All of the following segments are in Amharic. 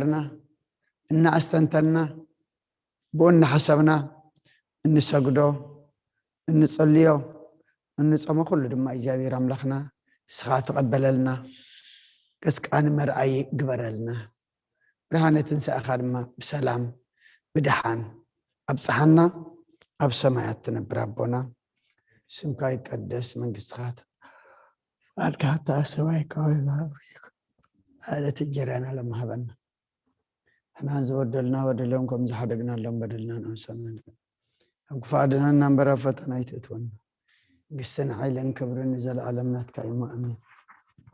إن أستنتنا بأن حسبنا إن سجدوا إن صليوا إن صام كل دم إجابي رملخنا سخات قبل لنا كسك أنا مرأي قبر لنا رهانة تنسى أخرما بسلام بدحان أبصحنا أبسمعتنا بربنا سمكاي قدس من قصات أركعت سواي كويلا هذا تجرنا لما هبنا إحنا زودلنا ودلهم كم زحدقنا لهم بدلنا نوصلنا أقفادنا نمبر فتنا يتتون قستنا عيلن كبرن نزل عالمنا تكايما أمين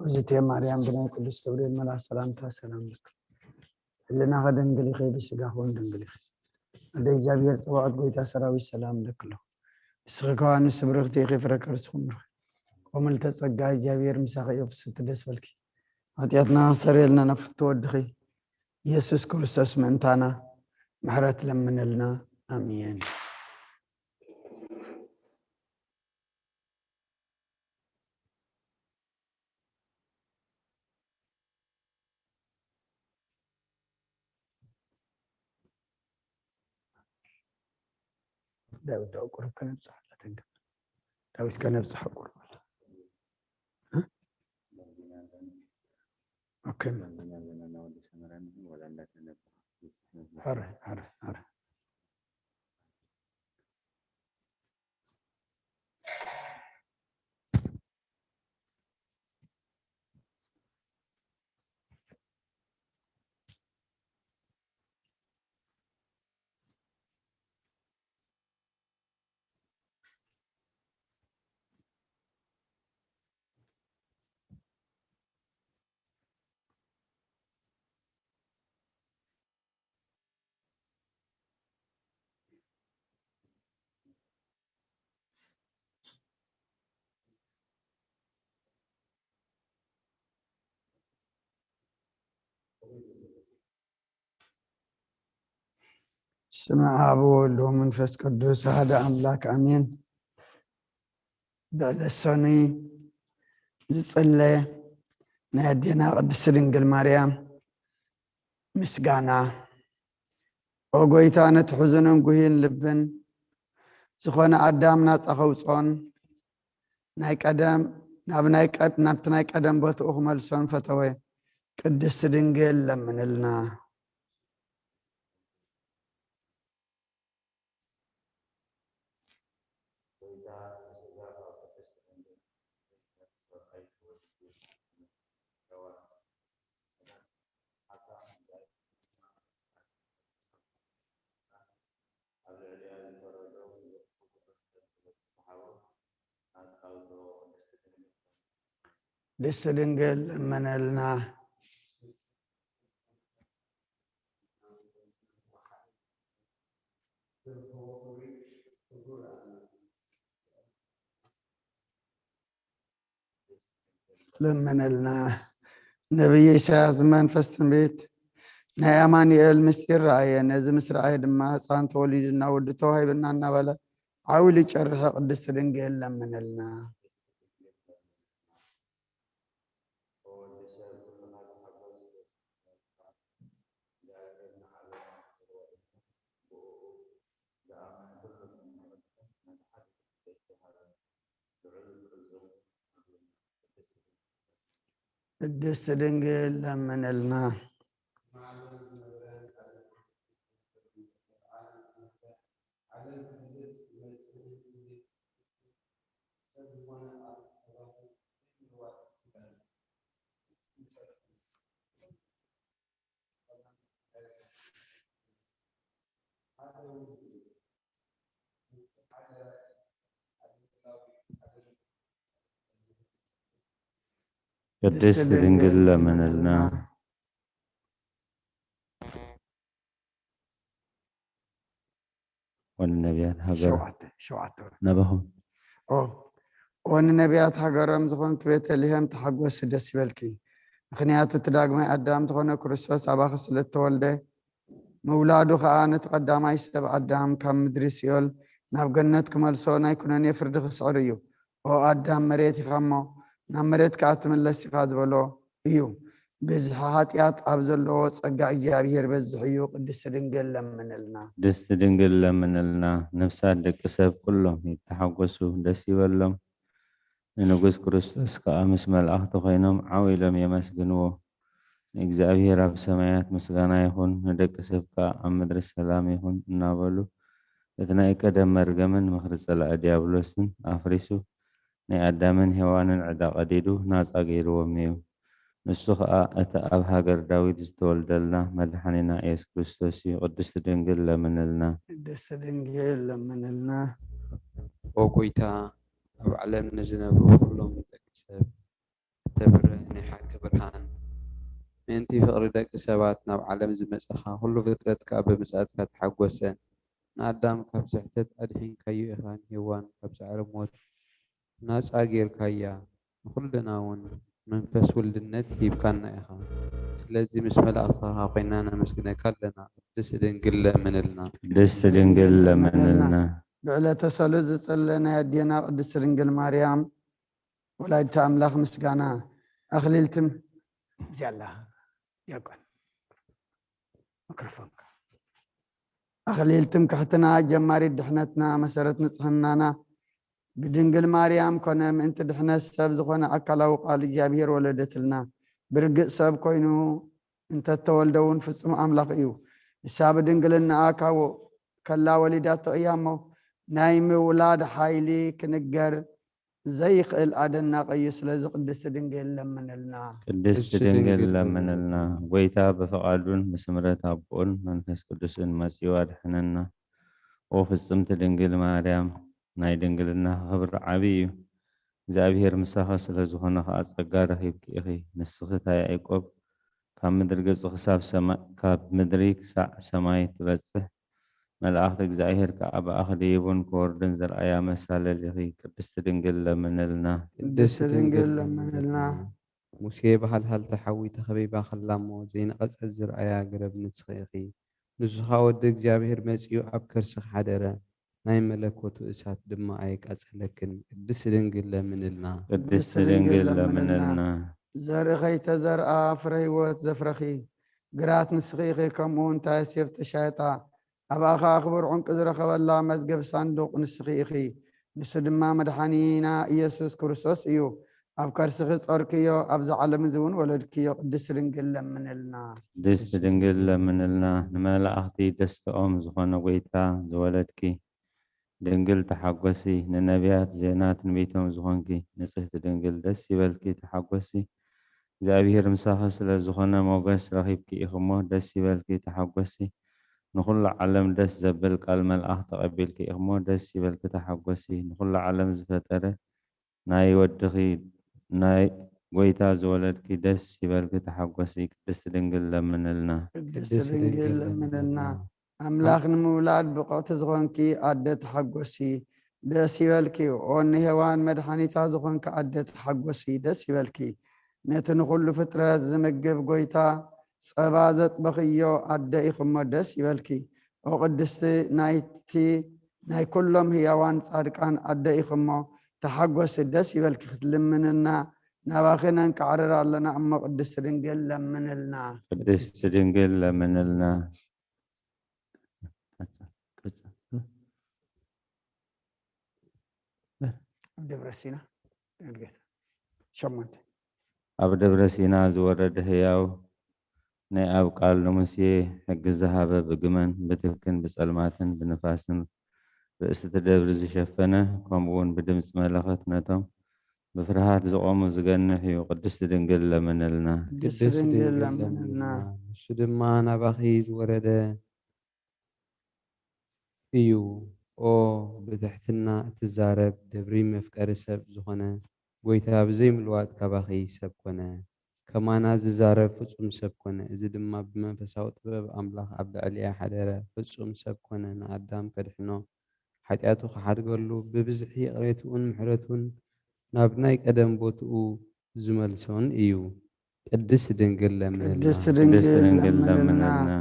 وزيتي مريم بنا كل سكبرين ملا سلام سلام لك لنا غدا نقلي خير السقاهون نقلي هذا إجابير توعد قويتا سراوي السلام لك له سغقوان سبرغتي غفرك رسخون وملت تصقى إجابير مساقي يفسد دس بالكي هاتياتنا سريلنا نفط ودخي يسوس كريستوس منتانا محرت لمن لنا آمين داود أقرب كنبصح لا تنقل داود كنبصح أقرب ها؟ أوكي هر سمع أبو ومنفس قدوس هذا أملاك أمين بعد السني زصلي نادينا قدس دنقل مريم مسقانا وقويتانا تحزنن قوين لبن زخونا عدامنا تخوصون نايك أدم نابنايك أدم بوت أخمال سون فتوي قدس دنقل لمن لنا دس دنقل من لنا لمن لنا نبي إسحاق من فستن بيت نعماني المسير رأي نزم سرعي دما صانت وليدنا ودتوه بنانا ولا عولي شرح قدس دنقل لمن لنا قدس دنقل لمن لنا قدس دنقل من لنا والنبيات هجر شوعت نبهم والنبيات هجرم زخون كبيت لهم تحقوس دس بالكي خنياتو تداغمي أدام تخون كريستوس أباخ سلت والده مولادو خانت قدامي سب أدام كم مدرسيول ناب جنت كمال سونا يكونن يفرد خسعريو أو أدام مريت خمو نام مريت كاتم الله سقاد بلو إيو بزح هاتيات أبزلو صقع إجابير بزحيو قدس دنقل لمن لنا قدست دنقل لمن لنا نفسات دك سب كلهم يتحقسوا دسي ولهم ንጉስ ክርስቶስ ከዓ ምስ መላእኽቲ ኮይኖም ዓዊሎም የመስግንዎ። ንእግዚአብሔር ኣብ ሰማያት ምስጋና ይኹን፣ ንደቂ ሰብ ከዓ ኣብ ምድሪ ሰላም ይኹን እናበሉ እቲ ናይ ቀደም መርገምን ምክሪ ፀላኢ ዲያብሎስን ኣፍሪሱ ናይ ኣዳምን ሔዋንን ዕዳ ቀዲዱ ናፃ ገይርዎም እዩ። ንሱ ከዓ እቲ ኣብ ሃገር ዳዊት ዝተወልደልና መድሓኒና ኢየሱስ ክርስቶስ እዩ። ቅድስቲ ድንግል ለምንልና። ቅድስቲ ድንግል ለምንልና። ኦ ጎይታ ኣብ ዓለም ንዝነብሩ ኩሎም ደቂ ሰብ እተብርህ ናይ ሓቂ ብርሃን ምእንቲ ፍቅሪ ደቂ ሰባት ናብ ዓለም ዝመፀኻ ኩሉ ፍጥረትካ ብምፅኣትካ ተሓጎሰ ንኣዳም ካብ ስሕተት ኣድሒንካዮ ኢኻ ንሔዋን ካብ ሳዕሪ ሞት ናፃ ጌርካያ ንኩልና እውን መንፈስ ውልድነት ሂብካና ኢኻ። ስለዚ ምስ መላእኽትኻ ኮይና ነመስግነካ ኣለና። ቅድስቲ ድንግል ለምንልና። ቅድስቲ ድንግል ለምንልና። ብዕለተ ሰሉስ ዝጸለና ኣዴና ቅድስቲ ድንግል ማርያም ወላዲተ ኣምላኽ ምስጋና ኣኽሊልትም ጃላ ዲያቆን ሚክሮፎን ኣኽሊልትም ክሕትና ጀማሪት ድሕነትና መሰረት ንጽህናና بدنجل مريم كنا من تدحنا السب زخنا أكلا وقال جابير ولدتلنا برجع سب كونو أنت تولدون في السماء أملاك إيو السب دنجلنا أكاو كلا ولدات أيامه نايم ولاد حايلي كنجر زيخ الأدنى قيس لزق قدس دنجل لمنلنا قدس دنجل لمنلنا ويتا بفقادون مسمرة أبون من فس قدس المسيوات حننا وفي السمت دنجل مريم ናይ ድንግልና ክብሪ ዓብዪ እዩ። እግዚኣብሔር ምሳኻ ስለ ዝኾነ ከዓ ፀጋ ረኺብኪ ኢኺ። ንስኺ ታ ያዕቆብ ካብ ምድሪ ገጹ ካብ ምድሪ ክሳዕ ሰማይ ትበፅሕ መላእኽቲ እግዚኣብሔር ከዓ ብኣኽሊቡን ክወርድን ዝረኣያ መሳለል ኢኺ። ቅድስቲ ድንግል ለምንልና። ቅድስቲ ድንግል ለምንልና። ሙሴ ባህልሃልቲ ሓዊ ተኸቢባ ከላ እሞ ዘይነቐፀት ዝረኣያ ገረብ ንስኺ ኢኺ። ንሱኻ ወዲ እግዚኣብሔር መፂኡ ኣብ ከርስኽ ሓደረ ናይ መለኮቱ እሳት ድማ ኣይቃፀለክን። ቅድስቲ ድንግል ለምንልና። ቅድስቲ ድንግል ለምንልና። ዘርእኸይ ተዘርአ ፍረ ሕይወት ዘፍረኺ ግራት ንስኺ ኢኺ። ከምኡ እንታይ ዮሴፍ ተሻየጣ ኣብኣኻ ክቡር ዕንቂ ዝረኸበላ መዝገብ ሳንዱቕ ንስኺ ኢኺ። ንሱ ድማ መድሓኒና ኢየሱስ ክርስቶስ እዩ። ኣብ ከርስኺ ጸርክዮ ኣብዚ ዓለም እዚ እውን ወለድክዮ። ቅድስቲ ድንግል ለምንልና። ቅድስቲ ድንግል ለምንልና። ንመላእኽቲ ደስተኦም ዝኾነ ጎይታ ዝወለድኪ ድንግል ተሓጐሲ። ንነቢያት ዜና ትንቢቶም ዝኾንኪ ንጽሕቲ ድንግል ደስ ይበልኪ ተሓጐሲ። እግዚኣብሔር ምሳኺ ስለ ዝኾነ ሞገስ ረኺብኪ ኢኹ እሞ ደስ ይበልኪ ተሓጐሲ። ንኹሉ ዓለም ደስ ዘብል ቃል መልኣኽ ተቐቢልኪ ኢኹ እሞ ደስ ይበልኪ ተሓጐሲ። ንኹሉ ዓለም ዝፈጠረ ናይ ወድኺ ናይ ጎይታ ዝወለድኪ ደስ ይበልኪ ተሓጐሲ። ቅድስቲ ድንግል ለምንልና። ቅድስቲ ድንግል ለምንልና። أملاك نمولاد بقوت زغنكي عدت حقوسي دس يبلكي وأن هوان مدحاني تازغنك عدت حقوسي دس يبلكي نتن كل فترة زمجب قويتا صبازت بقيو عدى إخم دس يبلكي وقدست نايتي ناي كلهم هيوان صادقان عدى إخم تحقوسي دس يبلكي لمننا نواخنا نكعرر لنا أما قدست دنجل لمنلنا. قدست دنجل لمنلنا. دبر سينا شمنت ኣብ ደብረ ሲና ዝወረደ ህያው ናይ ኣብ ቃል ንሙሴ ሕጊ ዝሃበ ብግመን ብትክን ብጸልማትን ብንፋስን ርእሲ እቲ ደብሪ ዝሸፈነ ከምኡውን ብድምፂ መለኸት ነቶም ብፍርሃት ዝቆሙ ዝገንሕ እዩ። ቅድስቲ ድንግል ለምንልና። ቅድስቲ ድንግል ለምንልና። ንሱ ድማ ናባኺ ዝወረደ እዩ። ኦ ብትሕትና እትዛረብ ደብሪ መፍቀሪ ሰብ ዝኾነ ጎይታ ብዘይ ምልዋጥ ካባኺ ሰብ ኮነ። ከማና ዝዛረብ ፍጹም ሰብ ኮነ። እዚ ድማ ብመንፈሳዊ ጥበብ ኣምላኽ ኣብ ልዕሊያ ሓደረ። ፍጹም ሰብ ኮነ። ንኣዳም ከድሕኖ ሓጢኣቱ ክሓድገሉ ብብዝሒ ቅሬቱን ምሕረቱን ናብ ናይ ቀደም ቦትኡ ዝመልሶን እዩ። ቅድስቲ ድንግል ለምንልና። ቅድስቲ ድንግል ለምንልና።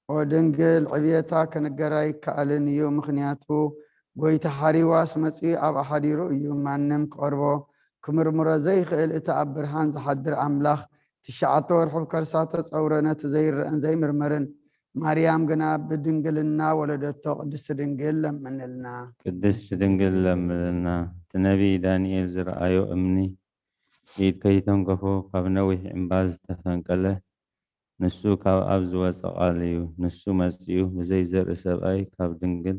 ودنجل عبيتا كنجرا يكالن يوم مخنياتو قويت حريواس مسوي أب أحديرو يوم معنم قربو كمر مرزي خيل إتعبر هانز حدر أملاخ تشعة ورحب كرسات تصورنا تزير زي مرمرن مريم جنا بدنجلنا ولدته قدس دنجل من لنا قدست دنجل لملنا تنبي دانيال زرعيو أمني إيد كي تنقفو قبنوي إمباز تفنقله نسو كاب أبز وسقاليو نسو مسيو بزي زر سبأي كاب دنجل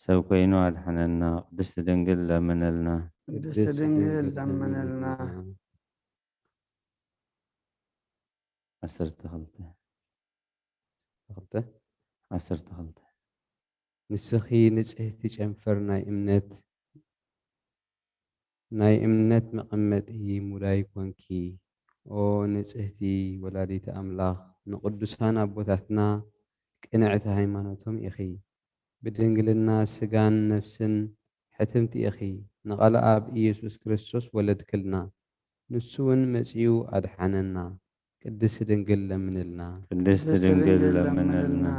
سو كينو على حننا قدست دنجل لمنلنا قدس دنجل من لنا عسرت غلطة غلطة عسرت غلطة نسخي نسهتي جنفر ناي إمنت مقمت هي مولاي كونكي أو نسهتي ولاديت أملاخ نقدسان أبوتاتنا كنعت هايمانوتهم إخي بدنجلنا سجان نفسن حتمت إخي نقل أب إيسوس كريستوس ولد كلنا نسون مسيو أدحننا قدس دنجل منلنا قدست دنجل لمنلنا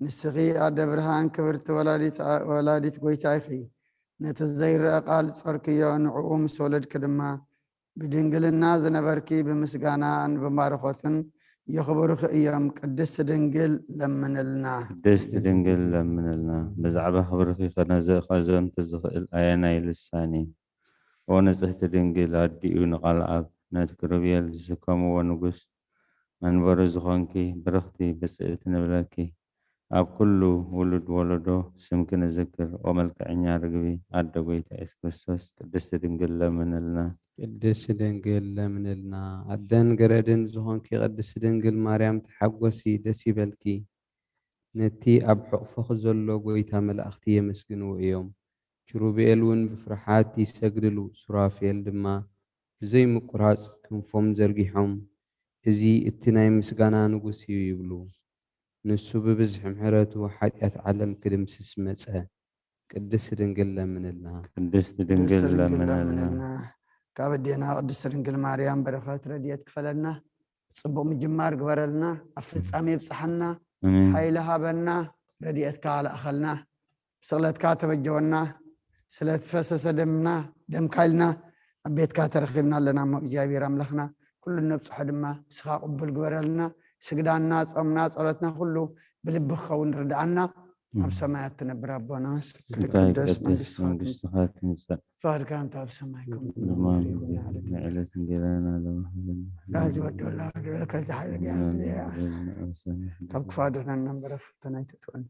نسخي أدبرهان كبرت ولاديت قويتايخي نتزير قال صركيو نعوم سولد كلمة بدنجلنا زنبركي بمسقانا بمارخوتن يخبرك ايام قدس دنجل لمنلنا قدست دنجل لمنلنا بزعبة خبرخي خزون تزخل آياناي للساني ونزحت دنجل أدئو نقال أب نتكربيال زكامو ونقص من برز خانكي برختي بسئت نبلاكي أب كله ولدو سمكن الذكر وملك عني رقبي أدقوي تأس كريستوس قدست دنجل لمنلنا قدس دنجل منلنا عدن قردن زهونكي قدس دنجل مريم تحقوسي دسي بلكي نتي أب حقفخ زلو قويتا ملأختي يمسكنو إيوم كروبيلون بفرحات يسجدلو سرافيل دما زي مقراص كنفم زرقيحهم إزي اتناي مسقانا نقوسي يبلو نسو ببزح محرته حاجات علم كدمسس مسأ قدس دنجل منلنا قدست دنجل لمنلنا كابدينا قدس دنجل مريم بركات رديت كفلنا صبو مجمار قبرلنا أفتصامي بصحنا حيلها بنا رديت كعلى أخلنا صلت كاتب الجونا سلت فسس دمنا دم كايلنا بيت كاتر خيمنا لنا مجابي رملخنا كل النفس حدما سخا قبل قبرلنا سجدان الناس أمنا صلتنا كله بلبخ ونردعنا بسمايات تنبر ربنا قدس من قصتها فهر كانت بسمايكم زمان معلة جيرانا لا جود الله لك الجحيل طب كفادنا النمبر فتنا تتون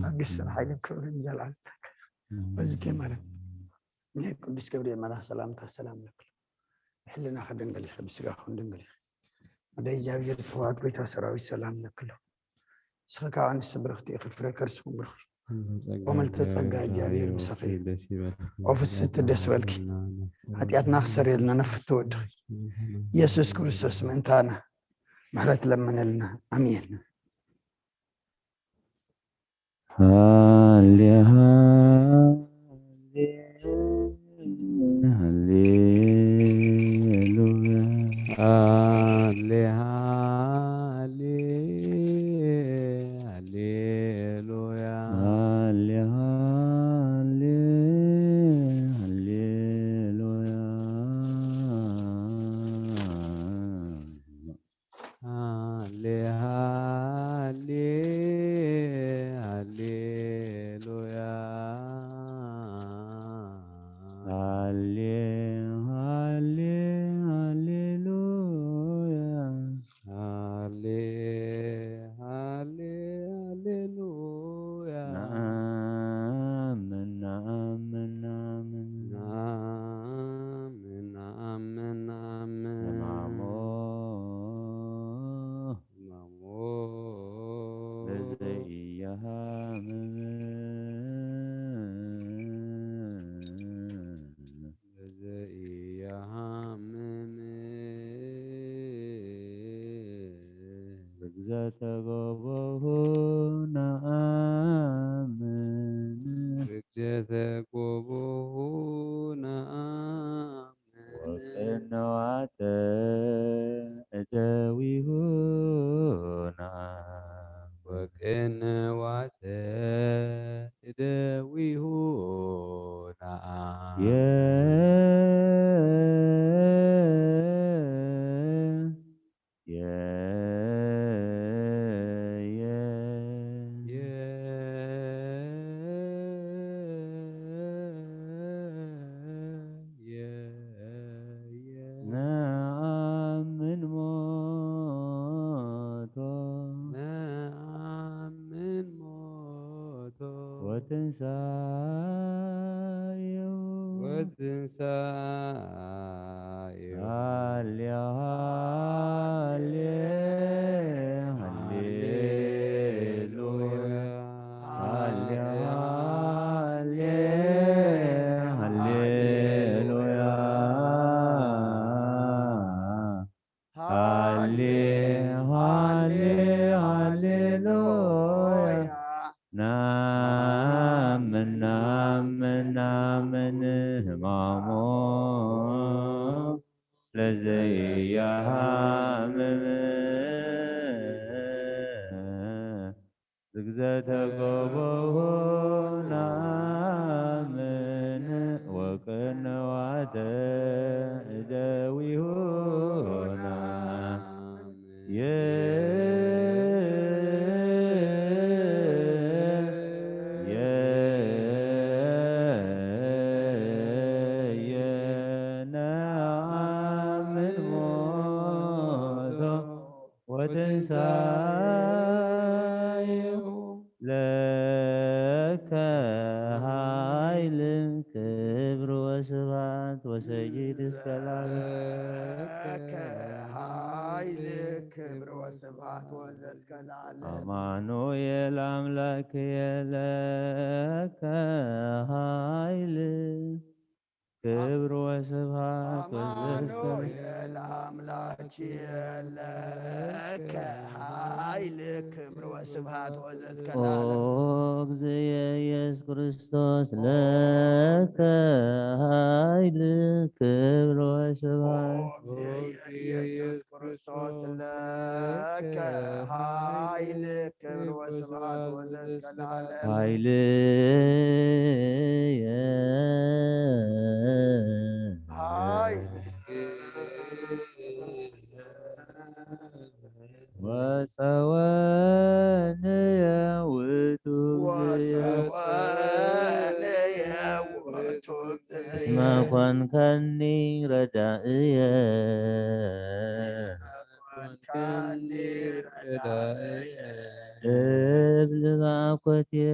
قدس الحاجة كل جلال وزتي مرة قدس كبري مرة سلامة السلام لك حلنا خدن قلي خبس راحون دنقلي ودا إجابة يرتوات بيت وسراوي السلام لك له سخكا عن السبرختي خفرة كرسكم برخ وملت تسقى إجابة المسافية وفي الست دسوالك حتيات نخسر لنا نفتو ودخي يسوس كريستوس من تانا محرت لمن لنا أمين وتنسايو هاليا هاليلويا هاليا هاليلويا هاليلويا نامن همامو لزيام زغزة قبوه نامن وقنوات دويهونا وتنسايو لك هايل كبر وسبات وسجد السلام لك هايل كبر وسبات وزسك العالم أمانويل أملاك لك هايل كبر وسبات أمانويل أملاك لك هايل كبر وسبات وزسك العالم أغزي يسوع كريستوس لك هايل كبر وسبات يسوع كريستوس لك هايل كبر وسبات وزسك العالم هايل وسواني وتوب اسمع كون كني ردائي ابلغ عقوتي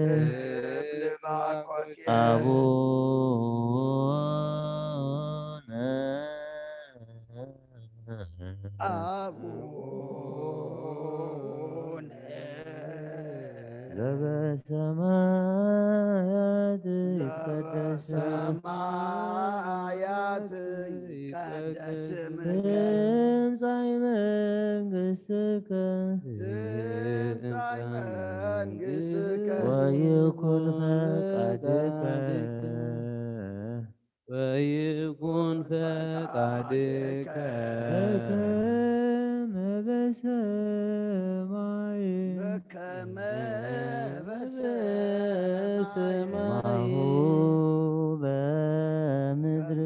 أبونا زب سمايات قدس سمايات قدس تمساي منግሥትከ ويكن فقدك ويكن فقدك كما بسماء بمدر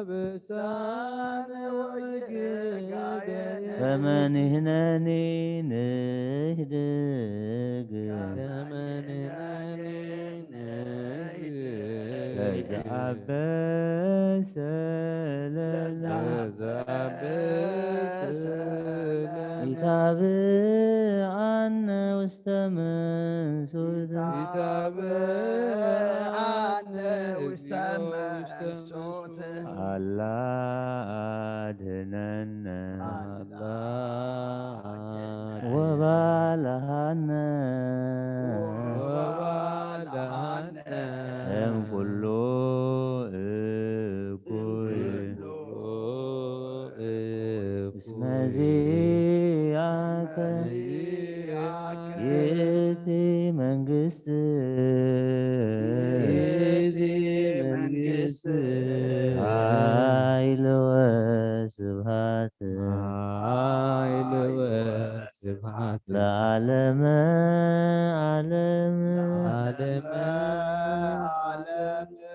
አብሳነ ወጌጋየነ ከመንህነኒ ንህድግ ተዘአበሰ ለነ ይታብአነ ውስተ መንሱት አላ አድኅነነ ወባልሐነ እምኩሉ እኩይ እስመ ዚአከ ይእቲ መንግሥት ኃይል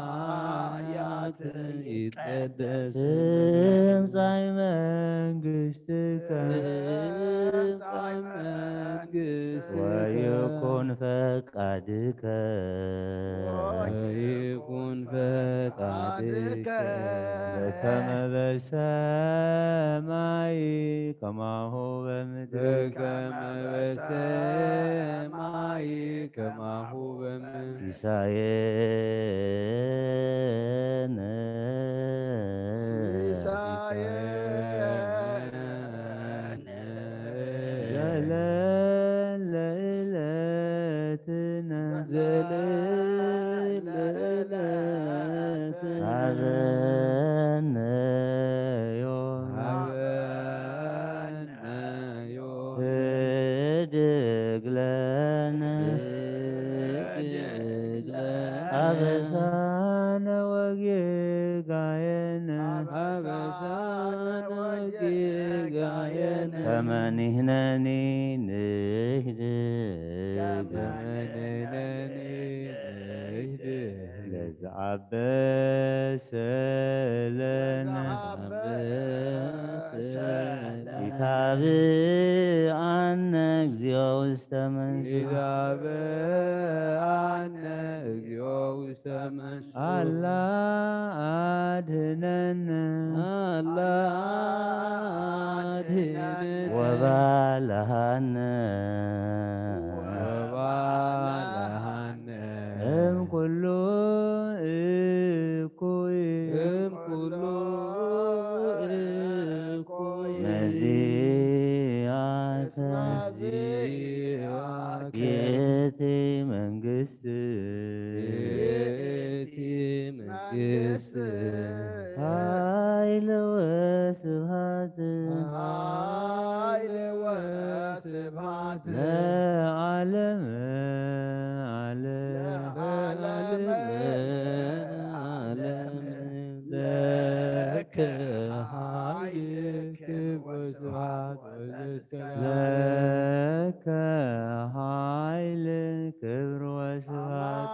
በሰማያት ይትቀደስ ትምጻእ መንግሥትከ ወይኩን ፈቃድከ ወይኩን ፈቃድከ በከመ በሰማይ ከማሁ በምድር በከመ በሰማይ ከማሁ በምድር ሲሳየነ ዘለለ ዕለትነ ሀበነ ዮም ህድግ ለነ አበሳነ ወጌጋየነ ከመ ንሕነኒ ንህድግ ለዘአበሰ ለነ ኢታብአነ እግዚኦ ውስተ መንሱት አላ አድኅነነ ወባልሐነ እምኩሉ እኩይ መዚአተ ይእቲ መንግሥት ኃይለ ወስብሐት ለዓለመ ዓለም ለከ ለከ ኃይል ክብር ወስብሐት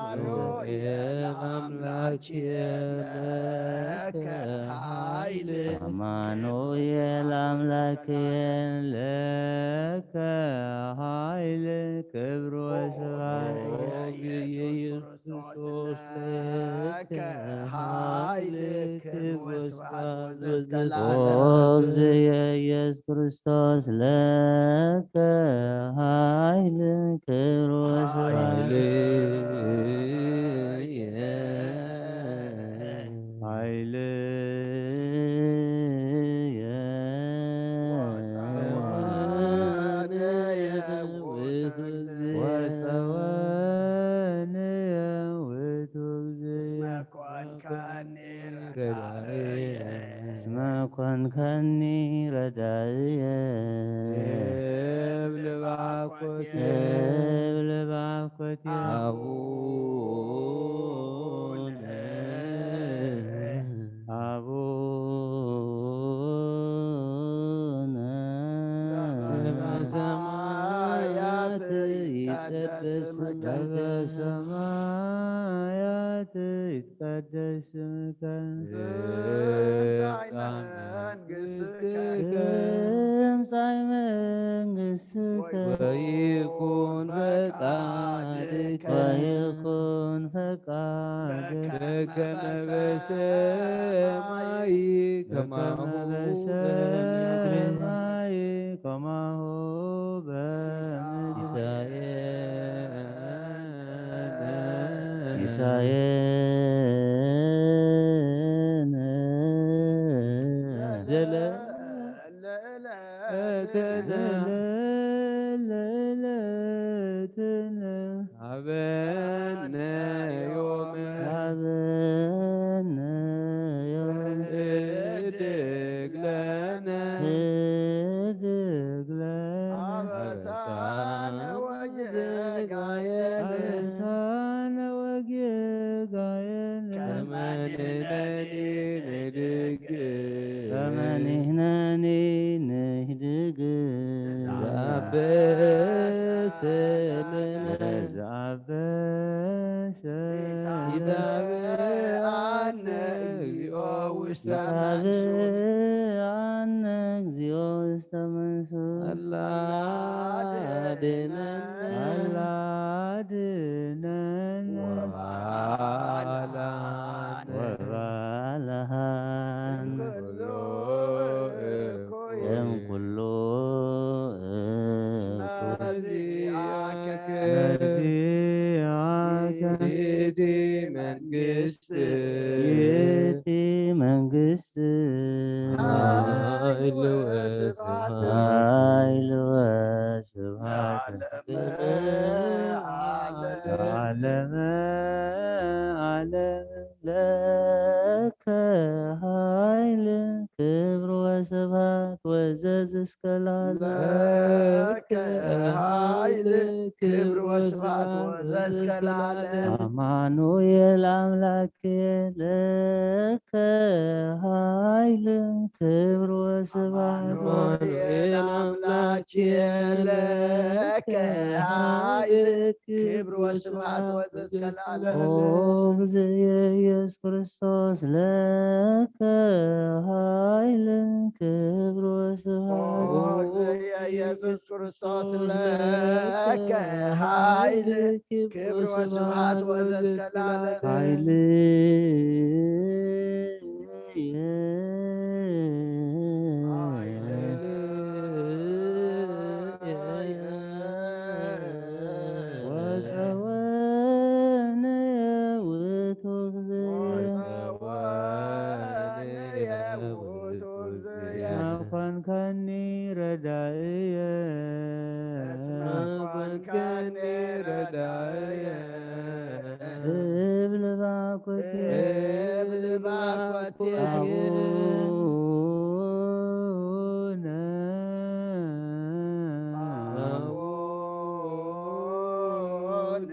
አማኑኤል አምላክየ ለከ ኃይል ክብር ወስብሐት ወእግዚእየ ኢየሱስ ክርስቶስ ለከ ኃይል ክብር ወስብሐት እስመ ኮንከኒ ረዳእየ እብል ባኮቴ አቡነ በሰማያት ይትቀደስ ስምከ ትምጻእ መንግሥትከ ወይኩን ፈቃድከ በከመ በሰማይ ከማሁ በምድር ሲሳየነ ዘለለዕለትነ ሀበነ ዮም ህድግ ለነ አበሳነ ወጌጋየነ ከመ ንሕነኒ ንህድግ ለዘአበሰ መንሱት አነ እግዚኦ ውስተ መንሱት አላ አድኅነነ አላ አድኅነነ ወባልሐነ ወባልሐነ ኩሉ እምኩሉ ነዚአከ ነዚአከ ይእቲ መንግሥት ይእቲ መንግሥት ኃይል ወስብሐት ኃይል ወስብሐት ለዓለመ ዓለም ለከ ኃይል ክብር ወስብሐት ወዘዝ እስከ ለከ ኃይል ክብር ወስብሐት ወዘዝ እስከ ለዓለም አማኑኤል አምላኬ ለከ ኃይል ክብር ወስብሐት አማኑኤል አምላኬ ለከ ኃይል ክብር ወስብሐት ወዘዝ እስከ ለዓለም ኦ እግዚእ ኢየሱስ ክርስቶስ ለከ ኃይል ክብር ወስብሐት ኢየሱስ ክርስቶስ ለከ ኃይል ክብር ወስብሐት ወዘዝ እስከ ለዓለም ኃይል ወፀወነ ውእቱ እግዚእ ኮንከኒ ረዳእየ ኮንከኒ ረዳእየ እብል ባኮቴየ እብል ባኮቴየ አቡነ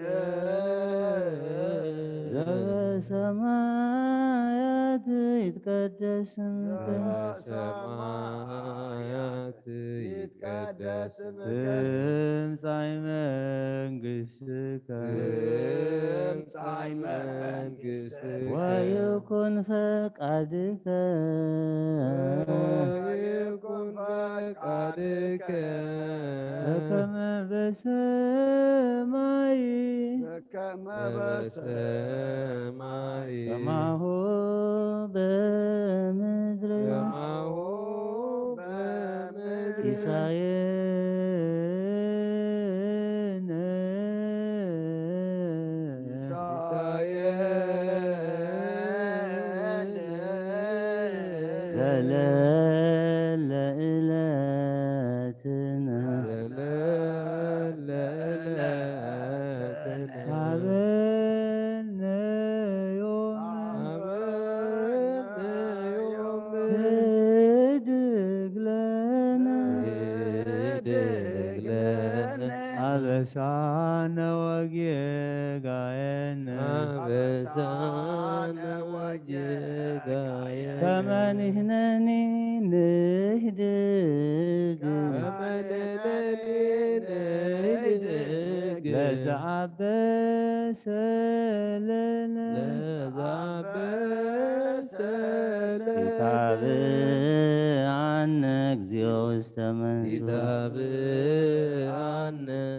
ዘበሰማያት ይትቀደስ ስምከ በሰማያት ይትቀደስ ስምከ ትምጻእ መንግሥትከ ትምጻእ መንግሥትከ ወይኩን ፈቃድከ ወይኩን ፈቃድከ በከመ በሰማይ በከመ በሰማይ ከማሁ በምድር ከማሁ በምድር ሲሳየነ ሲሳየነ ዘለለ ዕለትነ ዘለለ ዕለትነ ሀበነ ዮም ሀበነ ዮም ህድግ ለነ ህድግ ለነ አበሳነ ወጌጋየነ አበሳነ ወጌጋየነ ከመ ንሕነኒ ንህድግ ንህድግ ለዘአበሰ ለነ ለዘአበሰ ለነ ይታብአነ እግዚኦ ውስተ መንሱት ይታብአነ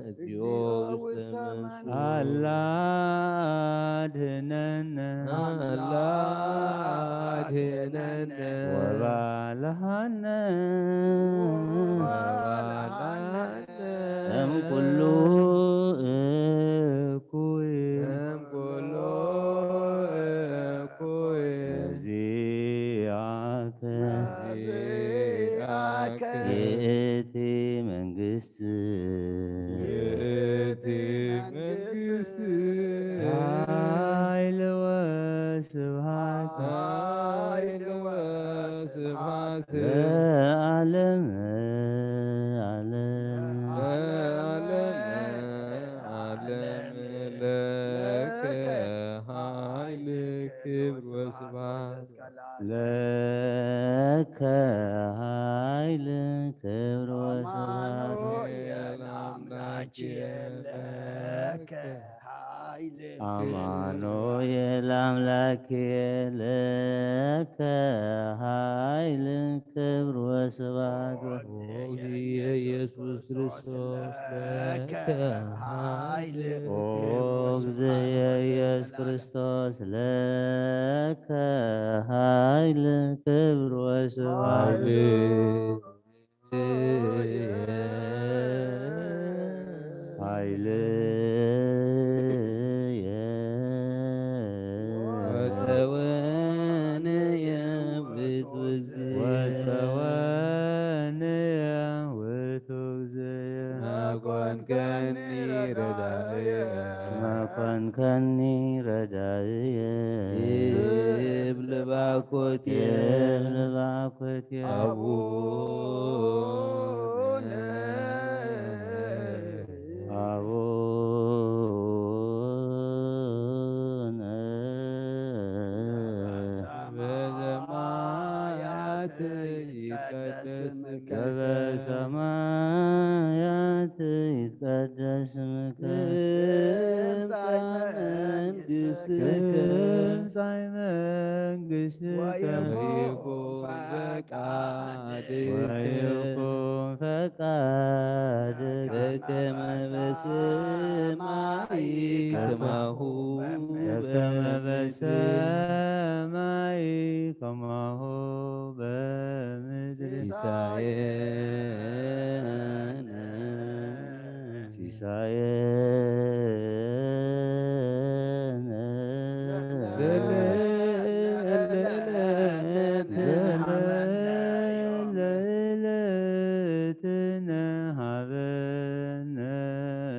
እግዚኦ ውስተ መንሱት አላ አድኅነነ አላ አድኅነነ ወባልሐነ ወባልሐነ እምኩሉ እኩይ እምኩሉ እኩይ ነዚአከ ነዚአከ ይእቲ መንግሥት ይእቲ መንግሥት ኃይል ወስብሐት ኃይል ወስብሐት ለዓለመ ዓለም ዓለም ለከ ኃይል ክብር ወስብሐት ለከ ኃይል ክብር ወስብሐት አማኑኤል አምላኬ ለከ ክርስቶስ ለከ ኃይል ኦ ክብር እግዚእ ኢየሱስ ክርስቶስ ለከ ኃይል ክብር ወስብሐት ኃይልየ ወተወንየ ውእቱ እግዚእ ወፀወንየ ውእቱ እግዚእ ኮንከኒ ረዳእየ እስመ ኮንከኒ ረዳእየ ይብል ባኮትየ ይብል ባኮትየ አቡነ አቡነ በሰማያት ይትቀደስ ስምከ በሰማያት ይትቀደስ ስምከ ትምጻእ መንግሥትከ ትምጻእ መንግሥትከ ወይኩን ፈቃድከ ወይኩን ፈቃድከ በከመ በሰማይ ከማሁ በከመ በሰማይ ከማሁ በምድር ሲሳየነ ሲሳየነ ዘለለዕለትነ ሀበነ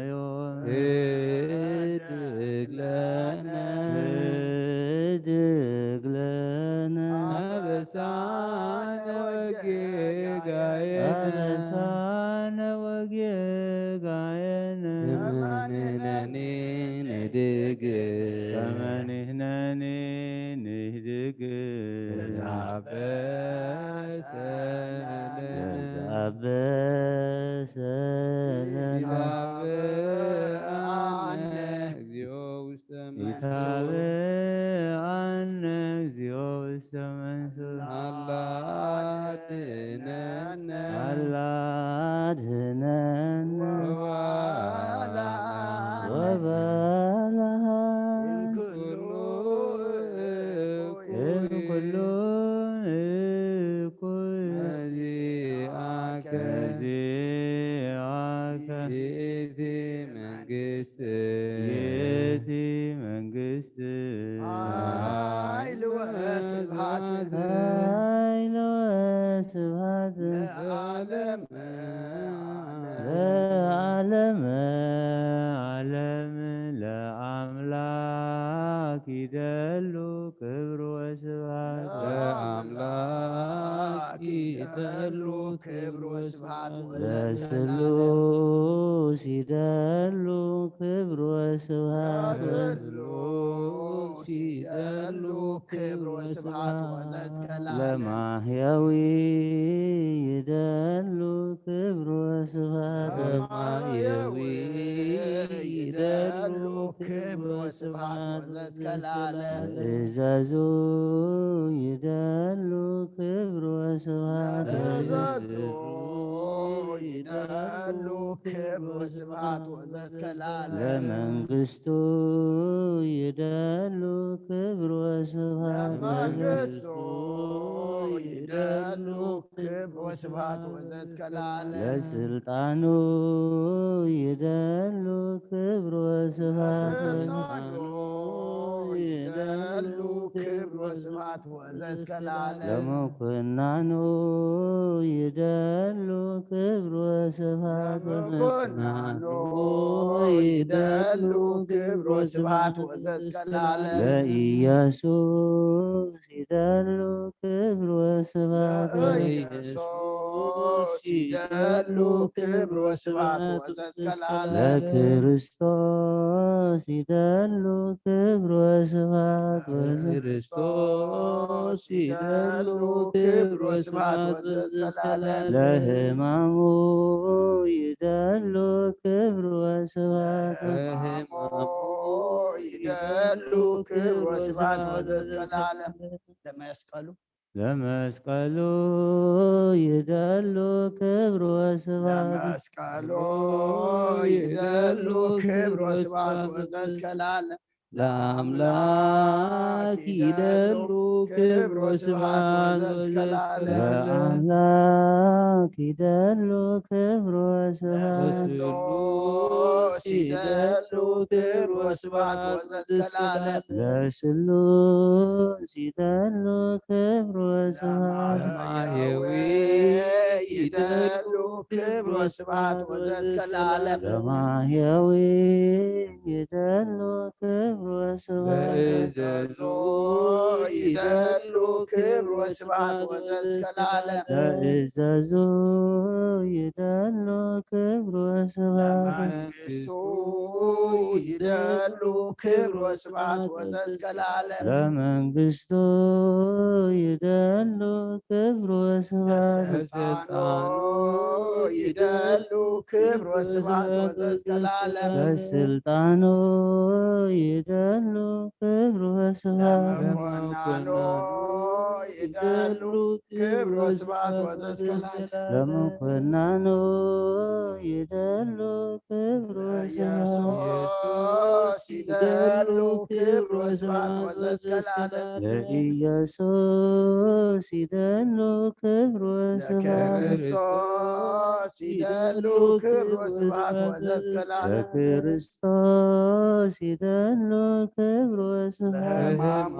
ዮም ህድግ ለነ ህድግ ለነ አበሳነ ወጌጋየነ አበሳነ ወጌጋየነ እምንነኒ ንድግ ከመ ንሕነኒ ንህድግ ዘአበሰለነ ዘአበሰለነ እግዚኦ ውስተ ኢታብአነ እግዚኦ ውስተ መንሱት አላድነነ አላ አድኅነነ ወባልሐ እምኩሉ እኩይ ነዚአከ ነዚአከ ይእቲ መንግሥት ይእቲ መንግሥት ኃይል ወስብሐት ኃይል ወስብሐት ለዓለመ ለዓለመ ዓለም ለአምላክ ይደሉ ክብር ወስብሐት ለአምላክ ይደሉ ክብር ወስብሐት ለስሉስ ይደሉ ክብር ወስብሐት ለስሉስ ይደሉ ክብር ወስብሐት ወዘእስከ ለማሕየዊ ይደሉ ክብር ወስብሐት ለማሕየዊ ይደሉ ክብር ወስብሐት ወዘእስከ ለዓለም እዘዙ ይደሉ ክብር ወስብሐት እዘዙ ይደሉ ክብር ወስብሐት ወዘእስከ ለዓለም ለመንግሥቱ ይደሉ ክብር ወስብሐት ለመንግሥቱ ይደሉ ክብር ወስብሐት ወዘእስከ ለዓለም ለስልጣኑ ይደሉ ክብር ወስብሐት ለስልጣኑ ይደሉ ክብር ወስብሐት ወዘእስከ ለዓለም ለመኮንናኑ ይደሉ ክብር ወስብሐት ለመኮንናኑ ይደሉ ክብር ወስብሐት ወዘእስከ ለዓለም ለኢየሱስ ይደሉ ክብር ወስብሐት ለኢየሱስ ይደሉ ክብር ወስብሐት ወዘእስከ ለዓለም ለክርስቶስ ይደሉ ክብር ወስብሐት ክርስቶስ ይደሉ ክብር ወስብሐት ወዘእስከ ለዓለም ለሕማሙ ይደሉ ክብር ወስብሐት ለሕማሙ ይደሉ ክብር ወስብሐት ወዘእስከ ለዓለም ለመስቀሉ ለመስቀሉ ይደሉ ክብር ወስብሐት ለመስቀሉ ይደሉ ክብር ወስብሐት ወዘእስከ ለዓለም ለአምላክ ይደሉ ክብር ወስብሐት ወዘእስከ ለዓለም ለአምላክ ይደሉ ክብር ወስብሐት ለስሉስ ይደሉ ክብር ወስብሐት ወዘእስከ ለዓለም ለስሉስ ይደሉ ክብር ወስብሐት ለማሕየዊ ይደሉ ክብር ወስብሐት ወዘእስከ ለዓለም ለማሕየዊ ይደሉ ክብር ወስብሐት ለእዘዙ ይደሉ ክብር ወስብሐት ወዘእስከ ለዓለም ለእዘዙ ይደሉ ክብር ወስብሐት ለመንግሥቱ ይደሉ ክብር ወስብሐት ወዘእስከ ለዓለም ለመንግሥቱ ይደሉ ክብር ወስብሐት ለስልጣኑ ይደሉ ክብር ወስብሐት ወዘእስከ ለዓለም ለስልጣኑ ይደሉ ክብር ወስብሐት ለመኮንኑ ይደሉ ክብር ወስብሐት ወዘእስከ ለዓለም ለመኮንኑ ይደሉ ክብር ወስብሐት ለኢየሱስ ይደሉ ክብር ወስብሐት ወዘእስከ ለዓለም ለኢየሱስ ይደሉ ክብር ወስብሐት ለክርስቶስ ይደሉ ክብር ወስብሐት ወዘእስከ ለዓለም ለክርስቶስ ይደሉ ክብር ወስብሐት ለሕማሙ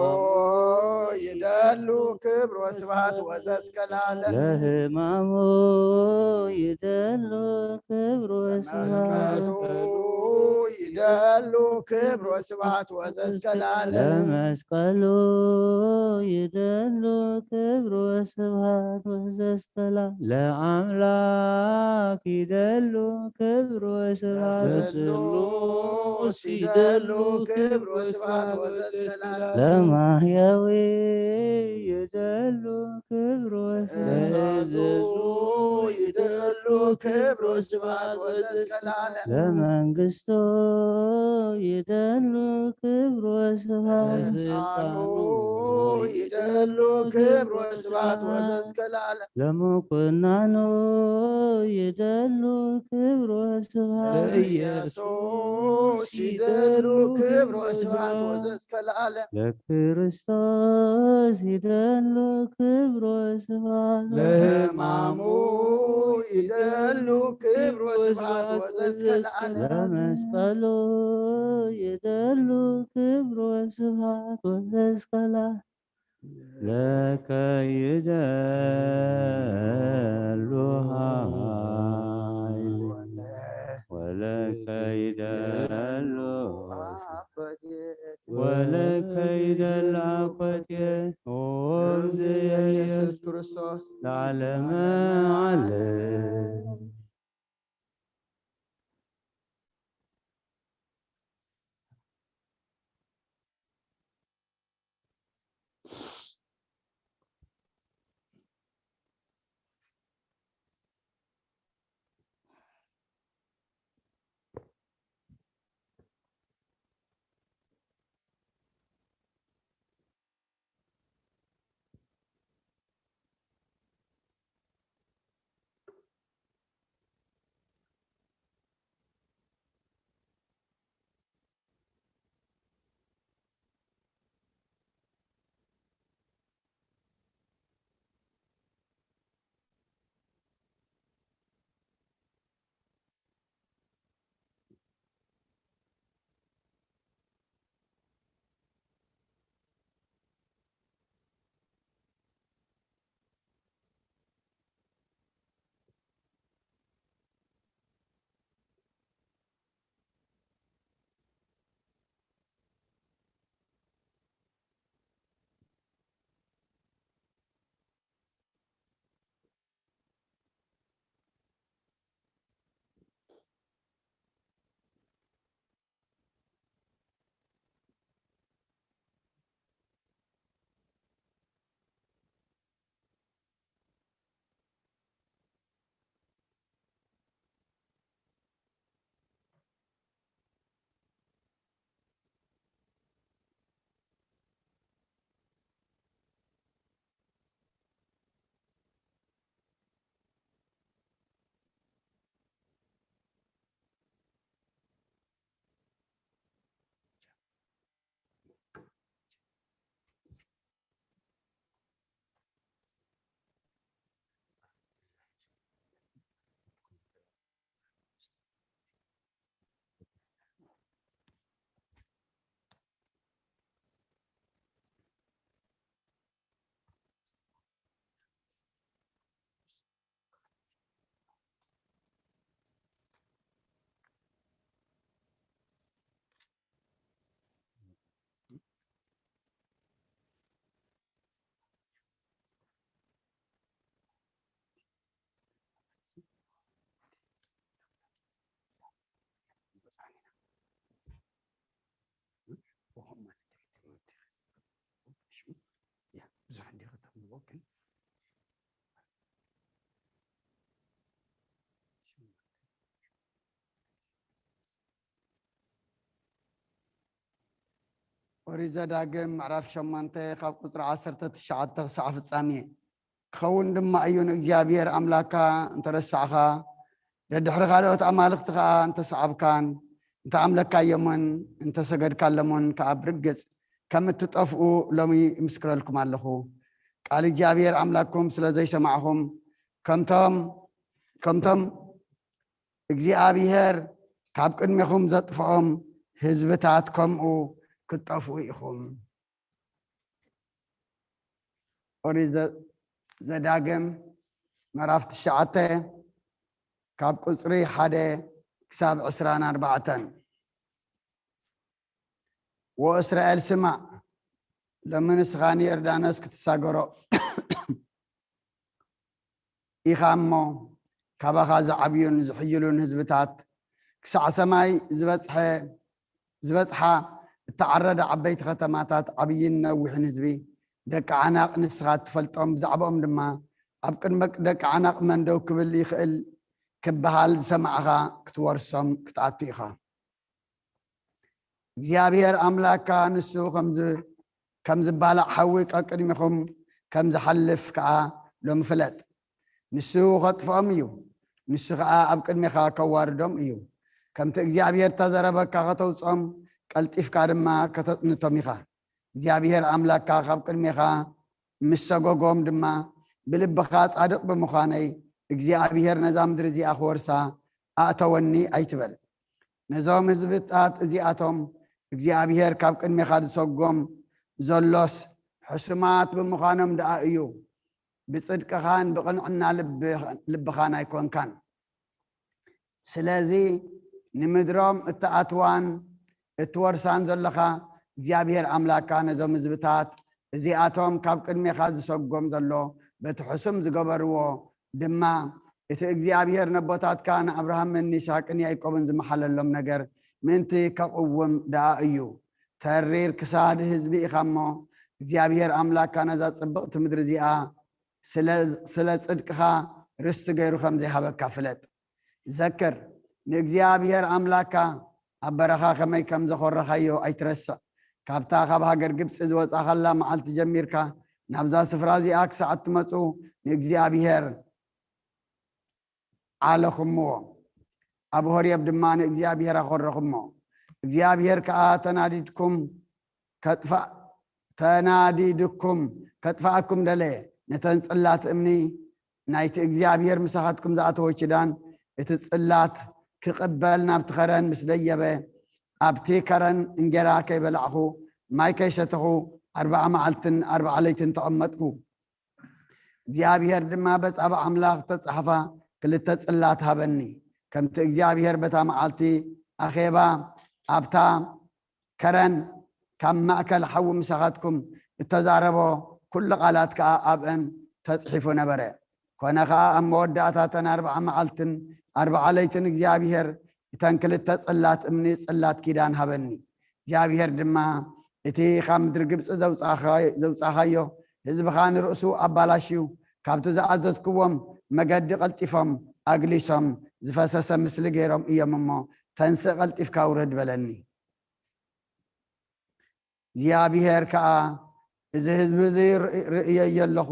ይደሉ ክብር ወስብሐት ወዘእስከ ለዓለም ለሕማሙ ይደሉ ክብር ወስብሐት ለመስቀሉ ይደሉ ክብር ወስብሐት ወዘእስከ ለዓለም ለመስቀሉ ይደሉ ክብር ወስብሐት ወዘእስከ ለዓለም ለአምላክ ይደሉ ክብር ወስብሐት ለስሉስ ይደሉ ክብር ወስብሐት ወዘእስከ ለዓለም ለማሕየዊ ይደሉ ክብር ወስብሐት ለእዘዙ ይደሉ ክብር ወስብሐት ወዘእስከ ለዓለም ለመንግሥቱ ይደሉ ክብር ወስብሐት ለስልጣኑ ይደሉ ክብር ወስብሐት ወዘእስከ ለዓለም ለመኮንኑ ይደሉ ክብር ወስብሐት ለኢየሱስ ይደሉ ክብር ወስብሐት ወዘእስከ ለዓለም ለክርስቶስ ይደሉ ክብር ወስብሐት ለሕማሙ ይደሉ ክብር ወስብሐት ወዘእስከ ለዓለም ለመስቀሉ ይደሉ ክብር ወስብሐት ወዘእስከ ለዓለም ለከ ይደሉ ኃይል ወለከ ይደሉ ወለከ ይደሉ አኮቴት ወምዝ ኢየሱስ ክርስቶስ ለዓለመ ዓለም وريزا داقم معرف شمانتي خاب قصر عصرت تشعات تغسع في السامية خون دم أيون إجابير أملاكا انت رسعها لدحر غالوت أمالختها انت صعب كان انت أملكا يمن انت سقر كالمون كأب رقز كم تتطفقوا لومي مسكر لكم اللخو قال إجابير أملاكم سلازي سمعهم كمتم إجابير كاب قدمكم زطفهم حزبتاتكم او كتطفئهم وريز زداقم مرافت الشعاتة كاب قصري حدا كساب عسران 4 وإسرائيل سمع لما نسخاني إردانس كتساقرو إخامو كاباخا زعبيون زحيلون هزبتات كسع سماي زبصحة تعرض عبيت ختماتات عبيين نوحن هزبي دك عناق نسخات تفلطهم بزعبهم دما أبقن مك دك عناق من دو كبل يخل كبهال سمعها كتورسهم كتعطيخا እግዚአብሔር አምላካ ንሱ ከምዝ ባላዕ ሓዊ ቀቅድሚኹም ከም ዝሓልፍ ከዓ ሎም ፍለጥ ንሱ ኸጥፍኦም እዩ ንሱ ከዓ ኣብ ቅድሚኻ ከዋርዶም እዩ ከምቲ እግዚአብሔር ተዘረበካ ከተውፅኦም ቀልጢፍካ ድማ ከተፅንቶም ኢኻ እግዚአብሔር አምላካ ካብ ቅድሚኻ ምስ ሰጎጎም ድማ ብልብኻ ጻድቕ ብምዃነይ እግዚአብሔር ነዛ ምድሪ እዚኣ ክወርሳ ኣእተወኒ ኣይትበል ነዞም ህዝብታት እዚኣቶም እግዚአብሔር ካብ ቅድሚኻ ዝሰጎም ዘሎስ ሕሱማት ብምዃኖም ደኣ እዩ ብጽድቅኻን ብቕንዕና ልብኻን ኣይኮንካን ስለዚ ንምድሮም እትኣትዋን እትወርሳን ዘለኻ እግዚአብሔር አምላካ ነዞም ህዝብታት እዚኣቶም ካብ ቅድሚኻ ዝሰጎም ዘሎ በቲ ሕሱም ዝገበርዎ ድማ እቲ እግዚአብሔር ነቦታትካ ንኣብርሃምን ይስሐቅን ያዕቆብን ዝመሓለሎም ነገር ምንቲ ከቕውም ደኣ እዩ ተሪር ክሳድ ህዝቢ ኢኻ እሞ እግዚአብሔር አምላካ ነዛ ጽብቕቲ ምድሪ እዚኣ ስለ ጽድቅኻ ርስቲ ገይሩ ከም ዘይሃበካ ፍለጥ ዘክር ንእግዚአብሔር አምላካ ኣብ በረኻ ከመይ ከም ዘኾረኻዮ ኣይትረስዕ ካብታ ካብ ሃገር ግብፂ ዝወፃኸላ መዓልቲ ጀሚርካ ናብዛ ስፍራ እዚኣ ክሳዕ እትመፁ ንእግዚአብሔር ዓለኹምዎ ኣብ ሆርየብ ድማ ንእግዚአብሔር ኣኾረኹሞ እግዚአብሔር ከዓ ተናዲድኩም ከጥፋኣኩም ደለየ ነተን ጽላት እምኒ ናይቲ እግዚአብሔር ምሳኻትኩም ዝኣተወ ኪዳን እቲ ጽላት ክቕበል ናብቲ ከረን ምስ ደየበ ኣብቲ ከረን እንጀራ ከይበላዕኹ ማይ ከይሰተኹ 40 መዓልትን 40 ለይትን ተቐመጥኩ እግዚአብሔር ድማ በጻባ ኣምላኽ ተጻሕፋ ክልተ ጽላት ሃበኒ ከምቲ እግዚአብሔር በታ መዓልቲ ኣኼባ ኣብታ ከረን ካብ ማእከል ሓዊ ምሳኻትኩም እተዛረቦ ኩሉ ቃላት ከዓ ኣብአን ተጽሒፉ ነበረ ኮነ ከዓ ኣብ መወዳእታተን 40 መዓልትን 40 ለይትን እግዚአብሔር እተን ክልተ ጽላት እምኒ ጽላት ኪዳን ሃበኒ እግዚአብሔር ድማ እቲ ካብ ምድሪ ግብፂ ዘውፃኻዮ ህዝብኻ ንርእሱ ኣባላሽዩ ካብቲ ዝኣዘዝክዎም መገዲ ቀልጢፎም ኣግሊሶም ዝፈሰሰ ምስሊ ገይሮም እዮም እሞ ተንስእ ቀልጢፍካ ውረድ በለኒ እግዚአብሔር ከዓ እዚ ህዝቢ እዚ ርእየ ኣለኹ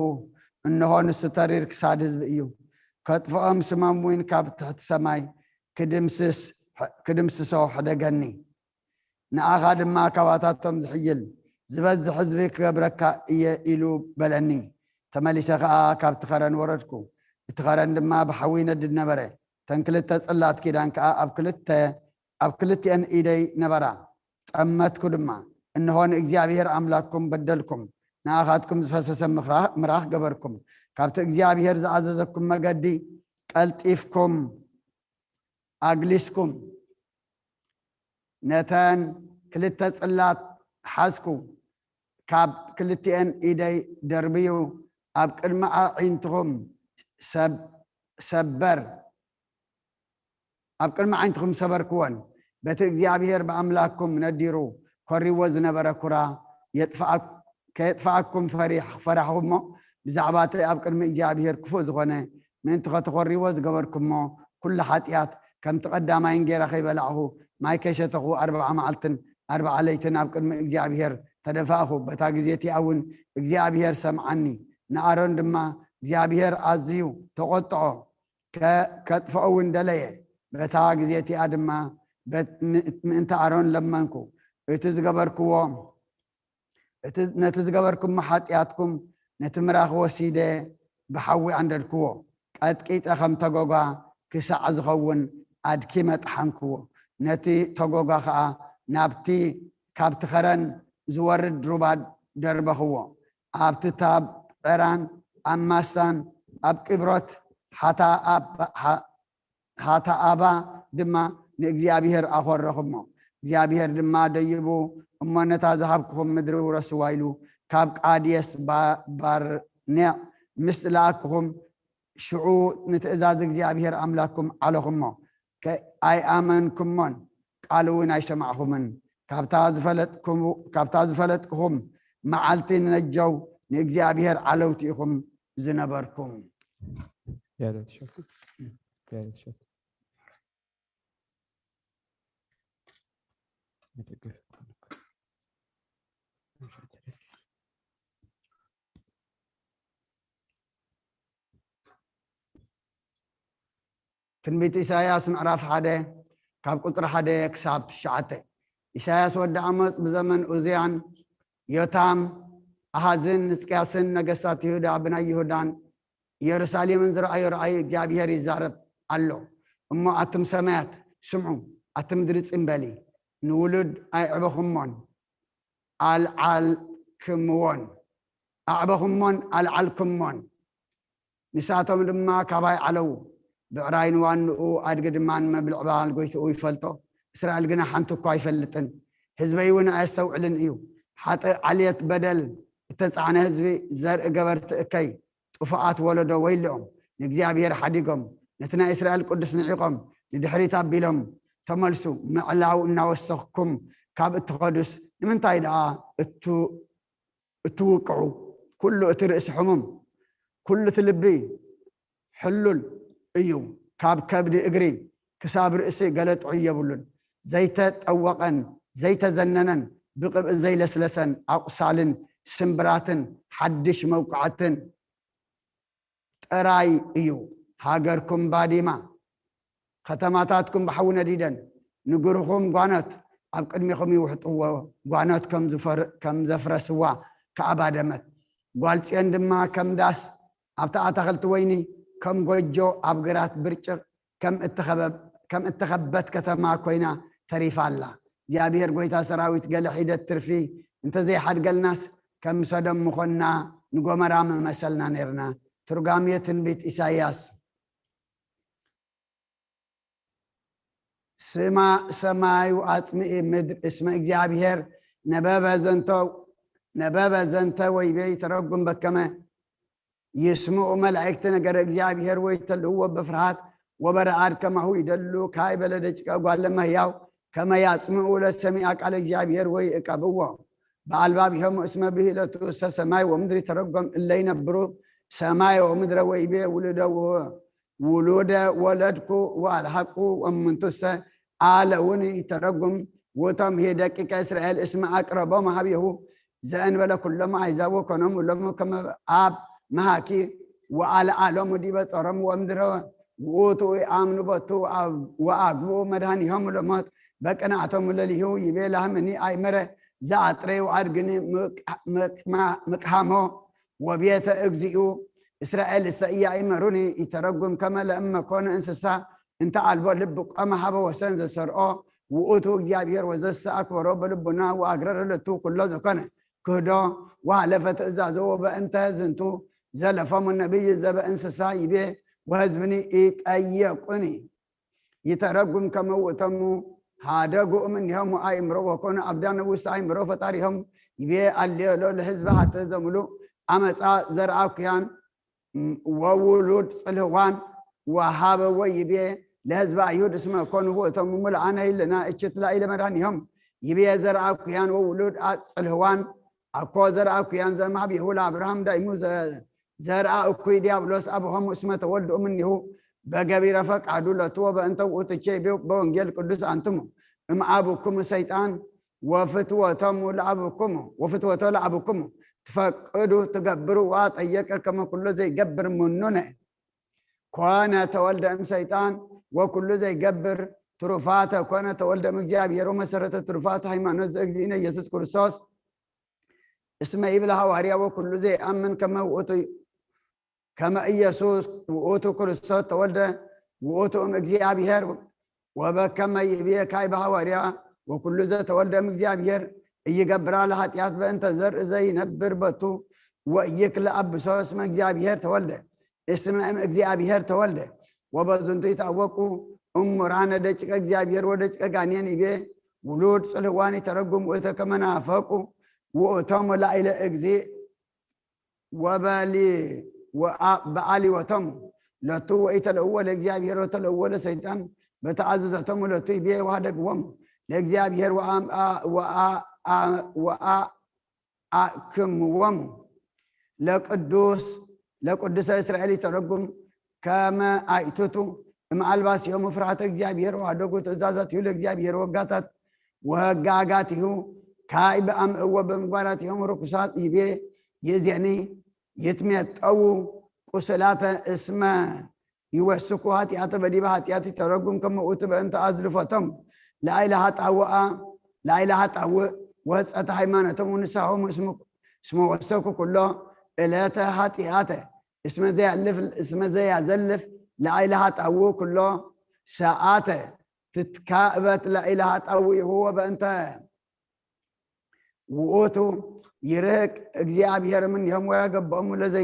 እንሆ ንሱ ተሪር ክሳድ ህዝቢ እዩ ከጥፍኦም ስሞም እውን ካብ ትሕቲ ሰማይ ክድምስሶ ሕደገኒ ንኣኻ ድማ ካባታቶም ዝሕይል ዝበዝሕ ህዝቢ ክገብረካ እየ ኢሉ በለኒ ተመሊሰ ከዓ ካብቲ ከረን ወረድኩ እቲ ከረን ድማ ብሓዊ ይነድድ ነበረ ተን ክልተ ጽላት ኪዳን ከዓ ኣብ ክልቲአን ኢደይ ነበራ ጠመትኩ ድማ እንሆ ንእግዚአብሔር አምላክኩም በደልኩም ንኣኻትኩም ዝፈሰሰ ምራኽ ገበርኩም ካብቲ እግዚአብሔር ዝኣዘዘኩም መገዲ ቀልጢፍኩም ኣግሊስኩም ነተን ክልተ ጽላት ሓዝኩ ካብ ክልቲአን ኢደይ ደርብዩ ኣብ ቅድሚ ዓይንትኹም ሰበርክዎን በቲ እግዚአብሔር ብኣምላክኩም ነዲሩ ኮሪዎ ዝነበረ ኩራ ከየጥፍኣኩም ፈራሕኩሞ ብዛዕባ እቲ ኣብ ቅድሚ እግዚአብሔር ክፉእ ዝኾነ ምእንቲ ከተኮሪዎ ዝገበርኩሞ ኩሉ ሓጢኣት ከምቲ ቀዳማይ እንጀራ ከይበላዕኹ ማይ ከይሰተኹ 40 መዓልትን 40 ለይትን ኣብ ቅድሚ እግዚአብሔር تدفاخو بتا غزيتي اون እግዚአብሔር سمعني نارون دما እግዚአብሔር ازيو تقطعو كطفو اندليه بتا غزيتي ادما انت ارون لمنكو اتزغبركو نتزغبركم محاتياتكم نتمراخ وسيده بحوي عندكو قطقيت خم تغوغا كسع زخون ادكي مطحنكو نتي تغوغا خا نابتي كابت خرن زورد رباد دربخو ابت تاب عران اماسان اب قبرت حتى ابا دما نእግዚአብሔር አخرخمو እግዚአብሔር ድማ ደይቡ እሞነታ ዝሃብክم ምድሪ ወረስዋይሉ ካብ ቃዲስ ባርኔ ምስላክم ሽዑ ንትእዛዝ እግዚአብሔር አምላክኩም አለኹሞ አይ አመንኩሞን ቃሉን አይሰማዕኹምን ካብታ ዝፈለጥኩም መዓልቲ ነጀው ንእግዚአብሔር ዓለውቲኹም ዝነበርኩም ትንቢት ኢሳያስ ምዕራፍ 1 ካብ ቁጥሪ 1 ክሳብ 9 ኢሳያስ ወዲ ዓመፅ በዘመን ኡዝያን ዮታም አሃዝን ሕዝቅያስን ነገሥታት ይሁዳ ብናይ ይሁዳን ኢየሩሳሌምን ዝረአዩ ረአይ እግዚአብሔር ይዛረብ አሎ እሞ አትም ሰማያት ስምዑ አትም ምድሪ ጽምበሊ ንውሉድ አይዕበኹሞን አልዓልክሞን ንሳቶም ድማ ካባይ ዓለው ብዕራይን ዋንኡ አድግ ድማን መብልዕባል ጎይትኡ ይፈልጦ እስራኤል ግና ሓንቲ እኳ አይፈልጥን ህዝበይ እውን አያስተውዕልን እዩ ሓጥ ዓልየት በደል እተጻዕነ ህዝቢ ዘርኢ ገበርቲ እከይ ጥፉኣት ወለዶ ወይልኦም ንእግዚአብሔር ሓዲጎም ነትና እስራኤል ቅዱስ ንዒቆም ንድሕሪት አቢሎም ተመልሱ ምዕላው እናወሰኽኩም ካብ እትኸዱስ ንምንታይ ደኣ እትውቅዑ ኩሉ እቲ ርእሲ ሕሙም ኩሉ እቲ ልቢ ሕሉል እዩ ካብ ከብዲ እግሪ ክሳብ ርእሲ ገለጥዑ የብሉን ዘይተጠወቀን ዘይተዘነነን ብቅብእ ዘይለስለሰን አቁሳልን ስምብራትን ሓድሽ መውቃዓትን ጥራይ እዩ ሃገርኩም ባዲማ ከተማታትኩም ብሓዊ ነዲደን ንግርኹም ጓኖት ኣብ ቅድሚኹም ይውሕጥዎ ጓኖት ከም ዘፍረስዋ ከኣባደመት ጓልፅየን ድማ ከም ዳስ ኣብታ ኣታኽልቲ ወይኒ ከም ጎጆ ኣብ ግራት ብርጭቅ ከም እትኸበት ከተማ ኮይና ተሪፋ ኣላ እግዚአብሔር ጎይታ ሰራዊት ገለ ሒደት ትርፊ እንተዘይሓድገልናስ ከም ሰዶም ምኾንና ንጎመራ መመሰልና ነርና ትርጓሜ ትንቢት ኢሳያስ ሰማዩ አጽምኢ ምድር እስመ እግዚአብሔር ነበበ ዘንተ ወይቤ ተረጉም በከመ يسمعوا ملائكة نجار እግዚአብሔር ويتلوا بفرحات وبرعاد كما هو يدلوا كاي بلدك قال لما ياو كما يسمعوا للسميع قال እግዚአብሔር ويقبوا በአልባቢሆም እስመ ብሂለቱ ሰማይ ወምድር ተረጎም እለ ይነብሩ ሰማይ ወምድር ወይቤ ውሉደ ወለድኩ ወአልሐቁ ወምንቱሰ አለውን ተረጎም ወታም ሄ ደቂቀ እስራኤል እስመ አቅረበው ማህቢሁ ዘእንበለ ኩሎም አይዛቦ ኮኖም ሎም ከመ አብ مهاكي وعلى عالم دي بصرم ومدروا ووتو آمنوا بتو وأقبوا مدهنهم لمات بقناعتهم لليهو يبيلها مني أي مرة زعتري وعرقني مكهمو وبيت أجزئو إسرائيل السئية يمروني يترقم كما لما كون إنسسا انت عالبو لبك أما حبا وسنز سرقو ووتو እግዚአብሔር وزس أكبر بلبنا وأقرر لتو كل ذكنا كهدو وعلفت إزازو بأنت زنتو زلفهم النبي زب انسسا يبي وهزبني يتأيقني يترقم كما وتمو هادقوا منهم آيمرو وكون أبدان وسايمرو فتاريهم يبي الليلو الحزب حتى زملو أمسا زرعا كيان وولود صلوان وهاب ويبي لحزب أيود اسمه كون هو تمو ملعانه لنا اتشتلا إلى مدانهم يبي زرعا كيان وولود صلوان أكو زرعا كيان زما بيهول أبراهام دايمو زرعا أكوي ديابلوس أبوهم اسمه تولد منه بقبي رفق عدولة توبة أنتو وتشي بونجيل قدس أنتم أبوكم الشيطان وفتوتهم لعبكم تفقدوا تقبروا وطيق كما كل زي قبر مننا كوانا تولد ام شيطان وكل زي قبر ترفاته كوانا تولد مجاب يرو مسرة ترفاته هيما نزق زينا يسوس كرسوس اسمه إبلها واريا وكل زي أمن كما وأتو كما يسوس وأتو كرسوس تولد وأتو مجاب يهر وبكما يبيه كايبها واريا وكل زي تولد مجاب يهر يقبر على هاتيات بأنت زر زي نبر بطو ويكلا أبسو اسمه مجاب يهر تولد اسمه مجاب يهر تولد وبزنتو يتعوقوا رانا دجك اجابير ودجك غانيان يبي ولود صلواني ترغم وتا كما نافقوا وتم لا الى اجزي وبالي وبالي وتم لا تو ايت الاول اجابير الاول شيطان بتعززتم لا تو يبي وهدقوم لاجابير كم وم لقدس اسرائيل ترغم كما ايتتو مع الباس يوم فرحة اجابير وعدوكو تزازات يولي اجابير وقاتت وقاقاته كايب ام وبمقبارات يوم رقصات يبي يزعني يتميت او قسلات اسمه يوسكو هاتي اتبدي بهاتياتي ترقم كما اوتب انت ازلفتم لا اله تعوى وسأت حيمانتم ونساهم اسمه وسكو كله الاته هاتياته اسمه زي يزلف لا إله تعوي كله ساعاته تتكابت لا إله تعوي هو بأنت وأوتو يرك اجزابير من يوم ويقبهم لزي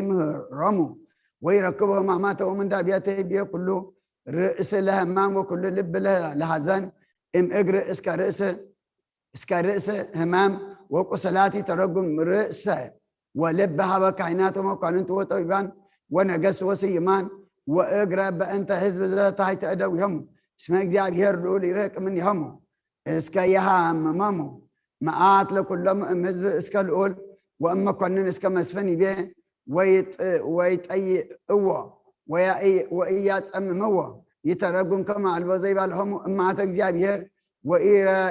رمو ويركبهم ماماته من دابياته بيه كله رئيس له همام وكل لب له لحزن اجر اسكا رئيس همام وقسلاتي ترقم رئيسه ولبها بكائناتهم وقانون وطيبان ونقص وسيمان واقرا بانت حزب ذات هاي تأدوهم اسمه اجابير دول يرك من يهمو اسكا يهم مامو معات لكلهم حزب اسكا الاول واما كنن اسكا مسفني به ويت اي قوه ويا تصمم هو يترقم كما البزي بالهم اما اجابير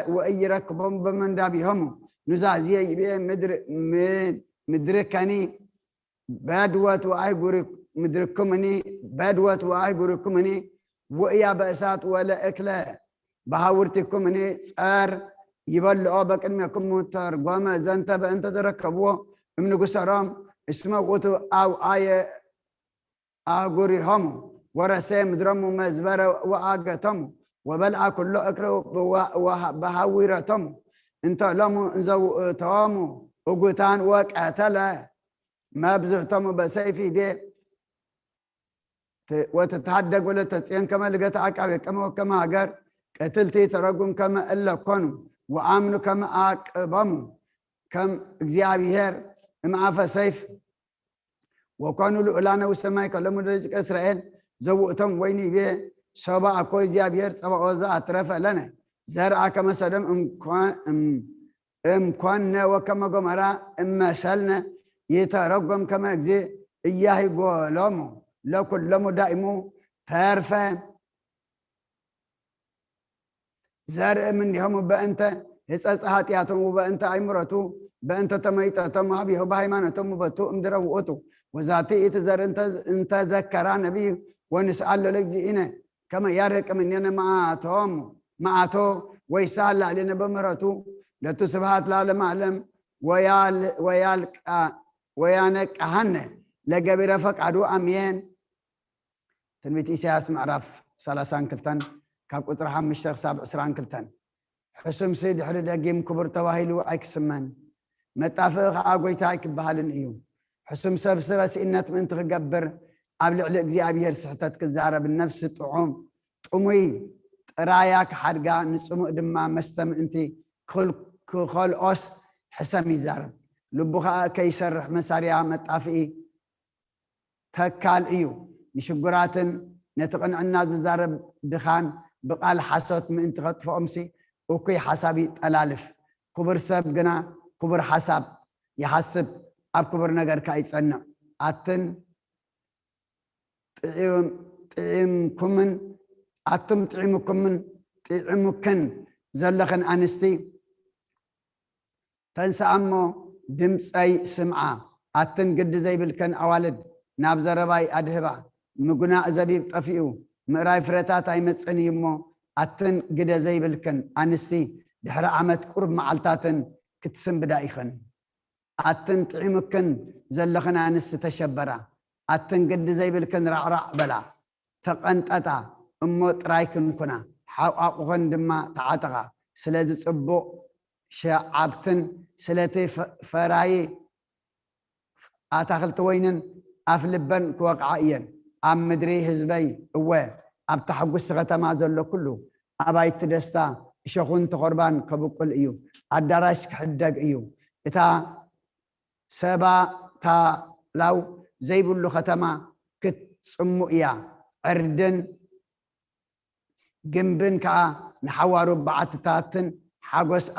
ويركبهم بمن دابيهم نزازيه يبي مدركني بادوات وايغوري مدركمني بدوت وايغوركمني ويا بأسات ولا اكله بهاورتكمني صار يبلعوا بقدمكم ترغم زنت بانت تركبوا من قسرام اسمه قوتو او ايه اغوريهم ورسه مدرم مزبر واغتم وبلع كل اكره وبهاورتم انت لم انزو تامو وقتان وقتل ما بزهتم بسيفي به وتتحدق ولا تتسين كما لقيت عقاب كما هجر قتلتي ترقم كما الا كونوا وامنوا كما اقبموا كم اجزابير مع فسيف وكانوا الاولانه والسماء كلموا رزق اسرائيل زوقتم ويني به شبع اكو اجزابير سبع وزا اترف لنا زرع كما سدم امكان وكما قمرا اما شلنا يترقم كما اجزي اياه يقولوا لو كل مدائمو تعرفه زارع من يوم بأنت هسأت ياتم وبأنت عمرتو بأنت تميتتم هبيه بهيمانتم وبتو امدرو وأتو وذاتي اتزر انت ذكر نبي ونسأل لك زينا كما يارك من ينا معاتو ويسال علينا بمرتو لتسبحات العالم أعلم ويانك أهنه لقبل فقعدو أمين تنبيت إسياس معرف 30 كلتن كاب قطر 5 7 كلتن حسم سيد حرد أجيم كبر تواهيلو أكسمن متافق عقويتاك بهالن إيو حسم سبسرس إنت من تغبر قبل علق زي أبيهر سحتت كزارة بالنفس طعوم طموي راياك حرقا نصمو دما مستم انتي كل أوس حسمي زارب لبخا كيسرح مساريا متافقي تكال إيو يشقراتن نتقن عنا زارب دخان بقال حسوت من انت خطف أمسي وكي حسابي تلالف كبر سب قنا كبر حساب يحسب أب كبر نجر كايس أنا أتن تعمكمن أتم تعمكمن تعمكن زلخن أنستي تنسأمو دمسأي سمعة أتن قد زي بالكن أوالد نابز رباي أدهبا مقناء زبيب طفئو مراي فرتات أي مسأني يمو أتن قد زي بالكن أنستي دحر عمت قرب معلتاتن كتسم بدايخن أتن تعيمكن زلخنا أنست تشبرا أتن قد زي بالكن رعرع بلا تقنت أتا أموت رايكن كنا حاقوغن دما تعاتغا سلازي صبو شعبتن سلتي فراي أتاخلت وينن أفلبن كوقعيا أم مدري هزبي هو أب تحقس غتما زلو كله أباي تدستا شخون تقربان كبقل إيو الدراش كحدق إيو إتا سبا تا لو زي بلو ختما كت سمو إيا عردن جنبن كا نحوارو بعتتاتن حقوس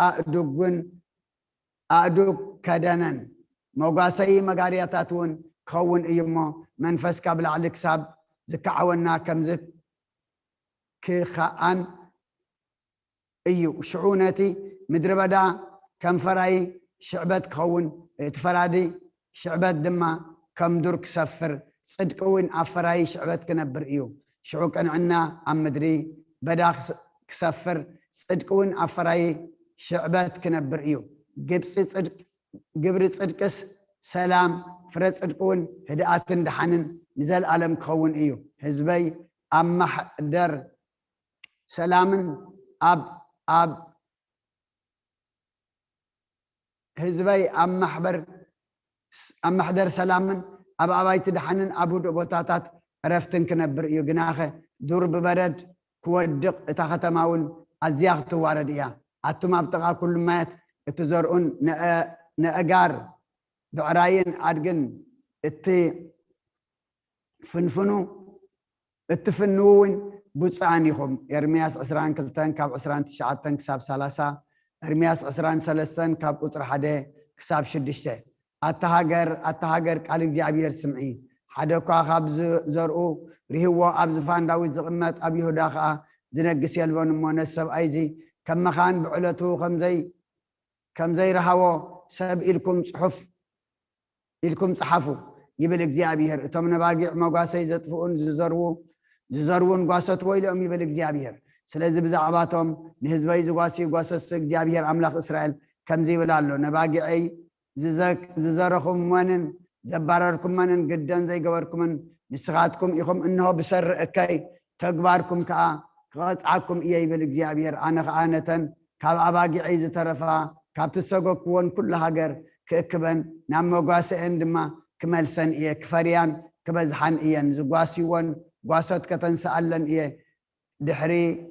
أدوق كدنن موقاسي مقارياتاتون كون إيمو منفس قبل على كساب زكعونا كم زك كخان إيو شعونتي مدربدا كم فراي شعبت كون تفرادي شعبت دما كم درك سفر صدقون أفراي شعبت كنبر إيو شعوك أن عنا عم مدري بدا كسفر صدقون أفراي شعبت كنبر إيو جبس صدق جبر صدقس سلام فرد صدقون هدأت دحنن نزل عالم كون إيو حزبي أما حدر سلامن أب حزبي أما حدر سلامن أبايت دحنن أبو دبوتاتات عرفتن كنبر إيو جناخه دور ببرد كودق تختماون أزياغ توارد إياه أتم أبتغى كل مات تزرعون نأجار دعراين أدقن فنفنو اتفنوين بوصانيهم إرمياس عسران كلتن كاب عسران تشعتن كساب سلاسة إرمياس عسران سلستن كاب قطر حدا كساب شدشة أتهاجر قال እግዚአብሔር سمعي حدا كوا خاب زرقو ريهوا أبزفان داوود زقمت أبي هدا خا زنقس يلبون منسب أيزي كم خان بعلته كم زي رهوا سب إلكم صحفوا يبل እግዚአብሔር እቶም ነባጊዕ መጓሰይ ዘጥፍኡን ዝዘርውን ጓሰት ወይሎም ይበል እግዚአብሔር ስለዚ ብዛዕባቶም ንህዝበይ ዝጓሲ ጓሰስ እግዚአብሔር አምላክ እስራኤል ከምዚ ይብላሎ ነባጊዕይ ዝዘረኹም መንን ዘባረርኩም መንን ግደን ዘይገበርኩምን ንስኻትኩም ኢኹም እንሆ ብሰርእከይ ተግባርኩም ከዓ ክቐፅዓኩም እየ ይብል እግዚአብሔር ኣነ ከዓ ነተን ካብ ኣባጊዕይ ዝተረፋ ካብ ትሰጎክዎን ኩሉ ሃገር كأكبن نعم قاسئن دما كملسن إيه كفريان كبزحن إيه زقاسيون قاسات كتنسألن إيه دحري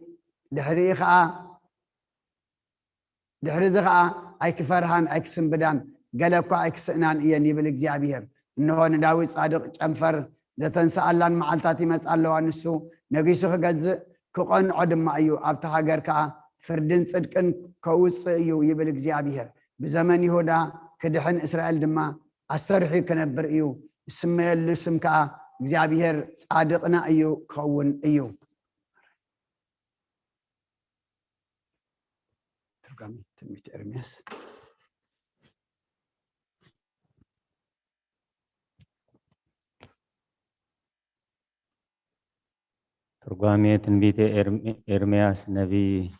زغا أي كفرهان أي كسنبدان قالكوا أي كسئنان إيه نيبل እግዚአብሔር إنه نداوي صادق جنفر زتنسألن معلتاتي مسألة وانسو نقيسو خجز كقن عدم أيو أبتها جركا فردن صدقن كوس أيو يبل እግዚአብሔር بزمن يهودا كدحن إسرائيل دما أسرحي كنبر إيو اسمه الاسم كا እግዚአብሔር صادقنا إيو كون إيو ترجمة تلميذ إرمياس ترجمة تنبيت إرمياس نبي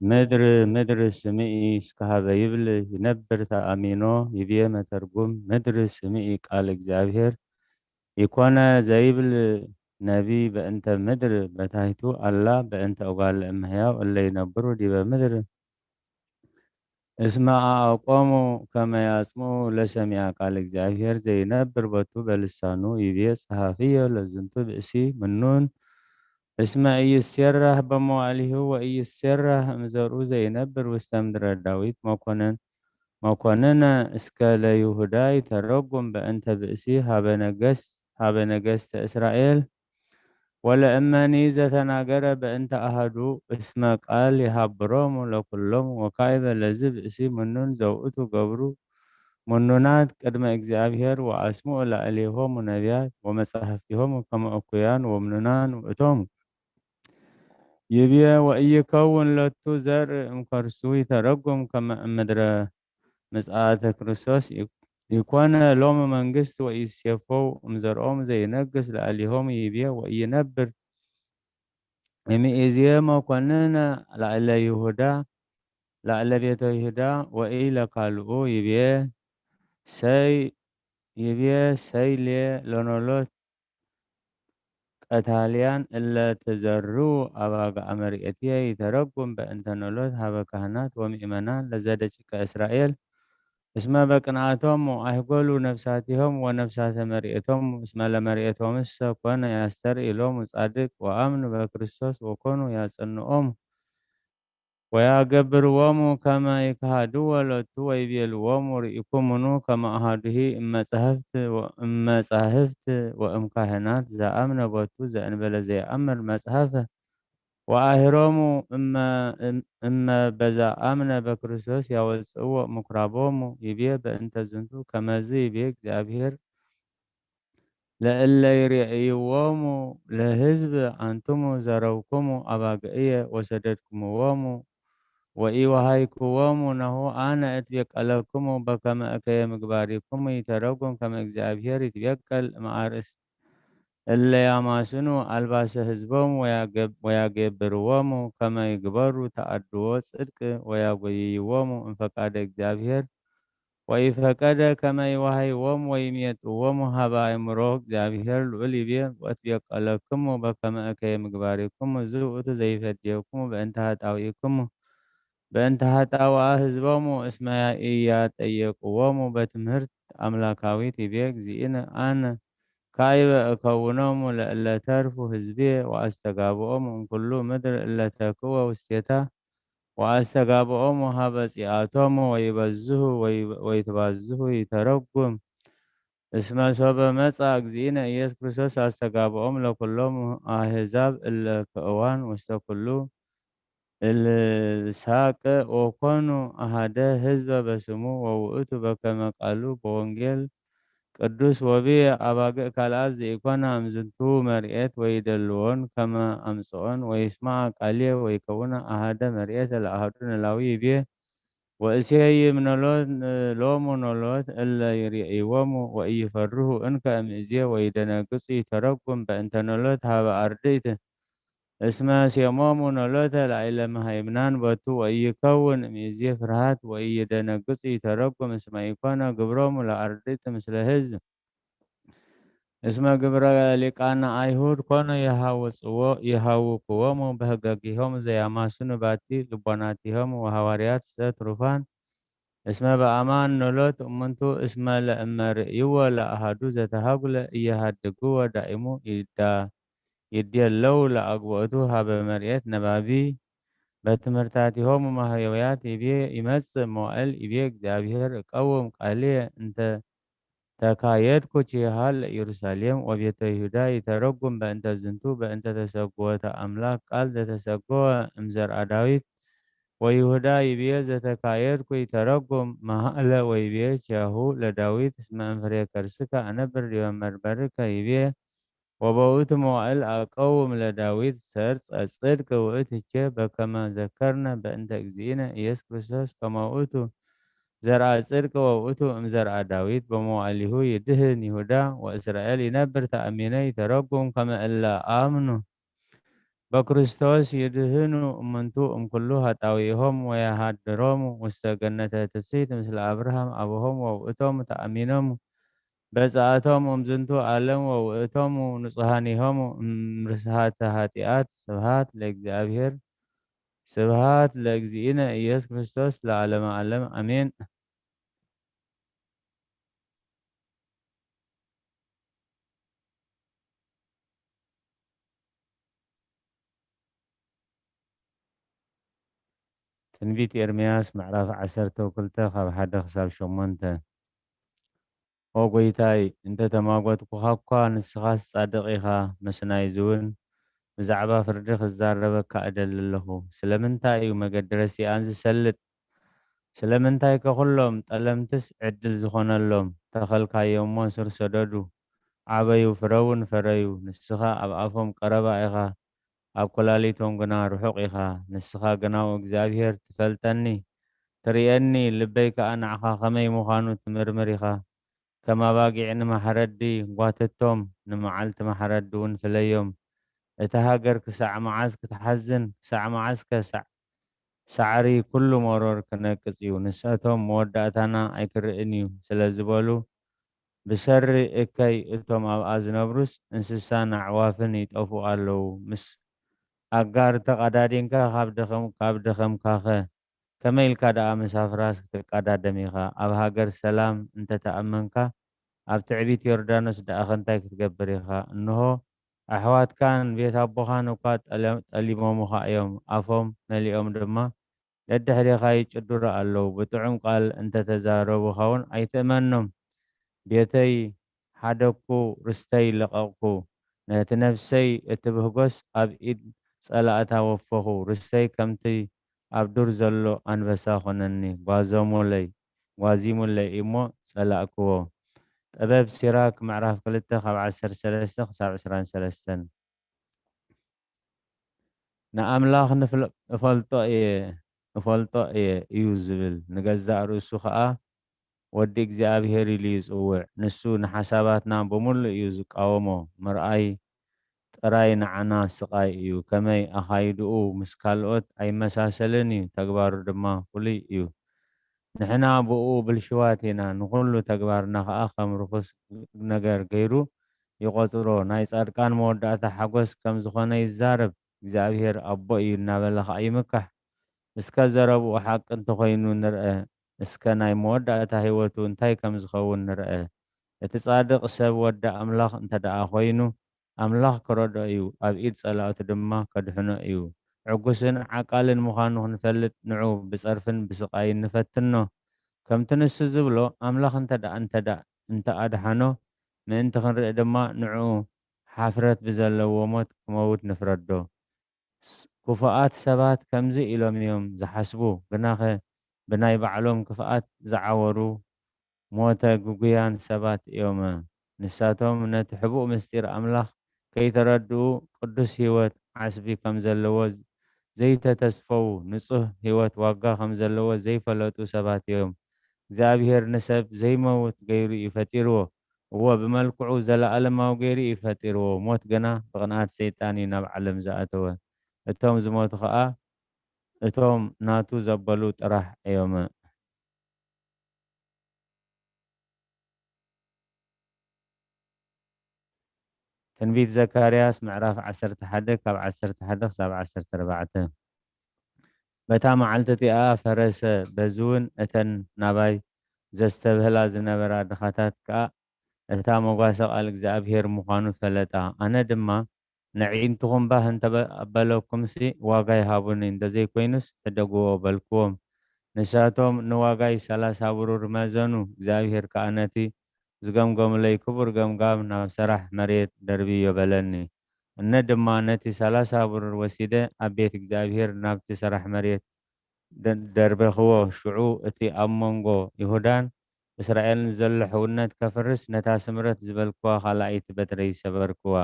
مدر سمئي سكهذا يبل ينبر تأمينه يبيه مترجم مدر سمئي قال እግዚአብሔር يكون زيبل نبي بأنت مدر بتايتو الله بأنت أقال أمهيا اللي ينبروا دي بمدر اسمع أقوموا كما يسمعوا لسمع قال እግዚአብሔር زي ينبر بتو بلسانو يبيه صحافية لزنتو بأسي منون اسمع يسره بمو عليه ويسره مزرو زي ينبر واستمدر داويد موكوننا اسكال يهوداي ترقم بأنت بأسي هذا نجست إسرائيل ولا أما نيزة تناجر بأنت أهدو اسمك قال يهبرهم لكلهم وكايب لزب اسي منون زوءتو قبرو منونات قدم እግዚአብሔር وعسمو لعليهم ونبيات ومصحفتهم كما أكيان ومنونان وأتوم يبيا وإيكون لتو زر مكرسوي ترقم كما مدرة مسآت ክርስቶስ يكون لوم منجست ويسيفو مزرعوم زي نجس لأليهم يبيع وينبر إزيما كوننا لألا يهودا لألا بيت يهودا وإلى قالبو يبيع سي لي لونولوت قتاليان إلا تزرو أباق أمريكتيا يترقم بأنتنولوت هابا كهنات ومئمنان لزادة كإسرائيل اسما بقناعتهم وأهقلوا نفساتهم ونفسات مرئتهم اسما لمرئتهم السا كون يستر إلهم صادق وآمنوا بكريستوس وكونوا يصنعهم ويقبروهم كما يكهدوا ولتو ويبيلوهم ورئيكمنوا كما أهده إما صحفت وإم كاهنات زا أمن بوتو زا أنبل زي أمر مصحفه وآهروم إما بزا أمن بكريستوس يوصوا مقربوم يبيه بأنت زنتو كما زي بيك زابير لألا يرئيوم لهزب أنتم زروكم أباقية وسددكم ووم وإيوهايكم نهو أنا أتبيك لكم بكما أكي مقباركم يتركم كما زابير يتبيكل معارست اللي يماسنوا ألباس حزبهم ويجبروهم كما يجبروا تأدوا صدق ويقويوهم إن فقد እግዚአብሔር ويفقد كما يوهيوهم ويميتوهم هبا يمروه እግዚአብሔር ልዑል ይቤ ወትቤቀለክሙ በከመ እከየ ምግባሪክሙ ዝውእቱ ዘይፈድየክሙ በእንተ ኃጣውኢክሙ በእንተ ኃጣውአ ህዝቦሙ እስመ ኢያጠየቅዎሙ በትምህርት አምላካዊት ይቤ እግዚእነ አነ ካይበ እከውኖሙ ለእለ ተርፉ ህዝቤ ወአስተጋብኦሙ እምኩሉ ምድር እለ ተክዎ ውስቴታ ወአስተጋብኦሙ ሀበ ጺአቶሙ ወይበዝሁ ወይትባዝሁ ይተረጉም እስመ ሶበ መጻ እግዚእነ ኢየሱስ ክርስቶስ አስተጋብኦም ለኩሎሙ አሕዛብ እለ ክእዋን ውስተ ኩሉ እልሳቅ ወኮኑ አሐደ ህዝበ በስሙ ወውእቱ በከመ ቃሉ በወንጌል ቅዱስ ወቢየ አባግዕ ካልአት ዘኢኮና እምዝንቱ መርኤት ወይደልዎን ከመ አምጽኦን ወይስማዓ ቃልየ ወይከውና አሐደ መርኤተ ለአሐዱ ኖላዊ ይቤ ወእሴይም ሎሙ ኖሎት እለ ይሬእይዎሙ ወኢይፈርሁ እንከ እምይእዜ ወይደነግጹ ይተረጉም በእንተ ኖሎት ሀበ አርድእት እስመ ሴሞሙ ኖሎተ ላዕለ መሃይምናን ቦቱ ወኢይከውን እምይእዜ ፍርሃት ወኢይደነግጹ ይተረጉም እስመ ኢኮነ ግብሮሙ ለአርድእት ምስለ ህዝብ እስመ ግብረ ሊቃነ አይሁድ ኮነ ይሃውክዎሙ በህገጊሆሙ ዘያማስኑ ባቲ ልቦናቲሆሙ ወሐዋርያት ዘትሩፋን እስመ በአማን ኖሎት እሙንቱ እስመ ለእመ ርእይዎ ለአሐዱ ዘተሃጉለ ኢየሃድግዎ ዳኢሙ ይድየለው ለአግብኦቱ ሀበ መርኤት ነባቢ በትምህርታቲሆሙ ማህየውያት ይቤ ይመጽእ መዋዕል ይቤ እግዚአብሔር እቀውም ቃልየ እንተ ተካየድኩ ቺሃ ለኢየሩሳሌም ወቤተ ይሁዳ ይተረጉም በእንተ ዝንቱ በእንተ ተሰጎተ አምላክ ቃል ዘተሰጎወ እምዘርአ ዳዊት ወይሁዳ ይቤ ዘተካየድኩ ይተረጉም መሃለ ወይቤ ቺያሁ ለዳዊት እስመ እምፍሬ ከርስከ አነብር ዲበ መንበርከ ይቤ ወበውእቱ መዋዕል አቀውም ለዳዊት ሰርጸ ጽድቅ ውእትቼ በከመ ዘከርነ በእንተ እግዚእነ ኢየሱስ ክርስቶስ ከመ ውእቱ ዘርአ ጽድቅ ወውእቱ እምዘርአ ዳዊት በመዋዕሊሁ ይድህን ይሁዳ ወእስራኤል ይነብር ተአሚነ ይተረጉም ከመ እለ አምኑ በክርስቶስ ይድህኑ እሙንቱ እምኩሉ ኃጣውኢሆሙ ወያሃድሮሙ ውስተ ገነተ ትፍሥሕት ምስለ አብርሃም አብሆሙ ወውእቶሙ ተአሚኖሙ በጽአቶሙ እምዝንቱ ዓለም ወውእቶሙ ንጹሐኒሆሙ እምርስሓተ ኃጢአት ስብሐት ለእግዚአብሔር ስብሐት ለእግዚእነ ኢየሱስ ክርስቶስ ለዓለመ ዓለም አሜን። ትንቢት ኤርምያስ ምዕራፍ 12 ካብ 1 ክሳብ 8 ኦ ጎይታይ እንተተማጐትኩኻ እኳ ንስኻስ ጻድቕ ኢኻ መስናይ ዝውን ብዛዕባ ፍርዲ ክዛረበካ እደሊ ኣለኹ። ስለምንታይ እዩ መገዲ ረሲኣን ዝሰልጥ? ስለምንታይ ከኹሎም ጠለምትስ ዕድል ዝኾነሎም? ተኸልካዮም እሞ ስር ሰደዱ፣ ዓበዩ ፍረውን ፈረዩ። ንስኻ ኣብ ኣፎም ቀረባ ኢኻ፣ ኣብ ኮላሊቶም ግና ርሑቕ ኢኻ። ንስኻ ግናው እግዚኣብሔር ትፈልጠኒ፣ تريأني لبيك أنا عخا خمي مخانو تمرمريخا كما باقي نما حردي قواتتهم نما عالت ما حردون في اليوم اتهاجر كساع معاسك تحزن ساع معاسك سعري كل مرور كنكسيو نساتهم موداتنا أيكرئنيو سلازبولو بسر إكي إتهم أو أزنبروس إنسسان عوافن يتقفو قالو مس أقار تقدادينكا خابدخم كاخه كميل كادا مسافراس تقادا دميخا أب هاجر سلام انت تأمنكا أب تعبيت يوردانوس دا أخنتاك تقبريخا إنه أحوات كان بيت أبوخان وقات أليمو مخا يوم أفهم ملي يوم دما لدهري خايج الدورة اللو بتعم قال انت تزارو خون أي تمنم بيتي حدكو رستي لقاقو نتنفسي اتبهقس أب إد سألأتا وفخو رستي كمتي أب دور زلو أنفسا خنني غازيمو لي إمو سألأكو أباب سيراك معرف قلتك خب 10 خساب 23 نأملاخ نفلطو يوزبل نجزا رؤسو خا ودي እግዚአብሔር ኢሉ ይጽውዕ ንሱ ንሓሳባትና ብምሉእ እዩ ዝቃወሞ ምርኣይ ጥራይ ንዓና ስቃይ እዩ ከመይ ኣኻይድኡ ምስ ካልኦት ኣይመሳሰልን እዩ ተግባሩ ድማ ፍሉይ እዩ ንሕና ብኡ ብልሽዋት ኢና ንኩሉ ተግባርና ከዓ ከም ርኩስ ነገር ገይሩ ይቆፅሮ ናይ ጻድቃን መወዳእታ ሓጎስ ከም ዝኾነ ይዛረብ እግዚኣብሔር ኣቦ እዩ እናበለ ከዓ ይምካሕ እስከ ዘረብኡ ሓቂ እንተኮይኑ ንርአ እስከ ናይ መወዳእታ ሂወቱ እንታይ ከም ዝኸውን ንርአ እቲ ጻድቕ ሰብ ወዲ ኣምላኽ እንተደኣ ኮይኑ ኣምላኽ ክረድኦ እዩ ኣብ ኢድ ጸላእቱ ድማ ከድሕኖ እዩ ዕጉስን ዓቃልን ምዃኑ ክንፈልጥ ንዑ ብጸርፍን ብስቃይን ንፈትኖ ከምቲ ንሱ ዝብሎ ኣምላኽ እንተኣድሓኖ ምእንቲ ክንርኢ ድማ ንዑ ሓፍረት ብዘለዎ ሞት ክመውት ንፍረዶ ክፉኣት ሰባት ከምዚ ኢሎም እዮም ዝሓስቡ ግናኸ ብናይ ባዕሎም ክፍኣት ዝዓወሩ ሞተ ጉጉያን ሰባት እዮም ንሳቶም ነቲ ሕቡእ ምስጢር ኣምላኽ ከይተረድኡ ቅዱስ ሂወት ዓስቢ ከም ዘለዎ ዘይተተስፈው ንጹህ ሂወት ዋጋ ከም ዘለዎ ዘይፈለጡ ሰባት እዮም እግዚኣብሔር ንሰብ ዘይመውት ገይሩ ይፈጢርዎ እዎ ብመልክዑ ዘለኣለማዊ ገይሩ ይፈጢርዎ ሞት ገና ብቕንዓት ሰይጣን እዩ ናብ ዓለም ዝኣተወ እቶም ዝሞቱ ከዓ እቶም ናቱ ዘበሉ ጥራሕ እዮም ትንቢት ዘካርያስ ምዕራፍ 11 ካብ 11 ክሳብ 14 በታ መዓልቲ እቲኣ ፈረሰ በዝውን እተን ናባይ ዘስተብህላ ዝነበራ ድኻታት ከዓ እታ መጓሰ ቃል እግዚኣብሔር ምዃኑ ፈለጣ ኣነ ድማ ንዒንትኹም ባህ እንተበለኩምሲ ዋጋ ይሃቡኒ እንተዘይኮይኑስ ተደግዎ በልክዎም ንሳቶም ንዋጋይ 30 ብሩር መዘኑ እግዚኣብሔር ከዓ ነቲ ዝገምገሙለይ ክቡር ገምጋም ናብ ስራሕ መሬት ደርቢዮ በለኒ እነ ድማ ነቲ 30 ብሩር ወሲደ ኣብ ቤት እግዚኣብሔር ናብቲ ስራሕ መሬት ደርበኽዎ ሽዑ እቲ ኣብ መንጎ ይሁዳን እስራኤልን ዘሎ ሕውነት ከፍርስ ነታ ስምረት ዝበልክዋ ካልኣይቲ በትረይ ሰበርክዋ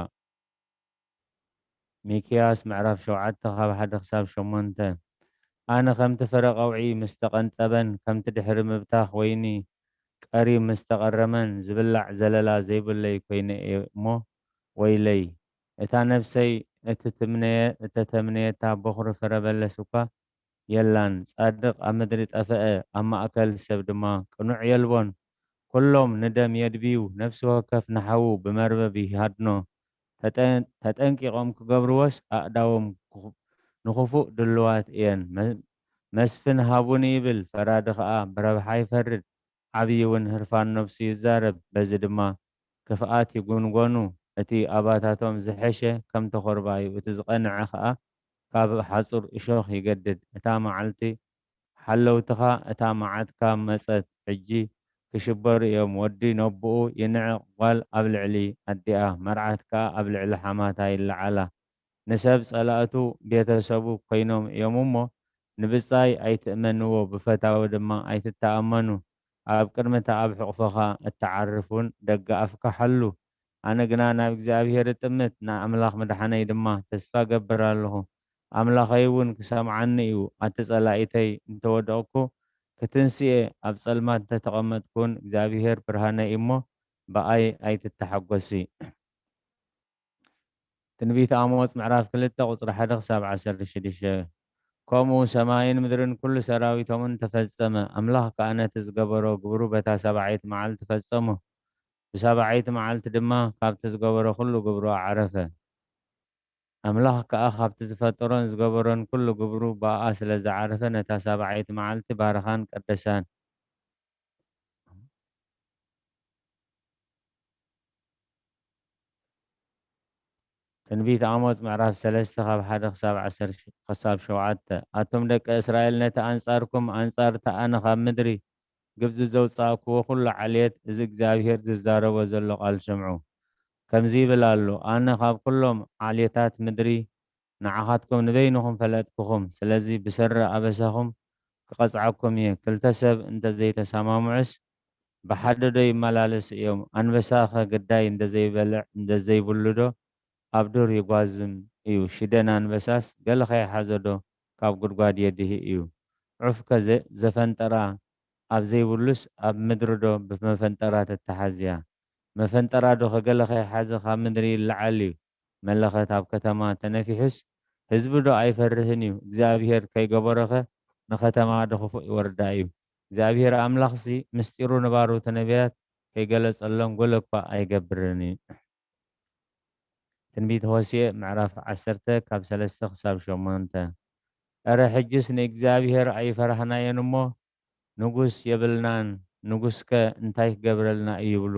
ሚክያስ ምዕራፍ 7 ካብ 1 ክሳብ 8 ኣነ ከምቲ ፍረ ቀውዒ ምስ ተቐንጠበን ከምቲ ድሕሪ ምብታኽ ወይኒ ቀሪብ ምስ ተቐረመን ዝብላዕ ዘለላ ዘይብለይ ኮይነ እሞ ወይለይ እታ ነፍሰይ እተተምነየታ በኹሪ ፍረ በለስ እኳ የላን ጻድቕ ኣብ ምድሪ ጠፍአ ኣብ ማእከል ሰብ ድማ ቅኑዕ የልቦን ኩሎም ንደም የድብዩ ነፍሲ ወከፍ ንሓዉ ብመርበብ ይሃድኖ ተጠንቂቖም ክገብርዎስ ኣእዳዎም ንኽፉእ ድልዋት እየን መስፍን ሃቡኒ ይብል ፈራዲ ከዓ ብረብሓ ይፈርድ ዓብዪ እውን ህርፋን ነፍሲ ይዛረብ በዚ ድማ ክፍኣት ይጉንጎኑ እቲ ኣባታቶም ዝሐሸ ከም ተኮርባ እዩ እቲ ዝቐንዐ ከዓ ካብ ሓፁር እሾኽ ይገድድ እታ መዓልቲ ሓለውትኻ እታ መዓትካ መፀት ሕጂ ክሽበሩ እዮም ወዲ ነብኡ ይንዕቕ ጓል ኣብ ልዕሊ ኣዲኣ መርዓት ከዓ ኣብ ልዕሊ ሓማታ ይለዓላ ንሰብ ጸላእቱ ቤተሰቡ ኮይኖም እዮም እሞ ንብጻይ ኣይትእመንዎ ብፈታዊ ድማ ኣይትተኣመኑ ኣብ ቅድሚታ ኣብ ሕቑፍኻ እተዓርፉን ደገ ኣፍካ ሓሉ ኣነ ግና ናብ እግዚኣብሔር እጥምት ንኣምላኽ መድሓነይ ድማ ተስፋ ገብር ኣለኹ ኣምላኸይ እውን ክሰምዓኒ እዩ ኣቲ ጸላኢተይ እንተወደቕኩ كتنسي أبصل ما تتقمت كون إግዚአብሔር برهانة إمو بأي أي تتحقسي تنبيت آموس معراف كلتا قصر حدق 17 كومو سماين مدرن كل سراويتهم تفصم أملاح كأنا تزقبرو قبرو بتا 7 معال تفصمو ب7 معال دما كاب تزقبرو كله قبرو عرفه أملاح كأخاب تزفترون زقبرون كله قبرو باء سلز عرفه نتا 7 معال تبارخان قدسان تنبيت عموز معراف 3 خاب حدق 17 خصاب شوعته أتم دك إسرائيل نتا أنصاركم أنصار تأنا خاب مدري قبز زوصاكو كل عليت إذ إግዚአብሔር ززارو زلو قال شمعو كمزي بلالو أنا خاب كلهم عليتات مدري نعهاتكم نبينهم فلاتكم سلزي بسر أبسهم كقصعكم يه كلتسب انت زي تسامامعس بحددو يملالس يوم أنبساخة قداي انت زي بلع انت زي بلدو أبدور يقوازم إيو شدن أنبساس قال خي حزدو كاب قرقاد يده إيو عفك زفنترا أب زي بلس أب مدردو بمفنترات التحزيا مفنترادو خقل خي حزة خاب مدري اللعاليو ملخت أب كتما تنفيحس هزبدو أي فرهنيو እግዚአብሔር ከይገበረኸ ንኸተማ ድኽፉ ይወርዳ እዩ እግዚአብሔር ኣምላኽሲ ምስጢሩ ንባሩ ተነቢያት ከይገለጸሎም ጎለ እኳ ኣይገብርን እዩ ትንቢት ሆሴዕ ምዕራፍ 10 ካብ 3 ክሳብ 8 ኣረ ሕጅስ ንእግዚአብሔር ኣይፈራህናየን እሞ ንጉስ የብልናን ንጉስከ እንታይ ክገብረልና እዩ ይብሉ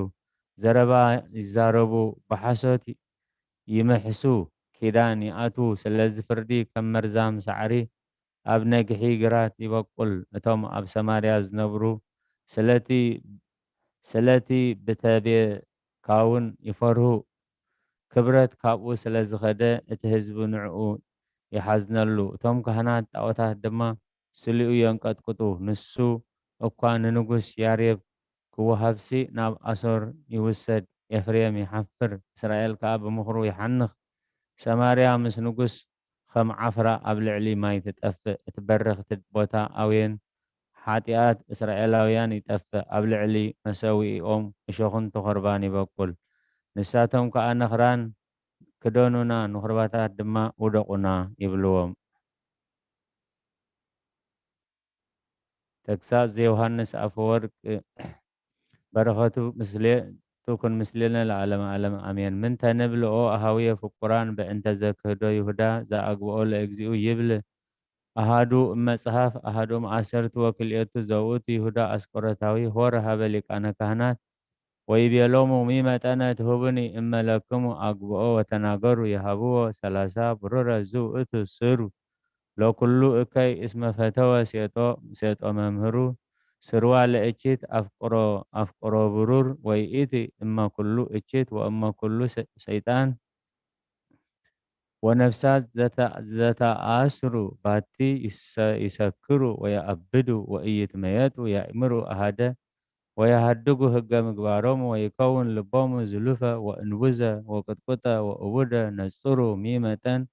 ዘረባ ይዛረቡ ብሓሶት ይመሕሱ ኪዳን ይኣትዉ ስለዚ ፍርዲ ከም መርዛም ሳዕሪ ኣብ ነግሒ ግራት ይበቁል እቶም ኣብ ሰማርያ ዝነብሩ ስለቲ ብተቤካውን ይፈርሁ ክብረት ካብኡ ስለ ዝኸደ እቲ ህዝቢ ንዕኡ ይሓዝነሉ እቶም ካህናት ጣዖታት ድማ ስሊኡ የንቀጥቅጡ ንሱ እኳ ንንጉስ ያሬብ ክወሃብሲ ናብ ኣሶር ይውሰድ ኤፍሬም ይሓፍር እስራኤል ከዓ ብምኽሩ ይሓንኽ ሰማርያ ምስ ንጉስ ከም ዓፍራ ኣብ ልዕሊ ማይ ትጠፍእ እትበርኽቲ ቦታ ኣውየን ሓጢኣት እስራኤላውያን ይጠፍእ ኣብ ልዕሊ መሰዊኦም እሾኽን ተኸርባን ይበቁል ንሳቶም ከዓ ነኽራን ክደኑና ንኽርባታት ድማ ውደቁና ይብልዎም ተግሳጽ ዘዮሃንስ ኣፈወርቅ በረኸቱ تكون مثلنا لعالم عالم أمين من تنبل أو أهوية في القرآن بأنت زكهدو يهودا زا أقبؤ لأجزئو يبل أهادو أما صحاف أهادو معسرت وكليتو زووت يهودا أسكرتاوي هو رهاب لك أنا كهنات ويبيلومو ميمة أنا تهبني إما لكم أقبؤ وتناقروا يهابو سلاسا برورا زوءتو سرو لو كلو إكاي اسم فتوى سيطو ممهرو سروا لأجيت أفقرو برور ويئتي إما كلو أجيت وإما كلو شيطان ونفسات ذات آسرو باتي يسكروا ويأبدوا وإيتميات ويأمروا أهدا ويهدقوا هقا مقبارهم ويكون لبهم زلفة وأنوزة وقطقطة وأبدا نصروا ميمة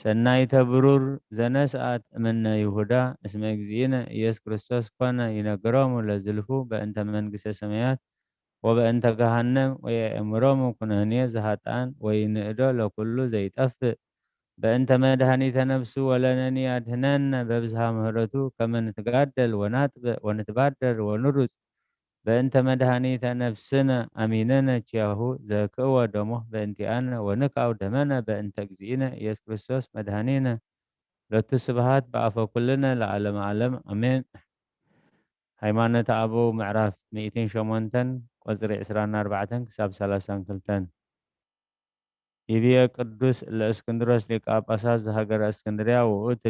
سناي تبرور زنسات من يهودا اسم اجزينا يس كريستوس كنا ينقرام لزلفو بأنت منقس سميات وبأنت جهنم ويأمرام كنهنية زهاتان وينقدو لكل زي تفق بأنت مدهني تنفسو ولنني أدهنن ببزها مهرتو كما نتقادل ونتبادر ونرس بأنت مدهني تنفسنا أميننا تياهو زكوة دمه بأنت أنا ونكاو دمنا بأنت أجزينا يس كريستوس مدهنينا لتسبهات بعفو كلنا لعلم عالم أمين هيمانة أبو معراف 200 شمونتن وزرع إسران 4 كساب 3 كلتن يبيا قدوس الاسكندروس ليك أباساس هاجر اسكندريا وقلت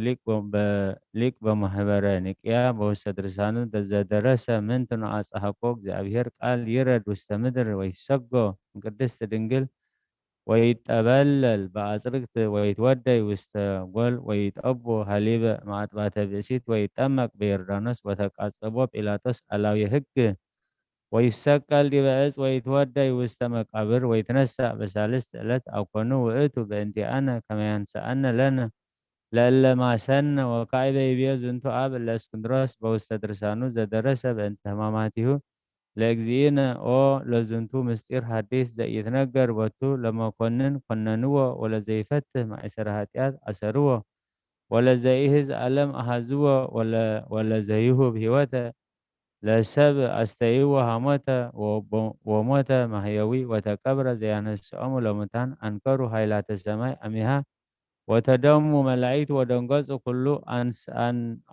ليك بمحبرة نكيا بوسط رسانو درسة من تنعاس أحقوق زابير قال يرد واستمدر ويسقو مقدس تدنقل ويتبلل بأسرقت ويتودي ويستقبل ويتأبو هليبة مع أتباته بسيط ويتمك بيردانوس وتقاصبو بيلاطس ألاو يهق ويسكال دي بأس ويتودي ويستمك عبر ويتنسى بسالس ألت أو كنو وإتو بأنتي أنا كما ينسأنا لنا لما سن وكايب يبيو زنتو أب الاسكندروس بوسط درسانو زدرس بأنت هماماته لأجزينا أو لزنتو مستير حديث زي يتنقر بطو لما كننوا ولا زي فتح مع سرهاتيات أسروا ولا زيهز ألم أهزوا ولا زيه بهوته لا سب أستيوا همتا وموتا مهيوي وتكبر زيان السؤام لمتان أنكروا هايلات السماء أمها وتدم ملايت ودنقص كله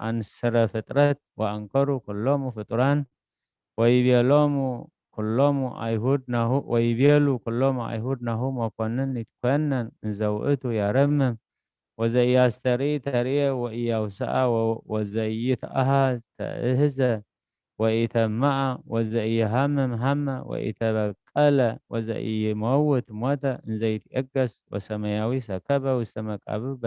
أنسر فترات وأنكروا كلهم فطران ويبيلهم كلهم أيهود نهو ويبيلوا كلهم أيهود نهو مقنن نتقنن نزوئته يا رمم وزي يستري تري وإيوسا وزي يتأها تأهز وإتمع وزي هم وإتبقل وزي موت موت زي تأكس وسماوي سكبة وسمك أبو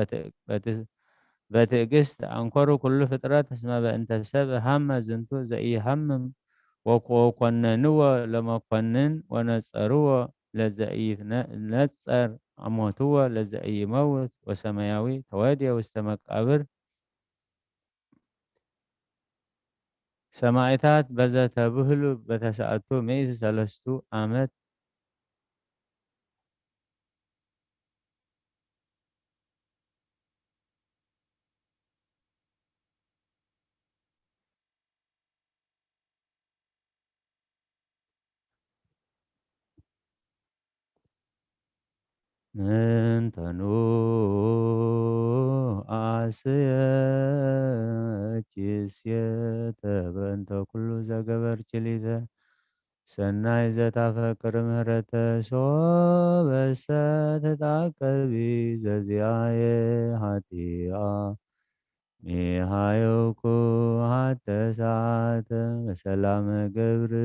بتقست أنكروا كل فترات اسمها بأنت سب هم زنتو زي هم وقننوا لما قنن ونصروا لزي نصر أموتوا لزي موت وسماوي توادي وسمك أبر سماعتات بذا تبهلو بتساعدتو ميز سلستو آمد من تنو آسيا جيسيا تبنتو كل زغبر جليدا سناي زتافكر مهرتا صوبسا تتاكبي ززياي هاتيا ميهايوكو حتى ساعة بسلام جبريل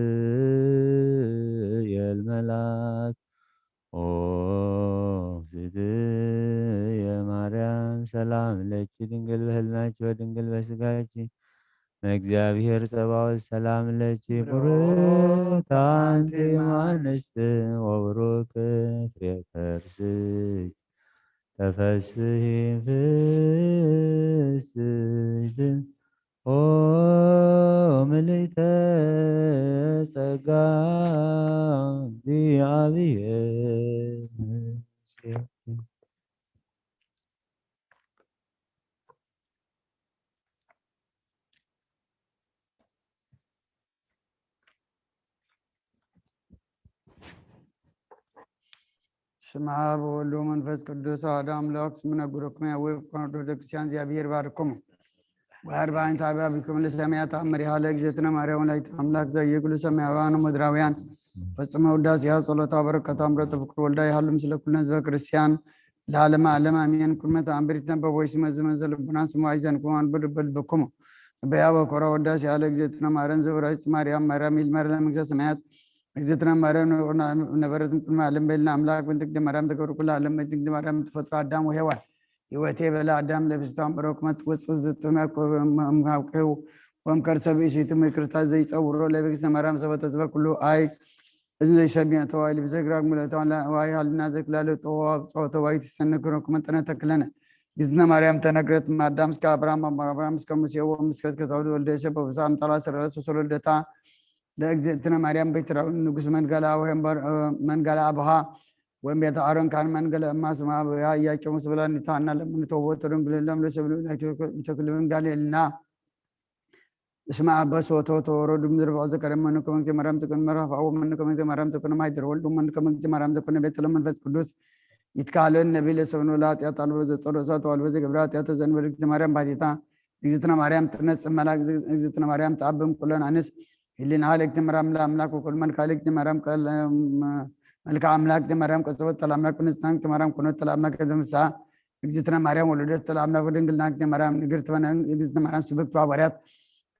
الملاك زدي يا مريم سلام لك دنقل بهلناك ودنقل بسقاك እግዚአብሔር ጸባኦት ሰላም ለኪ ቡርክት አንቲ እምአንስት ወቡሩክ ፍሬ ከርሥኪ ተፈሥሒ ፍስሕት ኦ ምልዕተ ጸጋ እግዚአብሔር ምስሌኪ። ስመ አብ ወወልድ ወመንፈስ ቅዱስ አሐዱ አምላክ ስምነ ጉሩክሙ ያወቅኩ ቤተክርስቲያን እግዚአብሔር ባርኮሙ ወአርባዕተ አብያተ ለሰማያት አመሪሃ ለእግዝእትነ ማርያም ወላዲተ አምላክ ዘየኩሉ ሰማያውያን ወምድራውያን ፈጽመ ውዳሴሃ ጸሎታ በረከታ እምረተ ፍቁር ወልዳ ያህሉ ምስለ ኩልነ ህዝበ ክርስቲያን ለዓለመ ዓለም አሜን። ኩርመተ አንበሪት ነበቦይ ስመዝመዘ ልቡና ስሙ አይዘንኩም አንበድበል በኩሙ በያበ ኮራ ወዳሴ ያለ እግዝእትነ ማርያም ዘወራጅ ማርያም ይልመር ለመንግሥተ ሰማያት እግዝእትነ ማርያም ነበረት ቅድመ ዓለም በልና አምላክ በእንትግደ ማርያም ተገብር ኩሉ ዓለም በእንትግደ ማርያም ተፈጥሮ አዳም ወሔዋን ሕይወቴ በላ አዳም ለብስታን በረክመት ወጽእ ዝጥመ እምኀቤሁ ወእምከርሰ ብእሲትሙ ይቅርታ ዘይጸውሮ ለቤተክርስቲያን ማርያም ሰበተ ዝበ ኩሉ አይ እዚ ዘይሰሚዕ ተዋይል ብዘግራግ ሙለታን ዋይ ሃልና ዘክላለ ጾተ ዋይ ተሰነክሮ ከመጠነ ተክለነ እግዝእትነ ማርያም ተነግረት አዳም እስከ አብርሃም አብርሃም እስከ ሙሴ ወእስከ ከሳውል ወልደ ዮሴፍ በብዛም ጠላ ሰረሱ ወለደታ ለእግዝእትነ ማርያም ቤትራዊ ንጉስ መንገላ ወይም መንገላ አብሃ ወይም ቤተ አሮን ካን መንገላ ማስማ ያያቸው መስበላን ታና ለምን ተወቶ ድንግልናም ለሰብሉ ተክሉን ጋሌልና እስማ አበስ ወቶቶ ወረዱም ዝርባ ዘከረመኑ ከመንገ ማርያም ተከን መራፍ አው ምን ከመንገ ማርያም ተከን ማይደር ወልዱ ምን ከመንገ ማርያም ተከን ቤተ ለመንፈስ ቅዱስ ይትካለን ነብይ ለሰብኑ ላት ያጣሉ ዘጸሎሳት ወልበዘ ገብራት ያተዘንበል እግዝእትነ ማርያም ባቲታ እግዝእትነ ማርያም ተነጽ መላክ እግዝእትነ ማርያም ተአብም ኩለን አንስ ይልን አለክት ማርያም ለአምላክ ወኩል ምን ካለክት ማርያም ቃል መልካ አምላክ ማርያም ቀሰበት ለአምላክ ንስታንክ ማርያም ኩነት ለአምላክ ዘምሳ እግዝእትነ ማርያም ወለደት ለአምላክ ወድንግልና ማርያም ንግርት በነ እግዝእትነ ማርያም ስብክቱ አባሪያት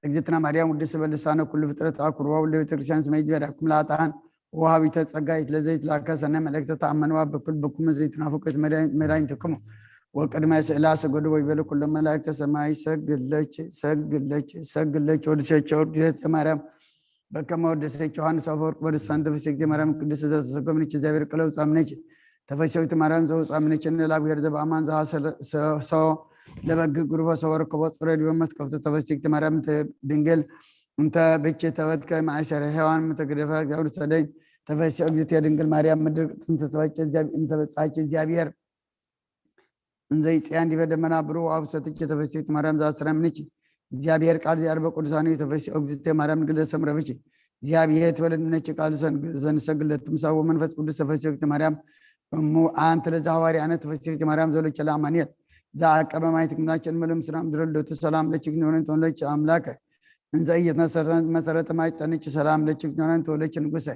እግዝእትነ ማርያም ውድስ በልሳነ ኩሉ ፍጥረት አኩርዋ ወልደ ቤተክርስቲያን ስመይት በዳኩም ላጣን ወሃቢተ ጸጋይት ለዘይት ላከሰነ መልእክተ ተአመንዋ በኩል በኩም ዘይት ናፍቆት መድኃኒትክሙ ወቅድመ ስዕላ ሰገዱ ወይበለ ኩሉ መላእክተ ሰማይ ሰግለች ወድሰች ማርያም በከመ ወደሰች ዮሐንስ አፈወርቅ በልሳን ተፈሥሒ ማርያም ቅድስት ዘተሰገመች እግዚአብሔር ቅለው ጻምነች ተፈሥሒት ማርያም ዘውጻምነች ለእግዚአብሔር ዘበአማን ዘሐሰ لبقى قربة صور كبوت صورة يومت كفت تفسيك تمرم دنجل انت بيتش توتك مع شر حيوان متقرفة دور سدين تفسي أجزت يا دنجل مريم مدر انت تفسي زاب انت بتصحي زابير انزي سيان دي بدل منا برو أو ستك تفسي تمرم ذا سلام نيجي زابير قال زي أربع قرصاني تفسي أجزت مريم نقول سمرة بيجي زابير تولد نيجي قال سن سجل تمساو من فس قدس تفسي تمرم مو أنت لزهواري أنا تفسي تمرم زول كلام منيت زاك أبا ما يتكلمناش الملهم سلام درلو تسلام لك نورن تون لك أملاك زي مسرت ما يتنيش سلام لك نورن تون لك نقصه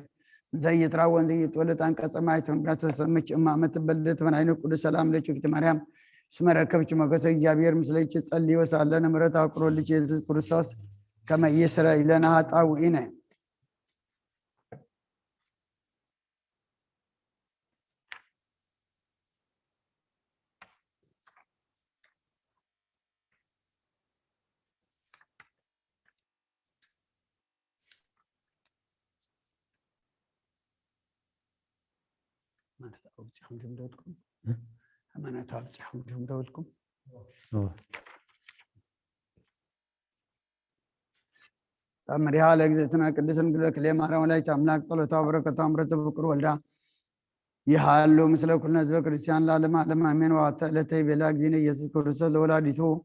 زي تراون زي تولد أنك سماع تنقص سمك أما متبلد من عينك كل سلام لك مريم اسمه ركبت ما قصي جابير مثل تصلي وسألنا مرتا أقول لك يسوع كريستوس كما يسرى إلينا هاتعوينه ما نتوقع جملتكم ما نتوقع جملتكم أمر حال إجزتنا قدسن قلك ليه ما رأوا لا يتأملاك صلاة وبركة أمرت بكر ولدا يحالو مثل كل ناس بكريستيان لا لما أمين وعتلتي بلاك دين يسوع كريستوس ولاديتو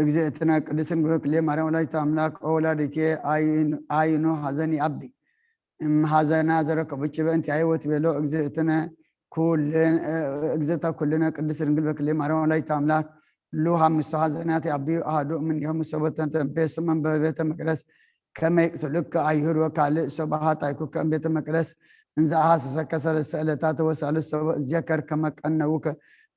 إجزتنا قدسن قلك ليه ما رأوا لا يتأملاك أولاديتي آينو حزني أبدي حزنا زرك بتشبه أنت عيوت بلو إجزتنا كل إجزتا كلنا قدسن قلك ليه ما رأوا لا يتأملاك لوها مستحزنات أبي أهدو من يوم سبتة بس من بيت مقدس كما يقتلك أيهر وكال سبحات أيكو كم بيت مقدس إنزا حاسس كسر السألتات وسأل الذكر كما كأنوك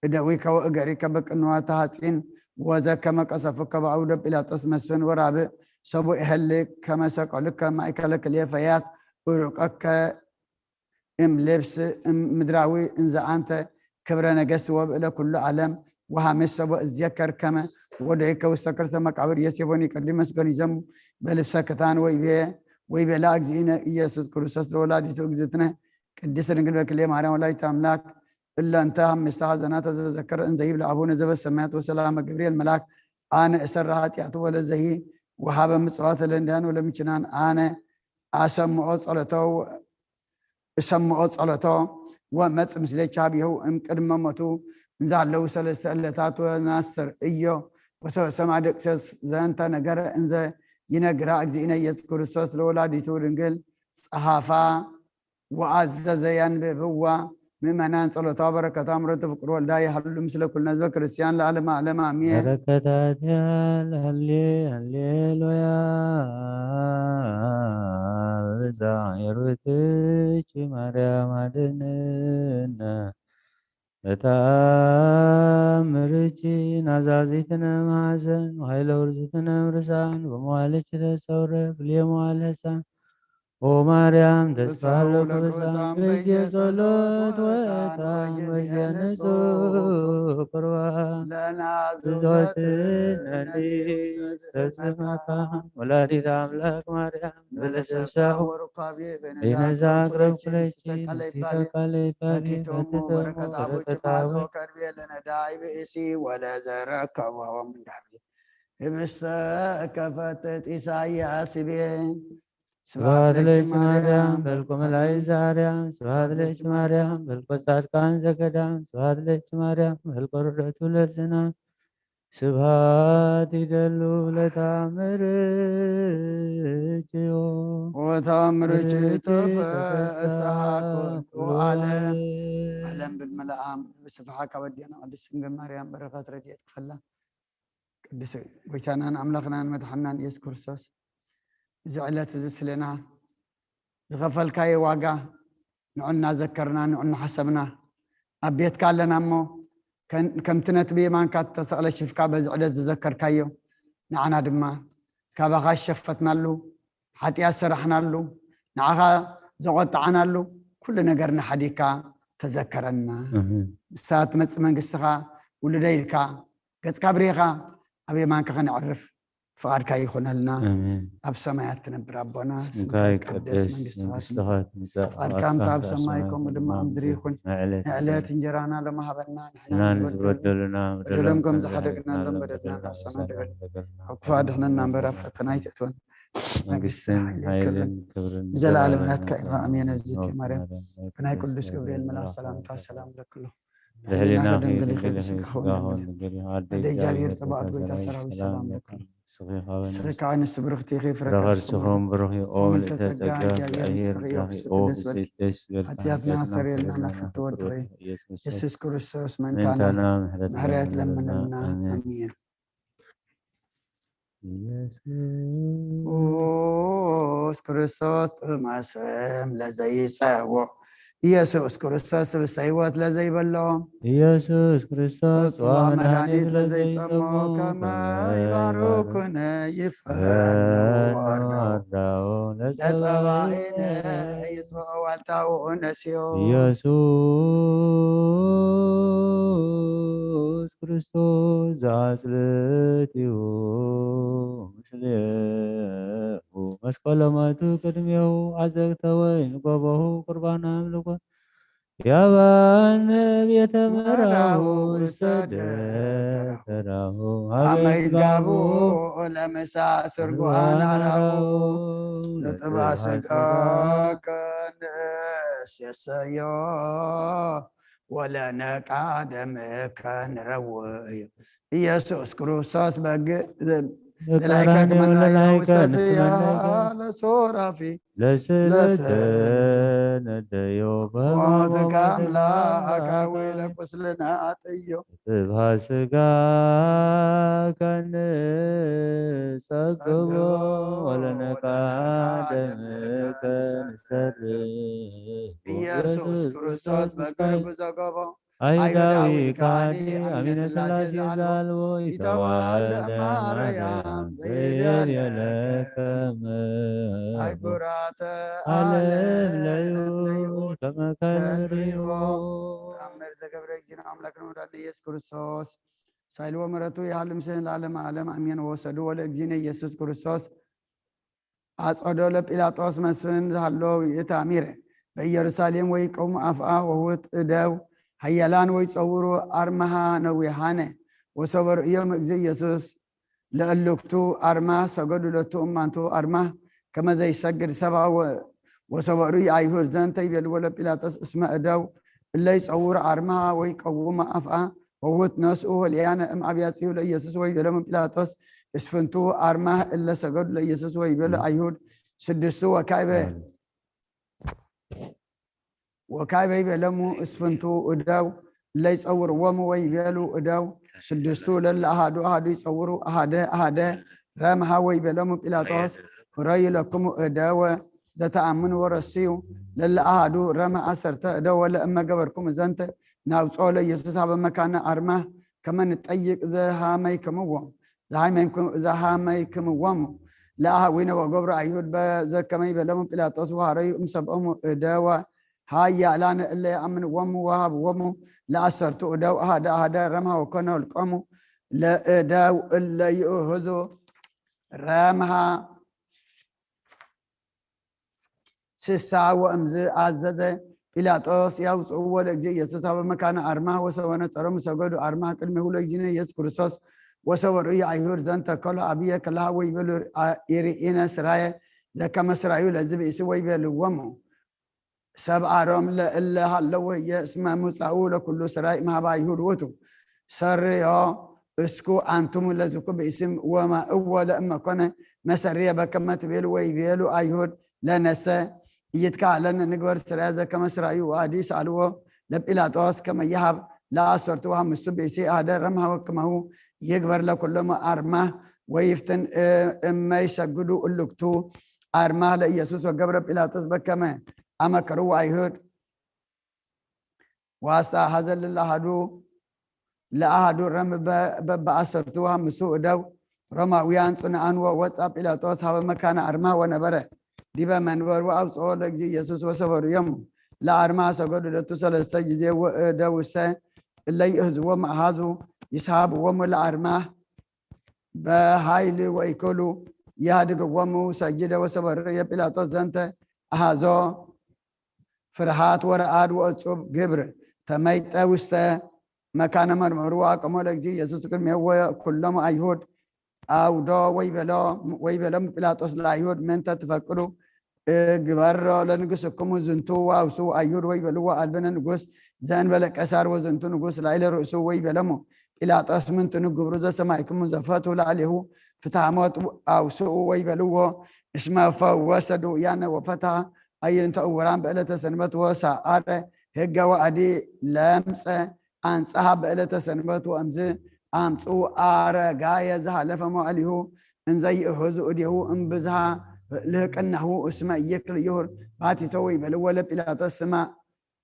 إدويك وإجريك بكنوات هاتين وذا كما قصفك بعود إلى تسمسفن ورابع سبو إهلك كما سقلك ما إكلك اليفيات ورقك إم لبس إم مدراوي إنزا أنت كبرنا قس وإلى كل عالم وهامس سبو الذكر كما ودعيك وسكر سمك عبر يسيبوني كلمة سكنيزم بلبسا كتان ويبي لا أجزينا يسوع كريستوس لولادي توجزتنا قديس نقول لك ليه معنا ولا يتأملاك إلا أنت هم مستحزنات تذكر أن زيب لأبونا زب السماوات وسلام جبريل الملاك أنا أسرها يعطوا ولا زي وهذا مصوات لندن ولا مشنان أنا أسمع صلاته ومس مثل شابيه أم كرممته نزال لو سلسلتات وناصر إياه وسو سمع دكسس زانتا نجر إنزا ينقرأ أجزينا يسوع كريستوس لولادي تورنجل صحافة وعزز ينبهوا ممن صلى بركة أمرت فكر والداي حلو مثل كل ناس كريستيان لعلم علم أمين بركة هللويا زايرتك مريم عدننا بتأمرتي نزازيتنا معزن وهي لورزتنا مرسان وموالك لسورة باليوم والهسان ومريم تسفل لكوسام بيجي صلوت ويتام بيجي نسوك روان لنا زوجت نلي سسمكان ولادي داملك مريم بلسساو بين زاقرب كليتي نسيتا كالي بابي فتتمو بركة أبو كربي لنا داعي بإسي ولا زرك وهو من دعبي مستكفتت إساياس بين سبحان لك مريم بالكم العزاريم سبحان لك مريم بالقصاد كان زكدام سبحان لك مريم بالقرة للزنا سبحان دلو لتامرجيو وتامرجيتو فأسحاك وعالم أهلا بالملائم بسفحاك ودينا قدس مريم بركات رجيت فلا قدس ويتانا أملخنا مدحنا يسوع كريستوس زعلت زسلنا زغفل كاي واقع نعنا ذكرنا نعنا حسبنا أبيت كالنا أمو كم تنتبي ما كانت تسأل الشفكة بزعلت تذكر كايو نعنا دما كابغا شفتنا له حتى سرحنا له نعها زغط عنا له كل نقرنا حديكا تذكرنا سات مس من قصها ولديلكا قد كبريغا أبي ما كان نعرف فقدك يكون لنا آمين. أب سمايات تنبر أبونا اسمك قدس منجستها فقد كم تاب سمايكم ودم أمدريكم علات إنجرانا لما هبلنا نحن نزبدلنا بدلمكم زحدقنا لما بدلنا نفسنا دقل وكفاد احنا نمبر فتنا يتتون منجستين هايلين كبرن زلال نتكئ أمين الزيت مريم فناي قدس جبريل ملا سلام سلام لكله لهلنا دنقل دنقل خيبسك هون دي جابير طبعا قلت سلام سلام لكله سخيك عين السبرختي خيف رغر ركب سخون بروحي أول ومن تسجع تسجع جابير بأهير مسخي راهي وفست أو النسبة بسيتش حتياتنا سريلنا نفتور تغي يسوس كريستوس من تانا محرات لمننا أمين يسوس كريستوس مسام لزي ساوو يسوس كريستوس بسيوات لزي بلوم يسوس كريستوس ومدانيت ومدانيت لزي سمو كما يباركنا يفرنو لسبعين يسوع والتاو نسيو يسوس كريستوس عسلتيو مسليه مسكال ماتو كدميو عزقت وين قبه قربان أملكه يا بان بيت مراه استدتره عميت قابو لمسا سرقوان عراو لطبع سقاك ناس يسيو ولا نقع دمك نروي يسوس كروساس بق للايكا كمان هيا وساسيا لسورا في لسلتن الديو وموتك أملاك ويلك وسلنا أطيو تبها سقاك نسقبو ولنقع دمك نسرب يسوس كروسوس بقرب زقبو أيداوي كاني أمين سلاسي زالو يتوالى مريم زيبير يلكم أيقرات ألم ليو كما كالريو تأمر تقبرك جنا أملك نورا يسوس كروسوس سايلو مرتو يعلم سين العالم عالم أمين وسدو ولك يسوس كروسوس أصعدوا لبيلاطوس مسفن زهلو يتاميره بيرساليم ويقوم أفعى وهو تداو هيلان ويصوروا أرمها نويهانه وصور يوم زي يسوس لألوكتو أرما سجدوا لتو أمانتو أرما كما زي سجد سبعة وصوروا يعيهور زانتي بيلولا بيلاطس اسمه أداو اللي يصور أرمها ويقوم أفعى وهو تنسوه ليانا أم أبياتيه ليسوس ويبيلهم بيلاطس اسفنتو أرما إلا سجدوا ليسوس ويبيلو أيهود سدسو وكايبه يبلمو اسفنتو اداو اللي يصور ومو ويبيلو اداو سدستو للأهادو أهادو يصوروا أهاده رامها ويبلمو بيلاطوس هراي لكم اداو زتأمن ورسيو للأهادو رام أسرت اداو ولا أما قبركم زنت ناوصو ليسوس هذا مكان أرمه كمان تطيق ذا هاميكم ومو لا وين وقبر أيهود بزكما يبلمو بيلاطوس وهراي أمسبهم اداو هاي لان اللي امن ومو وهاب ومو لا اسرت اداو هذا رمها وكانوا القوم لا اداو اللي يهزو رمها سسا وامز عزز بيلاطوس يوصو ولجي يسوس بمكان ارمها وسونا ترم سجدوا ارمها كلمه ولجي يسوع كريستوس وسور يعيور زنت كل ابيه كلها ويبلو يرينا سرايا زكما مسرايو لازم يسوي بيلو ومو سبع رمل إلا هلو هي اسمها مسعولة كل سراء ما بايهود وتو سريا اسكو أنتم لازكو باسم وما أول أما كنا مسريا بكما تبيلو ويبيلو أيهود لا نسى يتكعلن نقبر سراء كما سرايو وادي سألوه لبيلاطوس كما يهب لا أسرتوها مستبيسي هذا رمها وكما هو يقبر لكل ما أرماه ويفتن ما يسجدوا اللقتو أرماه لإيسوس وقبر بيلاطوس بكما أما كرو أيهود واسا هذا الأهدو لا أهدو رم بأسرتوها مسوء دو رما ويان صنعان وواتساب إلى توس هذا مكان أرما ونبره ديبا منور وأوس أولك زي يسوس وسفر يوم لا أرما سقود لتصل استجزي ودو السا اللي يهزو مع هذو يسحب وم الأرما بهايل ويكلو يهدق ومو سجد وسبر بيلاطس زنت هازو فرحات ورعاد وأصوب جبر تميت وسط مكان مرمروا كما لجزي يسوع كريم هو كلهم أيهود أو دو ويبلا بيلاطس لا أيهود من تتفكروا جبر لنقصكم زنتو وسو أيهود ويبلوا ألبنا نقص زين بلك أسار وزنتو نقص لا إلى رؤسو ويبلمو إلى أسمن تنقبر ذا سماعكم زفاتوا لعليه فتحمات أو سوء ويبلوا اسمه فوسدوا يعني وفتح أي أنت أوران بألة سنبت وسعر هجا وعدي لمس أنصها بألة سنبت وأمزي أمسو آرقايا زها لفمو عليه انزي أهزو أديه انبزها لك أنه اسمه يكل يهر باتي توي بلو لب إلى تسمع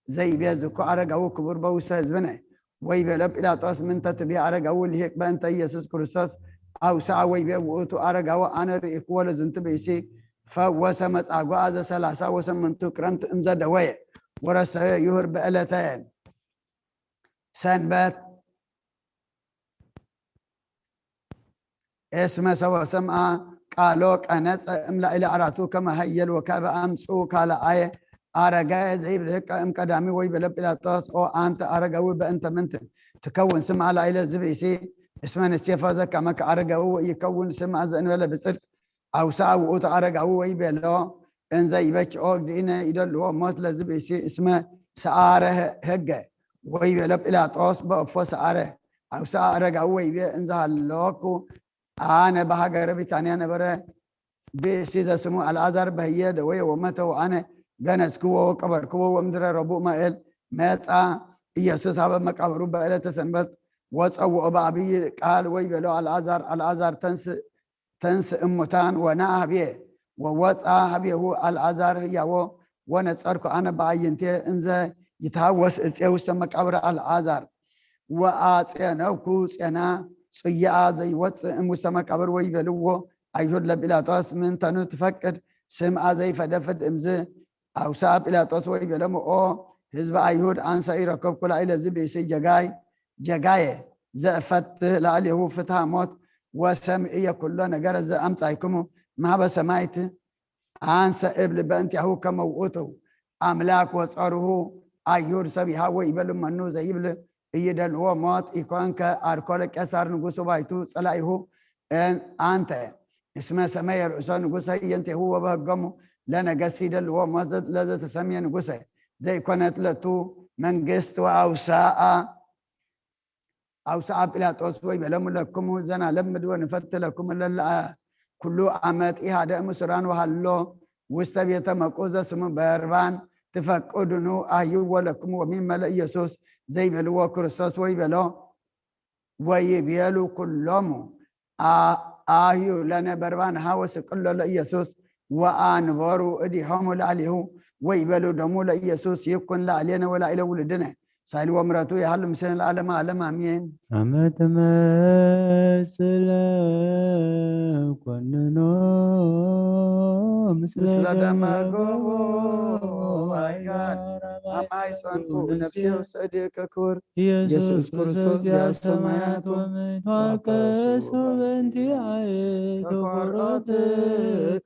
زي بيزكو أرقاو كبر بوساز بني ويبلب إلى طاس من تتبع أرقاو اللي هيك بأنت يسوس كريستوس أو ساعة ويبيب وأتو أرقاو أنا رئيك ولا زنت بيسي فوسمت أقواز سلاسة وسمنتو كرمت امزد وي ورس يهر بألتين سنبات اسمه سوى سمعة قالوك أنس املأ إلى عراتو كما هيل وكاب أمسو كالا آية أرجع زي بلك أم قدامي ويبلب إلى طاس أو أنت أرجع وبأنت منت تكون سمعة لا إلى زبيسي اسمه السيفا ذا كما أرجع ويكون سمعة زين ولا بصدق أو ساعة وأوت أرجع ويبلو إن زي بك أو زينة إذا لو موت لزبيسي اسمه سعره هجة ويبلب إلى طاس بفوس سعره أو ساعة أرجع ويبي إن زهلوكو أنا بحاجة بتاني أنا برا بسيد اسمه الأزهر بهيه دوية ومتى وأنا جنس كوا وكبر كوا ومدر ربو مائل ماتع يسوس هذا مكبر بقى تسنبت وصو أبابي قال ويبلو الأزهر تنس أمتان وناه بيه ووصع بيه هو الأزهر ياو ونصرك أنا بعينتي إنزا يتهوس إسيوس مكبر الأزهر وآسينا وكوس أنا صيا زي وص مسمى كبر ويبلوه أيهود لبيلاطس من تنو تفكر سمع زي فدفد إمزه أو ساب بيلاطس ويبلمو أو حزب أيهود عن سائر ركب كل إلى زبي سي جاي زفت لعلي هو فتح موت وسمعية كلنا جرز أمتعكم ما بسمعت عن سائب بنت هو كما وقته أملاك وصاره أيهود سبيها ويبلو منو زي يبل يدل هو موت يكون كأركولك أسار نقص بايتو صلاحه إن أنت اسمه سمايا رؤسان نقصه ينتهي هو بهجمه لنا جسيد اللي هو مزد لذا تسميه نقصه زي كانت لتو من جست أوسع بلا توسوي بلم لكم زنا لم دون فت لكم للا كل عمات إهادة مسران وهلو واستبيت مقوزة سم بربان تفقدنو أيو لكم ومن ملأ يسوس زي بلو كرسوس ويبلو ويبيلو كلهم آيو لنا بربان هاوس كل ليسوس وأنبارو إدي حمل عليه ويبلو دمو ليسوس يكون لا علينا ولا إلى ولدنا سائل ومراتو يهل مسن العالم عالم أمين أما تمثل كننا مثل دمغو ويغان أما يسانكو نفسي وصديق كور يسوس كرسوس يا سمايات ومن وكس وبنتي عيد وقراتك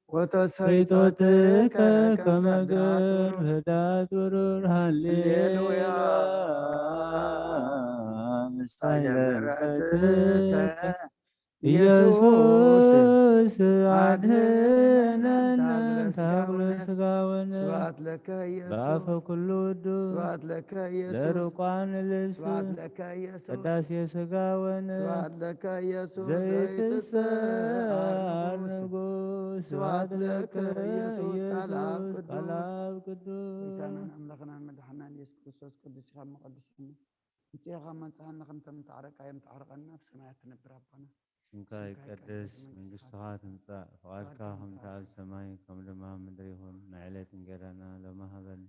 وتصحيتك كمجر هدات ورور هللويا مستعيرتك يسوس عدهنا تابل سقاونا سبات لك ضعف يسوع كل ودو سبات لك يسوع لرقان اللبس سبات لك يسوع قداس يسقاونا سبات لك يسوع زيت السار نقوس سبات لك يسوع يسوس قلاب قدوس ويتانا نملخنا مدحنا يسوع كريستوس قدس خام مقدس نسيها من سهلنا خمسة من تعرق أيام تعرق النفس ما يتنبر ربنا سمك يقدس من قصات مساء فوالك هم تعب سماي كم لما مدريهم نعلة قرنا لما هبل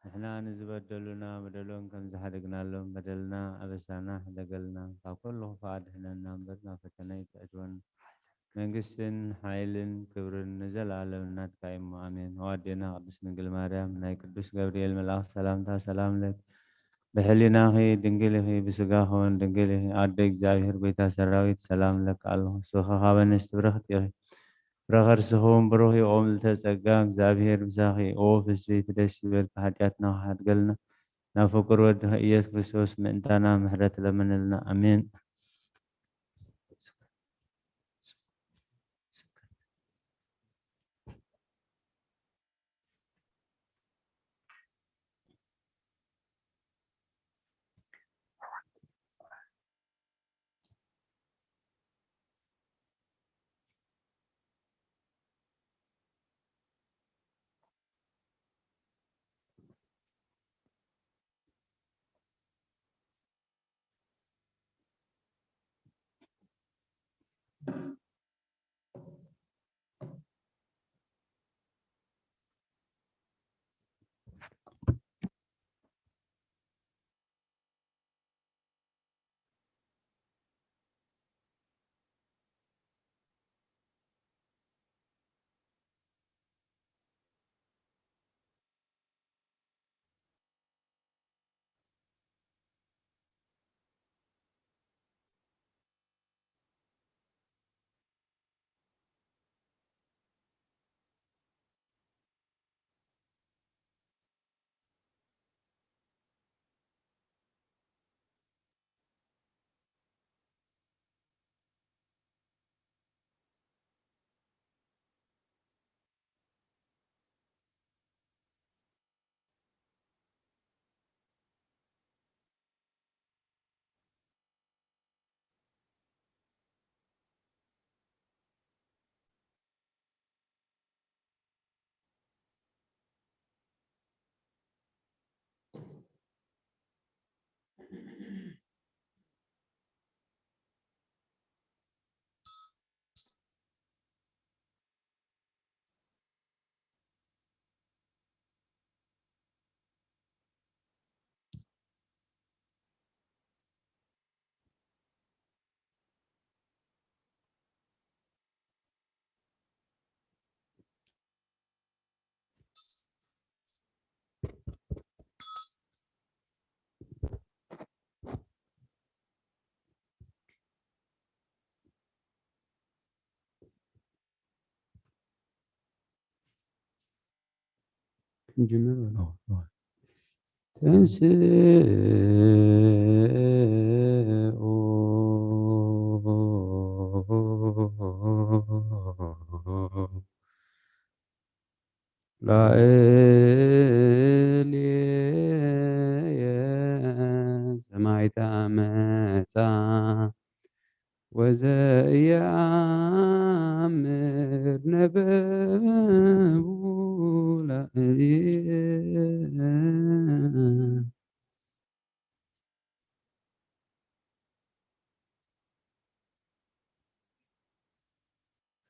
نحنا نزبدلنا بدلون كم زحرقنا لهم بدلنا أبسانا دقلنا فكل فادحنا نامبرنا فتنيت أجوان من قسن حيلن كبر نزل على النات كايم آمين وادينا قدس نقل مريم ناي قدس جبريل ملاك سلام لك بحليناخي دنجلخي بسقاخون دنجلخي عدك زاهر بيتا سراويت سلام لك الله سخا خابنش تبرخت يخي برغر سخون بروحي قوم تسقاك زابير بساخي اوف السيت دسي بيرك حاجاتنا وحد قلنا نفكر ودها إياس كريستوس من تانا محرت لمن لنا أمين نجمل تنسي لا إلي سمعت أمسا وزي عامر نبابو لا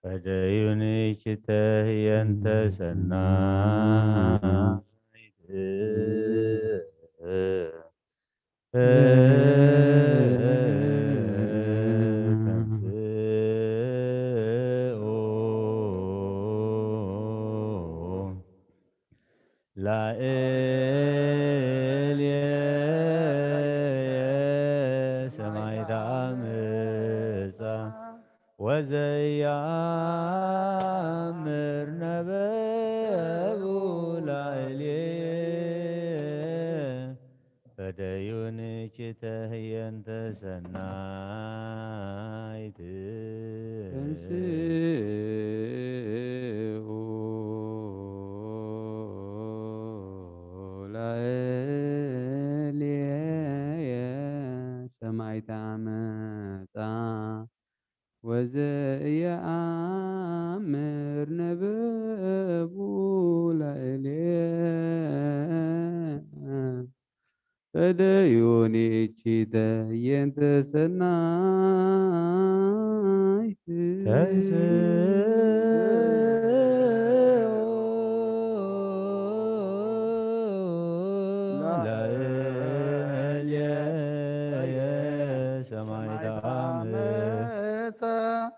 فديوني كتاهي أنت سنايت لا إلي سمعت عمسا وزي عامر نبابو لا إلي فديونك تهيا تسنايت سمعت عمسا وزي أمر نبابو لإليه فديوني كده ينتسنايت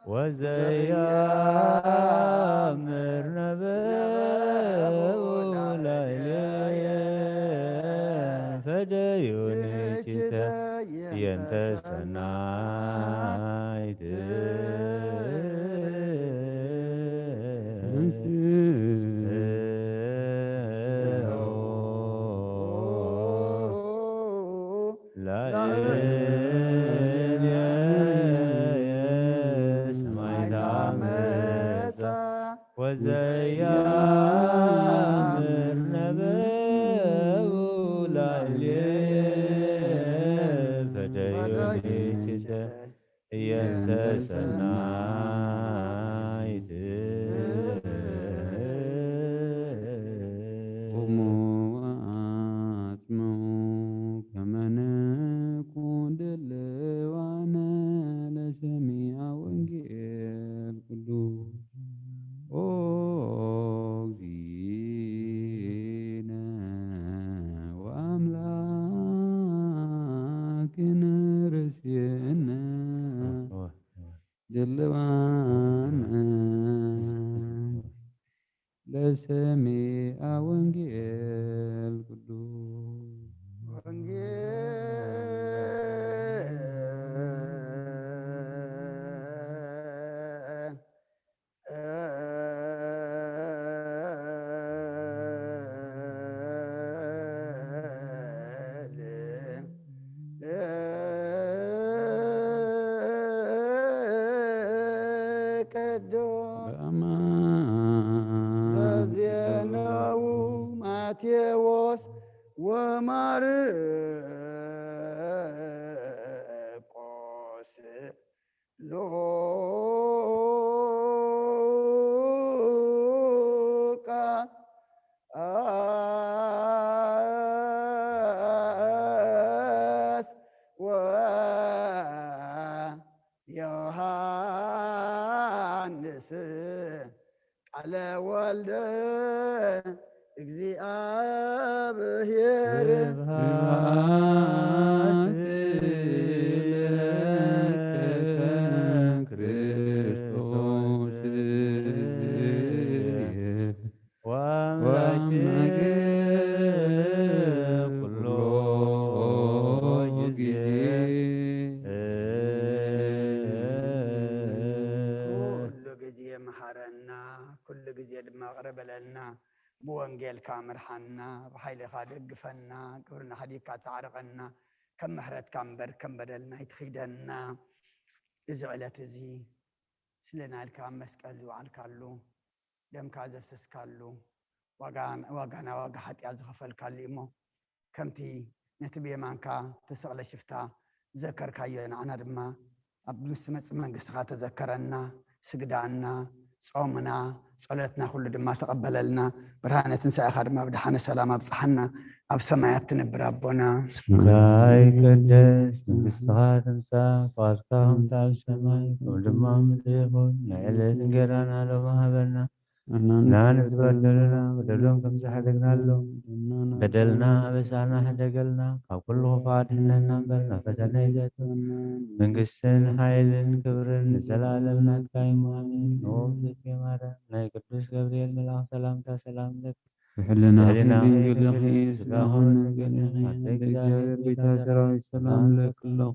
وزي عامر نبابو لا إليه فديوني ينتسنايت لا سمعت عمتا وزيامر نبو لا فديولي كسا ينتسنايت لسميع وانجيل قدوس ማቴዎስ ወማርቆስ ሉቃስ ወዮሐንስ ቃለ ወልደ እግዚአብሔር ክርስቶስ ወአምላኬ ኩሎ ጊዜ ኩሉ ጊዜ መሐረና ኩሉ ጊዜ ድማ ቅረበለና بوانجيل كامرحنا بحيل خادق فنا قبرنا حديقة تعرقنا كم محرت كم بر كم بدلنا يتخيدنا إزعلت زي سلنا الكام مسكالو على كالو دم كازف سسكالو واقانا واقحت يازخف الكاليمو كمتي نتبي مانكا تسأل شفتا ذكر كايون عنا دما بمستمع من قصة تذكرنا سجدنا صومنا صلاتنا كل دما تقبللنا برهانة تنسى خادمة بدحنا سلام بصحنا أب سمايات تنبر ربنا سكاي قدس مستغاث تنسى فاركهم تعال سماي ودما مديخون نعلن قرانا لو مهبلنا لا نسبدلنا بدلهم كم سحدقنا له بدلنا بسعنا حدقلنا أو كل فاتحنا نبلنا فتنا يزاتون من قسن حيل كبر زلالنا كايم آمين نوفيك ماذا ناي قدس جبريل ملاك سلام لك وحلنا في كل خير سلاهن كل خير جابر بتاسر السلام لك له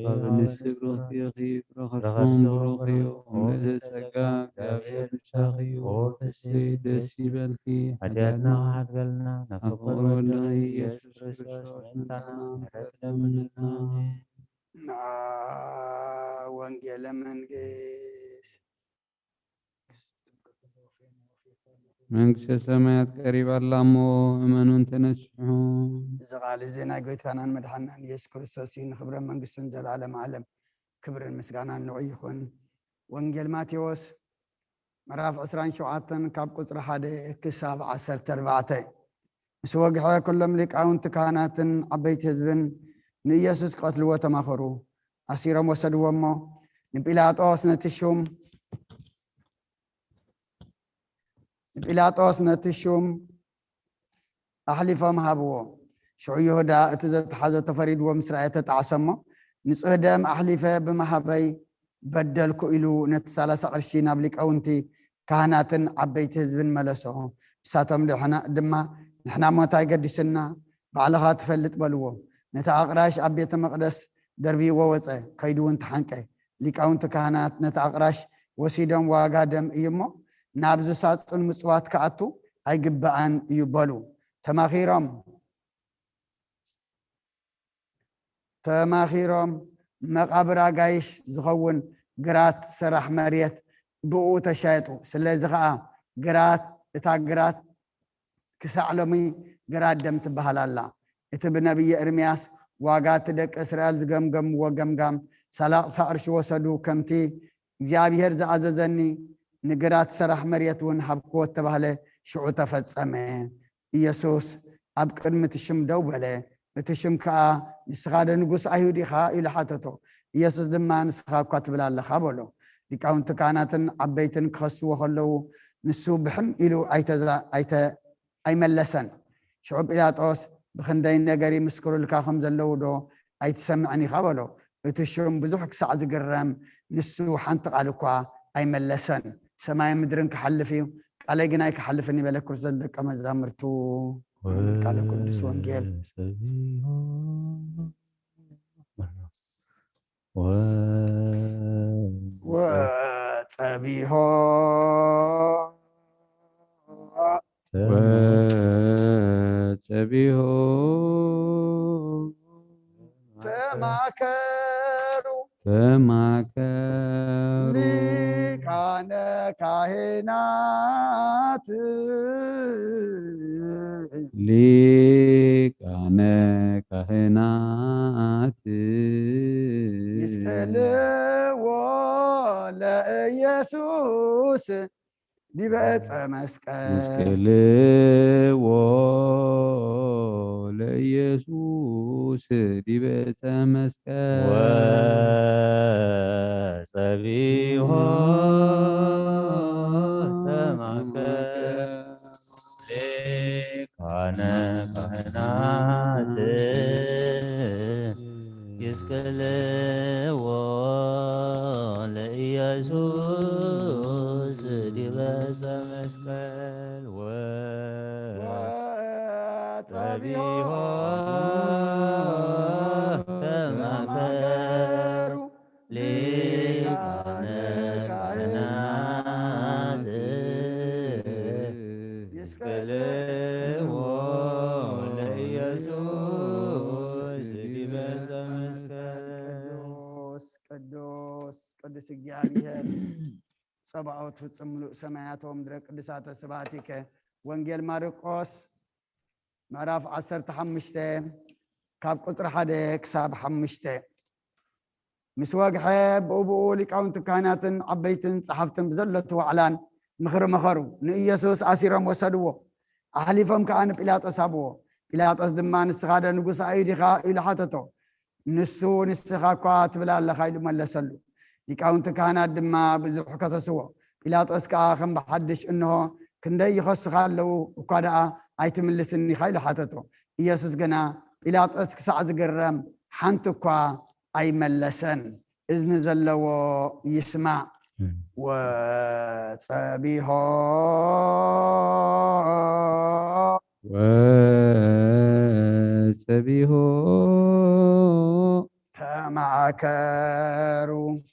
قابل السبر في خير رخصهم بروخيو وملئ سكاك جابر بشاخيو السيد السيبل في حجاتنا وحدقلنا أفضل والله يسوس كريستوس نتنا حتى مننا وانجيل منقس መንግሥተ ሰማያት ቀሪባ አላሞ እመኑን ተነስሑን زغال زينا قويتانا مدحنا يسوع كريستوس نخبر منقسن زلالم عالم كبر المسقانا نوعيخون وانجيل ماتيوس مراف عسران شوعاتن كاب قصر حادي كساب 14 مسوقحوا كلهم لقاون تكاناتن عبيت حزبن نيسوس قتلوا وتماخروا أسيرهم وسدوا أمه نبيلاطوس نتشوم بيلاطوس نتشوم أحلفهم هابوه شو يهودا اتزت حاجة تفريد ومسرعية تعصمه نصه دم أحلفه بمحبي بدلكو إلو نتسالة قرشين أبليك أونتي كهنات عبيت حزب ملسه ساتم لحنا دما نحنا ما تايقدسنا بعلها تفلت بلوه نتأقراش أبيت مقدس دربي ووصى كيدون تحنكي لكون تكهنات نتأقراش وسيدم واقادم إيمو نابز سات المصوات كأتو أي قبعان يبالو تماخيرهم مقابر عايش زخون قرات سرح مريت بقو تشايطو سلازغا قرات تاقرات كسعلمي قرات دم تبهلالا اتب نبي ارمياس واقات دك اسرائيل زقمقم وقمقم سلاق سارش وسدو كمتي እግዚአብሔር ዘአዘዘኒ ንግራት ሰራሕ መሬት ውን ሃብክዎት ተባህለ ሽዑ ተፈጸመ ኢየሱስ ኣብ ቅድሚ እቲ ሽም ደው በለ እቲ ሽም ከዓ ንስኻ ደ ንጉስ ኣይሁድ ኢኻ ኢሉ ሓተቶ ኢየሱስ ድማ ንስኻ እኳ ትብል ኣለኻ በሎ ሊቃውንቲ ካህናትን ዓበይትን ክኸስዎ ከለዉ ንሱ ብሕም ኢሉ ኣይመለሰን ሽዑ ጲላጦስ ብክንደይ ነገር ይምስክሩልካ ከም ዘለዉ ዶ ኣይትሰምዕን ኢኻ በሎ እቲ ሽም ብዙሕ ክሳዕ ዝግረም ንሱ ሓንቲ ቃል እኳ ኣይመለሰን ሰማይ ምድርን ክሓልፍ እዩ ቃለይ ግን ኣይክሓልፍን ይበለ ክርስቶስ ደቀ መዛሙርቱ ቃል ቅዱስ ወንጌል ወጸቢሖ ተማከሩ ሊቃነ ካህናት ይስቀልዎ ለኢየሱስ ዲበ ዕፀ መስቀል ይስቀልዎ ለኢየሱስ ዲበ ዕፀ መስቀል ወጸቢሖ ተማከሩ ሊቃነ ካህናት ይስቀልዎ ለኢየሱስ ዲበ ዕፀ መስቀል ወጸቢሖ ተማከሩ ሊቃነ ካህናት ይስቀልዎ ለኢየሱስ ዲበ ዕፀ መስቀል ቅዱስ እግዚአብሔር ጸባኦት ፍጹም ምሉእ ሰማያቶም ምድረ ቅዱሳተ ስብሐቲከ ወንጌል ማርቆስ ምዕራፍ 15 ካብ ቁጥሪ 1 ክሳብ 5 ምስ ወግሐ ብኡብኡ ሊቃውንቲ ካህናትን ዓበይትን ጸሓፍትን ብዘለቱ ዋዕላን ምኽሪ መኸሩ ንኢየሱስ ኣሲሮም ወሰድዎ ኣሕሊፎም ከዓ ንጲላጦስ ሃብዎ ጲላጦስ ድማ ንስኻ ደ ንጉስ ኣይሁድ ኢኻ ኢሉ ሓተቶ ንሱ ንስኻ እኳ ትብል ኣለኻ ኢሉ መለሰሉ ሊቃውንቲ ካህናት ድማ ብዙሕ ከሰስዎ ጲላጦስ ከዓ ከም ብሓድሽ እንሆ ክንደይ ይኸስኻ ኣለዉ እኳ ደኣ ኣይትምልስኒ ኢኻ ኢሉ ሓተቶ ኢየሱስ ግና ጲላጦስ ክሳዕ ዝግረም ሓንቲ እኳ ኣይመለሰን እዝኒ ዘለዎ ይስማዕ ወጸቢሖ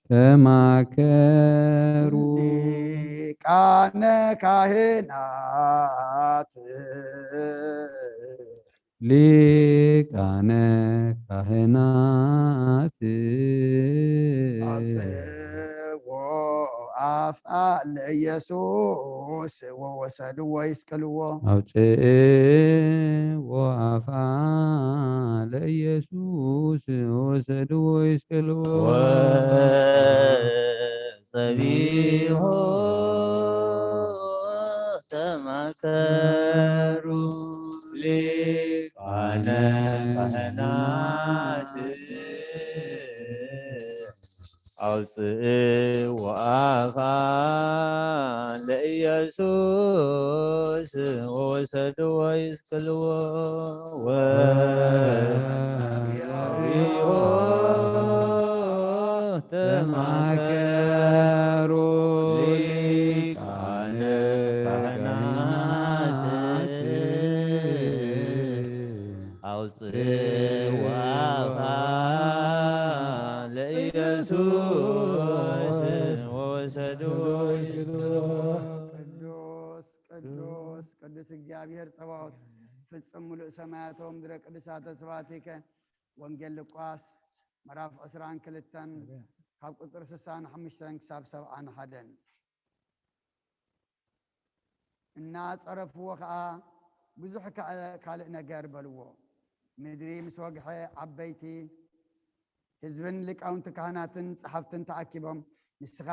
ተማከሩ ሊቃነ ካህናት አጽዎ አፍአ ለኢየሱስ ወወሰድዎ ይስቀልዎ አውጽእዎ አፍአ ለኢየሱስ ወወሰድዎ ይስቀልዎ ወጸቢሖ ተማከሩ ሊቃነ ካህናት አውጽእዎ አፍአ ለኢየሱስ ወወሰድዎ ይስቀልዎ ወጸቢሖ ተማከሩ ሊቃነ ካህናት አውጽእዎ ኢየሱስ ወሰዱስ ቅዱስ ቅዱስ እግዚአብሔር ጸባዖት ፍጹም ሙሉእ ሰማያቶም ምድረ ቅዱሳተ ስብሐቲከ ወንጌል ሉቃስ ምዕራፍ 22 ካብ ቁጥር 65 ክሳብ 71 እናፀረፍዎ ከዓ ብዙሕ ካልእ ነገር በልዎ ምድሪ ምስ ወግሐ ዓበይቲ ህዝብን ሊቃውንቲ ካህናትን ጸሓፍትን ተኣኪቦም ንስኻ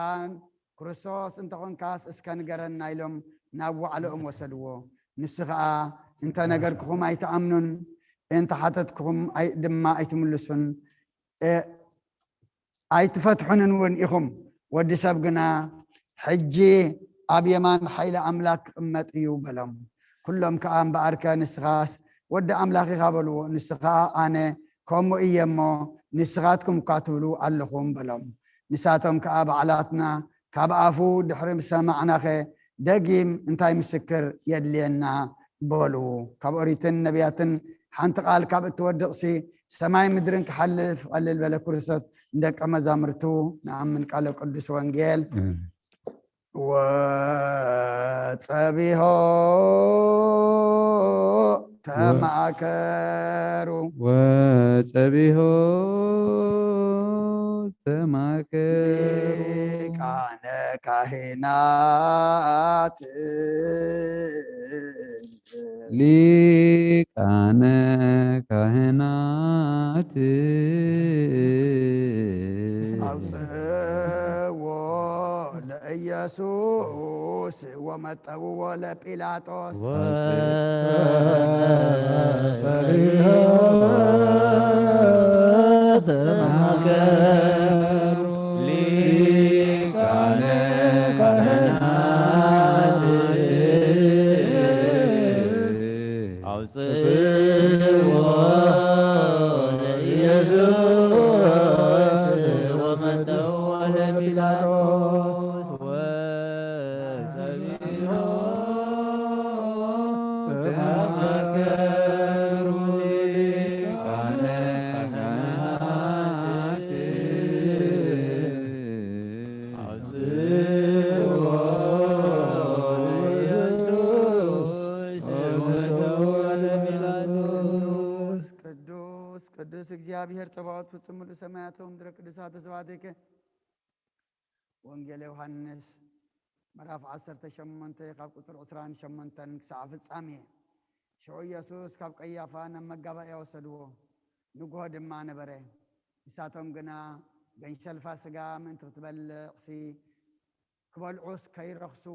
ክርስቶስ እንተኾንካስ እስከ ንገረና ኢሎም ናብ ዋዕሎኦም ወሰድዎ ንሱ ከዓ እንተ ነገርክኹም ኣይተኣምኑን እንተ ሓተትክኹም ድማ ኣይትምልሱን ኣይትፈትሑንን እውን ኢኹም ወዲ ሰብ ግና ሕጂ ኣብ የማን ሓይሊ ኣምላክ ክቕመጥ እዩ በሎም ኩሎም ከዓ እምበኣርከ ንስኻስ ወዲ ኣምላኽ ኢኻ በልዎ ንሱ ከዓ ኣነ ከምኡ እየ እሞ ንስኻትኩም እኳ ትብሉ ኣለኹም በሎም ንሳቶም ከዓ በዓላትና ካብ ኣፉ ድሕሪ ሰማዕናኸ ደጊም እንታይ ምስክር የድልየና በሉ ካብ ኦሪትን ነቢያትን ሓንቲ ቃል ካብ እትወድቕሲ ሰማይ ምድርን ክሓልፍ ቀልል በለ ክርስቶስ እንደቀ መዛሙርቱ ንኣምን ቃለ ቅዱስ ወንጌል ወጸቢሖ ተማከሩ ወጸቢሖ ተማከሩ ሊቃነ ካህናት ሊቃነ ካህናት አውፅዎ ለኢየሱስ ወመጠውዎ ለጲላጦስ ተማከሩ ሊቃነ ካህናት አውፅዎ ለኢየሱስ ወመጠውዎ ለጲላጦስ ወጸቢሖ ተማከሩ ሊቃነ ካህናት አውፅዎ ለኢየሱስ ወመጠውዎ ለጲላጦስ ቅዱስ እግዚአብሔር ጸባዖት ፍጹም ሙሉእ ሰማያቶም ምድረ ቅዱሳተ ስብሐቲከ ወንጌል ዮሐንስ ምዕራፍ 18 ካብ ቁጥር 28 ክሳብ ፍጻሜ ሽዑ ኢየሱስ ካብ ቀያፋ ናብ መጋባእያ ወሰድዎ ንጉሆ ድማ ነበረ ንሳቶም ግና ገንሸልፋ ስጋ ምእንቲ ክትበልዕሲ ክበልዑስ ከይረኽሱ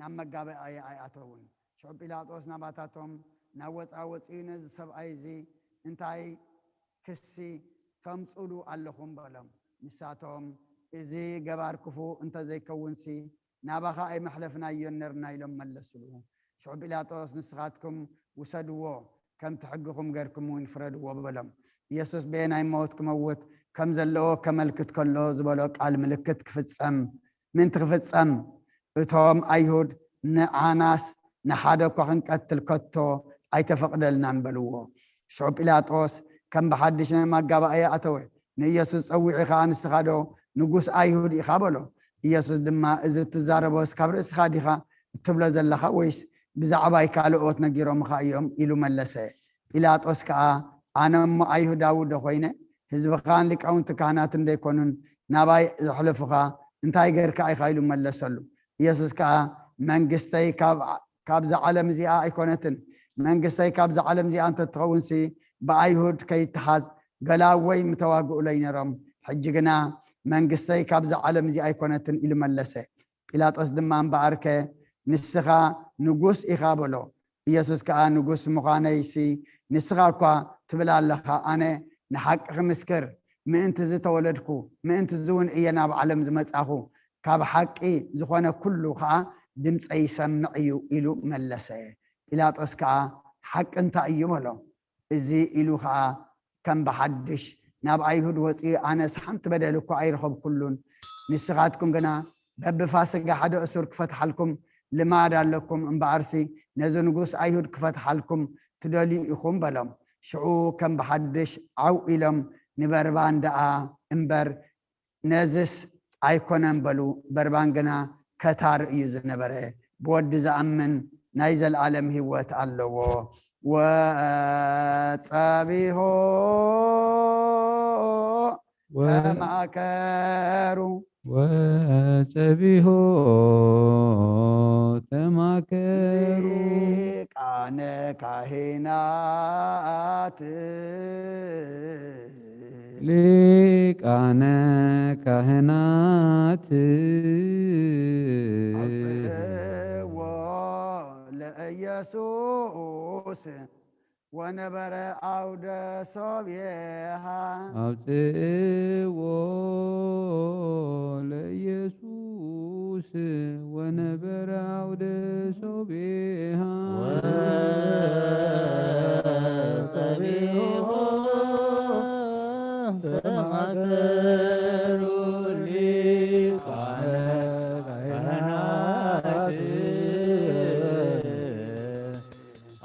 ናብ መጋባእያ ኣይኣተውን ሽዑ ጲላጦስ ናባታቶም ናብ ወፃወፂኡ ነዚ ሰብኣይ እዚ እንታይ ክሲ ተምፅሉ ኣለኹም በሎም ንሳቶም እዚ ገባር ክፉ እንተዘይከውንሲ ናባኻ ኣይመሕለፍናዮን ነርና ኢሎም መለስሉ ሽዑ ጲላጦስ ንስኻትኩም ውሰድዎ ከም ትሕግኹም ገርኩም እውን ፍረድዎ በሎም ኢየሱስ በየናይ ሞት ክመውት ከም ዘለዎ ከመልክት ከሎ ዝበሎ ቃል ምልክት ክፍፀም ምንቲ ክፍፀም እቶም ኣይሁድ ንዓናስ ንሓደ እኳ ክንቀትል ከቶ ኣይተፈቅደልናን በልዎ ሽዑ ጲላጦስ ከም ብሓድሽ መጋባእያ ኣተወ ንኢየሱስ ፀዊዑ ከዓ ንስኻ ዶ ንጉስ ኣይሁድ ኢኻ በሎ ኢየሱስ ድማ እዚ እትዛረቦስ ካብ ርእስኻ ዲኻ እትብሎ ዘለኻ ወይስ ብዛዕባይ ካልኦት ነጊሮምኻ እዮም ኢሉ መለሰ ጲላጦስ ከዓ ኣነ እሞ ኣይሁዳዊ ዶ ኮይነ ህዝብኻን ሊቃውንቲ ካህናትን ደይኮኑን ናባይ ዘሕልፉኻ እንታይ ጌርካ ኢኻ ኢሉ መለሰሉ ኢየሱስ ከዓ መንግስተይ ካብዛ ዓለም እዚኣ ኣይኮነትን መንግስተይ ካብዛ ዓለም እዚኣ እንተትኸውንሲ ብኣይሁድ ከይትሓዝ ገላወይ ምተዋግኡለይ ነሮም ሕጂ ግና መንግስተይ ካብዛ ዓለም እዚ ኣይኮነትን ኢሉ መለሰ ጲላጦስ ድማ እምበኣርከ ንስኻ ንጉስ ኢኻ በሎ ኢየሱስ ከዓ ንጉስ ምዃነይሲ ንስኻ እኳ ትብል ኣለኻ ኣነ ንሓቂ ክምስክር ምእንቲ ዝተወለድኩ ምእንቲ ዝውን እየ ናብ ዓለም ዝመጻኹ ካብ ሓቂ ዝኾነ ኩሉ ከዓ ድምፀይ ይሰምዕ እዩ ኢሉ መለሰ ጲላጦስ ከዓ ሓቂ እንታይ እዩ በሎ እዚ ኢሉ ከዓ ከም ብሓድሽ ናብ ኣይሁድ ወፂ ኣነስ ሓንቲ በደል እኳ ኣይረኸብ ኩሉን ንስኻትኩም ግና በብፋስጋ ሓደ እሱር ክፈትሓልኩም ልማድ ኣለኩም እምበኣርሲ ነዚ ንጉስ ኣይሁድ ክፈትሓልኩም ትደልዩ ኢኹም በሎም ሽዑ ከም ብሓድሽ ዓው ኢሎም ንበርባን ደኣ እምበር نزس أيكونن بلو بربانجنا كتار يزنبره بود زأمن نايزل العالم هوت اللو وصابيه تماكروا وصابيه تماكروا ሊቃነ ካህናት ሊቃነ ካህናት አውፅእዎ ለኢየሱስ ወነበረ አውደ ሶብየሃ አውፅእዎ ለኢየሱስ ወነበረ አውደ ሶብየሃ ወጸቢሖ ተማከሩ ሊቃነ ካህናት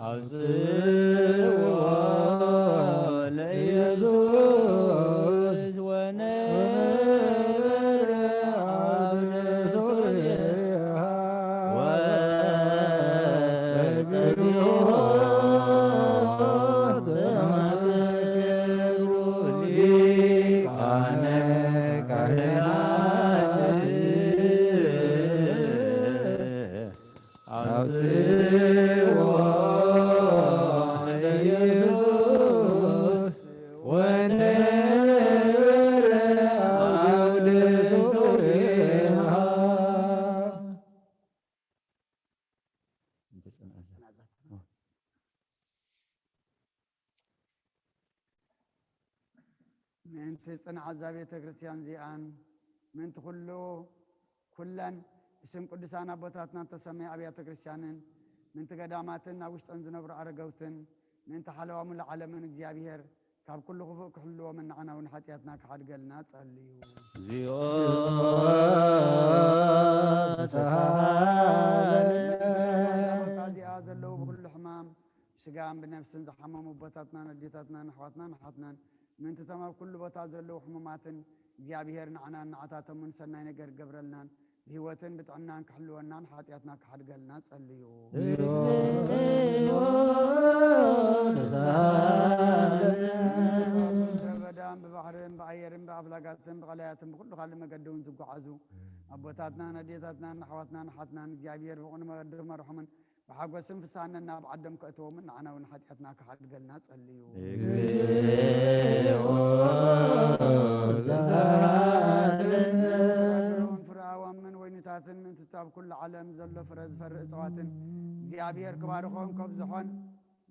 አውፅእዎ ለኢየሱስ ወነበረ አውደ ሶብየሃ ወጸቢሖ ተማከሩ ሊቃነ ካህናት አውፅእዎ ለኢየሱስ ወነበረ አውደ ሶብየሃ ምንት ጽንዓ ዛ ቤተ ክርስቲያን ዚአን ምንት ኩለን እስም ቅዱሳን አቦታትና ተሰማይ አብያተ ክርስቲያንን ምንት ገዳማትን ኣብ ውሽጠን ዝነብሩ አረገውትን ምንት ሓለዋሙ ለዓለምን እግዚአብሔር ካብ ኩሉ ክፉእ ክሕልዎም ንዓና እውን ሓጢአትና ክሓድገልና ጸልዩ እግዚኦ ቦታ እዚኣ ዘለዉ ብኩሉ ሕማም ስጋን ብነፍስን ዝሓመሙ ቦታትናን ኣዴታትናን ኣሕዋትናን ሓትናን ምንት ተማ ኣብ ኩሉ ቦታ ዘለዉ ሕሙማትን እግዚአብሔር ንዓና ንዓታቶምን ሰናይ ነገር ገብረልናን ብህይወትን ብጥዕናን ክሕልወናን ሓጢአትና ክሓድገልና ጸልዩ በበዳን ብባሕርን ብኣየርን ብኣፍላጋትን ብቐላያትን ብኩሉ ካልእ መገዲ እውን ዝጓዓዙ ኣቦታትናን ኣዴታትናን ኣሕዋትናን ሓትናን እግዚአብሔር ብቕኑ መገዲ መርሖምን ብሓጎስን ፍሳንን ናብ ዓዶም ከእትዎምን ንዓና እውን ሓጢአትና ክሓድገልና ጸልዩ ፍርኣዎምን ወይንታትን ምንትታ ኣብ ኩሉ ዓለም ዘሎ ፍረ ዝፈርእ እፅዋትን እግዚአብሔር ክባርኾም ከብዝሖን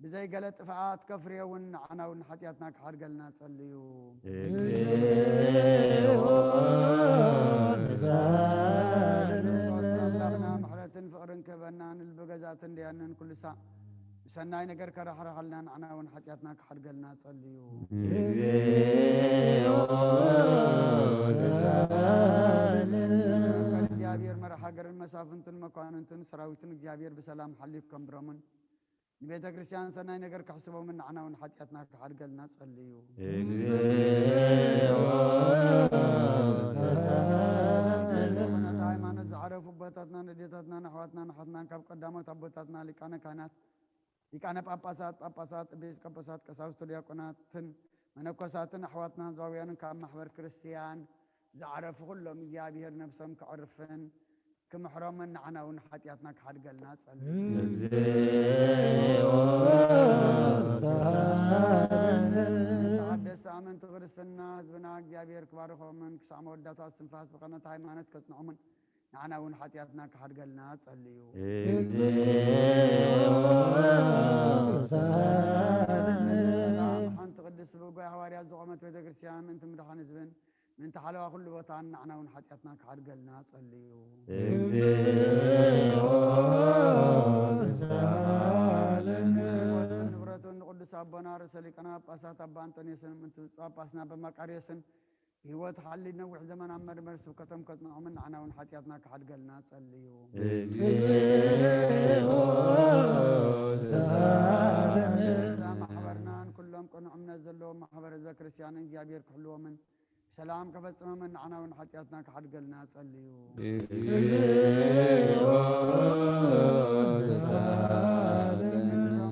ብዘይገለ ጥፍኣት ከፍርየውን ንዓና እውን ሓጢአትና ክሓድገልና ጸልዩ ኣምላኽና ምሕረትን ፍቕርን ክህበናን ልቢ ገዛእትን ድያንን ኩሉ ሳዕ ሰናይ ነገር ከረኽረኸልና ንዓና እውን ሓጢአትና ክሓድገልና ጸልዩ እግዚአብሔር መራሒ ሃገርን መሳፍንትን መኳንንትን ሰራዊትን እግዚአብሔር ብሰላም ሓሊፍ ከምብሮምን ንቤተ ክርስቲያን ሰናይ ነገር ክሕስቦምን ንዓና እውን ሓጢአትና ክሓድገልና ጸልዩ ዝኾነት ሃይማኖት ዝዓረፉ ቦታትናን ኣዴታትናን ኣሕዋትናን ሓትናን ካብ ቀዳሞት ኣቦታትና ሊቃነ ካህናት ሊቃነ ጳጳሳት ኤጲስቆጶሳት ቀሳውስት ዲያቆናትን መነኮሳትን ኣሕዋትና ህዝባውያንን ካብ ማሕበር ክርስቲያን ዝዓረፉ ኩሎም እግዚአብሔር ነብሶም ክዕርፍን ክምሕሮምን ንዓና እውን ሓጢአትና ክሓድገልና ጸልዩ ተሓደስቲ ኣመንቲ ክርስትና ህዝብና እግዚአብሔር ክባርኾምን ክሳዕ መወዳእታ ስንፋስ ብቐኖት ሃይማኖት ከጽንዖምን ንዓና እውን ሓጢአትና ክሓድገልና ጸልዩ ሓንቲ ቅድስቲ ብጓይ ሃዋርያት ዝቖመት ቤተ ክርስቲያን ምእንቲ ምድሓን ህዝብን ምእንቲ ሓለዋ ኩሉ ቦታን ንዓና እውን ሓጢአትና ክሓድገልና ጸልዩ ንብረቱን ንቅዱስ ኣቦና ርእሰ ሊቃነ ጳጳሳት ኣባ አንጦንዮስን ምእንቲ ጳጳስና በመቃርዮስን ህይወት ሓሊድ ነዊሕ ዘመን ኣብ መርመር ስብከቶም ከጽንዖምን ንዓና እውን ሓጢአትና ክሓድገልና ጸልዩ እዛ ማሕበርናን ኩሎም ቅኑዕ እምነት ዘለዎም ማሕበር ህዝበ ክርስቲያንን እግዚአብሔር ክሕልዎምን سلام كفصم من عنا ونحتياتنا كحد قلنا صليو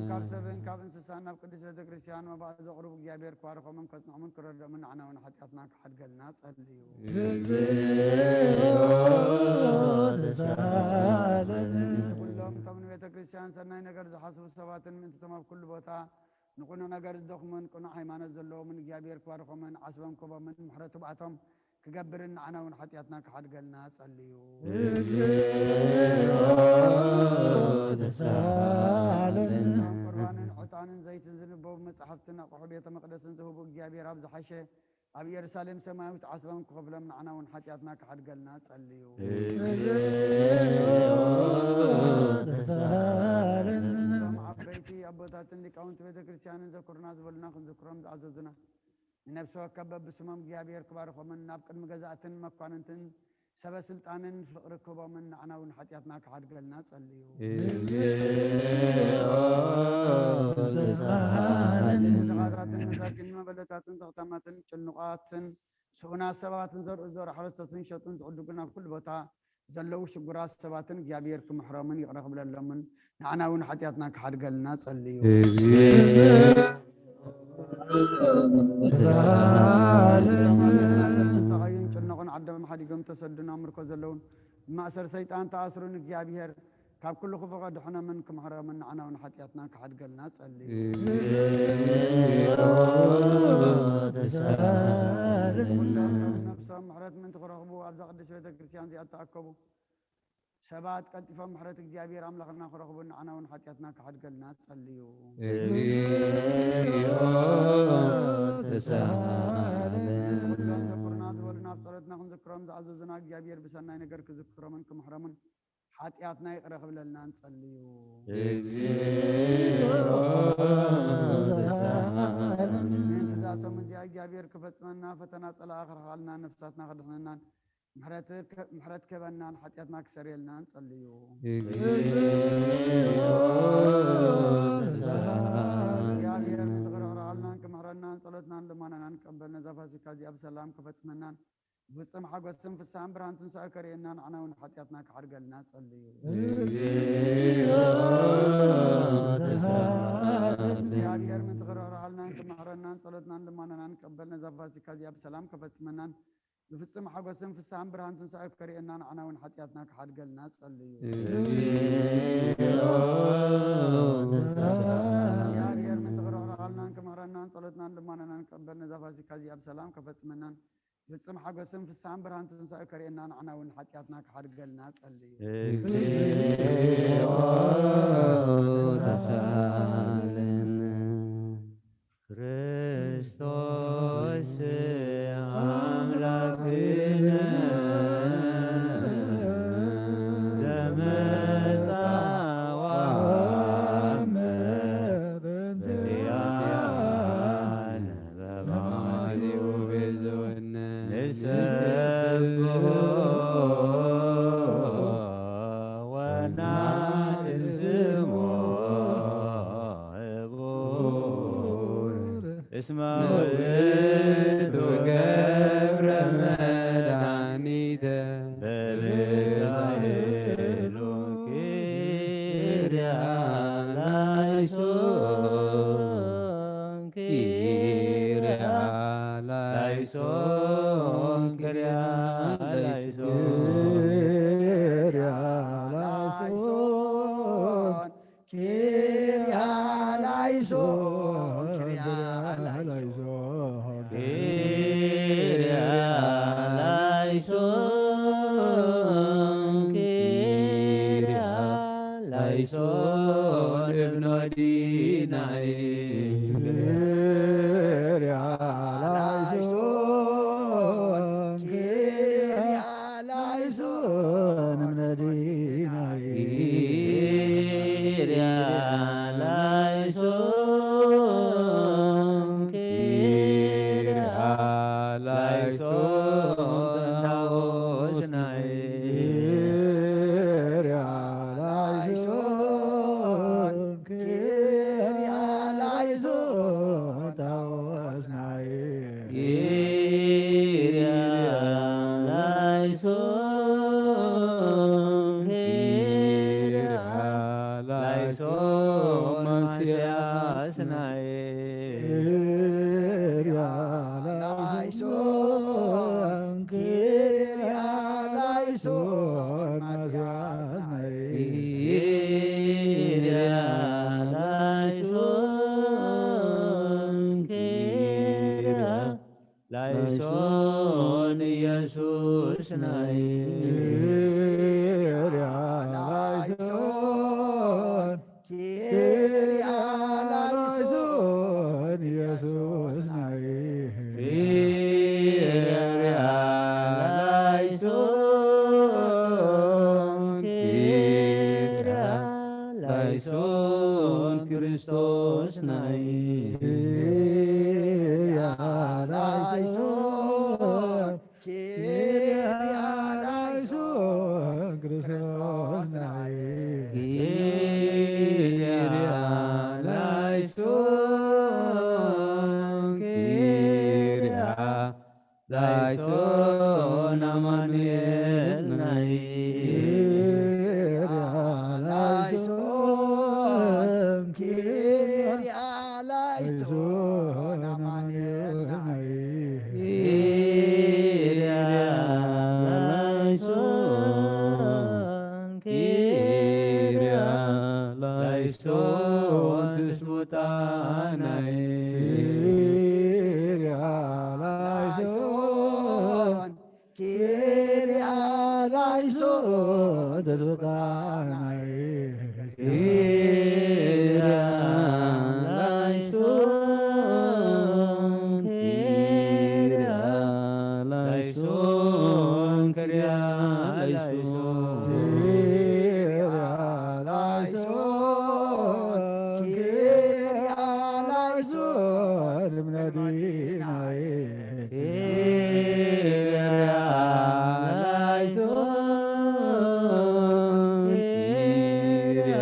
كاب سبن كاب انسسانا بقدس بيت كريستيان وبعد غروب جابير كوارخو من كتنا من كرر من عنا ونحتياتنا كحد قلنا صليو كلهم تمن بيت كريستيان سناي نجر حسب السبات من تمام كل بوتا نكون نجر الدخمن كنا حيمان الزلو من جابير كوارخو من عصبهم كوبا من محرة بعتهم كجبرنا عنا ونحتياتنا كحد قلنا صليو قرآن عطان زيت زنبو مصحفتنا قحبية مقدس زهبو جابير أبز حشة أبي يرسالم سماوي تعصبهم قبل من عنا ونحتياتنا كحد قلنا صليو عبيتي أبوتاتن لك أونت بيت كريستيان ذكرنا زبلنا ذكرهم عززنا نفسه كبب بسمام جابير كبار ومن نابقد مجازاتن مكانتن سبا سلطانن فقر كوبا من عنا ونحتياتنا كحد قلنا صليو دغاتن مساكن مبلتاتن زغتماتن چنقاتن سونا سباتن زر حرستن شطن زقدقنا كل بوتا زلو شغراس سباتن جابير كمحرمن يقرا قبل لمن عنا ونحتياتنا كحد قلنا صليو سغين چنقن عدم حديقم تسدنا مركو زلون مأسر سيطان تأسرون جابير كاب كل خفقة دحنا منكم حرام عنا ونحتياتنا كحد قلنا صلي نفسهم محرات من تخرقبوا أبدا قدس بيت كريستيان زي أتأكبوا سبات كتفا محرتك جابير أملخنا خرقبوا عنا ونحتياتنا كحد قلنا صليو ذكرنا ولنا صلاتنا ذكرهم عززنا جابير بسنا نقر كذكر منكم حرمن حاتياتنا يقرا قبل لنا نصليو انتزاز من زي جابير كفتمنا فتنا صلاه اخر حالنا نفساتنا خدحنا محرت كبنا حاتياتنا كسريلنا نصليو جابير نتقرا حالنا كمحرنا صلاتنا لما نقبلنا زفاسي كازي اب سلام كفتمنا بصم حقسم في السام برانتن ساكري ان انا ونحتياتنا كحرق الناس صليو يا غير من تقرر حالنا كمهرنا صلاتنا لما نقبلنا زفاسي كازي اب سلام كفتمنا بصم حقسم في السام برانتن ساكري ان انا ونحتياتنا كحرق الناس صليو يا غير من تقرر حالنا كمهرنا صلاتنا لما نقبلنا زفاسي كازي اب سلام كفتمنا بصم حقسم في السام برانتن ساكري ان انا ونحتياتنا كحرق الناس صليو ክርስቶስ አምላክነ ዘመጻ ወበእንቲአነ በባሕርዩ ንሰብሖ ወናእዝሞ اسم ولد وقبر مدعنيته ببسائل كيريا لايسون كيريا لايسون كيريا لايسون كيريا لايسون لايسون ابن ديناي لايسون ابن ديناي ኢየሱስ ናይ ላይሶን ኪርያ ላይሶን ኢየሱስ ናይ ኪርያ ላይሶን ኪርያ ላይሶን ክርስቶስ ናይ ኪርያ ላይሶን ኪርያ ላይሶን ክርስቶስ ናይ ኪርያ ላይሶን ኪርያ ላይሶን አማኑኤል ናይ ኪርያ ላይሶን ኪርያ ላይሶን አማኑኤል ናይ ኪርያ ላይሶን ኪርያ ላይሶን ትስቡታ ናይ ኪርያ ላይሶን ኪርያ ላይሶን ተስፋ ናይ ኪርያ ላይሶን ኪርያ ላይሶን ኪርያ ላይሶን ኪርያ ላይሶን ኪርያ ላይሶን እምነዲናይ ኪርያ ላይሶን ኪርያ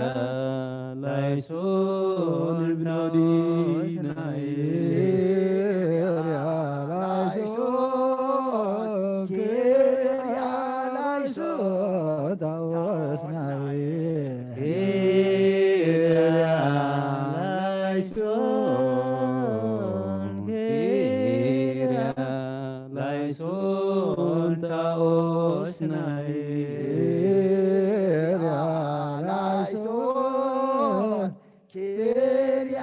ላይሶን እምነዲናይ ኪርያ ላይሶን ኪርያ ላይሶን ታወስናይ ኪርያ ላይሶን ኪርያ ላይሶን ታወስናይ ኪርያ ላይሶን ኪርያ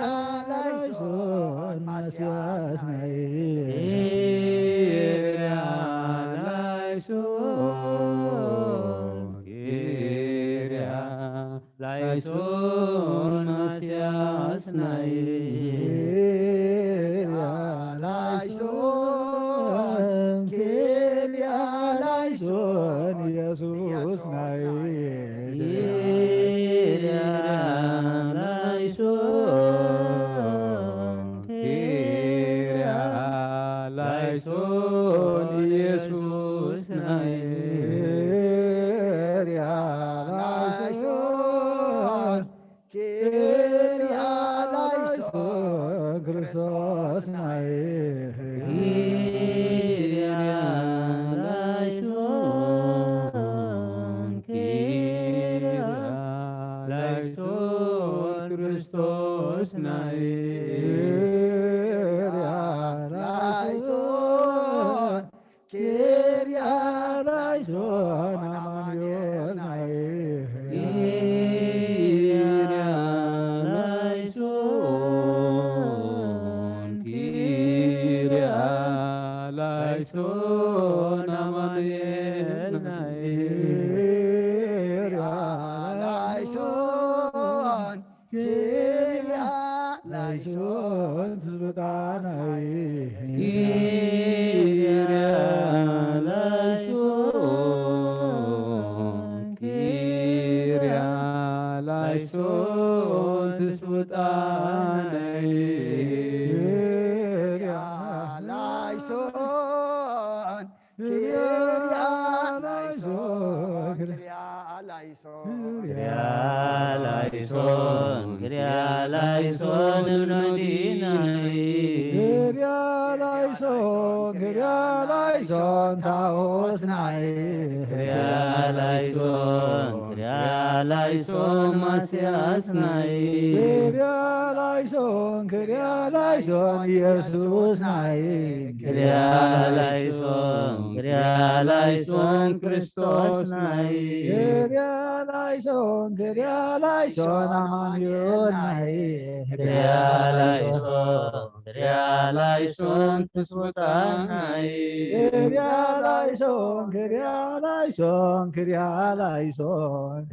ላይሶን ማስያስናይ ኪርያ ላይሶን ኪርያ ላይሶን ማስያስናይ ኪርያ ላይሶን ኪርያ ላይሶን ኢየሱስ ናይ ኪርያ ላይሶን ኪርያ ላይሶን ኢየሱስ ናይ ኪርያ ላይሶን ኪርያ ላይሶን ክርስቶስ ናይ ኪርያ ላይሶን ኪርያ ላይሶን ክርስቶስ ናይ ኪርያ ላይሶን ኪርያ ላይሶን አማኑኤል ናይ ኪርያ ላይሶን ኪርያ ላይሶን አማኑኤል ናይ ኪርያ ላይሶን ኪርያ ላይሶን ትዝብጣ ናይ ኪርያ ላይሶን ኪርያ ላይሶን ትስውጣ ናይ ኪርያ ላይሶን ኪርያ ላይሶን ኪርያ ላይሶን ኪርያ ላይሶን ኪርያ ላይሶን እምነዲናይ ኪርያ ላይሶን ኪርያ ላይሶን ታወስናይ ኪርያ ላይሶን ኪርያ ክሪያላይሶን ማስያስናይ ክሪያላይሶን ክሪያላይሶን ኢየሱስ ናይ ክሪያላይሶን ክርስቶስ ናይ ክሪያላይሶን ክሪያላይሶን አማኑኤል ናይ ክሪያላይሶን ትስወቃን ናይ ክሪያላይሶን ክሪያላይሶን ክሪያላይሶን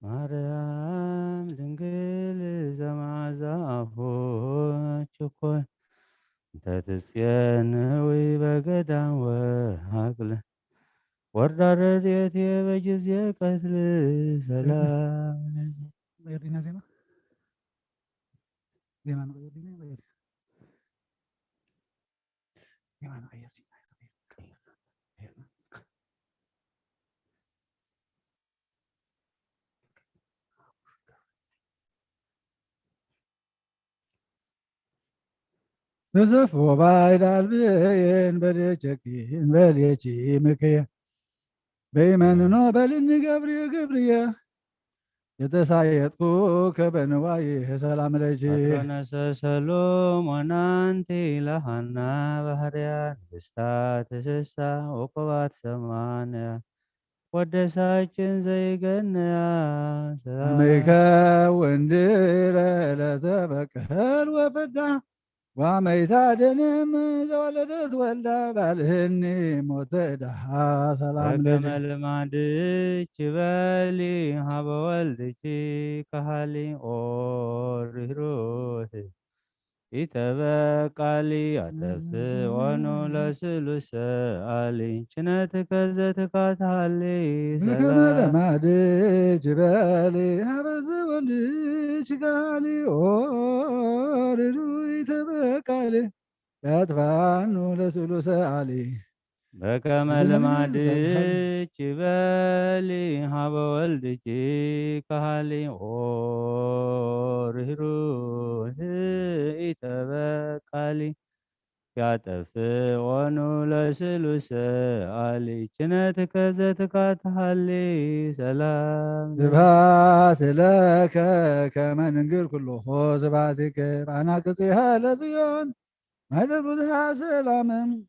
ማርያም ድንግል ዘማዛፎች እኮይ እንተትጽየንዊ በገዳም ወሀቅል ወርዳ ረድኤቴ በጊዜ ቀትል ሰላም በዘፍ ወባይዳል ብየን በደጨቂን በሌቺ ምክየ በይመንኖ በልን ገብርየ ገብርየ የተሳየጥኩ ከበንዋይ ሰላም ለጂ አትሮነሰ ሰሎሞን አንቲ ለሃና ባህርያ ንግሥታ ትስሳ ወቆባት ሰማንያ ወደሳችን ዘይገነያ አሜከ ወንድረ ለተበቀል ወፈዳ ዋመይታ ደንም ዘወለደት ወልዳ ባልህኒ ሞተ ዳሃ ሰላም ለጂ በገመልማድች በሊ ሀበ ወልድቺ ካሃሊ ኦርህሮት ኢተበቃሊ አተፍት ወኖ ለስሉሰ አሊ ችነት ከዘትካታሊ በገመልማድች በሊ ሀበ ዘወልድች ካሃሊ ኦርህሮ ኢተበቃሊ يدفعن لثلث عليه بكم لمعدك بالي هاب والدك كهالي أورهرو إتبقالي كاتف ونول سلوس علي جنتك زتك تحلي سلام سبحات لك كما ننقل كله سبحاتك بعناقصها لزيون ما تبدها سلام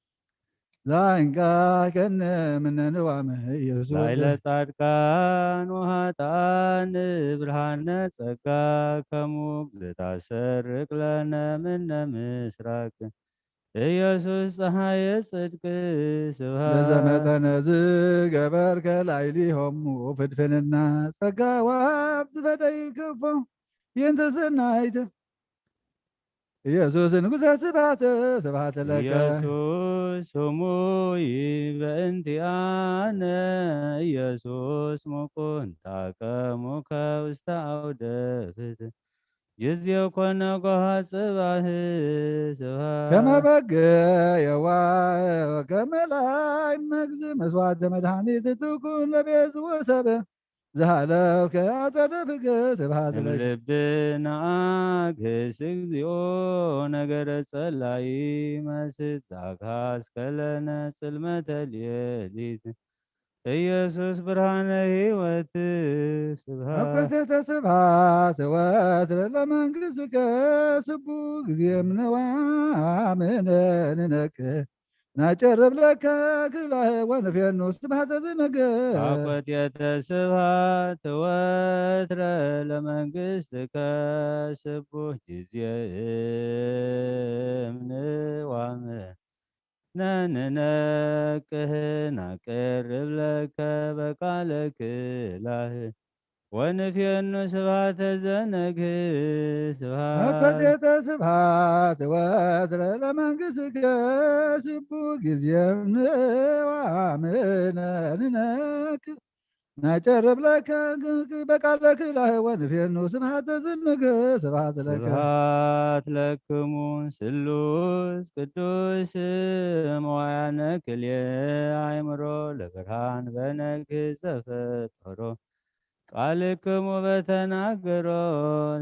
لا إنكا كن من نوامه يسوع لايلة صادقان وهاتان برهان سكا كموك زتاسرق لنا من مسراك ኢየሱስ ፀሐየ ጽድቅ ስብሃት ለዘመጠነ ዝገበር ከላዕሌሆሙ ፍድፍንና ጸጋ ወሀብት በደይክፎ ይንተ ሰናይት ኢየሱስ ንጉሠ ስብሐት ስብሐት ለከ ኢየሱስ ስሙይ በእንቲአነ ኢየሱስ ሙኩንታከሙከ ውስተ አውደ ፍትሕ ጊዜው ኮነ ጎሃ ጽባህ ስብሃት ከመ በግ የዋህ ወከመ ላይ መግዝ መስዋዕተ መድኃኒት ትኩን ለቤዝ ወሰብ ዘሃለውከ አጸደ ፍግ ስብሐት ለከ እምልብና አግስ እግዚኦ ነገረ ጸላይ መስት ዛግሃስ ከለነ ጽልመተ ሌሊት ኢየሱስ ብርሃነ ሕይወት ስብሃት አበሴተ ስብሐት ወትረ ለመንግሥትከ ስቡ ጊዜ እምነዋምን ንነቅ ናጨርብ ለከ ክላህ ወንፌኑ ስብሐተ ዝነግር አቆጤተ ስብሐት ወትረ ለመንግሥትከ ስቡሕ ጊዜ እምንዋም ነንነቅህ ናቀርብ ለከ በቃለ ክላህ ወንፌኑ ስብሐተ ዘነግህ ስብሐት አበሴተ ስብሐት ወትረ ለመንግሥትከ ስቡ ጊዜ እምንዋምን ንነቅ ናጨርብ ለከ በቃለ ክላህ ወንፌኑ ስብሐተ ዝነግር ስብሐት ለከ ስብሐት ለክሙ ስሉስ ቅዱስ መዋያነ ክልኤ አእምሮ ለብርሃን በነግህ ዘፈጠሮ ቃልክሙ በተናገሮ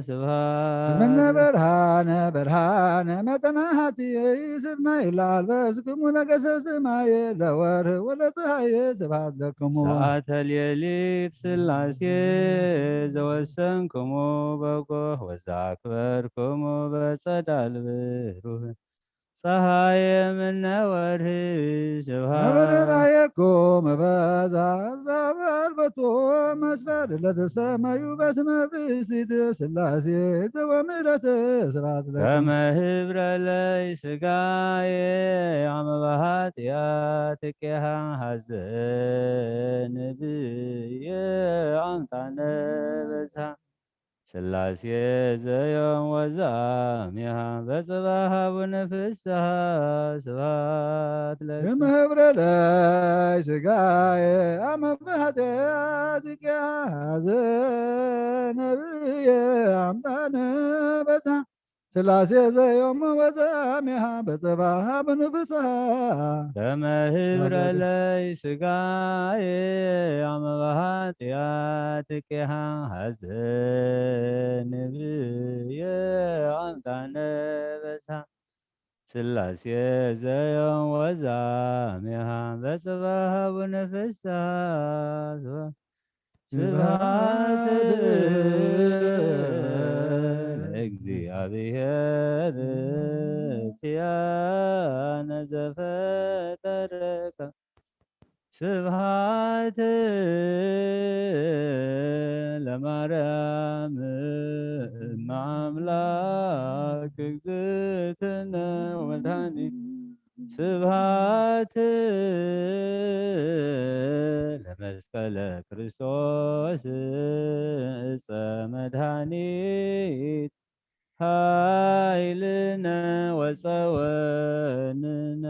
ስብሐት እምነ ብርሃነ ብርሃነ መጠናሃት ይስርና ይላል በስክሙ ነገሰ ሰማየ ለወርህ ወለፀሐየ ስብሐት ለክሙ ሰዓተ ሌሊት ሥላሴ ዘወሰንክሙ በጎህ ወዛክበርክሙ በጸዳል ብሩህ ፀሐየ እምነ ወርህ ስብሐት አበደራየኩም በዛ ዛበልበቶ መስፈር ለተሰማዩ በስመ ብእሲት ሥላሴ ወምሕረት ስብሐት ለክሙ ከመ ህብረ ለይ ሥጋየ አመ በኃጢአትኪሃ ሐዘንብየ አምጣነ በዝሃ ሥላሴ ዘዮም ወዛሚሃ በጽባህ አቡነ ፍስሐ ስብሐት ለክሙ ከመ ህብረ ላይ ሥጋየ አመ በኃጢአትኪ ሐዘነብየ አምጣነ በዝሃ ሥላሴ ዘዮም ወዛሚሃ በጽባህ አቡነ ፍስሐ ከመ ህብረ ለይ ሥጋየ አመ በኃጢአትኪሃ ሐዘንብየ አምጣነ በዝሃ ሥላሴ ዘዮም ወዛሚሃ በጽባህ አቡነ ፍስሐ ስብሐት ለእግዚአብሔር ኪያነ ዘፈጠረከ ስብሐት ለማርያም እመ አምላክ እግዝእትነ ወመድኃኒት ስብሐት ለመስቀለ ክርስቶስ ዕፀ መድኃኒት ኃይልነ ወፀወንነ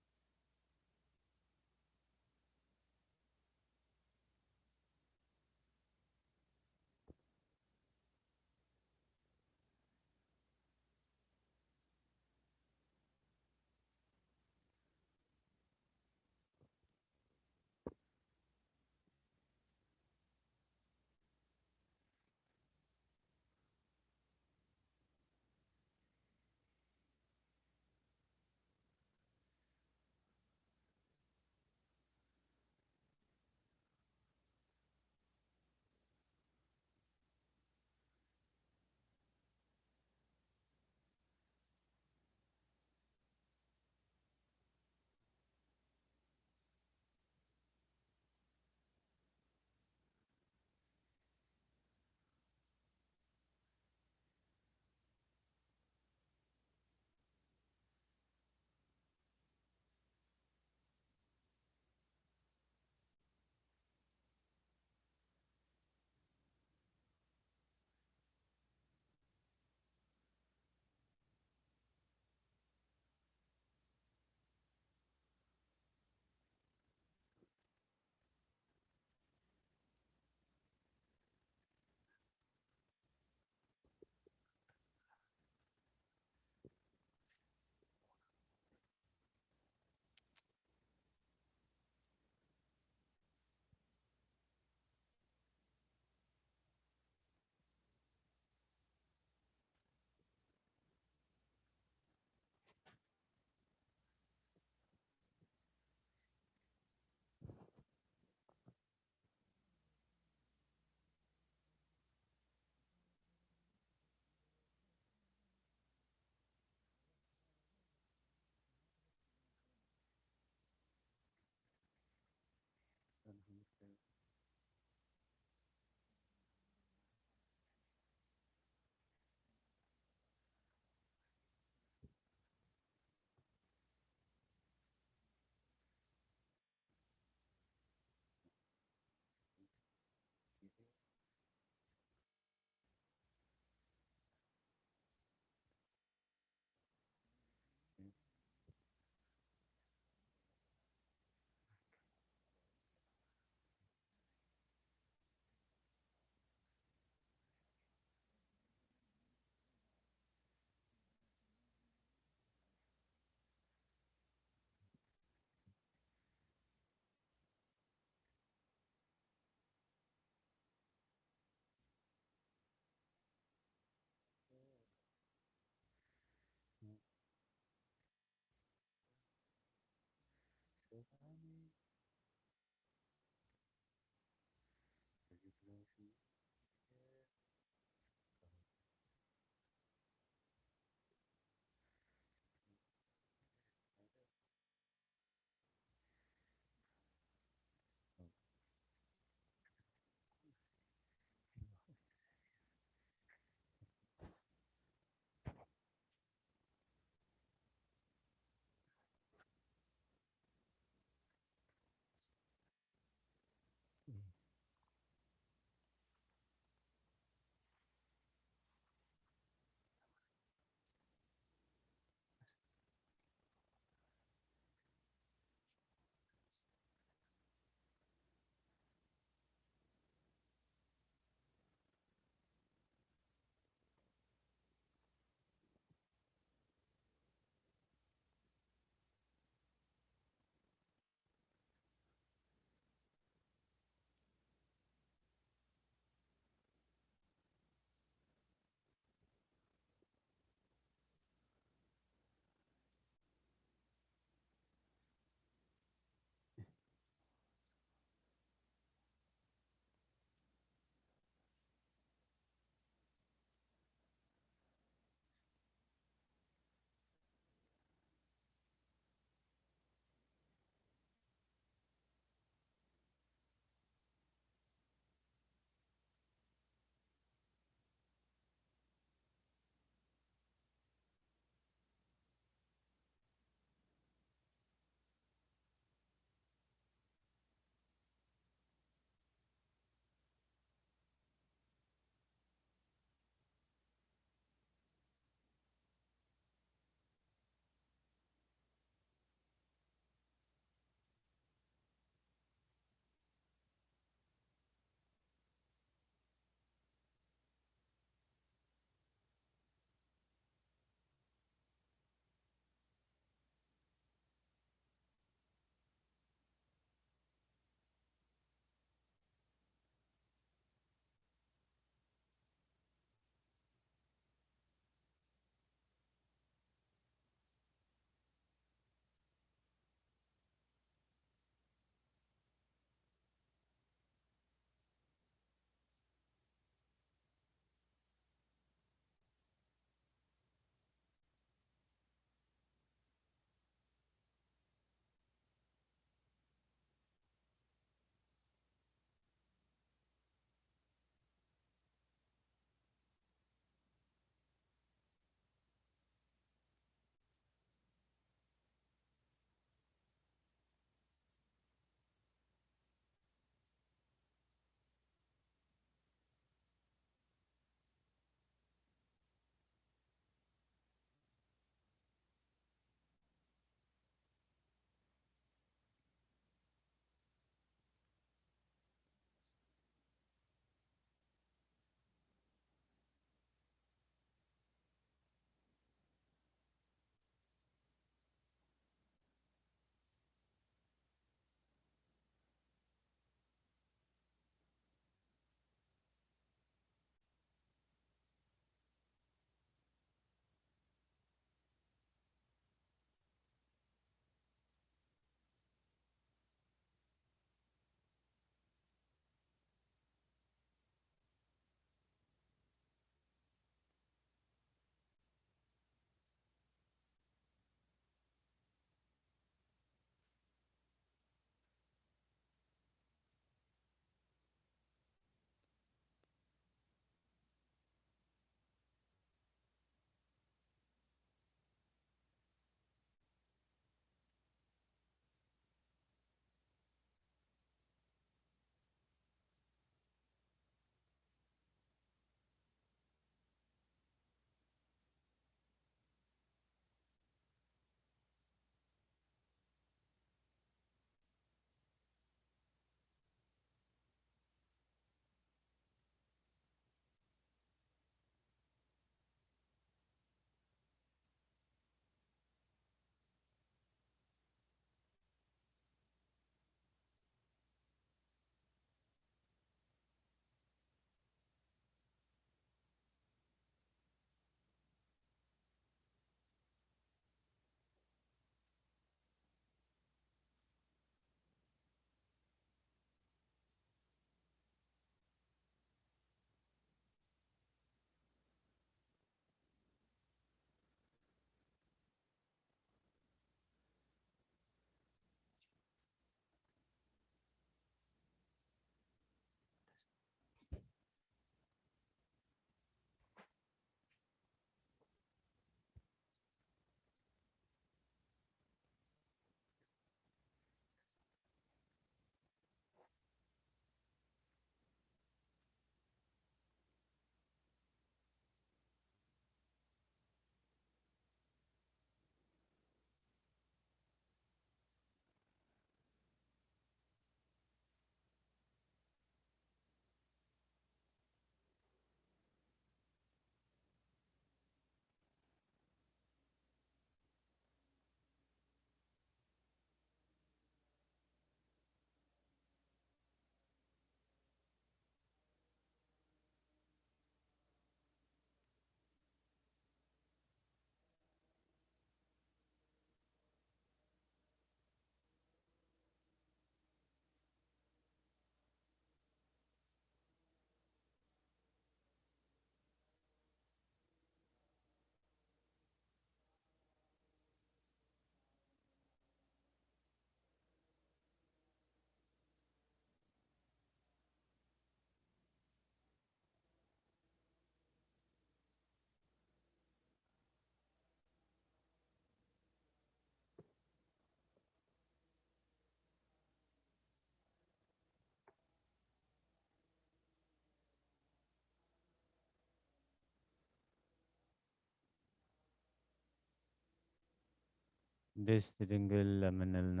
ቅድስት ድንግል ለምንልና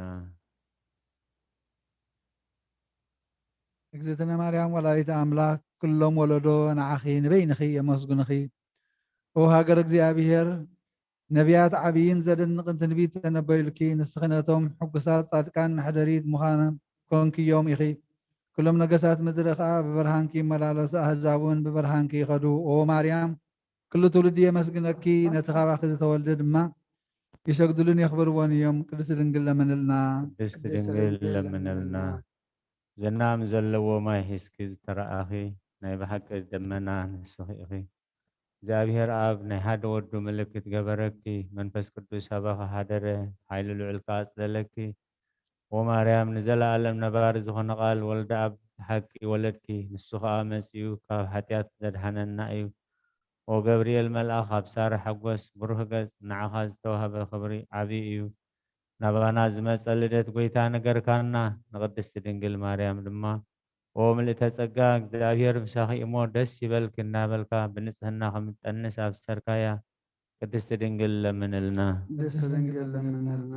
እግዝእትነ ማርያም ወላዲተ አምላክ ኩሎም ወለዶ ንዓኺ ንበይንኺ የመስጉንኺ ኦ ሃገር እግዚአብሔር ነቢያት ዓብይን ዘደንቕን ትንቢት ተነበዩልኪ ንስኽነቶም ሕጉሳት ጻድቃን ማሕደሪት ምዃነ ኮንክዮም ኢኺ ኩሎም ነገሳት ምድሪ ከዓ ብብርሃንኪ ይመላለሱ ኣህዛቡን ብብርሃንኪ ይኸዱ ኦ ማርያም ኩሉ ትውልዲ የመስግነኪ ነቲ ኻባኺ ዝተወልደ ድማ ይሰግዱልን የኽብርዎን እዮም ቅድስት ድንግል ለምንልና ቅድስት ድንግል ለምንልና ዘናም ዘለዎ ማይ ሒዝኪ ዝተረኣኺ ናይ ብሓቂ ደመና ንስኺ ኢኺ እግዚአብሔር አብ ናይ ሓደ ወዱ ምልክት ገበረኪ መንፈስ ቅዱስ አባኻ ሓደረ ሓይሊ ልዑልካ ኣጽለለኪ ወማርያም ንዘለኣለም ነባሪ ዝኾነ ቃል ወልደ ኣብ ሓቂ ወለድኪ ንሱ ከዓ መጺኡ ካብ ሓጢኣት ዘድሓነና እዩ ወገብርኤል መልአኽ ኣብ ሳረ ሓጎስ ብሩህ ገጽ ንዓኻ ዝተዋህበ ክብሪ ዓብዪ እዩ ናባና ዝመጸ ልደት ጎይታ ነገርካና ንቅድስቲ ድንግል ማርያም ድማ ኦ ምልእተ ጸጋ እግዚአብሔር ምሳኺ እሞ ደስ ይበልክ እናበልካ ብንጽህና ከምትጠንስ ኣብሰርከያ ቅድስቲ ድንግል ለምንልና ቅድስት ድንግል ለምንልና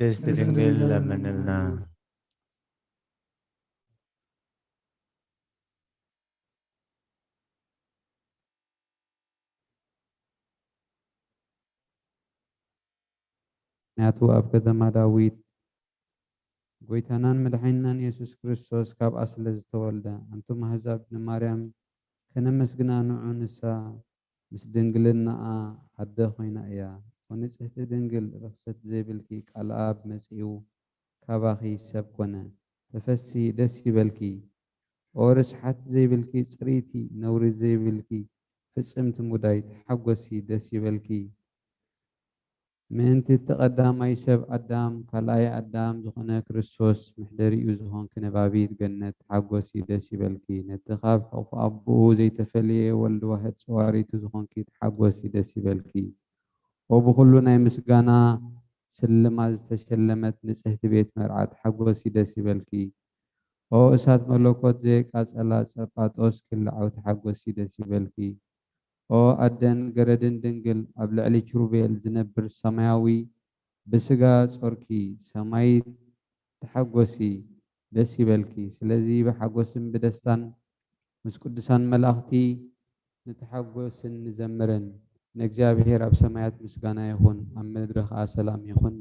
ቅድስት ድንግል ለምንልና ናቱ ኣብ ከተማ ዳዊት ጎይታናን መድሓኒናን ኢየሱስ ክርስቶስ ካብኣ ስለ ዝተወልደ አንቱም ኣሕዛብ ንማርያም ከነመስግና ንዑ ንሳ ምስ ድንግልናኣ ኣደ ኮይና እያ ወንጽሕቲ ድንግል ርክሰት ዘይብልኪ ቃል ኣብ መጺኡ ካባኺ ሰብ ኮነ ተፈሲ ደስ ይበልኪ ኦ ርስሓት ዘይብልኪ ጽሪቲ ነውሪ ዘይብልኪ ፍጽምቲ ሙዳይ ተሓጐሲ ደስ ይበልኪ ምእንቲ ተቐዳማይ ሰብ ኣዳም ካልኣይ ኣዳም ዝኾነ ክርስቶስ ምሕደሪኡ ዝኾንክ ነባቢት ገነት ተሓጐሲ ደስ ይበልኪ ነቲ ካብ ሕቑፉ ኣቦኡ ዘይተፈልየ ወልዲ ዋሕድ ፀዋሪቱ ዝኾንኪ ተሓጐሲ ደስ ይበልኪ ኦ ብኩሉ ናይ ምስጋና ስልማት ዝተሸለመት ንጽሕቲ ቤት መርዓት ተሓጐሲ ደስ ይበልኪ ኦ እሳት መለኮት ዘየቃጸላ ጸጳጦስ ክልዓው ተሓጐሲ ደስ ይበልኪ ኦ ኣደን ገረድን ድንግል ኣብ ልዕሊ ኪሩቤል ዝነብር ሰማያዊ ብስጋ ጾርኪ ሰማይት ተሓጐሲ ደስ ይበልኪ ስለዚ ብሓጐስን ብደስታን ምስ ቅዱሳን መላእኽቲ ንተሓጐስን ንዘምርን ንእግዚአብሔር ኣብ ሰማያት ምስጋና ይኹን ኣብ ምድሪ ከዓ ሰላም ይኹን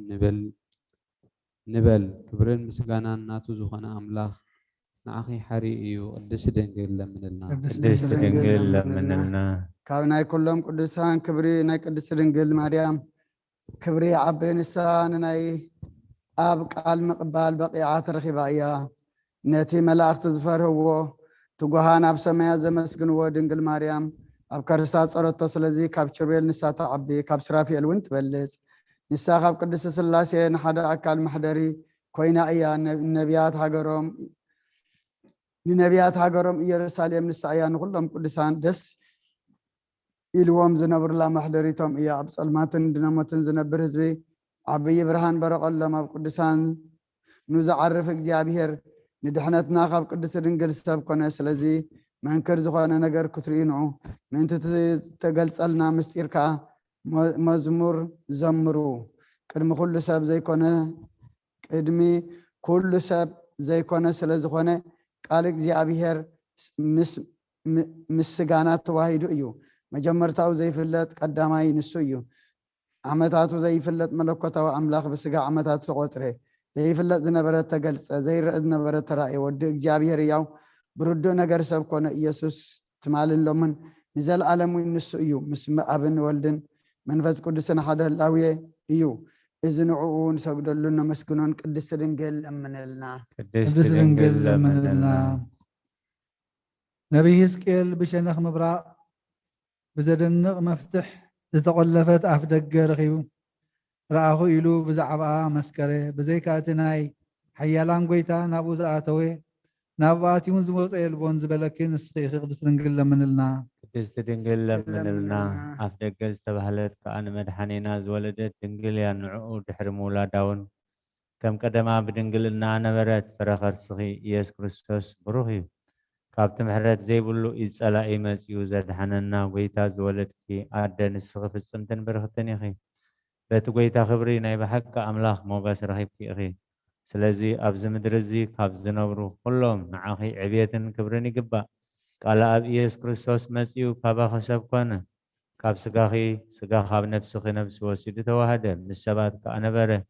ንበል ክብርን ምስጋናን ናቱ ዝኾነ ኣምላኽ ንዓኺ ሓሪ እዩ ቅድስት ድንግል ለምንልና ቅድስት ድንግል ለምንልና ካብ ናይ ኩሎም ቅዱሳን ክብሪ ናይ ቅድስት ድንግል ማርያም ክብሪ ዓበ ንሳ ንናይ ኣብ ቃል ምቕባል በቂዓ ተረኺባ እያ ነቲ መላእኽቲ ዝፈርህዎ ትጉሃን ኣብ ሰማያት ዘመስግንዎ ድንግል ማርያም ኣብ ከርሳ ጸረቶ ስለዚ ካብ ኪሩቤል ንሳ ተዓቢ ካብ ስራፊኤል እውን ትበልጽ ንሳ ካብ ቅድስቲ ስላሴ ንሓደ ኣካል ማሕደሪ ኮይና እያ ንነቢያት ሃገሮም ኢየሩሳሌም ንሳ እያ ንኩሎም ቅዱሳን ደስ ኢልዎም ዝነብሩላ ማሕደሪቶም እያ ኣብ ጸልማትን ድነሞትን ዝነብር ህዝቢ ዓብዪ ብርሃን በረቐሎም ኣብ ቅዱሳን ንዝዓርፍ እግዚአብሔር ንድሕነትና ካብ ቅድስቲ ድንግል ሰብ ኮነ ስለዚ መንክር ዝኾነ ነገር ክትርእዩ ንዑ ምእንቲ ተገልጸልና ምስጢር ከዓ መዝሙር ዘምሩ ቅድሚ ኩሉ ሰብ ዘይኮነ ስለ ዝኾነ ቃል እግዚአብሔር ምስጋና ተዋሂዱ እዩ መጀመርታው ዘይፍለጥ ቀዳማይ ንሱ እዩ ዓመታቱ ዘይፍለጥ መለኮታዊ ኣምላኽ ብስጋ ዓመታቱ ተቆጥረ ዘይፍለጥ ዝነበረ ተገልጸ ዘይርአ ዝነበረ ተራእየ ወዲ እግዚአብሔር ያው ብርዱእ ነገር ሰብ ኮነ ኢየሱስ ትማልሎምን ንዘለዓለም ንሱ እዩ ምስ ኣብን ወልድን መንፈስ ቅዱስን ሓደ ህላዌ እዩ እዚ ንዕኡ ንሰግደሉን ነመስግኖን ቅድስት ድንግል ለምንልና ቅድስት ድንግል ለምንልና ነቢይ ሕዝቅኤል ብሸነኽ ምብራቕ ብዘደንቕ መፍትሕ ዝተቆለፈት ኣፍ ደገ ረኺቡ ረኣኹ ኢሉ ብዛዕባኣ መስከረ ብዘይካ እቲ ናይ ሓያላን ጎይታ ናብኡ ዝኣተወ ናብኡ ኣትዩን ዝመፀ የልቦን ዝበለኪ ንስኺ ኢኺ ቅድስት ድንግል ለምንልና ቅድስት ድንግል ለምንልና ኣፍ ደገ ዝተባህለት ከዓ ንመድሓኒና ዝወለደት ድንግል እያ ንዕኡ ድሕሪ ምውላዳ እውን كم قدما بدنجلنا نبرت فرخرسخي يس كريستوس بروحي كابت محرت زي بلو إزالا إيمس يوزد حننا ويتا زولتكي أدن السغف السمتن برختني خي بيت ويتا خبري نايب حق أملاخ موغاس رخيبكي أخي سلازي أبز مدرزي كابز نبرو كلهم نعاخي عبيتن كبرني قبا قال أب يس كريستوس مسيو كابا خسب كونه كاب سقاخي سقا خاب نفسخي نفس وسيد تواهده من السبات كأنا بره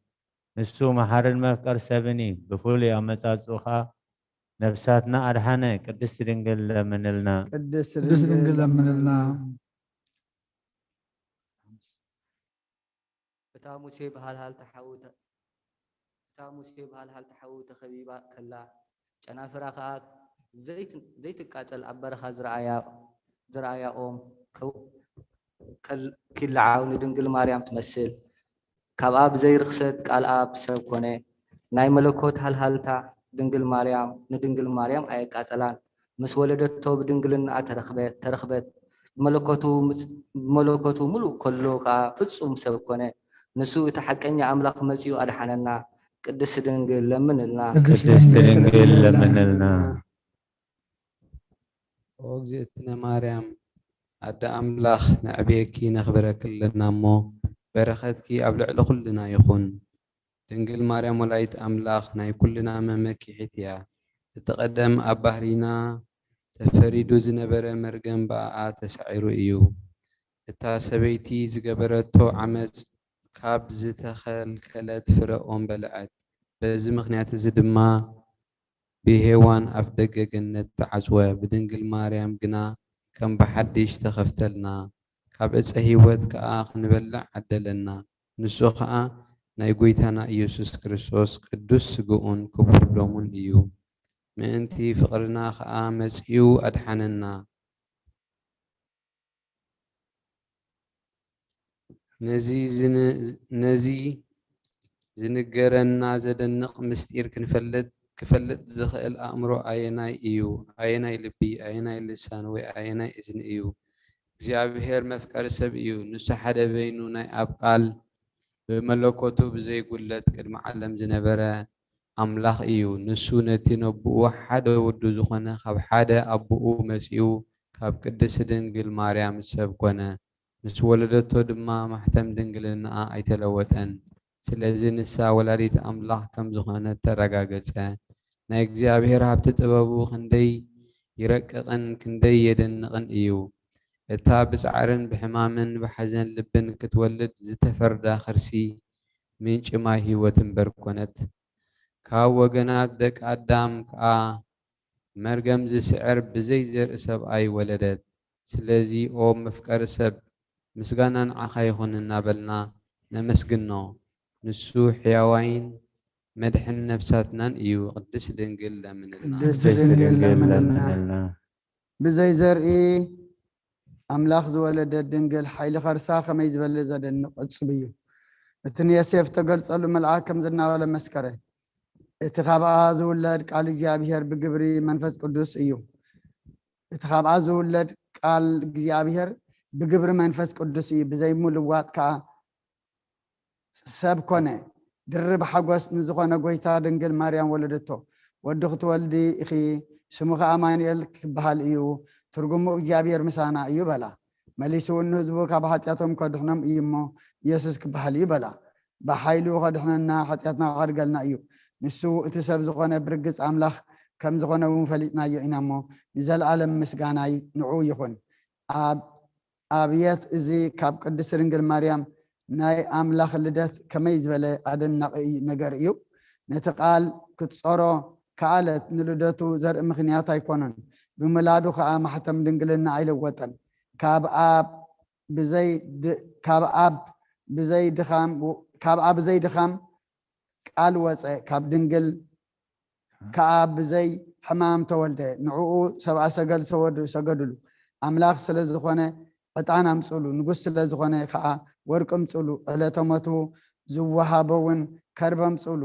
نسو محار المفكر سبني بفولي أمساس أخا نفساتنا أرحانة قدس دنقل من لنا ቅድስት ቅድስት ድንግል ድንግል ለምንልና እታ ሙሴ ባህልሃል ተሓው ተኸቢባ ከላ ጨናፍራ ከዓ ዘይትቃፀል ኣብ በረኻ ዝረኣያ ኦም ክልዓው ንድንግል ማርያም ትመስል ካብኣ ብዘይርክሰት ቃል ኣብ ሰብ ኮነ ናይ መለኮት ሃልሃልታ ንድንግል ማርያም ኣየቃፀላን ምስ ወለደቶ ብድንግልና ተረኽበት መለኮቱ ሙሉእ ከሎ ከዓ ፍጹም ሰብ ኮነ ንሱ እቲ ሓቀኛ ኣምላኽ መፂኡ ኣድሓነና ቅድስት ድንግል ለምንልና ቅድስት ድንግል ለምንልና እግዝእትነ ማርያም ኣደ ኣምላኽ ንዕብየኪ ነኽብረክ ኣለና እሞ በረኸትኪ ኣብ ልዕሊ ኩልና ይኹን ድንግል ማርያም ወላዲት ኣምላኽ ናይ ኩልና መመኪሒት እያ እቲ ቀደም ኣብ ባህሪና ተፈሪዱ ዝነበረ መርገም በኣኣ ተሳዒሩ እዩ እታ ሰበይቲ ዝገበረቶ ዓመፅ ካብ ዝተኸልከለት ፍረ ኦም በልዐት በዚ ምክንያት እዚ ድማ ብሄዋን ኣፍ ደገ ገነት ተዓፅወ ብድንግል ማርያም ግና ከም ብሓድሽ ተኸፍተልና ካብ ዕፀ ህይወት ከዓ ክንበልዕ ዓደለና ንሱ ከዓ ናይ ጎይታና ኢየሱስ ክርስቶስ ቅዱስ ስግኡን ክቡር ደሙን እዩ ምእንቲ ፍቅርና ከዓ መፂኡ ኣድሓነና ነዚ ዝንገረና ዘደንቕ ምስጢር ክፈልጥ ዝኽእል ኣእምሮ ኣየናይ እዩ ኣየናይ ልቢ ኣየናይ ልሳን ወይ ኣየናይ እዝኒ እዩ እግዚኣብሔር መፍቀሪ ሰብ እዩ ንሱ ሓደ በይኑ ናይ ኣብ ቃል ብመለኮቱ ብዘይጉለት ቅድሚ ዓለም ዝነበረ ኣምላኽ እዩ ንሱ ነቲ ነብኡ ሓደ ወዱ ዝኾነ ካብ ሓደ ኣቦኡ መፂኡ ካብ ቅድስት ድንግል ማርያም ሰብ ኮነ ምስ ወለደቶ ድማ ማሕተም ድንግልናኣ ኣይተለወጠን ስለዚ ንሳ ወላዲት ኣምላኽ ከም ዝኾነት ተረጋገፀ ናይ እግዚኣብሔር ሃብቲ ጥበቡ ክንደይ ይረቅቕን ክንደይ የደንቕን እዩ እታ ብፃዕርን ብሕማምን ብሓዘን ልብን ክትወልድ ዝተፈርዳ ከርሲ ምንጭ ማይ ህይወት እምበር ኮነት ካብ ወገናት ደቂ ኣዳም ከዓ መርገም ዝስዕር ብዘይ ዘርኢ ሰብኣይ ወለደት ስለዚ ኦ መፍቀሪ ሰብ ምስጋና ንዓኻ ይኹን እናበልና ነመስግኖ ንሱ ሕያዋይን መድሕን ነብሳትናን እዩ ቅድስት ድንግል ለምንልና ብዘይ ዘርኢ ኣምላኽ ዝወለደት ድንግል ሓይሊ ከርሳ ከመይ ዝበለ ዘደንቕ ዕፁብ እዩ እቲ ንዮሴፍ ተገልፀሉ መልኣክ ከም ዝናበለ መስከረ እቲ ካብኣ ዝውለድ ቃል እግዚኣብሔር ብግብሪ መንፈስ ቅዱስ እዩ እቲ ካብኣ ዝውለድ ቃል እግዚኣብሔር ብግብሪ መንፈስ ቅዱስ እዩ ብዘይ ምልዋጥ ከዓ ሰብ ኮነ ድርብ ሓጎስ ንዝኾነ ጎይታ ድንግል ማርያም ወለደቶ ወዲ ክትወልዲ ኢኺ ስሙ ከዓ ኣማኑኤል ክበሃል እዩ ትርጉሙ እግዚኣብሔር ምሳና እዩ በላ መሊሱ እውን ህዝቡ ካብ ሓጢኣቶም ከድሕኖም እዩ እሞ ኢየሱስ ክበሃል እዩ በላ ብሓይሉ ከድሕነና ሓጢኣትና ካድገልና እዩ ንሱ እቲ ሰብ ዝኾነ ብርግፅ ኣምላኽ ከም ዝኾነ እውን ፈሊጥናዮ ኢና እሞ ንዘለኣለም ምስጋና ንዑ ይኹን ኣብየት እዚ ካብ ቅድስት ድንግል ማርያም ናይ ኣምላኽ ልደት ከመይ ዝበለ ኣደናቂ ነገር እዩ ነቲ ቃል ክትፀሮ ከኣለት ንልደቱ ዘርኢ ምክንያት ኣይኮነን ብምላዱ ከዓ ማሕተም ድንግልና ኣይለወጠን ካብ ኣብ ብዘይ ድኻም ቃል ወፀ ካብ ድንግል ከዓ ብዘይ ሕማም ተወልደ ንዕኡ ሰብኣ ሰገል ሰገድሉ ኣምላኽ ስለ ዝኾነ ዕጣን ኣምፅሉ ንጉስ ስለ ዝኾነ ከዓ ወርቂ ኣምፅሉ ዕለተ ሞቱ ዝወሃበውን ከርበ ኣምፅሉ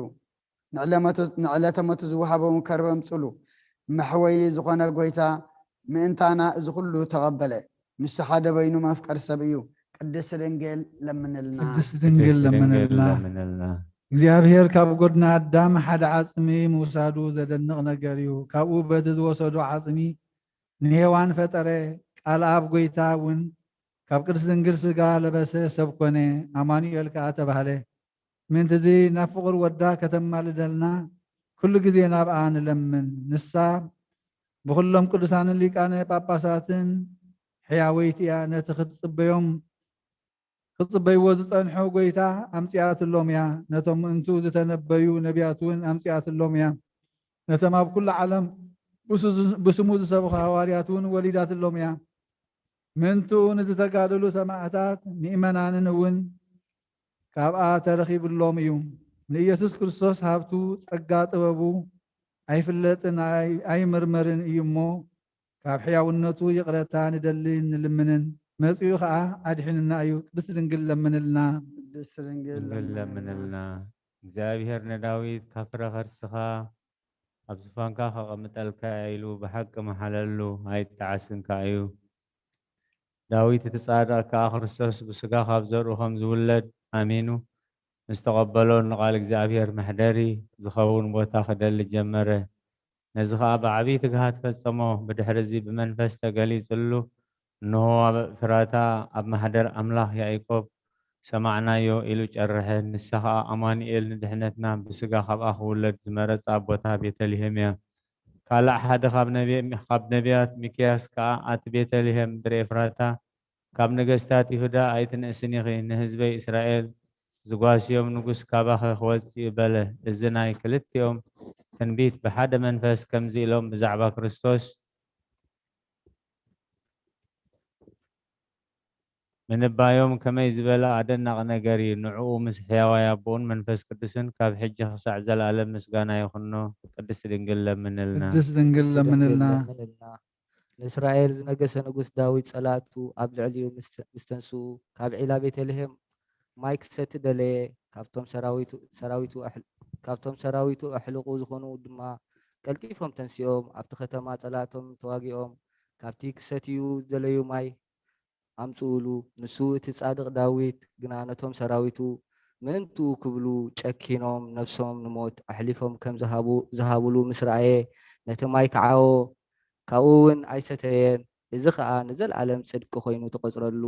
ንዕለተ ሞቱ ዝወሃበውን ከርበ ኣምፅሉ መሕወይ ዝኾነ ጎይታ ምእንታና እዚ ኩሉ ተቐበለ ንሱ ሓደ በይኑ መፍቀሪ ሰብ እዩ ቅድስት ድንግል ለምንልና እግዚኣብሔር ካብ ጎድና ኣዳም ሓደ ዓፅሚ ምውሳዱ ዘደንቕ ነገር እዩ። ካብኡ በቲ ዝወሰዱ ዓፅሚ ንሄዋን ፈጠረ። ቃል ኣብ ጎይታ እውን ካብ ቅድስቲ ድንግል ስጋ ለበሰ ሰብ ኮነ። ኣማኑኤል ከዓ ተባህለ። ምንቲ እዚ ናብ ፍቅር ወዳ ከተማልደልና ኩሉ ግዜ ናብኣ ንለምን። ንሳ ብኩሎም ቅዱሳንን ሊቃነ ጳጳሳትን ሕያወይቲ እያ። ነቲ ክትፅበይዎ ዝፀንሑ ጎይታ ኣምፂኣትሎም እያ። ነቶም ምእንቱ ዝተነበዩ ነቢያት እውን ኣምፂኣትሎም እያ። ነቶም ኣብ ኩሉ ዓለም ብስሙ ዝሰብኹ ሃዋርያት እውን ወሊዳትሎም እያ። ምንቱ ንዝተጋደሉ ሰማዕታት ምእመናንን እውን ካብኣ ተረኺብሎም እዩ። ንኢየሱስ ክርስቶስ ሃብቱ ጸጋ ጥበቡ ኣይፍለጥን ኣይምርመርን እዩ እሞ ካብ ሕያውነቱ ይቕረታ ንደሊ ንልምንን መጺኡ ከዓ ኣድሒንና እዩ። ቅድስቲ ድንግል ለምንልና። ቅድስቲ ድንግል ድንግል ለምንልና። እግዚኣብሔር ንዳዊት ካብ ፍረ ከርስኻ ኣብ ዝፋንካ ከቐምጠልካ ኢሉ ብሓቂ መሓለሉ ኣይተዓስንካ እዩ። ዳዊት እቲ ጻድቕ ከዓ ክርስቶስ ብስጋ ካብ ዘርኡ ከም ዝውለድ ኣሚኑ ምስ ተቐበሎ ንቓል እግዚኣብሔር መሕደሪ ዝኸውን ቦታ ክደሊ ጀመረ። ነዚ ከዓ ብዓብዪ ትግሃት ፈጸሞ። ብድሕሪ እዚ ብመንፈስ ተገሊጹሉ እንሆ ኣብ ፍራታ ኣብ ማሕደር ኣምላኽ ያዕቆብ ሰማዕናዮ ኢሉ ጨርሐ። ንሳ ከዓ ኣማኑኤል ንድሕነትና ብስጋ ካብኣ ክውለድ ዝመረፃ ቦታ ቤተልሔም እያ። ካልእ ሓደ ካብ ነቢያት ሚክያስ ከዓ ኣቲ ቤተልሔም ምድሪ ኤፍራታ ካብ ነገስታት ይሁዳ ኣይትንእስን ኢኺ ንህዝበይ እስራኤል ዝጓስዮም ንጉስ ካባኸ ክወፅእ በለ። እዚ ናይ ክልቲኦም ትንቢት ብሓደ መንፈስ ከምዚ ኢሎም ብዛዕባ ክርስቶስ ምንባዮም ከመይ ዝበለ ኣደናቂ ነገር እዩ። ንዕኡ ምስ ሕያዋይ ኣቦኡን መንፈስ ቅዱስን ካብ ሕጂ ክሳዕ ዘለኣለም ምስጋና ይኹኖ። ቅድስቲ ድንግል ለምንልና። ቅድስቲ ድንግል ለምንልና። ንእስራኤል ዝነገሰ ንጉስ ዳዊት ጸላቱ ኣብ ልዕሊኡ ምስ ተንስኡ ካብ ዒላ ቤተልሔም ማይ ክሰቲ ደለየ። ካብቶም ሰራዊቱ ኣሕልቑ ዝኾኑ ድማ ቀልጢፎም ተንሲኦም ኣብቲ ከተማ ጸላቶም ተዋጊኦም ካብቲ ክሰትዩ ዝደለዩ ማይ ኣምጽኡሉ። ንሱ እቲ ጻድቕ ዳዊት ግና ነቶም ሰራዊቱ ምእንቱ ክብሉ ጨኪኖም ነፍሶም ንሞት ኣሕሊፎም ከም ዝሃብሉ ምስ ረኣየ ነቲ ማይ ከዓቦ ካብኡ እውን ኣይሰተየን። እዚ ከዓ ንዘለዓለም ጽድቂ ኮይኑ ተቆጽረሉ።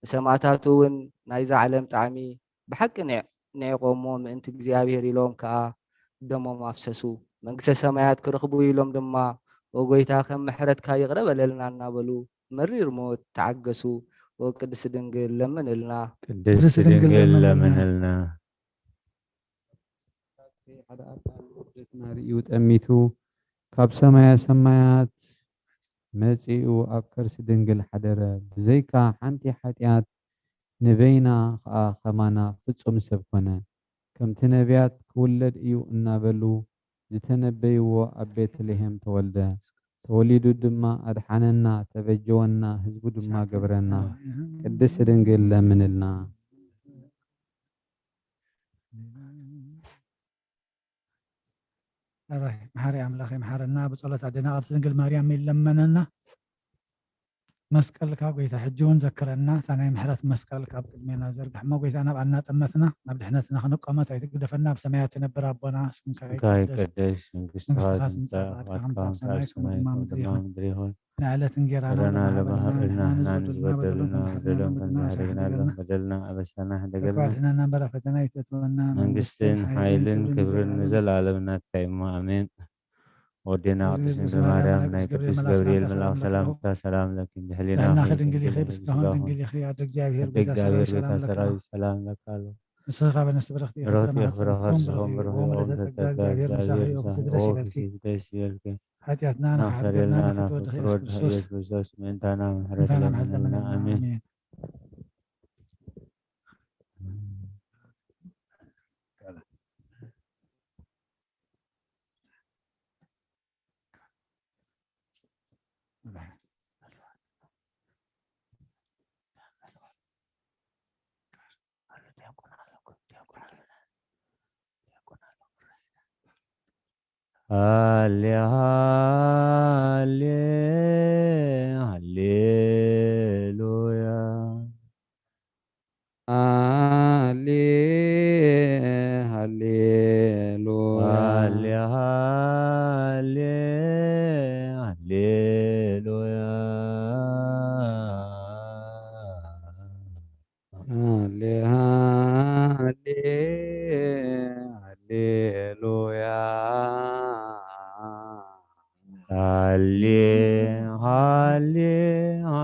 ንሰማዕታቱ እውን ናይዛ ዓለም ጣዕሚ ብሓቂ ንዕቆሞ ምእንቲ እግዚኣብሔር ኢሎም ከዓ ደሞም ኣፍሰሱ። መንግስተ ሰማያት ክረኽቡ ኢሎም ድማ ወጎይታ ከም ምሕረትካ ይቕረበለልና እናበሉ መሪር ሞት ተዓገሱ። ቅድስቲ ድንግል ለምንልና። ቅድስቲ ድንግል ለምንልና። ሓደ ኣካል ውደትና ርእዩ ጠሚቱ ካብ ሰማያ ሰማያት መጺኡ ኣብ ከርሲ ድንግል ሓደረ። ብዘይካ ሓንቲ ሓጢኣት ንበይና ከዓ ኸማና ፍጹም ሰብ ኮነ። ከምቲ ነቢያት ክውለድ እዩ እናበሉ ዝተነበይዎ ኣብ ቤተልሔም ተወልደ። ተወሊዱ ድማ ኣድሓነና ተበጀወና፣ ህዝቡ ድማ ገበረና። ቅድስቲ ድንግል ለምንልና። መሓሪ ኣምላኽ ይመሓረና። ብጸሎት ኣዴና ቅድስቲ ድንግል ማርያም ይለመነና። መስቀል ካብ ጎይታ ሕጂ እውን ዘክረና። እታ ናይ ምሕረት መስቀል ካብ ቅድሜና ዘርግሕ እሞ ጎይታ ናብኣና ጠመትና ናብ ድሕነትና ክንቆመት ኣይትግደፈና። ኣብ ሰማያት ትነብር ኣቦና ስምካ ይትቀደስ፣ መንግስትኻ ትምጻእ፣ ዋትካ ኣብ ሰማይ ከምኡ ድማ ምድሪ ይኹን። ንዕለት እንጀራና ለመሃበልና ንሕናን ዝበደሉና በደሎም ከምዝሕረግናሎም በደልና ኣበሳና ሕደገልና። ኣድሕነና እምበራ ፈተና ይተትወና። መንግስትን ሓይልን ክብርን ንዘለዓለም ናትካ እሞ ኣሜን። ወዴና ቅድስት ድንግል ማርያም ናይ ቅዱስ ገብርኤል መልአክ ሰላምታ ሰላም ለኪ ብሕሊና ድንግል ይኺ ብስጋሆን ድንግል ይኺ ኣደ እግዚአብሔር ቤተ ሰራዊት ሰላም ለካ ኣሎ። ንስኻ በነፍሲ በረኽቲ ሮት የኽብረኸ ስኹም ብርኽኦም ተጸጋ እግዚአብሔር ደስ ይበልኪ። ሓጢኣትና ናኽሰሬልና ናፍቅር ወድኸ ኢየሱስ ክርስቶስ ምእንታና ምሕረት ለምንልና ኣሜን። ሃሌሉያ ሃሌሉያ هاليلويا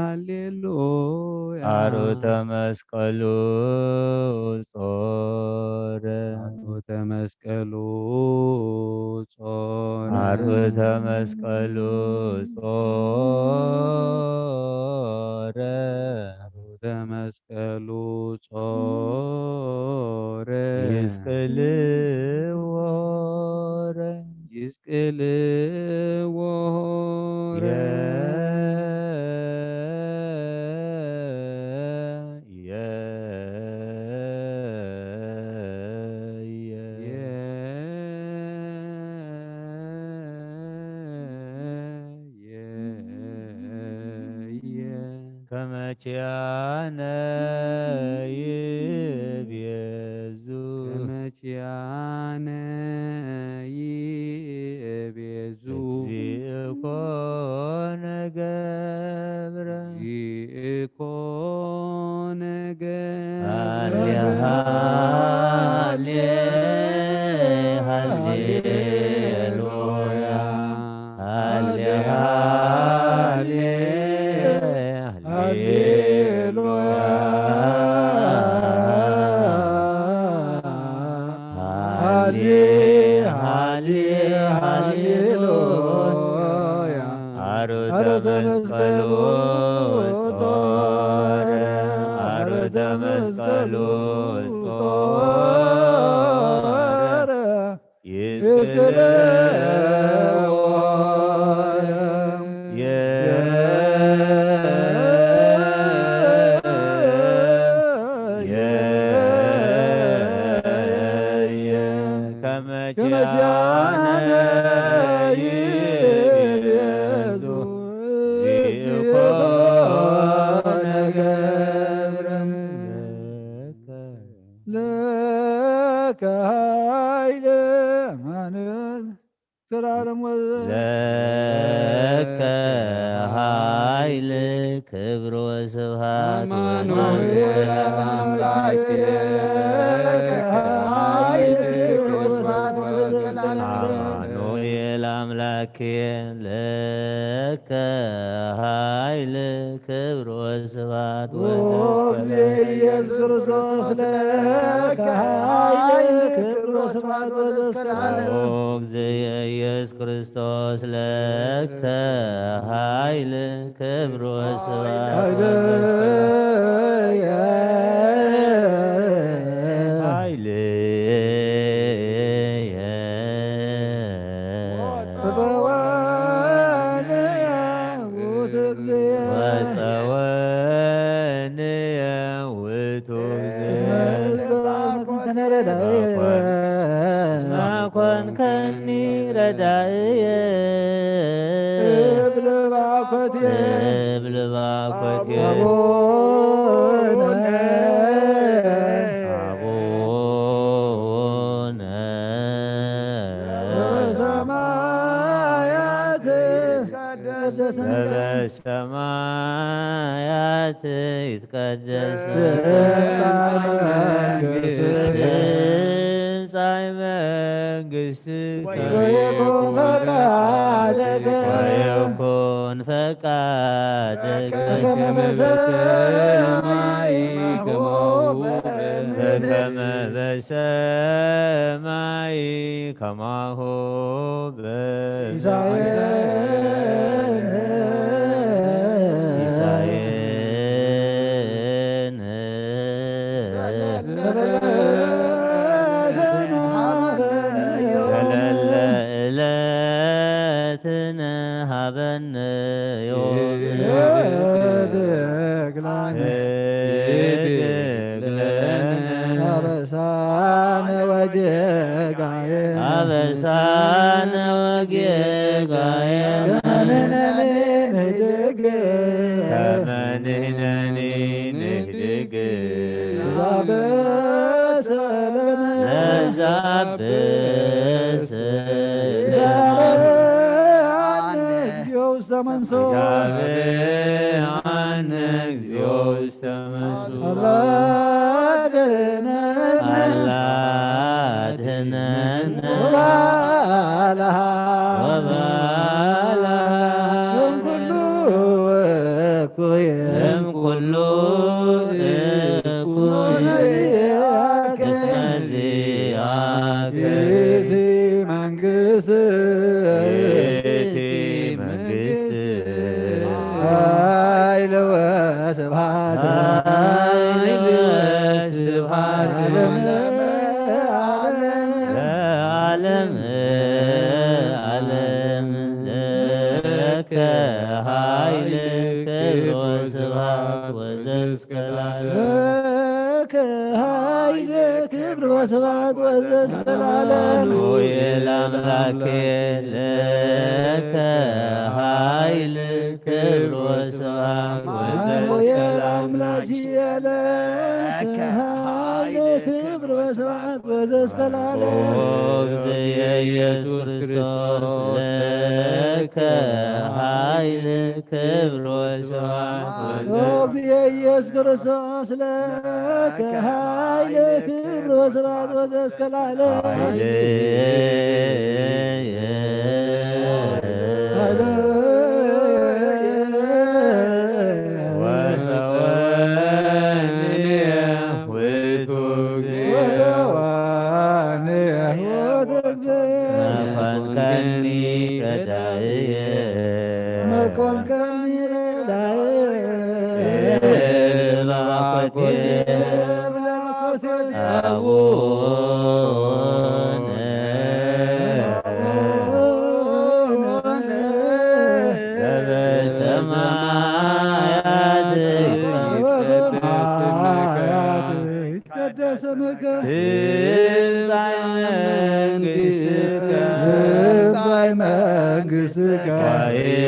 هاليلويا عروت مسقلو صور عروت مسقلو صور عروت مسقلو صور عروت مسقلو صور يسقل وور يسقل وور كما كيانا يبيزو كما كيانا يبيزو زيكون قبر يكون هالي قبر هالي هاليلويا هالي هالي هاليلويا عروت مسقلو صور عروت مسقلو صور يسقل كما جانا يبيزو زيكون قبرا لك هايل من سلام لك هايل كبر وسبحات አማኑኤል አምላኬ ለከ ኃይል ክብር ወስብሐት ወለዘለዓለሙ አማኑኤል አምላኬ ለከ ኃይል ክብር ወስብሐት ኢየሱስ ክርስቶስ ለከ ኃይል ክብር ወስብሐት ወለዘለዓለሙ እግዚእ ኢየሱስ ክርስቶስ ለከ ኃይል ክብር ወስብሐት ኮንከኒ ረዳእየ ብልባኮትየ አቡነ በሰማያት ይትቀደስ ትምጻእ መንግሥትከ ወይኩን ፈቃድከ በከመ በሰማይ ከማሁ በከመ በሰማይ ከማሁ ሲሳየነ ዘለለ ዕለትነ ሀበነ ዮም አበሳነ ወጌጋየነ አበሳነ ወጌጋየነ ከመ ንሕነኒ ንህድግ ዛብአነ እግዚኦ ውስተ መንሱት አላ አድኅነነ وبالها يوم كله كويم كله ونبيك اسمزياك في منقص في منقست هاي لو سبحات هايل سبحان عالم عالم لك هايل كبر وسبحات وزلزك لك هاي كبر وسبحات وزلزك العالم الأملاك لك هايل كبر وسبحات وزلزك الأملاك لك هاي كبر وسبحات وزلزك العالم زي يسوع كريستوس لك هايل كبر وسبحات يا يسوع كريستوس لك هاي كبر وسبحات وزلزك العالم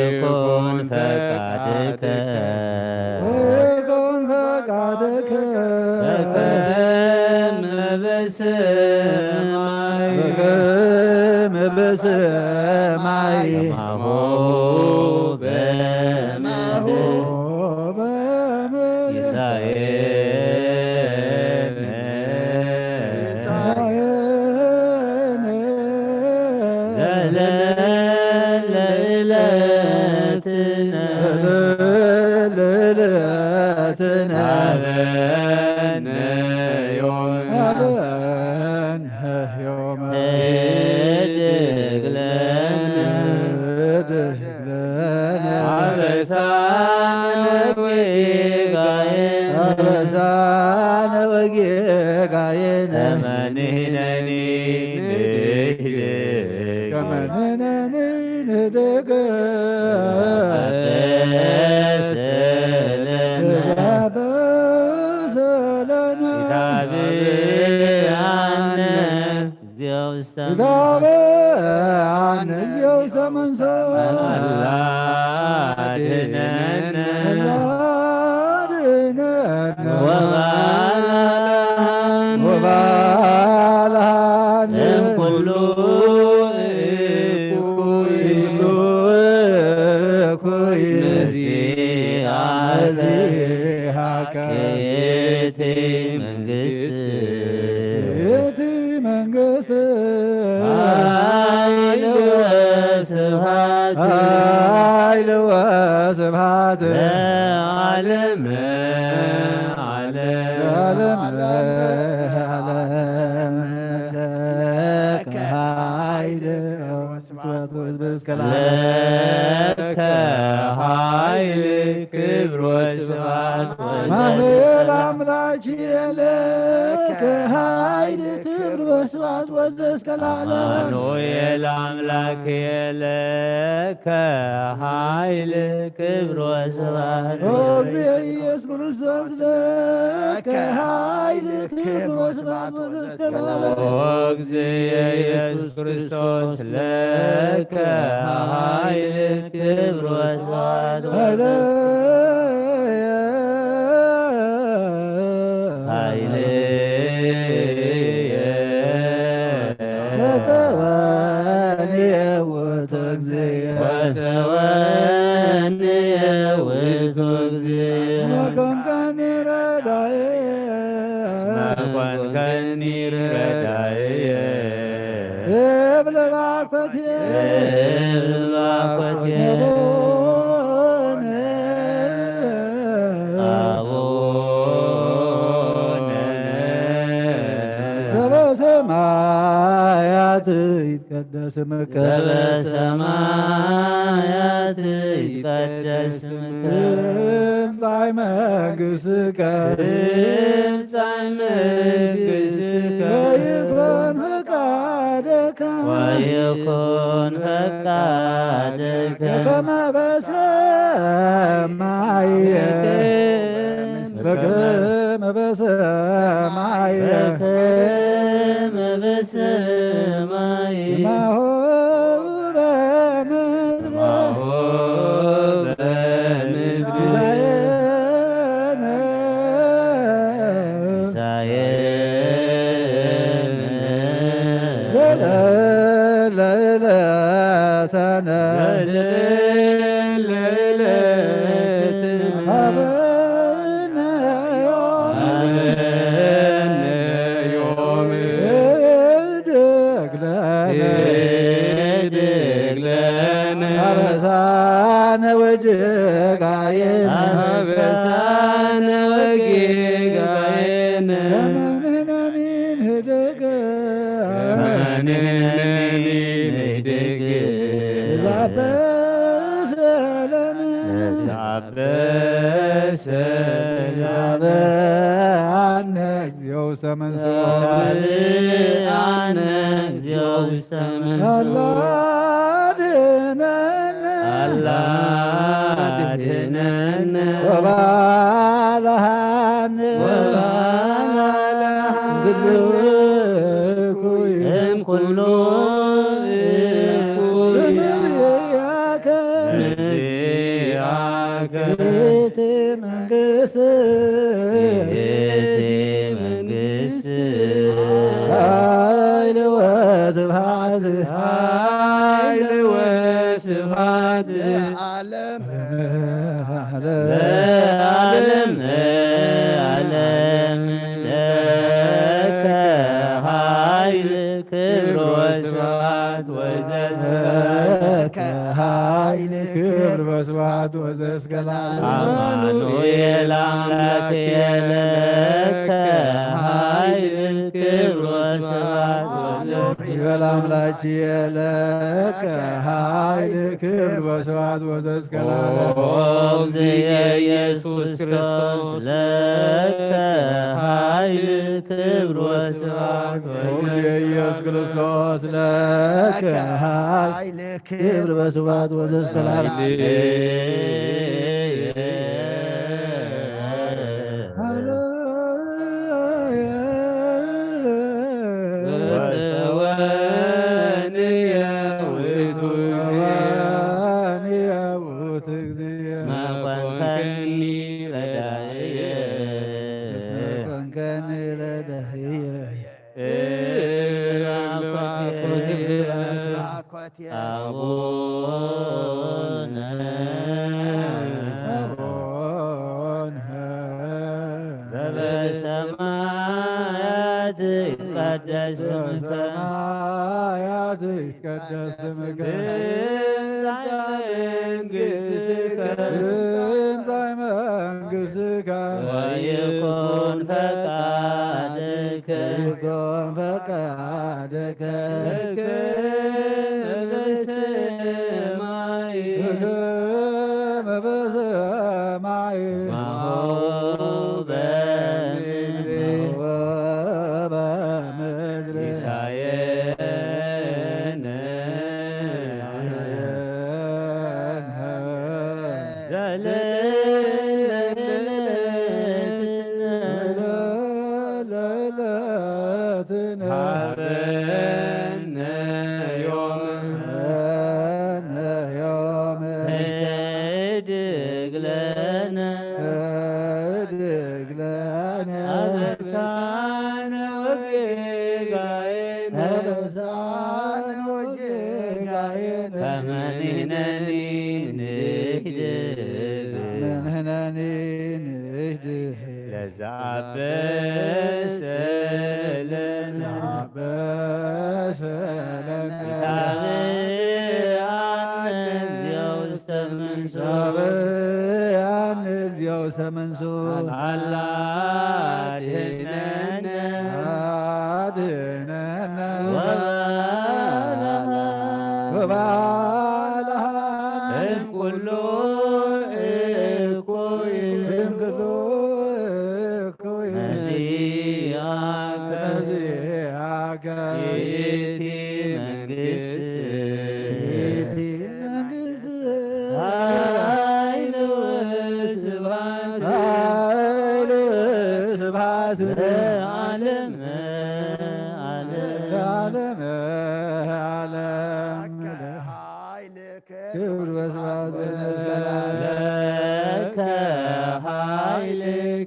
ويكون فقدك بسمعي كما هو በሰማያት ይትቀደስ ስምከ በሰማያት ይትቀደስ ስምከ ትምጻእ መንግሥትከ ትምጻእ መንግሥትከ ወይኩን ፈቃድከ ወይኩን ፈቃድከ በከመ በሰማይ በከመ በሰማይ በከመ በሰማይ ከማሁ በምድር ከማሁ በምድር ሲሳየነ ሲሳየነ ዘለለዕለትነ ዘለለዕለትነ ሀበነ ዮም እድግ ለነ አበሳነ ወጌጋየነ አበሳነ ወጌጋየነ ከመንነኒ ንህድግ ንህድግ ዛበሰለነ ዛበሰለነ ያበአነ እግዚኦ ውስተ መንሱት አነ እግዚኦ ውስተ መንሱት አላድነነ አላድነነ ወባልሐነ ግልኩይ እምኩሉ እኩይ እምኔያከ እግዚአከ ቤተ መንግሥት ቤተ መንግሥት ኃይል ወስብሐት ኃይል ወስብሐት ለዓለም ለዓለም ዓለም ለከ ኃይል ክብር ወስብሐት ወዘዝከ ኃይል ክብር ወስብሐት ወዘእስከ ለዓለም አማኑኤል አምላክየ ለከ ኃይል ክብር ወስብሐት ይበል አምላክየ ለከ ኃይል ክብር ወስብሐት ወዘእስከ ለዓለም እግዚእየ ኢየሱስ ክርስቶስ ለከ ኃይል ክብር ወስብሐት ኢየሱስ ክርስቶስ ለከ ኃይል ክብር ወስብሐት ወዘእስከ ለዓለም በሰማያት ይትቀደስ ስምከ በሰማያት ይትቀደስ ስምከ ትምጻእ መንግሥትከ ወይኩን ፈቃድከ ወይኩን ፈቃድከ በሰማይ በከመ በሰማይ በምድር ሲሳየነ ዘለለዕለትነ ሀበነ ዮም ዮም እድግ ለነ እድግ ለነ አበሳነ ወጌጋየነ አበሳነ ወጌጋየነ ከመ ንሕነኒ ንህድግ መንህነኒ ንህድግ ለዘአበሰለነ አበሰለነ ታብአነ እግዚኦ ሰመንሱ አላድነነ አድኅነነ ወባልሃ ወባልሃ እምኩሉ እኩይ እምኩሉ እኩይ መዚአከ መዚአከ ይእቲ መንግሥት ይእቲ መንግሥት ኃይል ወስብሐት ኃይል ወስብሐት ለዓለመ ዓለም ዓለም ክብር ወስብሐት ለከ ኃይል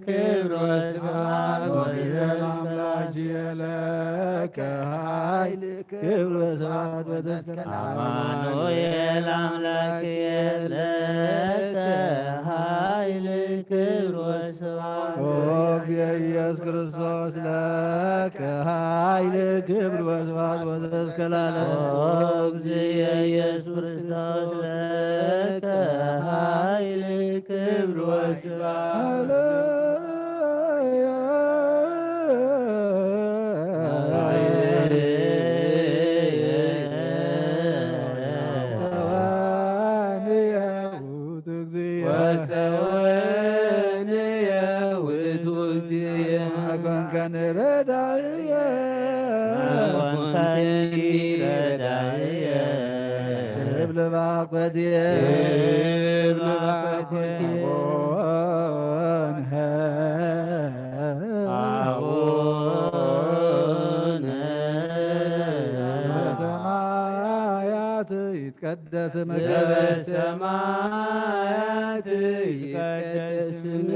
ክብር ወስብሐት አምላክ ለከ ኃይል ክብር ወስብሐት ወተስብሐት አማኑኤል አምላክ ለከ ኃይል ክብር ወስብሐት ኦ ኢየሱስ ክርስቶስ ለከ ኃይል ክብር ወስብሐት ወተስከላለም ኦ እግዚእ ኢየሱስ ክርስቶስ ለከ ኃይል ክብር ወስብሐት ወፀወንየ ውእቱ እግዚእ ኮንከን ረዳእየ ኮንከኒ ረዳእየ እብል ባኮትየ እብል ባኮትየ አቡነ በሰማያት ይትቀደስ ስምከ በሰማያት ይትቀደስ ስምከ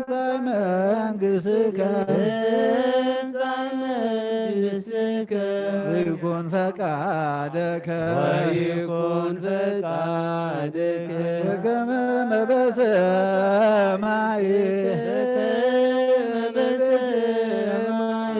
ትምጻእ መንግሥትከ ትምጻእ መንግሥትከ ወይኩን ፈቃደከ ወይኩን ፈቃድከ በከመ በሰማይ በከመ በሰማይ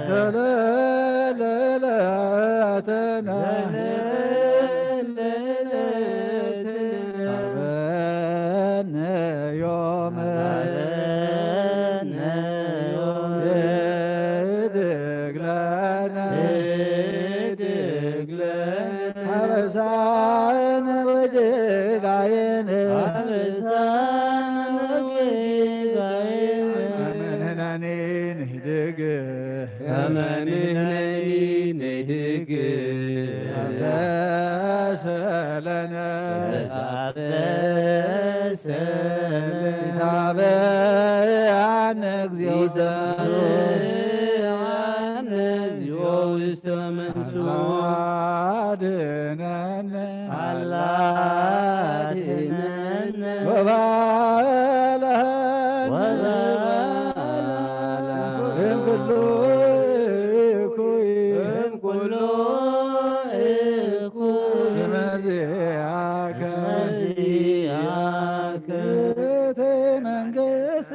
በምድር ለለለተነ ሀበነ ዮም እድግ ለነ አበሳነ ወጌጋየነ አመንህናኒ ንህድግ ከመንህነኒ ንህድግ ተሰለነ ታበአነ እግዚኦ አነ እግዚኦ ውስተ መንሱ አድኅነነ አላድኅነነ ወባልሐነ እምኩሉ እኩይ እምኩሉ እኩይ መዚአከ መዚአከ ይእቲ መንግሥት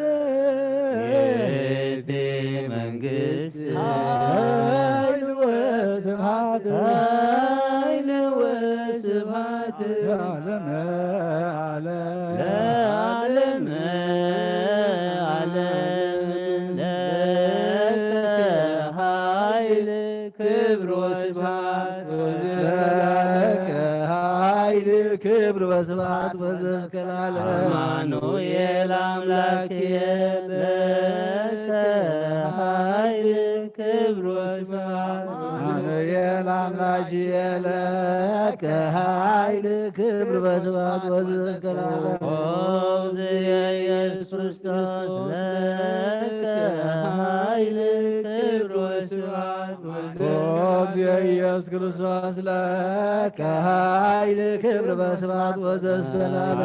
ይእቲ መንግሥት ኃይል ወስብሐት ኃይል ወስብሐት ለዓለመ ለዓለመ ዓለም ለከ ኃይል ክብር ወስብሐት ለከ ኃይል ክብር ወስብሐት ወዘእስከላለም አማኑኤል አምላክየ ለከ ኃይል ክብር ወስብሐት አማኑኤል አምላክየ ለከ ኃይል ክብር ወስብሐት ወዘእስከላለም ኦ እግዚእ ኢየሱስ ክርስቶስ ለከ ኃይል ክብር ወስብሐት ኦ እግዚእ ኢየሱስ ክርስቶስ ለከ ኃይል ክብር ወስብሐት ወዘእስከላለም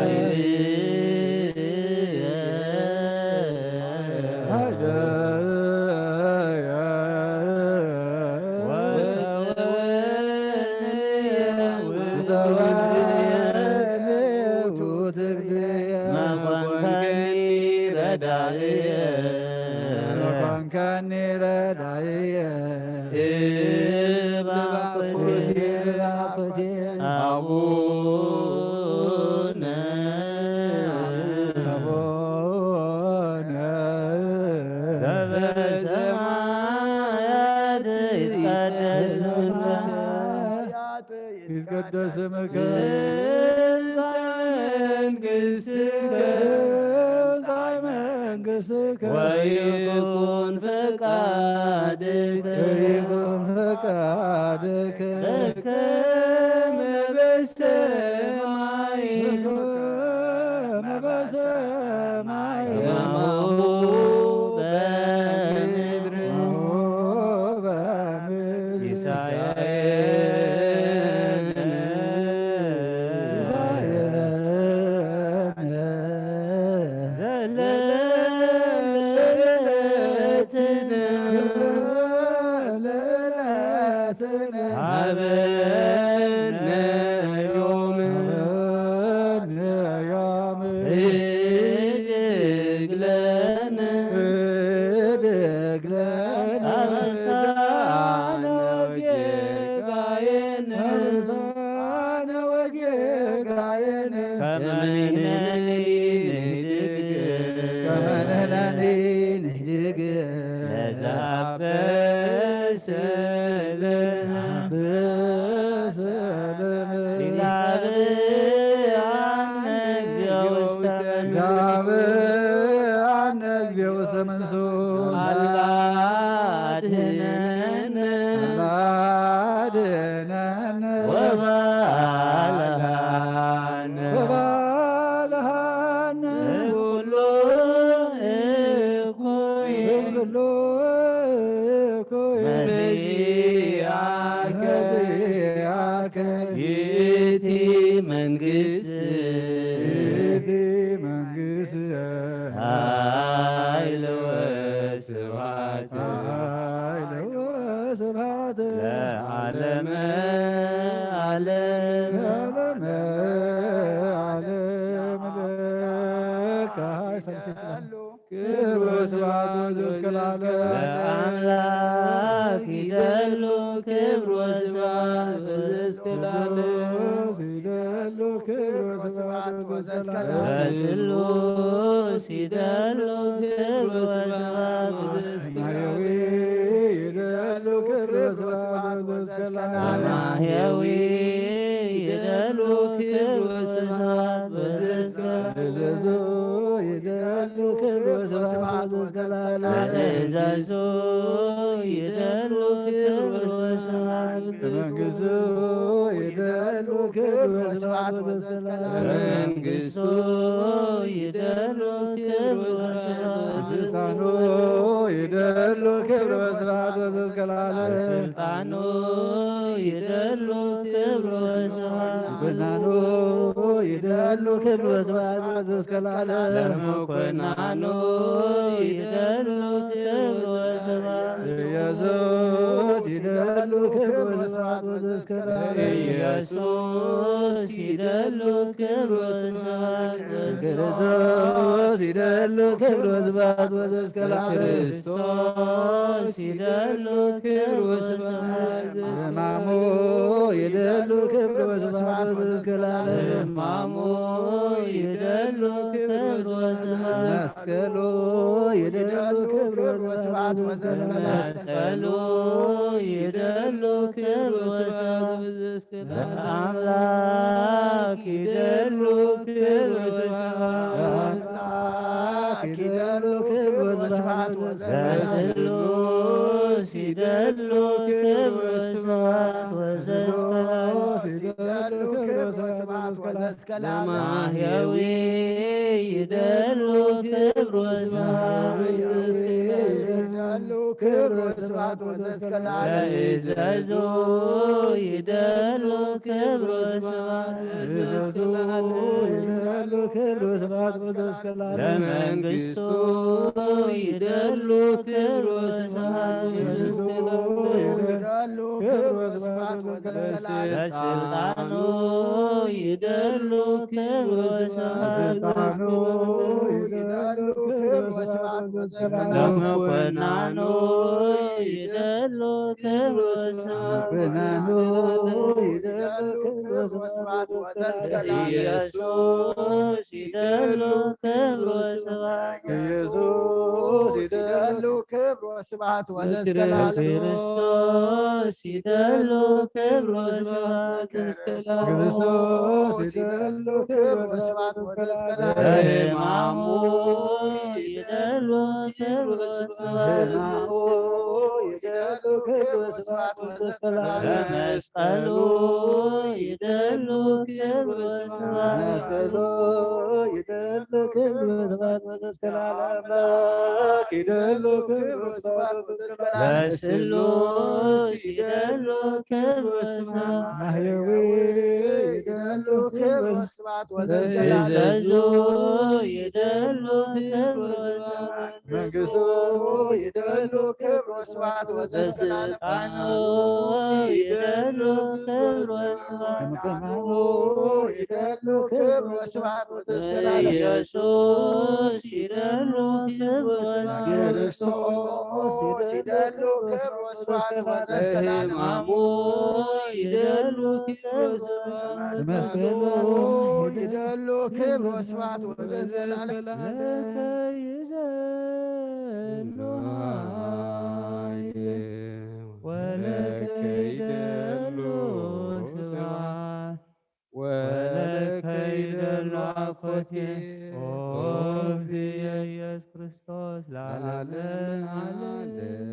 አቡነ ዘበሰማያት ይትቀደስ ስምከ ይትቀደስ ስምከ መንግሥትከ ወይኩን ፈቃድከ በከመ በሰማይ ከማሁ በምድር ሲሳየነ ዘለለዕለትነ ሀበነ ዮም እድግ ለነ አበሳነ ወጌጋየነ ከመ ንሕነኒ ለዘአበሰ ለነ ሊጋብአነ እግዚኦ ውስተ መንሱት አላ አድኅነነ ወባልሐነ ኩሉ እኩይ መዚአከ ይእቲ መንግሥት ኃይል ወስብሐት ለዓለመ ዓለም ክብር ወስብሐት እስከ ለአምላክ ይደሉ ክብር ወስብሐት እስከ ለስሉስ ይደሉ ክብር ወስብሐት ማህያዊ ይደሉ ክብር ወስብሐት በትእዛዙ ይደሉ ክብር ወስብሐት በመንግሥቱ ይደሉ ክብር ወስብሐት በመንግሥቱ ይደሉ ክብር ወስብሐት በስልጣኑ ይደሉ ክብር ወስብሐት በስልጣኑ ይደሉ ክብር ወስብሐት በናኑ ይደሉ ክብር ወስብሐት ለመኮንኑ ይደሉ ክብር ወስብሐት ኢየሱስ ይደሉ ክብር ወስብሐት ኢየሱስ ይደሉ ክብር ወስብሐት ክርስቶስ ይደሉ ክብር ወስብሐት ክርስቶስ ይደሉ ክብር ወስብሐት ሕማሙ ይደሉ ክብር ወስብሐት ሕማሙ ይደሉ ክብር ወስብሐት መስቀሉ ይደሉ ክብር ወስብሐት መስቀሉ ይደሉ ክብር ወስብሐት ለአምላክ ይደሉ ክብር ወስብሐት ይደሉ ክብር ወስብሐት ለስሉስ ይደሉ ክብር ወስብሐት ለማህያዊ ይደሉ ክብር ወስብሐት ለእዘዙ ይደሉ ክብር ወስብሐት ለመንግሥቱ ይደሉ ክብር ወስብሐት ለስልጣኑ ይደሉ ክብር ወስብሐት ክብር ወስብሐት ወዘስከናን لما كنا يدلو كبر መኮናኑ ይደሉ ክብር ወስብሐት ወዘስከናን ኢየሱስ ይደሉ ክብር ወስብሐት ኢየሱስ ይደሉ ክብር ወስብሐት ወዘስከናን ክርስቶስ ይደሉ ክብር ወስብሐት ክርስቶስ ይደሉ ክብር ወስብሐት ወዘስከናን በሕማሙ ይደሉ ክብር ወስብሐት ይደሉ ክብር ወስብሐት ወዘስከናን በመስቀሉ ይደሉ ክብር ወስብሐት መስቀሉ ይደሉ ክብር ወስብሐት ወዘስከናን አምላክ ይደሉ ክብር ወስብሐት ወዘስከናን በስሉስ ይደሉ ክብር ወስብሐት ማህየዊ ይደሉ ክብር ወስብሐት ወዘስከናን እዘዙ ይደሉ ክብር ወስብሐት መንግሥቱ ይደሉ ክብር ወስብሐት ወዘስከናን በስልጣኑ ይደሉ ክብር ወስብሐት በመኮንኑ ይደሉ ክብር ወስብሐት ወዘስከናን ኢየሱስ ይደሉ ክብር ወስብሐት ክርስቶስ ይደሉ ክብር ወስብሐት ወዘስከናን በሕማሙ ይደሉ ክብር ወስብሐት መስቀሉ ይደሉ ክብር ወስብሐት ወዘስከናን ወለከ ይደሉ ስብሐት ወለከ ይደሉ አኮቴት ኦ እግዚእ ኢየሱስ ክርስቶስ ለዓለመ ዓለም።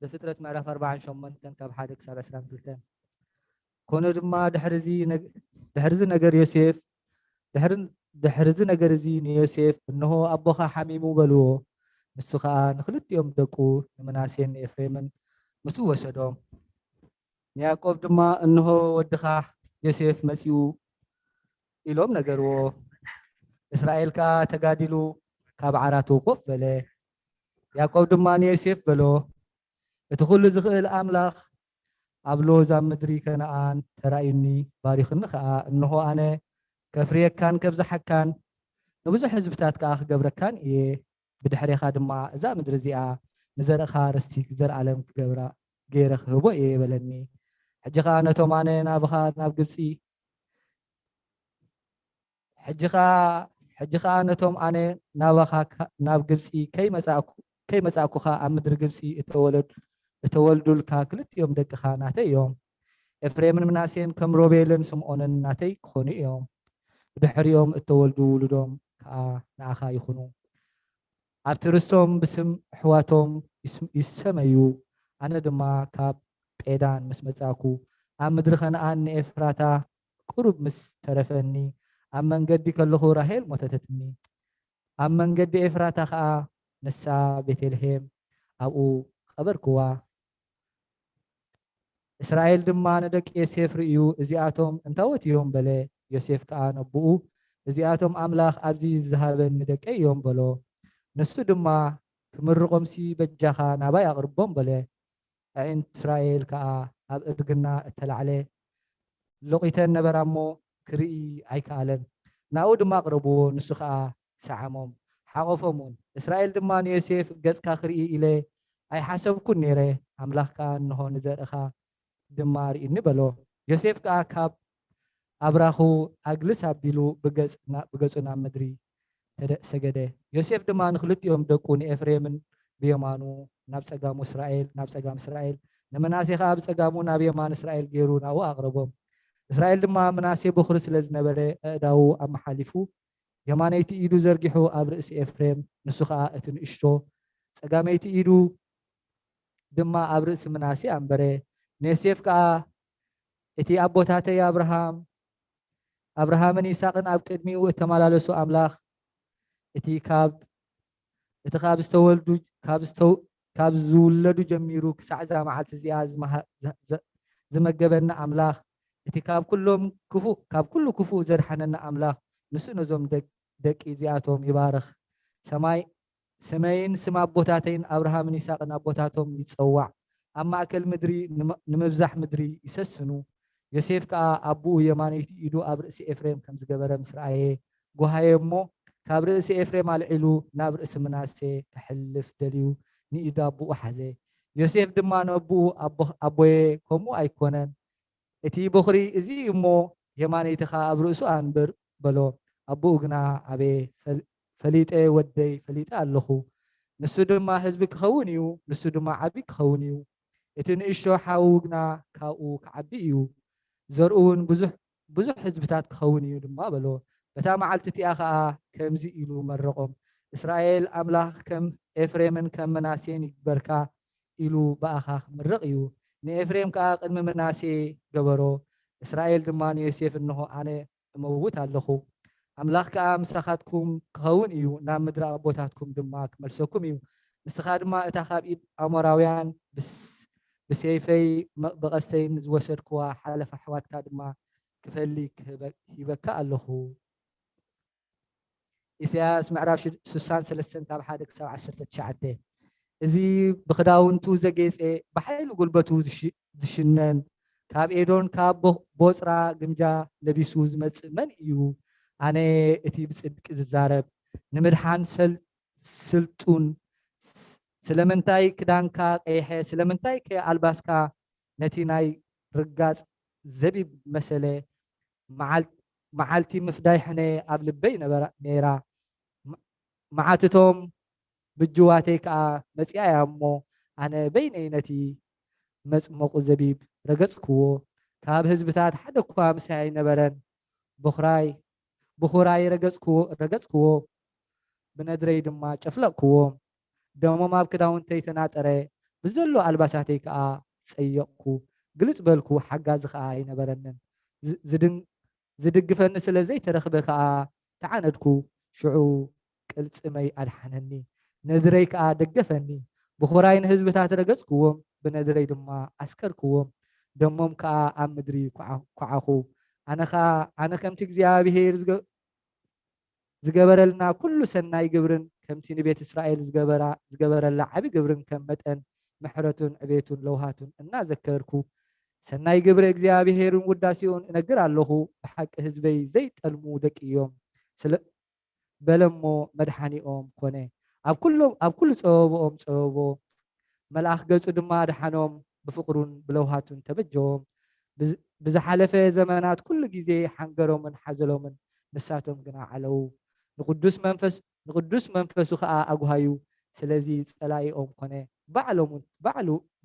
ዘፍጥረት ምዕራፍ 48 ካብ 1 ክሳብ 22 ኮነ ድማ ድሕርዚ ነገር ዮሴፍ ድሕርዚ ነገር እዚ ንዮሴፍ እንሆ ኣቦኻ ሓሚሙ በልዎ ንሱ ከዓ ንክልቲኦም ደቁ ንምናሴን ኤፍሬምን ምስኡ ወሰዶም ንያዕቆብ ድማ እንሆ ወድኻ ዮሴፍ መጺኡ ኢሎም ነገርዎ እስራኤል ከዓ ተጋዲሉ ካብ ዓራቱ ኮፍ በለ ያዕቆብ ድማ ንዮሴፍ በሎ እቲ ኩሉ ዝኽእል ኣምላኽ ኣብ ሎዛ ምድሪ ከነኣን ተራእዩኒ ባሪኽኒ ከዓ እንሆ ኣነ ከፍርየካን ከብዛሓካን ንብዙሕ ህዝብታት ከዓ ክገብረካን እየ ብድሕሪኻ ድማ እዛ ምድሪ እዚኣ ንዘርእኻ ርስቲ ዘለዓለም ክገብራ ገይረ ክህቦ እየ በለኒ ሕጂ ከዓ ነቶም ኣነ ናብኻ ናብ ግብፂ ሕጂ ከዓ ነቶም ኣነ ናባኻ ናብ ግብፂ ከይመጻእኩኻ ኣብ ምድሪ ግብፂ እተወልዱልካ ክልቲኦም ደቅኻ ናተይ እዮም ኤፍሬምን ምናሴን ከም ሮቤልን ስምዖንን ናተይ ክኾኑ እዮም ብድሕሪኦም እተወልዱ ውሉዶም ከዓ ንዓኻ ይኹኑ ኣብቲ ርስቶም ብስም ኣሕዋቶም ይሰመዩ ኣነ ድማ ካብ ጴዳን ምስ መጻእኩ ኣብ ምድሪ ከነኣን ንኤፍራታ ቁሩብ ምስ ተረፈኒ ኣብ መንገዲ ከለኹ ራሄል ሞተተትኒ ኣብ መንገዲ ኤፍራታ ከዓ ንሳ ቤተልሔም ኣብኡ ቀበርክዋ እስራኤል ድማ ንደቂ ዮሴፍ ርእዩ እዚኣቶም እንታወት እዮም በለ ዮሴፍ ከዓ ነብኡ እዚኣቶም ኣምላኽ ኣብዚ ዝሃበኒ ደቀ እዮም በሎ ንሱ ድማ ክምርቆምሲ በጃኻ ናባይ ኣቕርቦም በለ ኣዒንቲ እስራኤል ከዓ ኣብ እድግና እተላዕለ ሎቂተን ነበራ እሞ ክርኢ ኣይከኣለን ናብኡ ድማ ኣቕረብዎ ንሱ ከዓ ሰዓሞም ሓቆፎም እውን እስራኤል ድማ ንዮሴፍ ገጽካ ክርኢ ኢለ ኣይሓሰብኩን ነይረ ኣምላኽ ከዓ እንሆ ንዘርእኻ ድማ ርኢኒ በሎ ዮሴፍ ከዓ ካብ ኣብራኹ ኣግልስ ኣቢሉ ብገጹ ናብ ምድሪ ሰገደ ዮሴፍ ድማ ንክልቲኦም ደቁ ንኤፍሬምን ብየማኑ ናብ ጸጋሙ እስራኤል ንምናሴ ከዓ ብጸጋሙ ናብ የማን እስራኤል ገይሩ ናብኡ ኣቕረቦም እስራኤል ድማ ምናሴ በኩሪ ስለ ዝነበረ ኣእዳዉ ኣመሓሊፉ የማነይቲ ኢዱ ዘርጊሑ ኣብ ርእሲ ኤፍሬም ንሱ ከዓ እቲ ንእሽቶ ጸጋመይቲ ኢዱ ድማ ኣብ ርእሲ ምናሴ ኣንበረ ንዮሴፍ ከዓ እቲ ኣቦታተይ አብርሃምን ይስሐቅን ኣብ ቅድሚኡ እተመላለሱ ኣምላኽ እቲ ካብ ዝውለዱ ጀሚሩ ክሳዕ እዛ መዓልቲ እዚኣ ዝመገበና ኣምላኽ እቲ ካብ ኩሉ ክፉእ ዘድሓነና ኣምላኽ ንሱ ነዞም ደቂ እዚኣቶም ይባርኽ ሰማይን ስም ኣቦታተይን አብርሃምን ይስሐቅን ኣቦታቶም ይፀዋዕ ኣብ ማእከል ምድሪ ንምብዛሕ ምድሪ ይሰስኑ ዮሴፍ ከዓ ኣቦኡ የማነይቲ ኢዱ ኣብ ርእሲ ኤፍሬም ከም ዝገበረ ምስ ረኣየ ጎሃየ እሞ ካብ ርእሲ ኤፍሬም ኣልዒሉ ናብ ርእሲ ምናሴ ክሕልፍ ደልዩ ንኢዱ ኣቦኡ ሓዘ ዮሴፍ ድማ ነኣቦኡ ኣቦየ ከምኡ ኣይኮነን እቲ በኽሪ እዚ እሞ የማነይትኻ ኣብ ርእሱ ኣንብር በሎ ኣቦኡ ግና ኣበ ፈሊጠ ወደይ ፈሊጠ ኣለኹ ንሱ ድማ ህዝቢ ክኸውን እዩ ንሱ ድማ ዓቢ ክኸውን እዩ እቲ ንእሽቶ ሓው ግና ካብኡ ክዓቢ እዩ ዘርኡውን ብዙሕ ህዝብታት ክኸውን እዩ ድማ በሎ በታ መዓልቲ እቲኣ ከዓ ከምዚ ኢሉ መረቆም እስራኤል ኣምላኽ ከም ኤፍሬምን ከም ምናሴን ይግበርካ ኢሉ በኣኻ ክምርቕ እዩ ንኤፍሬም ከዓ ቅድሚ ምናሴ ገበሮ እስራኤል ድማ ንዮሴፍ እንሆ ኣነ እመውት ኣለኹ ኣምላኽ ከዓ ምሳኻትኩም ክኸውን እዩ ናብ ምድሪ ኣቦታትኩም ድማ ክመልሰኩም እዩ ንስኻ ድማ እታ ካብ ኢድ ኣሞራውያን ብሰይፈይ በቐስተይን ዝወሰድክዋ ሓለፈ ኣሕዋትካ ድማ ክፈሊ ሂበካ ኣለኹ ኢሳያስ ምዕራፍ 63 ካብ 1 ክሳብ 19 እዚ ብክዳውንቱ ዘጌፀ ብሓይሊ ጉልበቱ ዝሽነን ካብ ኤዶን ካብ ቦፅራ ግምጃ ለቢሱ ዝመፅእ መን እዩ ኣነ እቲ ብፅድቂ ዝዛረብ ንምድሓን ስልጡን ስለምንታይ ክዳንካ ቀይሐ ስለምንታይ ከኣልባስካ ነቲ ናይ ርጋፅ ዘቢብ መሰለ መዓልቲ ምፍዳይ ሕነ ኣብ ልበይ ነራ መዓትቶም ብጅዋተይ ከዓ መፅኣያ እሞ ኣነ በይነይ ነቲ መፅመቁ ዘቢብ ረገፅክዎ ካብ ህዝብታት ሓደ እኳ ምሳይ ኣይነበረን ብኹራይ ረገፅክዎ ብነድረይ ድማ ጨፍለቅክዎ ደሞም ኣብ ክዳውንተይ ተናጠረ ብዘሎ ኣልባሳተይ ከዓ ፀየቕኩ ግልፅ በልኩ ሓጋዚ ከዓ ኣይነበረንን ዝድግፈኒ ስለ ዘይተረኽበ ከዓ ተዓነድኩ ሽዑ ቅልፅመይ ኣድሓነኒ ነድረይ ከዓ ደገፈኒ ብኹራይ ንህዝብታት ረገፅክዎም ብነድረይ ድማ ኣስከርክዎም ደሞም ከዓ ኣብ ምድሪ ኳዓኹ ኣነ ከምቲ እግዚኣብሄር ዝገበረልና ኩሉ ሰናይ ግብርን ከምቲ ንቤት እስራኤል ዝገበረላ ዓቢ ግብርን ከም መጠን ምሕረቱን ዕቤቱን ለውሃቱን እናዘከርኩ ሰናይ ግብሪ እግዚኣብሄርን ውዳሴኡን እነግር ኣለኹ ብሓቂ ህዝበይ ዘይጠልሙ ደቂ እዮም በለሞ መድሓኒኦም ኮነ ኣብ ኩሉ ፀበቦኦም ፀበቦ መልኣኽ ገፁ ድማ ኣድሓኖም ብፍቅሩን ብለውሃቱን ተበጀዎም ብዝሓለፈ ዘመናት ኩሉ ግዜ ሓንገሮምን ሓዘሎምን ንሳቶም ግና ዓለው ንቅዱስ መንፈሱ ከዓ ኣጓሃዩ ስለዚ ፀላኢኦም ኮነ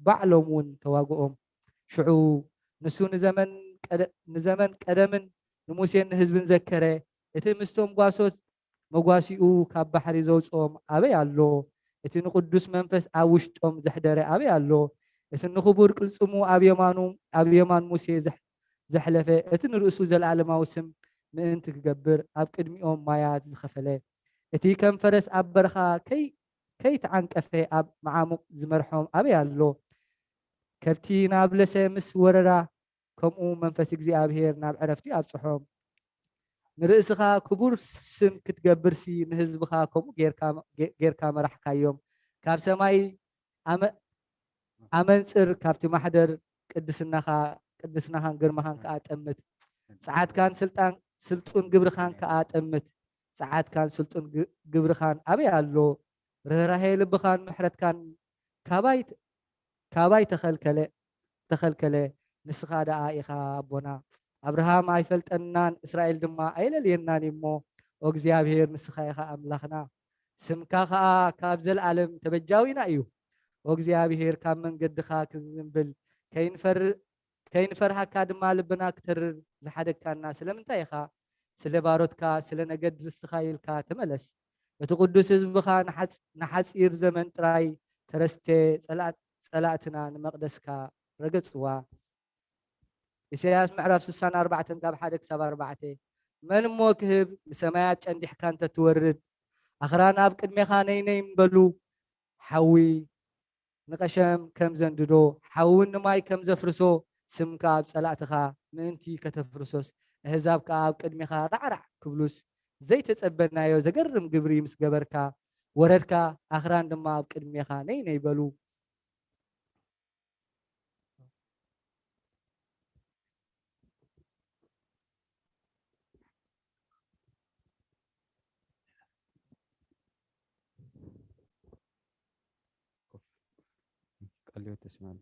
ባዕሎም እውን ተዋግኦም ሽዑ ንሱ ንዘመን ቀደምን ንሙሴን ንህዝብን ዘከረ እቲ ምስቶም ጓሶት መጓሲኡ ካብ ባሕሪ ዘውፅኦም ኣበይ ኣሎ እቲ ንቅዱስ መንፈስ ኣብ ውሽጦም ዘሕደረ ኣበይ ኣሎ እቲ ንክቡር ቅልፅሙ ኣብ የማን ሙሴ ዘሕለፈ እቲ ንርእሱ ዘለኣለማዊ ስም ምእንቲ ክገብር ኣብ ቅድሚኦም ማያት ዝኸፈለ እቲ ከም ፈረስ ኣብ በረኻ ከይተዓንቀፈ ኣብ መዓሙቕ ዝመርሖም ኣበይ ኣሎ ከብቲ ናብ ለሰ ምስ ወረራ ከምኡ መንፈስ እግዚኣብሄር ናብ ዕረፍቲ ኣብፅሖም ንርእስኻ ክቡር ስም ክትገብርሲ ንህዝብኻ ከምኡ ጌርካ መራሕካዮም ካብ ሰማይ ኣመንፅር ካብቲ ማሕደር ቅድስናኻን ግርማኻን ከዓ ጠምት ፀዓትካን ስልጡን ግብርኻን ከዓ ጠምት ፀዓትካን ስልጡን ግብርኻን ኣበይ ኣሎ ርህራሄ ልብኻን ምሕረትካን ካባይ ተኸልከለ ንስኻ ደኣ ኢኻ ኣቦና ኣብርሃም ኣይፈልጠናን እስራኤል ድማ ኣይለልየናን እሞ ኦ እግዚኣብሄር ንስኻ ኢኻ ኣምላኽና ስምካ ከዓ ካብ ዘለዓለም ተበጃዊና እዩ ኦ እግዚኣብሄር ካብ መንገድኻ ክንዝንብል ከይንፈርሃካ ድማ ልብና ክተርር ዝሓደግካና ስለምንታይ ኢኻ ስለ ባሮትካ ስለ ነገድ ርስኻ ኢልካ ተመለስ እቲ ቅዱስ ህዝብኻ ንሓፂር ዘመን ጥራይ ተረስተ ጸላእትና ንመቅደስካ ረገጽዋ ኢሳያስ ምዕራፍ 64 ካብ 1 ክሳብ 4 መን እሞ ክህብ ንሰማያት ጨንዲሕካ እንተትወርድ ኣኽራን ኣብ ቅድሜኻ ነይ ነይ እምበሉ ሓዊ ንቀሸም ከም ዘንድዶ ሓውን ንማይ ከም ዘፍርሶ ስምካ ኣብ ጸላእትኻ ምእንቲ ከተፍርሶስ ኣህዛብካ ኣብ ቅድሜኻ ራዕራዕ ክብሉስ ዘይተጸበናዮ ዘገርም ግብሪ ምስ ገበርካ ወረድካ ኣኽራን ድማ ኣብ ቅድሜኻ ነይ ነይ በሉ قال تسمع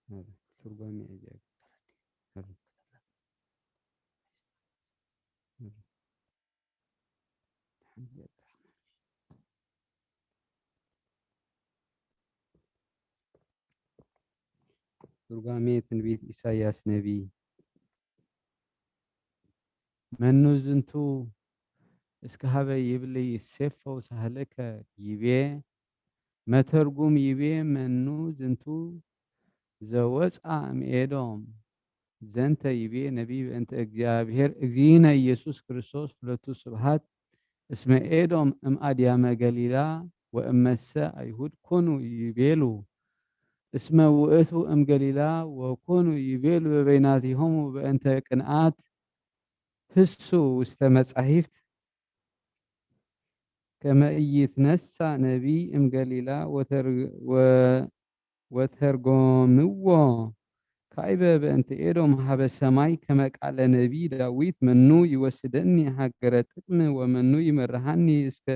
هذا ترجمة إيجاب ترجمة تنبيه إساياس نبي منو زنتو اسكهابي يبلي السيف وسهلك يبي ما ترجم يبي منو زنتو زوج ميدوم زنت يبي نبي أنت እግዚአብሔር እግዚእነ ኢየሱስ ክርስቶስ ሁለቱ ስብሐት እስመ ኤዶም እምአድያመ ገሊላ ወእመሰ አይሁድ ኮኑ ይቤሉ እስመ ውእቱ እምገሊላ ወኮኑ ይቤሉ በበይናቲሆሙ በእንተ ቅንዓት ህሱ ውስተ መጻሕፍት ከመ ኢይትነሣ ነቢይ እምገሊላ ወተርጎምዎ ካይበ በእንተ ኤዶም ሀበ ሰማይ ከመ ቃለ ነቢይ ዳዊት መኑ ይወስደኒ ሀገረ ጥቅም ወመኑ ይመርሃኒ እስከ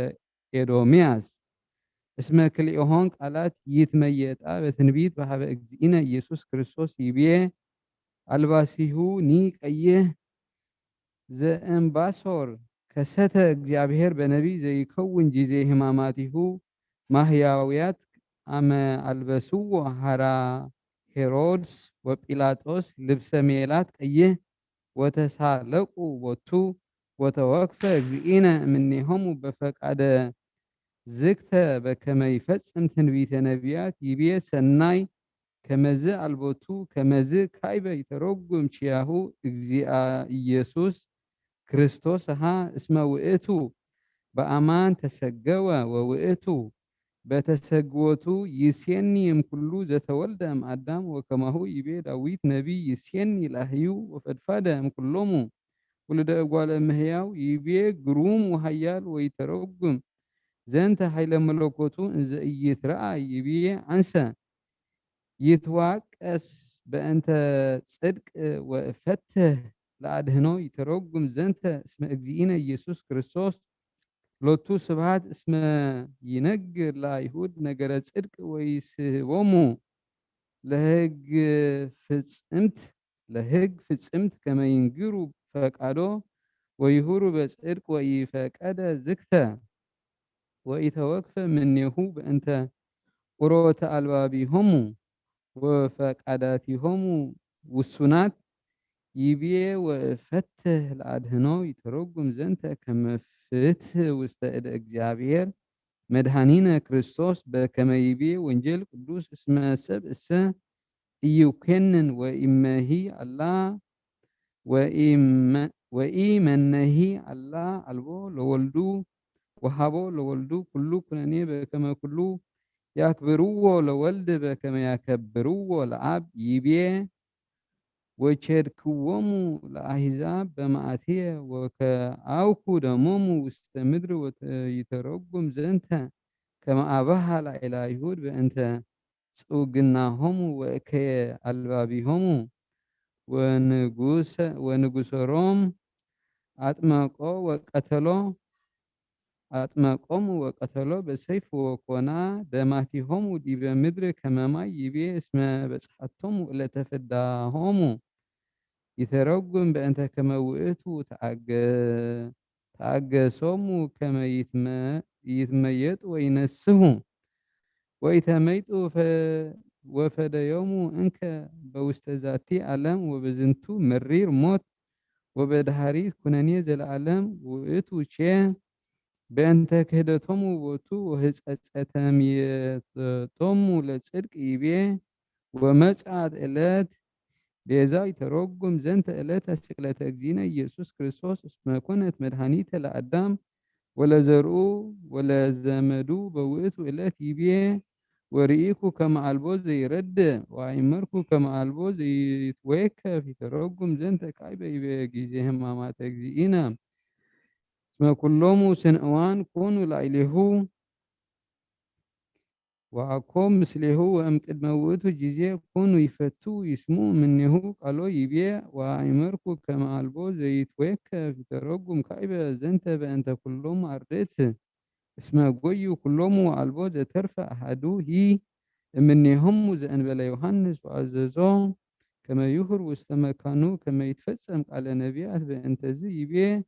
ኤዶምያስ እስመ ክልኤሆን ቃላት ይትመየጣ በትንቢት በሀበ እግዚእነ ኢየሱስ ክርስቶስ ይቤ አልባሲሁ ኒ ቀይህ ዘእምባሶር ከሰተ እግዚአብሔር በነቢይ ዘይከውን ጊዜ ሕማማቲሁ ማህያውያት አመ አልበስዎ ሀራ ሄሮድስ ወጲላጦስ ልብሰ ሜላት ቀይህ ወተሳለቁ ቦቱ ወተወክፈ እግዚእነ እምኔሆሙ በፈቃደ ዝክተ በከመ ይፈጽም ትንቢተ ነቢያት ይቤ ሰናይ ከመዝ አልቦቱ ከመዝ ካይበ ይተረጉም ቺያሁ እግዚአ ኢየሱስ ክርስቶስ እስመ ውእቱ በአማን ተሰገወ ወውእቱ በተሰግወቱ ይሴኒ እምኩሉ ዘተወልደ እምአዳም ወከማሁ ይቤ ዳዊት ነቢይ ይሴኒ ላህዩ ወፈድፋደ እምኩሎሙ ውልደ እጓለ እመሕያው ይቤ ግሩም ወሃያል ወይተረጉም ዘንተ ኃይለ መለኮቱ እንዘ ኢይትረአይ ይቤ አንሰ ይትዋቀስ በእንተ ጽድቅ ወፈትህ ለአድህኖ ይተረጉም ዘንተ እስመ እግዚእነ ኢየሱስ ክርስቶስ ሎቱ ስብሐት እስመ ይነግር ለአይሁድ ነገረ ጽድቅ ወይስሕቦሙ ለሕግ ፍጽምት ከመ ይንግሩ ፈቃዶ ወይሁሩ በጽድቅ ወኢፈቀደ ዝክተ ወኢተወክፈ እምኔሁ በእንተ ቁሮተ አልባቢሆሙ ወፈቃዳቲሆሙ ውሱናት ይቤ ወፈትህ ለአድህኖ ይተረጉም ዘንተ ከመ ፍትህ ውስተ እደ እግዚአብሔር መድኃኒነ ክርስቶስ በከመ ይቤ ወንጌል ቅዱስ እስመ ሰብእሰ ኢይኮንን ወኢመሂ አላ ወኢመነሂ አላ አልቦ ለወልዱ ወሃቦ ለወልዱ ኩሉ ኩነኔ በከመ ኩሉ ያክብርዎ ለወልድ በከመ ያከብርዎ ለአብ ይቤ ወቸድክዎሙ ለአሕዛብ በመዓትየ ወከአውኩ ደሞሙ ውስተ ምድር ይተረጉም ዘንተ ከመ አበሃ ላዕለ አይሁድ በእንተ ጽውግናሆሙ ወእከየ አልባቢሆሙ ወንጉሰሮም አጥመቆሙ ወቀተሎ በሰይፍ ወኮና ደማቲሆሙ ዲበ ምድር ከመ ማይ ይቤ እስመ በጽሐቶሙ ዕለተ ፍዳሆሙ ይተረጉም በእንተ ከመ ውእቱ ተአገሶሙ ከመ ይትመየጡ ወይነስሑ ወይተመይጡ ወፈደዮሙ እንከ በውስተ ዛቲ ዓለም ወበዝንቱ መሪር ሞት ወበድሃሪት ኩነኔ ዘለዓለም ውእቱ ቼ بأنت كهدتهم وبوتو هزأتهم يتطم لصدق يبيه ومسعد إلات بيزاي ترجم زنت إلات سقلة جزينة يسوع كريستوس اسمها كنت مدهانيته لأدم ولا زرقوا ولا زمدوا بوئتوا إلات يبيه ورئيكو كما البوز يرد وعمركو كما البوز يتويكا في ترجم زنت كايبة يبيه جيزيهم ما تجزينا اسمها كلهم سنوان كونوا لإلهو وأقوم مثله وأمكد موته جزية كونوا يفتوا يسمو منه قالوا يبيع وأمركو كما البوز يتويكا في ترجم كايبة زنت بأنت كلهم أردت اسمها قوي كلهم البوز ترفع هدو هي منهم زأن بلا يوحنس وعززون كما يهر واستما كانوا كما يتفسم على نبيات بأنت زي يبيع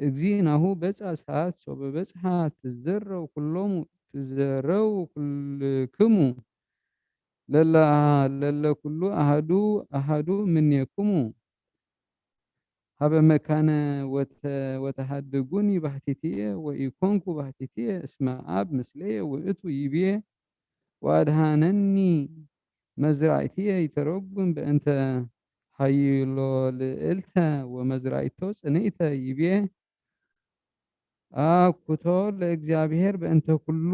اجزينه بس ساعات صوب بس تزروا كلهم تزروا كلكم للا كل أحدو من يكم هذا مكان وتحدقوني بحتتية ويكونكو بحتتية اسمع أب مثلية وإتو يبيه وأدهانني مزرعتية يترقم بأنت حيلو لإلتا ومزرعتو سنيتا يبيه كتول እግዚአብሔር በእንተ ኩሉ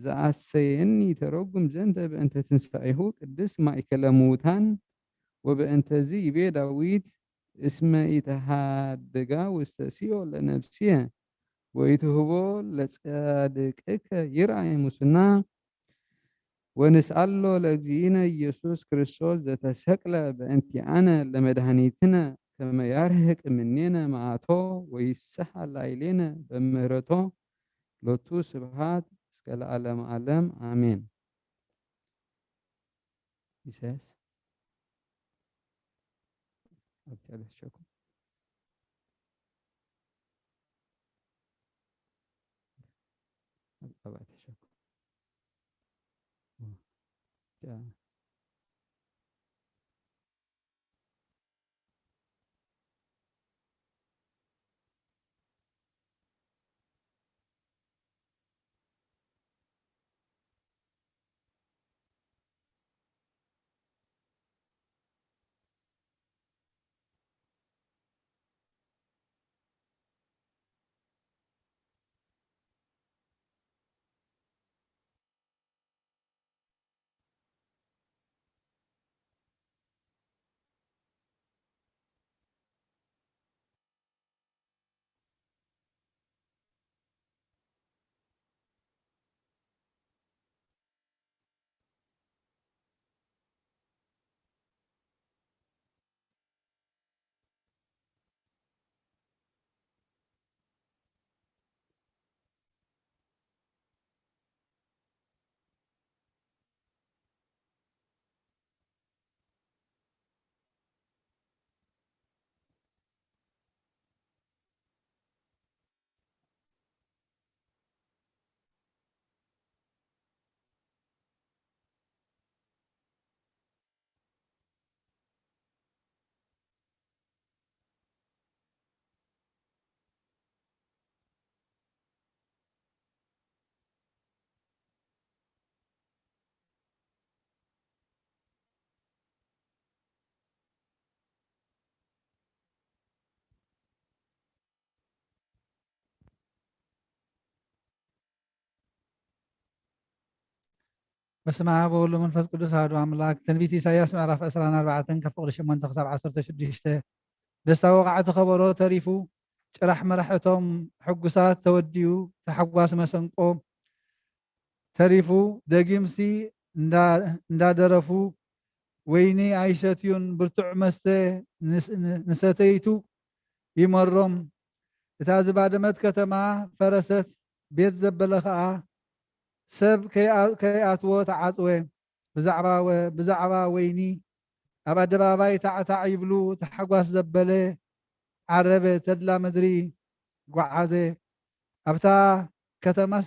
ዘአሰየኒ ተረጉም ዘንተ በእንተ ትንሣኤሁ ቅድስ ማእከለ ሙታን ወበእንተዚ ይቤ ዳዊት እስመ ኢተሃደጋ ውስተ ሲኦል ለነፍስየ ወኢትሁቦ ለጻድቅከ ይርአይ ሙስና ወንስአሎ ለእግዚእነ ኢየሱስ ክርስቶስ ዘተሰቅለ በእንቲአነ ለመድኃኒትነ كما يرهق مننا معاته ويسحل علينا بمهرته لوتو سبحات اسكال عالم عالم آمين يساس أبتعد الشكر أبتعد الشكر በስመ አብ ወወልድ ወመንፈስ ቅዱስ አሐዱ አምላክ ትንቢት ኢሳይያስ ምዕራፍ 24 ካብ ፍቅሪ 8 ክሳብ 16 ደስታ ወቃዕቲ ከበሮ ተሪፉ ጭራሕ መራሕቶም ሕጉሳት ተወዲኡ ተሓጓስ መሰንቆ ተሪፉ ደጊምሲ እንዳደረፉ ወይኒ አይሰትዩን ብርቱዕ መስተ ንሰተይቱ ይመሮም እታ ዝባደመት ከተማ ፈረሰት ቤት ዘበለ ከዓ ሰብ ከይኣትዎ ተዓፅወ ብዛዕባ ወይኒ ኣብ ኣደባባይ ታዕታዕ ይብሉ ተሓጓስ ዘበለ ዓረበ ተድላ ምድሪ ጓዓዘ ኣብታ ከተማስ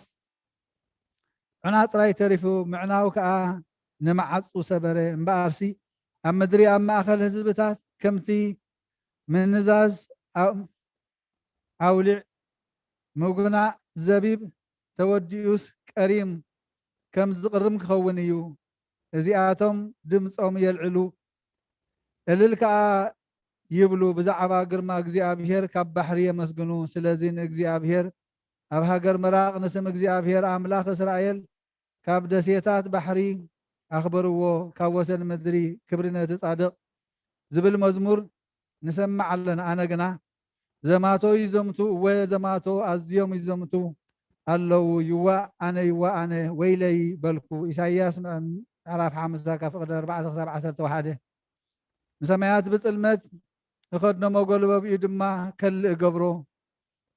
ዕና ጥራይ ተሪፉ ምዕናው ከዓ ንመዓፁ ሰበረ እምበኣርሲ ኣብ ምድሪ ኣብ ማእኸል ህዝብታት ከምቲ ምንዛዝ ኣውሊዕ ምጉናዕ ዘቢብ ተወዲኡስ ቀሪም ከም ዝቕርም ክኸውን እዩ እዚኣቶም ድምፆም የልዕሉ እልል ከዓ ይብሉ ብዛዕባ ግርማ እግዚኣብሔር ካብ ባሕሪ የመስግኑ ስለዚ ንእግዚኣብሔር ኣብ ሃገር ምራቕ ንስም እግዚኣብሔር ኣምላኽ እስራኤል ካብ ደሴታት ባሕሪ ኣኽበርዎ ካብ ወሰን ምድሪ ክብሪ ነቲ ጻድቕ ዝብል መዝሙር ንሰማዕ ኣለና ኣነ ግና ዘማቶ ይዘምቱ እወ ዘማቶ ኣዝዮም ይዘምቱ ኣለዉ ይዋ ኣነ ወይለይ በልኩ ኢሳይያስ ምዕራፍ 5 ካብ ፍቅዲ 4 ክሳብ 11 ንሰማያት ብጽልመት እኸድኖ መጎልበብኡ ድማ ከልእ ገብሮ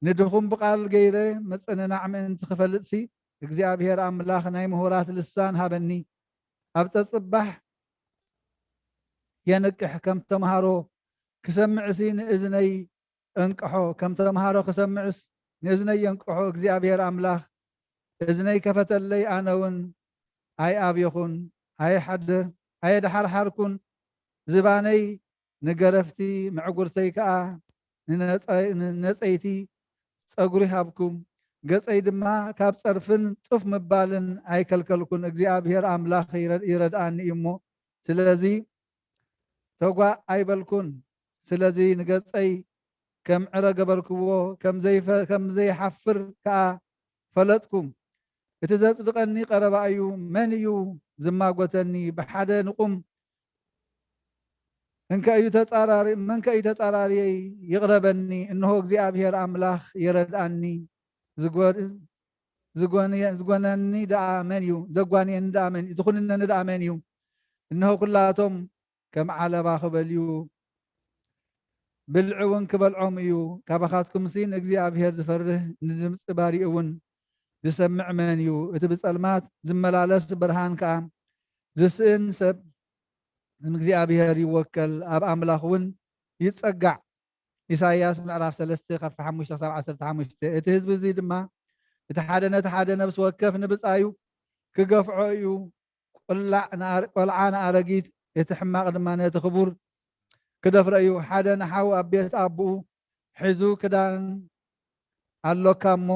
ንድኹም ብቓል ገይረ መጽንናዕ ምእንቲ ክፈልጥሲ እግዚኣብሔር ኣምላኽ ናይ ምሁራት ልሳን ሃበኒ ኣብ ፀጽባሕ የንቅሕ ከም ተምሃሮ ክሰምዕሲ ንእዝነይ እንቅሖ ከም ተምሃሮ ክሰምዕስ ንእዝነይ የንቅሖ እግዚኣብሔር ኣምላኽ እዝነይ ከፈተለይ ኣነ እውን ኣይኣብየኹን ኣየድሓርሓርኩን ዝባነይ ንገረፍቲ ምዕጉርተይ ከዓ ንነፀይቲ ፀጉሪ ሃብኩም ገፀይ ድማ ካብ ፀርፍን ጡፍ ምባልን ኣይከልከልኩን እግዚአብሔር ኣምላኽ ይረድኣኒ እሞ ስለዚ ተጓ ኣይበልኩን ስለዚ ንገፀይ ከም ዕረ ገበርክዎ ከም ዘይሓፍር ከዓ ፈለጥኩም እቲ ዘጽድቀኒ ቀረባ እዩ መን እዩ ዝማጎተኒ ብሓደ ንቁም እንከዩ ተጻራሪ ይቅረበኒ እንሆ እግዚአብሔር ኣምላኽ ይረድኣኒ ዝጎነኒ ደኣ መን እዩ ዘጓንየኒ ደኣ መን እዩ ዝኹንነኒ ደኣ መን እዩ እንሆ ኩላቶም ከም ዓለባ ክበልዩ ብልዕ እውን ክበልዖም እዩ ካባኻትኩም ሲን እግዚአብሔር ዝፈርህ ንድምፂ ባሪኡ እውን ዝሰምዕ መን እዩ እቲ ብጸልማት ዝመላለስ ብርሃን ከዓ ዝስእን ሰብ እግዚአብሔር ይወከል ኣብ ኣምላኽ እውን ይጸጋዕ ኢሳይያስ ምዕራፍ 3 ካብ 5 ክሳብ 15 እቲ ህዝቢ እዚ ድማ እቲ ሓደ ነቲ ሓደ ነብሲ ወከፍ ንብፃዩ ክገፍዖ እዩ ቆልዓ ንኣረጊት እቲ ሕማቕ ድማ ነቲ ክቡር ክደፍረ እዩ ሓደ ንሓው ኣብ ቤት ኣቦኡ ሒዙ ክዳን ኣሎካ እሞ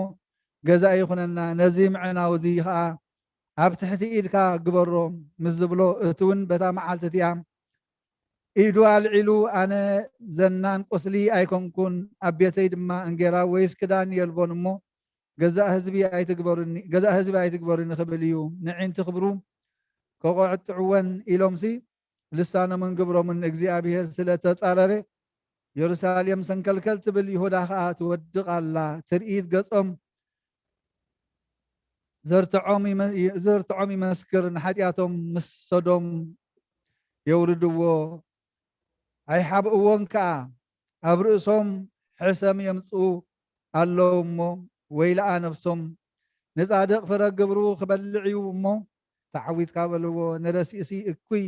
ገዛ ይኹነና ነዚ ምዕናው እዚ ከዓ ኣብ ትሕቲ ኢድካ ግበሮ ምስ ዝብሎ እቲ እውን በታ መዓልቲ እቲኣ ኢዱ ኣልዒሉ ኣነ ዘናን ቁስሊ ኣይኮንኩን ኣብ ቤተይ ድማ እንጌራ ወይስ ክዳን የልቦን እሞ ገዛእ ህዝቢ ኣይትግበሩኒ ክብል እዩ ንዒንቲ ክብሩ ከቆዕጥዕወን ኢሎምሲ ልሳኖምን ግብሮምን እግዚአብሔር ስለተጻረረ ኢየሩሳሌም ሰንከልከል ትብል ይሁዳ ከዓ ትወድቕ ኣላ ትርኢት ገጾም ዘርትዖም ይመስክር ንሓጢኣቶም ምስ ሶዶም የውርድዎ ኣይሓብእዎን ከዓ ኣብ ርእሶም ሕሰም የምፅኡ ኣለዉ እሞ ወይለኣ ነፍሶም ንጻድቕ ፍረ ግብሩ ክበልዕ እዩ እሞ ተዓዊትካ በልዎ ንረሲእሲ እኩይ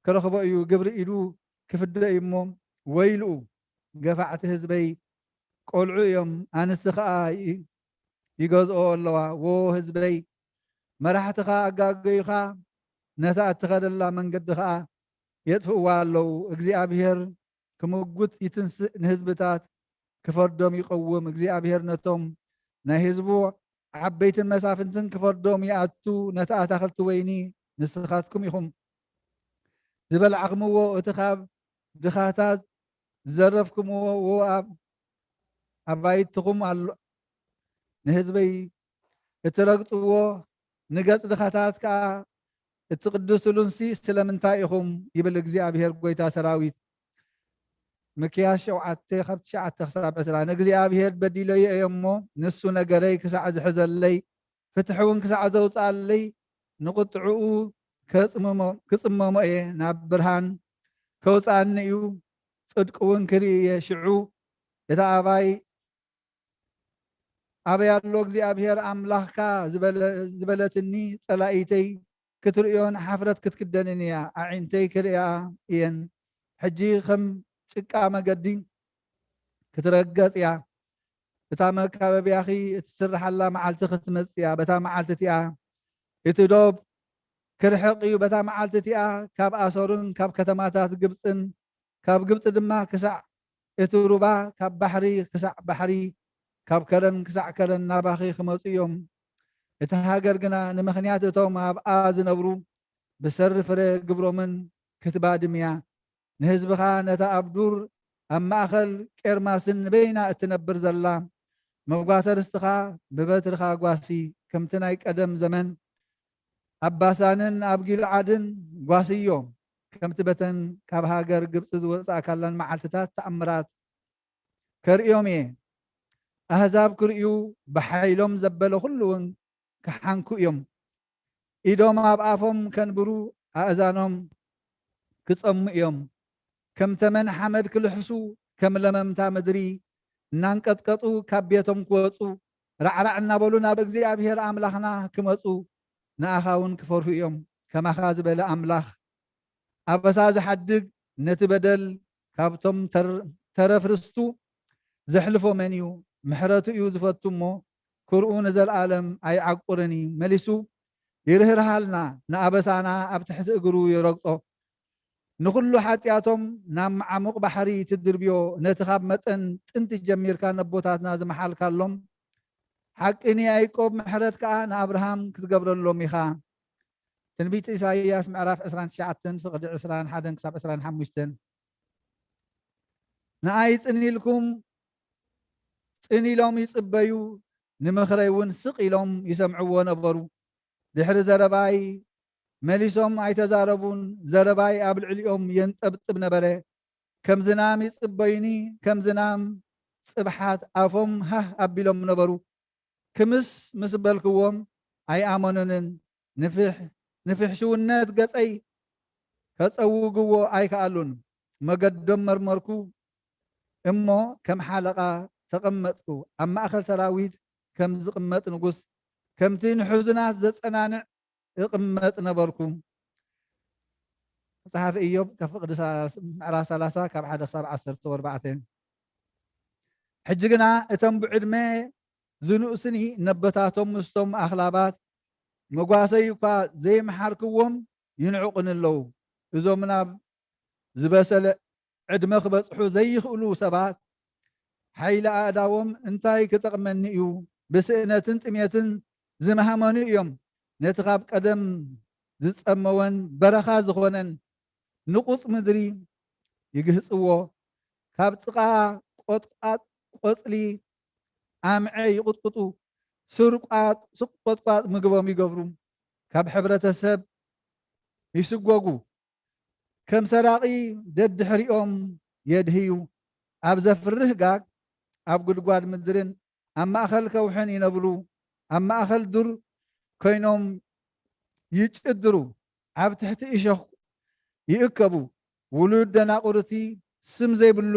ክረኽቦ እዩ ግብሪ ኢዱ ክፍድእ እዩ እሞ ወይልኡ ገፋዕቲ ህዝበይ ቆልዑ እዮም ኣንስቲ ከዓ ይገዝኦ ኣለዋ ወ ህዝበይ መራሕትኻ ኣጋገዩኻ ነታ እትኸደላ መንገዲ ከዓ የጥፍእዋ ኣለዉ እግዚአብሔር ክምጉት ይትንስእ ንህዝብታት ክፈርዶም ይቀውም እግዚአብሔር ነቶም ናይ ህዝቡ ዓበይትን መሳፍንትን ክፈርዶም ይኣቱ ነታ ኣታኽልቲ ወይኒ ንስኻትኩም ኢኹም ዝበልዓኽምዎ እቲ ካብ ድኻታት ዝዘረፍኩምዎ ኣባይትኹም ኣሎ ንህዝበይ እትረግጥዎ ንገጽ ድኻታት ከዓ እትቅድስሉንሲ ስለምንታይ ኢኹም ይብል እግዚአብሔር ጎይታ ሰራዊት ምክያስ 7 ካብ 9 ክሳብ 10 ንእግዚአብሔር በዲለየ እሞ ንሱ ነገረይ ክሳዕ ዝሕዘለይ ፍትሒ እውን ክሳዕ ዘውፃለይ ንቁጥዕኡ ክጽመሞ እየ ናብ ብርሃን ከውፃኒ እዩ ጽድቅ እውን ክርኢ እየ ሽዑ እታ ኣበይ ኣሎ እግዚአብሔር ኣምላኽካ ዝበለትኒ ጸላኢተይ ክትርእዮን ሓፍረት ክትክደንን እያ ኣዒንተይ ክርእያ እየን ሕጂ ከም ጭቃ መገዲ ክትረገጽ እያ እታ መካበቢያኺ እትስራሓላ መዓልቲ ክትመጽ እያ በታ መዓልቲ እቲኣ እቲ ዶብ ክርሕቕ እዩ በታ መዓልቲ እቲኣ ካብ ኣሶርን ካብ ከተማታት ግብፅን ካብ ግብፂ ድማ ክሳዕ እቲ ሩባ ካብ ባሕሪ ክሳዕ ባሕሪ ካብ ከረን ክሳዕ ከረን ናባኺ ክመፁ እዮም እቲ ሃገር ግና ንምኽንያት እቶም ኣብኣ ዝነብሩ ብሰሪ ፍረ ግብሮምን ክትባድም እያ ንህዝብኻ ነታ ኣብ ዱር ኣብ ማእኸል ቄርማስን በይና እትነብር ዘላ መጓሰ ርስትኻ ብበትርኻ ጓሲ ከምቲ ናይ ቀደም ዘመን ኣብ ባሳንን ኣብ ጊልዓድን ጓስዮ ከምቲ በተን ካብ ሃገር ግብፂ ዝወፃእካላን መዓልትታት ተኣምራት ከርእዮም እየ ኣህዛብ ክርእዩ ብሓይሎም ዘበለ ኩሉ እውን ክሓንኩ እዮም ኢዶም ኣብ ኣፎም ከንብሩ ኣእዛኖም ክፀሙ እዮም ከም ተመን ሓመድ ክልሕሱ ከም ለመምታ ምድሪ እናንቀጥቀጡ ካብ ቤቶም ክወፁ ራዕራዕ እናበሉ ናብ እግዚኣብሔር ኣምላኽና ክመፁ ንኣኻ እውን ክፈርሁ እዮም ከማኻ ዝበለ ኣምላኽ ኣበሳ ዝሓድግ ነቲ በደል ካብቶም ተረፍርስቱ ዘሕልፎ መን እዩ ምሕረቱ እዩ ዝፈቱ እሞ ክርኡ ንዘለኣለም ኣይዓቁርን መሊሱ ይርህርሃልና ንኣበሳና ኣብ ትሕቲ እግሩ ይረግፆ ንኩሉ ሓጢኣቶም ናብ ዓሙቕ ባሕሪ ትድርብዮ ነቲ ካብ መጠን ጥንቲ ጀሚርካ ነቦታትና ዝመሓልካሎም ሓቂ ንያዕቆብ ምሕረት ከዓ ንኣብርሃም ክትገብረሎም ኢኻ ትንቢት ኢሳይያስ ምዕራፍ 29 ፍቅዲ 21 ክሳብ 25 ንኣይ ጽኒልኩም ጽኒሎም ይጽበዩ ንምኽረይ እውን ስቕ ኢሎም ይሰምዕዎ ነበሩ ድሕሪ ዘረባይ መሊሶም ኣይተዛረቡን ዘረባይ ኣብ ልዕሊኦም የንጠብጥብ ነበረ ከም ዝናም ይጽበዩኒ ከም ዝናም ጽብሓት ኣፎም ሃህ ኣቢሎም ነበሩ ክምስ ምስ በልክዎም ኣይኣመኑንን ንፍሕሽውነት ገጸይ ከጸውግዎ ኣይከኣሉን መገዶም መርመርኩ እሞ ከም ሓለቓ ተቐመጥኩ ኣብ ማእኸል ሰራዊት ከም ዝቕመጥ ንጉስ ከምቲ ንሕዙናት ዘጸናንዕ እቕመጥ ነበርኩ መጽሓፍ ኢዮብ ከፍቅዲ ምዕራፍ 30 ካብ 1 ክሳብ 14 ሕጂ ግና እቶም ብዕድመ ዝንእስኒ ነበታቶም ምስቶም ኣኽላባት መጓሰይ እኳ ዘይመሓርክዎም ይንዕቁን ኣለዉ እዞም ናብ ዝበሰለ ዕድመ ክበፅሑ ዘይኽእሉ ሰባት ሓይሊ ኣእዳዎም እንታይ ክጠቕመኒ እዩ ብስእነትን ጥሜትን ዝመሃመኑ እዮም ነቲ ካብ ቀደም ዝጸመወን በረኻ ዝኾነን ንቁፅ ምድሪ ይግህፅዎ ካብ ጥቓ ቆጥቋጥ ቆፅሊ ኣምዐ ይቁጥቁጡ ስቆጥቋጥ ምግቦም ይገብሩ ካብ ሕብረተሰብ ይስጎጉ ከም ሰራቂ ደድሕሪኦም የድህዩ ኣብ ዘፍርህ ጋግ ኣብ ጉድጓድ ምድርን ኣብ ማእኸል ከውሕን ይነብሩ ኣብ ማእኸል ዱር ኮይኖም ይጭድሩ ኣብ ትሕቲ እሾኽ ይእከቡ ውሉድ ደናቁርቲ ስም ዘይብሉ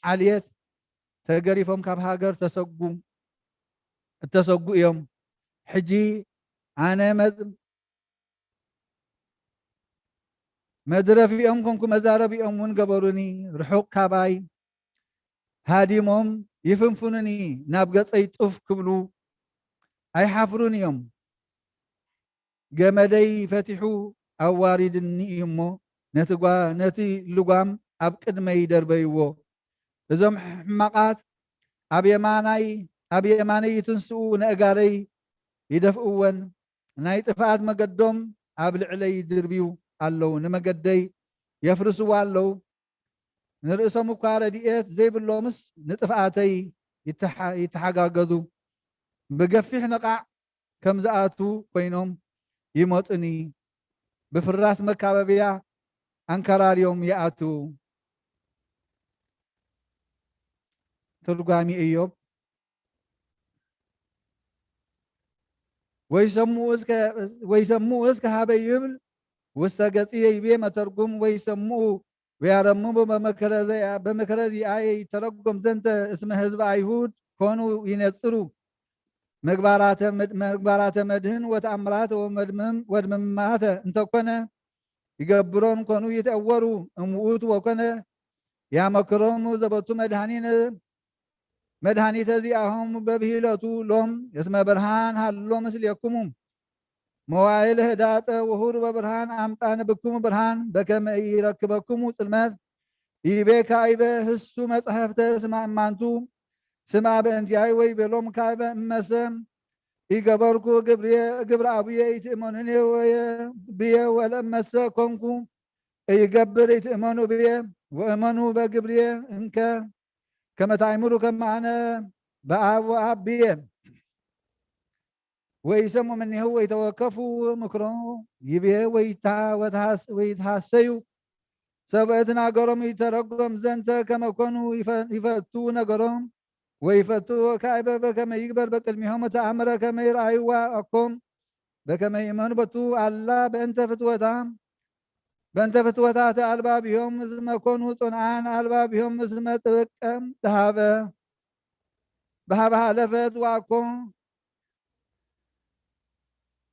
ዓልየት ተገሪፎም ካብ ሃገር ተሰጉ እዮም ሕጂ ኣነ መድረፊኦም ኮንኩ መዛረቢኦም እውን ገበሩኒ ርሑቕ ካባይ ሃዲሞም ይፍንፍኑኒ ናብ ገጸይ ጡፍ ክብሉ ኣይሓፍሩን እዮም ገመደይ ፈቲሑ ኣዋሪድኒ እሞ ነቲ ልጓም ኣብ ቅድመይ ደርበይዎ እዞም ሕማቃት ኣብ የማነይ ይትንስኡ ንእጋረይ ይደፍእወን ናይ ጥፍኣት መገዶም ኣብ ልዕለይ ድርብዩ ኣለዉ ንመገደይ የፍርስዋ ኣለዉ ንርእሶም እኳ ረድኤት ዘይብሎምስ ንጥፍኣተይ ይተሓጋገዙ ብገፊሕ ንቓዕ ከም ዝኣቱ ኮይኖም ይመጡኒ ብፍራስ መካበብያ ኣንከራርዮም ይኣቱ ትርጓሚ ኢዮብ ወይሰምዑ እስከ ሃበይ ይብል ውስተ ገጽየ ይቤ መተርጉም ወይሰምዑ ወያረምሙ በመከረዚአየ ይተረጎም ዘንተ እስመ ህዝበ አይሁድ ኮኑ ይነጽሩ ምግባራተ መድህን ወተአምራት ወድመማተ እንተኮነ ይገብሮን ኮኑ ይተወሩ እምኡት ወኮነ ያመክሮም ዘበቱ መድኃኒተ ዚአሆም በብሂለቱ ሎም እስመ ብርሃን ሃሎ ምስሌኩሙ መዋይል ህዳጠ ውሁር በብርሃን አምጣን ብኩም ብርሃን በከመ ይረክበኩሙ ጽልመት ይቤ ካይበ ህሱ መጽሐፍተ ስማ እማንቱ سمع بأنتي وي بلوم كايبة مسم يقبركو قبر أبويا يتأمنني بيا ولما ساكمكم يقبر يتأمنوا بيا وأمنوا بقبريا إنك كما تعملوا كما أنا بأب وأب بيا ويسموا مني هو يتوقفوا مكرون يبيه ويتحسيوا سبعتنا قرم يترقم زنتا كما كانوا يفتون قرم ويفتوا كعبة بكما يقبل بكلمهم تأمر كما يرعيوا أقوم بكما يمنوا بتو الله بأنت فتوتهم بأنت فتوتات ألبابهم مثل ما كانوا صنعان ألبابهم مثل ما تبكم ذهبا بها لفت وأقوم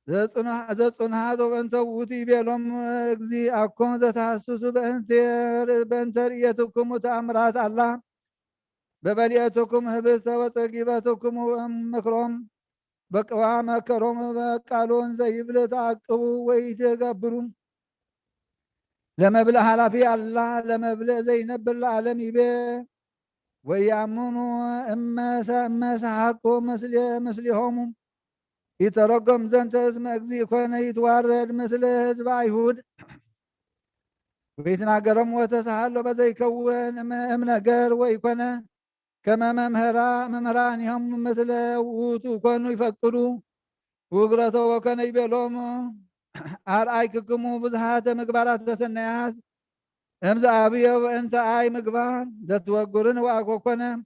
زتصنع هذا بأنت وتي بيلهم اجزي أكون تحسس بأنت رئيتكم وتأمرات الله ببريتكم هبس وتجيباتكم مكرم بقوا مكرم بقالون زي بلتعقبوا ويتقبرون لما بلا حلافي الله لما بلا زينب العالم به ويعمونوا اما سحقوا مثلهم يترقم زنت اسم اكزي كون يتوارد مثل حزب ايهود ويتناقرم وتسحلوا بزي كون امنقر ويكون كما ممهرانهم مثل ووتو كونوا يفكروا وقرأتوا وكان يبلوم أرأيكم بزهات مقبارات تسنيات امز أبيه وانت آي مقبار دتوقرن وأكوكونا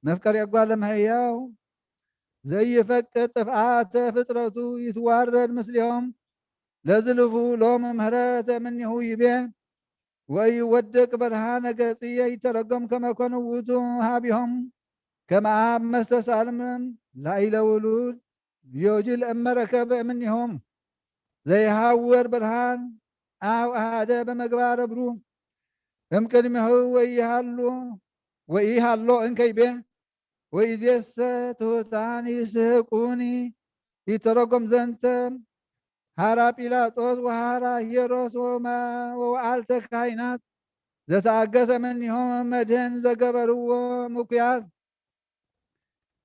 مفكر يقبال مهياو زي فك طفعات فطرته يتوارد مثلهم لزلفوا لهم مهرات منه يبيه ويودق برهان قصية يترقم كما كانوا وتوها بهم كما مستسالم لا إلى ولود يوجل أمركب منهم زي هاور برهان أو هذا بمقبار برو يمكن ما هو ويهالو إنك يبيه وإذيس توتاني سهقوني يترقم زنت هارا بيلاطوس وهارا هيروس وما وعالت كاينات زتعقس منهم مدهن زقبروا مقياس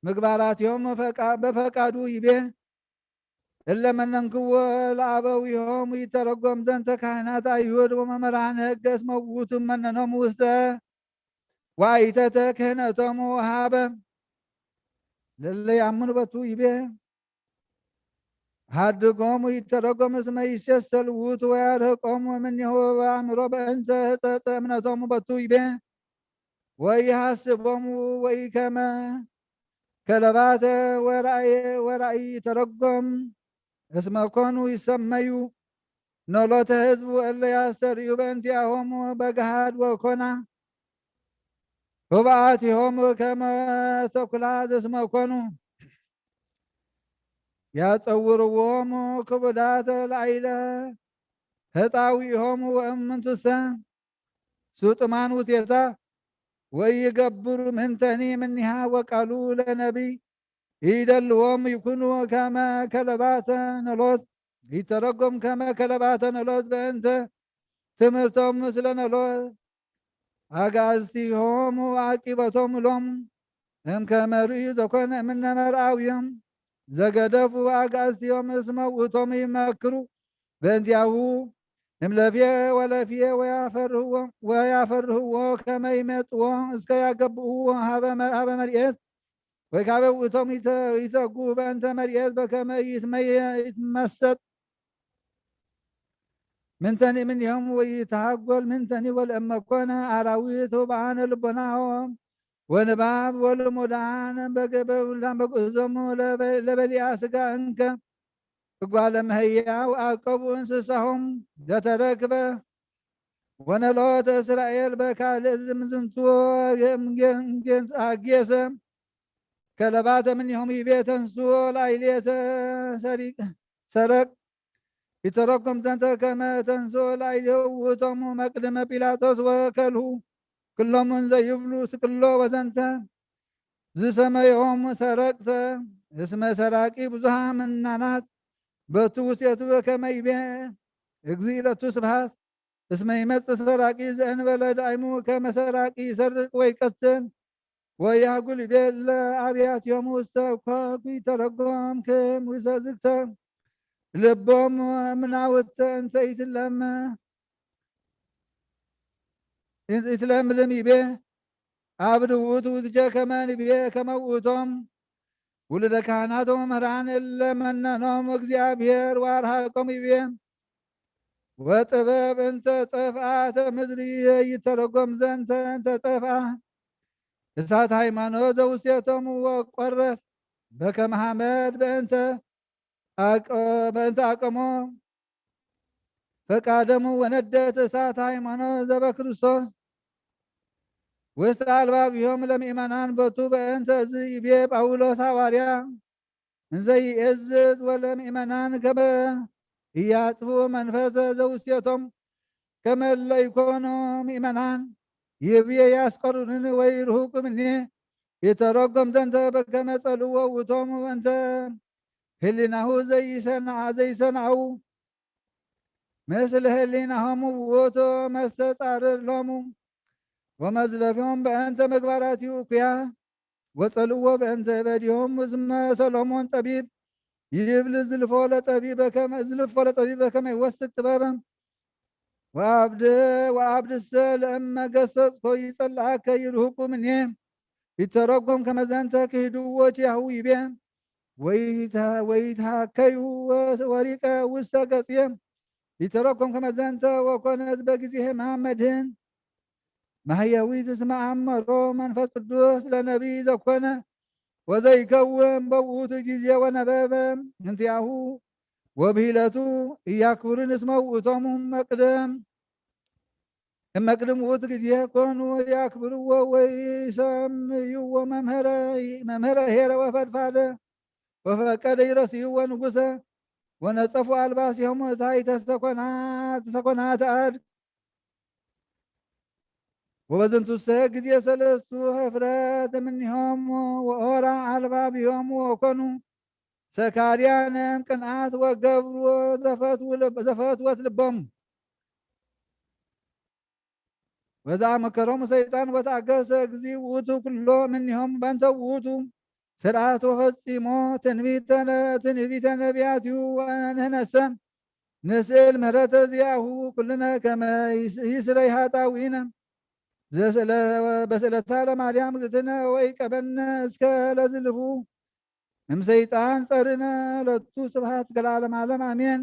مقباراتهم بفقادو يبيه إلا من ننكو العبويهم يترقم زنت كاينات أيهود وممران هقس موت منهم وستا وعيتتك هنتهم وهابا للي يعمل بطو يبيه هادقوم يترقم اسم يسسل ووت ويارهقوم ومن هو وعمرو بأنت امنتهم بطو يبيه ويحسبهم ويكما كلبات ورأي ترقم اسم كونوا يسميوا نولوت حزب اللي يستريوا بانتياهم بقهاد وكنا وبعاتهم كما تقلاد اسم كونوا يتصورهم كبدات العيلة هطاويهم وأمنتسا سوطمان وتيتا ويقبر من تاني منها وقالوا لنبي يدلهم يكونوا كما كلبات نلوت يترقم كما كلبات نلوت بأنت تمرتهم مثل نلوت أقازتهم وعاقبتهم لهم هم كما ريد كون من مرعاويهم زقدفوا أقازتهم اسموتهم يمكروا بأنتياهو نملفيه ولا فيه ويافره كما يمطوا اسكا يقبوا هذا مريت ويكابوتهم يتقوا بأنت مريت بكما يتمسد من تاني من يوم ويتعقل من تاني والأما كنا عراويته بعان لبناهم ونباب والمدعان بقزم لبلي أسقا انك قال مهيا وأقبوا انسسهم ذات ركبة ونلوت إسرائيل بكالزم زنتو أقيسم كلبات منهم يبيتا سول أيليس سرق يتركم تنت كما تنسول أيليه وتم مقدم بيلاطوس وكله كلهم من زي فلوس كله وزنتا زي سميهم سرقت اسم سراقي بزها من نانات بتوس يتوه كما يبيه اكزيلة تسبحات اسم يمت سراقي زين بلد عيمو كما سراقي يسرق ويقتل ويقول بيل أبيات يوم وستكوك يترقم كم وسازكتا لبهم من عودت انت يتلم لمي بيه عبد وتوتجا كمان بيه كما وتم ولد كهناتهم مهران إلا منهم እግዚአብሔር وارهاكم بيه وطبب انت طفعة مدري يترقم زنت انت طفعة እሳት ሃይማኖት ዘውስቴቶሙ ወቆረፍ በከመ ሐመድ በእንተ አቅሞ ፈቃደሙ ወነደት እሳት ሃይማኖት ዘበክርስቶስ ውስጥ አልባቢሆም ለምእመናን በቱ በእንተ ይቤ ጳውሎስ ሐዋርያ እንዘ ይእዝዝ ወለምእመናን ከመ ኢያጥፉ መንፈሰ ዘውስቴቶም ከመ ለይኮኑ ምእመናን ይብዬ ያስቀሩንን ወይ ርሁቅ ምኔ የተረጎም ዘንተ በከመ ጸልዎ ውእቶሙ እንተ ህሊናሁ ዘይሰናዑ ምስለ ህሊናሆሙ ውእቱ መስተጻርር ሎሙ ወመዝለፊሆም በእንተ ምግባራቲሁ እኩያ ወጸልዎ በእንተ በዲሆም እስመ ሰሎሞን ጠቢብ ይብል ዝልፎ ለጠቢብ በከመ ይወስክ ጥበበ ወአብድሰ ለእመ ገሰጽኮ ይጸልአከ ይርሁቁ ምኔ ይተረጎም ከመ ዘንተ ክህድዎ ቲያሁ ይቤ ወይትሃከዩ ወሪቀ ውስተ ገጽየ ይተረጎም ከመ ዘንተ ወኮነት በጊዜ መሐመድን ማህያዊት እስመ አመሮ መንፈስ ቅዱስ ለነቢይ ዘኮነ ወዘይከውን በውእቱ ጊዜ ወነበበ እንቲአሁ ወብሂለቱ እያክብርን እስመ ውእቶሙ እመቅድም ውእቱ ጊዜ ኮኑ ያክብርዎ ወይሰምይዎ መምህረ ሄረ ወፈድፋደ ወፈቀደ ይረስይዎ ንጉሰ ወነጸፉ አልባሲሆሙ ታሕተ ሰኮናተ አድግ ወበዝንቱሰ ጊዜ ሰለስቱ ኅፍረት እምኔሆሙ ወኦራ አልባቢሆሙ ወኮኑ ሰካርያንም ቅንዓት ወገብሩ ዘፈትወት ልቦሙ ወዘአመከሮሙ ሰይጣን ወተአገሰ ጊዜ ውእቱ ኩሎ እምኔሆሙ በእንተ ውእቱ ስርዓት ወፈጺሞ ትንቢተ ነቢያቲሁ ወንሕነሰ ንስእል ምህረተ ዚአሁ ኩልነ ከመ ይስረይ ኃጣውኢነ በስእለታ ለማርያም እግዝእትነ ወይቀበነ እስከ ለዝልፉ እምሰይጣን ጸርነ ለቱ ስብሐት እስከ ለዓለመ ዓለም አሜን።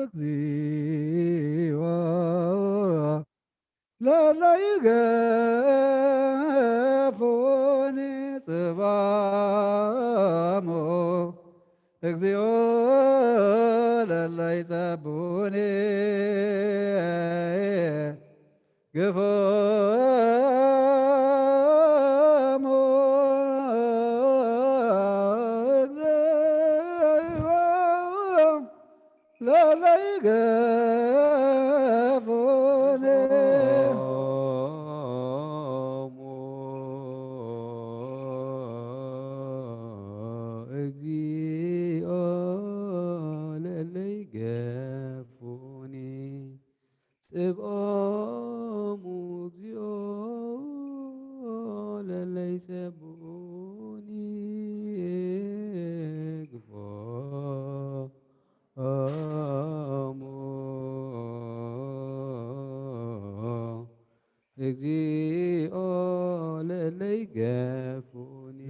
እግዚኦ ለለይገፉኒ ጽባሞ እግዚኦ ለለይጸቡኒ ግፎሙ ለለይገፉኒ እግዚኦ ለለይገፉኒ ጽብኦሙ እግዚኦ ለለይጸብኡኒ ግፎሙ እግዚኦ ለለይገፉኒ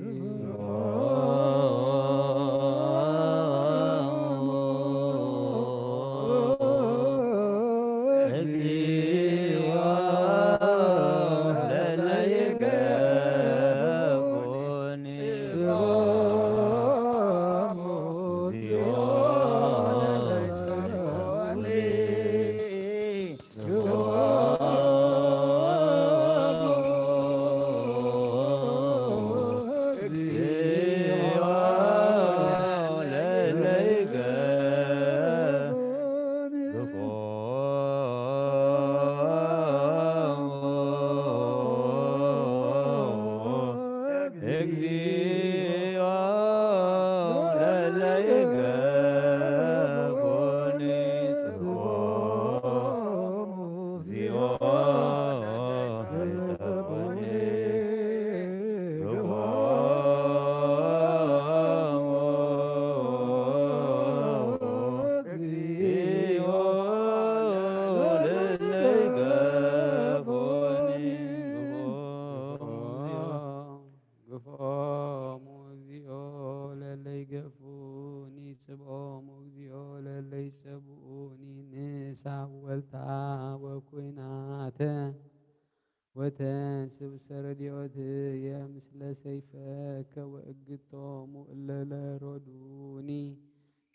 ወተንስብ ረድኤትየ ምስለ ሰይፈከ ወእግቶሙ እለ ለሮዱኒ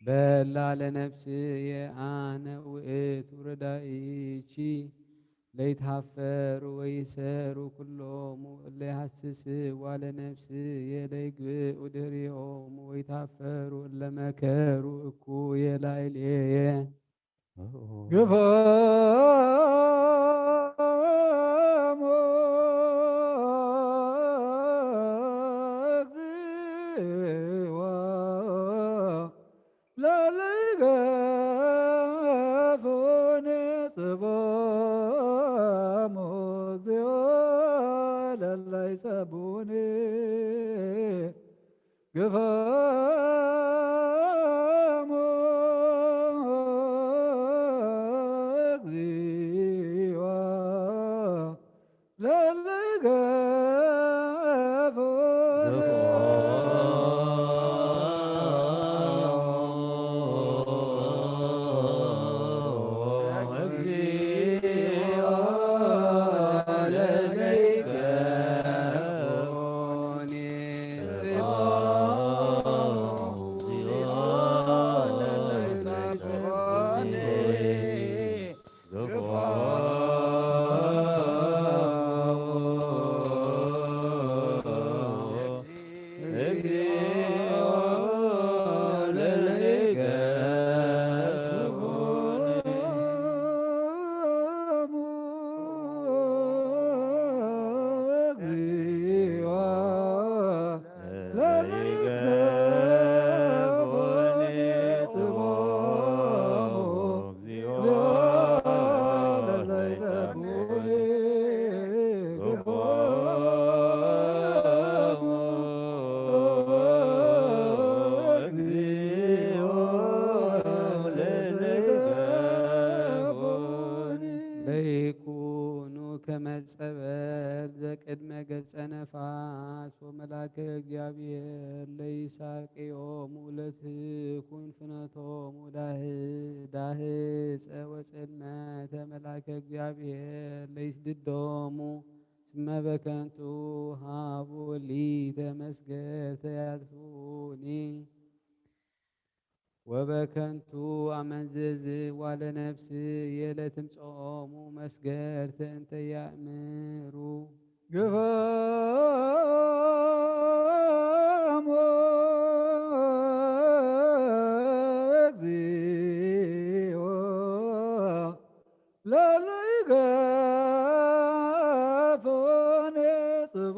በላ ለነፍስየ አነ ውእቱ ረዳኢኪ ለይትሃፈሩ ወይሰሩ ኩሎሙ እለ ይሐስስዋ ለነፍስየ ለይግብኡ ድኅሬሆሙ ወይትሃፈሩ እለ መከሩ እኩየ ላዕሌየ ግፎሙ እግዚኦ ለለይገፉኒ ጽቦሙ እግዚኦ ለለይሰቡኒ ግፎሙ እግዚኦ ለለይገፉኒ ለይኩኑ ከመ ጸበል ዘቅድመ ገጸ ነፋስ ወመላከ እግዚአብሔር ለይሳቅዮሙ ለትኩን ፍኖቶሙ ዳህፀ ወጽልመተ መላከ እግዚአብሔር ለይስድዶሙ እስመ በከንቱ ሀቡ ሊተ መስገድተ ያጥፉኒ ወበከንቱ አመንዝዝ ዋለ ነፍስየ ለትምጾሙ መስገድተ እንተ ያእምሩ ግፎሙ እግዚኦ ለለይገፉኒ ጽቦሙ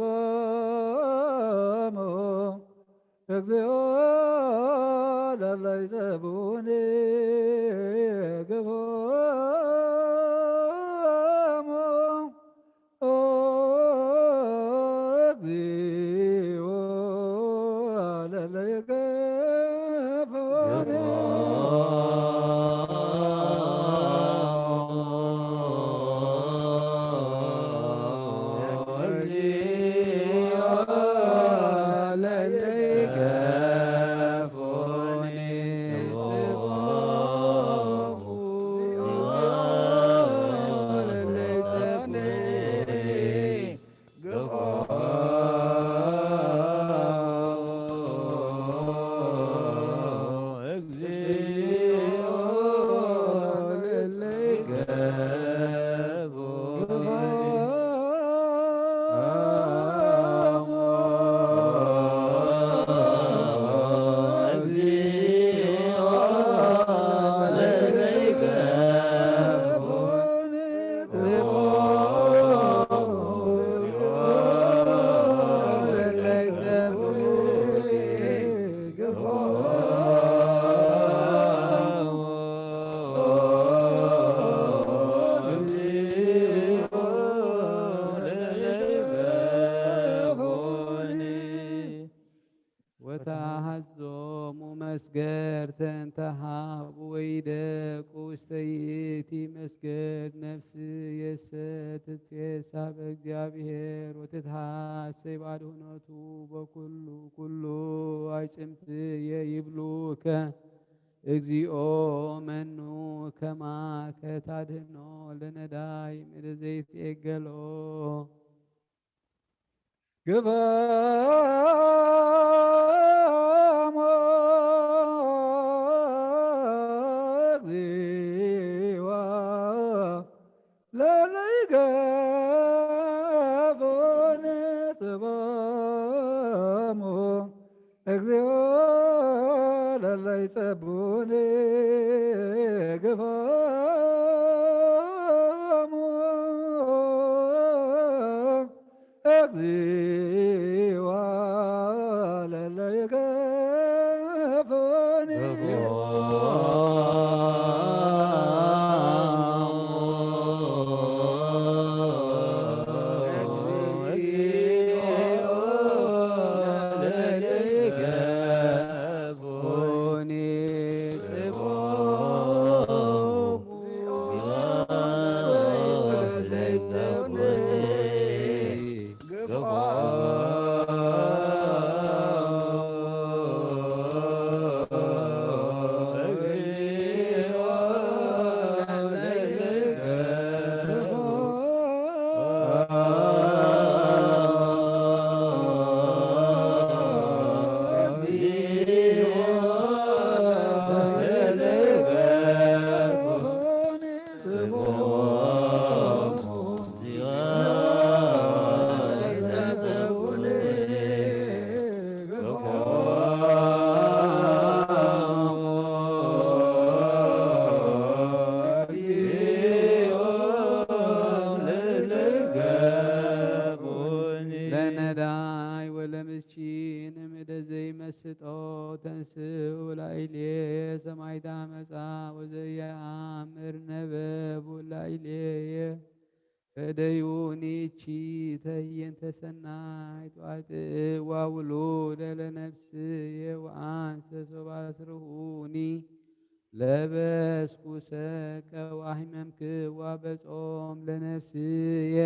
እግዚኦ ለለይሰቡኒ ግፎሙ እግዚኦ ለለይገፉኒ ወታሃዞሙ መስገድተ እንተ ሀቡ ወይደቁ ውስተ ይእቲ መስገድ ነፍስየሰ ትትፌሳህ በእግዚአብሔር ወትትሐሰይ ባድኅኖቱ በኩሉ አዕጽምትየ ይብሉከ እግዚኦ መኑ ከማከ ታድኅኖ ለነዳይ ምድር ዘይትዔገሎ ግፋሞ እግዚኦ ለለይገፎን ጽባሞ እግዚኦ ለለይጸቡን ግፋሞ እግዚኦ ለለይገፎን ለነዳይ ወለምስኪን እምደዘይመስጦ ተንስኡ ላዕሌየ ሰማዕተ ዓመፃ ወዘየአምር ነበቡ ላዕሌየ ፈደዩኒ ቺተየንተ ሰናይ ጧጥዋ ውሉደ ለነፍስየ ወአንሰ ሶባስርሁኒ ለበስኩ ሰቀ ወአሕመምክዋ በጾም ለነፍስየ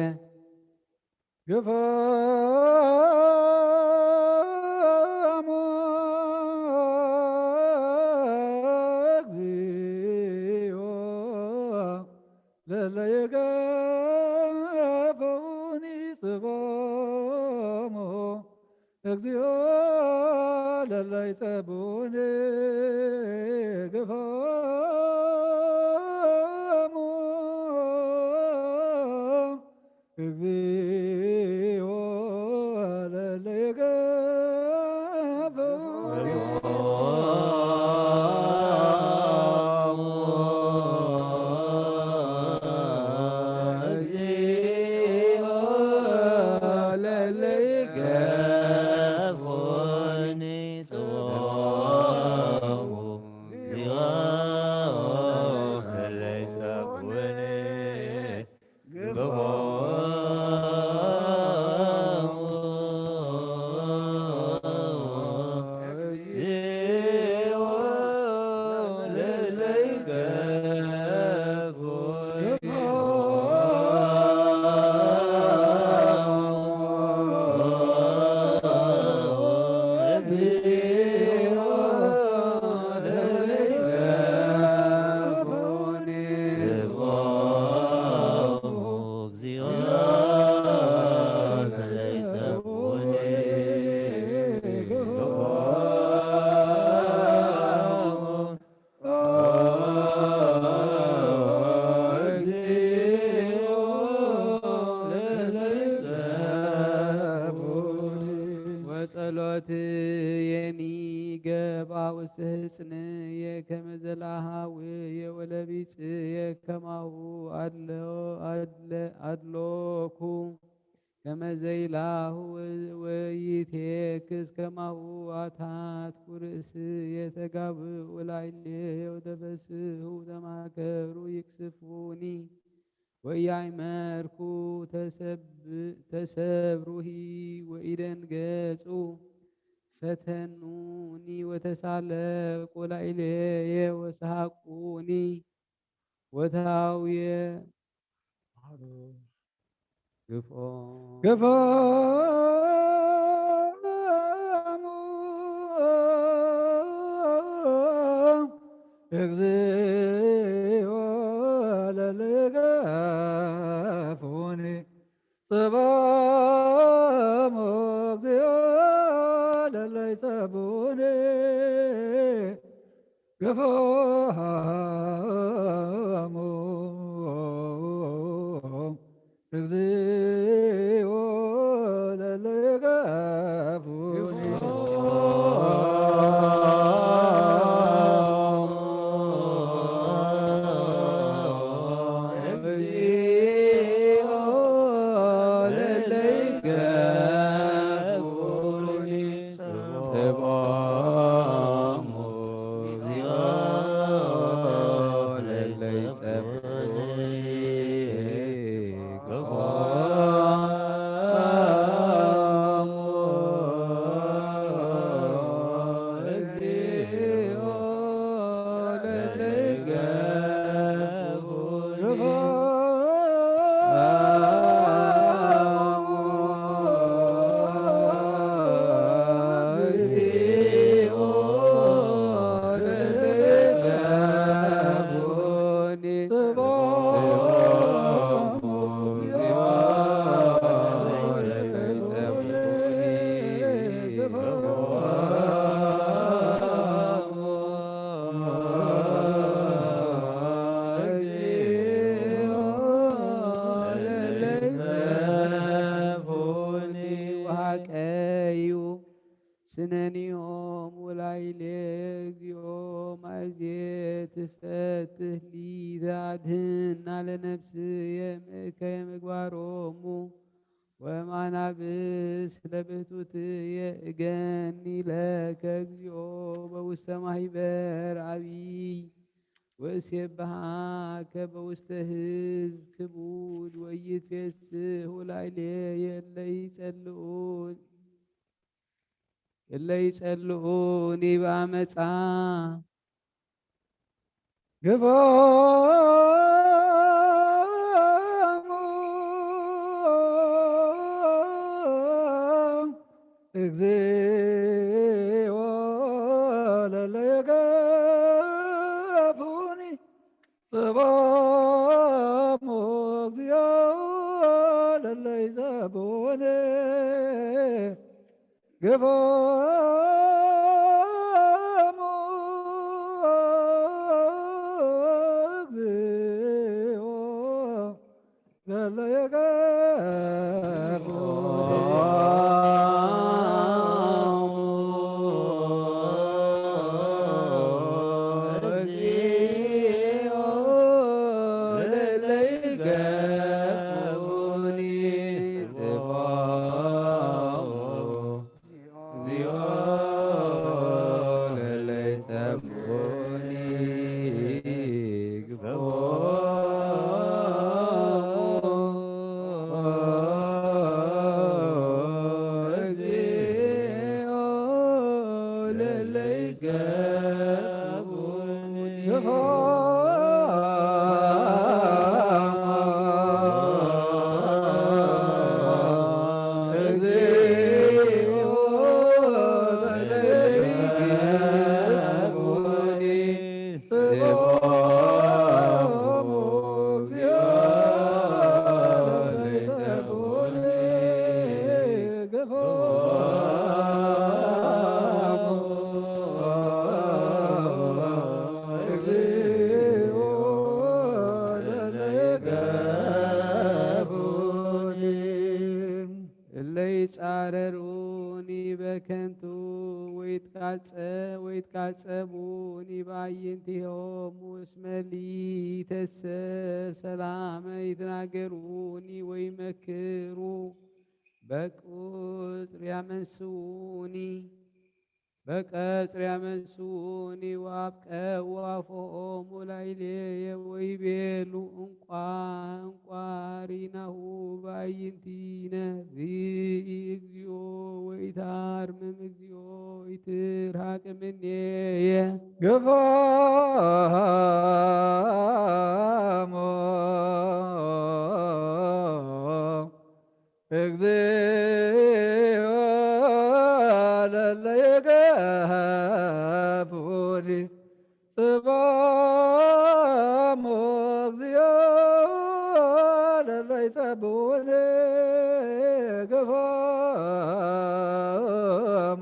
ግፋሞ እግዚኦ ለለይገፎኒ ጽባሞ እግዚኦ ለለይጸቡኒ ግፋሞ እግዚኦ ለለይገፎኒ ወጸሎትየኒ ገባ ውስተ ሕፅንየ ከመ ዘለሃውየ ወለቢጽየ ከማሁ አድሎኩ ከመ ዘይላሁ ወይቴክስ ከማሁ አታትኩ ርእስየ ተጋብኡ ላዕሌየ ወተፈስሑ ተማከሩ ይቅስፉኒ ወያእመርኩ ተሰብሩሂ ወኢደንገጹ ፈተኑኒ ወተሳለቁ ላዕሌየ ወሰሐቁኒ ወታውየ ግፎሙ እግዚኦ ለለይገፎኒ ጽባሞ ለለይሰቡኒ ገፎሙ እግዚኦ ለለይገፉኒ سننيهم ولايليهم أزيت فتح لي ذاتهن على نفسي كيمقبارهم ومعنا بس لبهتوت يأجاني لك أجيوب والسماء بار عبي وسيبهاك بوستهز كبود ويتفسه ولايلي اللي يسألون اللي يسألوني بأمسا قفام اكذي ولا ليقافوني صبام مغزيا ولا ليزابوني قفام اكذي ولا ويتكاثبوني بعينتهم واسملي سلام يتناقروني ويمكروا بقصر يمنسوني وابقى وافهم ليلي ويبيلوا انقارينه بعينتينا اكزيو ويتار من اكزيو يترهاق مني قفامو اكزيو لليقافوني صبام مغزيان ليسبوني قفام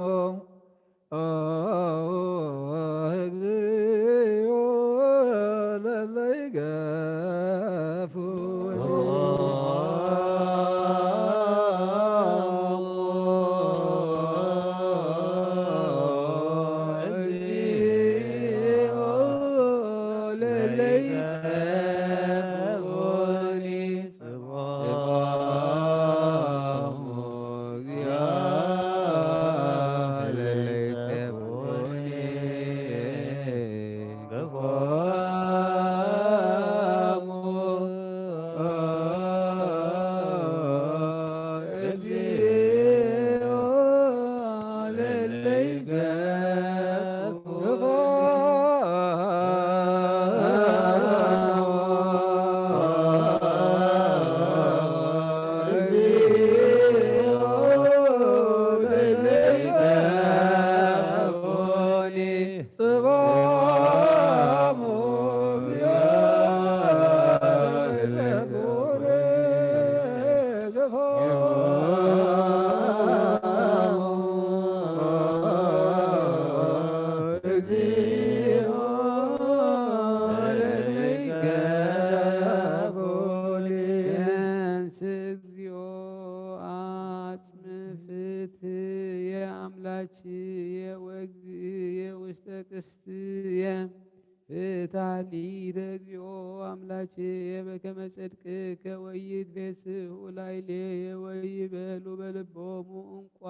በከመ ጽድቅከ ወይትቤስሑ ላዕሌየ ወይቤሉ በልቦሙ እንቋ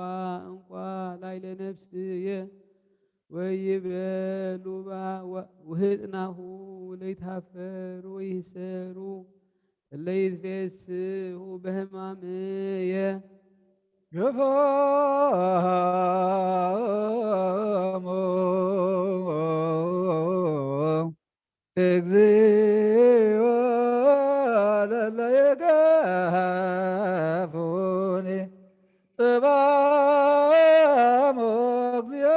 ላዕለ ነፍስየ ወይቤሉ ውህጥናሁ ለይትሃፈሩ ወይህሰሩ እለ ይትቤስሑ በሕማምየ ገፎሙ እግዚኦ ለለ የገፉኒ ጽባሞ እግዚኦ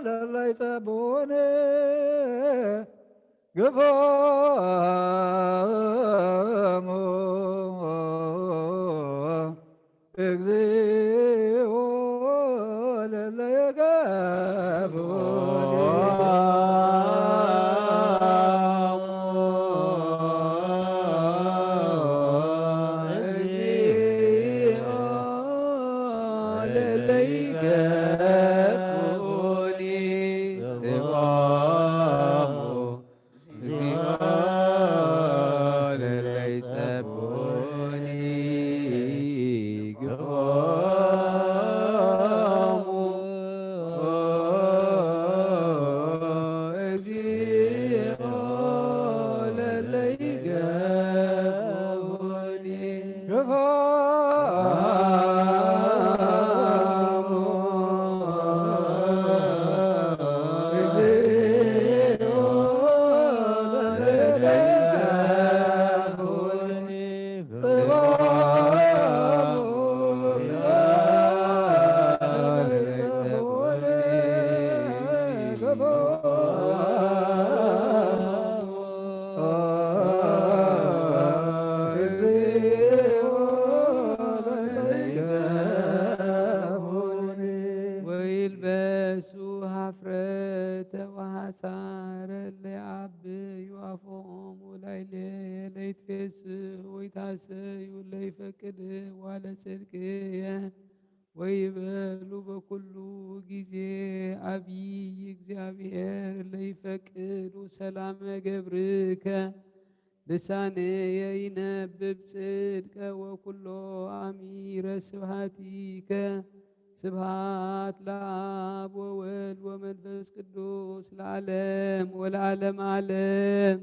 ለለ ይጸቡኒ ገፎሙ እግዚኦ ለለ የገፉኒ ወይበሉ በኩሉ ጊዜ አብይ እግዚአብሔር ለይፈቅዱ ሰላመ ገብርከ ልሳንየ ይነብብ ጽድቀ ወኩሎ አሚረ ስብሐቲከ ስብሐት ለአብ ወወልድ ወመንፈስ ቅዱስ ለዓለም ወለዓለም ዓለም።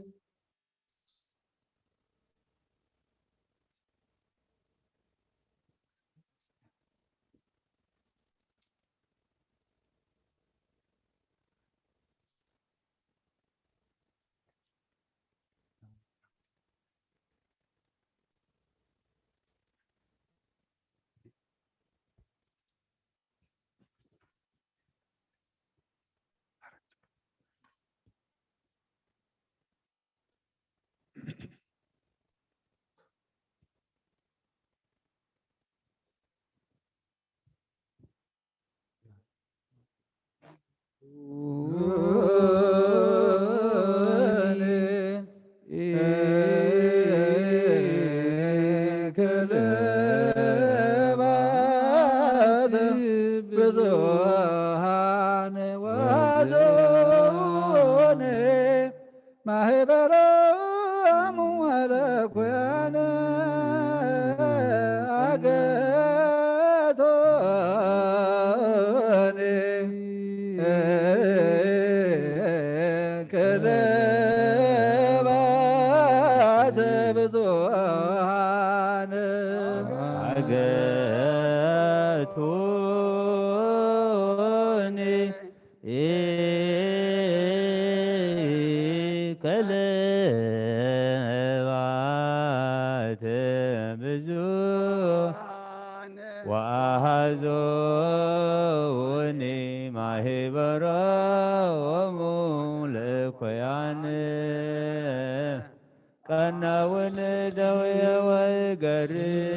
ብዙኃን ወአዞን ማህበሮሙ ወለኩያነ አገቶን ክለባት ብዙኃን አገቶን كلبات بزوح وأهزوني ማህበሮሙ ለኮያን ቀናውን ደውየ ወገርየ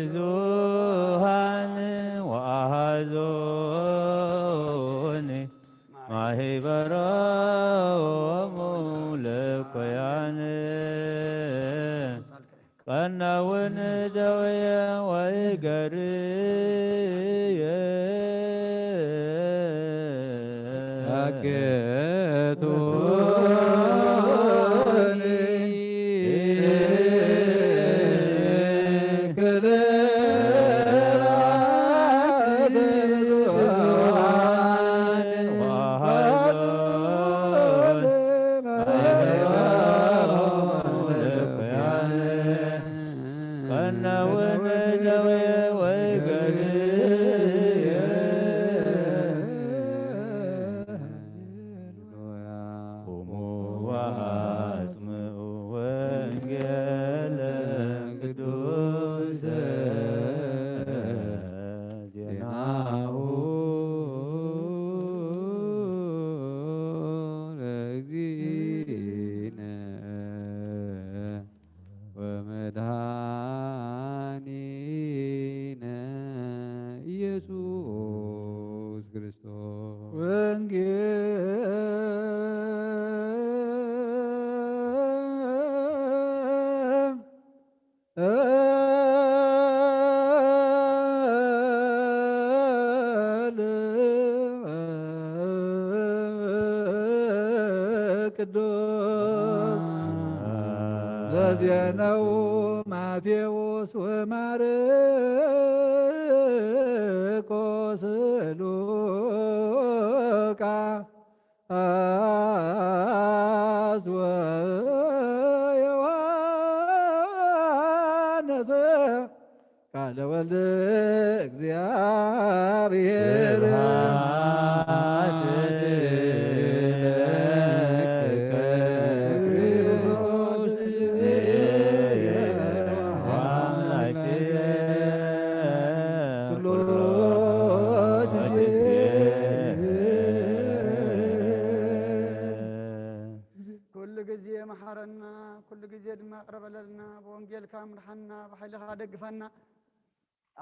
ብዙሃን ወአሃዞን ማህበሮሙ ለኮያን ቀናውን ደውየ ወገርየ ዘዜነው ማቴዎስ ወማርቆስ ሉቃስ ወዮሐንስ ቃለ ወልድ እግዚአብሔር كل جزء ما قرب لنا بونجيل كامرحنا بحيلها دقفنا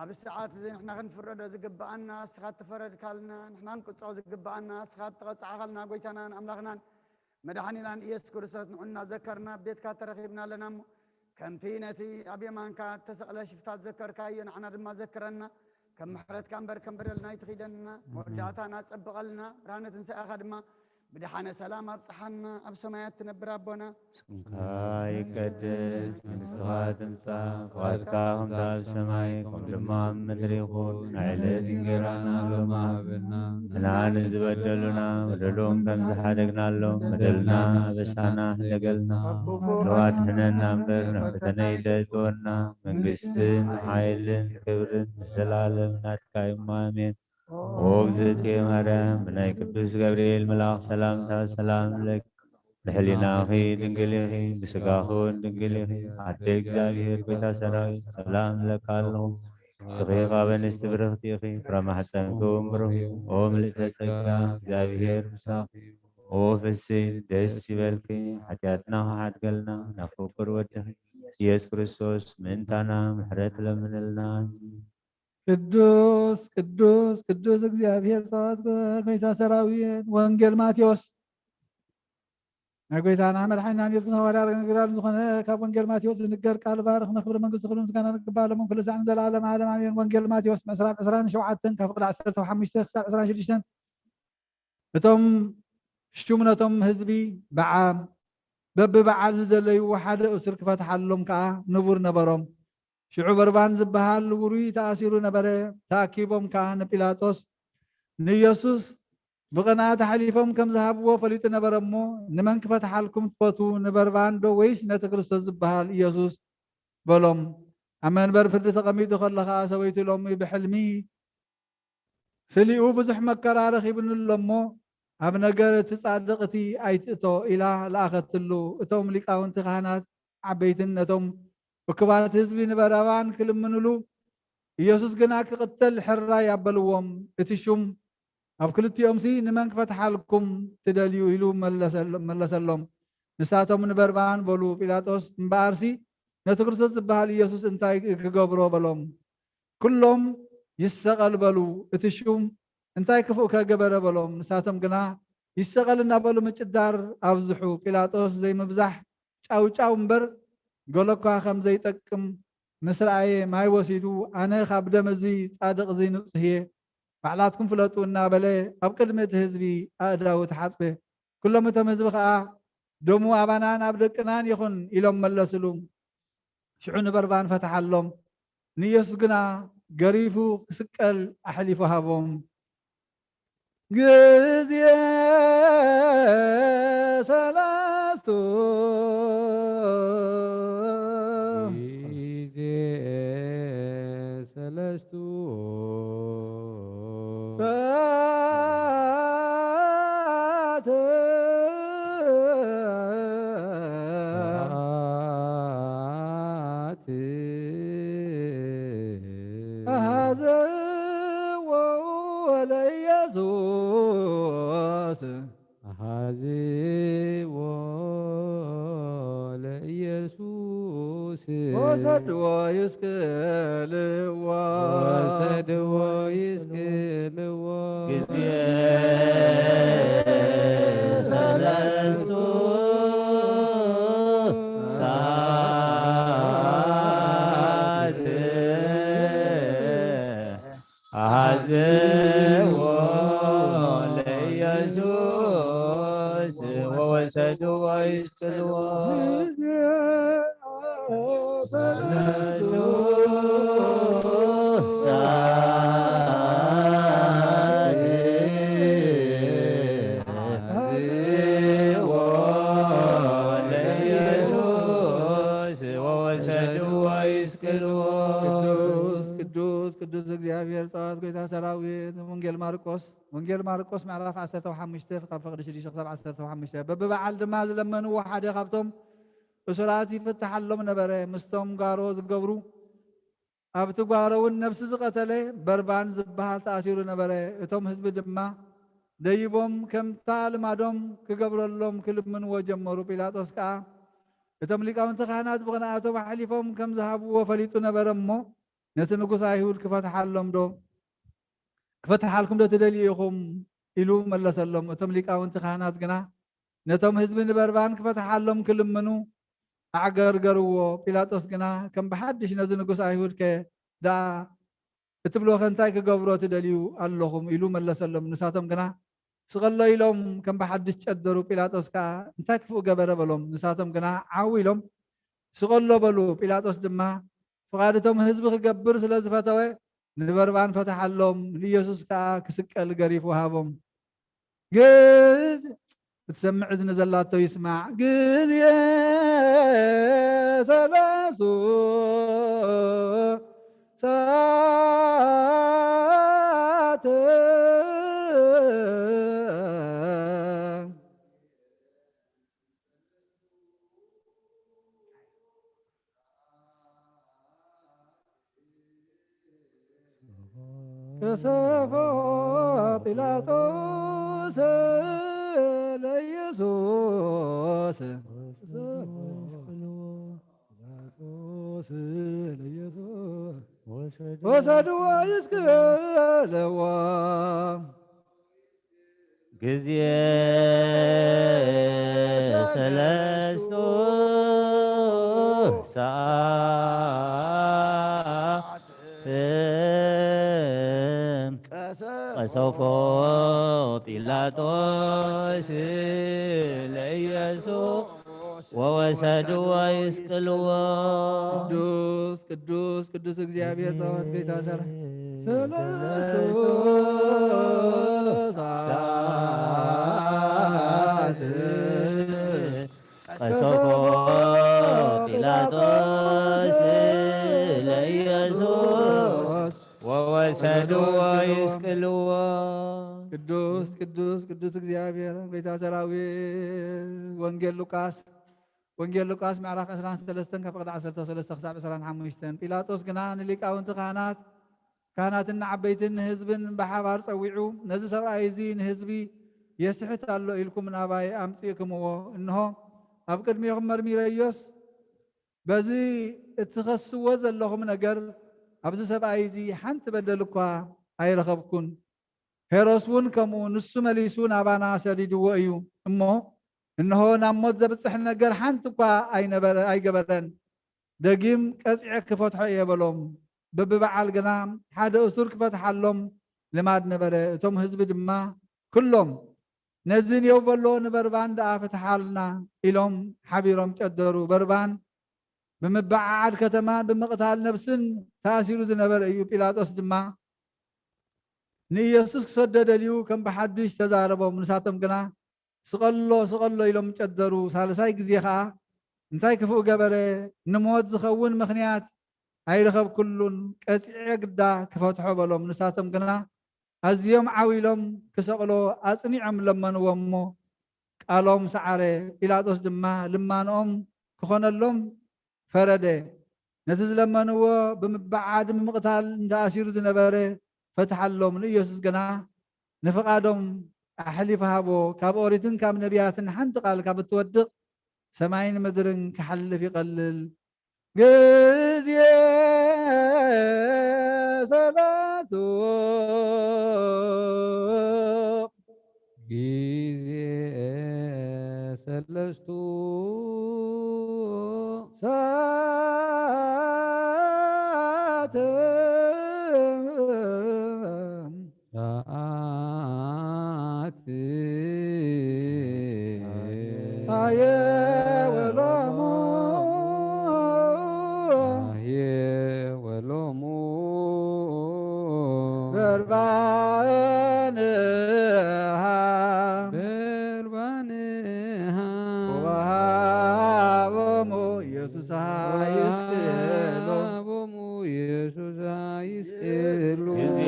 أب الساعات زين إحنا غنفرد زقبعنا سخات تفرد كالنا إحنا نقص زقبعنا سخات تقص عقلنا قويتنا أملاغنا مدحني لان يسكر سات نعنا ذكرنا بيت كاتر رغبنا لنا كم تينتي أبي مان كات تسأل شفتات ذكر كاي نحن ما ذكرنا كم محرت كم برلنا يتخيدنا وداتنا تسبقلنا رانا تنسى أخدما بدحنا سلام أبصحنا أبسمايات تنبر ربنا هاي قدس مستوى تمسا فاتكاهم دار سماي كم لما مدريخون عيلة انقرانا لما بنا منعان زبدلنا ودلون كم زحادقنا لهم مدلنا بسانا لقلنا روات هننا مبرنا فتنيد دورنا من قستن حيلن كبرن زلالم ناتكاي مامين وغزتي مريم بناي قدوس جبريل ملاك سلام لك بحلينا خي دنقليخي بسقاخون دنقليخي عدى እግዚአብሔር بيتا سراي سلام لك اللهم صغيغا بنستبرختيخي برمحتنكم بروحي وملئت سكا እግዚአብሔር مساخي وفسيح دس يبلكي حتياتنا وحدقلنا نفكر ودخي يس كريستوس من تانا محرت لمن لنا ቅዱስ ቅዱስ ቅዱስ እግዚአብሔር ጸዋት ጎይታ ሰራዊት ወንጌል ማቴዎስ ናይ ጎይታና መድሓኒትና ኢየሱስ ክርስቶስ ሐዋርያ ነገራል ዝኾነ ካብ ወንጌል ማቴዎስ ዝንገር ቃል ባርኽ ነኽብር መንግስቲ ኩሉ ምስጋና ንግባእ ለሞን ኩሉ ሰዓት ዘለዓለም ዓለም ኣሜን። ወንጌል ማቴዎስ ምዕራፍ 27 ካብ ፍቅዲ 15 ክሳብ 26 እቶም ሽሙነቶም ህዝቢ በብበዓል ዝደለዩ ሓደ እስር ክፈትሓሎም ከዓ ንቡር ነበሮም። ሽዑ በርባን ዝበሃል ውሩይ ተኣሲሩ ነበረ። ተኣኪቦም ከዓ ንጲላጦስ ንኢየሱስ ብቕንዓት ሓሊፎም ከም ዝሃብዎ ፈሊጡ ነበረ እሞ ንመን ክፈትሓልኩም ትፈቱ ንበርባን ዶ ወይስ ነቲ ክርስቶስ ዝበሃል ኢየሱስ በሎም። ኣብ መንበር ፍርዲ ተቐሚጡ ከሎ ከዓ ሰበይቱ ሎሚ ብሕልሚ ፍሊኡ ብዙሕ መከራ ረኺብንሎ እሞ ኣብ ነገር እቲ ጻድቕ እቲ ኣይትእቶ ኢላ ለኣኸትሉ። እቶም ሊቃውንቲ ካህናት ዓበይትን ነቶም እኩባት ህዝቢ ንበረባን ክልምንሉ ኢየሱስ ግና ክቕተል ሕራይ ኣበልዎም። እቲ ሹም ኣብ ክልቲኦም ንመን ክፈትሓልኩም ትደልዩ ኢሉ መለሰሎም። ንሳቶም ንበርባን በሉ። ጲላጦስ እምበኣርሲ ነቲ ክርስቶስ ዝበሃል ኢየሱስ እንታይ ክገብሮ በሎም። ኩሎም ይሰቐል በሉ። እቲ ሹም እንታይ ክፉእ ከገበረ በሎም። ንሳቶም ግና ይሰቐል እናበሉ ምጭዳር ኣብዝሑ። ጲላጦስ ዘይምብዛሕ ጫውጫው እምበር ገሎ እኳ ከም ዘይጠቅም ምስ ረኣየ ማይ ወሲዱ ኣነ ካብ ደም እዚ ጻድቕ እዚ ንጹህ እየ ባዕላትኩም ፍለጡ እናበለ ኣብ ቅድሚ እቲ ህዝቢ ኣእዳው ተሓፅበ። ኩሎም እቶም ህዝቢ ከዓ ደሙ ኣባናን ኣብ ደቅናን ይኹን ኢሎም መለስሉ። ሽዑ ንበርባን ፈትሓሎም። ንኢየሱስ ግና ገሪፉ ክስቀል ኣሕሊፉ ሃቦም። ጊዜ ሰለስቱ ሰለስቱ ሰዓት አሐዝዎ ለኢየሱስ አሐዝዎ ለኢየሱስ ወሰድዎ ይስቅልዎ ወሰድዎ ይስቅልዎ ጊዜ ሰለስቱ ሰዓት አሐዝዎ ለኢየሱስ ወወሰድዎ ይስቅልዎ ሰለስቱ ሰዓት አሐዝዎ ለኢየሱስ ወወሰድዎ ይስቅልዎ። ቅዱስ ቅዱስ እግዚአብሔር ጸዋት ጎይታ ሰራዊት ወንጌል ማርቆስ ምዕራፍ 15 ካብ ፍቅዲ 6 ክሳብ 15 በብበዓል ድማ ዝለመንዎ ሓደ ካብቶም እሱራት ይፍትሓሎም ነበረ። ምስቶም ጓሮ ዝገብሩ ኣብቲ ጓሮ እውን ነፍሲ ዝቐተለ በርባን ዝበሃል ተኣሲሩ ነበረ። እቶም ህዝቢ ድማ ደይቦም ከምታ ልማዶም ክገብረሎም ክልምንዎ ጀመሩ። ጲላጦስ ከዓ እቶም ሊቃውንቲ ካህናት ብቕንዓቶም ሓሊፎም ከም ዝሃብዎ ፈሊጡ ነበረ እሞ ነቲ ንጉስ ኣይሁድ ክፈትሓልኩም ዶ ትደልዩ ኢኹም ኢሉ መለሰሎም። እቶም ሊቃውንቲ ካህናት ግና ነቶም ህዝቢ ንበርባን ክፈትሓሎም ክልምኑ ኣዕገርገርዎ። ጲላጦስ ግና ከም ብሓድሽ ነዚ ንጉስ ኣይሁድ ደኣ እትብልዎ እንታይ ክገብሮ ትደልዩ ኣለኹም ኢሉ መለሰሎም። ንሳቶም ግና ስቐሎ ኢሎም ከም ብሓድሽ ጨደሩ። ጲላጦስ ከዓ እንታይ ክፉእ ገበረ በሎም። ንሳቶም ግና ዓው ኢሎም ስቐሎ በሉ። ጲላጦስ ድማ ፍቓድቶም ህዝቢ ክገብር ስለ ዝፈተወ ንበርባን ፈትሓሎም። ንኢየሱስ ከዓ ክስቀል ገሪፉ ሃቦም። ግዝ እትሰምዕ እዝኒ ዘላቶ ይስማዕ። ጊዜ ሰለስቱ ሰዓት ከሰፎ ጲላጦስ ለኢየሱስ ወሰድዋ ይስቅልዋ ጊዜ ሰለስቱ ሰዓት ቀሰፎ ጲላጦስ ለኢየሱስ ወወሰድዋ ይስቅልዋ ቅዱስ ቅዱስ ቅዱስ እግዚአብሔር ጸዋት ጌታ ሰራ ሰለስቱ ሰዓት ቀሰፎ ጲላጦስ ለኢየሱስ ወወሰድዋ ይስቅልዋ ቅዱስ ቅዱስ ቅዱስ እግዚአብሔር ጌታ ሰራዊት ወንጌል ሉቃስ ምዕራፍ 13 ካብ ፍቅዲ 13 ክሳብ 25 ጲላጦስ ግና ንሊቃውንቲ ካህናትን ዓበይትን ህዝብን ብሓባር ፀዊዑ ነዚ ሰብኣይ እዚ ንህዝቢ የስሕት ኣሎ ኢልኩም ናባይ ኣምፂእክምዎ እንሆ ኣብ ቅድሚኹም መርሚረዮስ በዚ እትኸስዎ ዘለኹም ነገር ኣብዚ ሰብኣይ እዚ ሓንቲ በደል እኳ ኣይረኸብኩን ሄሮስ እውን ከምኡ ንሱ መሊሱ ናባና ሰዲድዎ እዩ እሞ እንሆ ናብ ሞት ዘብፅሕ ነገር ሓንቲ እኳ ኣይገበረን ደጊም ቀፂዐ ክፈትሖ እየ በሎም በብበዓል ግና ሓደ እሱር ክፈትሓሎም ልማድ ነበረ እቶም ህዝቢ ድማ ኩሎም ነዚ የውበሎ ንበርባን ደኣ ፍትሓልና ኢሎም ሓቢሮም ጨደሩ በርባን ብምባዓዓድ ከተማ ብምቕታል ነብስን ተኣሲሩ ዝነበረ እዩ ጲላጦስ ድማ ንኢየሱስ ክሰደደ ድዩ ከም ብሓድሽ ተዛረቦም ንሳቶም ግና ስቐሎ ኢሎም ጨደሩ ሳልሳይ ግዜ ከዓ እንታይ ክፍኡ ገበረ ንሞት ዝኸውን ምክንያት ኣይረኸብ ኩሉን ቀፂዐ ግዳ ክፈትሖ በሎም ንሳቶም ግና ኣዝዮም ዓዊሎም ክሰቕሎ ኣፅኒዖም ለመንዎ እሞ ቃሎም ሰዓረ ጲላጦስ ድማ ልማኖኦም ክኾነሎም ፈረደ ነቲ ዝለመንዎ ብምባዓድ ምቕታል እንተኣሲሩ ዝነበረ ፈትሓሎም ንኢየሱስ ግና ንፍቓዶም ኣሕሊፍ ሃቦ ካብ ኦሪትን ካብ ነቢያትን ሓንቲ ቃል ካብ እትወድቕ ሰማይን ምድርን ክሓልፍ ይቐልል ጊዜ ሰላቱ ጊዜ ሰለስቱ ሰዓት ሰዓት አየ ወሎሙ ወሎሙ በርባንሃ ወሃቦሙ ኢየሱስ ይስቅሎ ጊዜ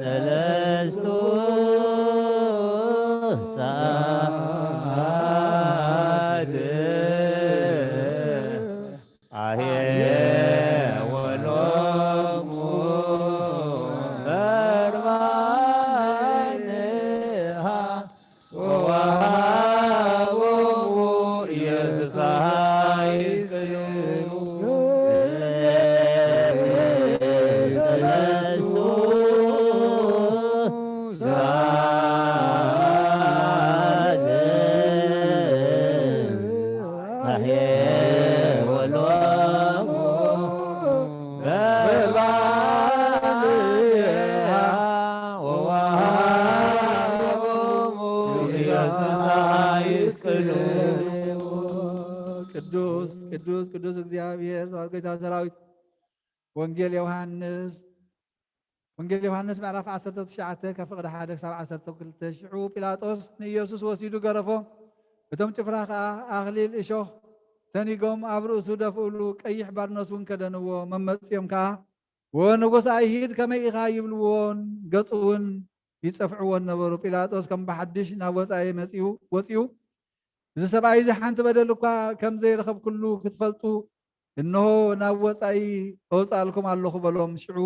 ሰለስቱ ሰዓት አየ ወሎሙ በርባንሃ ወሃቦሙ ኢየሱስ ይስቅሉ ሰለስቱ ሰዓት አየ ወሎሙ በርባንሃ ወሃቦሙ ኢየሱስ ይስቅሉ ቅዱስ ቅዱስ ቅዱስ እግዚአብሔር ጌታ ሰራዊት ወንጌል ዮሐንስ ምዕራፍ 19 ካብ ፍቅዲ 1 ክሳብ 12 ሽዑ ጲላጦስ ንኢየሱስ ወሲዱ ገረፎ እቶም ጭፍራ ከዓ ኣኽሊል እሾኽ ተኒጎም ኣብ ርእሱ ደፍእሉ ቀይሕ ባርኖስ እውን ከደንዎ መመፅኦም ከዓ ወንጉስ ኣይሂድ ከመይ ኢኻ ይብልዎን ገፁ እውን ይፀፍዕዎን ነበሩ ጲላጦስ ከም ብሓድሽ ናብ ወፃኢ ወፂኡ እዚ ሰብኣይ እዚ ሓንቲ በደል እኳ ከም ዘይረኸብ ኩሉ ክትፈልጡ እንሆ ናብ ወፃኢ ኣውፃልኩም ኣለኹ በሎም ሽዑ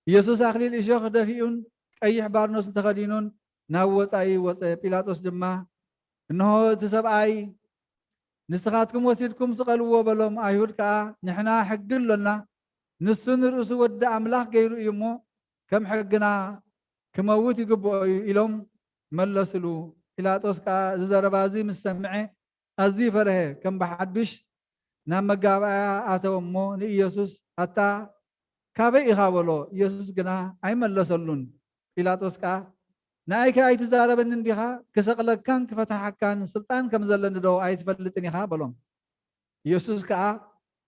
ኢየሱስ ኣኽሊል እሾኽ ደፊኡን ቀይሕ ባርኖስ ተኸዲኑን ናብ ወፃኢ ወፀ። ጲላጦስ ድማ እንሆ እቲ ሰብኣይ ንስኻትኩም ወሲድኩም ስቀልዎ በሎም። አይሁድ ከዓ ንሕና ሕጊ ኣሎና ንሱ ንርእሱ ወዲ ኣምላኽ ገይሩ እዩ እሞ ከም ሕግና ክመውት ይግብኦ እዩ ኢሎም መለስሉ። ጲላጦስ ከዓ እዚ ዘረባ እዚ ምስ ሰምዐ ኣዝዩ ፈርሀ። ከም ብሓድሽ ናብ መጋባእያ ኣተወ እሞ ንኢየሱስ ኣታ ካበይ ኢኻ በሎ። ኢየሱስ ግና ኣይመለሰሉን። ጲላጦስ ከዓ ንኣይከ ኣይትዛረበንን ዲኻ? ክሰቕለካን ክፈታሓካን ስልጣን ከም ዘለኒ ዶ ኣይትፈልጥን ኢኻ በሎም። ኢየሱስ ከዓ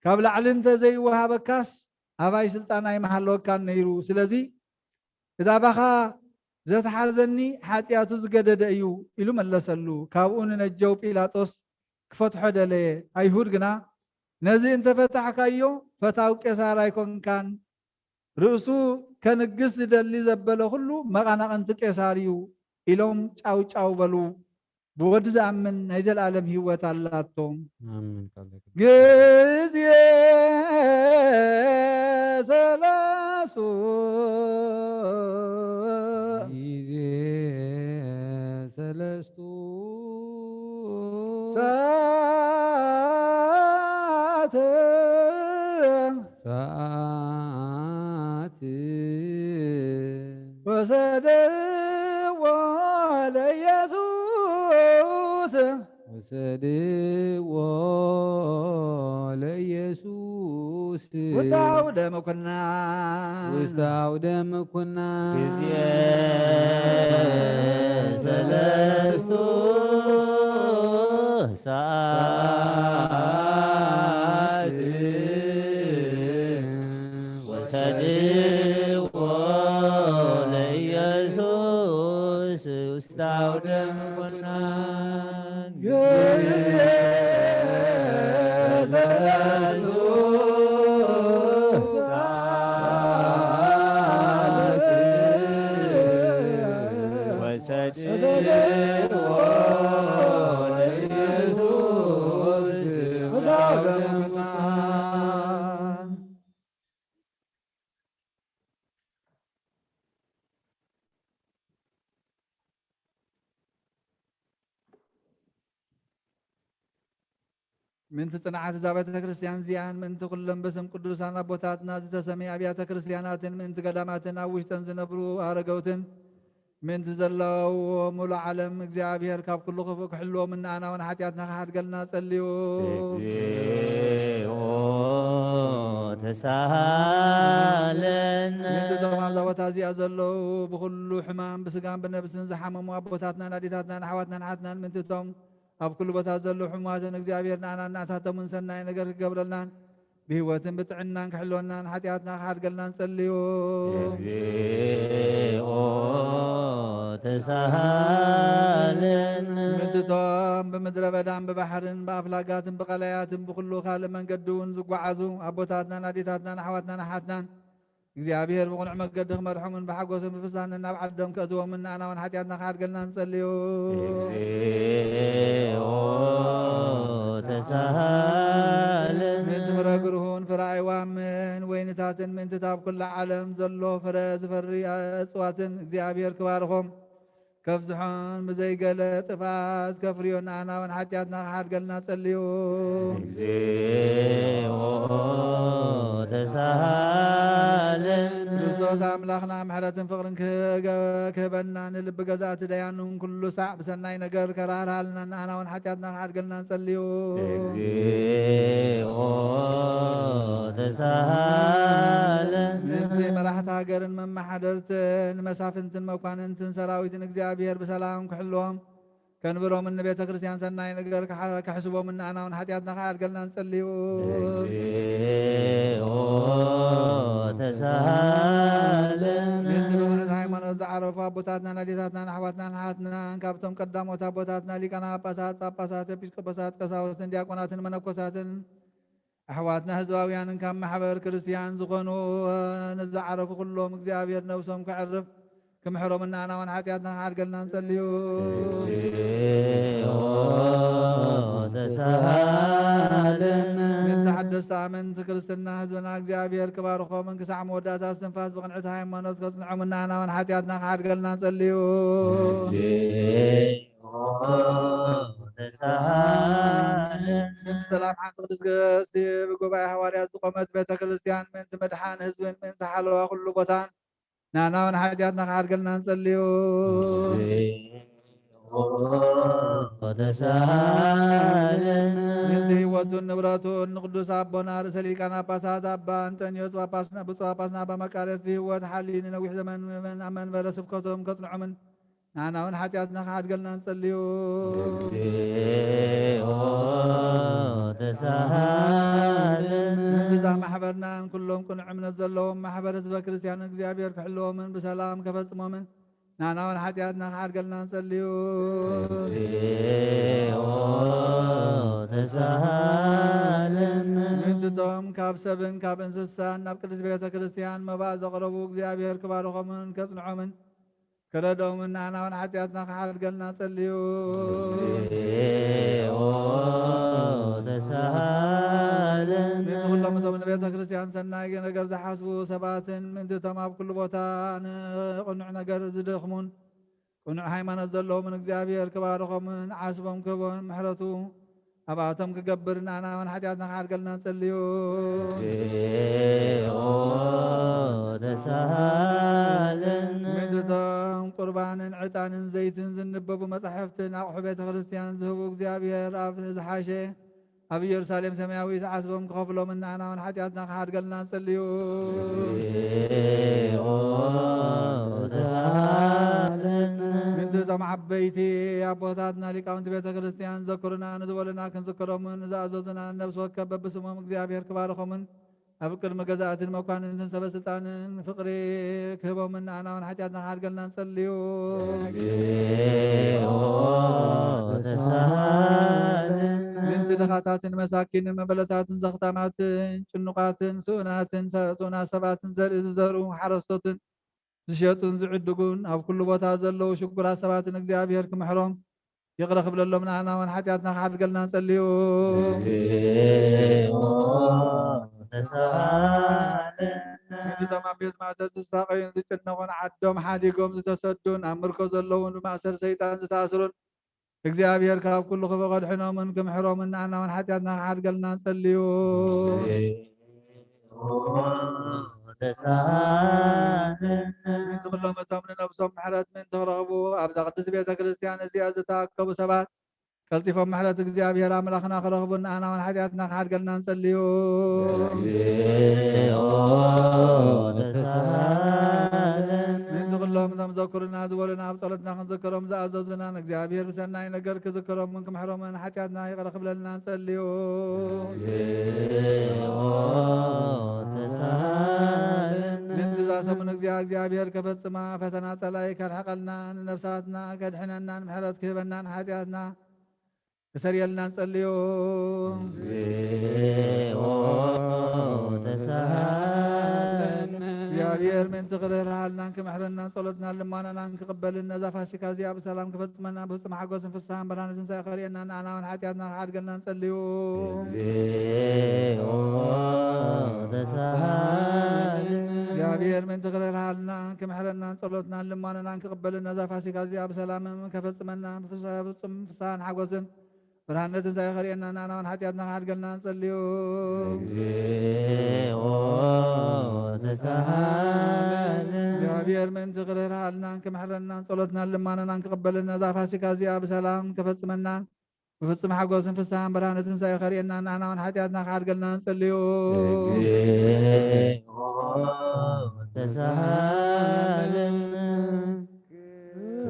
ካብ ላዕሊ እንተዘይወሃበካስ ኣባይ ስልጣን ኣይመሃለወካን ነይሩ። ስለዚ እዛ ባኻ ዘተሓዘኒ ሓጢኣቱ ዝገደደ እዩ ኢሉ መለሰሉ። ካብኡ ንነጀው ጲላጦስ ክፈትሖ ደለየ። አይሁድ ግና ነዚ እንተፈታሕካዮ ፈታው ቄሳር ኣይኮንካን፣ ርእሱ ከንግስ ዝደሊ ዘበለ ኩሉ መቐናቐንቲ ቄሳር እዩ ኢሎም ጫው ጫው በሉ። ብወዲ ዝኣምን ናይ ዘለኣለም ህይወት ኣላቶም። ግዜ ሰለስቱ ጊዜ ሰለስቱ ሰዓት ሰዓት ወሰድዎ ለኢየሱስ ወሰድዎ ለኢየሱስ ውስተ አውደ መኮናን ውስተ አውደ መኮናን ጊዜ ሰለስቱ ሰዓት ወሰድዎ ለኢየሱስ ውስተ አውደ መኮናን ምንቲ ጽንዓት እዛ ቤተ ክርስቲያን እዚኣን ምንቲ ኩሎም በስም ቅዱሳን ኣቦታትና ዝተሰመየ ኣብያተ ክርስቲያናትን ምንቲ ገዳማትን ኣብ ውሽጠን ዝነብሩ ኣረገውትን ምንቲ ዘለዉ ሙሉእ ዓለም እግዚኣብሔር ካብ ኩሉ ክፉእ ክሕልዎም እናኣና ውን ሓጢኣትና ክሓድገልና ጸልዩ። እግዚኦ ተሳሃለነ ምንቲ እዞም ኣብዛ ቦታ እዚኣ ዘለዉ ብኩሉ ሕማም ብስጋን ብነብስን ዝሓመሙ ኣቦታትናን ኣዴታትናን ኣሕዋትናን ሓትናን ምንቲ እቶም ኣብ ኩሉ ቦታ ዘለዉ ሕሙማትን እግዚኣብሔር ንኣና እናእታተሙን ሰናይ ነገር ክገብረልናን ብህይወትን ብጥዕናን ክሕልወናን ሓጢኣትና ክሓድገልና ንጸልዩ። እግዚኦ ተሳሃለነ ምንቲ እቶም ብምድረ በዳን ብባሕርን ብኣፍላጋትን ብቐላያትን ብኩሉ ካልእ መንገዲ እውን ዝጓዓዙ ኣቦታትናን ኣዴታትናን ኣሕዋትናን ሓትናን እግዚኣብሔር ብቁኑዕ መገዲ ክመርሖምን ብሓጎስን ብፍሳንን ናብ ዓዶም ከእትዎምን ንኣና ውን ሓጢኣትና ክሓድገልና ንጸልዩ። እግዚኦ ተሳሃለነ ምንቲ ፍረ ግርሁን ፍረ ኣይዋምን ወይንታትን ምንትታ ኣብ ኩሉ ዓለም ዘሎ ፍረ ዝፈሪ እፅዋትን እግዚኣብሔር ክባርኾም ከብዝሖን ብዘይገለ ጥፋት ከፍርዮ ንኣና ውን ሓጢኣትና ክሓድገልና ጸልዩ። እግዚኦ ተሳሃለነ ክርስቶስ ኣምላኽና ምሕረትን ፍቕርን ክህበና ንልቢ ገዛእቲ ደያኑን ኩሉ ሳዕ ብሰናይ ነገር ከራርሃልና ንኣና ውን ሓጢኣትና ክሓድገልና ንጸልዩ። እግዚኦ ተሳሃለነ ምንቲ መራሕቲ ሃገርን መማሓደርትን መሳፍንትን መኳንንትን ሰራዊትን እግዚኣብሔር ብሰላም ክሕልዎም ከንብሮም ንቤተ ክርስቲያን ሰናይ ነገር ክሕስቦም ንኣና ውን ሓጢኣትና ክሓድገልና ንጸልዩ። እግዚኦ ተሳሃለነ ምንቲ ብምነት ሃይማኖት ዝዓረፉ ኣቦታትናን ኣዴታትናን ኣሕዋትናን ሓትናን ካብቶም ቀዳሞት ኣቦታትና ሊቃና ጳጳሳት፣ ጳጳሳት፣ ኤጲስቆጶሳት፣ ቀሳውስትን ዲያቆናትን መነኮሳትን ኣሕዋትና ህዝባውያንን ካብ ማሕበር ክርስቲያን ዝኾኑ ንዝዓረፉ ኩሎም እግዚኣብሔር ነብሶም ክዕርፍ ክምሕሮም ንኣና ውን ሓጢኣትና ክሓድገልና ንጸልዩ። እግዚኦ ተሳሃለነ ምንቲ ሓደስቲ ኣመንቲ ክርስትና ህዝብና እግዚአብሔር ክባርኾምን ክሳዕ መወዳእታ እስትንፋስ ብቕንዕቲ ሃይማኖት ከጽንዖምና ናውን ሓጢኣትና ክሓድገልና ንጸልዩ ሰላም ሓንቲ ቅዱስ ገስቲ ብጉባኤ ሃዋርያት ዝቆመት ቤተ ክርስቲያን ምእንቲ መድሓን ህዝብን ምእንቲ ሓለዋ ኩሉ ቦታን ናናውን ሓጢኣትና ክሓድገልና ንጸልዩ ምእንቲ ህይወቱን ንብረቱን ንቅዱስ ኣቦና ርእሰ ሊቃነ ጳጳሳት ኣባ አንጦንዮስ ብፁዕ ጳጳስና ኣባ መቃርዮስ ብህይወት ሓልዩ ንነዊሕ ዘመን ኣብ መንበረ ስብከቶም ከጽንዖምን ናናውን ሓጢኣትና ክሓድገልና ንጸልዩ ምእንቲዛ ማሕበርናን ኩሎም ቁኑዕ እምነት ዘለዎም ማሕበር ህዝበ ክርስቲያን እግዚአብሔር ክሕልዎምን ብሰላም ከፈጽሞምን ናናውን ሓጢኣትና ክሓድገልና ንጸልዩ ምእንቲቶም ካብ ሰብን ካብ እንስሳን ናብ ቅድስት ቤተ ክርስቲያን መባእ ዘቕረቡ እግዚአብሔር ክባርኾምን ከጽንዖምን ክረድኦምን ናናውን ሓጢኣትና ክሓድገልና ንጸልዩ ምእንቲ ኩሎም እቶም ንቤተ ክርስቲያን ሰናይ ነገር ዝሓስቡ ሰባትን ምእንቲቶም ኣብ ኩሉ ቦታ ንቕኑዕ ነገር ዝደኽሙን ቁኑዕ ሃይማኖት ዘለዎምን እግዚአብሔር ክባርኾምን ዓስቦም ክህቦም ምሕረቱ ኣብኣቶም ክገብር ናናውን ሓጢኣትና ክሓድገልና ንጸልዩ ምእንቲቶም ቁርባንን ዕጣንን ዘይትን ዝንበቡ መጻሕፍትን ኣቑሑ ቤተ ክርስቲያን ዝህቡ እግዚአብሔር ኣብ ዝሓሸ ኣብ ኢየሩሳሌም ሰማያዊት ዓስቦም ክኸፍሎምን ናናውን ሓጢኣትና ክሓድገልና ንጸልዩ ምእንቲቶም ዓበይቲ ኣቦታትና ሊቃውንቲ ቤተ ክርስቲያን ዘክሩና ንዝበሉና ክንዝክሮምን ዝኣዘዙና ነብሲ ወከፍ በብስሞም እግዚአብሔር ክባርኾምን ኣብ ቅድሚ ገዛእትን መኳንንትን ሰበስልጣንን ፍቕሪ ክህቦምን ናናውን ሓጢኣትና ክሓድገልና ንጸልዩ ምእንቲ ድኻታትን መሳኪንን መበለታትን ዘኽታማትን ጭኑቃትን ስኡናትን ሱኡናት ሰባትን ዘርኢ ዝዘርኡ ሓረስቶትን ዝሸጡን ዝዕድጉን ኣብ ኩሉ ቦታ ዘለዉ ሽጉራት ሰባትን እግዚአብሔር ክምሕሮም ይቕረ ክብለሎም ናናውን ሓጢኣትና ክሓድገልና ንጸልዩ ምእንቲቶም ኣብ ቤት ማእሰር ዝሳቀዩን ዝጭነቑን ዓዶም ሓዲጎም ዝተሰዱን ኣብ ምርኮ ዘለውን ብማእሰር ሰይጣን ዝተኣስሩን እግዚአብሔር ካብ ኩሉ ክበቐድሕኖምን ክምሕሮምን ናናውን ሓጢኣትና ክሓድገልና ንጸልዩ ምእንቲ ኩሎም እቶም ንነብሶም ምሕረት ምእንቲ ክረኽቡ ኣብዛ ቅድስቲ ቤተ ክርስቲያን እዚኣ ዝተኣከቡ ሰባት ቀልጢፎም ምሕረት እግዚአብሔር ኣምላኽና ክረኽቡን ናናውን ሓጢኣትና ክሓድገልና ንጸልዩ ምእንቲ ኩሎም እቶም ዘክሩና ዝበሉና ኣብ ጸሎትና ክንዝክሮም ዝኣዘዙናን እግዚአብሔር ብሰናይ ነገር ክዝክሮምን ክምሕሮምን ሓጢኣትና ይቕረ ክብለልና ንጸልዩ ምእንቲ ዛሰሙን እግዚአብሔር ከፈጽማ ፈተና ጸላይ ከርሕቐልና ንነብሳትና ከድሕነናን ምሕረት ክህበናን ሓጢኣትና ክሰርየልና ንጸልዩ እግዚአብሔር ምእንቲ ክርህራሃልናን ክምሕረናን ጸሎትናን ልማናናን ክቕበልን ነዛ ፋሲካ እዚኣ ብሰላም ክፈጽመና ብፍጹም ሓጎስን ፍስሓን ብርሃነ ትንሣኤ ኸርየና ንኣናውን ሓጢኣትና ክሓድገልና ንጸልዩ እግዚአብሔር ምእንቲ ክርህራሃልናን ክምሕረናን ጸሎትናን ልማናናን ክቕበልን ነዛ ፋሲካ እዚኣ ብሰላም ከፈጽመና ብፍጹም ፍስሓን ሓጎስን ብርሃነ ትንሣኤ ኸርየና ንኣናውን ሓጢኣትና ክሓድገልና ንጸልዩ እግዚአብሔር ምእንቲ ክርህራሃልናን ክምሕረናን ጸሎትናን ልማናናን ክቕበልን ነዛ ፋሲካ እዚኣ ብሰላም ከፈጽመና ብፍጹም ሓጎስን ፍስሓን ብርሃነ ትንሣኤ ኸርየና ንኣናውን ሓጢኣትና ክሓድገልና ንጸልዩ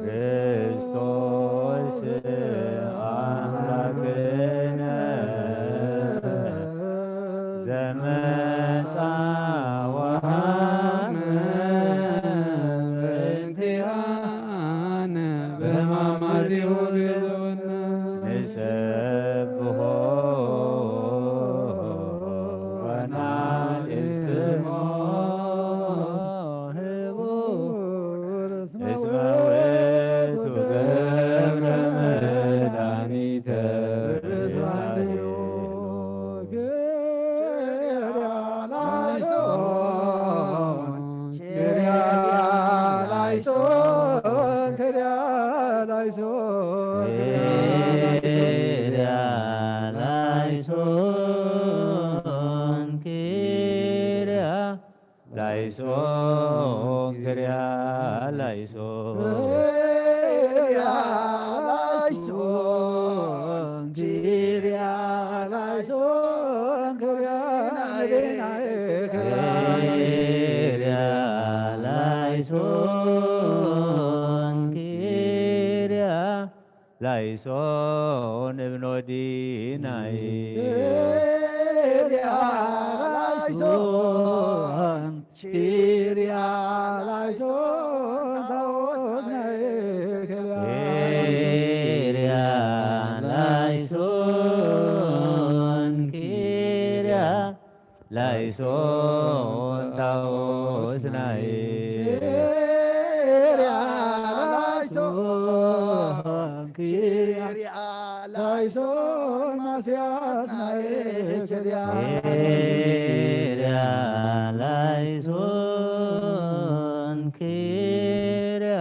ክርስቶስ አምላክነ ዘመጻ ወሃመ በእንቲአነ በሕማማቲሁ ቤዞነ ንሰብሖ ወናእስትሞ ህቡር እስመ ውእቱ ገብረ መድኃኒተ ላይሶን ክርያ ላይሶን ላይሶን እብኖዲናይ ላይሶን ታወስናይ ላይሶን ማስያስናይ ላይሶን ክርያ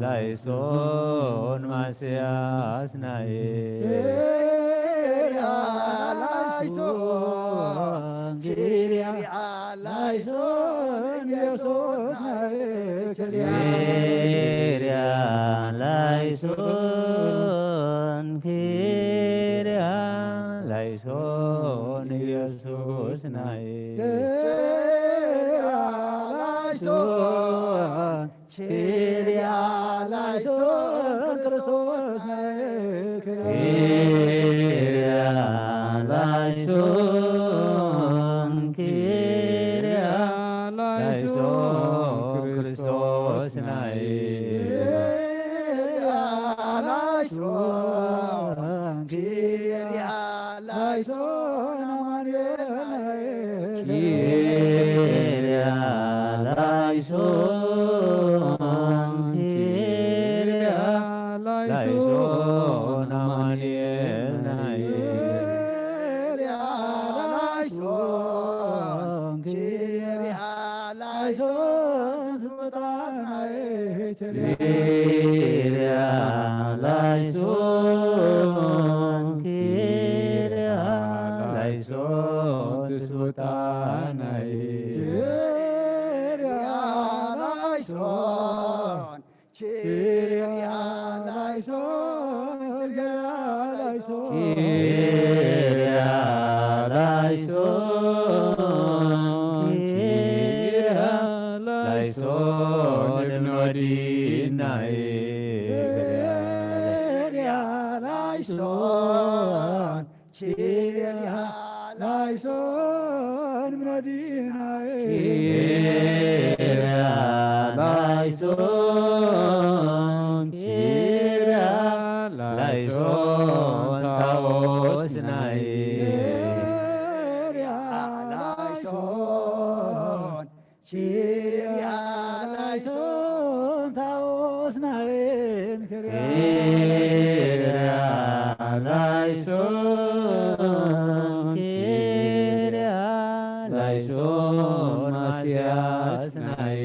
ላይሶን ማስያስናይ ላይሶን ክርያ ላይሶን ኢየሱስ ናይ ላይሶን ክርያ ላይሶን ክርስቶስ ናይ ላይሶን አማኑኤል ናይ ላይሶን ክርያ ላይሶን ትስወጣናይ ላይሶን እብኖዲናይ ላይሶን ምናዲናይ ላይሶን ክርያ ላይሶን ታወስናይ ላይሶን ክርያ ላይሶን ማስያስናይ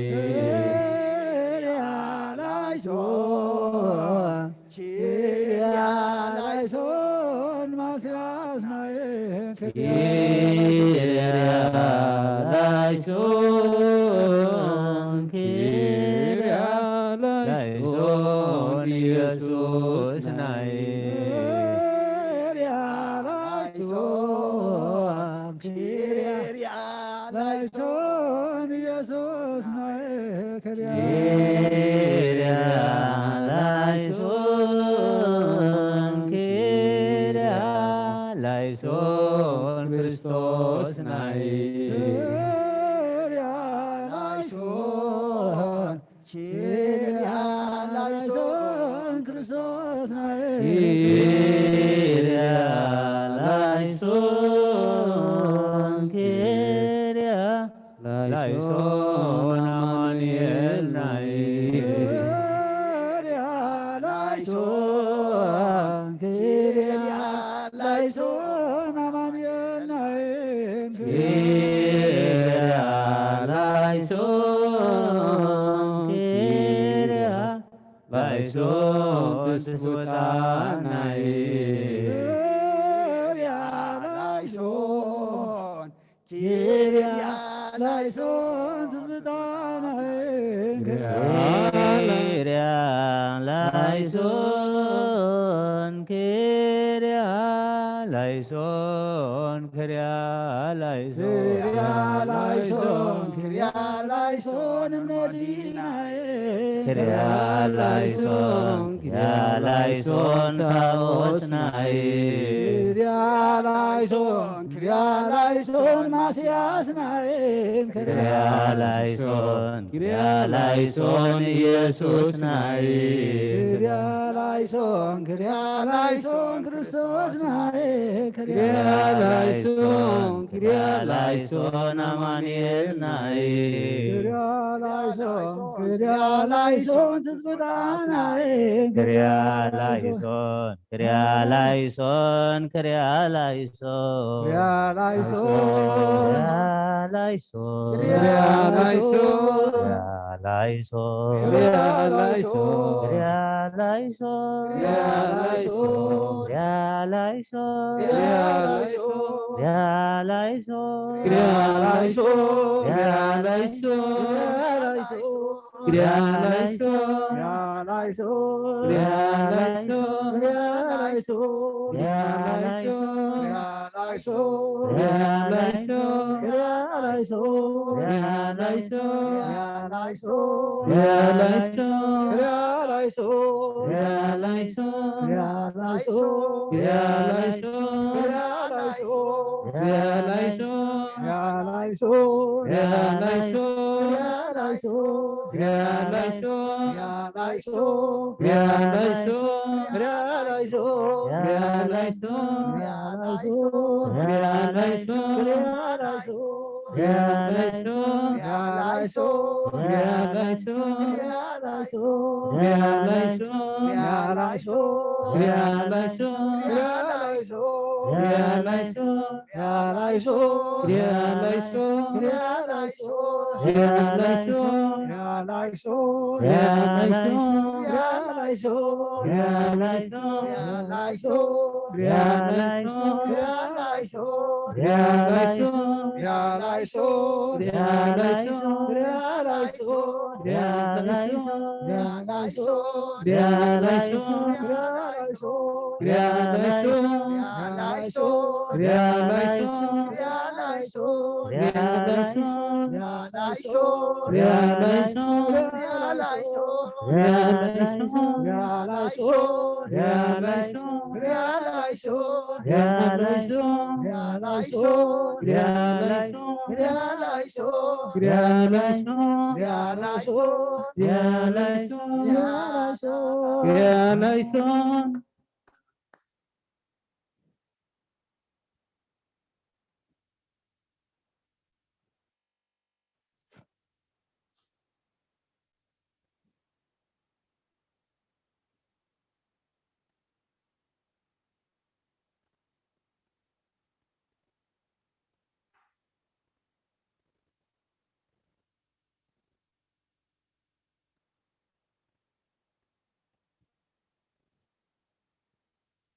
ላይሶን ክርያ ላይሶን ኢየሱስ ናይ ላይሶን ክርያ ላይሶን ክርስቶስ ናይ ላይሶን ክርያ ላይሶን አማኑኤል ናይ ላይሶን ትስወጣናይ ላይሶን ላይሶን ክርያ ላይሶን ክርያ ላይሶን ክርያ ላይሶን መዲናዬ ክርያ ላይሶን ታኦስናዬ ክርያ ላይሶን ማስያስናዬ ክርያ ላይሶን ኢየሱስ ናዬ ክርያ ላይሶን ክርስቶስ ናዬ ክርያ ላይሶን አማኑኤል ናዬ ክርያ ላይሶን ትዝታ ናዬ ክርያ ላይሶን ክርያ ላይሶን ክርያ ላይሶን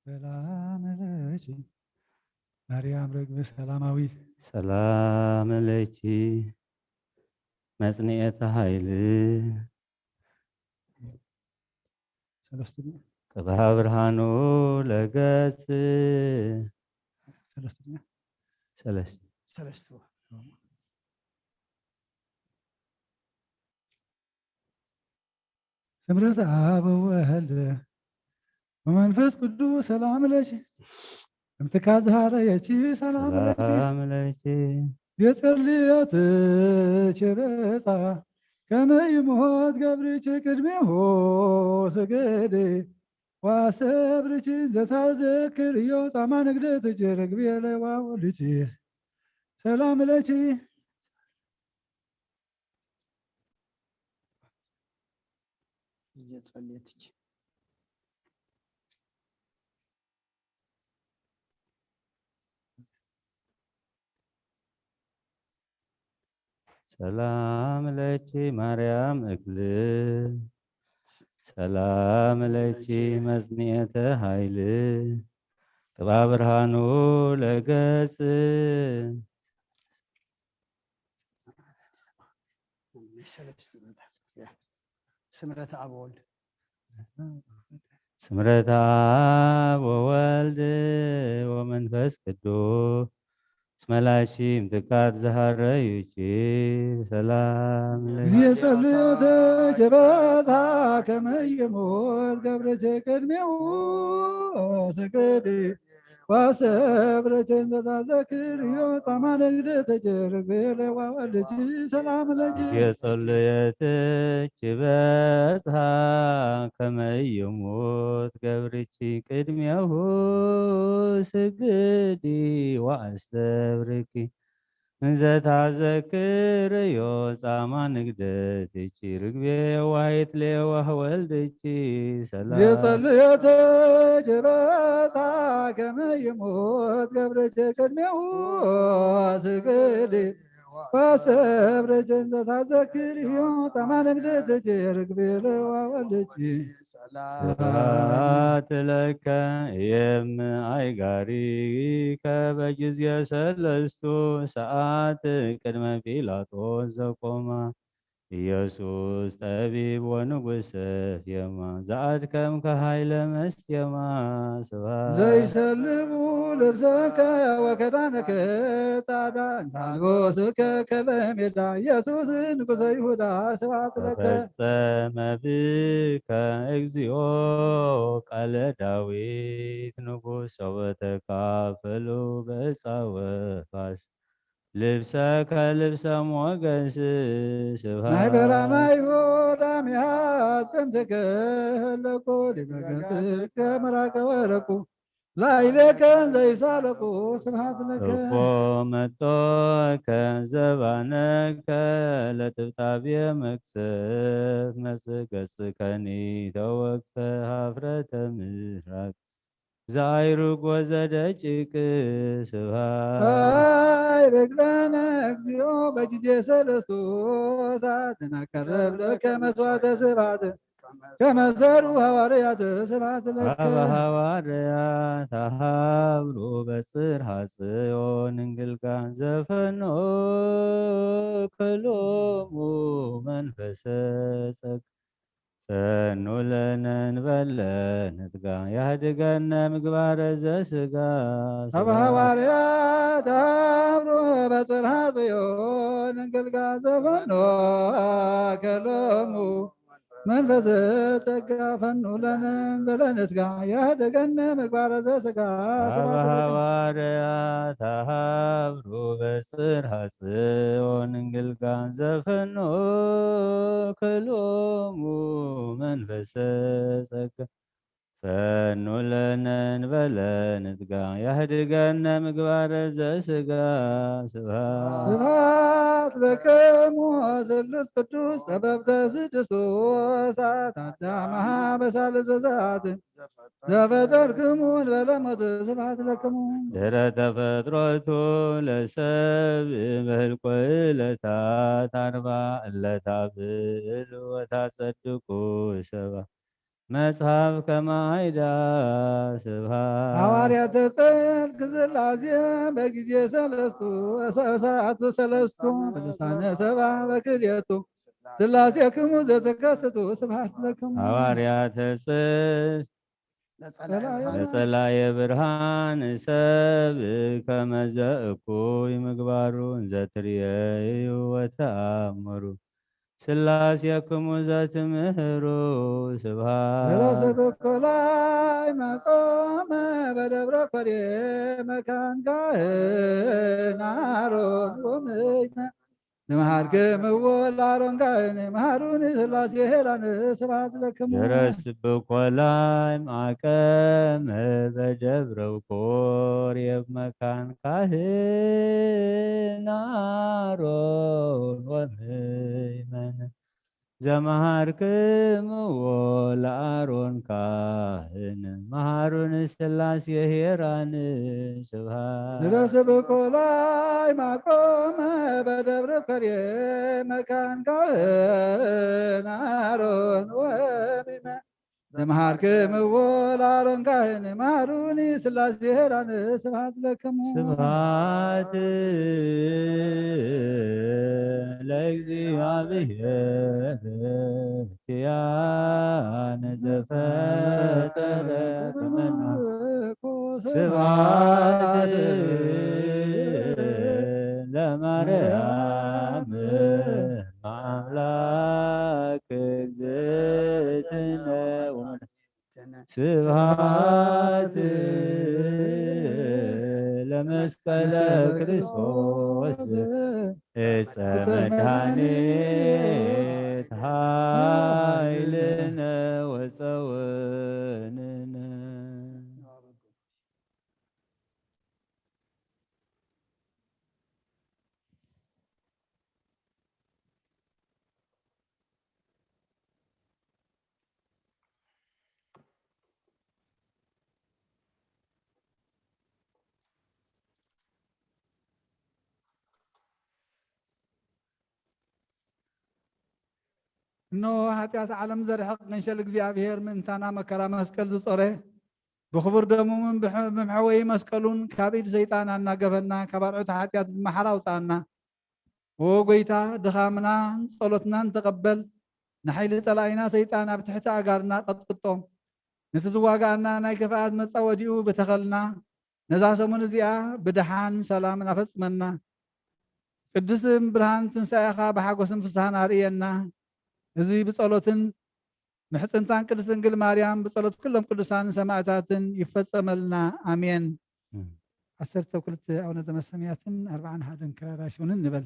ሰላም ለኪ ማርያም ርግብ ሰላማዊት ሰላም ለኪ መጽንኤተ ኃይል ቅብሃ ብርሃኑ ለገጽ ሰለስቱ ስምረት አብ ወወልድ ወመንፈስ ቅዱስ ሰላም ለኪ እምትካዝሃለየቺ ሰላም ለኪ የጸልዮትች በጻ ከመ ይሞት ገብርች ቅድሜሁ ስግድ ዋሰብርች ዘታዘክር ዮጻማ ንግደትች ርግቤ ለዋወልች ሰላም ለኪ እየጸለየች ሰላም ለኪ ማርያም እክል ሰላም ለኪ መጽንኤተ ኃይል ቅብሃ ብርሃኑ ለገጽ ስምረተ አብ ወወልድ ስምረት አብ ወወልድ ወመንፈስ ቅዱስ ስመላሺም ትካት ዘሃረዩቺ ሰላም ጊዜ ጸልዮተ ጀበታ ከመ ይሞት ገብረተ ቅድሜው ስግድ ዋሰብረተ ዘታዘክር ዮጣማ ነግደ ተጀርቤለ ዋወልጅ ሰላም ለጅ የጸለየትች በጽሐ ከመ ይሞት ገብርቺ ቅድሜሁ ስግዲ ወአስተብርኪ እንዘ ታዘክር ዮጻማ ንግደትቺ ርግቤ ዋሂት ሌዋህ ወልድቺ ሰላም የጸልዮተ ጀበታ ከመ ይሞት ገብረተ ቅድሜው ስግድ ዋሰብረተ ዘታዘክር ዮጣማ ነግደ ርግቤለ ዋወልጅ ስብሐት ለከ የም አይጋሪ ከበጊዜ ሰለስቱ ሰዓት ቅድመ ጲላጦስ ዘቆማ ኢየሱስ ጠቢብ ወንጉሰ የማ ዘአድከም ከኃይለ መስቴማ ስብሐት ዘይሰልሙ ልብሰከ ወከዳነከ ጻዳ እንታንጎስከ ከለሜዳ ኢየሱስ ንጉሠ ይሁዳ ስብሐት ለከ ተፈጸመ ብከ እግዚኦ ቃለ ዳዊት ንጉሥ ወተካፈሉ በዕፀ ፋስ ልብሰከ ልብሰ ሞገስ ናይ ስብሐት በራና ይሁዳ ሚያት ከምትከ ህለቁ ሊበገጽከ መራቀ ወረቁ ላይለከን ዘይሳለቁ ስብሐት ለከ እፎ መጦከ ዘባነከ ለጥብጣቤ መቅሰፍ መስገጽከኒ ተወክፈ ሀፍረተ ምሥራቅ ዛይሩግ ወዘደጭቅ ስብሐት አይረግለነ እግዚኦ በጊዜ ሰለስቱ ሰዓት ናቀረብ ለከ መስዋዕተ ስብሐት ከመሰሩ ሐዋርያት ስብሐት ለከ አበ ሐዋርያት ተሃብሩ በጽርሐ ጽዮን እንግልጋ ዘፈኖ ክሎሙ መንፈሰ ጸግ ፈኑ ለነ እንበለ ንትጋ ያህድገነ ምግባረ ዘሥጋ አበ ሐዋርያት ተሃብሩ በጽርሐ ጽዮን እንግልጋ ዘፈኖ ከሎሙ መንፈሰ ጸጋ ፈኑ ለነ እንበለ ንትጋ ያህድገነ ምግባረ ዘሥጋ አበ ስብሐት ለከ ሐዋርያት ተሃብሩ በጽርሐ ጽዮን እንግልጋ ዘፈኖ ክሎሙ መንፈሰ ጸጋ ፈኑ ለነ እንበለ ንትጋ ያህድገነ ምግባረ ዘሥጋ ስብሐት ስብሐት ለክሙ ስሉስ ቅዱስ ጠበብተ ስድስቱ ሰዓት አዳመሃ በሳልሰ ሰዓት ዘፈጠርክሙ እንበለ ሞት ስብሐት ለክሙ ድኅረ ተፈጥሮቱ ለሰብእ በህልቆ ዕለታት አርባዕ እለታብዕል ወታጸድቁ ሰብአ መጽሐፍ ከማይዳ ስብሐት ሐዋርያተ ጽድቅ ሥላሴ በጊዜ ሰለስቱ ሰዓቱ ሰለስቱ በልሳነ ሰብአ በክልኤቱ ሥላሴ ክሙ ዘተከስቱ ስብሐት ለክሙ ሐዋርያተ ጽድቅ ለጸላየ ብርሃን ሰብእ ከመ ዘእኩይ ምግባሩ ዘትርእዩ ወተአምሩ ሥላሴክሙ ዘትምህሩ ስብሐት ረሰብኮላይ መቆመ በደብረ ኮሬ መካን ካህን አሮን ወምእመ ንመሃርክምዎ ለአሮን ካህን መሃሩን ሥላሴ ሄራን ስብሐት ለክሙ የረስብኮላይ ማቀመ በደብረ ኮሬብ መካን ካህን አሮን ወምእመን ዘመሃርክምዎ ለአሮን ካህን መሃሩን ሥላሴ ሄራን ስብሐት ረሰብኮላይ ማቆመ በደብረ ኮሬ መካን ካህን አሮን ወምእመ زمهاركم ولا رنقاين ماروني سلاسيران سبحات لكم ስብሐት ለእግዚአብሔር ኪያነ ዘፈጠረ ከመና ስብሐት ለማርያም አምላክ እግዝእትነ ስብሐት ለመስቀለ ክርስቶስ ዕፀ መድኃኒት ኃይልነ ወፀወንነ إنه هاتيات عالم زرحق نشل እግዚአብሔር ምንታና መከራ መስቀል ዝጾረ بخبر دمو من بمحوي مسكلون كابيد زيطان أنا جفنا كبارعت حاتيات محراوطانا وقويتا دخامنا صلتنا نتقبل نحيل تلاينا سيطانا بتحت أجارنا قد قطهم نتزواجنا نايكفاءات متصوديو بتخلنا نزاسمون زيا بدحان سلام نفس منا قدس برهان تنسايخا بحاقوسم فسهان أرينا زي بصلوتن محسنتان قدس دنقل مريم بصلوت كلهم قدسان سماعتاتن يفصملنا آمين عسرت وكلت أو نتمسمياتن 4 هذا كراشون النبل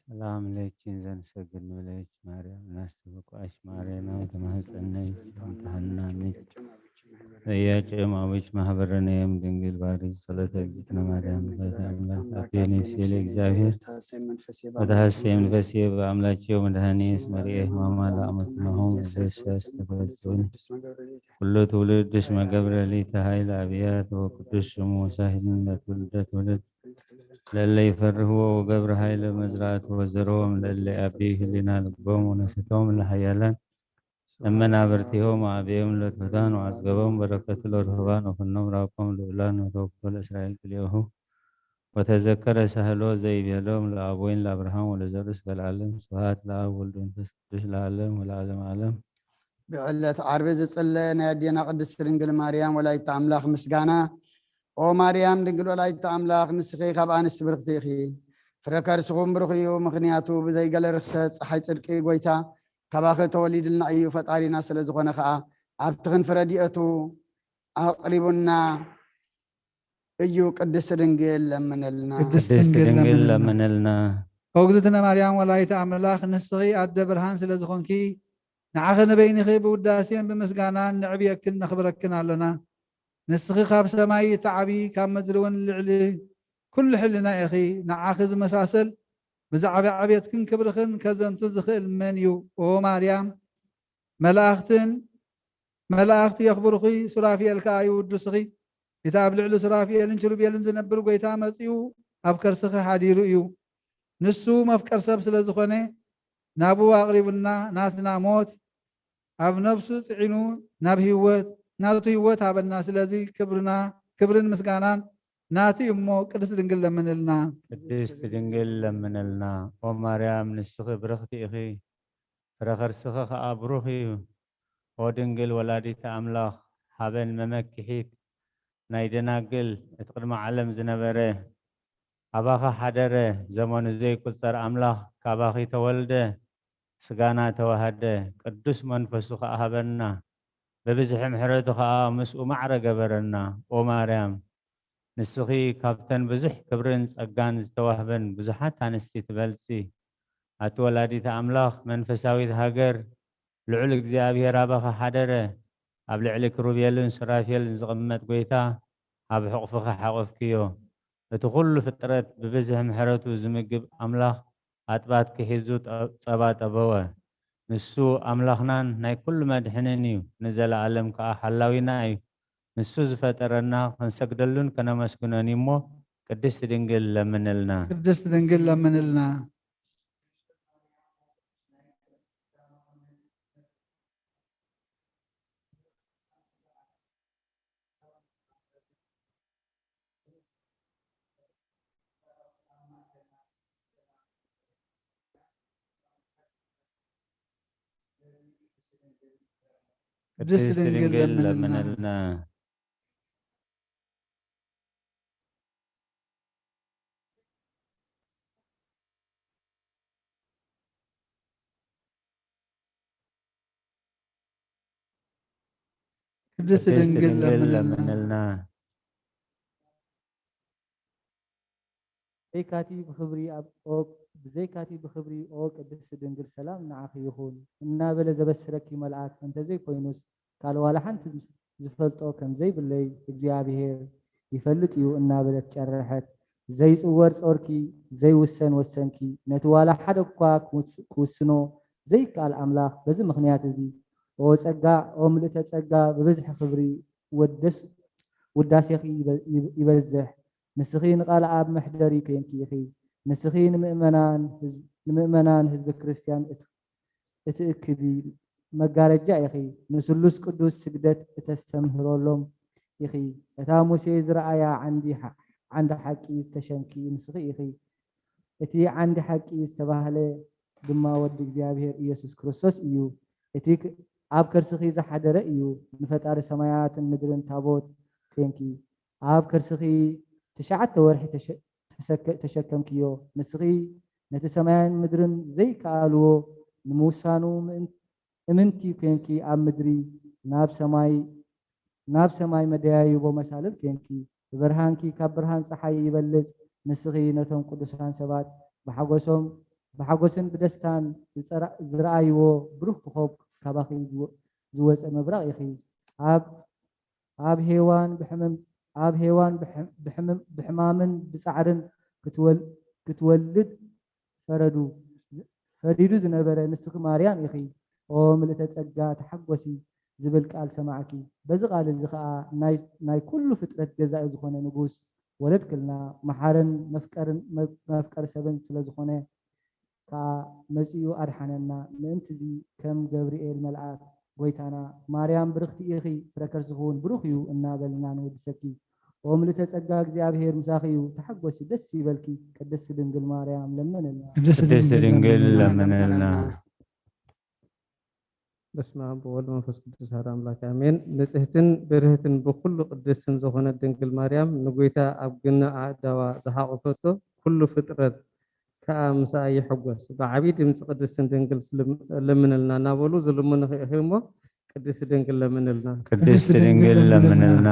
ሰላም ለኪን ዘንሰግድ ንብለች ማርያም ናስተበቋሽ ማርያም ተማህፀነይ ተሐናነች የጨማዎች ማህበረነም ድንግል ባሪ ጸሎተ እግዝእትነ ማርያም በአምላክ አብየኔ ሲል እግዚአብሔር ወተሐሰይ መንፈሴ በአምላቸው መድኃኒት መሪኤ ማማ ለአመት ነው ደስስ ተፈጽሞ ሁሉ ትውልድ እስመ ገብረ ሊተ ኃይል አብያት ወቅዱስ ስሙ ሳሂድን ለትውልደት ወለድ ለለ ይፈርህዎ ወገብረ ኃይለ መዝራት ወዘሮም ለለ አቢ ህሊና ልቦም ወነሰቶም ለሐያላን እመናብርቲሆም አብየም ለትሑታን ወአጽገቦም በረከቱ ለርህባን ወኩኖም ራቆም ልዑላን ወተወክፎ ለእስራኤል ክልኤሁ ወተዘከረ ሳህሎ ዘይቤሎም ለአቦይን ለአብርሃም ወለዘርስ ለዓለም ስብሐት ለአብ ወወልድ ወመንፈስ ቅዱስ ለዓለም ወለዓለመ ዓለም بعلة عرب زصلى نادينا قدس ድንግል ማርያም ወላዲተ አምላክ ምስጋና ኦ ማርያም ድንግል ወላዲተ አምላክ ንስኺ ካብ አንስት ብርክቲ ኢኺ ፍረ ከርስኹም ብሩኽ እዩ ምክንያቱ ብዘይገለ ርክሰት ፀሓይ ፅድቂ ጎይታ ካባኸ ተወሊድልና እዩ ፈጣሪና ስለ ዝኾነ ከዓ ኣብቲ ክንፍረ ዲአቱ ኣቕሪቡና ايو قدس دنجل لمنلنا ቅድስት ቅድስት ድንግል ድንግል ለምንልና ለምንልና እግዝእትነ ማርያም ወላዲተ አምላክ ንስኺ ኣደ ብርሃን ስለ ዝኾንኪ ንዓኸ ንበይንኺ ብውዳሴን ብምስጋናን ንዕብየክን ነኽብረክን ኣለና። ንስኺ ካብ ሰማይ እትዓቢ ካብ ምድሪ እውን ልዕሊ ኩሉ ሕልና ኢኺ ንዓኺ ዝመሳሰል ብዛዕባ ዕብየትክን ክብርኽን ከዘንቱ ዝኽእል መን እዩ? ኦ ማርያም መላእኽቲ የኽብሩኺ ሱራፊኤል ከዓ ይውድስኺ። እቲ ኣብ ልዕሊ ሱራፊኤልን ኪሩቤልን ዝነብር ጎይታ መፂኡ ኣብ ከርስኺ ሓዲሩ እዩ። ንሱ መፍቀር ሰብ ስለ ዝኾነ ናብኡ ኣቕሪቡና ናትና ሞት ኣብ ነፍሱ ፅዒኑ ናቱ ህይወት ሃበና። ስለዚ ክብርን ምስጋናን ናቱ እሞ ቅድስት ድንግል ለምንልና። ቅድስት ድንግል ለምንልና። ኦ ማርያም ንስኺ ብርኽቲ ኢኺ ፍረ ከርስኺ ከዓ ብሩኽ እዩ። ኦ ድንግል ወላዲተ ኣምላኽ ሃበን መመክሒት ናይ ደናግል እቲ ቅድሚ ዓለም ዝነበረ ኣባኻ ሓደረ ዘመኑ ዘይቁፀር ኣምላኽ ካባኺ ተወልደ ስጋና ተዋሃደ ቅዱስ መንፈሱ ከዓ ሃበና በብዝሒ ምሕረቱ ከዓ ምስኡ ማዕረ ገበረና። ኦ ማርያም ንስኺ ካብተን ብዙሕ ክብርን ጸጋን ዝተዋህበን ብዙሓት ኣንስቲ ትበልፂ ኣቲ ወላዲተ ኣምላኽ መንፈሳዊት ሃገር ልዑል እግዚኣብሔር ኣባኻ ሓደረ ኣብ ልዕሊ ክሩቤልን ሱራፌልን ዝቕመጥ ጎይታ ኣብ ሕቑፍኻ ሓቆፍክዮ። እቲ ኩሉ ፍጥረት ብብዝሒ ምሕረቱ ዝምግብ ኣምላኽ ኣጥባት ክሒዙ ጸባ ጠበወ። ንሱ ኣምላኽናን ናይ ኩሉ መድሕንን እዩ። ንዘለኣለም ከዓ ሓላዊና እዩ። ንሱ ዝፈጠረና ክንሰግደሉን ከነመስግኖን እሞ ቅድስት ድንግል ለምንልና። ቅድስት ድንግል ለምንልና። ቅድስት ድንግል ለምንልና። ቅድስት ድንግል ለምንልና። ብዘይካቲ ብክብሪ ኦ ቅድስት ድንግል ሰላም ንዓኺ ይኹን እናበለ ዘበስረኪ መልአክ እንተዘይኮይኑስ ካል ዋላ ሓንቲ ዝፈልጦ ከምዘይብለይ እግዚኣብሔር ይፈልጥ እዩ እናበለት ጨረሐት። ዘይፅወር ጾርኪ ዘይውሰን ወሰንኪ ነቲ ዋላ ሓደ እኳ ክውስኖ ዘይከኣል ኣምላኽ በዚ ምክንያት እዚ ኦ ጸጋ ኦ ምልእተ ጸጋ ብብዝሒ ክብሪ ውዳሴኺ ይበዝሕ። ንስኺ ንቃል ኣብ መሕደሪ ኮንኪ ኢኺ ንስኺ ንምእመናን ህዝቢ ክርስቲያን እትእክቢ መጋረጃ ኢኺ ንስሉስ ቅዱስ ስግደት እተስተምህረሎም ኢኺ እታ ሙሴ ዝረኣያ ዓንዲ ሓቂ ዝተሸንኪ ንስኺ ኢኺ እቲ ዓንዲ ሓቂ ዝተባህለ ድማ ወዲ እግዚኣብሔር ኢየሱስ ክርስቶስ እዩ። እቲ ኣብ ከርስኺ ዝሓደረ እዩ። ንፈጣሪ ሰማያትን ምድርን ታቦት ኮንኪ ኣብ ከርስኺ 9 ወርሒ ተሸከምክዮ። ንስኺ ነቲ ሰማያን ምድርን ዘይከኣልዎ ንምውሳኑ እምንቲ ኮንኪ ኣብ ምድሪ ናብ ሰማይ መደያይቦ መሳልል ኮንኪ ብብርሃንኪ ካብ ብርሃን ፀሓይ ይበልፅ። ንስኺ ነቶም ቅዱሳን ሰባት ብሓጎስን ብደስታን ዝረኣይዎ ብሩህ ኮኸብ ካባኺ ዝወፀ መብራቕ ኢኺ ኣብ ሄዋን ብሕማምን ብፃዕርን ክትወልድ ፈሪዱ ዝነበረ ንስኺ ማርያም ኢኺ ኦ ምልእተ ጸጋ ተሓጎሲ ዝብል ቃል ሰማዕኪ። በዚ ቃል እዚ ከዓ ናይ ኩሉ ፍጥረት ገዛኢ ዝኾነ ንጉስ ወለድክልና መሓርን መፍቀር ሰብን ስለ ዝኾነ ከዓ መፂኡ ኣድሓነና። ምእንቲ እዚ ከም ገብርኤል መልአክ ጎይታና ማርያም ብርኽቲ ኢኺ ፍረ ከርስኺ እውን ብሩኽ እዩ እናበልና ንወድሰኪ። ኦ ምልእተ ጸጋ እግዚአብሔር ምሳኺ እዩ ተሓጎሲ ደስ ይበልኪ። ቅድስት ድንግል ማርያም ለምንልና። ቅድስት ድንግል ለምንልና። በስመ አብ ወወልድ ወመንፈስ ቅዱስ አሐዱ አምላክ አሜን። ንጽሕትን ብርህትን ብኩሉ ቅድስትን ዝኾነት ድንግል ማርያም ንጎይታ ኣብ ግና ኣእዳዋ ዝሓቆፈቶ ኩሉ ፍጥረት ከዓ ምሳ ይሕጎስ። ብዓብይ ድምፂ ቅድስትን ድንግል ለምንልና እናበሉ ዝልሙን ንኽእል እሞ ቅድስት ድንግል ለምንልና። ቅድስት ድንግል ለምንልና።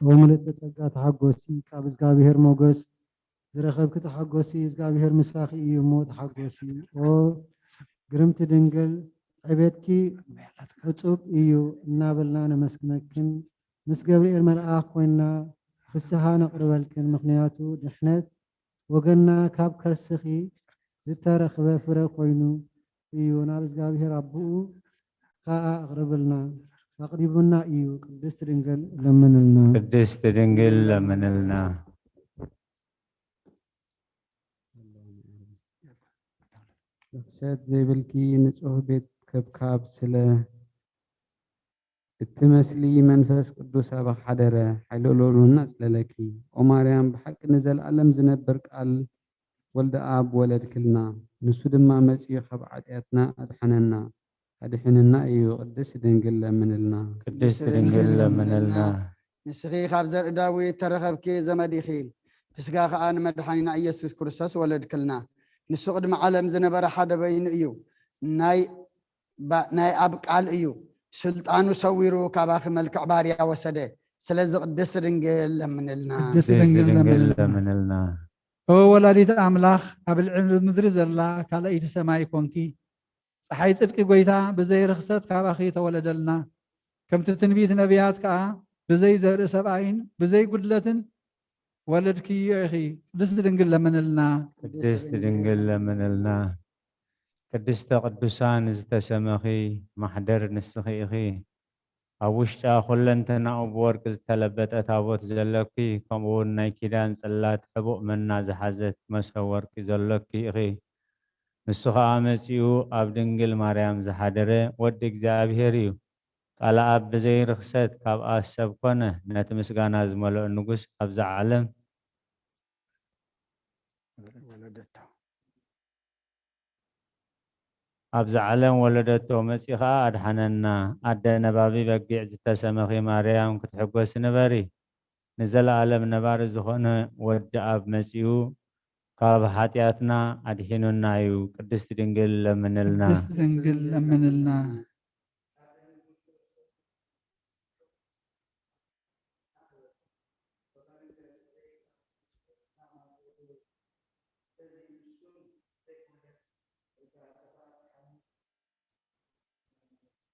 ወምልእቲ ጸጋ ተሓጐሲ ካብ እግዚኣብሔር ሞገስ ዝረኸብክ ተሓጐሲ እግዚኣብሔር ምሳኺ እዩ እሞ ተሓጐሲ ኦ ግርምቲ ድንግል ዕቤትኪ ዕጹብ እዩ እናበልና ነመስግነክን ምስ ገብርኤል መልኣኽ ኮይንና ፍስሓ ነቕርበልክን ምክንያቱ ድሕነት ወገንና ካብ ከርስኺ ዝተረኽበ ፍረ ኮይኑ እዩ ናብ እግዚኣብሔር ኣቦኡ ከዓ ኣቕርብልና ኣቕሪቡና እዩ ቅድስቲ ድንግል ለምንልና ቅድስት ድንግል ለምንልና ርክሰት ዘይብልኪ ንጹህ ቤት ከብካብ ስለ እትመስሊ መንፈስ ቅዱስ ኣብ ሓደረ ሓይሎ ሎሉና ጽለለኪ ኦ ማርያም ብሓቂ ንዘለዓለም ዝነብር ቃል ወልደ ኣብ ወለድክልና ንሱ ድማ መጺኡ ካብ ኃጢአትና ኣድሐነና ኣድሕንና እዩ ቅድስት ድንግል ለምንልና ቅድስት ድንግል ለምንልና ንስኺ ካብ ዘርኢ ዳዊት ተረኸብኪ ዘመዲኺ ብስጋ ከዓ ንመድሓኒና ኢየሱስ ክርስቶስ ወለድክልና ንሱ ቅድሚ ዓለም ዝነበረ ሓደ በይኑ እዩ ናይ ኣብ ቃል እዩ ስልጣኑ ሰዊሩ ካባኺ መልክዕ ባርያ ወሰደ ስለዚ ቅድስት ድንግል ለምንልና ቅድስት ድንግል ለምንልና ኦ ወላዲተ ኣምላኽ ኣብ ልዕሊ ምድሪ ዘላ ካልአይቲ ሰማይ ኮንኪ ፀሓይ ጽድቂ ጎይታ ብዘይ ርክሰት ካባኺ ተወለደልና ከምቲ ትንቢት ነቢያት ከዓ ብዘይ ዘርኢ ሰብኣይን ብዘይ ጉድለትን ወለድክዮ ኢኺ ቅድስት ድንግል ለምንልና ቅድስት ድንግል ለምንልና ቅድስተ ቅዱሳን ዝተሰመኺ ማሕደር ንስኺ ኢኺ ኣብ ውሽጣ ኩለንተናኡ ብወርቂ ዝተለበጠ ታቦት ዘለኪ ከምኡውን ናይ ኪዳን ጽላት ሕቡእ መና ዝሓዘት መሶብ ወርቂ ዘለኪ ኢኺ ንሱ ከዓ መጺኡ ኣብ ድንግል ማርያም ዝሓደረ ወዲ እግዚኣብሔር እዩ ቃል ኣብ ብዘይ ርክሰት ካብኣ ሰብ ኮነ ነቲ ምስጋና ዝመልኦ ንጉስ ኣብዛ ዓለም ኣብዛ ዓለም ወለደቶ መጺኻ ኣድሓነና ኣደ ነባቢ በጊዕ ዝተሰመኺ ማርያም ክትሕጐስ ንበሪ ንዘለዓለም ነባሪ ዝኾነ ወዲ ኣብ መጺኡ ካብ ኃጢአትና ኣድሒኑና እዩ ቅድስት ድንግል ለምንልና ቅድስት ድንግል ለምንልና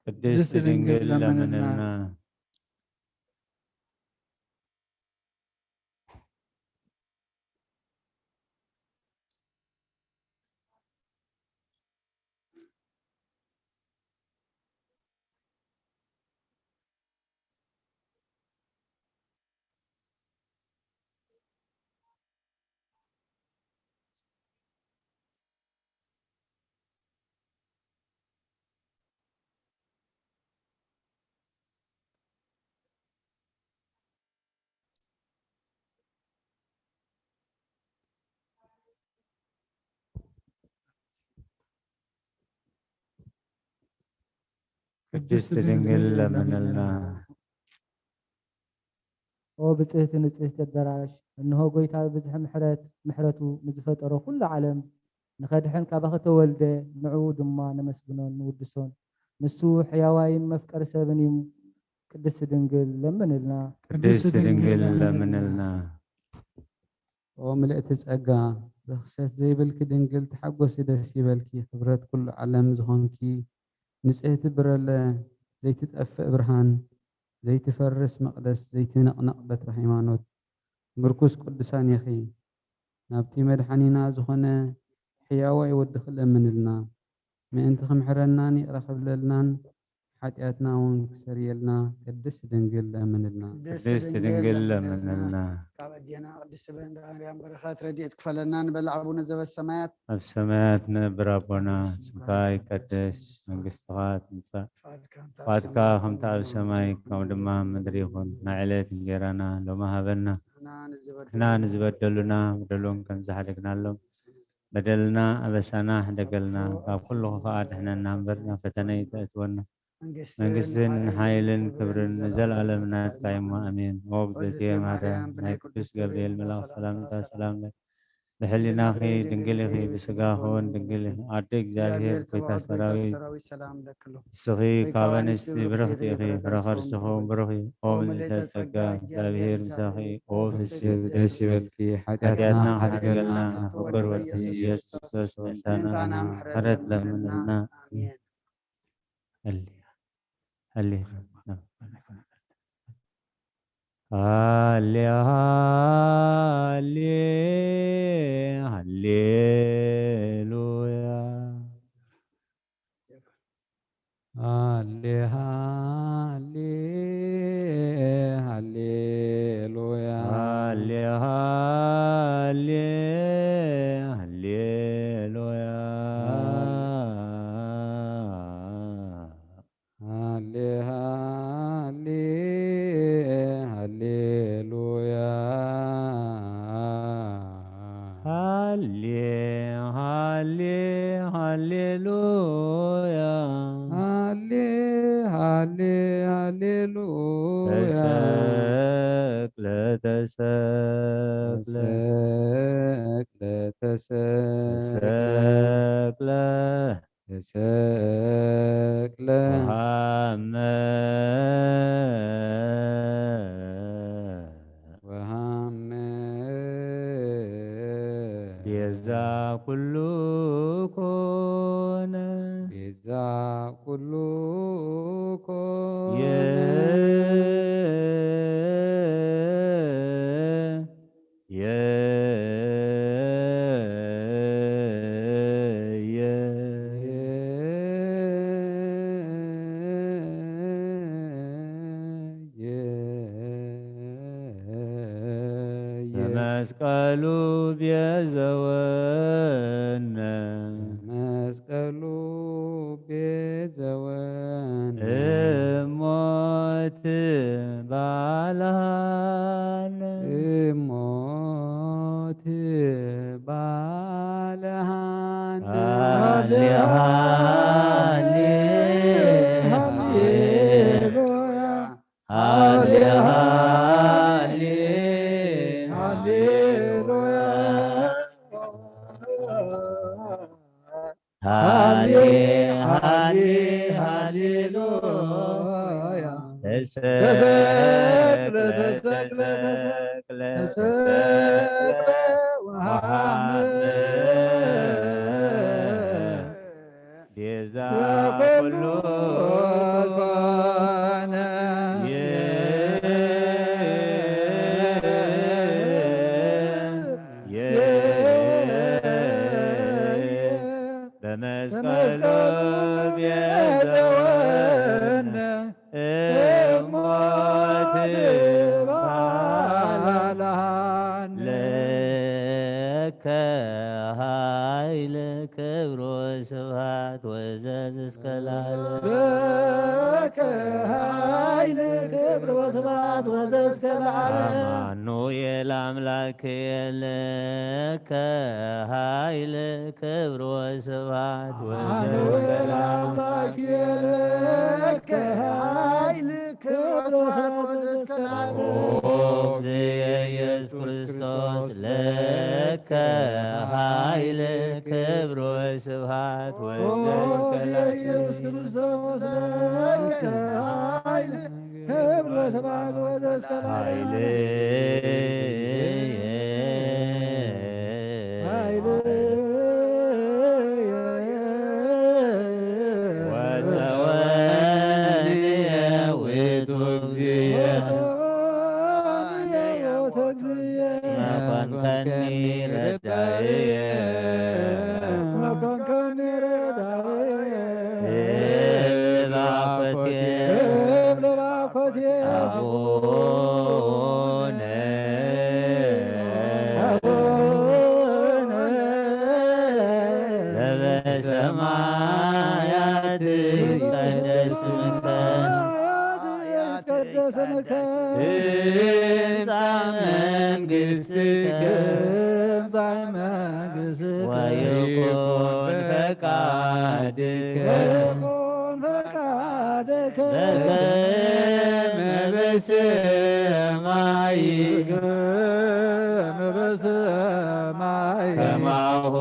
ቅድስት ድንግል ለምንልና ቅድስት ድንግል ለምንልና ኦ ብጽህቲ ንጽህቲ ኣዳራሽ እንሆ ጎይታ ብዝሕ ምሕረቱ ንዝፈጠሮ ኩሉ ዓለም ንኸድሕን ካባኺ ተወልደ ንዕኡ ድማ ነመስግኖን ንውድሶን ንሱ ሕያዋይን መፍቀሪ ሰብን እዩ ቅድስት ድንግል ለምንልና ቅድስት ድንግል ለምንልና ኦ ምልእቲ ጸጋ ርክሰት ዘይብልኪ ድንግል ተሓጐሲ ደስ ይበልኪ ክብረት ኩሉ ዓለም ዝኾንኪ ንጽህቲ ብረለ ዘይትጠፍእ ብርሃን ዘይትፈርስ መቕደስ ዘይትነቕነቕ በትሪ ሃይማኖት ምርኩስ ቅዱሳን ኢኺ ናብቲ መድሓኒና ዝኾነ ሕያዋይ ወድኺ ለምንልና ምእንቲ ክምሕረናን ይቕረኸብለልናን ኃጢአትና እውን ክሰርየልና ቅድስት ድንግል ለምንልና ቅድስት ድንግል ለምንልና ካብ ኣዴና ቅድስት ማርያም በረኸት ረድኤት ክፈለና ንበል አቡነ ዘበሰማያት ኣብ ሰማያት ነብር ኣቦና ስምካ ይቀደስ መንግስትኻ ትምጻእ ፈቃድካ ከምቲ ኣብ ሰማይ ከምኡ ድማ ምድሪ ይኹን ናይ ዕለት እንጀራና ሎሚ ሃበና ንሕና ንዝበደሉና በደሉን ከም ዝሓደግናሎም በደልና ኣበሳና ሕደገልና ካብ ኩሉ ከዓ ድሕነና እምበር ናብ ፈተነ ይተእትወና መንግስትን ሓይልን ክብርን ንዘለዓለም ናትካ እሞ ኣሜን። ኦ እግዝእትየ ማርያም ናይ ቅዱስ ገብርኤል መልአክ ሰላምታ ሰላም ለኪ بحلناخي دنقلخي بسقاهون دنقلخي عدك زاهر بيتا سراوي سلام لك له سخي ويكا كابنس وانستي برختي خي بركة رخر سوم سخوم برخي أو أوم مليت زاهر زاهر مساخي أوف ደስ ይበልኪ ሓጢኣትና حياتنا ሓድገልና حرقلنا وبر والتسيس كريستوس وانتانا ننتانا خرت لمننا آمين اللي هللويا ሃሌሉያ هللويا ሃሌሉያ هللويا ሃሌሉያ تسكل ተሰቅለ ተሰቅለ ወሃመ ቤዛ ኩሉ ኮነ ቤዛ ኩሉ ኮነ መስቀሉ ቤዘወነ መስቀሉ ቤዘወነ እሞት ባልሃነ እሞት ባልሃነ ቤዛ ኩሉ ኮነ በመስቀሉ ቤዘወነ እሞት ባልሃነ ለከ ኃይል ክብር ወስብሐት ወዘዝ እስከ ለዓለም لك هايل كبر وسبات وزسك العالم አማኑኤል አምላክ ለከ ኃይል ክብር ወስብሐት ወዘዝ እስከ ለዓለም لك هايل كبر وسبات وزسك العالم እግዚእ ኢየሱስ ክርስቶስ ለከ ኃይል ክብር ወስብሐት ወዘዝ እስከ ኢየሱስ ክርስቶስ ለك هايل كبر وسبات وزسك ኃይል ወዘወንየ ውእቱ እግዚእ እስመ ኮንከኒ ረዳእየ አቡነ ዘበሰማያት ይትቀደስ ስምከ ትምጻእ መንግሥትከ ወይኩን ፈቃድከ በከመ በሰማይ ከማሁ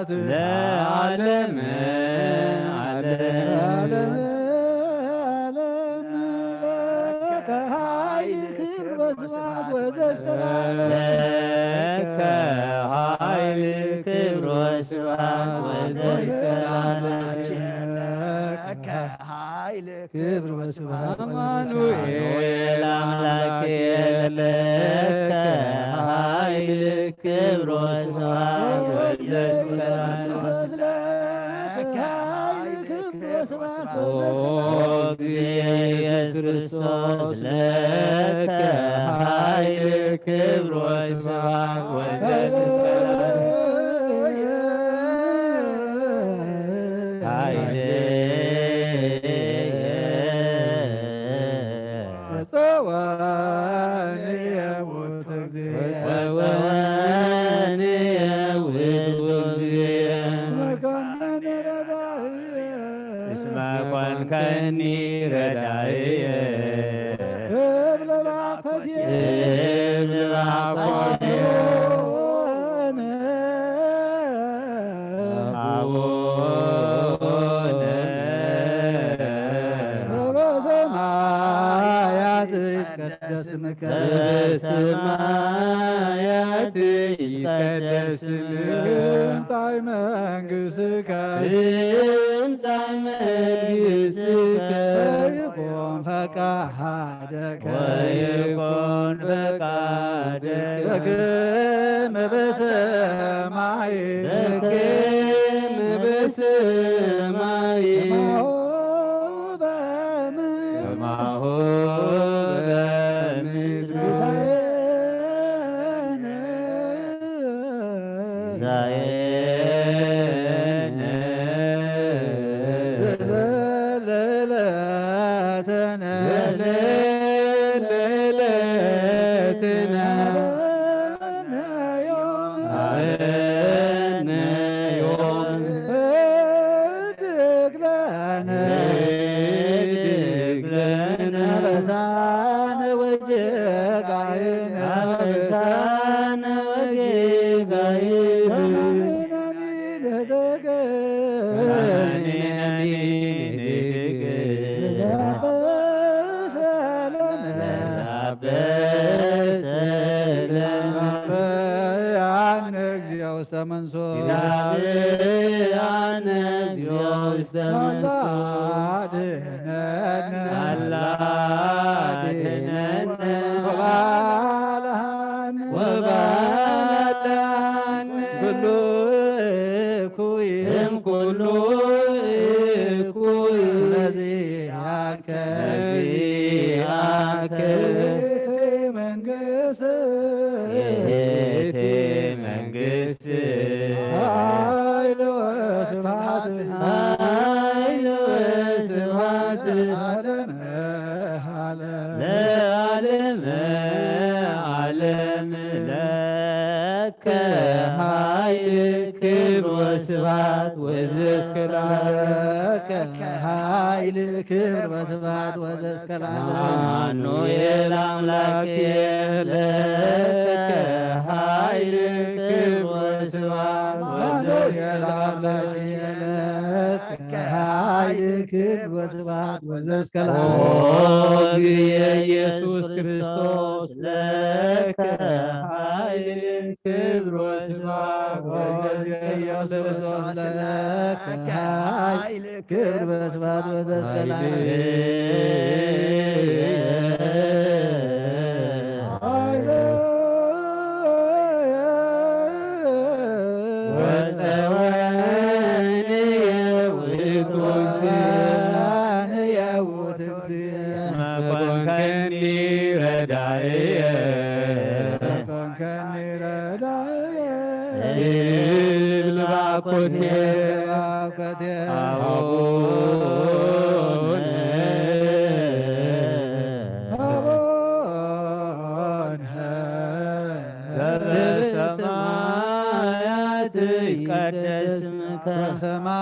በምድር ለዓለም لك ኃይል ክብር ወስብሐት ወዘእስከ ለከ ኃይል ክብር ወስብሐት ወዘእስከ አማኑኤል አምላኬ ለከ ኃይል ክብር ወስብሐት አማኑኤል አምላኬ ለከ ኃይል ክብር ወስብሐት ወዘእስከ ኢየሱስ ክርስቶስ ለከ ኃይል ክብር ወስብሐት ኢየሱስ ክርስቶስ ለከ ኃይል ክብር ወስብሐት ወዘእስከ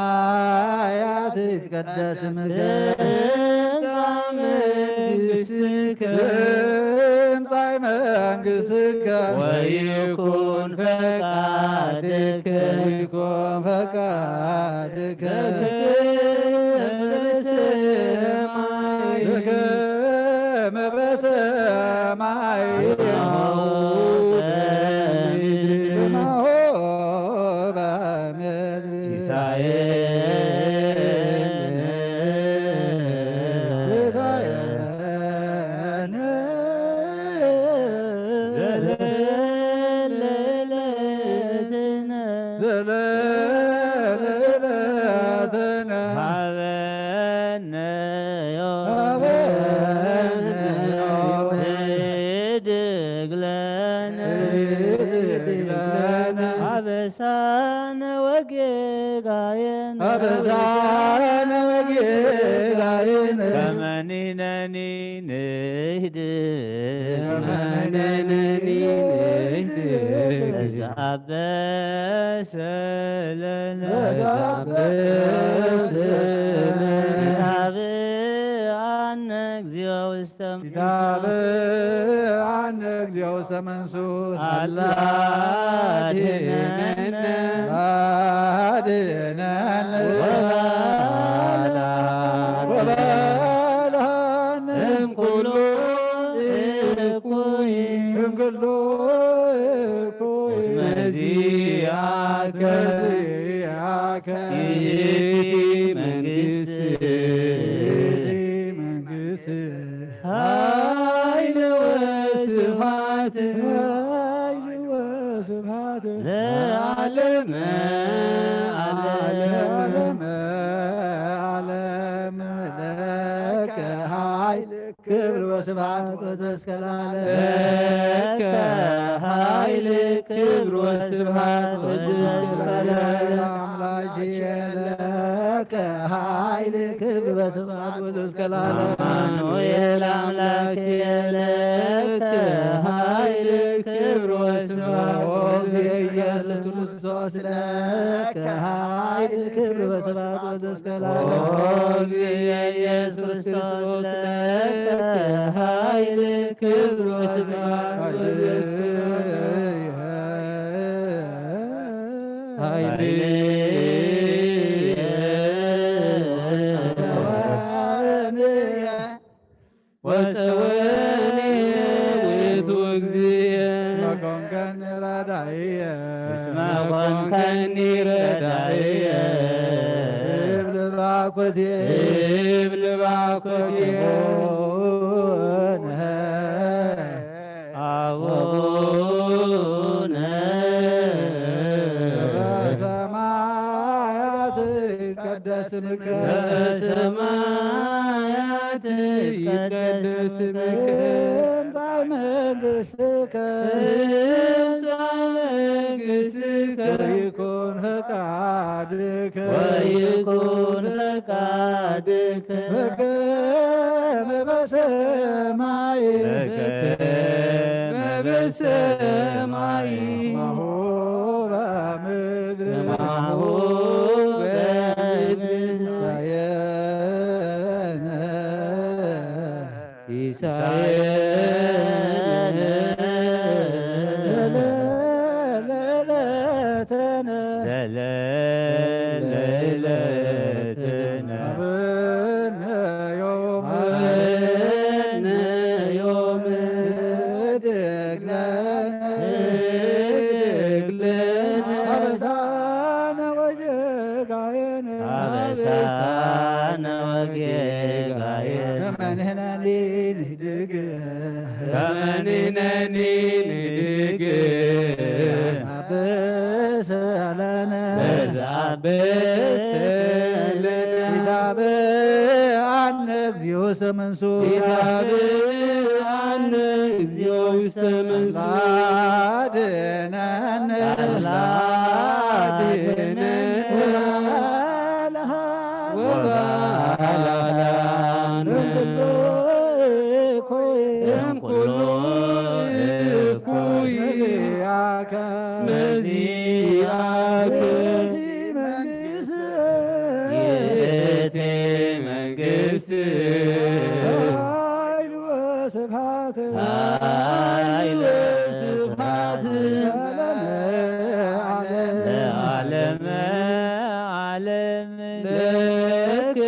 በሰማያት ይትቀደስ ስምከ ትምጻእ መንግሥትከ ወይኩን ፈቃድከ በከመ በሰማይ ከማሁ በምድር አበሳነ ወጌጋየነ ከመ ንሕነኒ ንህድግ ለዘአበሰ ለነ ኢታብአነ እግዚኦ ውስተ መንሱት አላ አድኅነነ ወባልሐነ እምኩሉ እኩይ እስመ ዚአከ ይእቲ መንግሥት ኃይል ወስብሐት ለዓለመ ዓለም ለከ ኃይል ክብር ወስብሐት ወዘእስከ ለከ ኃይል ክብር ወስብሐት ወዘእስከ አምላኬ ለከ ኃይል ክብር ወስብሐት ወዘእስከ አማኑኤል አምላኬ ለከ ኃይል ክብር ወስብሐት ኢየሱስ ክርስቶስ ለከ ኃይል ክብር ወስብሐት ወዘእስከ ኢየሱስ ክርስቶስ ለከ ኃይል ክብር ወስብሐት እስመ ኮንከኒ ረዳኢየ እብል ባኮቴ አቡነ በሰማያት ይትቀደስ ስምከ በሰማያት ይትቀደስ ስምከ ትምጻእ መንግሥትከ ወይኩን ፈቃድከ በከመ በሰማይ ከማሁ በምድር ከማሁ በምድር ሲሳየነ ዘለለዕለትነ ዘለለዕለትነ ሀበነ ዮም ሀበነ ዮም እድግ ለነ አበሳነ ወጌጋየነ አበሳነ ወጌጋየነ ከመንህነኒ ንህድግ ከመንህነኒ ንህድግ አበሰለነ በዛበሰለነ ኢታብአነ እግዚኦ ውስተ መንሱት ኢታብአነ እግዚኦ ውስተ መንሱት አድኅነነ አድኅነነ ወባልሐነ እምኩሉ እኩይ እስመ ዚአከ ይእቲ መንግሥት ኃይል ወስብሐት ኃይል ወስብሐት ለዓለመ ዓለም ለከ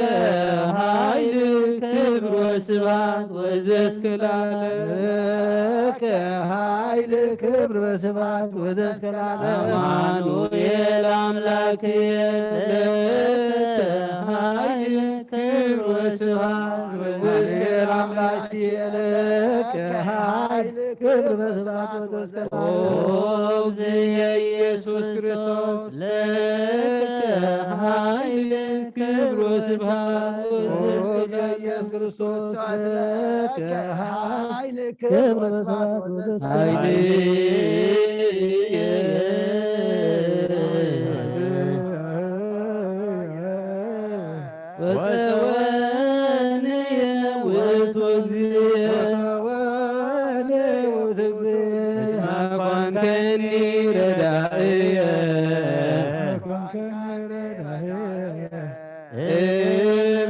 ኃይል ክብር ወስብሐት ወዘእስከ ለዓለም ለከ ኃይል ክብር ወስብሐት ወዘእስከ ለዓለም አማኑኤል አምላክየ ለከ ኃይል ክብር ወስብሐት ወዘእስከ አምላክየ ለከ ኃይል ክብር ወስብሐት ወዘእስከ ለዓለም እግዚእየ ኢየሱስ ክርስቶስ ለከ ኃይል ክብር ወስብሐት ወዘእስከ ኢየሱስ ክርስቶስ ለከ ኃይል ክብር ወስብሐት ወዘእስከ ወፀወንየ ውእቱ እግዚእ እስመ ኮንከኒ ረዳእየ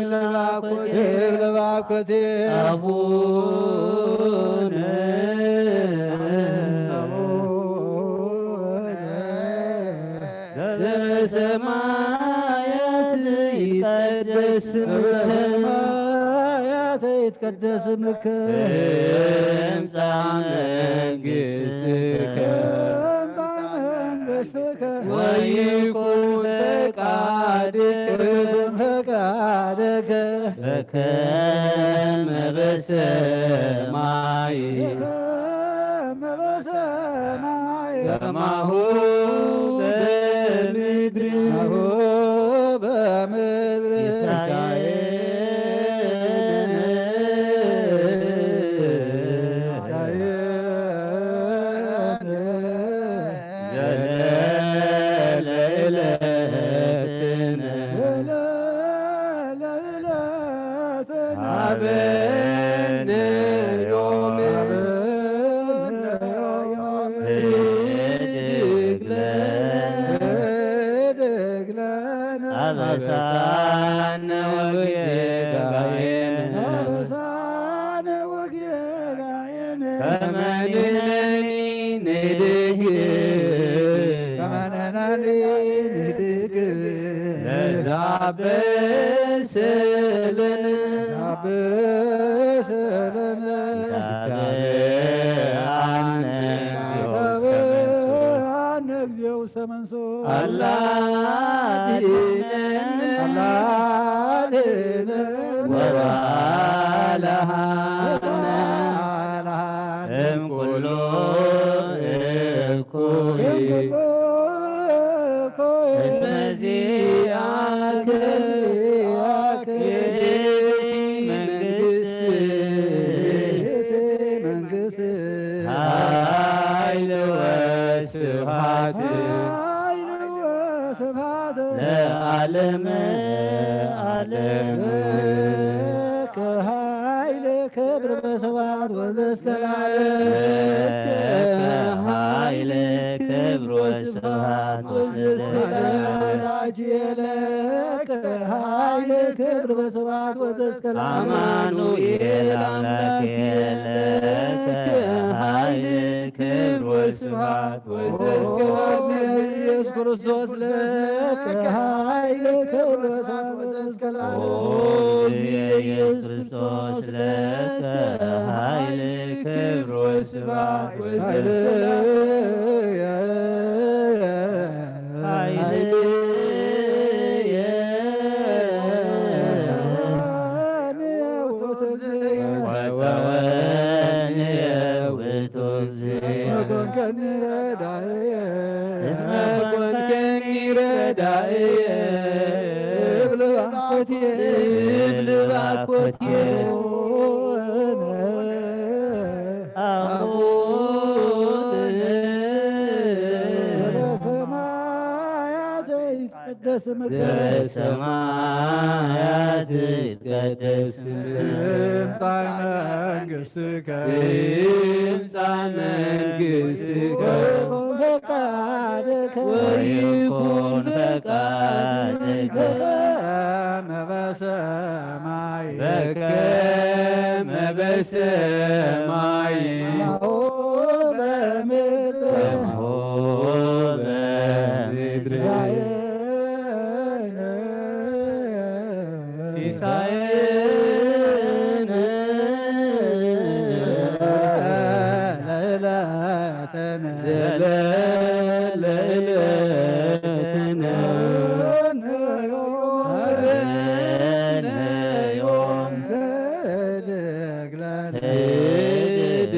እብል ባኮቴ አቡነ ዘበሰማያት ይትቀደስ ስምከ ትምጻእ መንግሥትከ ወይኩን ፈቃድከ በከመ በሰማይ ከማሁ በምድር ሲሳየነ ዘለለዕለትነ ሀበነ ዮም እድግ ለነ አበሳነ ወጌጋየነ ከመ ንሕነኒ ንህድግ ለዘአበሰለነ ኢታብአነ እግዚኦ ውስተ መንሱት አላ አድኅነነ ወባልሐነ እምኩሉ እኩይ እስመ ዚአከ ይእቲ መንግሥት ኃይል ወስብሐት ለዓለመ ዓለም ከኃይል ክብር በስብሐት ወዘእስከ ለዓለም ኃይል ክብር ወስብሐት ወዘስከላጅየለከ ኃይል ክብር ወስብሐት ወዘስከላ አማኑኤል አምላኬ ለከ ኃይል ክብር ወስብሐት ወዘስከላ ኢየሱስ ክርስቶስ ለከ ኃይል ክብር ወስብሐት ወዘስከላ ኢየሱስ ክርስቶስ ለከ ኃይል ክብር ወስብሐት ወዘስከላ በሰማያት ይትቀደስ ትምጻእ መንግሥትከ ወይኩን ፈቃድከ በከመ በሰማይ ከማሁ በምድር ሲሳየነ ዘለለ ዕለትነ ሀበነ ዮም ህድግ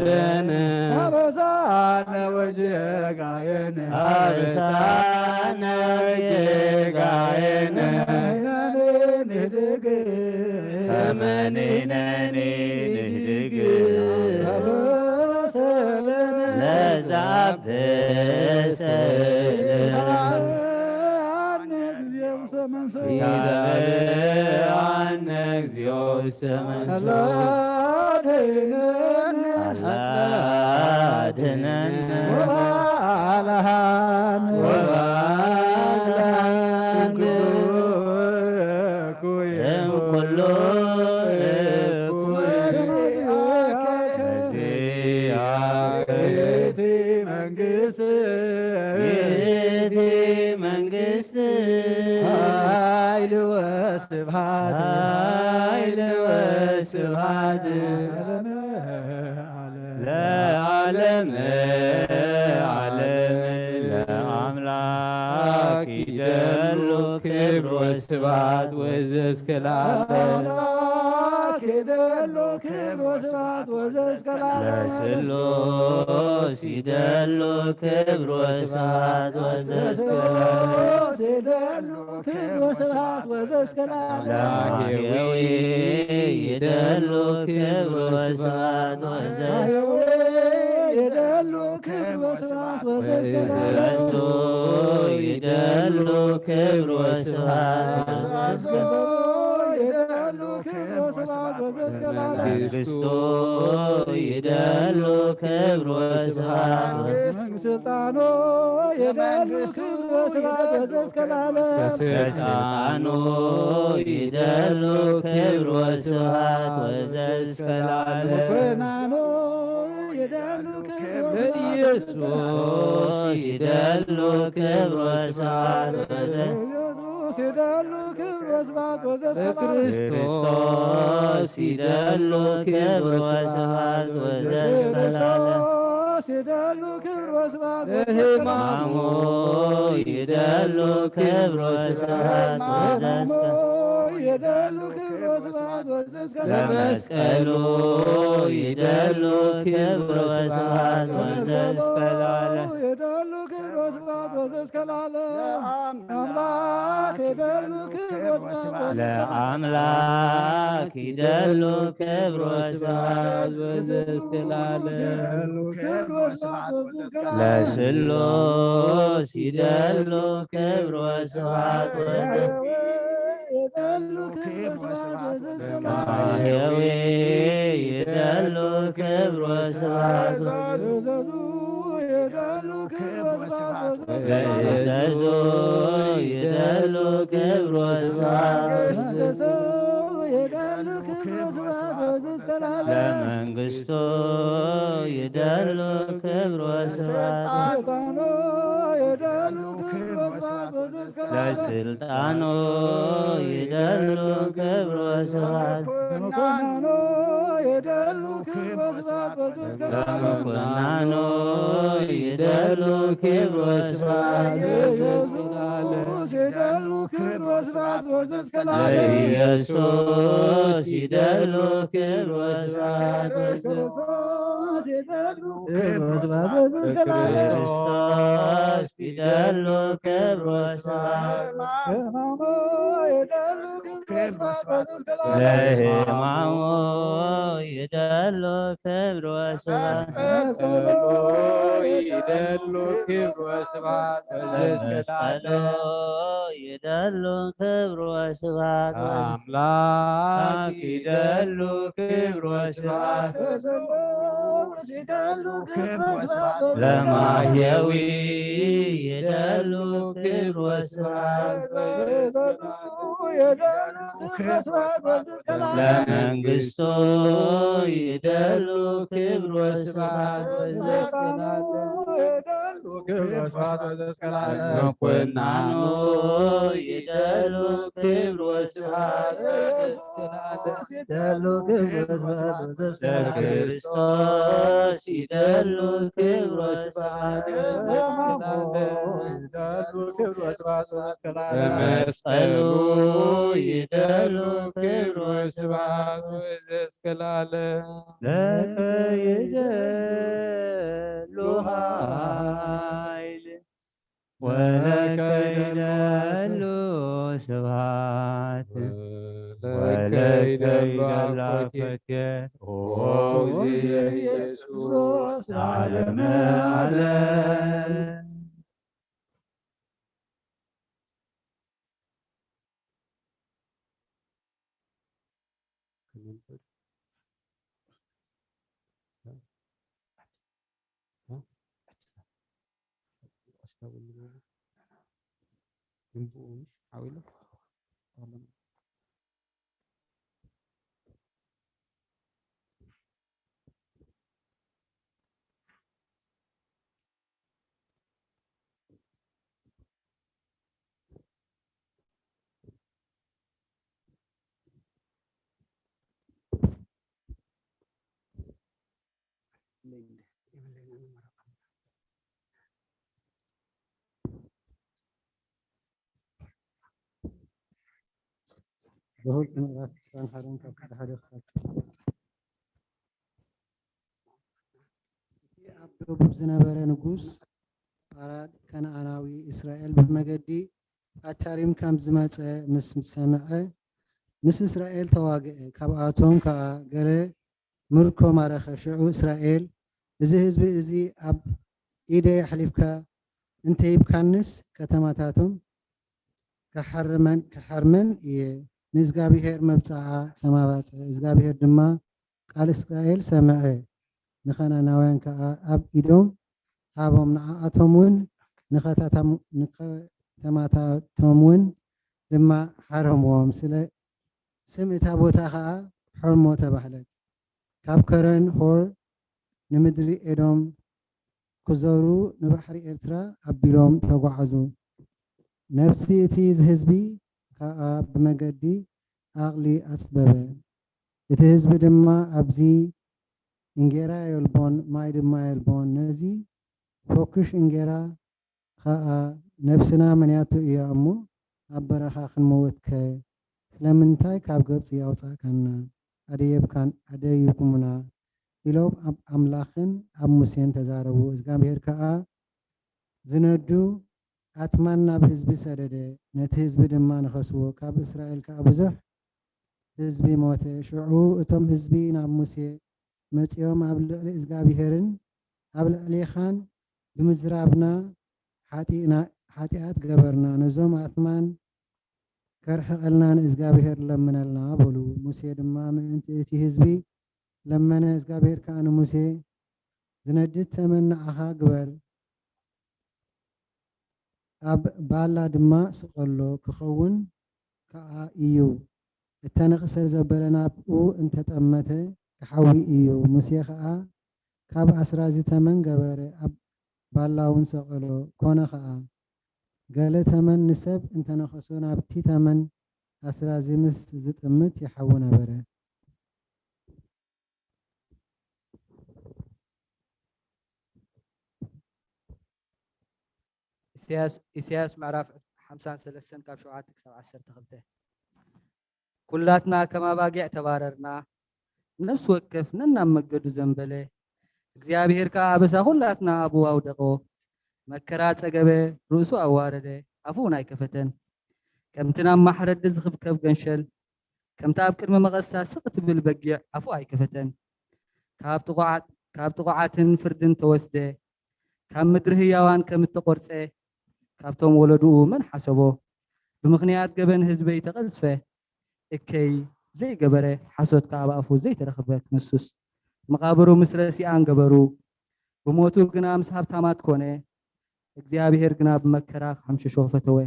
ለነ አበሳነ ወጌጋየነ አበሳነ ወጌጋየነ ከመ ንሕነኒ ንህድግ ለዘአብሰ ያብአነ እግዚኦ ውስተ መንሱት አድኅነነ ወባልሐነ እምኩሉ መንግሥት ኃይል ወስብሐት ለዓለመ ዓለም ለአምላክ ይደሉ ክብር ወስብሐት ወዘእስከ ለስሉስ ይደሉ ክብር ወስብሐት ወዘእስከ ለማሕየዊ ይደሉ ክብር ወስብሐት ወዘእስከ ይደሉ ክብር ወስብሐት መንግሥቱ ይደሉ ክብር ወስብሐት ስልጣኑ ይደሉ ክብር ከስልጣኑ ይደሉ ክብር ወስብሐት ወዘእስከ ለዓለም ኢየሱስ ይደሉ ክብር ወስብሐት ክርስቶስ ይደሉ ክብር ወስብሐት ወዘእስከ ለዓለም ሕማሙ ይደሉ ክብር ወስብሐት ወዘእስከ ለመስቀሉ ይደሉ ክብር ወስብሐት ወዘእስከ ለዓለም ለአምላክ ይደሉ ክብር ወስብሐት ወዘእስከ ለዓለም ለስሉስ ይደሉ ክብር ወስብሐት ማሕየዊ ይደሉ ክብር ወስብሐት ገሰሶ ይደሉ ክብር ወስብሐት ለመንግስቱ ይደሉ ክብር ወስብሐት ለስልጣኑ ይደሉ ክብር ወስብሐት ለመኮንኑ ይደሉ ክብር ወስብሐት ለኢየሱስ ይደሉ ክብር ወስብሐት ለክርስቶስ ይደሉ ክብር ወስብሐት ለሕማሙ ይደሉ ክብር ወስብሐት ይደሉ ክብር ወስብሐት ለመስቀሉ ይደሉ ክብር ወስብሐት አምላክ ይደሉ ክብር ወስብሐት ለማህየዊ ይደሉ ክብር ወስብሐት ለመንግስቱ ይደሉ ክብር ወስብሐት ለመኮንኑ ይደሉ ክብር ወስብሐት ለክርስቶስ ይደሉ ክብር ወስብሐት ለመስቀሉ ይደሉ ክብር ወስብሐት እስከ ለዓለም ለከ ይደሉ ኃይል ወለከ ይደሉ ስብሐት ወለከ ይደሉ አምላክየ ኦ ኢየሱስ ዓለመ ዓለም ظهور ምዕራፍ 21 ካብ ሓደ ክሳብ ኣብ ደቡብ ዝነበረ ንጉስ ኣራድ ከነዓናዊ እስራኤል ብመገዲ ኣታሪም ከም ዝመፀ ምስ ሰምዐ ምስ እስራኤል ተዋግአ ካብኣቶም ከዓ ገለ ምርኮ ማረኸ ሽዑ እስራኤል እዚ ህዝቢ እዚ ኣብ ኢደይ ኣሕሊፍካ እንተይብካንስ ከተማታቶም ክሓርመን እየ ንእግዚአብሔር መብፅዓ ተማባፀ እግዚአብሔር ድማ ቃል እስራኤል ሰምዐ ንኸናናውያን ከዓ ኣብ ኢዶም ሃቦም ንዓኣቶም እውን ንከተማታቶም እውን ድማ ሓረምዎም ስለ ስም እታ ቦታ ከዓ ሕርሞ ተባህለት ካብ ከረን ሆር ንምድሪ ኤዶም ክዘሩ ንባሕሪ ኤርትራ ኣቢሎም ተጓዓዙ ነፍሲ እቲ ህዝቢ ከዓ ብመገዲ ኣቕሊ ኣፅበበ እቲ ህዝቢ ድማ ኣብዚ እንጌራ የልቦን ማይ ድማ የልቦን ነዚ ፎክሽ እንጌራ ከዓ ነፍስና መንያቱ እያ እሞ ኣብ በረኻ ክንመወትከ ስለምንታይ ካብ ግብፂ ኣውፃእካና ኣደይብኩምና ኢሎም ኣብ ኣምላኽን ኣብ ሙሴን ተዛረቡ እግዚአብሔር ከዓ ዝነዱ ኣትማን ናብ ህዝቢ ሰደደ ነቲ ህዝቢ ድማ ንኸስዎ ካብ እስራኤል ከዓ ብዙሕ ህዝቢ ሞተ ሽዑ እቶም ህዝቢ ናብ ሙሴ መፂኦም ኣብ ልዕሊ እግዚአብሔርን ኣብ ልዕሊኻን ብምዝራብና ሓጢኣት ገበርና ነዞም ኣትማን ከርሕቐልና ንእግዚአብሔር ለምነልና በሉ ሙሴ ድማ ምእንቲ እቲ ህዝቢ ለመነ እግዚአብሔር ከዓ ንሙሴ ዝነድድ ተመን ንዓኻ ግበር ኣብ ባላ ድማ ስቀሎ ክኸውን ከዓ እዩ እተነቕሰ ዘበለ ናብኡ እንተጠመተ ክሓዊ እዩ ሙሴ ከዓ ካብ ኣስራዚ ተመን ገበረ ኣብ ባላውን ሰቀሎ ኮነ ከዓ ገለ ተመን ንሰብ እንተነኸሶ ናብቲ ተመን ኣስራዚ ምስ ዝጥምት ይሓዊ ነበረ ኢሳያስ ምዕራፍ 53 ካብ 7 ክሳብ 12 ኩላትና ከማ ባጊዕ ተባረርና ነፍስ ወከፍ ነናብ መገዱ ዘንበለ እግዚአብሔር ከዓ አበሳ ሁላትና አቡ አውደቆ መከራ ፀገበ ርእሱ አዋረደ አፉን አይከፈተን ከምትና ማሕረድ ዝኽብከብ ገንሸል ከምታ ኣብ ቅድመ መቐስታ ስቕ ትብል በጊዕ አፉ አይከፈተን ካብ ጥቑዓትን ፍርድን ተወስደ ካብ ምድሪ ህያዋን ከም እተቆርፀ ካብቶም ወለድኡ መን ሓሰቦ ብምኽንያት ገበን ህዝበይ ተቐዝፈ እከይ ዘይገበረ ሓሶት ካብ ኣፉ ዘይተረኸበ ክንሱስ መቃብሩ ምስ ረሲኣን ገበሩ ብሞቱ ግና ምስ ሃብታማት ኮነ እግዚአብሔር ግና ብመከራ ክሕምሽሾ ፈተወ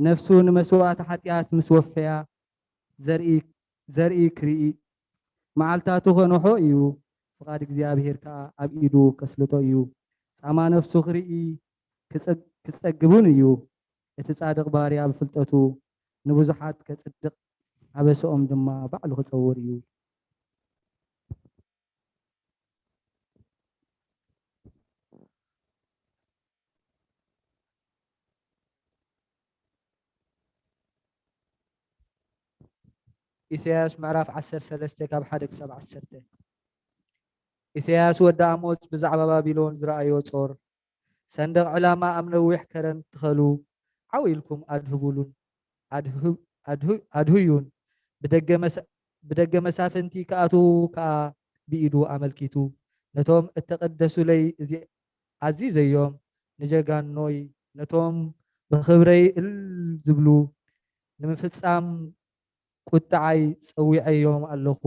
ነፍሱ ንመስዋዕቲ ሓጢኣት ምስ ወፈያ ዘርኢ ክርኢ መዓልታቱ ከንሖ እዩ ፍቃድ እግዚአብሔር ከዓ ኣብ ኢዱ ከስልጦ እዩ ፃማ ነፍሱ ክርኢ ክፀግቡን እዩ እቲ ጻድቕ ባርያ ብፍልጠቱ ንብዙሓት ከጽድቕ ኣበስኦም ድማ ባዕሉ ክፀውር እዩ ኢሳያስ ምዕራፍ 13 ካብ 1 ክሳብ 10 ኢሳያስ ወዲ አሞጽ ብዛዕባ ባቢሎን ዝረአዮ ጾር ሰንደቕ ዕላማ ኣብ ነዊሕ ከረን ትኸሉ ዓዊልኩም ኣድህቡሉን ኣድህዩን ብደገ መሳፍንቲ ከኣቱ ከዓ ብኢዱ ኣመልኪቱ ነቶም እተቀደሱ ለይ ኣዚዘዮም ንጀጋኖይ ነቶም ብኽብረይ እል ዝብሉ ንምፍጻም ቁጣዓይ ፀዊዐዮም ኣለኹ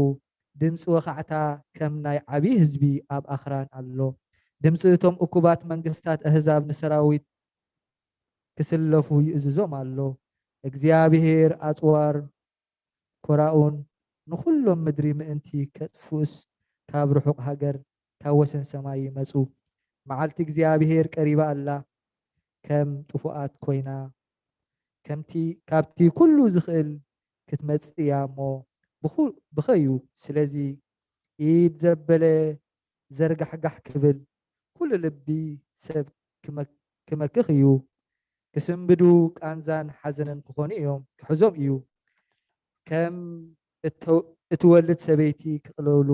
ድምፂ ወኻዕታ ከም ናይ ዓብዪ ህዝቢ ኣብ ኣኽራን ኣሎ ድምፂ እቶም እኩባት መንግስታት ኣህዛብ ንሰራዊት ክስለፉ ይእዝዞም ኣሎ እግዚአብሔር ኣፅዋር ኮራኡን ንኩሎም ምድሪ ምእንቲ ከጥፉስ ካብ ርሑቕ ሃገር ካብ ወሰን ሰማይ ይመፁ መዓልቲ እግዚአብሔር ቀሪባ ኣላ ከም ጥፉኣት ኮይና ካብቲ ኩሉ ዝኽእል ክትመጽእ እያ እሞ ብኸዩ ስለዚ ኢድ ዘበለ ዘርጋሕጋሕ ክብል ኩሉ ልቢ ሰብ ክመክኽ እዩ ክስንብዱ ቃንዛን ሓዘንን ክኾኑ እዮም ክሕዞም እዩ ከም እትወልድ ሰበይቲ ክቕለሉ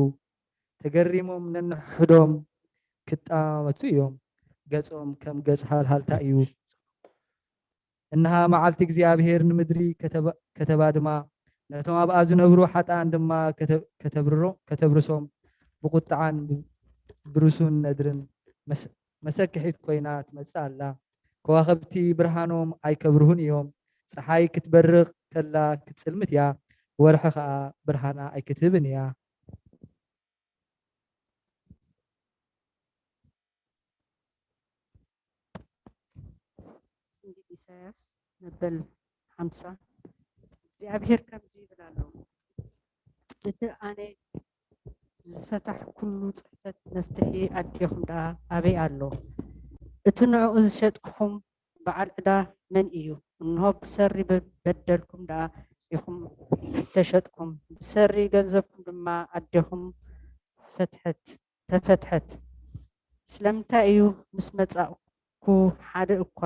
ተገሪሞም ነንሕዶም ክጣመቱ እዮም ገጾም ከም ገጽ ሃልሃልታ እዩ እነሃ መዓልቲ እግዚአብሔር ንምድሪ ከተባ ድማ ነቶም ኣብኣ ዝነብሩ ሓጣን ድማ ከተብርሶም ብቁጣዓን ብርሱን ነድርን መሰክሒት ኮይና ትመጽእ ኣላ ከዋኸብቲ ብርሃኖም ኣይከብርሁን እዮም ፀሓይ ክትበርቕ ከላ ክትፅልምት እያ ወርሒ ከዓ ብርሃና ኣይክትህብን እያ ትንቢት ኢሳያስ መበል 50 እግዚአብሔር ከምዚ ይብል ኣሎ እቲ ኣነ ዝፈታሕ ኩሉ ፅሕፈት መፍትሒ ኣዴኹም ዳ ኣበይ ኣሎ እቲ ንዕኡ ዝሸጥክኹም በዓል ዕዳ መን እዩ እንሆ ብሰሪ በደልኩም ዳ ኢኹም ተሸጥኩም ብሰሪ ገንዘብኩም ድማ ኣዴኹም ተፈትሐት ስለምንታይ እዩ ምስ መጻእኩ ሓደ እኳ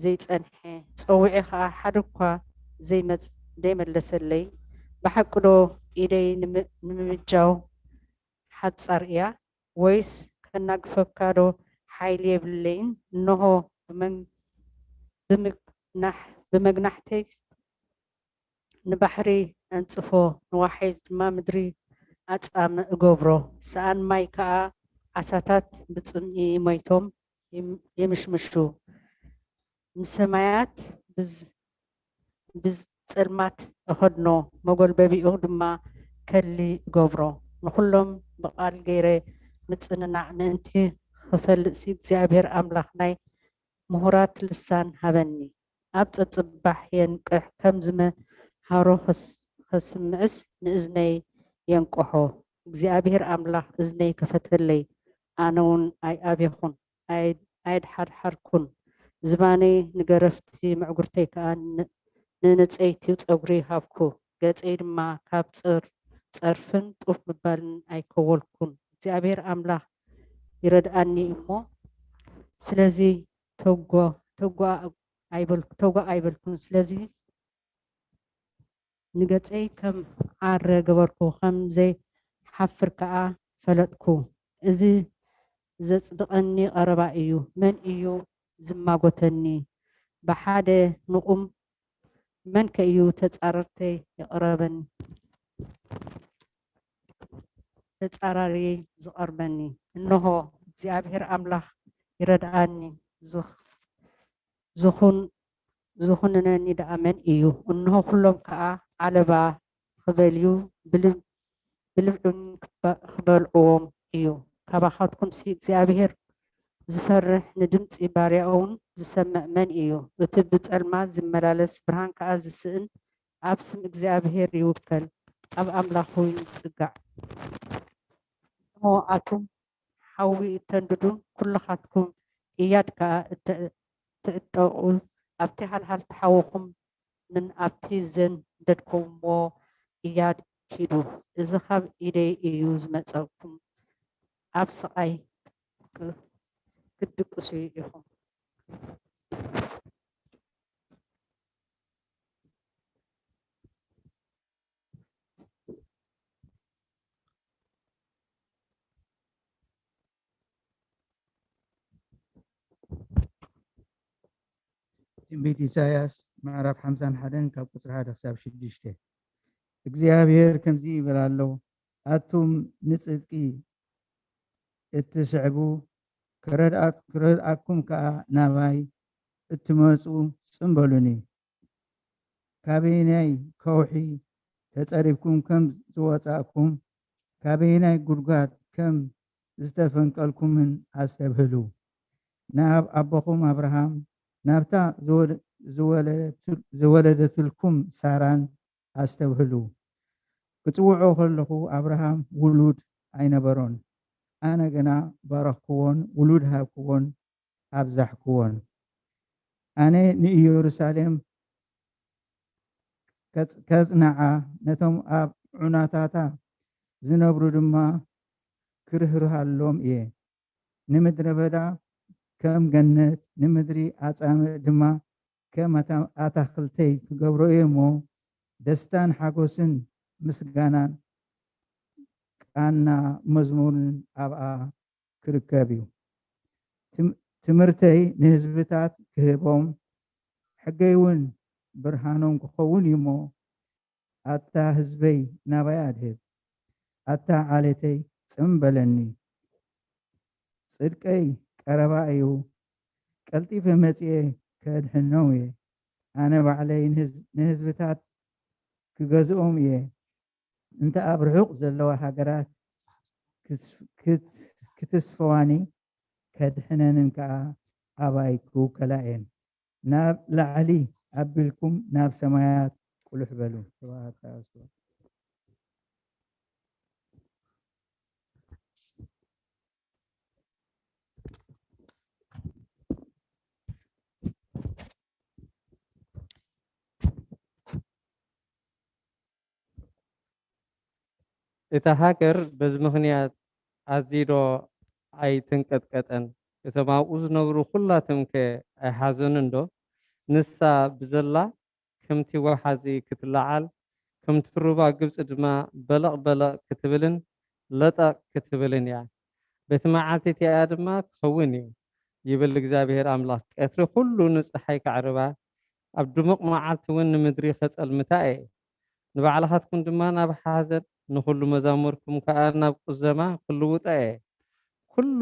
ዘይጸንሐ ፀዊዒ ከዓ ሓደ እኳ ዘይመለሰለይ ብሓቂ ዶ ኢደይ ንምምጃው ሓፃር እያ ወይስ ከናግፈካ ዶ ሓይሊ የብለይን እንሆ ብመግናሕተይ ንባሕሪ ኣንፅፎ ንዋሓይ ድማ ምድሪ ኣፃመ እገብሮ ሰኣን ማይ ከዓ ዓሳታት ብፅምኢ ሞይቶም የምሽምሹ ንሰማያት ብፅልማት እኸድኖ መጎልበቢኡ ድማ ከሊ እገብሮ ንኩሎም ብቓል ገይረ ምፅንናዕ ምእንቲ ክፈልሲ እግዚኣብሔር ኣምላኽ ናይ ምሁራት ልሳን ሃበኒ ኣብ ፀፅባሕ የንቅሕ ከም ዝመሃሮ ከስምዕስ ንእዝነይ የንቅሖ እግዚኣብሔር ኣምላኽ እዝነይ ከፈተለይ ኣነ እውን ኣይኣብኹን ኣይድሓድሓርኩን ዝባነይ ንገረፍቲ ምዕጉርተይ ከዓ ንነፀይቲ ፀጉሪ ሃብኩ ገፀይ ድማ ካብ ፀርፍን ጡፍ ምባልን ኣይከወልኩን እግዚኣብሔር ኣምላኽ ይረድኣኒ እሞ ስለዚ ተጓ ኣይበልኩን ስለዚ ንገፀይ ከም ዓረ ገበርኩ ከምዘይ ሓፍር ከዓ ፈለጥኩ እዚ ዘፅድቐኒ ቀረባ እዩ መን እዩ ዝማጎተኒ ብሓደ ንቁም መን ከ እዩ ተፃረርተይ ይቐረበኒ ተፃራሪ ዝቐርበኒ እንሆ እግዚኣብሔር ኣምላኽ ይረድኣኒ ዝኹንነኒ ደኣ መን እዩ እንሆ ኩሎም ከዓ ዓለባ ክበልዩ ብልብዑን ክበልዕዎም እዩ ካባኻትኩም ሲ እግዚኣብሔር ዝፈርሕ ንድምፂ ባርያውን ዝሰምዕ መን እዩ እቲ ብፀልማ ዝመላለስ ብርሃን ከዓ ዝስእን ኣብ ስም እግዚኣብሔር ይውከል ኣብ ኣምላኹ ይፅጋዕ እሞ ኣቱም ሓዊ እተንድዱ ኩልኻትኩም እያድ ከዓ እትዕጠቑ ኣብቲ ሃልሃል ተሓውኹም ምን ኣብቲ ዘንደድኩምዎ እያድ ኪዱ እዚ ካብ ኢደይ እዩ ዝመፀኩም ኣብ ስቃይ ክድቅሱ ኢኹም ትንቢት ኢሳያስ ምዕራፍ 51 ካብ ቁፅሪ 1 ክሳብ 6 እግዚኣብሔር ከምዚ ይብል ኣሎ ኣቱም ንፅድቂ እትስዕቡ ክረድኣኩም ከዓ ናባይ እትመፁ ፅምበሉኒ ካበየናይ ከውሒ ተፀሪብኩም ከም ዝወፃእኩም ካበየናይ ጉድጓድ ከም ዝተፈንቀልኩምን ኣስተብህሉ ናብ ኣቦኹም ኣብርሃም ናብታ ዝወለደትልኩም ሳራን ኣስተብህሉ ክፅውዖ ከለኹ ኣብርሃም ውሉድ ኣይነበሮን ኣነ ገና ባረኽክዎን ውሉድ ሃብክዎን ኣብዛሕክዎን ኣነ ንኢየሩሳሌም ከፅናዓ ነቶም ኣብ ዑናታታ ዝነብሩ ድማ ክርህርሃሎም እየ ንምድረ በዳ ከም ገነት ንምድሪ ኣፃምዕ ድማ ከም ኣታክልተይ ክገብሮ እየ እሞ ደስታን ሓጎስን ምስጋናን ቃና መዝሙርን ኣብኣ ክርከብ እዩ ትምህርተይ ንህዝብታት ክህቦም ሕገይ እውን ብርሃኖም ክኸውን እዩ እሞ ኣታ ህዝበይ ናባይ ኣድህብ ኣታ ዓሌተይ ፅምበለኒ ፅድቀይ ቀረባ እዩ ቀልጢፈ መፅአ ከድሕኖም እየ ኣነ ባዕለይ ንህዝብታት ክገዝኦም እየ እንተ ኣብ ርሑቕ ዘለዋ ሃገራት ክትስፈዋኒ ከድሕነንን ከዓ ኣባይ ክውከላ እየን ናብ ላዕሊ ኣቢልኩም ናብ ሰማያት ቁልሕ በሉ እታ ሃገር በዚ ምክንያት ኣዝዶ ኣይትንቀጥቀጠን እቶም ኣብኡ ዝነብሩ ኩላቶም ከ ኣይሓዘኑን ዶ ንሳ ብዘላ ከምቲ ወሓዚ ክትለዓል ከምቲ ሩባ ግብፂ ድማ በለቕ በለቕ ክትብልን ለጠቕ ክትብልን እያ በቲ መዓልቲ እቲኣ ድማ ክኸውን እዩ ይብል እግዚኣብሔር ኣምላኽ ቀትሪ ኩሉ ንፀሓይ ካዕርባ ኣብ ድሙቕ መዓልቲ እውን ንምድሪ ከፀልምታ እየ ንባዕልኻትኩም ድማ ናብ ሓዘን ንኩሉ መዛሙርኩም ከዓ ናብ ቁዘማ ክልውጣ እየ ኩሉ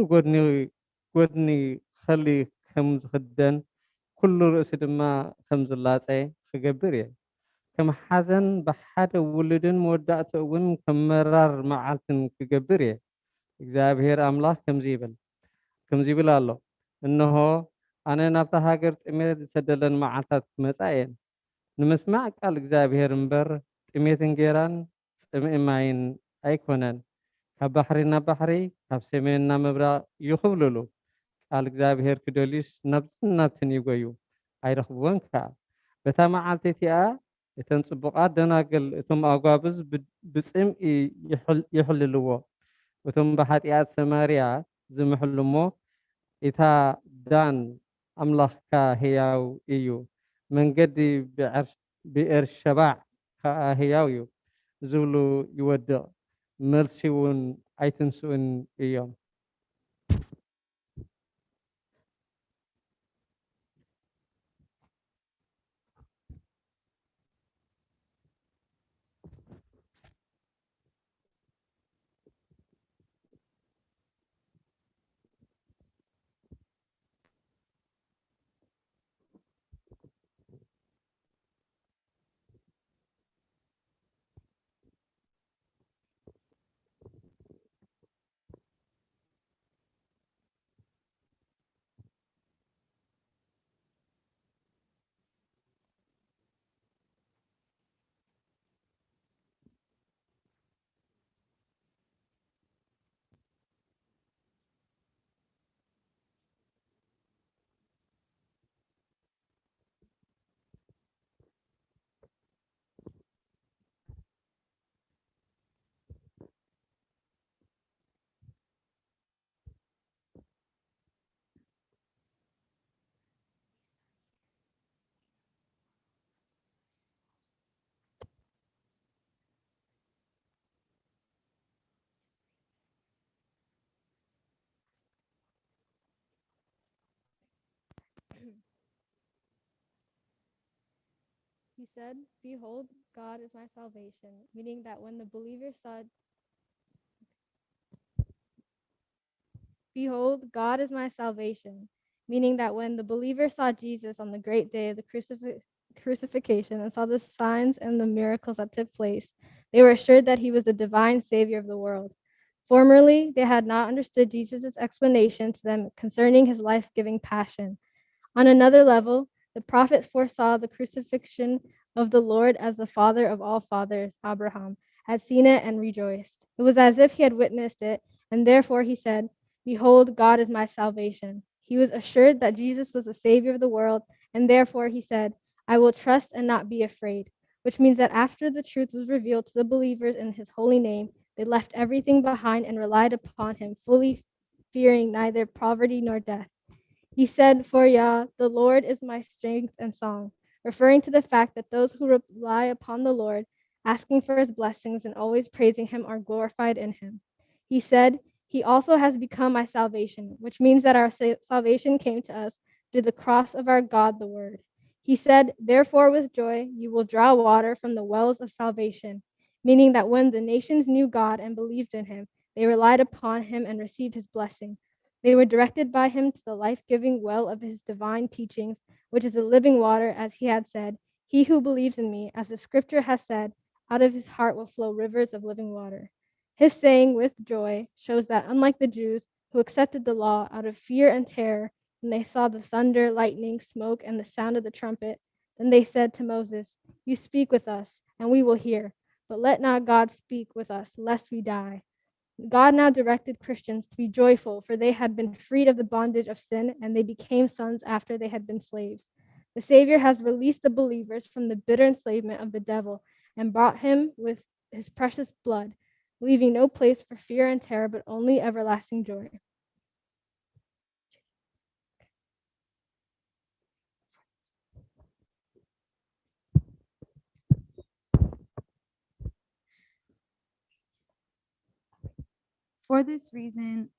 ጎድኒ ከሊ ከም ዝክደን ኩሉ ርእሲ ድማ ከም ዝላፀ ክገብር እየ ከም ሓዘን ብሓደ ውልድን መወዳእቲ እውን ከም መራር መዓልትን ክገብር እየ እግዚአብሔር አምላክ ከምዚ ይብል ኣሎ እነሆ ኣነ ናብታ ሃገር ጥሜት ዝሰደለን መዓልታት ክመፃ እየን ንምስማዕ ቃል እግዚኣብሔር እምበር ጥሜትን ጌራን ጽምኢ ማይን ኣይኮነን ካብ ባሕሪ ናብ ባሕሪ ካብ ሰሜን ናብ ምብራቕ ይኽብልሉ ቃል እግዚኣብሔር ክደልዩስ ናብፅን ናብትን ይጎዩ ኣይረኽብዎን ከዓ በታ መዓልቲ እቲኣ እተን ጽቡቓት ደናግል እቶም ኣጓብዝ ብጽምኢ ይሕልልዎ እቶም ብሓጢኣት ሰማርያ ዝምሕሉ እሞ እታ ዳን ኣምላኽካ ህያው እዩ መንገዲ ብኤር ሸባዕ ከዓ ህያው እዩ ዝብሉ ይወድቕ መልሲ እውን ኣይትንስኡን እዮም He said, "Behold, God is my salvation," meaning that when the believers saw Behold, God is my salvation, meaning that when the believers saw Jesus on the great day of the crucifixion and saw the signs and the miracles that took place, they were assured that he was the divine Savior of the world. Formerly, they had not understood Jesus' explanation to them concerning his life-giving passion. On another level, the prophet foresaw the crucifixion of the Lord as the father of all fathers, Abraham, had seen it and rejoiced. It was as if he had witnessed it, and therefore he said, "Behold, God is my salvation." He was assured that Jesus was the Savior of the world, and therefore he said, "I will trust and not be afraid," which means that after the truth was revealed to the believers in his holy name, they left everything behind and relied upon him, fully fearing neither poverty nor death. He said, "For Yah, the Lord is my strength and song," referring to the fact that those who rely upon the Lord, asking for his blessings and always praising him, are glorified in him. He said, "He also has become my salvation," which means that our salvation came to us through the cross of our God, the Word. He said, "Therefore with joy you will draw water from the wells of salvation," meaning that when the nations knew God and believed in him, they relied upon him and received his blessing. They were directed by him to the life-giving well of his divine teachings, which is the living water, as he had said, "He who believes in me, as the scripture has said, out of his heart will flow rivers of living water." His saying with joy shows that unlike the Jews who accepted the law out of fear and terror when they saw the thunder, lightning, smoke, and the sound of the trumpet, then they said to Moses, "You speak with us, and we will hear, but let not God speak with us, lest we die." God now directed Christians to be joyful, for they had been freed of the bondage of sin, and they became sons after they had been slaves. The Savior has released the believers from the bitter enslavement of the devil and brought him with his precious blood, leaving no place for fear and terror, but only everlasting joy. For this reason,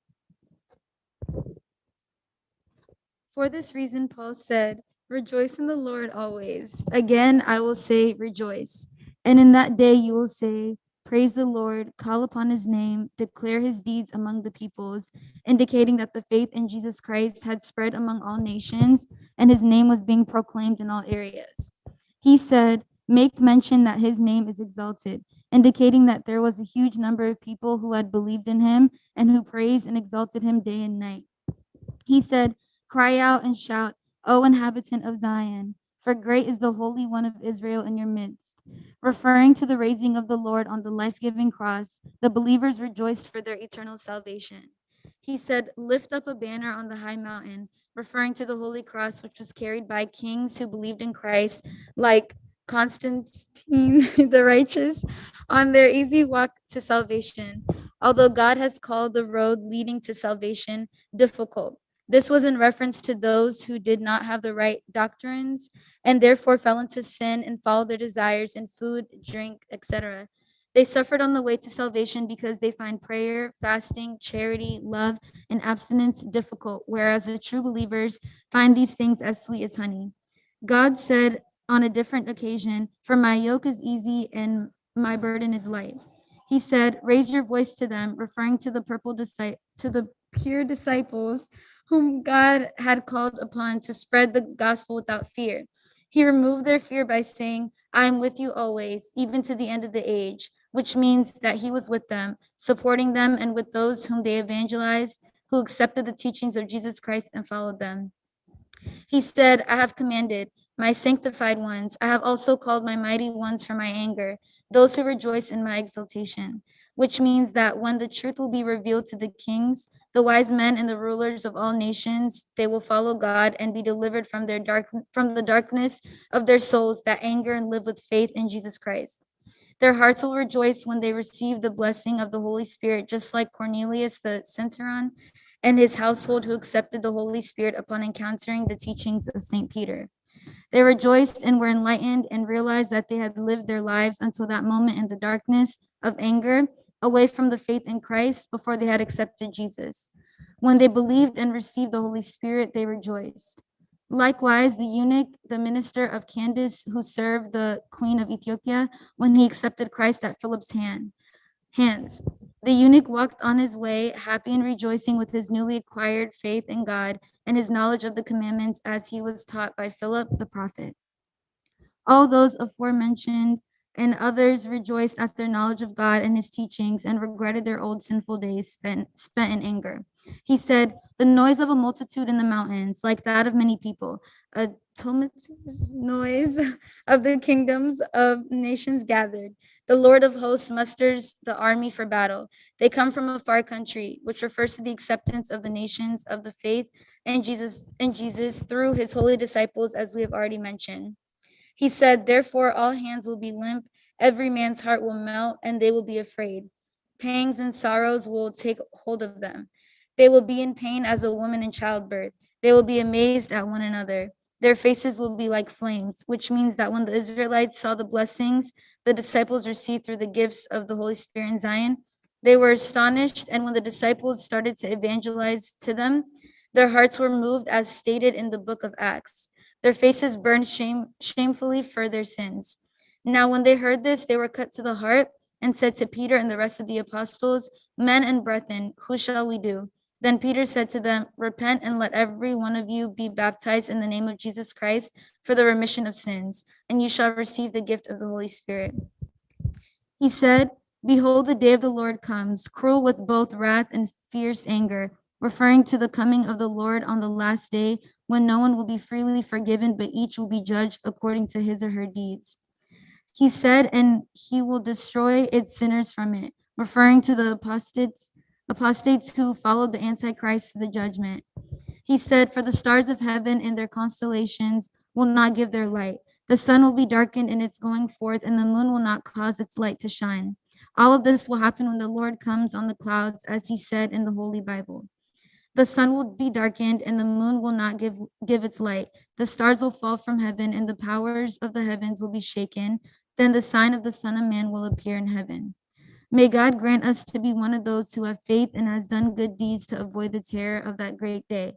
Paul said, "Rejoice in the Lord always. Again, I will say, rejoice. And in that day you will say, praise the Lord, call upon his name, declare his deeds among the peoples," indicating that the faith in Jesus Christ had spread among all nations and his name was being proclaimed in all areas. He said, "Make mention that his name is exalted," indicating that there was a huge number of people who had believed in him and who praised and exalted him day and night. He said, Cry out and shout, O inhabitant of Zion, for great is the Holy One of Israel in your midst. Referring to the raising of the Lord on the life-giving cross, the believers rejoiced for their eternal salvation. He said, lift up a banner on the high mountain, referring to the holy cross which was carried by kings who believed in Christ, like Constantine the righteous, on their easy walk to salvation. Although God has called the road leading to salvation difficult, this was in reference to those who did not have the right doctrines and therefore fell into sin and followed their desires in food, drink, etc. They suffered on the way to salvation because they find prayer, fasting, charity, love, and abstinence difficult, whereas the true believers find these things as sweet as honey. God said on a different occasion, for my yoke is easy and my burden is light. He said, raise your voice to them, referring to the pure disciples whom God had called upon to spread the gospel without fear. He removed their fear by saying, I am with you always, even to the end of the age, which means that he was with them, supporting them and with those whom they evangelized, who accepted the teachings of Jesus Christ and followed them. He said, I have commanded my sanctified ones. I have also called my mighty ones for my anger, those who rejoice in my exaltation, which means that when the truth will be revealed to the kings, the wise men and the rulers of all nations, they will follow God and be delivered from the darkness of their souls that anger and live with faith in Jesus Christ. Their hearts will rejoice when they receive the blessing of the Holy Spirit, just like Cornelius the centurion and his household who accepted the Holy Spirit upon encountering the teachings of St. Peter. They rejoiced and were enlightened and realized that they had lived their lives until that moment in the darkness of anger, away from the faith in Christ before they had accepted Jesus. When they believed and received the Holy Spirit, they rejoiced. Likewise, the eunuch, the minister of Candace, who served the queen of Ethiopia, when he accepted Christ at Philip's hands. The eunuch walked on his way, happy and rejoicing with his newly acquired faith in God and his knowledge of the commandments as he was taught by Philip the prophet. All those aforementioned and others rejoiced at their knowledge of God and his teachings and regretted their old sinful days spent in anger. He said, the noise of a multitude in the mountains, like that of many people, a tumultuous noise of the kingdoms of nations gathered. The Lord of hosts musters the army for battle. They come from a far country, which refers to the acceptance of the nations of the faith in Jesus through his holy disciples, as we have already mentioned. He said, therefore, all hands will be limp, every man's heart will melt, and they will be afraid. Pangs and sorrows will take hold of them. They will be in pain as a woman in childbirth. They will be amazed at one another. Their faces will be like flames, which means that when the Israelites saw the blessings the disciples received through the gifts of the Holy Spirit in Zion, they were astonished. And when the disciples started to evangelize to them, their hearts were moved as stated in the book of Acts. Their faces burned shamefully for their sins. Now, when they heard this, they were cut to the heart and said to Peter and the rest of the apostles, men and brethren, who shall we do? Then Peter said to them, repent and let every one of you be baptized in the name of Jesus Christ for the remission of sins, and you shall receive the gift of the Holy Spirit. He said, behold, the day of the Lord comes, cruel with both wrath and fierce anger, referring to the coming of the Lord on the last day, when no one will be freely forgiven, but each will be judged according to his or her deeds. He said, and he will destroy its sinners from it, referring to the apostates who followed the Antichrist to the judgment. He said, for the stars of heaven and their constellations will not give their light. The sun will be darkened in its going forth, and the moon will not cause its light to shine. All of this will happen when the Lord comes on the clouds, as he said in the Holy Bible. The sun will be darkened and the moon will not give its light. The stars will fall from heaven and the powers of the heavens will be shaken. Then the sign of the Son of Man will appear in heaven. May God grant us to be one of those who have faith and has done good deeds to avoid the terror of that great day.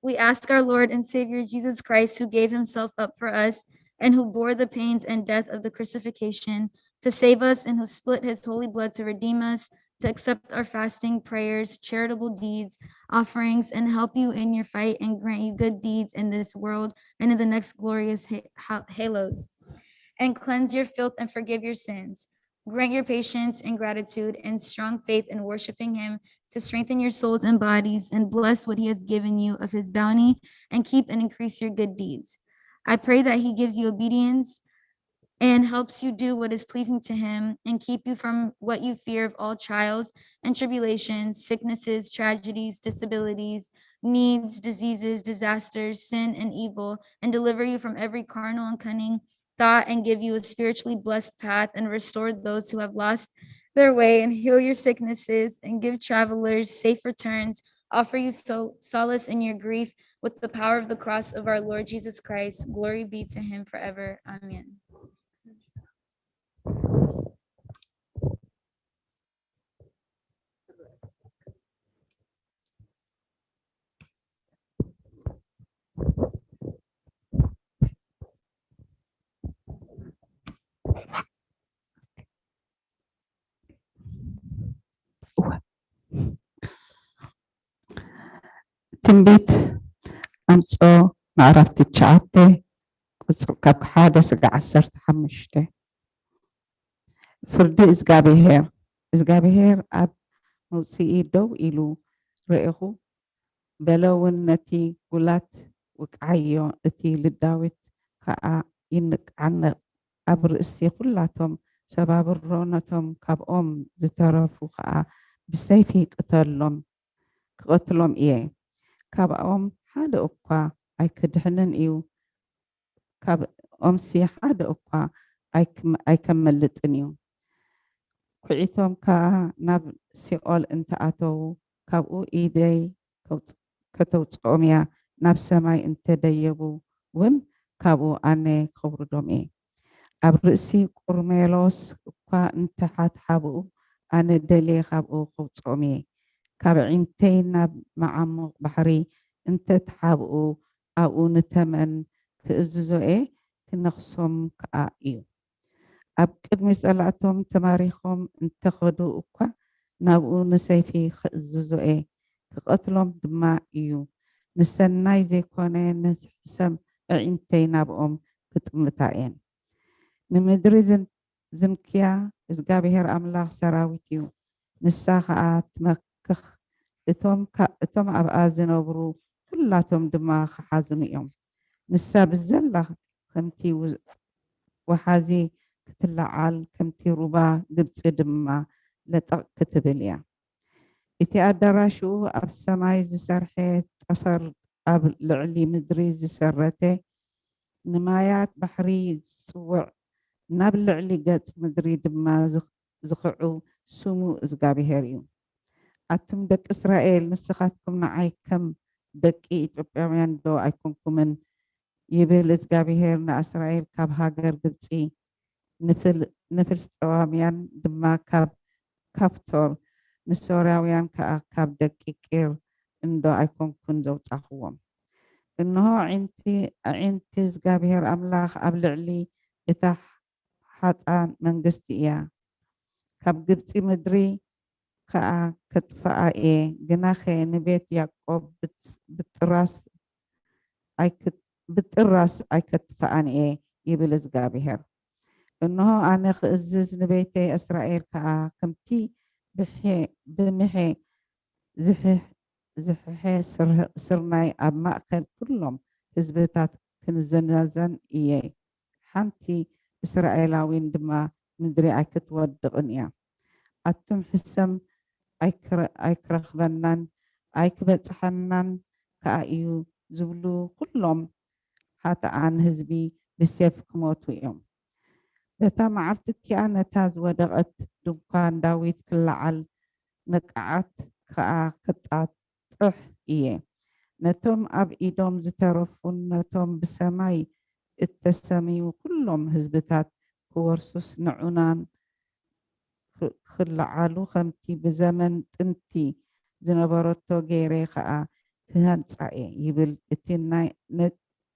We ask our Lord and Savior Jesus Christ, who gave himself up for us and who bore the pains and death of the crucifixion to save us and who split his holy blood to redeem us, to accept our fasting, prayers, charitable deeds, offerings, and help you in your fight and grant you good deeds in this world and in the next glorious halos, and cleanse your filth and forgive your sins. Grant your patience and gratitude and strong faith in worshiping him to strengthen your souls and bodies, and bless what he has given you of his bounty, and keep and increase your good deeds. I pray that he gives you obedience and helps you do what is pleasing to him, and keep you from what you fear of all trials and tribulations, sicknesses, tragedies, disabilities, needs, diseases, disasters, sin, and evil, and deliver you from every carnal and cunning thought, and give you a spiritually blessed path, and restore those who have lost their way, and heal your sicknesses, and give travelers safe returns, offer you solace in your grief with the power of the cross of our Lord Jesus Christ. Glory be to him forever. Amen. ትንቢት ኣምጾ ምዕራፍ 9 ቁጽሪ ካብ 1-15 ፍርዲ እግዚአብሔር ኣብ መውፅኢ ደው ኢሉ ርኢኹ በለውን ነቲ ጉላት ውቃዮ እቲ ልዳዊት ከዓ ይንቃነቕ ኣብ ርእሲ ኩላቶም ሰባብሮ ነቶም ካብኦም ዝተረፉ ከዓ ብሰይፊ ክቐትሎም እየ ካብኦም ሓደ እኳ ኣይክድሕንን እዩ ካብኦምሲ ሓደ እኳ ኣይከመልጥን እዩ ኩዒቶም ከዓ ናብ ሲኦል እንተኣተዉ ካብኡ ኢደይ ከተውፅኦም እያ ናብ ሰማይ እንተደየቡ እውን ካብኡ ኣነ ከውርዶም እየ ኣብ ርእሲ ቁርሜሎስ እኳ እንተሓትሓብኡ ኣነ ደልየ ካብኡ ከውፅኦም እየ ካብ ዒንተይ ናብ መዓሙቕ ባሕሪ እንተተሓብኡ ኣብኡ ንተመን ክእዝዞ እየ ክነኽሶም ከዓ እዩ ኣብ ቅድሚ ጸላእቶም ተማሪኾም እንተኸዱ እኳ ናብኡ ንሰይፊ ክእዝዞ እየ ክቐትሎም ድማ እዩ ንሰናይ ዘይኮነ ንሕሰም ኣዒንተይ ናብኦም ክጥምታ እየን ንምድሪ ዝንክያ እግዚአብሔር ኣምላኽ ሰራዊት እዩ ንሳ ከዓ ትመክኽ እቶም ኣብኣ ዝነብሩ ኩላቶም ድማ ክሓዝኑ እዮም ንሳ ብዘላ ከምቲ ወሓዚ ክትለዓል ከምቲ ሩባ ግብፂ ድማ ለጠቕ ክትብል እያ እቲ ኣዳራሽኡ ኣብ ሰማይ ዝሰርሐ ጠፈር ኣብ ልዕሊ ምድሪ ዝሰረተ ንማያት ባሕሪ ዝፅውዕ ናብ ልዕሊ ገጽ ምድሪ ድማ ዝኽዑ ስሙ እግዚአብሔር እዩ ኣቱም ደቂ እስራኤል ንስኻትኩም ንዓይ ከም ደቂ ኢትዮጵያውያን ዶ ኣይኮንኩምን ይብል እግዚአብሔር ንእስራኤል ካብ ሃገር ግብፂ ንፍልስጥኤማውያን ድማ ካብ ካፍቶር ንሶርያውያን ከዓ ካብ ደቂ ቂር እንዶ ኣይኮንኩን ዘውፃኽዎም እንሆ ዒንቲ እግዚአብሔር ኣምላኽ ኣብ ልዕሊ እታ ሓጣን መንግስቲ እያ ካብ ግብፂ ምድሪ ከዓ ከጥፍኣ እየ ግናኸ ንቤት ያዕቆብ ብጥራስ ኣይከጥፍኣን እየ ይብል እግዚአብሔር እንሆ ኣነ ክእዝዝ ንቤተይ እስራኤል ከዓ ከምቲ ብምሐ ዝሕሐ ስርናይ ኣብ ማእከል ኩሎም ህዝብታት ክንዘናዘን እየ ሓንቲ እስራኤላዊን ድማ ምድሪ ኣይክትወድቕን እያ ኣቱም ሕሰም ኣይክረኽበናን ኣይክበፅሐናን ከዓ እዩ ዝብሉ ኩሎም ሓጥኣን ህዝቢ ብሴፍ ክሞቱ እዮም በታ መዓልቲ እቲኣ ነታ ዝወደቐት ድንኳን ዳዊት ክለዓል ንቃዓት ከዓ ክጣጥሕ እየ ነቶም ኣብ ኢዶም ዝተረፉን ነቶም ብሰማይ እተሰሚዩ ኩሎም ህዝብታት ክወርሱስ ንዑናን ክለዓሉ ከምቲ ብዘመን ጥንቲ ዝነበረቶ ገይረ ከዓ ክሃንፃ እየ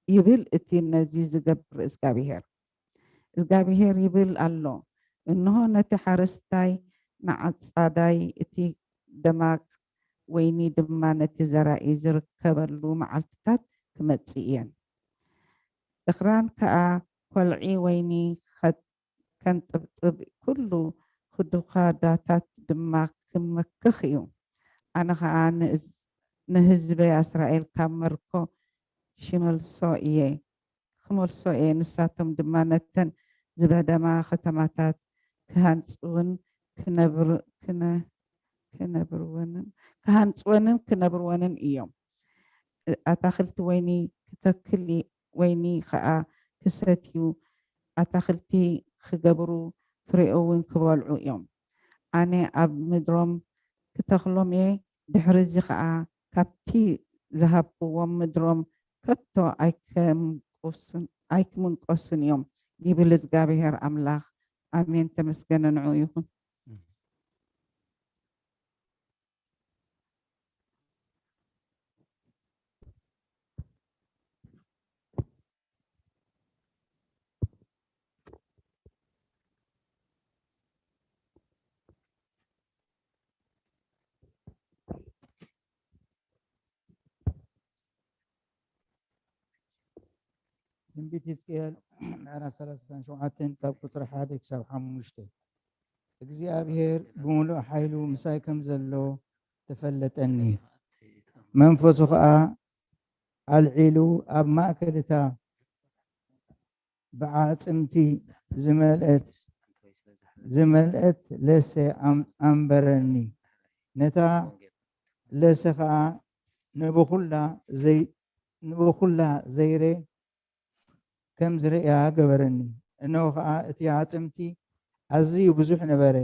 ይብል እቲ ነዚ ዝገብር እግዚአብሔር ይብል ኣሎ እንሆ ነቲ ሓረስታይ ንዓፃዳይ እቲ ደማቅ ወይኒ ድማ ነቲ ዘራኢ ዝርከበሉ መዓልትታት ክመፅእ እየን እኽራን ከዓ ኮልዒ ወይኒ ከንጥብጥብ ኩሉ ክዱኻዳታት ድማ ክመክኽ እዩ ኣነ ከዓ ንህዝበይ እስራኤል ካብ መርኮ ክመልሶ እየ ንሳቶም ድማ ነተን ዝበደማ ከተማታት ክሃንፅውን ክነብርወንን እዮም ኣታክልቲ ወይኒ ክተክል ወይኒ ከዓ ክሰትዩ ኣታክልቲ ክገብሩ ፍሬኦም ክበልዑ እዮም ኣነ ኣብ ምድሮም ክተክሎም እየ ድሕሪ እዚ ከዓ ካብቲ ዝሃብዎም ምድሮም ከቶ ኣይክምንቆሱን እዮም ይብል እግዚአብሔር ኣምላኽ ኣሜን ተመስገነ ንዑ ይኹን ትንቢት ሕዝቅኤል ምዕራፍ 37 ካብ ቁፅሪ 1 ክሳብ 5 እግዚአብሔር ብምሉእ ሓይሉ ምሳይ ከም ዘሎ ተፈለጠኒ መንፈሱ ከዓ ኣልዒሉ ኣብ ማእከልታ ብዓፅምቲ ዝመልአት ለሰ ኣንበረኒ ነታ ለሰ ከዓ ንብኩላ ዘይረ ከም ዝርያ ገበረኒ እነሆ ከዓ እቲ ዓፅምቲ ኣዝዩ ብዙሕ ነበረ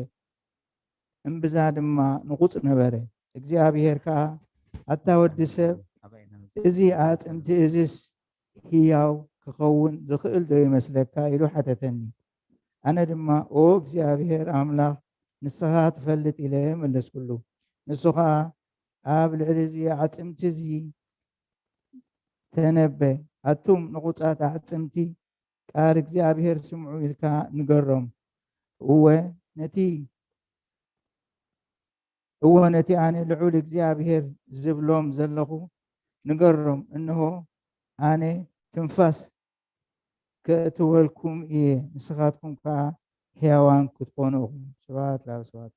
እምብዛ ድማ ንቁፅ ነበረ እግዚአብሔር ከዓ ኣታ ወዲ ሰብ እዚ ዓፅምቲ እዚስ ህያው ክኸውን ዝኽእል ዶ ይመስለካ ኢሉ ሓተተኒ ኣነ ድማ ኦ እግዚአብሔር ኣምላኽ ንስኻ ትፈልጥ ኢለ መለስኩሉ ንሱ ከዓ ኣብ ልዕሊ እዚ ዓፅምቲ እዚ ተነበ ኣቱም ንቁፃት ዓፅምቲ ቃል እግዚአብሔር ስምዑ ኢልካ ንገሮም እወ ነቲ ኣነ ልዑል እግዚአብሔር ዝብሎም ዘለኹ ንገሮም እንሆ ኣነ ትንፋስ ከእትወልኩም እየ ንስኻትኩም ከዓ ሕያዋን ክትኮኑ ኢኹም ስብሐት ለኣብ ስብሐት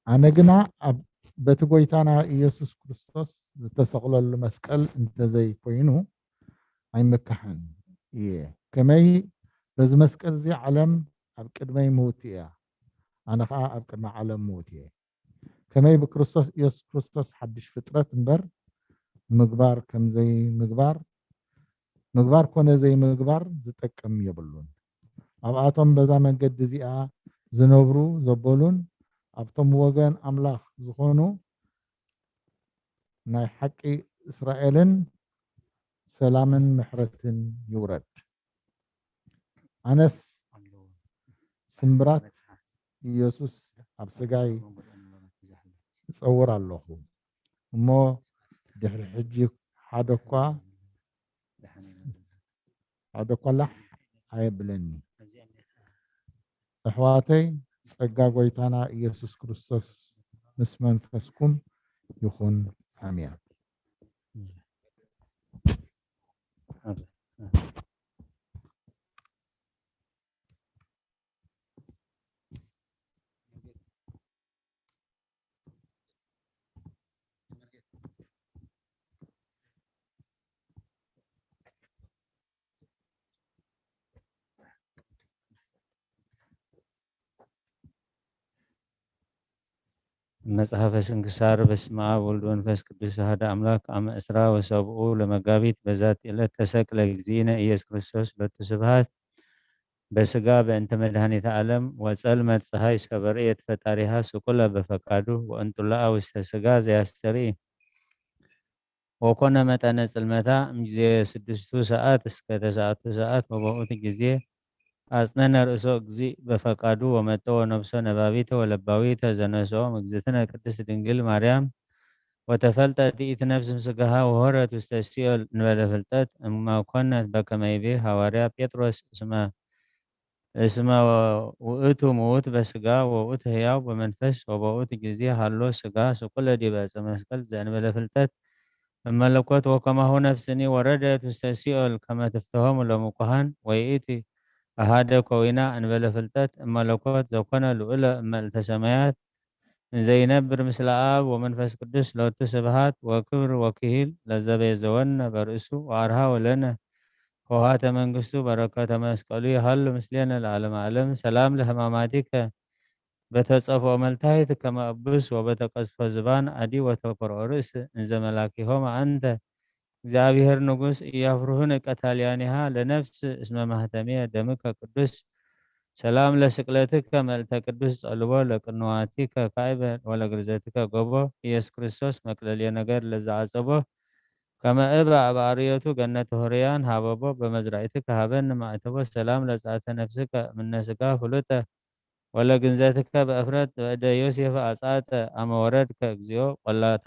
ኣነ ግና ኣብ በቲ ጎይታና ኢየሱስ ክርስቶስ ዝተሰቕለሉ መስቀል እንተዘይ ኮይኑ ኣይመካሕን እየ ከመይ በዚ መስቀል እዚ ዓለም ኣብ ቅድመይ ምውት እያ ኣነ ከዓ ኣብ ቅድሚ ዓለም ምውት እየ ከመይ ብክርስቶስ ኢየሱስ ክርስቶስ ሓድሽ ፍጥረት እምበር ምግባር ከምዘይ ምግባር ኮነ ዘይ ምግባር ዝጠቅም የብሉን ኣብኣቶም በዛ መንገዲ እዚኣ ዝነብሩ ዘበሉን ኣብቶም ወገን ኣምላኽ ዝኾኑ ናይ ሓቂ እስራኤልን ሰላምን ምሕረትን ይውረድ ኣነስ ስምብራት ኢየሱስ ኣብ ስጋይ ዝፀውር ኣለኹ እሞ ድሕሪ ሕጂ ሓደ እኳ ላሕ ኣየብለኒ ኣሕዋተይ ጸጋ ጎይታና ኢየሱስ ክርስቶስ ምስ መንፈስኩም ይኹን ኣሜን መጽሐፈ ስንክሳር በስመ አብ ወወልድ ወመንፈስ ቅዱስ አሐዱ አምላክ አመ ዕስራ ወሰብኡ ለመጋቢት በዛቲ ዕለት ተሰቅለ እግዚእነ ኢየሱስ ክርስቶስ ሎቱ ስብሐት በስጋ በእንተ መድኃኒተ ዓለም ወጸልመት ፀሐይ እስከ በርኤት ፈጣሪሃ ስቁለ በፈቃዱ ወእንጡላአ ውስተ ስጋ ዘያስተርኢ ወኮነ መጠነ ጽልመታ እምጊዜ 6 ሰዓት እስከ 9 ሰዓት ወበውእቱ ጊዜ አጽነነ ርእሶ እግዚእ በፈቃዱ ወመጠ ወነብሶ ነባቢተ ወለባዊተ ዘነሶም እግዝእትነ ቅድስት ድንግል ማርያም ወተፈልጠ ዲኢት ነፍስ ምስጋሃ ወሆረት ውስተ ሲኦል እንበለ ፍልጠት እማ ኮነት በከመ ይቤ ሐዋርያ ጴጥሮስ እስመ ውእቱ ምውት በስጋ ወውእቱ ሕያው በመንፈስ ወበውእቱ ጊዜ ሃሎ ስጋ ስቁለ ዲበ ዕፀ መስቀል ዘእንበለ ፍልጠት እመለኮት ወከማሁ ነፍስኒ ወረደት ውስተ ሲኦል ከመ ትፍትሆሙ ለሙቁሃን ወይእቲ አሃደ ኮዊና እንበለ ፍልጠት እመለኮት ዘኮነ ልዑለ እመልዕልተ ሰማያት እንዘይነብር ምስለ አብ ወመንፈስ ቅዱስ ሎቱ ስብሐት ወክብር ወክሂል ለዘቤዘወነ በርእሱ ወአርሃ ወለነ ሆሃተ መንግስቱ በረከተ መስቀሉ ይሃሉ ምስሌነ ለዓለመ ዓለም ሰላም ለሕማማቲከ በተጸፎ መልታይት ከመ እብስ ወበተቀስፈ ዝባን አዲ ወተኮርዖ ርእስ እንዘ መላኪሆም አንተ እግዚአብሔር ንጉሥ እያፍሩህን ቀታልያኒሃ ለነፍስ እስመ ማህተሚየ ደምከ ቅዱስ ሰላም ለስቅለትከ መልዕልተ ቅዱስ ጸልቦ ለቅንዋቲከ ካዕበ ወለግርዘትከ ጎቦ ኢየሱስ ክርስቶስ መቅለልየ ነገር ለዘአጸቦ ከመ እብአ በአርዮቱ ገነተ ሆርያን ሀበቦ በመዝራእትከ ሀበነ ማዕተቦ ሰላም ለጸአተ ነፍስከ እምነ ሥጋ ፍሉጠ ወለግንዘትከ በእፍረት በእደ ዮሴፍ አጻተ አመ ወረድከ እግዚኦ ቆላተ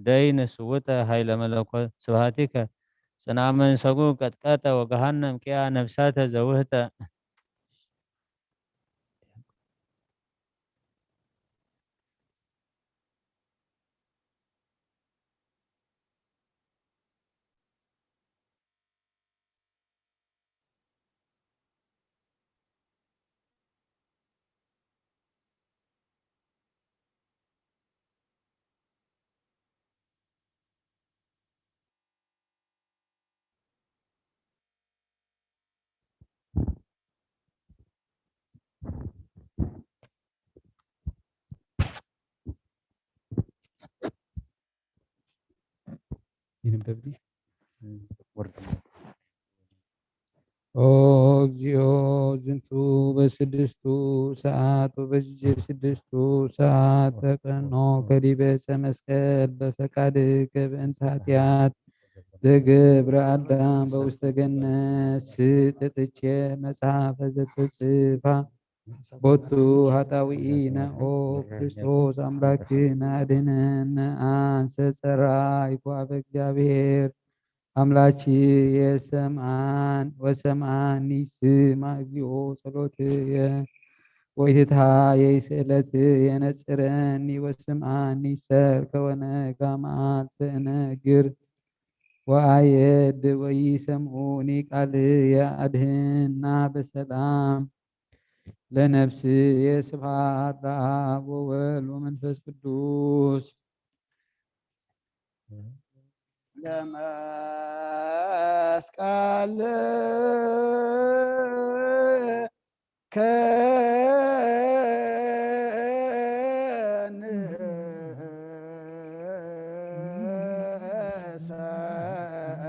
ደይን ስውጠ ኃይለ መለኮት ስብሐቲከ ጽንዐ መንሰጉ ቀጥቀጠ ወገሃነም ቂያ ነፍሳተ ዘውህተ ይነበብልኝ። ኦ እግዚኦ ዝንቱ በስድስቱ ሰዓት ወበስድስቱ ሰዓት ተቀኖ ከዲበ ዕፀ መስቀል በፈቃድከ በእንተ ኃጢአት ዘገብረ አዳም በውስተ ገነት ስጥጥቼ መጽሐፈ ዘተጽፋ ቦቱ ኃጣውኢነ ኦ ክርስቶስ አምላክነ አድኅነነ አንሰ ጸራይኩ ኀበ እግዚአብሔር አምላቺ የሰምዓን ወሰምዓኒ ስማ እግዚኦ ጸሎትየ ወይትትሃየይ ስእለትየ ነጽረኒ ወስምዓኒ ሰርከ ወነጋ መዓልተ እነግር ወአየድ ወይሰምዑኒ ቃልየ አድኅና በሰላም ለነፍስየ ስብሐት ለአብ ወወልድ ወመንፈስ ቅዱስ ለመስቀል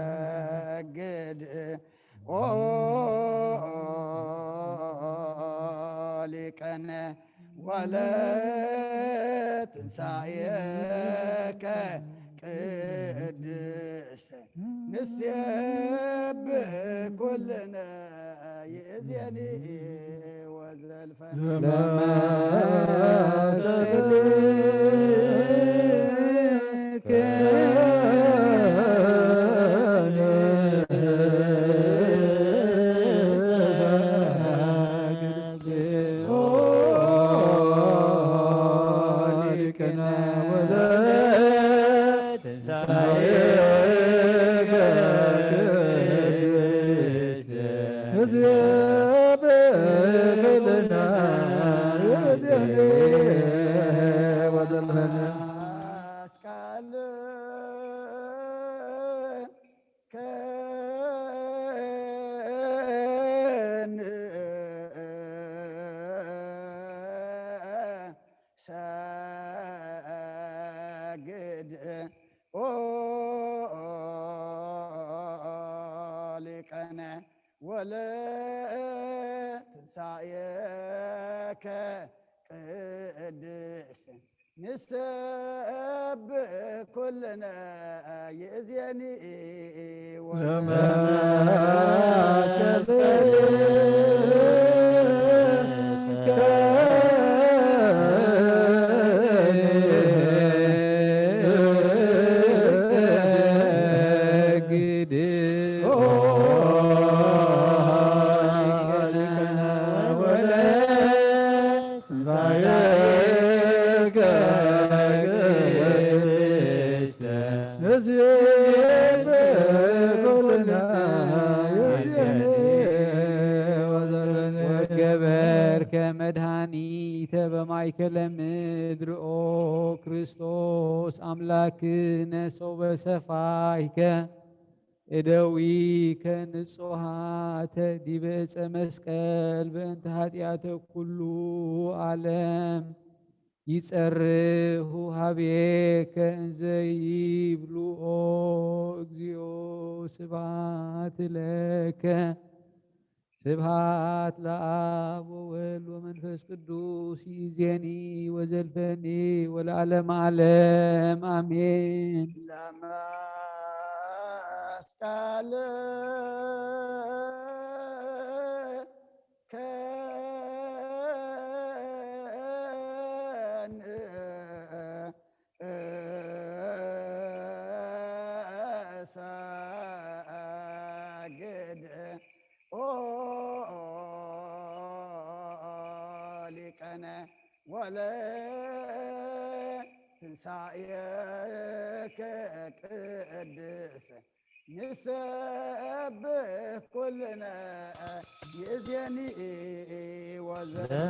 ከንሰግድ ኦ ሊቀነ ወለትንሣኤከ ቅድስት ንሴብህ ኩልነ ይእዜኒ ወዘልፈነ ለመስቀልከ ساجد لقنا ولا تنسايك قدس نسب كلنا يزيني መድኃኒተ በማእከለ ምድር ኦ ክርስቶስ አምላክነ ሰው በሰፋይከ እደዊከ ንጹሃተ ዲበ ዕፀ መስቀል በእንተ ኃጢአተ ኩሉ ዓለም ይጸርሁ ሀቤከ እንዘ ይብሉ ኦ እግዚኦ ስብሐት ለከ ስብሐት ለአብ ወወልድ ወመንፈስ ቅዱስ ይእዜኒ ወዘልፈኒ ወለዓለመ ዓለም አሜን። ለመስቀል ሰግድ ሊቀነ ወለ ትንሣኤከ ቅድስ ንሰብህ ኩልነ ይእዜኒ ወዘመስቀል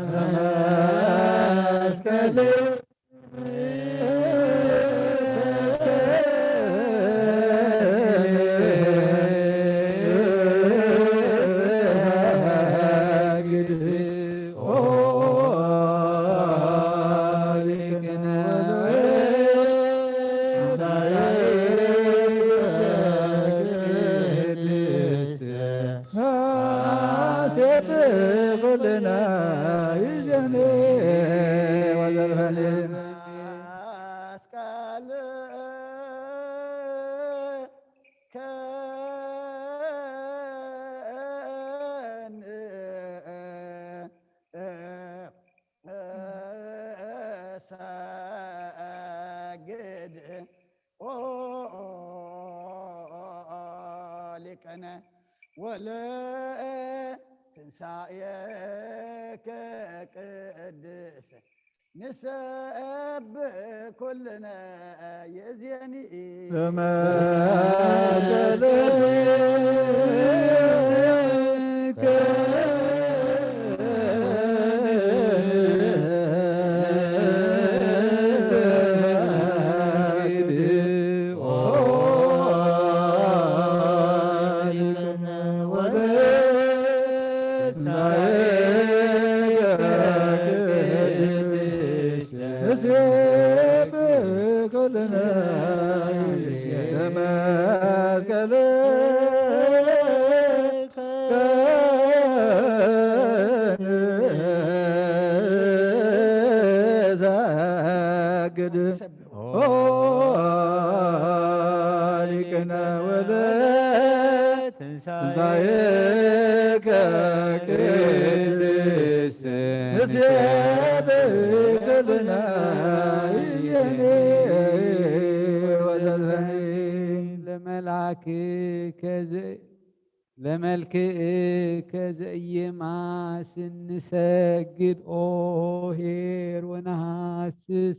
ولا تنسايك قدس نسب كلنا يزيني ለመልክዕከ ዘኢየማስ እንሰግድ ኦ ኄር ወነሐስስ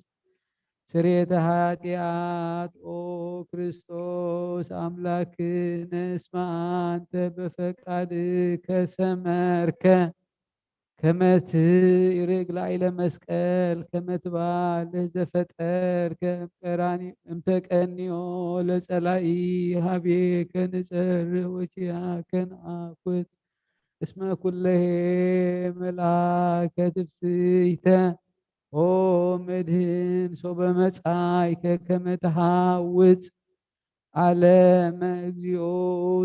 ስርየተ ኃጢአት ኦ ክርስቶስ አምላክነ እስመ አንተ በፈቃድከ ሰመርከ ከመ ትዕርግ ላዕለ መስቀል ከመ ትባልዕ ዘፈጠርከ እምተቀኒዮ ለጸላኢ ሀቤከ ንጸርህ ወኪያከ ነአኩት እስመ ኩለሄ መልአከ ትፍስሕተ መድህን ሶበ መጻእከ ከመ ተሃውፅ ዓለመ እግዚኦ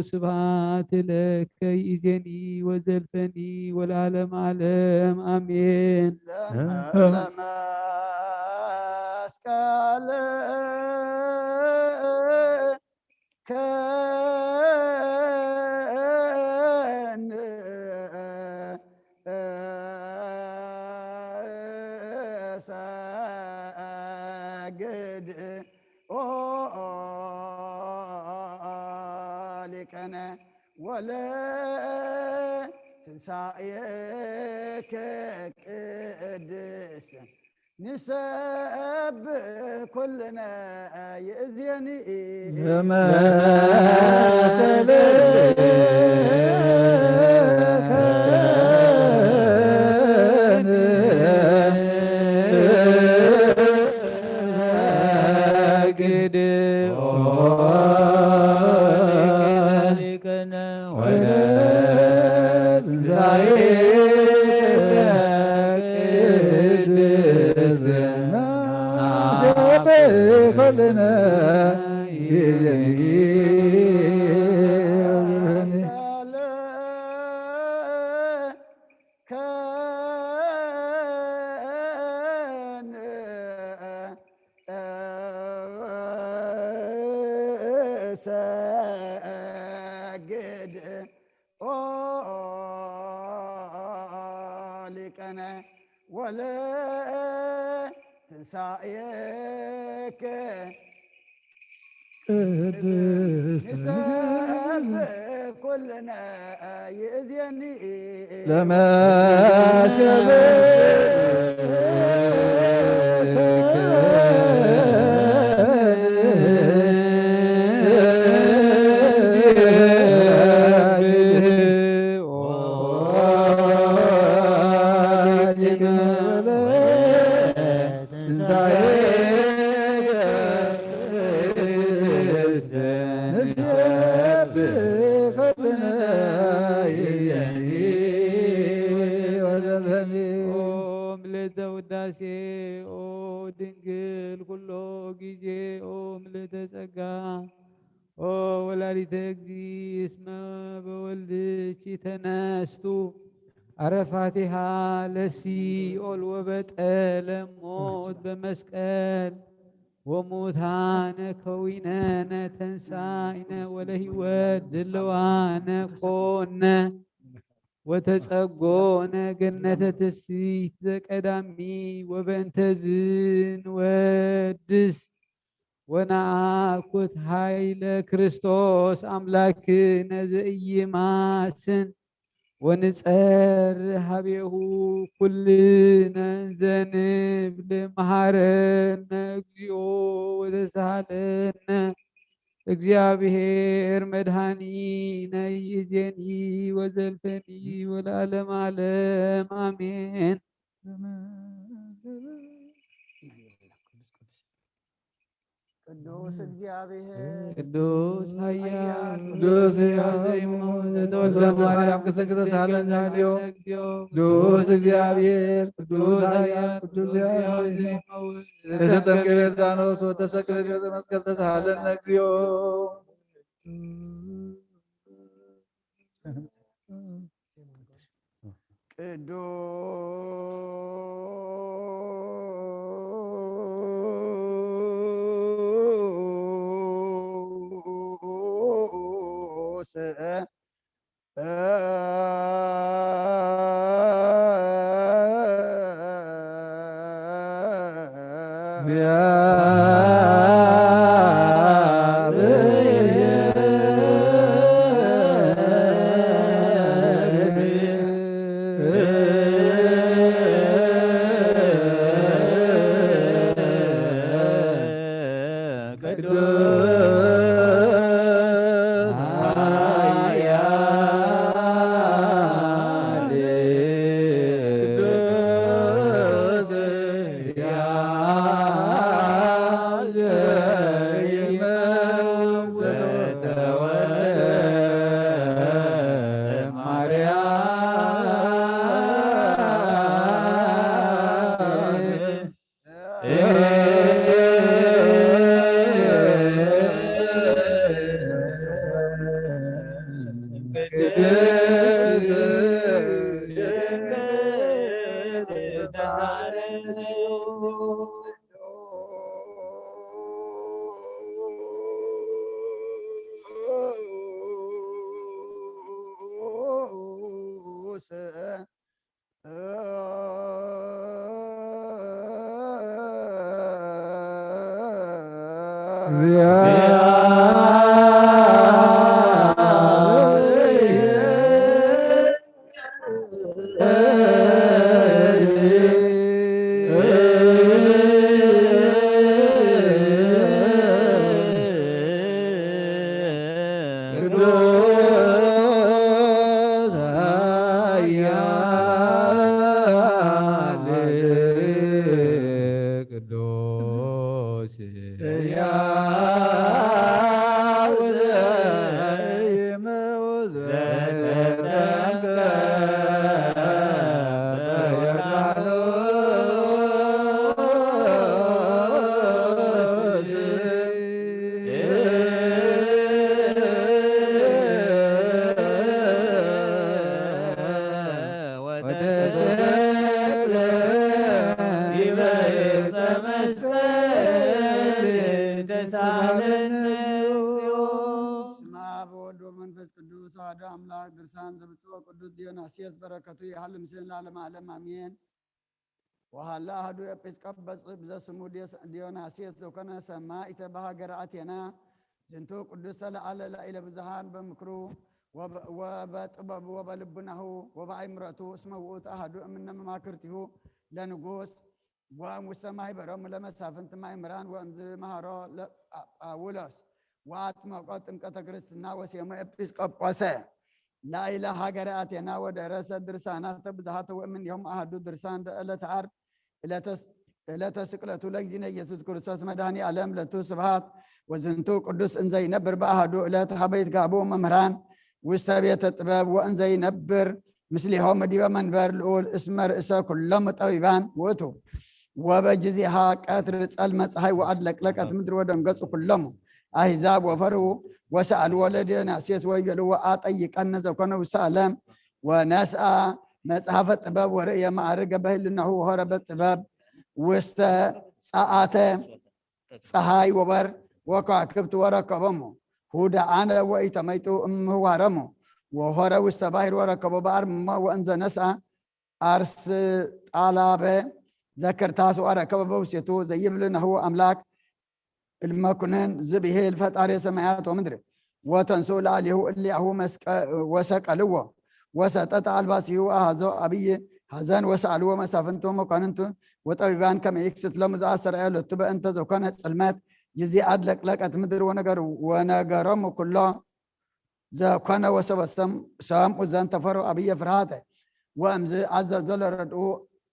ስብሐት ለከ ይእዜኒ ወዘልፈኒ ወለዓለመ ዓለም አሜን። ለመስቀል ሰግድ ሊቀነ ወለትንሣኤከ ቅድስት ንሰብእ ኩልነ ይእዜኒ ሰግድ ሊቀነ ወለትንሣኤከ ንሰብእ ኩልነ ይእዜኒ ውዳሴ ኦ ድንግል ኩሎ ጊዜ ኦ ምልዕተ ጸጋ ኦ ወላዲተ እግዚእ እስመ በወልድኪ ተነስቱ አረፋቲሃ ለሲኦል ወበጠለ ሞት በመስቀል ወሙታነ ከዊነነ ተንሳኢነ ወለህይወት ዘለዋነ ኮነ ወተጸጎነ ገነተ ትፍሲት ዘቀዳሚ ወበእንተዝን ወድስ ወነአኩት ኃይለ ክርስቶስ አምላክነ ዘኢይማስን ወንጸር ሀቤሁ ኩልነ ዘንብል መሐረነ እግዚኦ ወተሳሃለነ እግዚአብሔር መድኃኒነ ይእዜኒ ወዘልፈኒ ወለዓለመ ዓለም አሜን። ቅዱስ እግዚአብሔር ቅዱስ ኃያል ቅዱስ ሕያው ዘተወልደ ማርያም ቅድስት ሳለን ዛሬው ቅዱስ እግዚአብሔር ቅዱስ ኃያል ቅዱስ ሕያው ተሰጠምከ ዮርዳኖስ ወተሰቅለ ዲበ መስቀል ተሳሃለነ እግዚኦ ድርሳን ዘብጽሕ ቅዱስ ዲዮናስዮስ በረከቱ ይሃሉ ምስለ ዓለም ዓለም አሜን። ወሃላ አሐዱ ኤጲስቆጶስ ዘስሙ ዲዮናስዮስ ዘኮነ ሰማዕተ በሀገረ አቴና ዝንቱ ቅዱስ ተለዓለ ላዕለ ብዙኃን በምክሩ ወበጥበቡ ወበልቡናሁ ወበአእምሮቱ እስመ ውእቱ አሐዱ እምነ መማክርቲሁ ለንጉሥ ወእሙስተ ማኅበሮሙ ለመሳፍንት ማእምራን ወእምዝ መሃሮ ለጳውሎስ ወአጥመቆ ጥምቀተ ክርስትና ወሴሞ ኤጲስቆጶሰ ላዕለ ሀገረ አቴና ወደረሰ ድርሳናተ ብዙኃተ ወእምኔሆሙ አሐዱ ድርሳን ዕለተ ዓርብ ዕለተ ስቅለቱ ለእግዚእነ ኢየሱስ ክርስቶስ መድኃኔ ዓለም ለቱ ስብሐት ወዝንቱ ቅዱስ እንዘ ይነብር በአሐዱ ዕለት ሀበ ይትጋብኡ መምህራን ውስተ ቤተ ጥበብ ወእንዘ ይነብር ምስሌሆሙ ዲበ መንበር ልዑል እስመ ርእሰ ኩሎሙ ጠቢባን ውእቱ ወበጊዜሃ ቀትር ጸልመ ፀሐይ ወአድለቅለቀት ምድር ወደንገጹ ኩሎሙ አሕዛብ ወፈሩ ወሰአሉ ወለዲዮናስዮስ ወይቤልዎ አጠይቀነ ዘኮነ ውስተ ዓለም ወነስአ መጽሐፈ ጥበብ ወርእየ ማዕርገ በህልናሁ ወሆረ በጥበብ ውስተ ጸአተ ፀሐይ ወበር ወከዋክብት ወረከቦሙ ሁዳአነ ወኢተመይጡ እምህዋረሙ ወሆረ ውስተ ባሕር ወረከቦ በአርምሞ ወእንዘ ነስአ አርስ ጣላበ ዘክርታስ ወረከበ በውስቴቱ ዘይብልነሁ አምላክ المكنن زبهيل فطار سماوات ومدر وتنسو لعليه الليه وسقلوه وسطت الباسه هذا ابي حزن وسالوا مسافنتو مكاننتو وطبيبان كما يكست لمز اثر قالت بانت زكون صلمات جزي ادلق لقت مدر ونغرم كله زكون وسبستم سام وزن تفر ابي فرات وامز عز وجل ردو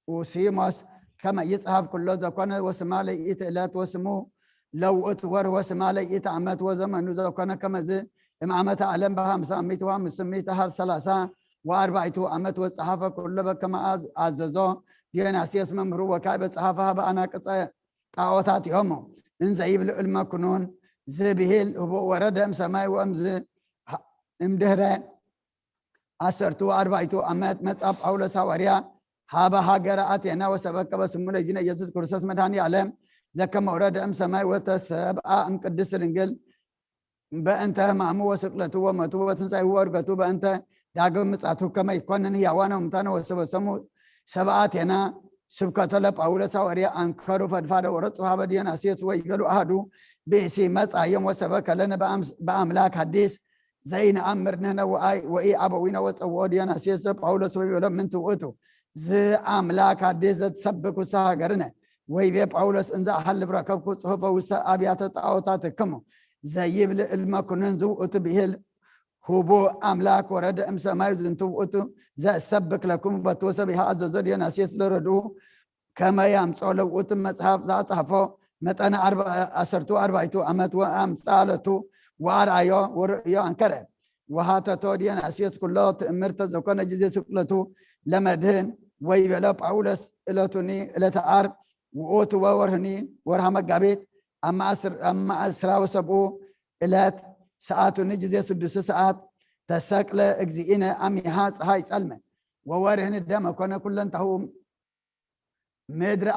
وسيماس كما يصحف كله زكون وسما ليتلات وسمو لو اتور وسما لقيت عمت وزمن ذو كان كما زي امامه علم بها 500 و500 30 و40 عمت وصحافه كل كما عززو ዲዮናስዮስ መምህሩ ወካዕበ ጸሐፈሃ በአናቅጸ ጣዖታት ዮሙ እንዘ ይብል እልመኩኑን ዝብሂል ወረደ እምሰማይ ወእምዝ እምድህረ 14 ዓመት መጽአ ጳውሎስ ሐዋርያ ሀበ ሀገረ አቴና ወሰበከ በስሙ ለእግዚእነ ኢየሱስ ክርስቶስ መድኃኔ ዓለም ዘከመ ወረደ እምሰማይ ወተሰብአ እምቅድስት ድንግል በእንተ ሕማሙ ወስቅለቱ ወሞቱ ወትንሣኤሁ ወዕርገቱ በእንተ ዳግም ምጽአቱ ከመ ይኰንን ሕያዋነ ወሙታነ ወሰበሰሙ ሰብአ አቴና ስብከተ ለጳውሎስ ሐዋርያ አንከሩ ፈድፋደ ወረጹ ሀበ ዲዮናስዮስ ወይቤሉ አሐዱ ብእሲ መጽአ ዮም ወሰበከ ለነ በአምላክ ሐዲስ ዘይነአምር ንሕነ ወኢአበዊነ ወጸውዖ ዲዮናስዮስ ጳውሎስ ወይቤሎ ምንቱ ውእቱ ዘአምላክ ሐዲስ ዘትሰብክ ውስተ ሀገርነ ወይቤ ጳውሎስ እንዘ አሐልፍ ረከብኩ ጽሑፈ ውስተ አብያተ ጣዖታትክሙ ዘይብል እልመኩንን ዝውእቱ ብሂል ሁቡ አምላክ ወረደ እምሰማይ ዝንቱ ውእቱ ዘእሰብክ ለክሙ በተወሰቢሃ አዘዞ ዲዮናስዮስ ለረድኡ ከመ ያምጽኦ ለውእቱ መጽሐፍ ዘአጽሐፎ መጠነ 14 ዓመት ወአምጻለቱ ወአርአዮ ወርእዮ አንከረ ወሃተቶ ዲዮናስዮስ ኩሎ ትእምርተ ዘኮነ ጊዜ ስቅለቱ ለመድህን ወይቤሎ ጳውሎስ ዕለቱኒ ዕለተ ዓርብ وقوت وورهني ورها مقابيت أما أسرا وسبقو إلات ساعات نجزي 6 ساعات تساقل اجزئنا أمي هاي سلمة وورهن الدم كنا كلن تهو مدر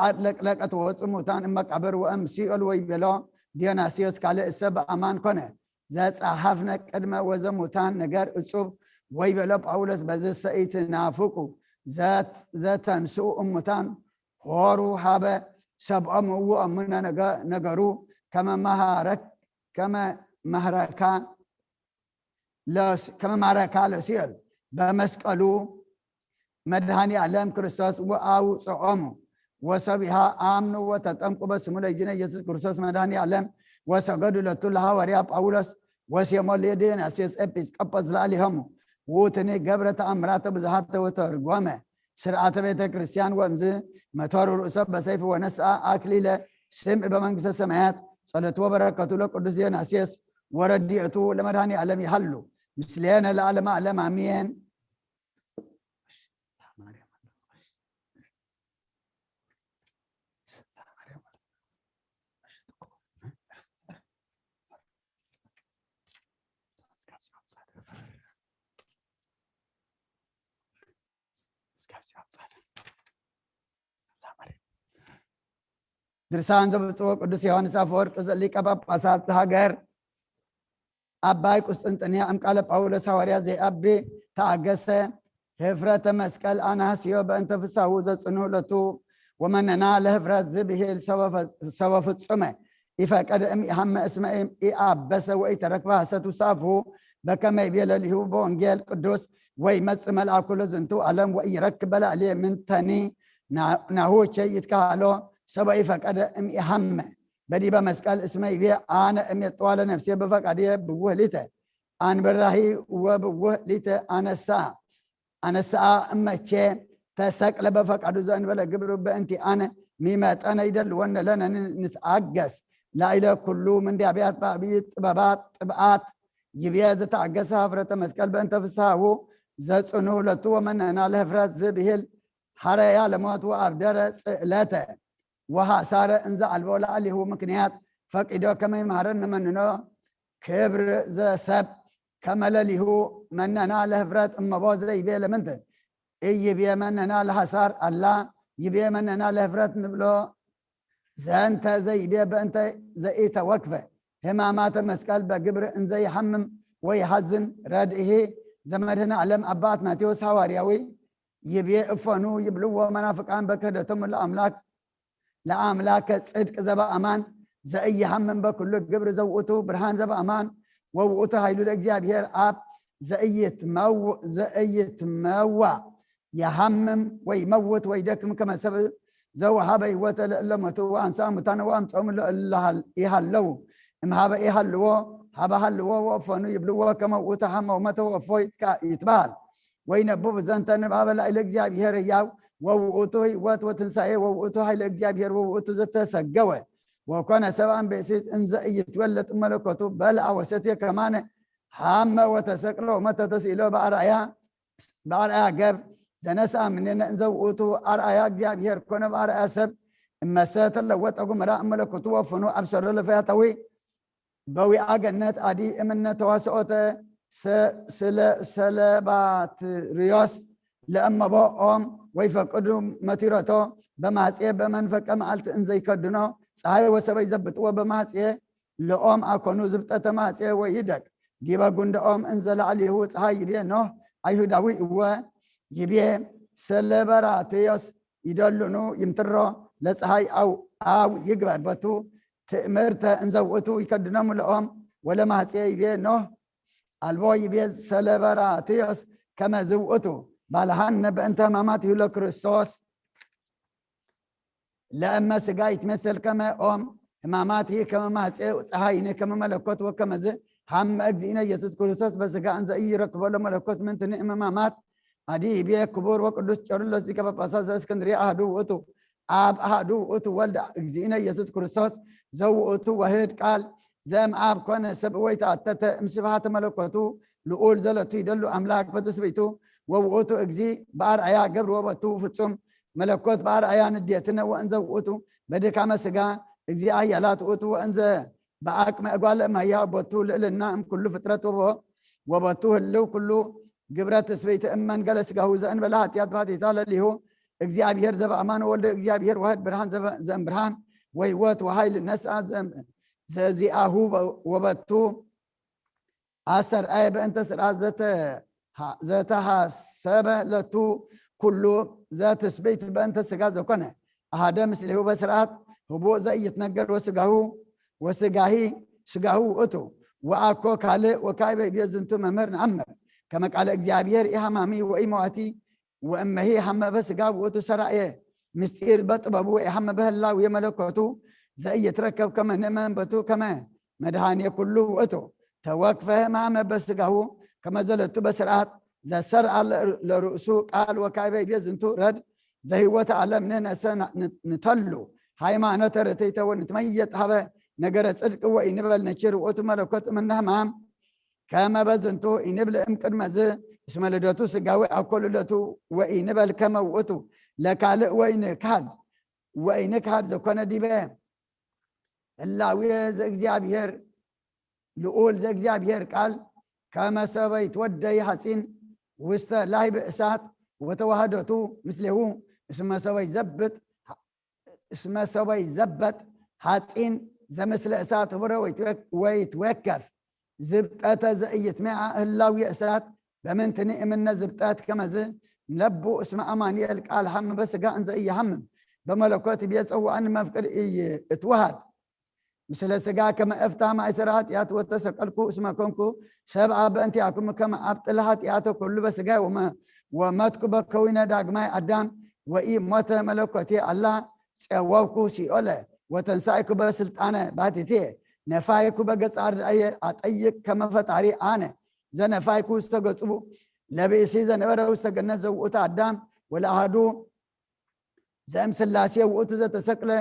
لك أتوصموتان إما قبر وأمسي ألوي بلا دينا سيس كالي السبع أمان كنا ذات أحفنا كدما وزموتان نجار أصوب ويبلا بأولس بزي سئيت نافوكو ذات سوء أمتان هورو حابة سبع مو أمنا نجارو كما مهركا لسيل بمسكالو مدهاني علام كريستوس وآو صعومو وسبها آمنوا وتتمقوا باسم لجنة يسوع كريستوس مدهاني علام وسجدوا لتلها ورياب أولس وسيمول ليدين أسيس إبس كبز لالهم وتني جبرة أمرات بزهات وترجمة سرعة بيت كريستيان وامزه مطار الرؤساء بسيف ونسعى أكليله سمع بمنكس السماوات صلاة وبركاته لك قدس دين أسيس ورديته لمدهاني علام يحلوا مثلنا العالم علم عميان درسان زبطو قدس يوحنس أفورق ذلك باباسات هاجر أباي قسطنطينية أم قال باولوس حواريا زي أبي تعجسه هفرة مسكال أنا هسيو بأنت في ساوزة سنولتو ومننا لهفرة زبه سوا في السماء إفا قد أمي هم اسمه إي أبس وإي ترك بحثة صافو بكما يبيل اللي هو بونجيل قدوس ويمس ملعا كل زنتو ألم وإي ركب عليه من تاني نهو شيء يتكالو سبا إفا قد أمي هم بدي بمسكال اسمه يبيع أنا أمي طوال نفسي بفق عليه بوه ليته أنا براهي وبوه ليته أنا الساعة أما شيء تساقل بفق عدو زان ولا قبرو بأنتي أنا ميمات أنا يدل وانا لنا نتعقس لا إله كله من دي أبيات بابيت طبعات يبيا ذا تعقسها فرة مسكال بأنت فساهو ذا سنولة ومن أنا لهفرات زبهل حريا لموت وأبدر سئلته وها صار انزع البولا اللي هو مكنيات فقدوا كما يمهرن مننا كبر ذا سب كمل اللي هو مننا لهفرات أما بوز يبيا لمنته إيه يبيا مننا لها صار الله يبيا مننا لهفرات نبلو زانت زي يبيا بأنت زي إيه توقفه هما مات مسكال بقبر ان زي يحمم ويحزن رده زمرنا علم أبات ماتيوس حواريوي يبيا افنو يبلو منافقان بكدتم لأملاك صدق زبا أمان زي يحمم بكل قبر زوقته برهان زبا أمان ووقته هايلو الأجزابير آب زي يتموع يحمم ويموت ويدكم كما سبب زو هابي وتلمتو وانسان متنوام تعم الله يهلو ام هابا يهلو هابا هلو وفنو يبلو كما وتحم ومتو وفويت يتبال وينبوب زنتن بابا لا الأجزابير ياو ووقته وتنسائي ووقته هاي الأجزابير ووقته زتسقوه وكان سواء بيسيت انزا يتولد ملكته بل اوستي كمان حامة وتسقله ومتى تسئله بأرأيا قبل زنسا مننا انزوقته أرأيا أجزابير كون بأرأيا سب اما ساتر لوت أقوم راء ملكته وفنو أبصر لفياتوي بوي أجنات عدي امنا تواسعوت سلبات رياس لأما بوهم ويفقدوا متيرته بمعسيه بمنفق معلت انزي كدنا صحيح وسبي زبط وبمعسيه لأم أكونو زبطة معسيه ويدك جيبا قند أم انزل عليه صحيح يبيه نوح أيهوداوي هو يبيه سلبراتيوس يدلنو يمترو لصحيح أو يقبر بتو تأمرت انزوقتو يكدنا ملأم ولا معسيه يبيه نوح البو يبيه سلبراتيوس كما زوقتو بالهن بأنت ماماته لكريستوس لأما سجا يتمثل كما ماماته كما ماتي صحاينه كما ملكوت وكما زي هم أجزينا يسوع كريستوس بس جا أنزا أي ركب ولا ملكوت من تني مامات أدي بيه كبور وقدوس كارلوس دي كبا باساس اسكندرية أهدو وتو آب أهدو وتو ولد أجزينا يسوع كريستوس زو وتو وهيد قال زم آب كون سبويت أتت مسبحات ملكوتو لقول زلتو يدلو أملاك بتسبيتو ووتو اجزي بار ايا قبر وبتو فتسم ملكوت بأرأيا نديتنا وأنزا وقتو بدكام سجا إجزاء يالات وقتو وأنزا بعك ما أقول ما يا بطو لنا كل فترة وبطوه اللو كله جبرات سبيت أمن جلس جهوز أن بلات يد بعد يطال اللي هو إجزاء بير زب أمان ولد إجزاء بير واحد برهان زب برهان ويوات وهاي للناس زي أهو وبطو أسر أي بأنت سر ذاتها سبة لتو كله ذات سبيت بأنت سجاز وكنا هذا مثل هو بسرات هو زي يتنقل وسجاهي سجاهو أتو وأكو كله وكايب بيزنتو ممر نعمر كما قال إجابير إهمامي وإمواتي وأما هي هم بس جاب وأتو سرعيه مستير بطببو إهم به الله ويملكوتو زي يتركب كما نمان بتو كما مدهاني كله أتو توقفه ما بس جاهو كما زلت بسرعات ذا سرع لرؤسو قال وكايب بيزنتو رد زي وتعلمنا سنة نتلو هاي ما نترتيته ونتميت هذا نجرت صدق وإنبل نشر وأتو ملكوت منها مام كما بزنتو إنبل إمكن مزه اسم لدتو سجاوي أكل لدتو وإنبل كما وأتو لكال وإنك هاد زكنا ديبه اللاوية زجزابير لقول زجزابير قال كما سويت ودي حسين وست لاي بأسات وتوهدتو مثله اسم سوي زبط حسين زي مثل أسات برا ويتوكف زبطات زئيت مع اللاوية أسات بمنتني من زبطات كما زي ملبو اسم أماني قال هم بس قاعن زي هم بملكوت بيسأو أن ما فكر اتوهد مثل سجا كما افتح مع سرات يات وتسقلكو اسمكمكو سبعة بأنتياكم كما أبطلها ياتو كل بس جا وما تكب كوينا داغما أدم وإي مت ملكوتي الله سواكو سيوله وتنسايكو بسلطانه باتتي نفايكو بقص أطيق كما فتاري أنا زنفايكو استغصبو لبيسي زنبرو استغنى زوؤت أدم ولا هادو زم سلاسية وقت تسقله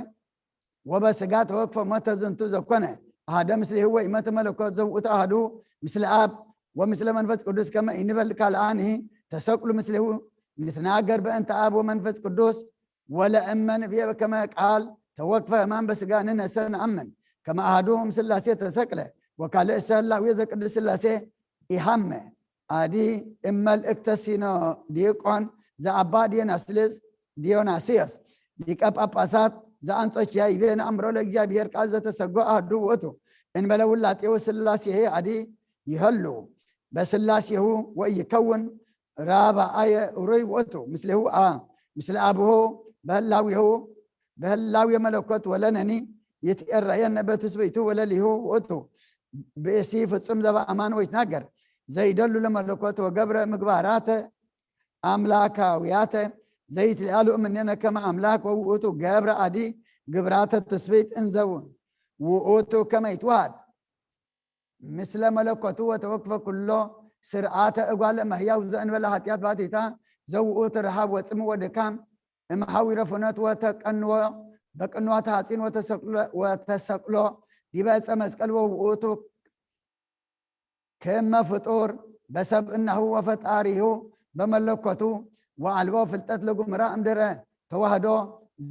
وبسقات وقف متى زنتو زكونه هذا مثل هو متى ملكوت زوؤت أهدو مثل أب ومثل منفس قدوس كما إنبل كالآنه تسقل مثله مثل ناقر بأنت أب ومنفس قدوس ولا أمن فيه كما قال توقف أمام بسقاننا سنة أمن كما أهدوهم سلاسية تسقله وقال إسال الله ويزا قدوس سلاسية إهمه هذه إما الاكتسينا ديقون زا أبا ديناسلس ديوناسيس لكاب أباسات زا أنتوش يبين أمرو لأجابير كازة تسقو أهدو وطو إن بلو الله تيو سلاسي هي عدي يهلو بس سلاسي هو ويكون رابع آية روي وطو مثل هو مثل أبوه بهلاوي ملكوت ولا نني يتقرأين بتسبيتو ولا اللي هو وطو بيسيف السمزة أمان ويتناقر زي دلو لملكوت وقبر مقباراته أملاكاوياته زي تلقالوا مننا كما أملاك ووتو قبر عادي قبرات التثبيت انزون ووتو كما يتواد مثل ملكوتو وتوقف كله سرعات اقوال ما هي وزن ولا هاتيات باتيتا زوؤت رهاب وصم ودكام محاور فنات وتقنوا بقنوات هاتين وتسقلو ديباص مسقل ووتو كما فطور بسب انه وفطاريه بملكوتو وعلوا فلتت لكم راء مدرة توهدو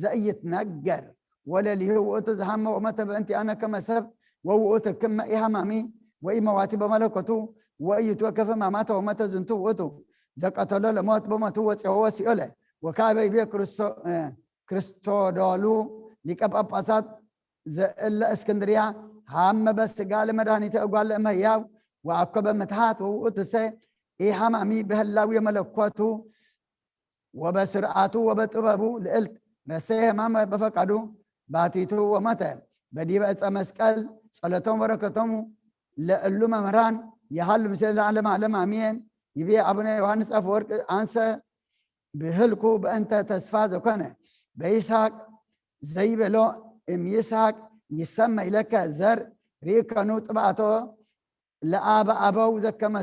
زيت نجر ولا اللي هو أتزهم ومتى بأنت أنا كما سب وأوت كما إهمامي وإي مواتب ملكتو وإي توقف ما مات ومتى زنتو وتو زكاة الله لموت بمتو وسيوسي أله وكابي بي كريستو دولو لكب أباسات إلا اسكندرية هم بس قال مداني تقول ما ياو وعقب متحات وأوتسي إهمامي بهلاوي ملكتو وبسرعته وبطببه لقلت رسيه ماما بفقدو باتيتو ومتى بدي بقى مسكال صلاتهم بركتهم لقلو ممران يحل مثل العالم علم عمين يبيع ابونا يوحنس افورك انسى بهلكو بانت تسفاز وكان بيسحق زي بلو ام يسحق يسمى لك زر ريكانو طبعته لآب ابو زكما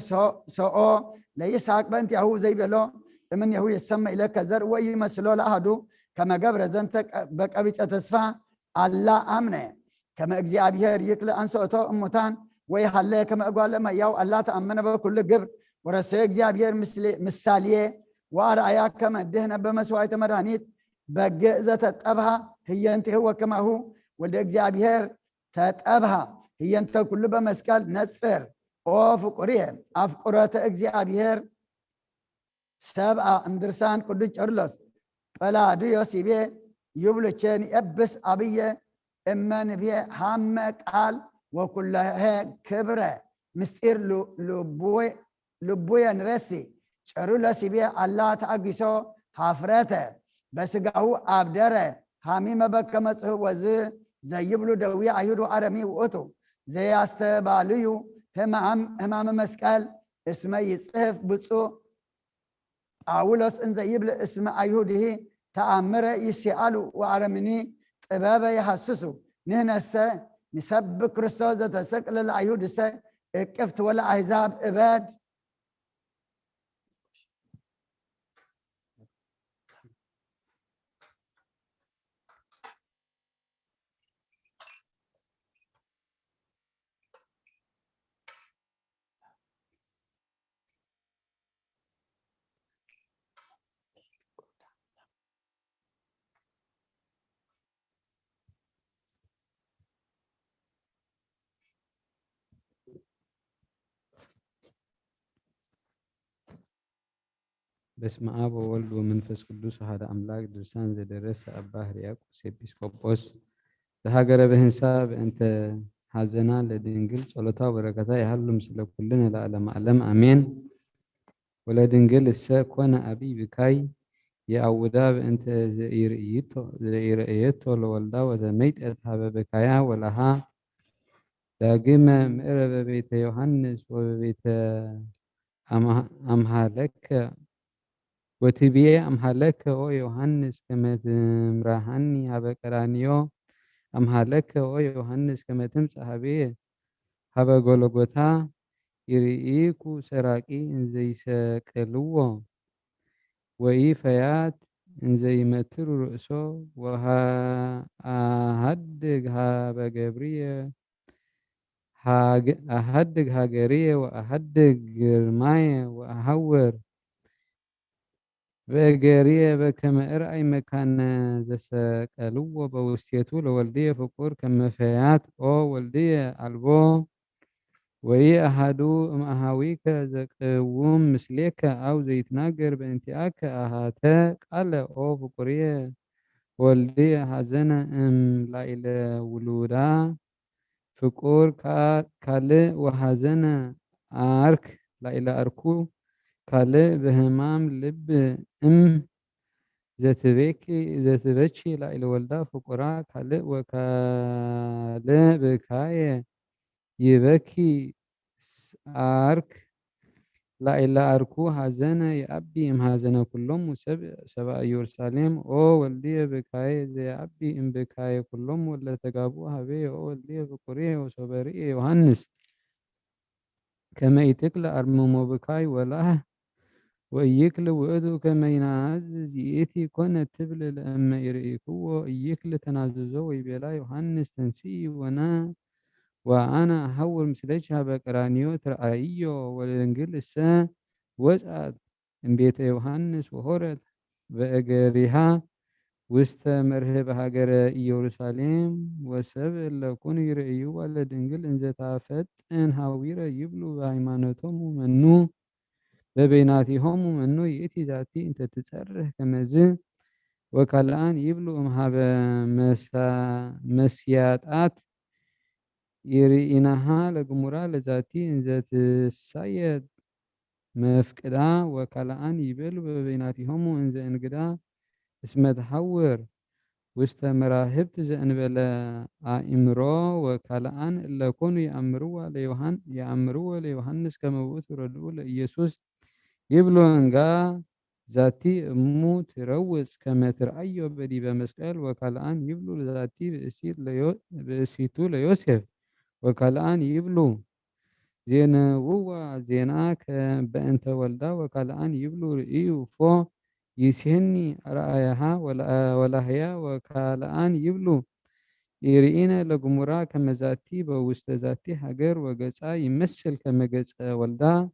سو ليسحق بنت يهو زي بلو من يهو يسمى لك زر ويمثلوا لأهدو كما قبر زنتك بقبيت تسفى الله أمنه كما እግዚአብሔር يكل أنسوتو أمتان ويحلي كما أقول لما يو الله تأمن بكل قبر ورسي እግዚአብሔር مثاليه وأرأيا كما دهنا بمسوعية مدانيت بقى إذا تتأبها هي أنت هو كما هو ولد إجزابير تتأبها هي أنت كل بمسكال نصر أو فقرية أفقرات إجزابير سبعة اندرسان كل شرلس فلا ديو سيبي يبلشن يبس أبيه إما نبي هم قال وكلها كبرة مستير لبوي نرسي شرلا سيبي الله تعقيسو حفرته بس قهو أبدره هامي ما بكمس هو زي يبلو دوي عيودو عرمي وأتو زي استباليو هم مسكال اسمه يصحف بصو أولس إن زي يبل اسم أيهوده تأمر يسألوا وعرمني طبابة يحسسوا نهنسا نسب كريستوس تسكل الأيهود سا كفت ولا أحزاب إباد በስመ አብ ወወልድ ወመንፈስ ቅዱስ አሐደ አምላክ ድርሳን ዘደረሰ አባ ሕርያቆስ ኤጲስቆጶስ ዘሀገረ ብህንሳ በእንተ ሐዘና ለድንግል ጸሎታ በረከታ ያህሉ ምስለ ኩልነ ለዓለመ ዓለም አሜን። ወለድንግል እሰ ኮነ አቢይ ብካይ የአውዳ በእንተ ዘኢርእየቶ ለወልዳ ወተመይጠት ሀበ ብካያ ወለሃ ዳግመ ምዕረ በቤተ ዮሐንስ ወበቤተ አምሃለከ ወትቤ አምሃለከ ኦ ዮሐንስ ከመ ትምራሃኒ ሀበ ቀራንዮ አምሃለከ ኦ ዮሐንስ ከመ ትምጽእ ሀቤየ ሀበ ጎልጎታ ይርኢኩ ሰራቂ እንዘ ይሰቅልዎ ወኢፈያት እንዘ ይመትሩ ርእሶ ወአሐድግ ሀበ ገብርየ أهدج هاجرية وأهدج جرماية وأهور بجارية بكما أرأي مكان زسكالو بوستيتو لوالدية فقور كما فيات أو والدية ألبو وهي أهدو أم أهاويك زكوم مسليك أو زيتناجر بانتياك أهاتا قال أو فقورية والدية هزنا أم لا إلى ولودا فقور كالي وحزنة أرك لا إلى أركو كالي بهمام لب زتبكي لا إلى ولدا فقرا كالي وكالي بكاية يبكي أرك لا إلى أركو حزنة يأبي إم حزنة كلهم سبع يرساليم أو ولدي بكاية زي أبي إم بكاية كلهم ولا تجابوها بي أو ولدي بقريه وصبريه يوحنس كما يتكل أرممو بكاي ولا وإيكل وإدو كما ينعزز يأتي كون تبل لأما يرئيكو إيكل تنعززو ويبلا يوحنس تنسي ونا وأنا أحول مسلجها بقرانيو ترأيو والإنجيل السا وزعت من بيت يوحنس وهورت بأجرها واستمره بهاجر يروشاليم وسب لكون يرأيو والإنجيل إن زتافت إن هاوير يبلو بهيمانتهم منو ببيناتهم منو يأتي ذاتي أنت تتصرح كما زين وكالآن يبلو أمها بمسياتات يرينها لجمرة لذاتي إن ذات السيد مفقدا وكالآن يبلو ببيناتهم وإن ذا إنقدا اسمه تحور واستمراهبت ذا إنبلا آئمرو وكالآن إلا كونوا يأمروا ليوحنس كما وثردوا لإيسوس يبلو إنقا ذاتي أمو تروس كما ترأيو بدي بمسكال وكالآن يبلو ذاتي بأسيتو ليوسف وكالآن يبلو زينا هو زيناك بأنت ولدا وكالآن يبلو رئيو فو يسهني رأيها ولا هي وكالآن يبلو يرئينا لجمرا كما ذاتي بوست ذاتي حجر وجزاء يمثل كما جزاء ولدا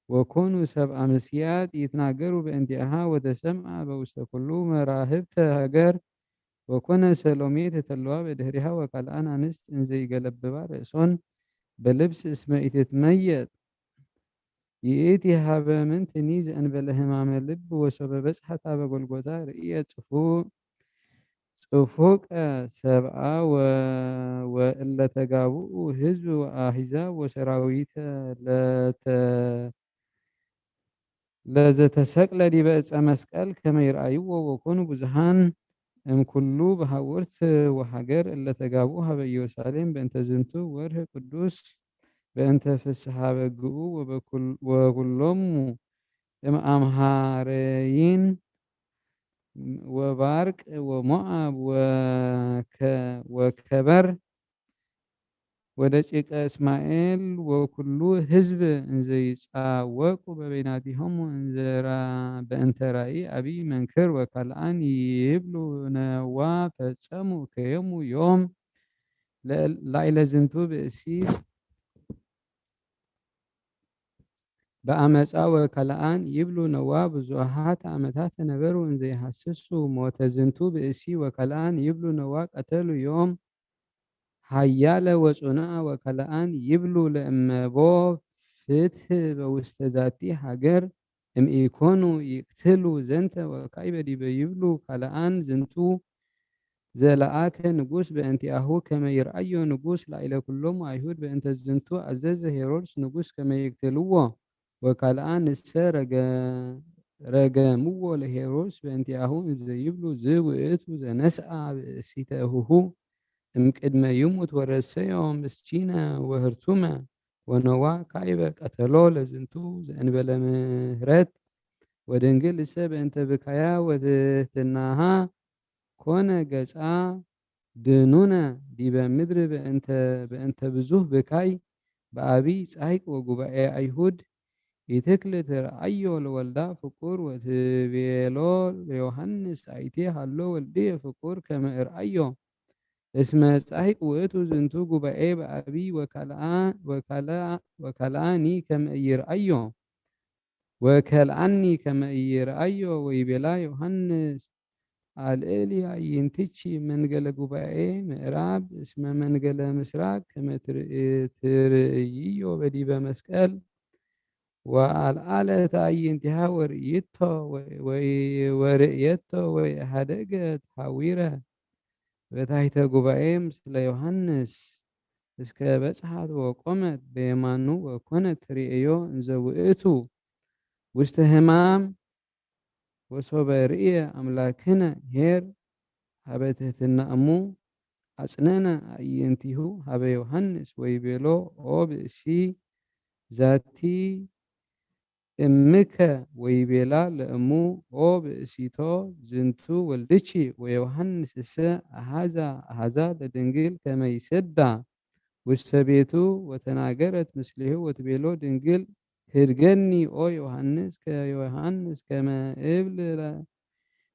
وكونوا سبع مسيات يتناقروا بانتهاء وتسمع بوسط كل مراهبت هاجر وكنا سلومية تلوا بدهرها وقال أنا نست إن زي قلب بارسون بلبس اسمه تتميت يأتي هذا من تنيز أن بلهم عمل لب وسبب حتى بقول قطار رئية صفوك سبعة وإلا تقابوا حزب وأحزاب وسراويت لا تسقل دي بس مسكال كما يرأيوا وكونوا بزهان ام كلو بهاورت وحجر إلا تقابوها بيروسالم بأنت زنتو وره قدوس بأنت في السحابة الجو وكلهم ام أمهاريين وبارك ومؤاب وكبر ودقيق إسماعيل وكلو حزب انزي صاوقوا ببيناتهم انزرا بأنت رأي أبي منكر وكالآن يبلو نوا فسموا كيوم يوم لا إلى زنتو بأسيس بأمسا وكالآن يبلو نوا بزوحات عمتات نبرو انزي حسسوا موتزنتو بأسي وكالآن يبلو نوا قتلوا يوم هيالة وصنع وكالآن يبلو لأما بو فتح بوستزاتي حجر ام يكونوا يقتلوا زنت وكايبة دي بيبلو كالآن زنتو زلاك نقوس بأنتي أهو كما يرأيو نقوس لا إلى كلهم أيهود بأنت زنتو عزز هيرودس نقوس كما يقتلوه وكالآن السر رجا مو لهيرودس بأنتي أهو إذا يبلو زي وإتو زي نسعى بسيته هو قدم يموت ورسيهم مسكينة وهرتومة ونوا كايبة قتلو لزنتو زين بلا مهرت ودنجل سب انت بكايا وتناها كون جزاء دنونا دي بمدر بأنت بزوه بكاي بأبي سايق وقباء أيهود يتكل ترأيو الولدا فكور وتبيلو ليوحنس أيتي هلو ولدي فكور كما إرأيو اسمه صحيح وإتو زنتو قباء بأبي وكالاني كما يرأيو وكالاني كما يرأيو ويبلا يوحنس الإلي ينتشي منقل قباء مئراب اسمه منقل مسراق كما ترئيو بدي بمسكال والآلة ينتها ورئيته ورئيته وهدقت حويرة بتايت قباء مثل يوحنس እስከ በጽሐት ወቆመት በየማኑ ወኮነት ርእዮ እንዘ ውእቱ ውስተ ሕማም ወሶበ ርእየ አምላክነ ኄር ሀበ ትሕትና እሙ አጽነነ አዕይንቲሁ ሀበ ዮሐንስ ወይቤሎ ኦ ብእሲ ዛቲ እምከ ወይቤላ ለእሙ ኦ ብእሲቶ ዝንቱ ወልድቺ ወዮሐንስ እሰ አሃዛ ለድንግል ከመ ይሰዳ ውስተ ቤቱ ወተናገረት ምስሌሁ ወትቤሎ ድንግል ህድገኒ ኦ ዮሐንስ ከዮሐንስ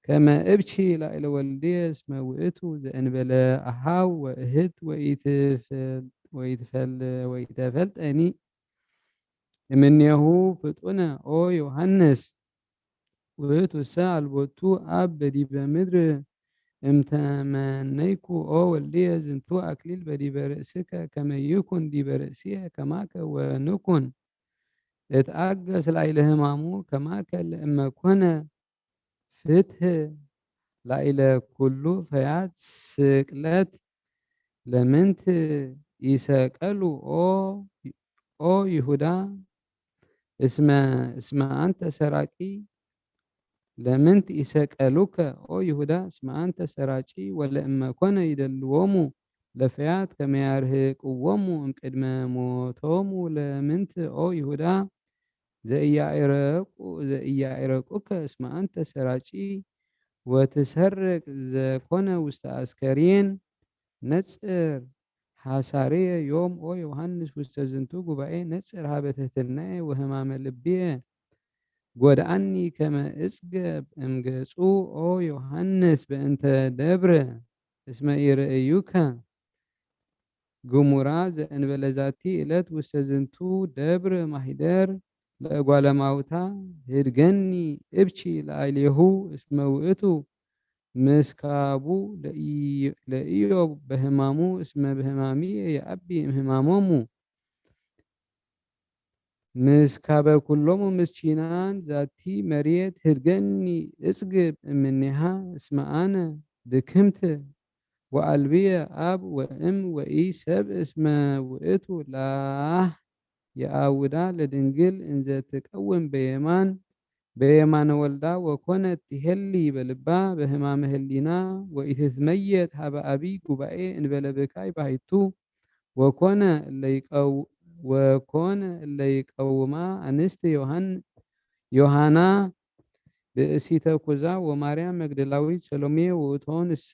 ከመ እብቺ ላዕለ ወልድየ እስመ ውእቱ ዘእንበለ አሃው ወእህት ወይተፈልጠኒ እምኔሁ ፍጡነ ኦ ዮሐንስ ውእቱ እሰ አልቦቱ አብ በዲበ ምድር እምተመነይኩ ኦ ወልድየ ዝንቱ አክሊል በዲበ ርእስከ ከመ ይኩን ዲበ ርእስየ ከማከ ወንኩን እትአገስ ላዕለ ሕማሙ ከማከ ለእመ ኮነ ፍትሕ ላዕለ ኩሉ ፈያት ስቅለት ለምንት ይሰቀሉ ኦ ይሁዳ እስመ አንተ ሰራቂ ለምንት ይሰቀሉከ ኦ ይሁዳ እስመ አንተ ሰራጪ ወለእመ ኮነ ይደልዎሙ ለፈያት ከመ ያርህቅዎሙ እምቅድመ ሞቶሙ ለምንት ኦ ይሁዳ ዘኢያዕረቁከ እስመ አንተ ሰራጪ ወትሰርቅ ዘኮነ ውስተ አስከሬን ነጽር ሐሳርየ ዮም ኦ ዮሐንስ ውስተ ዝንቱ ጉባኤ ነጽር ሀበ ትሕትናየ ወሕማመ ልብየ ጎድአኒ ከመ እጽገብ እምገጹ ኦ ዮሐንስ በእንተ ደብረ እስመ ይርእዩከ ግሙራ ዘእንበለ ዛቲ ዕለት ውስተ ዝንቱ ደብረ ማሂደር ለጓለማውታ ህድገኒ እብቺ ለአይሌሁ እስመ ውእቱ ምስካቡ ለኢዮብ በህማሙ እስመ በህማሚ የአቢ እምህማሞሙ ምስካበ ኩሎሙ ምስኪናን ዛቲ መሬት ህድገኒ እጽግብ እምኔሃ እስመ አነ ድክምት ወአልብየ አብ ወእም ወኢ ሰብ እስመ ውእቱ ላህ የአውዳ ለድንግል እንዘ ትቀውም በየማነ ወልዳ ወኮነት ትሄሊ በልባ በህማመ ህሊና ወኢትትመየጥ ሀበ አቢይ ጉባኤ እንበለ ብካይ ባሕቱ ወኮነ እለ ይቀውማ አንስት ዮሐና ብእሲተ ኩዛ ወማርያም መግደላዊት ሰሎሜ ውእቶን እሰ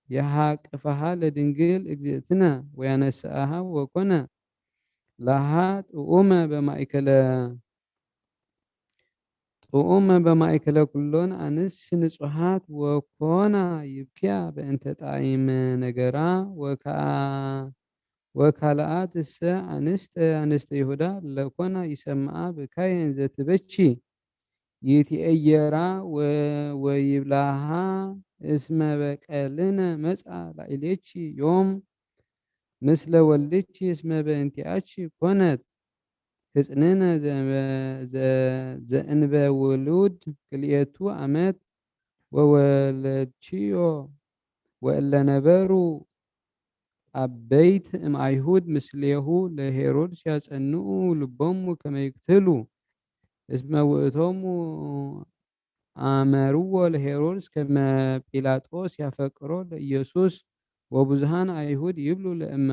የሃቅፍሃ ለድንግል እግዝእትነ ወያነስአሃ ወኮነ ላሃ ጥዑመ በማእከለ ኩሎን አንስ ንጹሃት ወኮና ይብኪያ በእንተ ጣዕመ ነገራ ወካልአት እሰ አንስተ ይሁዳ ለኮና ይሰምዓ ብካየ እንዘ ትበቺ ይትኤየራ ወይብላሃ እስመ በቀልነ መጻ ላዕሌኪ ዮም ምስለ ወልድኪ እስመ በእንቲአኪ ኮነት ህጽንነ ዘእንበ ውሉድ ክልኤቱ ዓመት ወወለድችዮ ወእለ ነበሩ አበይት እምአይሁድ ምስሌሁ ለሄሮድስ ያጸንዑ ልቦሙ ከመ ይቅትሉ እስመ ውእቶሙ አመርዎ ለሄሮድስ ከመ ጲላጦስ ያፈቅሮ ለኢየሱስ ወብዙሃን አይሁድ ይብሉ ለእመ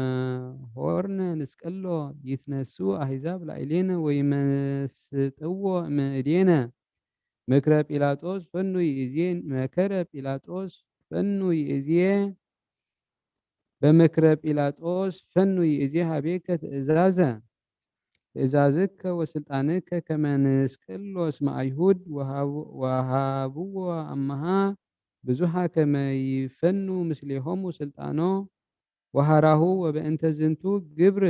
ሆርነ ንስቀሎ ይትነሱ አሕዛብ ላዕሌነ ወይመስጥዎ እምእዴነ መከረ ጲላጦስ ፈኑ ይእዜ በምክረ ጲላጦስ ፈኑ ይእዜ ሀቤከ ትእዛዝከ ወስልጣንከ ከመ ንስቅሎ እስመ አይሁድ ወሃብዎ አምሃ ብዙሃ ከመ ይፈኑ ምስሌሆሙ ስልጣኖ ወሃራሁ ወበእንተ ዝንቱ ግብር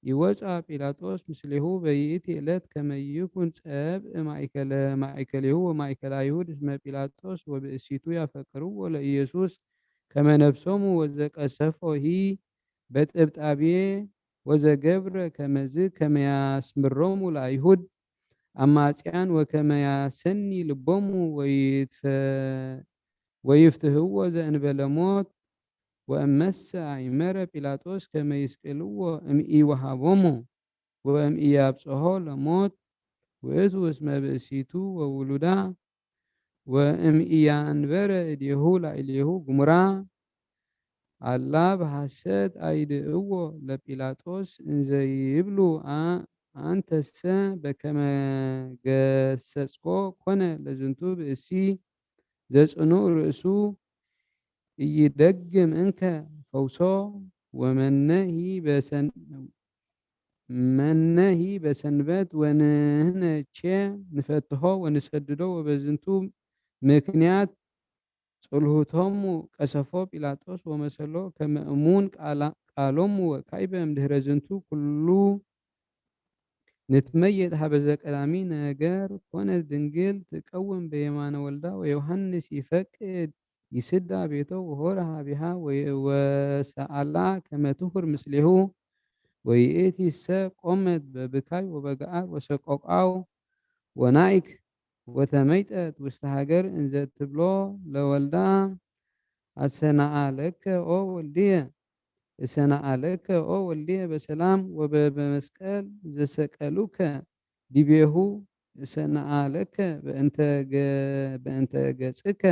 ይወፃ ጲላጦስ ምስሌሁ በይእቲ ዕለት ከመ ይኩን ጸብእ ማእከሌሁ ወማእከለ አይሁድ እስመ ጲላጦስ ወብእሲቱ ያፈቅርዎ ለኢየሱስ ከመ ነፍሶሙ ወዘቀሰፎሂ በጥብጣቤ ወዘገብረ ከመዝ ከመ ያስምሮሙ ለአይሁድ አማጽያን ወከመ ያሰኒ ልቦሙ ወይፍትህዎ ዘእንበለ ሞት ወእመሰ አእመረ ጲላጦስ ከመ ይስቅልዎ እምኢወሃቦሙ ወእምኢያብጽሖ ለሞት ውእቱ እስመ ብእሲቱ ወውሉዳ ወእምኢያንበረ እዴሁ ላዕሌሁ ግሙራ አላ በሐሰት አይድእዎ ለጲላጦስ እንዘ ይብሉ አንተሰ በከመ ገሰጽኮ ኮነ ለዝንቱ ብእሲ ዘጽኑዕ ርእሱ እይደግም እንከ ፈውሶ መነሂ በሰንበት ወንህነቼ ንፈትሖ ወንሰድዶ ወበዝንቱ ምክንያት ጽልሁቶሙ ቀሰፎ ጲላጦስ ወመሰሎ ከመ እሙን ቃሎሙ ወካዕበ እምድኅረ ዝንቱ ኩሉ ንትመየጥ ሀበ ዘቀዳሚ ነገር ኮነት ድንግል ትቀውም በየማነ ወልዳ ወዮሐንስ ይፈቅድ ይስዳ ቤቶ ወሆረ ሀቢሃ ወሰአላ ከመ ትሁር ምስሌሁ ወይእቲ ሰ ቆመት በብካይ ወበገዓር ወሰቆቃው ወናኢክ ወተመይጠት ውስተ ሀገር እንዘ ትብሎ ለወልዳ አሰናአለከ ኦ ወልድየ በሰላም ወበመስቀል ዘሰቀሉከ ዲቤሁ እሰናአለከ በእንተ ገጽከ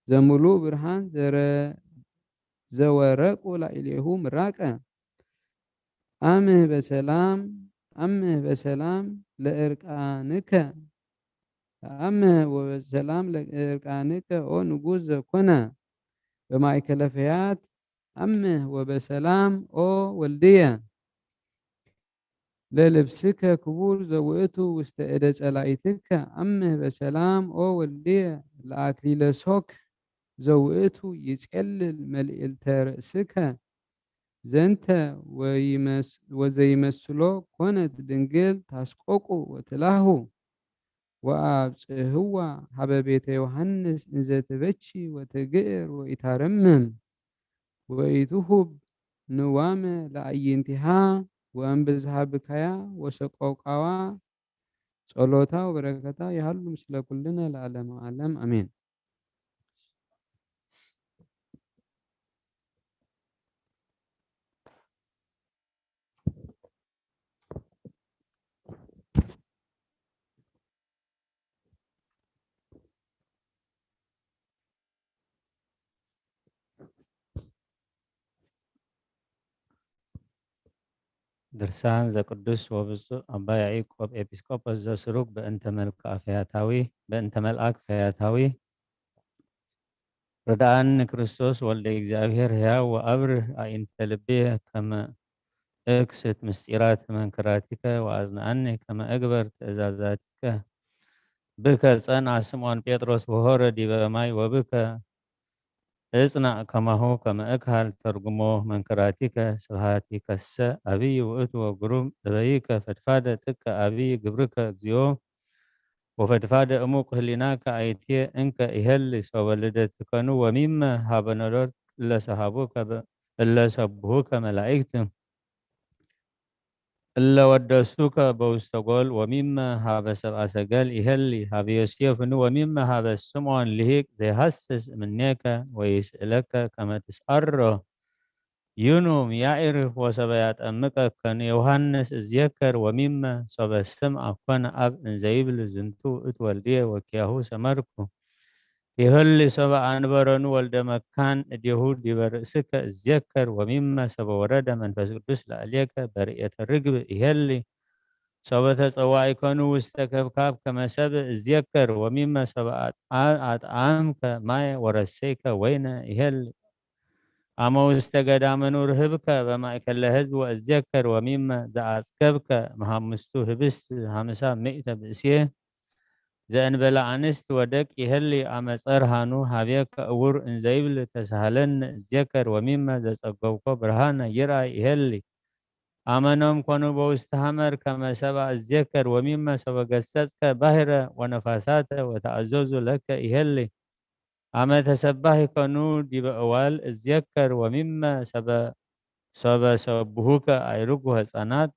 ዘሙሉእ ብርሃን ዘወረቁ ላዕሌሁ ምራቀ አምህ በሰላም ለእርቃንከ ኦ ንጉሥ ዘኮነ በማእከለ ፈያት አምህ ወበሰላም ኦ ወልድየ ለልብስከ ክቡር ዘውእቱ ውስተ እደ ጸላኢትከ አምህ በሰላም ኦ ወልድየ ለአክሊለ ሶክ ዘውእቱ ይጼልል መልዕልተ ርእስከ ዘንተ ወዘይመስሎ ኮነት ድንግል ታስቆቁ ወትላሁ ወአብ ጽህዋ ሀበ ቤተ ዮሐንስ እንዘ ትበቺ ወትግዕር ወኢታረምም ወኢትሁብ ንዋመ ለአይንቲሃ ወእምብዝሃ ብካያ ወሰቆቃዋ ጸሎታ ወበረከታ ያህሉ ምስለ ኩልነ ለዓለመ ዓለም አሜን። ድርሳን ዘቅዱስ ወብፁዕ አባ ያዕቆብ ኤጲስቆጶስ ዘስሩግ በእንተ መልአክ ፈያታዊ ረዳአኒ ክርስቶስ ወልደ እግዚአብሔር ሕያው ወአብርህ አዕይንተ ልብየ ከመ እክስት ምስጢራት መንክራቲከ ወአጽንዓኒ ከመ እግበር ትእዛዛቲከ ብከ ጸንዐ ስምዖን ጴጥሮስ ወሖረ ዲበ ማይ ወብከ እጽናዕ ከማሁ ከመ እክሃል ተርጉሞ መንክራቲከ ስብሐቲከሰ አብይ ውእቱ ወግሩም እበይከ ፈድፋደ ጥቀ አብይ ግብርከ እግዚኦ ወፈድፋደ እሙቅ ህሊናከ አይትየ እንከ ይሄሊ ሶበ ልደትከኑ ወሚመ ሀበ ነዶት እለሰብሁከ መላእክት እለወደሱከ በውስተ ጎል ወሚመ ሀበ ሰብአ ሰገል ይሄሊ ሀበ ዮሴፍኑ ወሚመ ሀበ ስምዖን ልሂቅ ዘይሐስስ እምኔከ ወይስእለከ ከመ ትስዐሮ ዩኑም ያዕርፍ ወሰበ ያጠምቀከኑ ዮሐንስ እዝየከር ወሚመ ሶበ ስምዐ ኮነ አብ እንዘይብል ዝንቱ ውእቱ ወልድየ ወኪያሁ ሰመርኩ ይህሊ ሶበ አንበረኑ ወልደ መካን እዴሁ ዲበ ርእስከ እዝየከር ወሚመ ሶበ ወረደ መንፈስ ቅዱስ ላዕሌከ በርእየተ ርግብ ይሄሊ ሶበ ተጸዋዕከኑ ውስተ ከብካብ ከመ ሰብእ እዝየከር ወሚመ ሶበ አጥዓምከ ማየ ወረሰይከ ወይነ ይሄሊ አመ ውስተ ገዳመኑ ርህብከ በማእከለ ህዝብ ወእዝየከር ወሚመ ዘአጽከብከ መሃምስቱ ህብስት ሀምሳ ምእተ ብእስየ ዘእንበለ አንስት ወደቅ ይሄሊ አመ ጸርሃኑ ሀቤከ እውር እንዘይብል ተሳሃለነ እዝየከር ወሚመ ዘጸገብኮ ብርሃነ ይርአይ ይሄሊ አመኖም ኮኑ በውስተ ሐመር ከመ ሰብአ እዝየከር ወሚመ ሶበ ገሰጽከ ባሕረ ወነፋሳተ ወተአዘዙ ለከ ይሄሊ አመ ተሰባሂከኑ ዲበ እዋል እዝየከር ወሚመ ሶበ ሰብሁከ አይሩጉ ህፃናት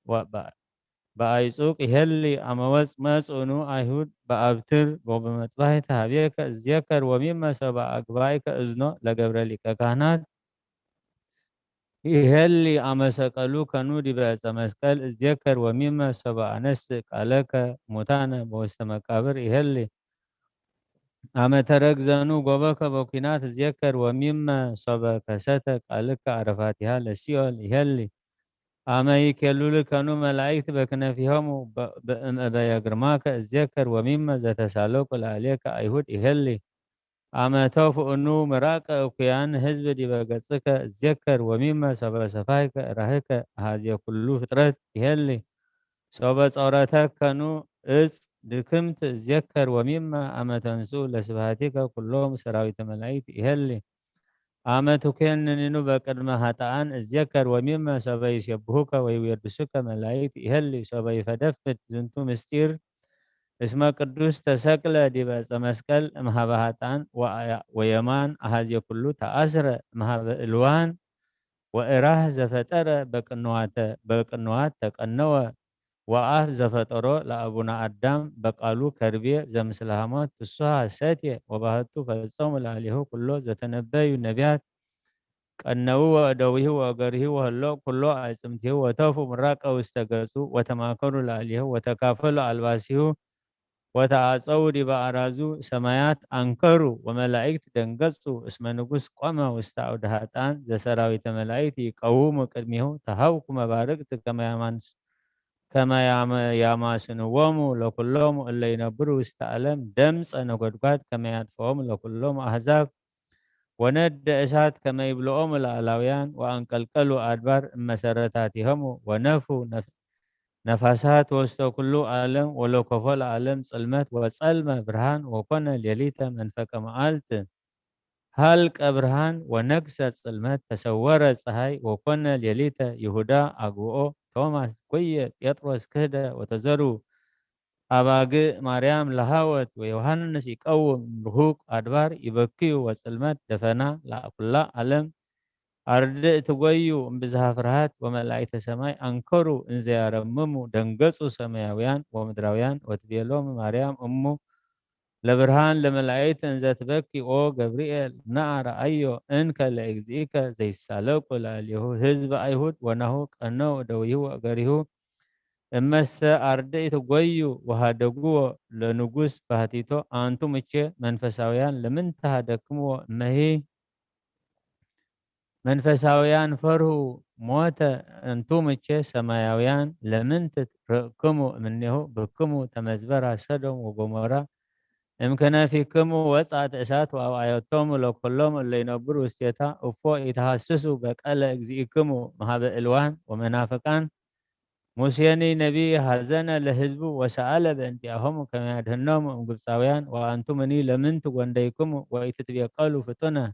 በአይጹቅ ይሄሊ አመ መጽኡኑ አይሁድ በአብትር ወበመጥባሕተ ሀቤከ እዝየከር ወሚመ ሶበ አግባእከ እዝኖ ለገብረ ሊቀ ካህናት ይሄሊ አመ ሰቀሉከኑ ዲበ ዕፀ መስቀል እዝየከር ወሚመ ሶበ አነስእ ቃለከ ሙታነ በውስተ መቃብር ይሄሊ አመ ተረግዘኑ ጎበከ በኩናት እዝየከር ወሚመ ሶበ ከሰተ ቃልከ አረፋቲሃ ለሲኦል ይሄሊ አመ ይኬሉልከኑ መላእክት በክነፊሆሙ በእምእበየ ግርማከ እዝየከር ወሚመ ዘተሳለቁ ላዕሌከ አይሁድ ይሄሊ አመ ተውፍእኑ ምራቀ እኩያን ህዝብ ዲበ ገጽከ እዝየከር ወሚመ ሶበ ሰፋይከ ራህከ አኀዝየ ኩሉ ፍጥረት ይሄሊ ሶበ ጸውረተከኑ እጽ ድክምት እዝየከር ወሚመ አመ ተንሥኡ ለስብሐቲከ ኩሎም ሰራዊተ መላእክት ይሄሊ አመ ትኮንኑ በቅድመ ኃጥአን እዝየከር ወሚመ ሶበ ይሴብሑከ ወይዌድሱከ መላእክት ይሄሊ ሶበ ይፈደፍድ ዝንቱ ምስጢር እስመ ቅዱስ ተሰቅለ ዲበ ዕፀ መስቀል እምኀበ ኃጥአን ወየማን አኀዝየ ኩሉ ተአስረ እምኀበ እልዋን ወእራህ ዘፈጠረ በቅንዋት ተቀነወ ወአፍ ዘፈጠሮ ለአቡነ አዳም በቃሉ ከርቤ ዘምስለ ሐሞት ትሱሃ ሰትየ ወባህቱ ፈጸሙ ላዕሌሁ ኩሎ ዘተነበዩ ነቢያት ቀነው ወእደዊሁ ወእገሪሁ ወህሎ ኩሎ አዕጽምቲሁ ወተፉ ምራቀ ውስተ ገጹ ወተማከሩ ላዕሌሁ ወተካፈሉ አልባሲሁ ወተአጸው ዲበ አራዙ ሰማያት አንከሩ ወመላእክት ደንገጹ እስመ ንጉሥ ቆመ ውስተ አውደ ኃጥአን ዘሰራዊተ መላእክት ይቀውሙ ቅድሚሁ ተሃብኩ መባርቅት ከመ ያማስንዎሙ ለኩሎሙ እለ ይነብሩ ውስተ ዓለም ደምፀ ነጎድጓድ ከመ ያጥፍኦሙ ለኩሎሙ አሕዛብ ወነደ እሳት ከመ ይብልዖሙ ለአላውያን ወአንቀልቀሉ አድባር እመሰረታቲሆሙ ወነፉ ነፋሳት ወስተ ኩሉ ዓለም ወለኮፎ ለዓለም ጽልመት ወጸልመ ብርሃን ወኮነ ሌሊተ መንፈቀ መዓልት هلك أبرهان ونكسة صلمت تسورت صهاي وكنا ليليتا يهودا أقوؤو توماس كوية يطرس كهدا وتزرو أباقي مريم لهاوت ويوهنس يقوم رهوق أدبار يبكيو وصلمت دفنا لا كل علم أرد تغيو بزها فرهات وملائكة سماي أنكروا إن زيارممو دنقصوا سماويان ومدراويان وتبيلوم مريم أمو لبرهان لملائكة إن ذات بكي أو جبريل نعر أيو إنك لإجزيك زي السالوك ولا اليهو حزب أيهود ونهوك أنه دويه أجريه إمس أرد تغيو وهدقوا لنجوس فهتيتو أنتم إتشي منفساويان لمن تهدكمو مهي منفساويان فرهو موت أنتم إتشي سماياويان لمن تتركمو منه بكمو تمزبرا سدوم وغمورا يمكن فيكم وسعت إسات وأوعيتهم لو كلهم اللي ينبروا السيتا وفوق يتحسسوا بقال إجزيكم مهاب الوان ومنافقان موسيني نبي هزنا لحزبه وسأل بانتهاهم كما يدهنهم وقبصاويان وأنتمني لمن تغنديكم ويتتبيقالوا فتنة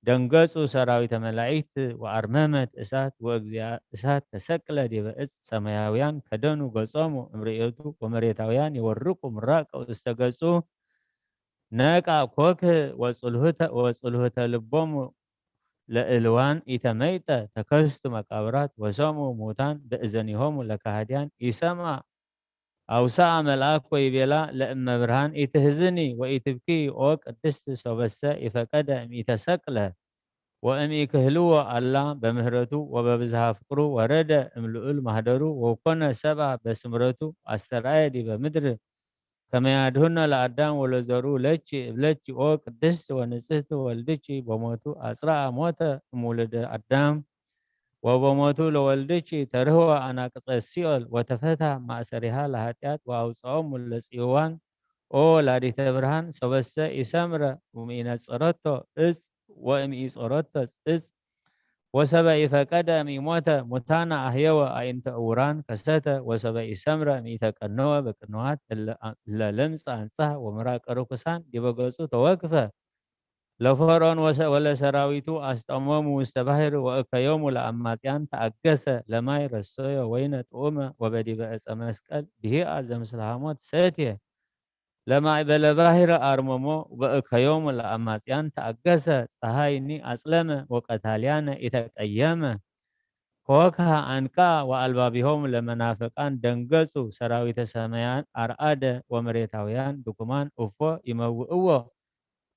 دنقصوا سراويت ملايت وأرمامة إسات وإجزاء إسات تسكلا دي بإس سماياويان كدنوا قصاموا امرئيتو ومريتاويان يورقوا مراك واستقصوا ناقع كوك وصلهت لبوم لإلوان إتميت تكست مقابرات وسامو موتان بإذنهم لكهديان إسمع أو ساعة ملاك ويبلا لأما برهان إتهزني وإتبكي أوك الدست سوبسا إفكاد إتسكله وأمي كهلو الله بمهرته وببزها فقرو ورد املؤ المهدرو وكنا سبع بسمرته أسترعي بمدر كما يدهن لأدام ولزرو لتشي أو قدس ونسست والدتشي بموتو أسرع موت مولد أدام وبموتو لوالدتشي ترهو أنا قصيول وتفتح مع سرها لهاتيات وأوصاهم لسيوان أو لاري تبرهان سبس إسامر ومين صرتو إس وإمي صرتو إس وسبا إفكادا ميموتا متانا أحيوا أنت أوران كساتا وسبا إسامرا ميتا كنوا بكنوات إلا لمس أنصح ومراك أروكسان ديبغوسو توقفة لفرون ولا سراويتو أستمام مستبهر وأكيوم لأماتيان تأكس لما يرسوي وين تؤم وبدي بأس أمسكال به أعظم سلامات ساتيه لما بلا باهر أرممو بأكيوم لأماتيان تأكس صهايني أسلم وقتاليان إتك أيام كوكها أنكا وألبابهم لمنافقان دنقسو سراويت سميان أرآد ومريتاويان دكمان أفو يموؤو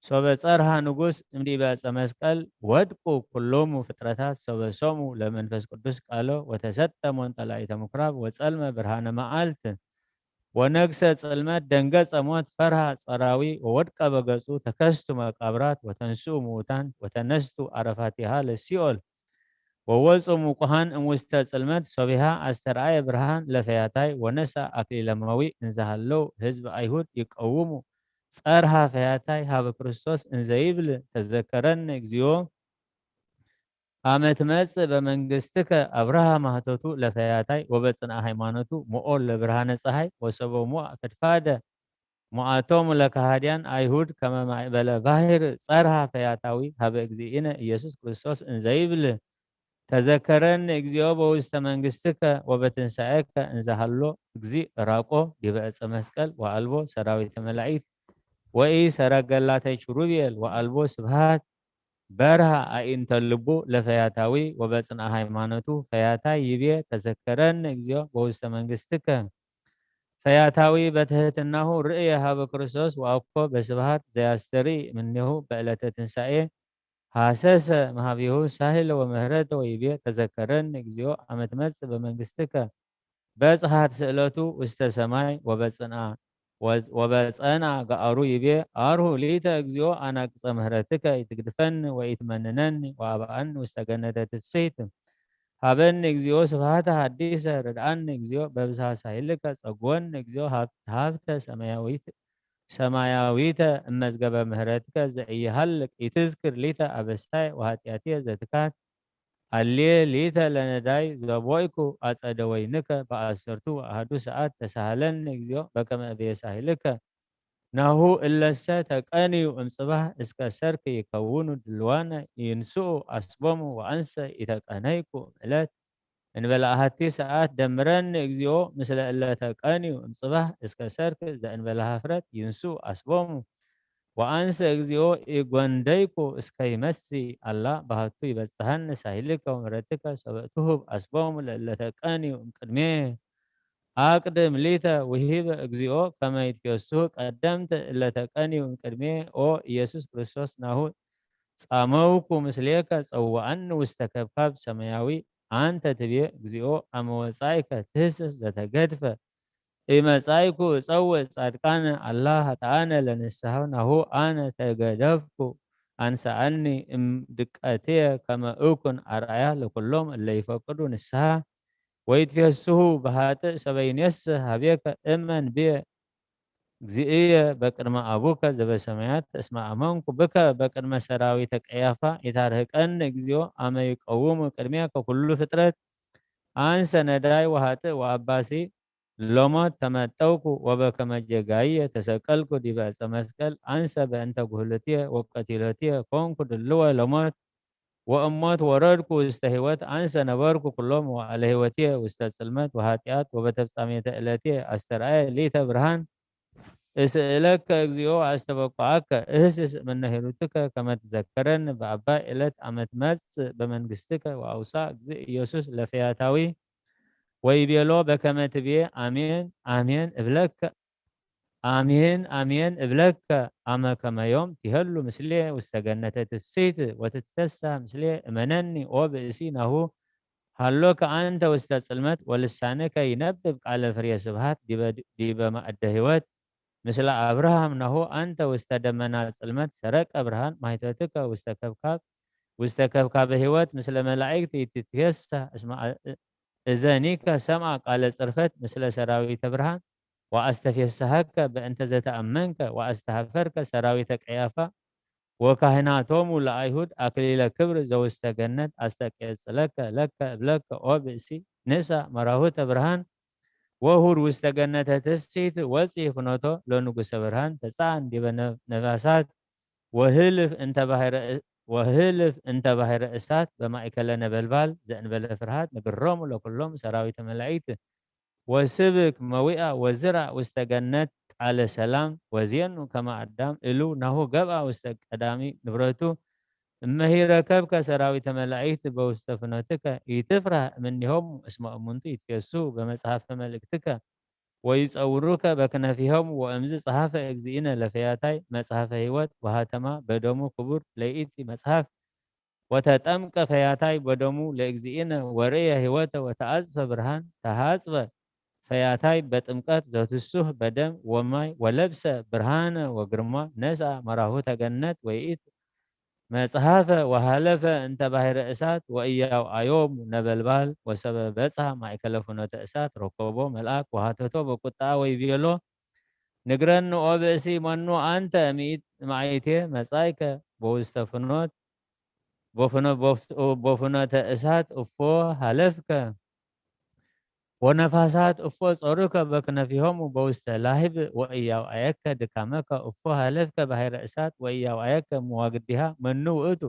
سوبسارها نقوس امدي بأس مسكال ودقو كلهم فترتات سوبسومو لمنفس قدس قالو وتستمون طلعيت مقراب وصلم برهان معالت ونقصة صلمات دنقص أموت فرها صراوي وودق بقصو تكستو مقابرات وتنسو موتان وتنستو عرفاتها للسيول ووصو مقهان مستسلمت صبيها استرعي برهان لفياتاي ونسى أكلي لموي انزهلو حزب أيهود يقومو صارها فياتاي هاب كريستوس انزيبل تذكرن اكزيو آمت مس بمنجستك أبرها مهتوتو لفياتاي وبصنا هيمانوتو مؤول لبرهان صحي وسبو مو فتفادة مؤاتوم لكهاديان أيهود كما بلا باهر صارها فياتاوي هاب اكزيئنا يسوس كريستوس انزيبل تذكرن اكزيو بوسط منجستك وبتنسائك انزهلو اكزي راقو ديبأس مسكال وألبو سراويت ملاعيت وإي سرقلاتي شروبيل وألبو سبهات برها أين تلبو لفياتاوي وبسنا هايمانتو فياتا يبي تذكرن اكزيو بوسط منجستك فياتاوي بتهتنه رئيها بكريستوس وأبقو بسبهات زياستري منه بألة تنسائي حاسس مهابيهو سهل ومهرته ويبي تذكرن اكزيو أمتمس بمنجستك بس هات سألتو واستسماي وبسأنا قارو يبي أرهو ليتا اكزيو أنا قص مهرتك يتقدفن ويتمننن وأبأن واستقنت تفسيت هابن اكزيو سبهات حديثة ردان اكزيو ببسها سهلك صقون اكزيو هافتا سماياويتا مزقب مهرتك زي هلك يتذكر ليتا أبساي وهاتياتي زتكات اللي ليتا لنداي زبويكو أتدوينك بأسرتو أهدو ساعات تسهلن اكزيو بكما أبي سهلك ናሁ እለሰ ተቀንዩ እምጽባህ እስከ ሰርክ ይከውኑ ድልዋነ ይንስኡ አስቦሙ ወአንሰ ኢተቀነይኩ ዕለት እንበለ አሐቲ ሰዓት ደምረኒ እግዚኦ ምስለ እለ ተቀንዩ እምጽባህ እስከ ሰርክ ዘእንበለ ኀፍረት ይንስኡ አስቦሙ ወአንሰ እግዚኦ ኢጐንደይኩ እስከ ይመሲ አላ ባህቱ ይበጽሐኒ ሳይልከ ወምሕረትከ ሰበእትሁብ አስቦሙ ለእለ ተቀንዩ እምቅድሜየ አቅድም ሊተ ውሂበ እግዚኦ ከመ ይትፌስሑ ቀደምት እለ ተቀንዩ እምቅድሜየ ኦ ኢየሱስ ክርስቶስ ናሁ ጻመውኩ ምስሌከ ጸውዐኒ ውስተ ከብካብ ሰማያዊ አንተ ትቤ እግዚኦ አመ ወጻእከ ትህስስ ዘተገድፈ ኢመጻእኩ እጸውዕ ጻድቃነ አላ ኃጥኣነ ለንስሐ ናሁ አነ ተገደፍኩ አንሣአኒ እምድቀትየ ከመ እኩን አርአያ ለኵሎም እለ ይፈቅዱ ንስሐ ወይትፌስሑ በኃጥእ ሰበይኔስህ ሀቤከ እመን ብየ እግዚእየ በቅድመ አቡከ ዘበሰማያት እስመ አመንኩ ብከ በቅድመ ሰራዊተ ቀያፋ ይታርህቀኒ እግዚኦ አመ ይቀውሙ ቅድሜከ ኩሉ ፍጥረት አንሰ ነዳይ ወኃጥእ ወአባሲ ሎሞት ተመጠውኩ ወበከመ ጌጋይየ ተሰቀልኩ ዲበ ዕፀ መስቀል አንሰ በእንተ ጉህልትየ ወቀቲለትየ ኮንኩ ድልወ ለሞት ወእሞት ወረድኩ ውስተ ሕይወት አንሰ ነበርኩ ኩሎም መዋዕለ ሕይወትየ ውስተ ጽልመት ወኃጢአት ወበተፍጻሜተ ዕለትየ አስተርአየ ሊተ ብርሃን እስእለከ እግዚኦ አስተበቁዐከ እህስስ እምነ ሂሩትከ ከመ ትዘከረኒ በአባይ ዕለት አመ ትመጽእ በመንግሥትከ ወአውሳእ እግዚእ ኢየሱስ ለፈያታዊ ወይቤሎ በከመ ትቤ አሜን አሜን እብለከ አሜን አሜን እብለከ አመ ከመ ዮም ትሄሉ ምስሌየ ውስተ ገነተ ትፍሥሕት ወትትፈሳህ ምስሌየ እመነኒ ኦ ብእሲ ናሁ ሃሎከ አንተ ውስተ ጽልመት ወልሳንከ ይነብብ ቃለ ፍሬ ስብሐት ዲበ ማእደ ሕይወት ምስለ አብርሃም ናሁ አንተ ውስተ ደመና ጽልመት ሰረቀ ብርሃን ማኅተትከ ውስተ ከብካበ ሕይወት ምስለ መላእክት ይትትፌሳህ እስመ እዘኒከ ሰምዐ ቃለ ጽርፈት ምስለ ሰራዊተ ብርሃን ወአስተፌስሐከ በእንተ ዘተአመንከ ወአስተኀፈርከ ሰራዊተ ቀያፋ ወካህናቶሙ ለአይሁድ አክሊለ ክብር ዘውስተ ገነት አስተቄጽለከ ለከ እብለከ ኦ ብእሲ ንሳ መራሁተ ብርሃን ወሁር ውስተ ገነተ ትፍሥሕት ወፂ ፍኖቶ ለንጉሰ ብርሃን ተጻን ዲበ ነፋሳት ወህልፍ እንተ ባሕረ እሳት በማእከለ ነበልባል ዘእንበለ ፍርሃት ንግሮሙ ለኵሎም ሰራዊተ መላእክት ወስብክ መዊአ ወዝራ ውስተ ገነት ቃለ ሰላም ወዜኑ ከመ አዳም እሉ ናሁ ገብአ ውስተ ቀዳሚ ንብረቱ እመሂ ረከብከ ሰራዊተ መላእክት በውስተ ፍኖትከ ኢትፍራህ እምኔሆሙ እስመ እሙንቱ ይትፌስሑ በመጽሐፈ መልእክትከ ወይጸውሩከ በክነፊሆሙ ወእምዝ ጸሐፈ እግዚእነ ለፈያታይ መጽሐፈ ሕይወት ወሃተማ በደሙ ክቡር ለይእቲ መጽሐፍ ወተጠምቀ ፈያታይ በደሙ ለእግዚእነ ወርእየ ሕይወተ ወተአጽፈ ብርሃን ተሃጽበ ፈያታይ በጥምቀት ዘትሱህ በደም ወማይ ወለብሰ ብርሃነ ወግርማ ነሳ መራሁተ ገነት ወይእቲ መጽሐፈ ወሃለፈ እንተ ባሕረ እሳት ወኢያውአዮሙ ነበልባል ወሰበ በጽሐ ማእከለ ፍኖተ እሳት ረከቦ መልአክ ወሃተቶ በቁጣ ወይቤሎ ንግረኒ ኦ ብእሲ መኑ አንተ እምአይቴ መጻእከ በውስተ ፍኖት በፍኖተ እሳት እፎ ሃለፍከ ወነፋሳት እፎ ጾሩከ በክነፊሆሙ በውስተ ላህብ ወኢያውአየከ ድካመከ እፎ ሃለፍከ ባሕረ እሳት ወኢያውአየከ መዋግዲሃ መኑ ውእቱ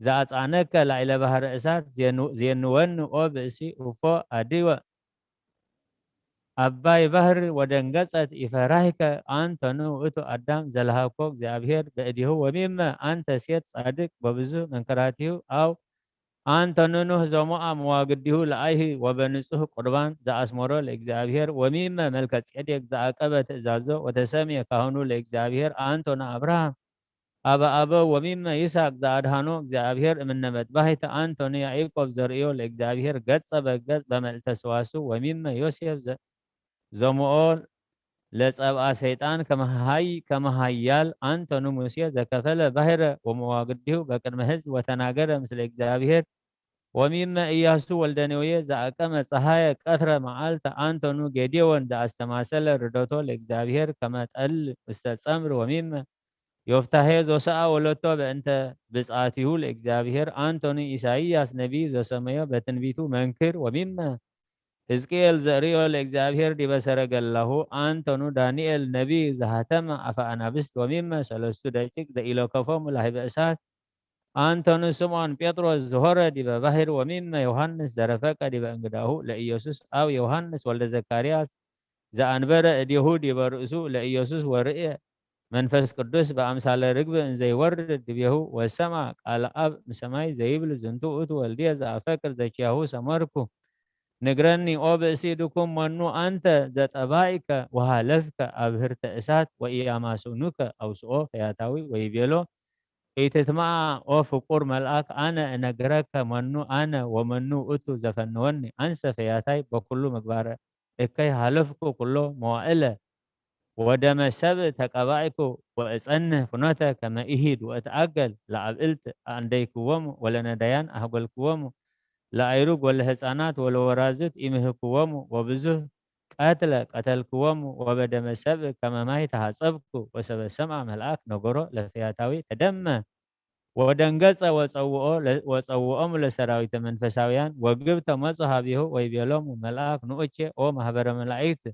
ዘአጽአነከ ላዕለ ባሕረ እሳት ዜንወኒ ኦ ብእሲ እፎ አዲወ አባይ ባሕር ወደንገጸት ይፈራህከ አንተኑ ውእቱ አዳም ዘለሃኮ እግዚአብሔር በእዲሁ ወሚመ አንተ ሴት ጻድቅ በብዙ መንከራቲሁ አው አንተ ንኑህ ዘሞአ መዋግዲሁ ለአይህ ወበንጹህ ቁርባን ዘአስመሮ ለእግዚአብሔር ወሚመ መልከ ጼዴቅ ዘአቀበ ትእዛዞ ወተሰምየ ካህኑ ለእግዚአብሔር አንቶነ አብርሃም አበ አበው ወሚመ ይስሐቅ ዘአድሃኖ እግዚአብሔር እምነ መጥባሕተ አንቶነ ያዕቆብ ዘርእዮ ለእግዚአብሔር ገጸ በገጽ በመልዕልተ ሰዋስው ወሚመ ዮሴፍ ዘሞኦ ለጸብአ ሰይጣን ከመሃያል አንቶኑ ሙሴ ዘከፈለ ባሕረ ወመዋግዲሁ በቅድመ ሕዝብ ወተናገረ ምስለ እግዚአብሔር ወሚመ ኢያሱ ወልደ ነዌ ዘአቀመ ፀሐየ ቀትረ መዓልተ አንቶኑ ጌዴዎን ዘአስተማሰለ ርደቶ ለእግዚአብሔር ከመ ጠል ውስተ ጸምር ወሚመ ዮፍታሔ ዘወስአ ወለቶ በእንተ ብፅዓቲሁ ለእግዚአብሔር አንቶኑ ኢሳይያስ ነቢይ ዘሰመዮ በትንቢቱ መንክር ወሚመ ሕዝቅኤል ዘርእዮ ለእግዚአብሔር ዲበ ሰረገላሁ አንተኑ ዳንኤል ነቢይ ዘሃተመ አፈ አናብስት ወሚመ ሰለስቱ ደቂቅ ዘኢለከፎሙ ላህበ እሳት አንተኑ ስምዖን ጴጥሮስ ዝሆረ ዲበ ባሕር ወሚመ ዮሐንስ ዘረፈቀ ዲበ እንግዳሁ ለኢየሱስ አብ ዮሐንስ ወልደ ዘካርያስ ዘአንበረ እዴሁ ዲበ ርእሱ ለኢየሱስ ወርእየ መንፈስ ቅዱስ በአምሳለ ርግብ እንዘይወርድ ድቤሁ ወሰማ ቃለ አብ እምሰማይ ዘይብል ዝንቱ ውእቱ ወልድየ ዘአፈቅር ዘኪያሁ ሰመርኩ ንግረኒ ኦ ብእሲ ድኩም መኑ አንተ ዘጠባይከ ወሃለፍከ አብህርተ እሳት ወኢያማስኑከ አውስኦ ፈያታዊ ወይቤሎ ኢትትማዓ ኦ ፍቁር መልአክ አነ እነግረከ መኑ አነ ወመኑ ውእቱ ዘፈንወኒ አንሰ ፈያታይ በኩሉ ምግባረ እከይ ሃለፍኩ ኩሎ መዋዕለ ወደመ ሰብእ ተቀባይኩ ወእጸንህ ፍኖተ ከመ ኢሂድ ወእትአገል ለአብዕልት አንደይክዎሙ ወለነዳያን አህጎልክዎሙ ለአይሩግ ወለህፃናት ወለወራዝት ኢምህክዎሙ ወብዙህ ቀትለ ቀተልክዎሙ ወበደመ ሰብእ ከመ ማይ ተሃጸብኩ ወሰበ ሰምዐ መልአክ ነገሮ ለፈያታዊ ተደመ ወደንገጸ ወፀውኦሙ ለሰራዊተ መንፈሳውያን ወግብተ መጹ ሀቢሁ ወይቤሎሙ መልአክ ንኡቼ ኦ ማህበረ መላእክት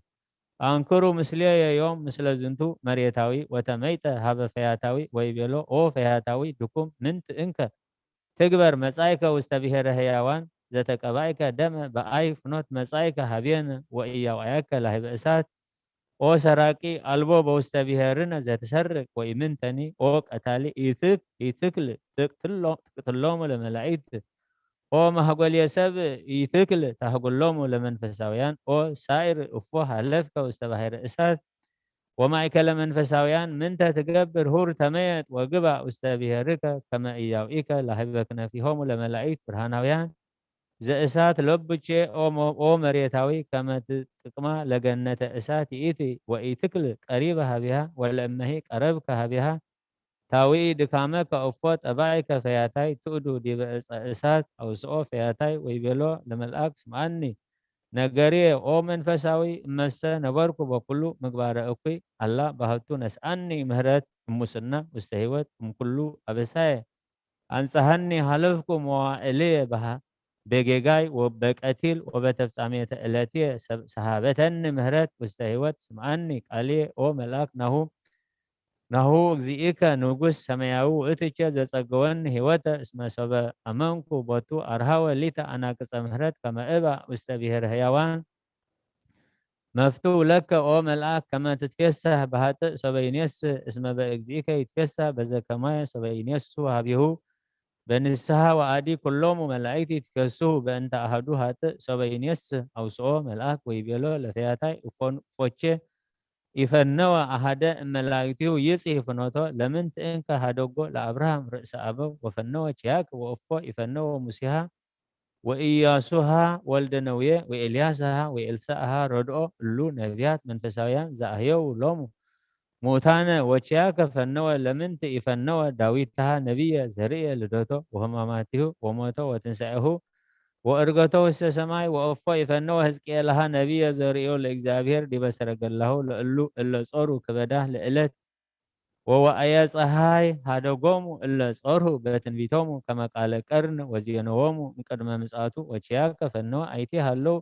አንክሩ ምስሌየ ዮም ምስለ ዝንቱ መሬታዊ ወተመይጠ ሀበ ፈያታዊ ወይቤሎ ኦ ፈያታዊ ድኩም ምንት እንከ ትግበር መጻይከ ውስተ ብሔረ ህያዋን ዘተቀባይከ ደመ በአይ ፍኖት መጻይከ ሀቤነ ወኢያውያከ ላህበ እሳት ኦ ሰራቂ አልቦ በውስተ ብሔርነ ዘትሰርቅ ወኢምንተኒ ኦ ቀታሊ ኢትክል ትቅትሎሙ ለመላእክት ኦ ማህጎልየ ሰብእ ኢትክል ታህጉሎሙ ለመንፈሳውያን ኦ ሳይር እፎ ሃለፍከ ውስተ ባሕረ እሳት ወማእከለ መንፈሳውያን ምንተ ትገብር ሁር ተመየጥ ወግባእ ውስተ ብሔርከ ከመ ኢያውኢከ ላህበ ክነፊሆሙ ለመላእክት ብርሃናውያን ዘእሳት ለብቼ ኦ መሬታዊ ከመ ትጥቅማ ለገነተ እሳት ይእቲ ወኢትክል ቀሪበ ሀቢሃ ወለእመሂ ቀረብከ ሀቢሃ ታዊኢ ድካመከ እፎ ጠባይከ ፈያታይ ትእዱ ዲበ ዕፀ እሳት አውስኦ ፈያታይ ወይቤሎ ለመልአክ ስምዓኒ ነገርየ ኦ መንፈሳዊ እመሰ ነበርኩ በኩሉ ምግባረ እኩይ አላ ባህቱ ነስአኒ ምህረት እሙስና ውስተ ህይወት እምኩሉ አበሳየ አንጸሐኒ ሃለፍኩ መዋዕልየ በጌጋይ ወበቀቲል ወበተፍጻሜተ ዕለትየ ሰሃበተኒ ምህረት ውስተ ህይወት ስምዓኒ ቃልየ ኦ መልአክ ናሁ እግዚእከ ንጉስ ሰማያዊ ውእትቸ ዘጸገወኒ ህይወተ እስመ ሰበ አመንኩ ቦቱ አርሃወ ሊተ አናቅጸ ምህረት ከመ እባእ ውስተ ብሔረ ህያዋን መፍቱሕ ለከ ኦ መልአክ ከመ ትትፌሳህ በኃጥእ ሰበ ይኔስእ እስመ በእግዚእከ ይትፌሳህ በዘከማየ ሰበ ይኔሱ ሀቢሁ በንስሐ ወአዲ ኩሎሙ መላእክት ይትፌስሑ በእንተ አሐዱ ኃጥእ ሰበ ይኔስእ አውስኦ መልአክ ወይቤሎ ለፈያታይ እፎቼ ይፈነወ አሐደ እመላእክቲሁ ይጽሕ ፍኖቶ ለምንት እንከ ሀደጎ ለአብርሃም ርእሰ አበው ወፈነወ ኪያከ ወእፎ ይፈነወ ሙሴሃ ወኢያሱሃ ወልደ ነውየ ወኤልያስሃ ወኤልሳዕሃ ረድኦ እሉ ነቢያት መንፈሳውያን ዘአህየው ሎሙ ሙታነ ወኪያከ ፈነወ ለምንት ይፈነወ ዳዊትሃ ነቢየ ዘርእየ ልደቶ ወህማማቲሁ ወሞቶ ወትንሣኤሁ ወእርገቶ ውስተ ሰማይ ወእፎ ይፈነወ ሕዝቅኤልሃ ነቢየ ዘርእዮ ለእግዚአብሔር ዲበ ሰረገላሁ ለእሉ እለ ጾሩ ክበዳህ ለዕለት ወወአየ ፀሐይ ሃደጎሙ እለ ጾርሁ በትንቢቶሙ ከመ ቃለ ቀርን ወዜነዎሙ እምቅድመ ምጽአቱ ወኪያከ ፈነወ አይቲ ሃለው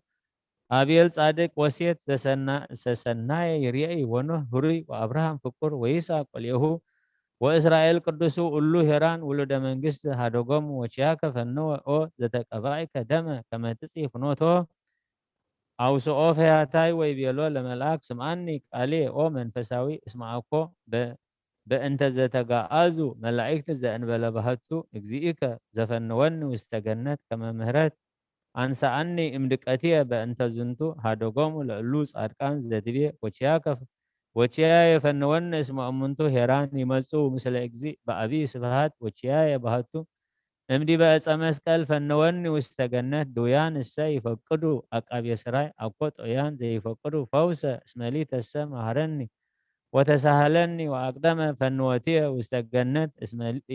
አቤል ጻድቅ ወሴት ዘሰናየ ይርአይ ወኖህ ሁሩይ ወአብርሃም ፍቁር ወይስሐቅ ቆልኤሁ ወእስራኤል ቅዱሱ እሉ ሄራን ውሉደ መንግስት ሃደጎሙ ወኪያከ ፈነወ ኦ ዘተቀባእከ ደመ ከመ ትጽሕ ፍኖቶ አውስኦ ፈያታይ ወይቤሎ ለመልአክ ስምዓኒ ቃልየ ኦ መንፈሳዊ እስመ አኮ በእንተ ዘተጋአዙ መላእክት ዘእንበለ ባህቱ እግዚእከ ዘፈንወኒ ውስተ ገነት ከመ ምህረት አንሳአኒ እምድቀትየ በእንተ ዝንቱ ሃደጎሙ ለእሉ ጻድቃን ዘትቤ ወኪያየ ፈንወኒ እስመ እሙንቱ ሄራን ይመጽኡ ምስለ እግዚእ በአቢይ ስብሐት ወኪያየ ባህቱ እምዲበ ዕፀ መስቀል ፈንወኒ ውስተ ገነት ድውያን እሰ ይፈቅዱ አቃቤ ሥራይ አኮ ጦያን ዘይፈቅዱ ፈውሰ እስመ ሊተሰ መሃረኒ ወተሳሃለኒ ወአቅደመ ፈንወትየ ውስተ ገነት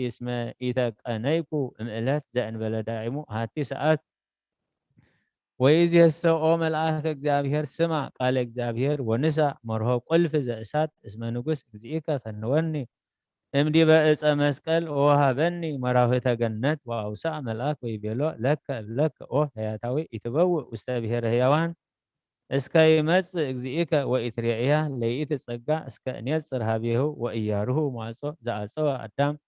እስመ ኢተቀነይኩ እምዕለት ዘእንበለ ዳዒሙ ሃቲ ሰዓት ወይእዜሰ ኦ መልአከ እግዚአብሔር ስማ ቃለ እግዚአብሔር ወንሳ መርሆ ቁልፍ ዘእሳት እስመ ንጉስ እግዚእከ ፈንወኒ እምዲበ ዕፀ መስቀል ወወሃበኒ መራህተ ገነት ወአውሳእ መልአክ ወይቤሎ ለከ እብለከ ኦ ፈያታዊ ኢትበውእ ውስተ ብሔረ ህያዋን اسكا يمس اجزئك وإتريئيها ليئت الصقا اسكا نيسر هابيه وإياره معصو زعصو أدام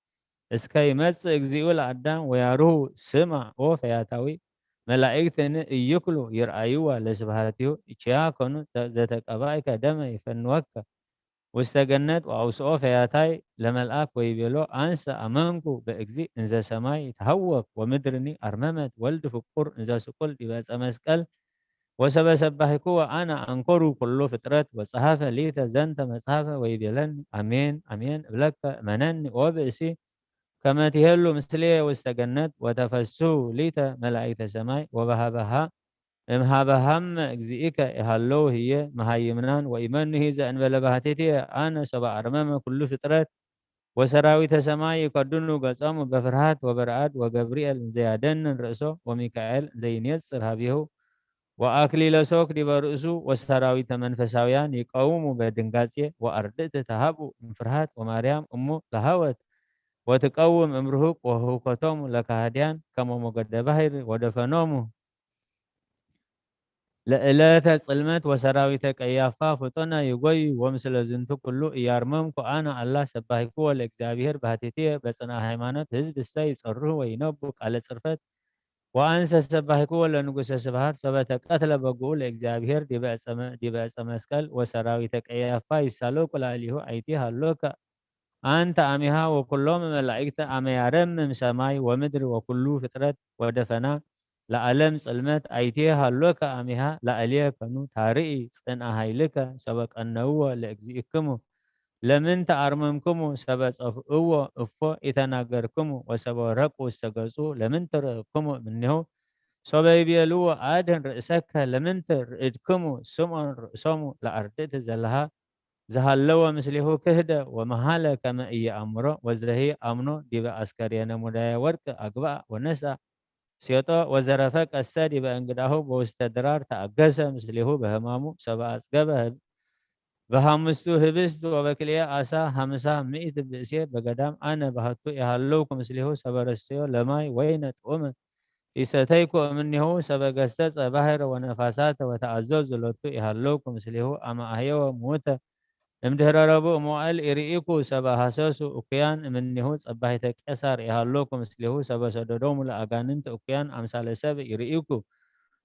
اسكا يمس اجزئو الأدام وياره سمع وفياتاوي ملائكة يكلو يرأيوا لسبهاتيو إشياء كونو ذاتك أبائك دم يفنوك واستجنت وأوسعوا فياتاي لملآك ويبيلو أنسى أمامكو بإجزي إنزا سماي تهوك ومدرني أرممت ولد فقر إنزا سقل إباس أمسكال وسبسبحكو أنا أنكرو كل فترات وصحافة ليتا زنت مصحافة ويبيلن أمين أمين بلك منن وبئسي كما تهلو مثلية واستجنت وتفسو ليتا ملائكة سماي وبهبها هم اجزئك هلو هي مهيمنان وإيمانه إذا أن بلبهتتي أنا سبع أرمام كل فترات وسراويت سماي يقدنوا قسام بفرحات وبرعات وجبريل زيادن رأسه وميكائيل زي نيسر هابيه وأكليل سوك دي برأسه وسراويت منفساويان يقوموا بدنقاسية وأردت تهابوا من فرحات ومريم أمه لهوت وتقوم امرهق وهو كتوم لكهديان كما مقد بحر ودفنومه لإلات صلمت وسراويت قيافا فتنا يقوي ومثل زنتو كله يارممكو أنا الله سبحكو والإكزابير بهاتيتي بسنا هيمانات حزب السي صره وينبك على صرفت وأنسى سبحكو ولنقص سبحات سبتك قتل بقول إكزابير دي بأس مسكال وسراويت قيافا يسالوك لأليه أيتيها اللوك أنت أميها وكلهم ملائكة أمي يرمم سماي ومدر وكله فترة ودفنا لألم سلمت أيتيها لك أميها لأليه كنو تارئي سن أهيلك سبق أنه لأجزئكم لمن تأرممكم سبق أفو أفو إتناقركم وسبق رقو استقصوا لمن تركم منه سبق بيلو آدن رأسك لمن ترئدكم سمع رأسهم لأردت زلها زهلوا مثله كهدا ومهالا كما إيا أمره وزهي أمنو ديبا أسكاريانا مدايا ورك أقبع ونسا سيطا وزرفك السادي بأنقداه بوستدرار تأقسى مثله بهمامو سبا أسقبه بهامستو هبستو وبكليا أسا همسا مئت بأسير بقدام أنا بهتو يهلوك مثله سبا رسيو لماي وينت أمن إستيكو منه سبا قسس بحر ونفاسات وتعزز لطو يهلوك مثله أما أهيو موتا امدهر ربو موال إريكو سبا حساسو أكيان منه صباحتك أسار إهالوكم مثله سبا سدودوم لأغاننت أكيان أمثال سبا إريكو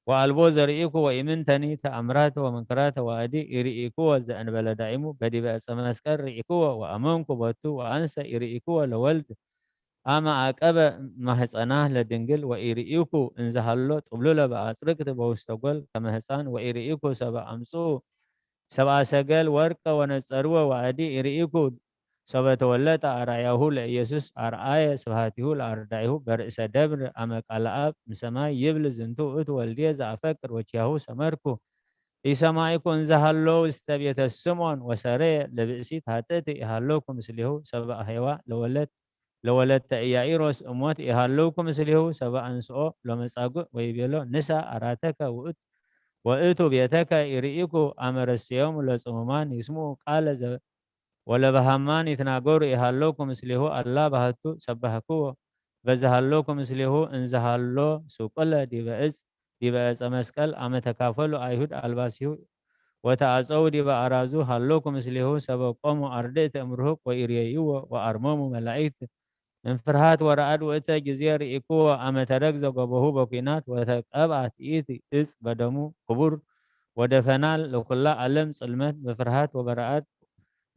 وألبوز إريكو وإمنتني تأمرات ومنكرات وأدي إريكو وزأن بلدائمو بدي بأس مسكر إريكو وأمامكو بطو وأنسى إريكو لولد أما أكبا مهساناه لدنجل وإريكو إنزهالو تقبلو لبا أسرقت بوستقبل كمهسان وإريكو سبا أمسو سبع سجل ورقة ونصروه وعدي إريكو سبع تولت أرعيه ليسوس أرعاه سبحته لأردعيه برئيس دبر أمك على أب مسما يبل زنتو أت والدي زعفكر وجهه سمركو إسماعيكو انزهلو استبيت السمون وسري لبئسيت هاتتي إهلوكم مثله سبع هيوا لولت إيائيروس أموت إهلوكم مثله سبع أنسو لمساقو ويبيلو نسا أراتك وأتوا بيتك إريكو أمر السيوم لصممان اسمه قال ولا بهمان يتناقور إهالوكم مثله الله بهتو سبحكو بزهالوكم مثله انزهالو سوقل دي بأس أمسكال أم تكافلوا أيهود ألباسيو وتعصوا دي بأرازو هالوكم مثله سبقوم أردت أمرهق وإريايو وأرموم ملائكة من فرحات ورعد وإتا جزير إيكو أما تركز قبهو بقينات وتقبعت إيتي إس بدمو قبور ودفنال لكل علم سلمت بفرحات وبرعات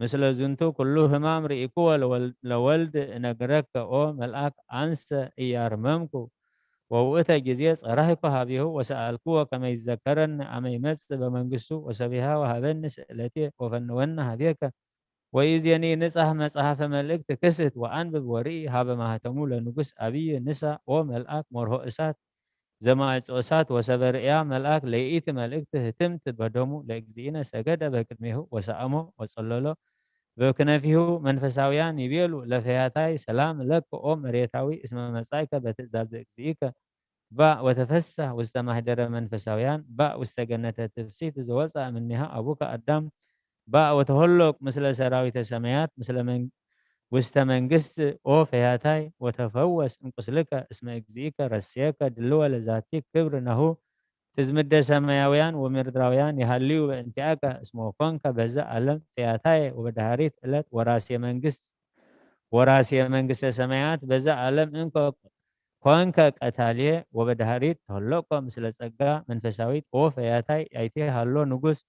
مثل زنتو كله همام رئيكو لولد نقرك أو ملأك أنسى إيارممكو وإتا جزيس أرهكو هابيهو وسألكو كما يذكرن أما يمس بمنقسو وسبيها وهبنس التي وفنون هابيك وإذ يني نسأه مسأه فملكت كست وأنبب وري هذا ما هتمول نقص أبي نساء وملأك مرهؤسات زما أسات وسبر يا ملأك لقيت ملكت هتمت بدمو لأجزينا سجد بكلمه وسأمه وصلى له بكنفيه منفساويان يبيلو لفياتاي سلام لك أو مريتاوي اسم مسايك بتزاز أجزيك با وتفسح واستمهدر منفساويان با واستجنت تفسيت زوسع منها أبوك أدم با وتهلك مثل سراويت السمايات مثل من واستمنجست او فياتاي وتفوس انقص لك اسم اجزيك رسيك دلو لذاتك كبر انه تزمد سماويان ومردراويان يهليو بانتياك اسمه كونك بزا ألم تياتاي وبدهاريت إلت وراسي منجست سمايات بزا ألم إنكو كونك قتاليه وبدهاريت هلوكو مثل سقا منفساويت وفياتاي ايتي هلو نقص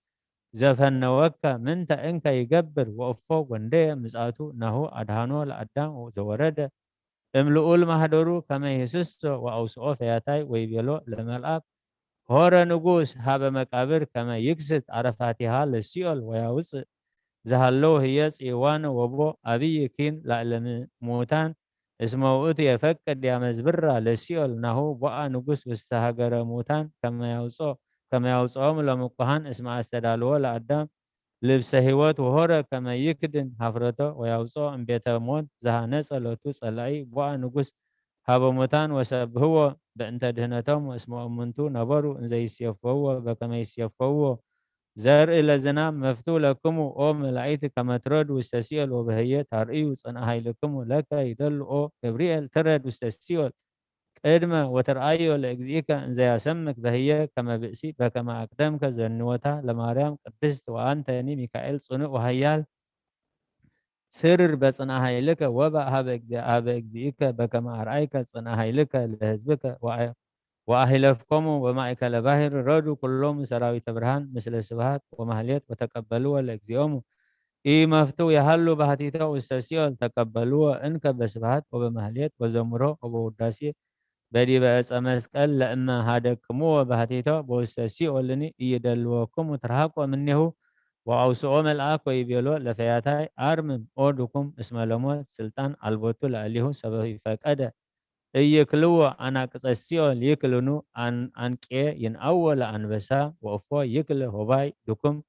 زفن وكا منت انك يقبر وأفو وندي مساتو نهو أدهانو لأدام وزورد املؤوا المهدورو كما يسسو وأوسعو فياتاي ويبيلو لملأك هورا نقوس هابا مقابر كما يكسد عرفاتها للسيول ويوص زهلو هيس إيوان وبو أبي كين لعلم موتان اسمه أوتي يفكد يا مزبرة للسيول نهو بقى نقوس واستهاجر موتان كما يوصعهم لمقهان اسمه استدالو لأدام لبس هيوت وهورا كما يكدن حفرته ويوصو ان بيت موت زهانس لوتو صلاي بوا نقص هابو متان وسب هو بانت دهنتهم واسمه امنتو نبرو ان زي سيفو بكما يسيفو زر الى زنام مفتو لكم او ملائكه كما ترد واستسيل وبهيه ترئي وصنع هاي لكم لك يدل او جبريل ترد واستسيل قدمة وترأيو لإجزيك زي أسمك بهي كما بئسي بكما أقدمك زنوتا لماريام قدست وأنت يعني ميكائيل صنع وهيال سرر بصنع هيلك وبا هذا إجزيك بكما أرأيك صنع هيلك لحزبك وأهلفكم ومعك لباهر ردوا كلهم سراوي تبرهان مثل السبهات ومهليت وتقبلوا لإجزيهم إي مفتو يهلو بهاتيتا واستسيول تقبلوا إنك بسبهات وبمهليت وزمرو وبوداسي بدي بس أمسكال لأما هذا كمو بهاتيتا بوستسي أولني يدلوكم وترهقوا منه وأوسعوا ملأك ويبيلو لفياتاي أرمم أودكم اسم لموت سلطان البوتو لأليه سبب فكذا يكلو أنا كسسيول يكلونو أن كي ين أول أنبسا وأفو يكل هواي دكم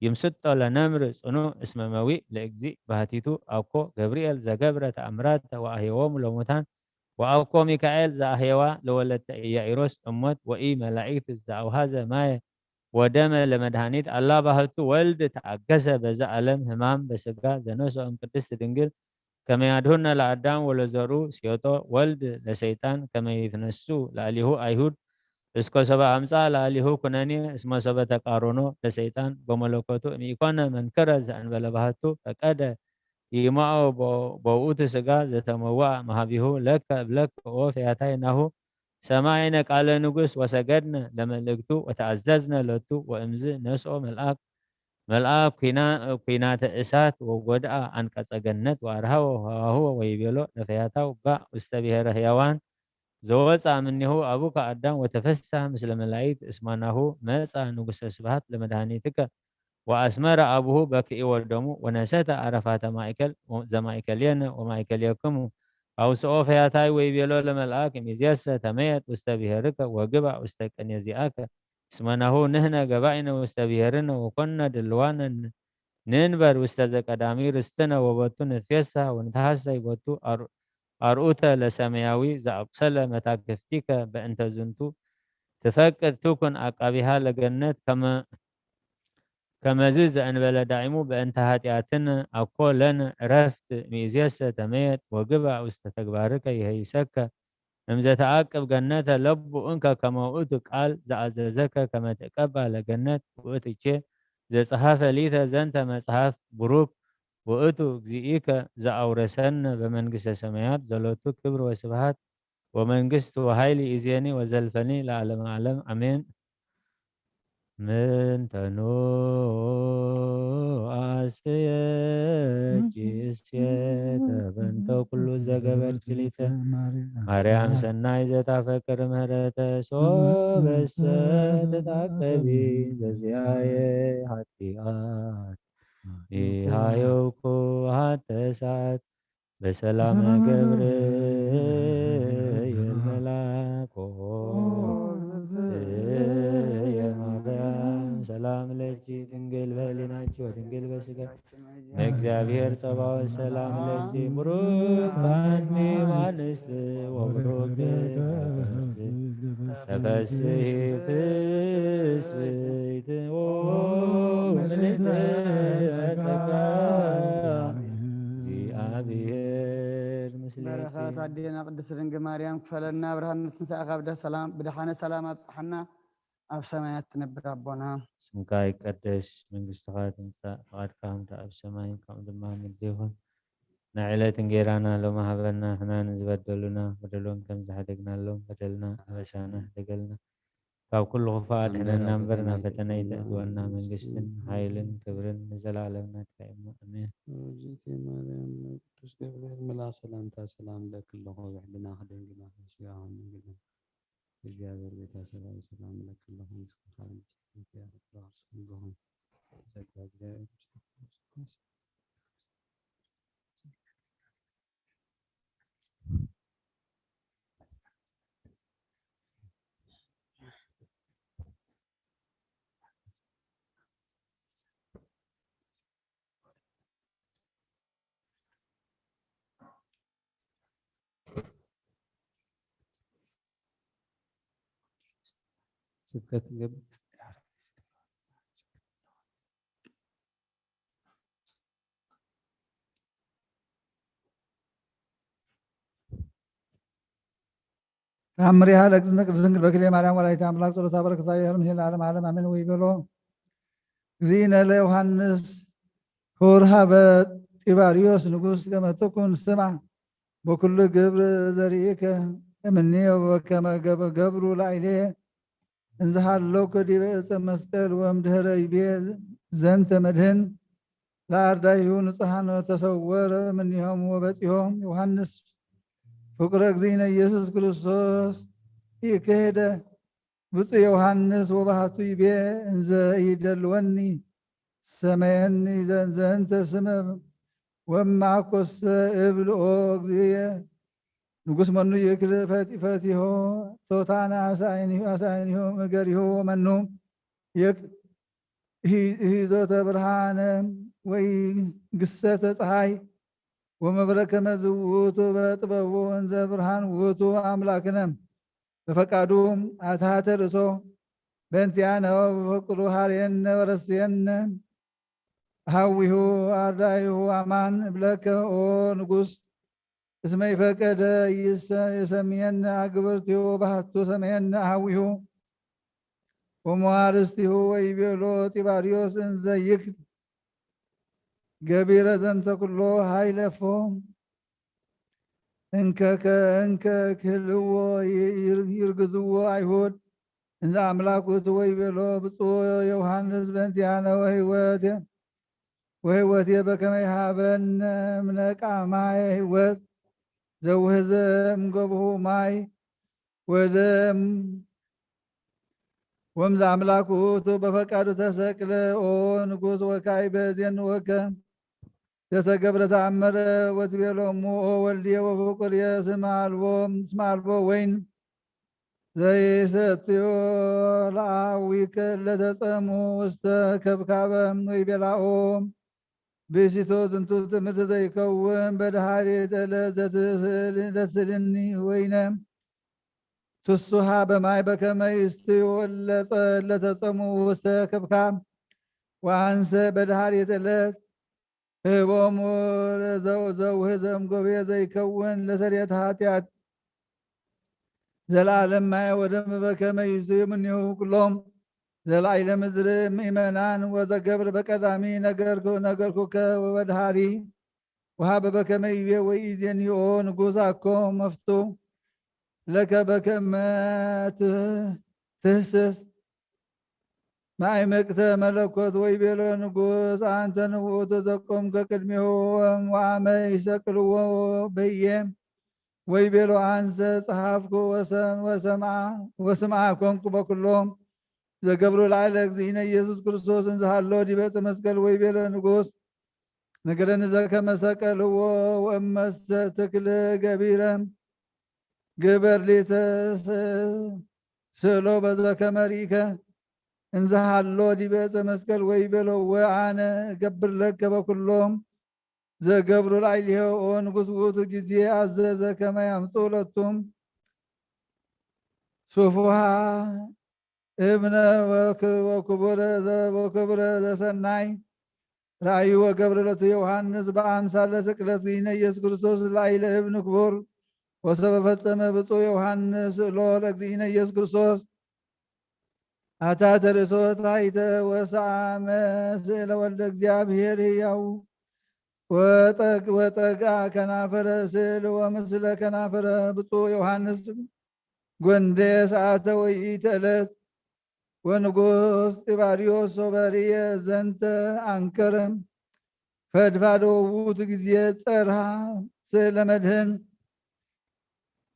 يمسط لنمر سنو اسم موي لإجزي بهاتيتو أوكو جبريل زجبرة أمرات وأهيوم لموتان وأوكو ميكائيل زاهيوا لولت يائروس أمت وإي ملائكة زاو هذا ما ودم لمدهانيت الله بهتو ولد تعجز بزا ألم همام بسقا زنوس أم قدس دنجل كما يدهن لأدام ولزرو سيوتو ولد لسيطان كما يتنسو لأليه أيهود اسكو سبا أمسا لأليه كناني اسمه سبا تقارونو لسيطان بملوكوتو ميكون من كرز أن بلبهتو فكذا يماو بوؤت سجا زتموا مهابيه لك وفياتينه سمعنا قال نقص وسجدنا لملكتو وتعززنا لتو وامز نسو ملأك كينات إسات وقدع عن كسجنت وأرهو هو ويبيلو لفياتو با استبيه رهيوان زوز منه أبوك أدم وتفسح مثل ملايك اسمانه مسا نقص سبحات لمدهانيتك وأسمر أبوه بكي ودمو ونسيت عرفات مايكل زمايكلين ومايكليكم أو سوف ياتاي ويبيلو لملأك ميزياسة تميت واستبهرك وقبع واستكن يزيئك اسمناه نهنا قبعنا واستبهرنا وكنا دلوانا ننبر واستزك أدامير استنا وبطو نتفيسها ونتحسي بطو أرؤوتا لسمياوي زا أقسل متاكفتيك بأنت زنتو تفكر تكون أقابها لجنات كما زيز أن بلا دائمو بأنتهات ياتنا أقولنا رفت ميزيسة تميت وقبع واستتكبارك يهيسك نمزة تعاقب جنات لب أنك كما أوتك قال زعززك كما تقبع لجنات وأتك زي صحافة ليتا زنت ما صحاف بروك وأتو زيئك زأورسن بمنقس سميات زلوتو كبر وسبحات ومنقست وهايلي إزياني وزلفني لعلم أعلم أمين من تنو أسيت بنتو كل زجبت كليتا مريم سناي زتا فكر مرتا سو بس تتعقبي زياي هاتيات إيهايوكو هاتسات بسلام جبريل الملاكو ሰላም ለኪ ድንግል በሕሊናኪ ወድንግል በሥጋኪ እግዚአብሔር ጸባኦት ሰላም ለኪ ቡሩክ አንቲ እምአንስት ወቡሩክ ተፈሥሒ ፍሥሕት ምልዕተ ጸጋ እግዚአብሔር ምስሌኪ በረኸት አዴና ቅድስት ድንግል ማርያም ክፈለና ብርሃነ ትንሣኤ ካብዳ ሰላም ብድሓነ ሰላም ኣብፅሓና ኣብ ሰማያት ትነብር ኣቦና ስምካ ይቀደስ መንግስትኻ ትምጻእ ፈቃድካ ከምቲ ኣብ ሰማይ ከምኡ ድማ ኣብ ምድሪ ይኹን ንዕለት እንጀራና ሎሚ ሃበና ንሕና ንዝበደሉና በደሎን ከም ዝሓደግናሎም በደልና ኣበሳና ደገልና ካብ ኩሉ ክፋእ ድሕነና እምበር ናብ ፈተና ይተእትወና መንግስትን ሓይልን ክብርን ንዘለዓለም ናትካ እዩ ኣሜን እግዝእቴ ማርያም ቅዱስ ገብርኤል መልአክ ሰላምታ ሰላም ለክለኹ ብሕድና ክደንግና ስጋኹን ድንግልና እግዚአብሔር ቤተ ሰላም ሰላም ለክለኹ ምስኻን ይሁን ዘጋ እግዚአብሔር ስብከት ገብ ተአምሪሃ ለእግዝእትነ ቅድስት ድንግል በክልኤ ማርያም ወላዲተ አምላክ ጸሎታ በረከታ ይሁን ለዓለም ዓለም አሜን። ወይቤሎ እግዚእነ ለዮሐንስ ክቡርሃ በጢባርዮስ ንጉሥ ከመ ትኩን ስምዐ በኩሉ ግብር ዘርኢከ እምኔ ወበከመ ገብሩ ላዕሌየ እንዘ ሀለውከ ዲበ ዕፀ መስቀል ወእምድኅረ ይቤ ዘንተ መድኅን ለአርዳኢሁ ንጹሐን ተሰወረ እምኔሆሙ ወበጺሖም ዮሐንስ ፍቁረ እግዚእነ ኢየሱስ ክርስቶስ ይክህደ ብፁዕ ዮሐንስ ወባህቱ ይቤ እንዘ ይደልወኒ ሰመየኒ ዘንተ ስመ ወማኮሰ እብልኦ እግዚእየ ንጉሥ መኑ ይክል ፈቲሆ ቶታና አሳይኒሆ እገሪሆ መኑ ሂዞተ ብርሃነ ወይ ግሰተ ፀሐይ ወመብረከ መዝውቱ በጥበቡ እንዘ ብርሃን ውእቱ አምላክነ በፈቃዱ አታተ ርእሶ በእንቲአነ በፍቅሩ ሀርየነ ወረስየነ ሀዊሁ አርዳኢሁ አማን እብለከ ኦ ንጉሥ እስመ ይፈቀደ የሰምየነ አግብርቲሁ ባህቱ ሰምየነ ሀዊሁ ወመዋርስቲሁ ወይቤሎ ጢባርዮስ እንዘ ይክል ገቢረ ዘንተ ኩሎ ሀይለፎ እንከ ክህልዎ ይርግዝዎ አይሁድ እንዘ አምላክ ውእቱ ወይቤሎ ብፁዕ ዮሐንስ በእንቲአነ ወሕይወቴ በከመ ይሃበነ እምነቃማየ ሕይወት ዘውህዘ እምገብሁ ማይ ወደም ወምዘ አምላክ ውእቱ በፈቃዱ ተሰቅለ ኦ ንጉሥ ወካይ በዜን ወከ ተተገብረ ተአመረ ወትቤሎሙ ኦ ወልድየ ወፍቁርየ እስመ አልቦ ወይን ዘይሰትዮ ለአዊከ ለተጸሙ ውስተ ከብካበ ወይቤላኦ ብእሲቶ ዝንቱ ትምህርት ዘይከውን በድኃሪተ ዕለት ዘትስልኒ ወይነ ትሱሃ በማይ በከመ ይስትዮ ለተጸሙ ውስተ ከብካብ ወአንሰ በድኃሪተ ዕለት ህቦሙ ዘውህዘም ጎቤ ዘይከውን ለሰሬት ኃጢአት ዘላለም ማየ ወደም በከመ ይስትዮ እምኔሁ ኩሎም ዘላዕለ ምድር ምእመናን ወዘገብር በቀዳሚ ነገርኩከ ወበድኃሪ ወሀበ በከመ ይቤ ወኢዜኒኦ ንጉሥ አኮ መፍቱ ለከ በከመ ትህስስ ማዕመቅተ መለኮት ወይቤሎ ንጉሥ አንተ ንውእቱ ዘቆምከ ቅድሜሁ ወአመ ይሰቅልዎ በየ ወይቤሎ አንሰ ጸሐፍኩ ወስምዓ ኮንኩ በኩሎም ዘገብሩ ላዕለ እግዚእነ ኢየሱስ ክርስቶስ እንዘ ሀሎ ዲበ ዕፀ መስቀል ወይቤሎ ንጉሥ ነገረኒ ዘከመ ሰቀልዎ ወእመሰ ትክል ገቢረ ግበር ሊተ ስእሎ በዘከመ ሪእከ እንዘ ሀሎ ዲበ ዕፀ መስቀል ወይቤሎ ወአነ እገብር ለከ በኩሎም ዘገብሩ ላዕሌሁ ኦ ንጉሥ ውእቱ ጊዜ አዘዘ ከመ ያምጡ ለቱም ሱፉሃ እብነ ወክቡረ ዘሰናይ ራእዩ ወገብረ ለቱ ዮሐንስ በአምሳለ ስቅለት እግዚእነ ኢየሱስ ክርስቶስ ላዕለ እብን ክቡር ወሰበ ፈጸመ ብፁዕ ዮሐንስ ሎ ለእግዚእነ ኢየሱስ ክርስቶስ أتات رسوت هايت وسعام سئل ولد እግዚአብሔር ሕያው ወጠጋ ከናፈረ ስዕል ወምስለ ከናፈረ ብፁዕ ዮሐንስ ጎንደ ሰዓተ ወይኢተ ዕለት ወንጉስ ጢባሪዮስ ሶበርየ ዘንተ አንከረ ፈድፋደ ውእቱ ጊዜ ጸርሃ ስእለ መድህን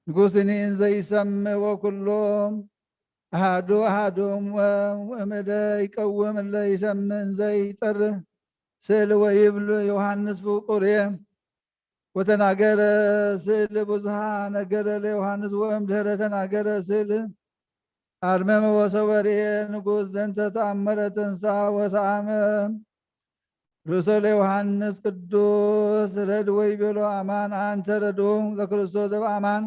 ንጉሥኒ ዘይሰምዕ ወኩሎም አሐዱ እምደ ይቀውም እለ ይሰምዕ ዘይጸርህ ስእል ወይብል ዮሐንስ ፍቁርየ ወተናገረ ስእል ብዙሃ ነገረ ለዮሐንስ ወእምድኅረ ተናገረ ስእል አርመመ ወሰበርየ ንጉሥ ዘንተ ተአመረ ትንሣኤ ወሰአመ ርእሶ ለዮሐንስ ቅዱስ ረድ ወይቤሎ አማን አንተ ረድኡ ለክርስቶስ ዘበአማን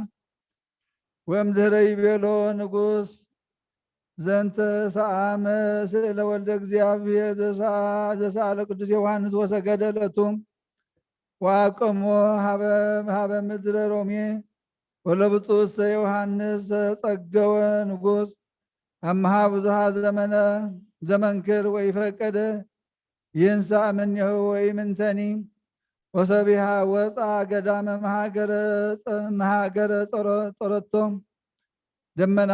ወእምድኅረ ይቤሎ ንጉሥ ዘንተ ሰአመ ስእለ ወልደ እግዚአብሔር ዘሰአለ ቅዱስ ዮሐንስ ወሰገደ ለቱም ወአቆሞ ሀበ ምድረ ሮሜ ወለብፁዕ ዮሐንስ ጸገወ ንጉሥ አምሃ ብዙሃ ዘመንክር ወይፈቀደ ይንሳ እምኔሁ ወኢምንተኒ ወሰቢሃ ወፃ ገዳመ መሃገረ ጸረቶም ደመና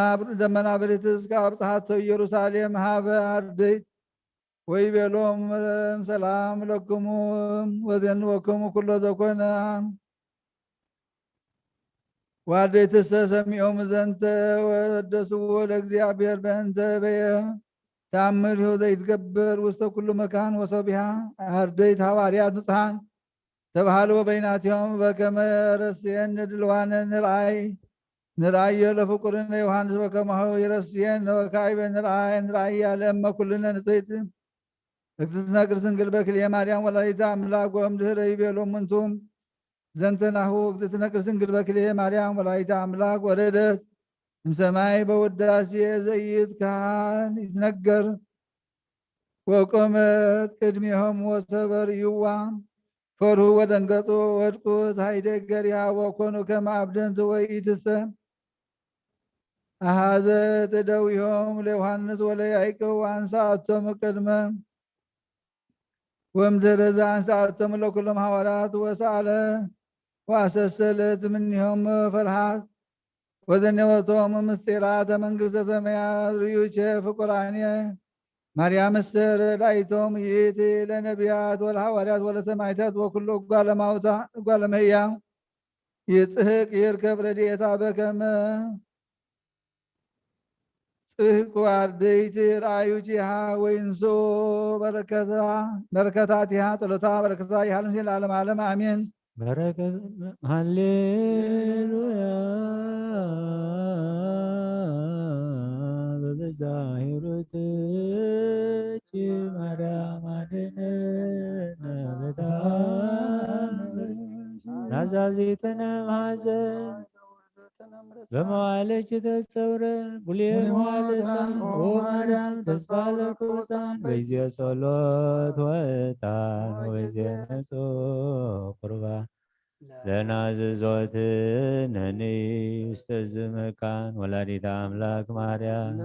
ብርት እስከ አብጽሐቶ ኢየሩሳሌም ሀበ አርድእት ወይቤሎም ሰላም ለክሙ ወዘንወክሙ ኩሎ ዘኮነ ወአርድእትሰ ሰሚዖሙ ዘንተ ወቀደስዎ ለእግዚአብሔር በእንተ በየ ተአምሪሁ ዘይትገበር ውስተ ኩሉ መካን ወሰቢሃ አርድእት ሐዋርያት ንጹሐን ተባሃልዎ በይናቲሆም በከመ ረስየነ ድልዋነ ንርአየ ለፍቁርነ ዮሐንስ በከማሁ ይረስየነ ወካዕበ ንርአየ ለእመ ኩልነ ንጽሕት እግዝእትነ ቅድስት ድንግል በክልኤ ማርያም ወላዲተ አምላክ ወእምድኅረ ይቤሎሙ እንቱም ዘንተ ናሁ እግዝእትነ ቅድስት ድንግል በክልኤ ማርያም ወላዲተ አምላክ ወረደት እምሰማይ በውዳሴ ዘይትካል ይትነገር ወቆመት ቅድሜሆም ወሰበርይዋ ፈርሁ ወደንገጡ ወድቁ ታሕተ እገሪሃ ወኮኑ ከመ አብደንት ወኢትሰ አሐዘት እደዊሆም ለዮሐንስ ወለያዕቆብ አንሣእቶሙ ቅድመ ወእምድኅረ ዘአንሣእቶሙ ለኵሎም ሐዋርያት ወሰአለ ወአሰሰለት እምኔሆሙ ፍርሃት ወዘኔወቶሙ ምስጢራተ መንግሥተ ሰማያት ርዩቼ ፍቁራንየ ማርያም እስተር ላይቶም ይእቲ ለነቢያት ወለሐዋርያት ወለሰማዕታት ወኩሎ እጓለ እመሕያው ይጽሕቅ ይርከብ ረድኤታ በከመ ጽሕቁ አርድእት ራእዩቲሃ ወይንሶ በረከታቲሃ ጸሎታ በረከታ ይሃልም ሲል ለዓለመ ዓለም አሜን። በረከት ሃሌሉያ በበዛ ሂሩትች ማርያም አድኅነነ ናዛዚትነ ማኅፀን በመዋዕለች ተሰውረ ቡልየ መዋዕለሳን ኦ ማርያም ተስፋ ለቅዱሳን በጊዜ ጸሎት ወዕጣን ወጊዜ ንጹሕ ቁርባን ለናዝዞትነኒ ውስተ ዝመካን ወላዲተ አምላክ ማርያም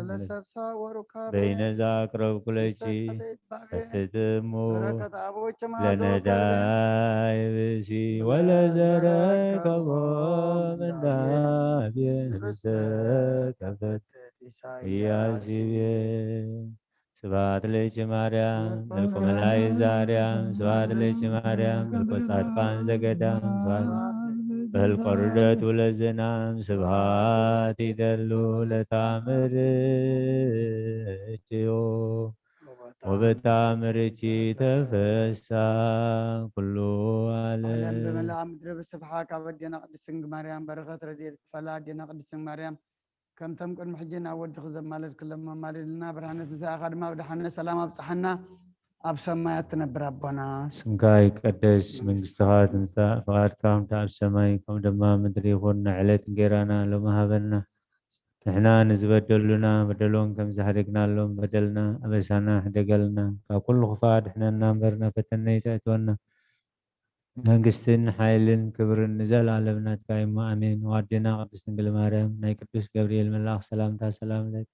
በይነዛ አቅረብኩ ለኪ እትትሙ ለነዳይ ብእሲ ወለዘረከቦ ምንዳቤ ንስተከፈት ኢያሲቤ ስብሐት ለኪ ማርያም መልኩ መላይ ዛርያም ስብሐት ለኪ ማርያም መልኩ ጻድቃን ዘገዳም ስብሐት በህልቆ ርደቱ ለዝናም ስብሐት ይደሉ ለታምርችዮ ወበታምርቺ ተፈሳ ኩሉ ዓለም በመላእ ምድረ በስብሐ ካብ ኣዴና ቅድስት ድንግል ማርያም በረኸት ረድኤት ክፈላ ኣዴና ቅድስት ድንግል ማርያም ከምተም ቅድሚ ሕጂ ናብ ወድኺ ዘማልድ ክለማ ማልድና ብርሃነት ንስኣኻ ድማ ብድሓነ ሰላም ኣብፅሓና ኣብ ሰማያት ትነብር ኣቦና ስምካ ይትቀደስ መንግስትኻ ትምጻእ ፈቃድካ ከምቲ ኣብ ሰማይ ከምኡ ድማ ምድሪ ይኹን ንዕለት እንጀራና ሎሚ ሃበና ንሕና ንዝበደሉና በደሎን ከም ዝሓደግናሎም በደልና ኣበሳና ሕደገልና ካብ ኩሉ ክፋ ድሕነና እምበርና ፈተና ይተእትወና መንግስትን ሓይልን ክብርን ንዘለዓለም ናትካ እሞ ኣሜን። ወኣዴና ቅድስት ድንግል ማርያም ናይ ቅዱስ ገብርኤል መልኣክ ሰላምታ ሰላም ለኪ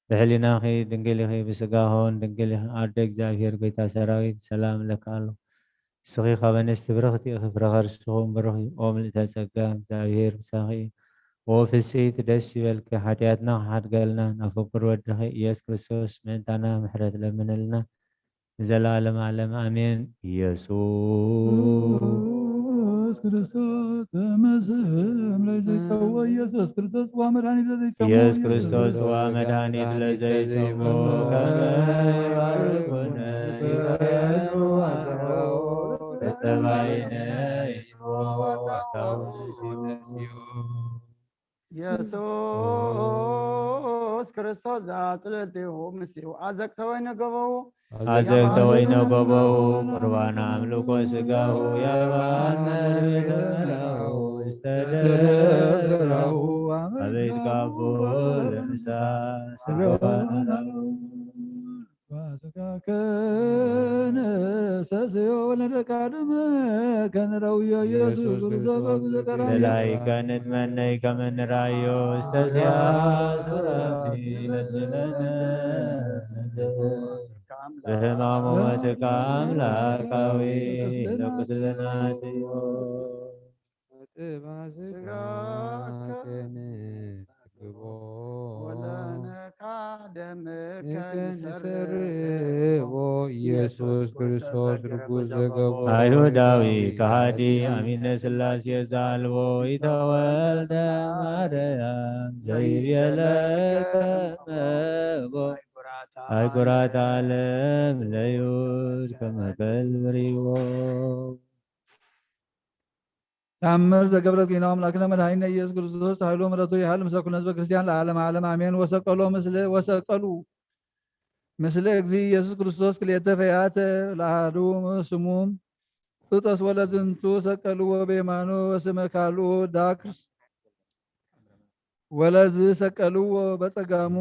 بحليناخي دنجليخي بسقاهون دنجليخي أرد إግዚአብሔር ጌታ ሰራዊት ሰላም ለካለሁ ስኺ ኸበነስ ትብረኽቲኽፍረኸር ስኹም ብርኺ ኦም ልተጸጋ እግዚአብሔር ሳኺ ወፍስሕት ደስ ይበልክ ኃጢአትና ሓድገልና ናፍቅር ወድኺ ኢየሱስ ክርስቶስ ምእንታና ምሕረት ለምንልና ዘላለም ዓለም አሜን። ኢየሱስ ክርስቶስ ተመስም ለዘይጸዋ ኢየሱስ ክርስቶስ ወመድኃኒት ለዘይጸዋ ኢየሱስ ክርስቶስ ወመድኃኒት ለዘይጸዋ ከመይባርኩነ ይበሉ አድረው በሰማይነ ይስዋዕታው ሲመሲዩ ኢየሱስ ክርስቶስ ዘአጽልእቲሁ ምስኡ አዘቅተ ወይነ ገበው አዘቅተ ወይነ ገበው ቁርባነ አምልኮ ሥጋሁ ያባነው እስተደረው አበይት ጋቦ ለምሳ ስጋዋናው ዋሰካከነ ሰስዮ ወለደቃድመ ከነራው ኢየሱስ ክርስቶስ ለላይ ከንትመነይ ከመንራዮ እስተዚያ ሱረፊ ለስለነ በሕማሙ መትካ አምላካዊ ለቁስልናትዮ ኢየሱስ ክርስቶስ ርጉዝ ዘገቦ አይሁዳዊ ከሃዲ አሚነ ሥላሴ ዛልቦ ይተወልደ ማርያም ዘይቤለከ መቦ አይኩራት ዓለም ለይሁድ ከመከል ብሪዎ ታምር ዘገብረ ጤናው አምላክነ መድኃኒነ ኢየሱስ ክርስቶስ ኃይሎ ምሕረቱ ያህል ምስለ ኩሉ ሕዝበ ክርስቲያን ለዓለም ዓለም አሜን። ወሰቀሉ ምስለ እግዚእ ኢየሱስ ክርስቶስ ክልኤተ ፈያተ ለአሐዱ ስሙ ጡጦስ ወለዝንቱ ሰቀልዎ በየማኑ ወስመ ካልኡ ዳክርስ ወለዝ ሰቀልዎ በጸጋሙ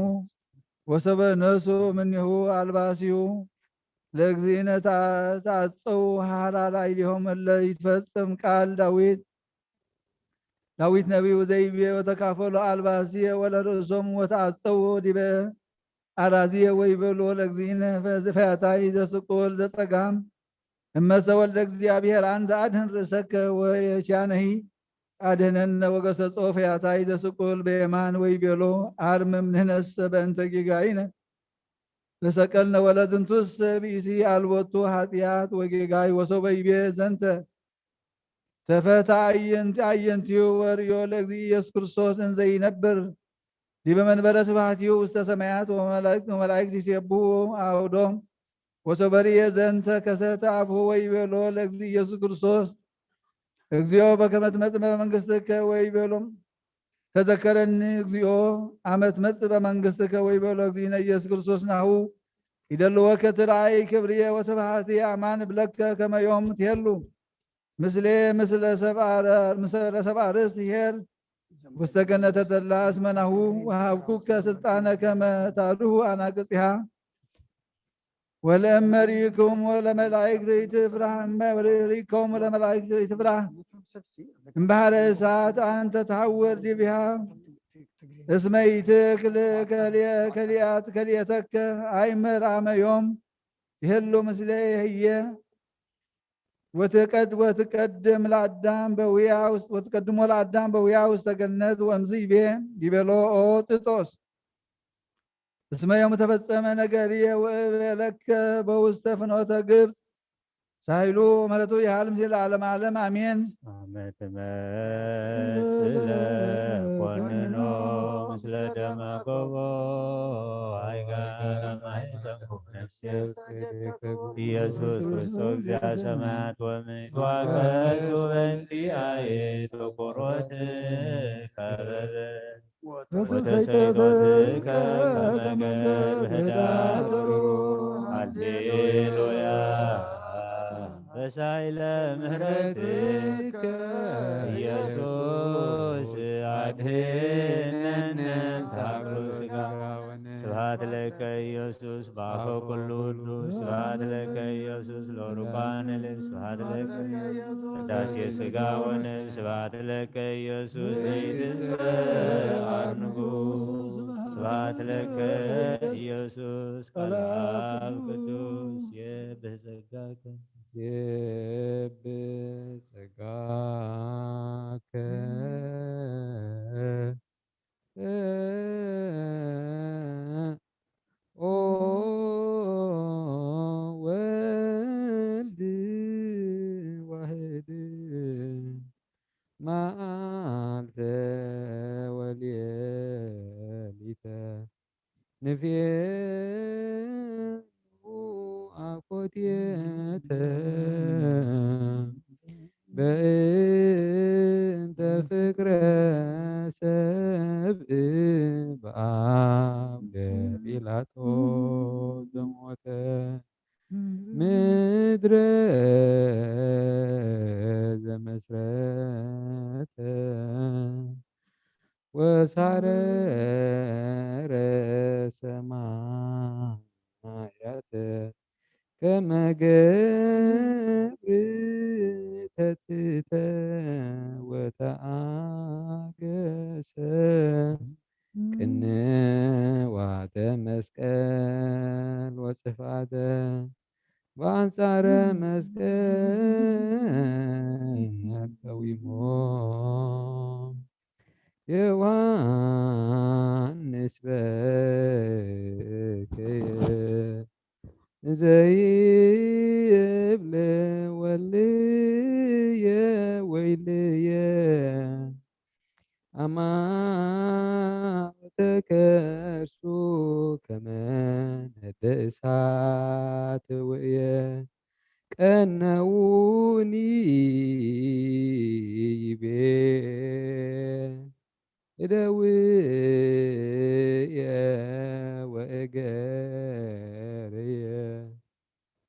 ወሰበ ነሱ እምኔሁ አልባሲሁ ለእግዚእነ ተአጸው ሀላላ ኢሊሆም እለ ይትፈጸም ቃል ዳዊት ነቢዩ ዘይቤ ወተካፈሉ አልባሲየ ወለርእሶም ወተአጸው ዲበ አራዚየ ወይቤሎ ለእግዚእነ ፈያታይ ዘስቁል ዘጸጋም እመሰ ወልደ እግዚአብሔር አንተ አድህን ርእሰከ ወየቻነሂ አድህነነ ወገሰጾ ፈያታይ ዘስቁል በየማን ወይቤሎ አርምም ንሕነሰ በእንተ ጌጋይነ ተሰቀልነ ወለዝንቱስ ብእሲ አልቦቱ ኃጢአት ወጌጋይ ወሰበ ይቤ ዘንተ ተፈታ አየንቲሁ ወርእዮ ለእግዚእ ኢየሱስ ክርስቶስ እንዘ ይነብር ዲበ መንበረ ስብሐቲሁ ውስተ ሰማያት ወመላእክት ይሴብሑ አውዶም ወሰበ ርእየ ዘንተ ከሰተ አብሁ ወይቤሎ ለእግዚእ ኢየሱስ ክርስቶስ እግዚኦ በከመ ትመጽእ በመንግሥትከ ወይቤሎም ተዘከረኒ እግዚኦ አመ ትመጽእ በመንግሥትከ ወይቤሎ እግዚእነ ኢየሱስ ክርስቶስ ናሁ ይደልወከ ትርአይ ክብርየ ወስብሐትየ አማን እብለከ ከመ ዮም ትሄሉ ምስለ ሰብአ ርእስት ኄር ውስተ ገነተ ተድላ እስመ ናሁ ወሀብኩከ ስልጣነ ከመ ታድኅኑ አናቅጽሃ ወለእመ ርኢክሙ ለመላእክት ኢትፍራህ ርኢክሙ ለመላእክት ኢትፍራህ እምባሕረ እሳት አንተ ተሐውር ዲቢሃ እስመ ኢትክል ከልኤተከ አይምር አመ ዮም ይሄሉ ምስለ ህየ ወትቀድሞ ለአዳም በውያ ውስተ ገነት ወእምዝ ይቤ ይቤሎ ኦ ጢጦስ እስመ ዮም ተፈጸመ ነገርየ ወእቤለከ በውስተ ፍኖተ ግብፅ ሳይሉ ምሕረቱ ያህል ምስለ ዓለም ዓለም አሜን። አመትመስለ ኮንኖ ምስለ ደመ ገቦ አይጋማይሰንኩ ነፍሴ ኢየሱስ ክርስቶስ እግዚአ ሰማያት ወምድር ዋቀሱ በእንቲአየ ተቆሮት ከበረ ወተሰይጦትከ ከመገር ህዳር ሃሌሉያ በሳይለ ምሕረትከ ኢየሱስ አድኅነነ ተሃቅሎ ሥጋ ስብሐት ለከ ኢየሱስ በአፈ ኩሉ ቅዱስ ስብሐት ለከ ኢየሱስ ለሩቃነ ልብ ስብሐት ለከ ቅዳሴ ሥጋ ወነፍስ ስብሐት ለከ ኢየሱስ ዘይትሰአር ንጉሥ ስብሐት ለከ ኢየሱስ ቃለ አብ ቅዱስ የብህ ጸጋከ ጸጋከ ኦ ወልድ ዋህድ መዓልተ ወሌሊተ ንቤሉ አኮቴተ በእንተ ፍቅረ ሰብእ በአብ ለጲላጦስ ዘሞተ ምድረ ዘመስረተ ወሳረረ ሰማያተ ከመ ገብር ተትተ ወተአገሰ ቅንዋተ መስቀል ወጽፋተ በአንጻረ መስቀል ቀዊሞ ዮሐንስ በክየ ዘይብል ወልየ ወይልየ አማተ ከርሱ ከመ ነደ እሳት ውእየ ቀነውኒ ይቤ እደውየ ወእገርየ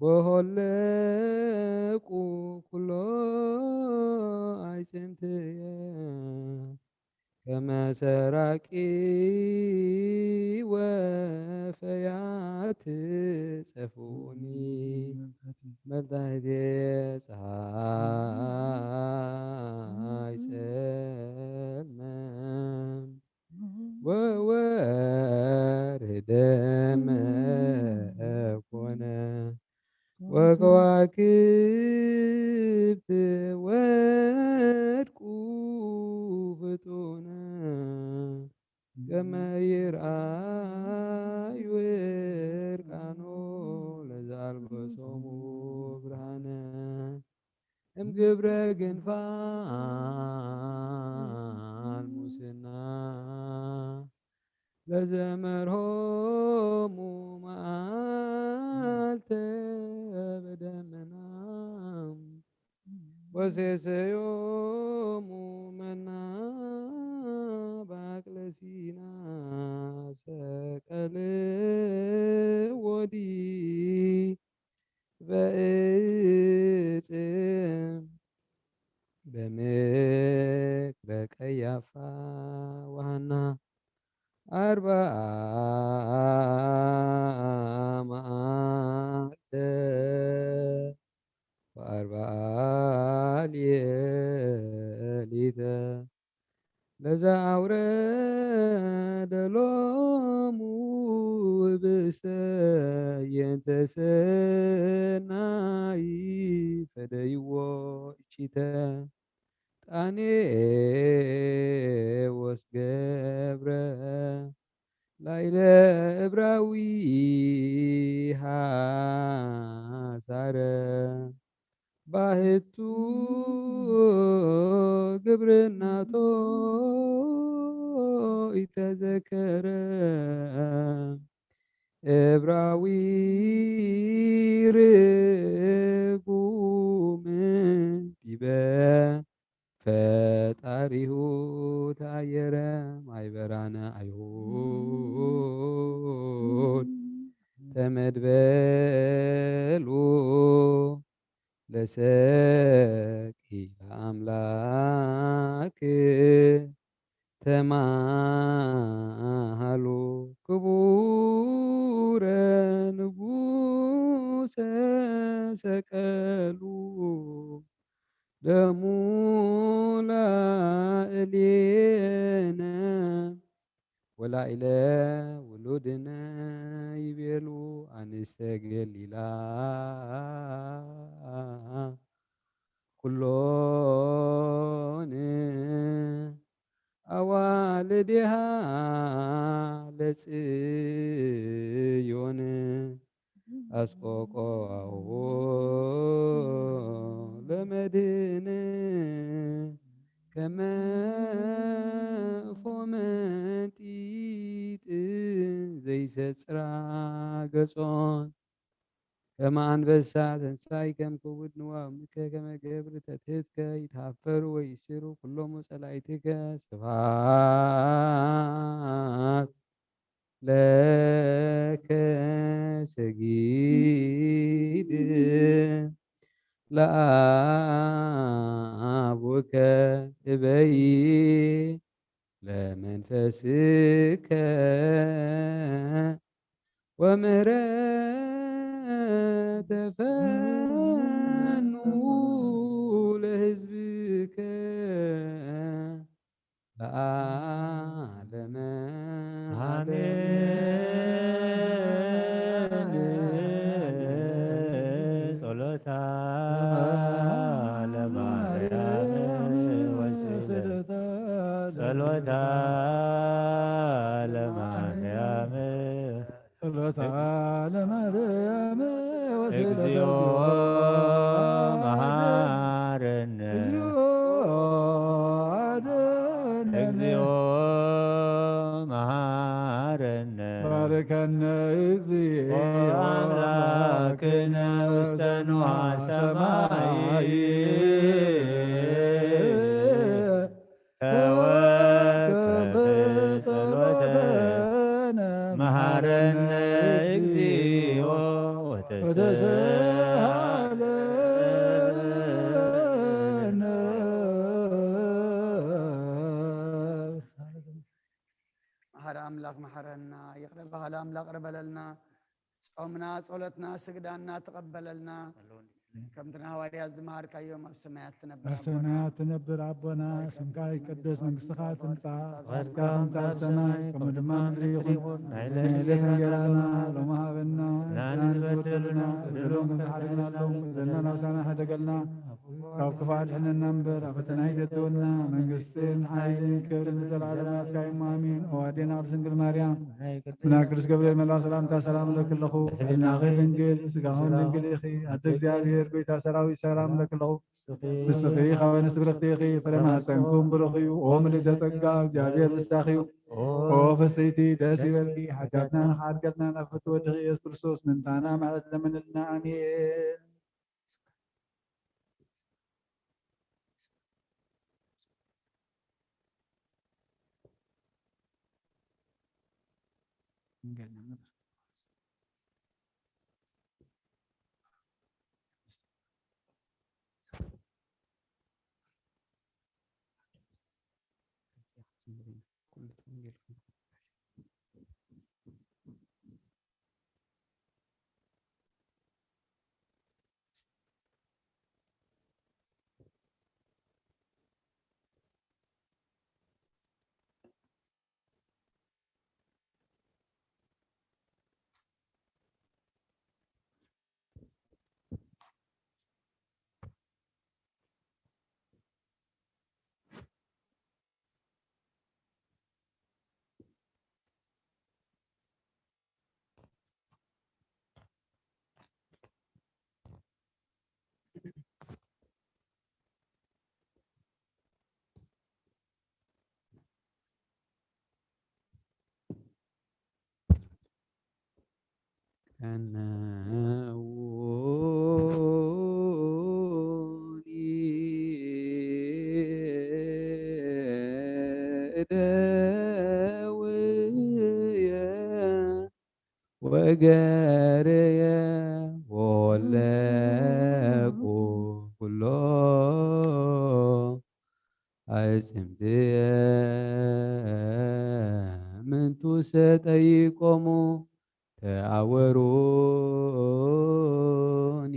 ወሆለቁ ኩሎ አዕጽምትየ ከመ ሰራቂ ወፈያት ጸፉኒ መልታህቴ ፀሐይ ጸልመ ወወርኅ ደመ ኮነ ወከዋክብት ወድቁ ፍጡነ ከመ ይርአዩ ዕርቃኖ ለዘአልበሶሙ ብርሃነ እምግብረ ግንፋል ሙስና ለዘመርሆሙ መዓልተ በደመና ወሴሰዮሙ መና በአቅለ ሲና ሰቀል ወዲ በእጽ በምክረ ቀያፋ ወሐና አርብዓ መዓልተ ወአርብዓ ሌሊተ ለዘአውረደ ሎሙ ህብስተ የንተ ሰናይ ፈደይዎ እቺተ ጣኔዎስ ገብረ ላዕለ ዕብራዊ ሐሳረ ባህቱ ግብርናቶ ኢተዘከረ ዕብራዊ ርጉም ዲበ ፈጣሪሁ ታየረ ማይበራነ አይሁድ ተመድበሉ ለሰቂለ አምላክ ተማሃሉ ክቡረ ንጉሰ ሰቀሉ ደሙ ላዕሌነ ወላኢለ ውሉድነ ይቤሉ አንስተ ገሊላ ኩሎን አዋልድሃ ለጽዮን አስቆቆአዎ ለመድን ከመ ፎመንጢጥ ዘይሰጽራ ገጾን ከመ አንበሳ ተንሳይ ከም ክቡድ ንዋምከ ከመ ገብር ተትሕትከ ይትሃፈሩ ወይሲሩ ኩሎሙ ጸላእትከ ስብሐት ለከ ሰጊድ ለአቡከ እበይ ለመንፈስከ ወምህረተ ፈኑ ለሕዝብከ ለዓለመ ጸሎታ ለማርያም ወስለታ ጸሎታ ለማርያም ጸሎታ ለማርያም እግዚኦ መሐረነ እግዚኦ መሐረነ ባርከነ እግዚኦ አምላክነ ውስተ ንዋየ ሰማይ ተወከፍ ጸሎተነ መሐረነ እግዚኦ ወተሳሃለነ መሐረ አምላክ መሐረና ይቅር በል አምላክ ቅር በለልና ጾምና ጸሎትና ስግዳና ተቀበለልና ከምትና ሐዋርያት ዝማርካዮም ኣብ ሰማያት ትነብር በሰማያት ትነብር አቦና ስምካ ይቀደስ መንግሥትኻ ትምጻእ ፈቃድካ ከምቲ ኣብ ሰማይ ከምኡ ድማ ምድሪ ይኹን ናይዕለት እንጀራና ሎሚ ሃበና ንሕና ዝበደሉና በደሎም ከም ዝሓደግናሎም በደልና ናብሳና ሓደገልና ካብ ክፉእ ድሕነና እምበር ኣብ ፈተና ይዘትወና መንግስትን ሓይልን ክብርን ንዘለዓለሙ ናትካ እዩ ኣሜን። ኣዋዴና ቅድስት ድንግል ማርያም ብና ቅዱስ ገብርኤል መልአክ ሰላምታ ሰላም ለክለኹ ስዕናኺ ድንግል ስጋኹን ድንግል ኢኺ ኣደ እግዚአብሔር ጎይታ ሰራዊት ሰላም ለክለኹ ንስኺ ካብ ኣንስቲ ብርክቲ ኢኺ ፍሬ ማኅፀንኩም ብሩኽ እዩ ኦ ምልዕተ ጸጋ እግዚአብሔር ምስዳኺ እዩ ኦ ፍስይቲ ደስ ይበልኪ ሓጢአትና ንኽሓድገልና ናብ ፍትወ ወድኺ ኢየሱስ ክርስቶስ ምንታና ማለት ለምንልና አሜን። ወገርየ ወለቁ ኩሎ አዕጽምትየ ምንቱ ሰጠይቆሙ ተአወሩኒ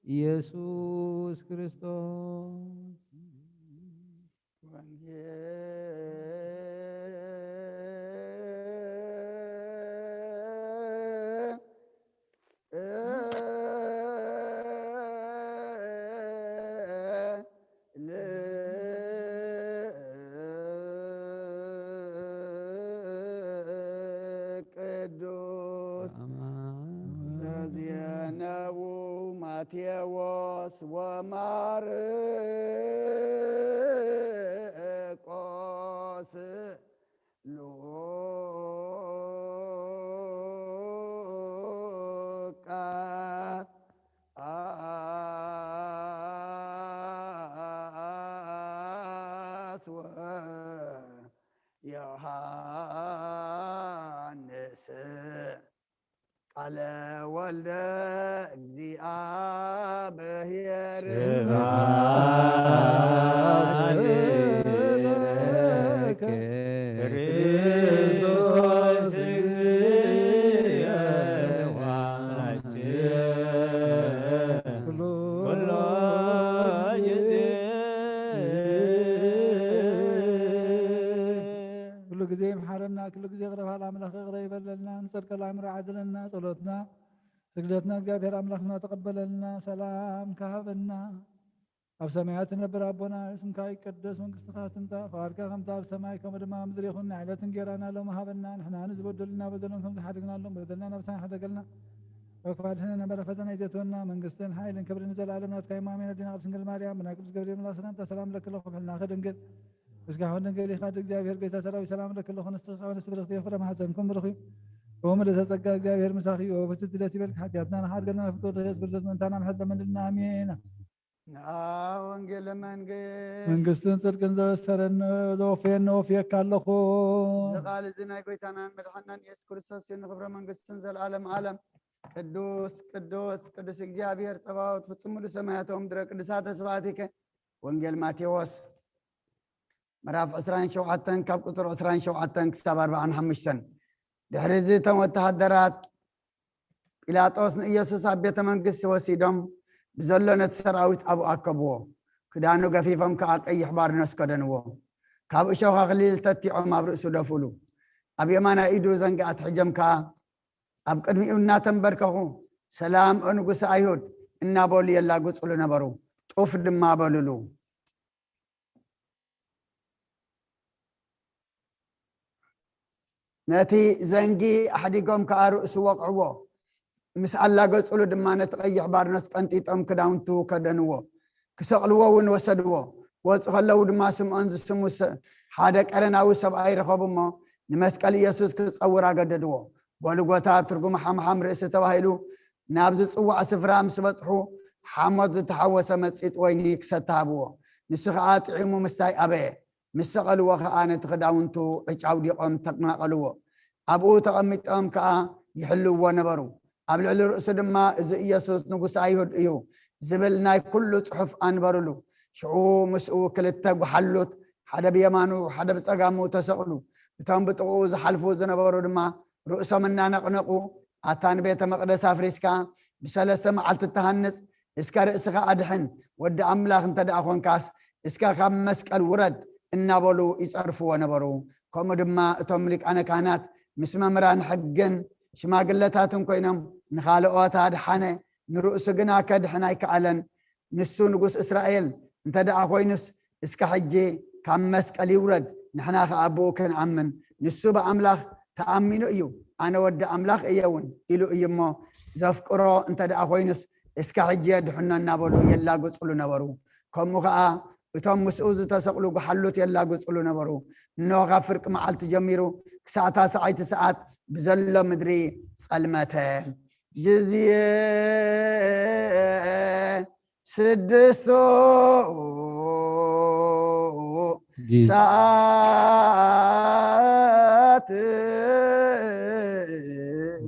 ኢየሱስ ክርስቶስ ማቴዎስ ወማርቆስ ሉቃስ ወዮሐንስ ቃለ ወልደ እግዚአብሔር ስብሐት ክርስቶስ እግዚእ ኩሎ ጊዜ كل جزء محرنا كل جزء غرف على أملاك غريب لنا نسألك الأمر عدلنا صلاتنا سجدتنا እግዚአብሔር አምላክና ተቀበለልና ሰላም ካህበና ኣብ ሰማያት ነብር ኣቦና ስምካ ይቀደስ መንግስትካ ትምፃ ፈቃድካ ከምታ ኣብ ሰማይ ከምኡ ድማ ኣብ ምድሪ ይኹን ዕለት እንጀራና ሎሚ ሃበና ንሕና ንዝበደሉና በደሎም ከም ዝሓደግናሎም በደልና ነብስና ሓደገልና ወክፋድህነ ነበረ ፈተና ይዘትወና መንግስትን ሓይልን ክብርን ዘለዓለም ናትካ ኢማሜን ኣዲና ቅድስት ድንግል ማርያም ብናይ ቅዱስ ገብርኤል መላክ ሰላምታ ሰላም ለክለ ክፍልና ክድንግል እስካሁን ድንግል ኢኻ እግዚአብሔር ጌታ ሰራዊት ሰላም ለክለ ንስኻ ወንስ ብርኽቲ ፍረ ማሕፀንኩም ብርኺ ومن تسقى እግዚአብሔር ምሳኺ ወበትት ደስ ይበልክ ሓጢአትና ንሓድገና ፍጡር ደስ ብርዘት መንታና ምሕረት ለመንልና አሜን ወንጌል መንግስትን ጽድቅን ዘወሰረን ዘወፍየን ወፍየካ ኣለኹ ዝቃል እዚ ናይ ጎይታናን መድሓናን ኢየሱስ ክርስቶስ ንክብረ መንግስትን ዘለዓለም ዓለም ቅዱስ ቅዱስ ቅዱስ እግዚአብሔር ጸባኦት ፍጹም ሙሉ ሰማያት ወምድረ ቅዱሳተ ስብሐቲከ ወንጌል ማቴዎስ ምዕራፍ 27 ካብ ቁጥር 27 ክሳብ 45 ድሕሪ እዚ እቶም ወተሃደራት ጲላጦስ ንኢየሱስ ኣብ ቤተ መንግስቲ ወሲዶም ብዘሎ ነቲ ሰራዊት ኣብኡ ኣከብዎ ክዳኑ ገፊፎም ከዓ ቀይሕ ባርኖስ ከደንዎ ካብ እሾኽ ኣኽሊል ተቲዖም ኣብ ርእሱ ደፍሉ ኣብ የማና ኢዱ ዘንጊ ኣትሕጀም ከዓ ኣብ ቅድሚኡ እናተንበርከኹ ሰላም ንጉስ ኣይሁድ እናበሉ የላግፅሉ ነበሩ ጡፍ ድማ በልሉ ነቲ ዘንጊ ኣሕዲጎም ከዓ ርእሱ ወቅዕዎ ምስ ኣላገፅሉ ድማ ነቲ ቀይሕ ባርኖስ ቀንጢጦም ክዳውንቱ ከደንዎ ክሰቕልዎ እውን ወሰድዎ ወፁ ከለዉ ድማ ስምዖን ዝስሙ ሓደ ቀረናዊ ሰብኣይ ረኸቡ እሞ ንመስቀል ኢየሱስ ክፀውር ኣገደድዎ ጎልጎታ ትርጉም ሓምሓም ርእሲ ተባሂሉ ናብ ዝፅዋዕ ስፍራ ምስ በፅሑ ሓሞት ዝተሓወሰ መፂጥ ወይኒ ክሰተሃብዎ ንሱ ከዓ ጥዒሙ ምስታይ ኣበየ ምስ ሰቐልዎ ከዓ ነቲ ክዳውንቱ ዕጫው ዲቖም ተቀናቐልዎ ኣብኡ ተቐሚጦም ከዓ ይሕልውዎ ነበሩ ኣብ ልዕሊ ርእሱ ድማ እዚ ኢየሱስ ንጉስ ኣይሁድ እዩ ዝብል ናይ ኩሉ ፅሑፍ ኣንበሩሉ ሽዑ ምስኡ ክልተ ጉሓሉት ሓደ ብየማኑ ሓደ ብፀጋሙ ተሰቕሉ እቶም ብጥቕኡ ዝሓልፉ ዝነበሩ ድማ ርእሶም እናነቕነቑ ኣታን ቤተ መቕደስ ኣፍሪስካ ብሰለስተ መዓልቲ ተሃንፅ እስከ ርእስኻ ኣድሕን ወዲ ኣምላኽ እንተደኣ ኮንካስ እስከ ካብ መስቀል ውረድ እናበሉ ይፀርፍዎ ነበሩ ከምኡ ድማ እቶም ሊቃነ ካህናት ምስ መምህራን ሕግን ሽማግለታትን ኮይኖም ንኻልኦት ኣድሓነ ንርእሱ ግና ከድሕን ኣይከኣለን ንሱ ንጉስ እስራኤል እንተደኣ ኮይኑስ እስከ ሕጂ ካብ መስቀል ይውረድ ንሕና ከዓ ኣብኡ ክንኣምን ንሱ ብኣምላኽ ተኣሚኑ እዩ ኣነ ወዲ ኣምላኽ እየ እውን ኢሉ እዩ እሞ ዘፍቅሮ እንተደኣ ኮይኑስ እስከ ሕጂ የድሕኖ እናበሉ የላግፅሉ ነበሩ ከምኡ ከዓ እቶም ምስኡ ዝተሰቕሉ ጉሓሉት የላግፅሉ ነበሩ እነሆ ካብ ፍርቂ መዓልቲ ጀሚሩ ክሳዕታ ሰዓይቲ ሰዓት ብዘሎ ምድሪ ጸልመተ ጅዝየ ስድስቱ ሰዓት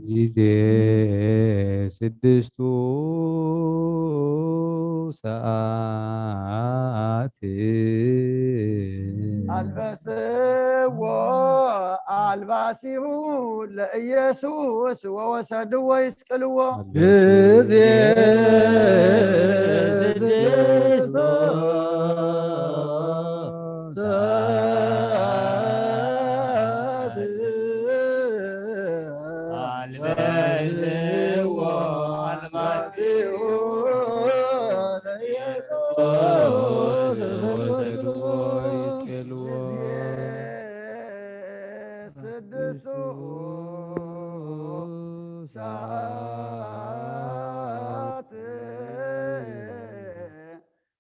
ጊዜ ስድስቱ ሰዓት አልበስዎ አልባሲሁ ለኢየሱስ ወወሰድዎ ይስቅልዎ ጊዜ ስድስቱ አልባስዎ አልባሲሁ ለኢየሱስ ወወሰድዎ ይስቅልዎ ጊዜ ስድስቱ ሰዓት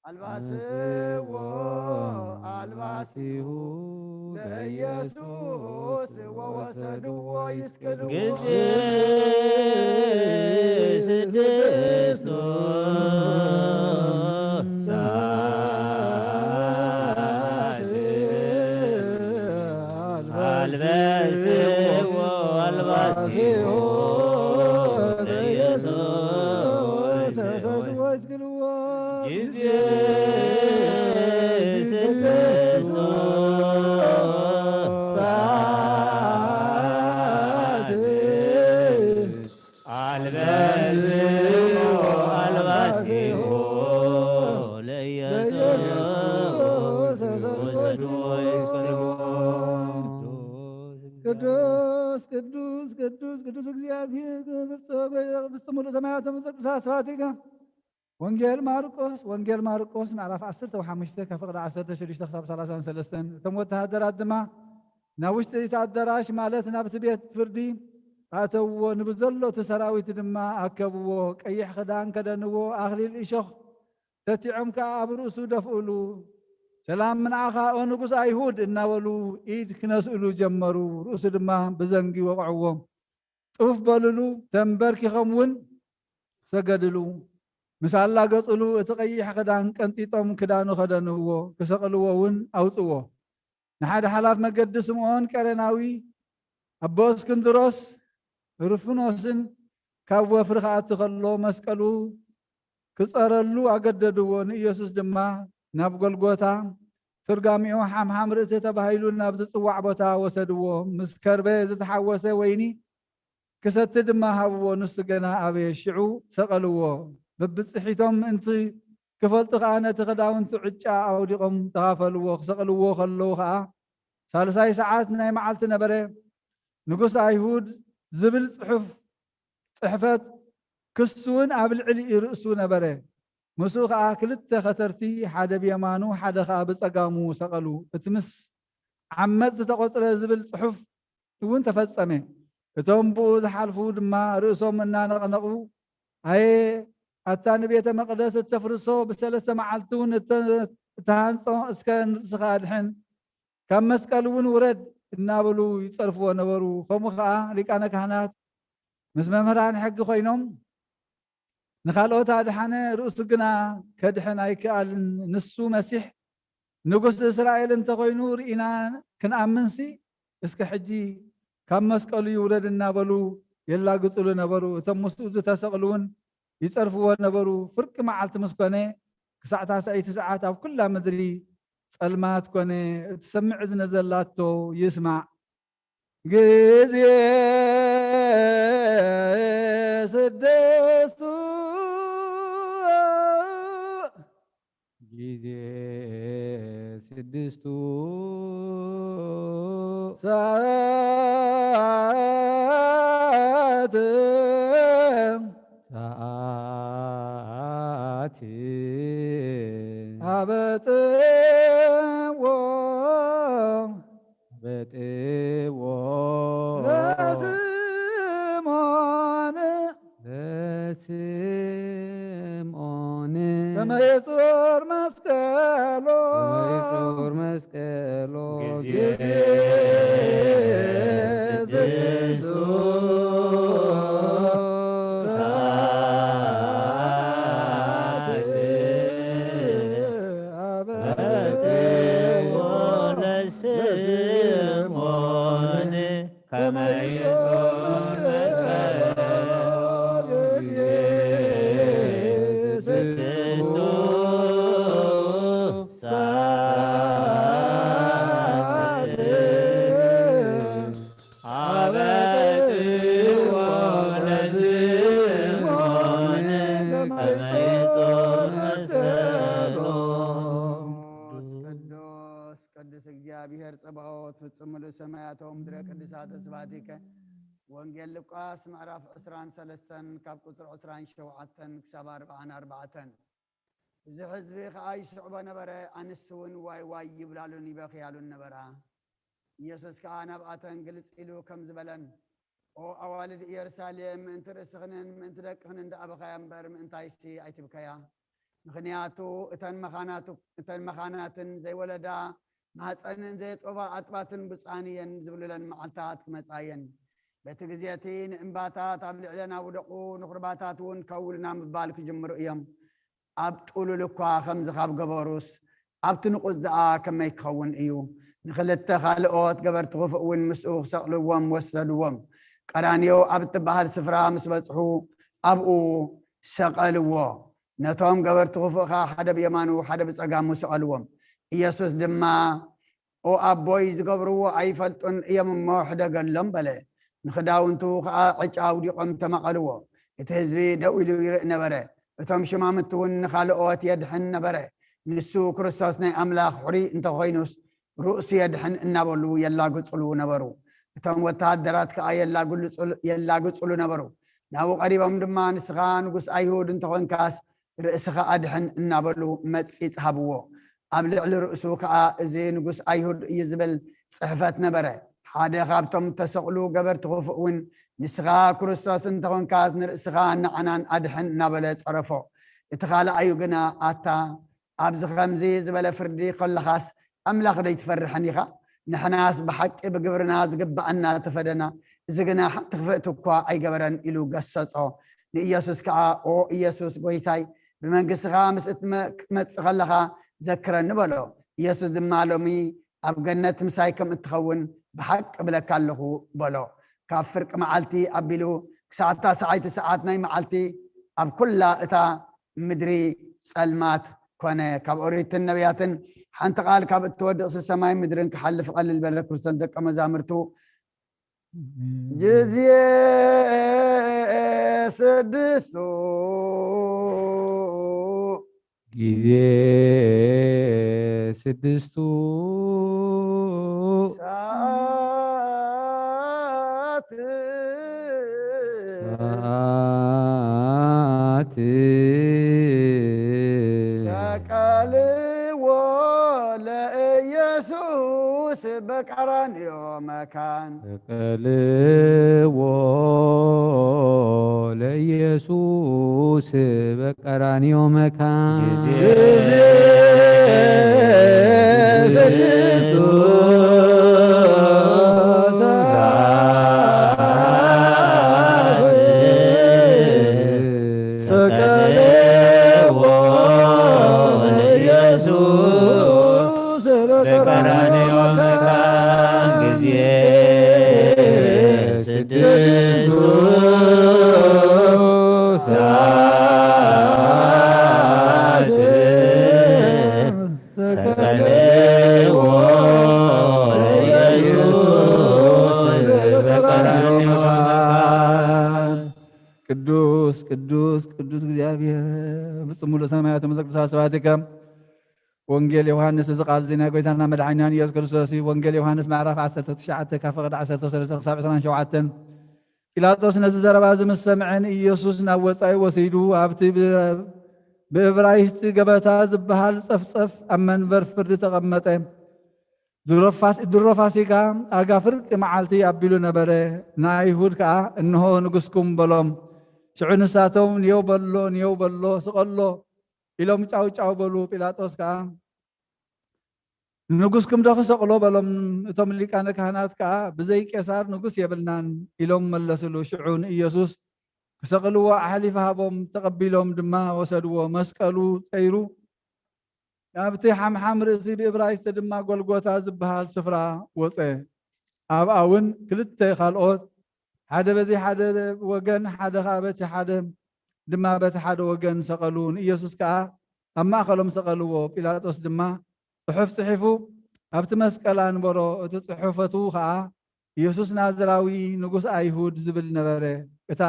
አልበስዎ አልባሲሁ ለኢየሱስ ወወሰድዎ ይስቅልዎ ጊዜ ስድስቱ ሰዓት አልበስዎ አልባሲሁ ለኢየሱስ ወወሰድዎ ይስቅልዎ ቅዱስ ቅዱስ ቅዱስ ቅዱስ እግዚአብሔር ብትሙሉ ሰማያት ምጽቅሳ ስፋቲከ ወንጌል ማርቆስ ምዕራፍ 15 ካብ ፍቅዲ 16 ክሳብ 33 እቶም ወተሃደራት ድማ ናብ ውሽጢ እቲ ኣዳራሽ ማለት ናብቲ ቤት ፍርዲ ኣተውዎ ንብዘሎ እቲ ሰራዊት ድማ ኣከብዎ ቀይሕ ክዳን ከደንዎ ኣኽሊል እሾኽ ተቲዖም ከዓ ኣብ ርእሱ ደፍእሉ ሰላም ምንዓኻ ኦ ንጉስ ኣይሁድ እናበሉ ኢድ ክነስእሉ ጀመሩ ርእሱ ድማ ብዘንጊ ወቕዕዎ ጡፍ በልሉ ተንበርኪኾም እውን ሰገድሉ ምስ ኣላገፅሉ እቲ ቀይሕ ክዳን ቀንጢጦም ክዳኑ ከደንዎ ክሰቕልዎ እውን ኣውፅዎ ንሓደ ሓላፍ መገዲ ስምዖን ቀረናዊ ኣቦ እስክንድሮስ ሩፍኖስን ካብ ወፍሪ ክኣቱ ከሎ መስቀሉ ክፀረሉ ኣገደድዎ ንኢየሱስ ድማ ናብ ጎልጎታ ትርጋሚኡ ሓምሓም ርእሲ ተባሂሉ ናብ ዝፅዋዕ ቦታ ወሰድዎ ምስ ከርበ ዝተሓወሰ ወይኒ ክሰቲ ድማ ሃብዎ ንሱ ገና ኣበየ ሽዑ ሰቐልዎ በብፅሒቶም እንቲ ክፈልጡ ከዓ ነቲ ክዳውንቲ ዕጫ ኣውዲቖም ተኻፈልዎ ክሰቕልዎ ከለዉ ከዓ ሳልሳይ ሰዓት ናይ መዓልቲ ነበረ ንጉስ ኣይሁድ ዝብል ፅሕፈት ክሱውን ኣብ ልዕሊ ርእሱ ነበረ ምስኡ ከዓ ክልተ ኸተርቲ ሓደ ብየማኑ ሓደ ከዓ ብፀጋሙ ሰቐሉ እቲ ምስ ዓመፅ ዝተቆፅረ ዝብል ፅሑፍ እውን ተፈፀመ እቶም ብኡ ዝሓልፉ ድማ ርእሶም እናነቕነቑ ኣየ ኣታ ንቤተ መቅደስ እተፍርሶ ብሰለስተ መዓልቲ እውን እተሃንፆ እስከ ንርእስኻ ኣድሕን ካብ መስቀል እውን ውረድ እናበሉ ይፀርፍዎ ነበሩ ከምኡ ከዓ ሊቃነ ካህናት ምስ መምህራን ሕጊ ኮይኖም ንኻልኦት ኣድሓነ ርእሱ ግና ከድሕን ኣይከኣልን ንሱ መሲሕ ንጉስ እስራኤል እንተኮይኑ ርኢና ክንኣምንሲ እስከ ሕጂ ካብ መስቀሉ ይውረድ እናበሉ የላግፅሉ ነበሩ እቶም ምስኡ ዝተሰቕሉ እውን ይፀርፍዎ ነበሩ ፍርቂ መዓልቲ ምስ ኮነ ክሳዕ 9 ሰዓት ኣብ ኩላ ምድሪ ጸልማት ኮነ እትሰምዕ እዝነ ዘላቶ ይስማዕ ግዜ ስድስቱ ጊዜ ስድስቱ ሰዓት አበጥዎ ለስምዖን ከመ ይጹር መስቀሎ ጊዜ ስድስቱ እግዚአብሔር ጸባኦት ፍጹም ሰማያቶም ምድረ ቅድሳተ ስብሐቲከ ወንጌል ሉቃስ ምዕራፍ 23 ካብ ቁጥር 27 ክሳብ 44 እዚ ህዝቢ ከዓ ይስዕቦ ነበረ ኣንስ እውን ዋይ ዋይ ይብላሉን ይበኽያሉን ነበራ ኢየሱስ ከዓ ናብኣተን ግልጽ ኢሉ ከም ዝበለን ኦ ኣዋልድ ኢየሩሳሌም ምእንቲ ርእስኽንን ምእንቲ ደቅኽንን እንዳኣበኻያ እምበር ምእንታይሲ ኣይትብከያ ምክንያቱ እተን መኻናትን ዘይወለዳ ማፀንን ዘይጦባ ኣጥባትን ብፃንየን ዝብሉለን መዓልታት ክመፃየን በቲ ግዜቲ ንእምባታት ኣብ ልዕለና ውደቁ ንቁርባታት እውን ከውልና ምባል ክጅምሩ እዮም ኣብ ጡሉል እኳ ከምዚ ካብ ገበሩስ ኣብቲ ንቁስ ደኣ ከመይ ክኸውን እዩ ንክልተ ካልኦት ገበርቲ ክፉእ እውን ምስኡ ክሰቕልዎም ወሰድዎም ቀራንዮ ኣብ እትበሃል ስፍራ ምስ በፅሑ ኣብኡ ሰቐልዎ ነቶም ገበርቲ ክፉእ ከዓ ሓደ ብየማኑ ሓደ ብፀጋሙ ሰቐልዎም ኢየሱስ ድማ ኦ ኣቦይ ዝገብርዎ ኣይፈልጡን እዮም እሞ ሕደገሎም በለ ንክዳውንቱ ከዓ ዕጫ ኣውዲቖም ተመቐልዎ እቲ ህዝቢ ደው ኢሉ ይርኢ ነበረ እቶም ሽማምቲ እውን ንኻልኦት የድሕን ነበረ ንሱ ክርስቶስ ናይ ኣምላኽ ሕሪ እንተኮይኑስ ርእሱ የድሕን እናበሉ የላግፅሉ ነበሩ እቶም ወታደራት ከዓ የላግፅሉ ነበሩ ናብኡ ቀሪቦም ድማ ንስኻ ንጉስ ኣይሁድ እንተኮንካስ ርእስኻ ኣድሕን እናበሉ መፂፅ ሃብዎ ኣብ ልዕሊ ርእሱ ከዓ እዚ ንጉስ ኣይሁድ እዩ ዝብል ፅሕፈት ነበረ ሓደ ካብቶም ተሰቕሉ ገበርቲ ክፉእ እውን ንስኻ ክርስቶስ እንተኮንካስ ንርእስኻ ንዓናን ኣድሕን እናበለ ፀረፎ እቲ ካልኣዩ ግና ኣታ ኣብዚ ከምዚ ዝበለ ፍርዲ ከለኻስ ኣምላኽ ደይትፈርሐን ኢኻ ንሕናስ ብሓቂ ብግብርና ዝግባአና ተፈደና እዚ ግና ሓንቲ ክፍእቲ እኳ ኣይገበረን ኢሉ ገሰፆ ንኢየሱስ ከዓ ኦ ኢየሱስ ጎይታይ ብመንግስትኻ ምስ እትመፅእ ከለኻ ዘክረኒ በሎ ኢየሱስ ድማ ሎሚ ኣብ ገነት ምሳይ ከም እትኸውን ብሓቂ ብለካ ኣለኹ በሎ ካብ ፍርቂ መዓልቲ ኣቢሉ ክሳብ 9 ሰዓት ናይ መዓልቲ ኣብ ኩላ እታ ምድሪ ጸልማት ኮነ ካብ ኦሪትን ነቢያትን ሓንቲ ቃል ካብ እትወድቕ ሰማይ ምድርን ክሓልፍ ቀልል በለ ክርስቶስ ደቀ መዛሙርቱ جزية سدستو ጊዜ ስድስቱ ሰዓት ሰዓት ሰቀልዎ ለኢየሱስ በቀራንዮ መካን ሰቀልዎ ለኢየሱስ በቀራንዮ መካን ስድስቱ ሰቀልዎ ለኢየሱስ በቀራንዮ መካን ጊዜ ስድስቱ ሰዓት ሰቀልዎ ለኢየሱስ በቀራንዮ መካን ቅዱስ ቅዱስ ቅዱስ እግዚአብሔር ፍጹም ለሰማያት መቅደሳ ስብሐቲከ ወንጌል ዮሐንስ እዚ ቃል ዜና ጎይታና መድኃኒና ኢየሱስ ክርስቶስ እዩ። ወንጌል ዮሐንስ ምዕራፍ 19 ካብ ፍቅዲ 13 ክሳብ 27 ጲላጦስ ነዚ ዘረባ ምስ ሰምዐን ኢየሱስ ናብ ወፃኢ ወሲዱ ኣብቲ ብዕብራይስጥ ገበታ ዝበሃል ፀፍፀፍ ኣብ መንበር ፍርዲ ተቐመጠ። ድሮ ፋሲካ ኣጋ ፍርቂ መዓልቲ ኣቢሉ ነበረ። ንኣይሁድ ከዓ እንሆ ንጉስኩም በሎም። ሽዑ ንሳቶም ንየው በሎ ስቐሎ ኢሎም ጫው ጫው በሉ። ጲላጦስ ከዓ ንጉስኩም ዶ ክሰቕሎ በሎም። እቶም ሊቃነ ካህናት ከዓ ብዘይ ቄሳር ንጉስ የብልናን ኢሎም መለስሉ። ሽዑ ንኢየሱስ ክሰቕልዎ ኣሕሊፈ ሃቦም ተቐቢሎም ድማ ወሰድዎ። መስቀሉ ፀይሩ ኣብቲ ሓምሓም ርእሲ ብዕብራይስጥ ድማ ጎልጎታ ዝበሃል ስፍራ ወፀ። ኣብኣ እውን ክልተ ካልኦት ሓደ በዚ ሓደ ወገን ሓደ ከዓ በቲ ሓደ ድማ በቲ ሓደ ወገን ሰቐሉ። ንኢየሱስ ከዓ ኣብ ማእኸሎም ሰቐልዎ። ጲላጦስ ድማ ጽሑፍ ጽሒፉ ኣብቲ መስቀል አንበሮ። እቲ ጽሑፈቱ ከዓ ኢየሱስ ናዝራዊ ንጉስ ኣይሁድ ዝብል ነበረ። እታ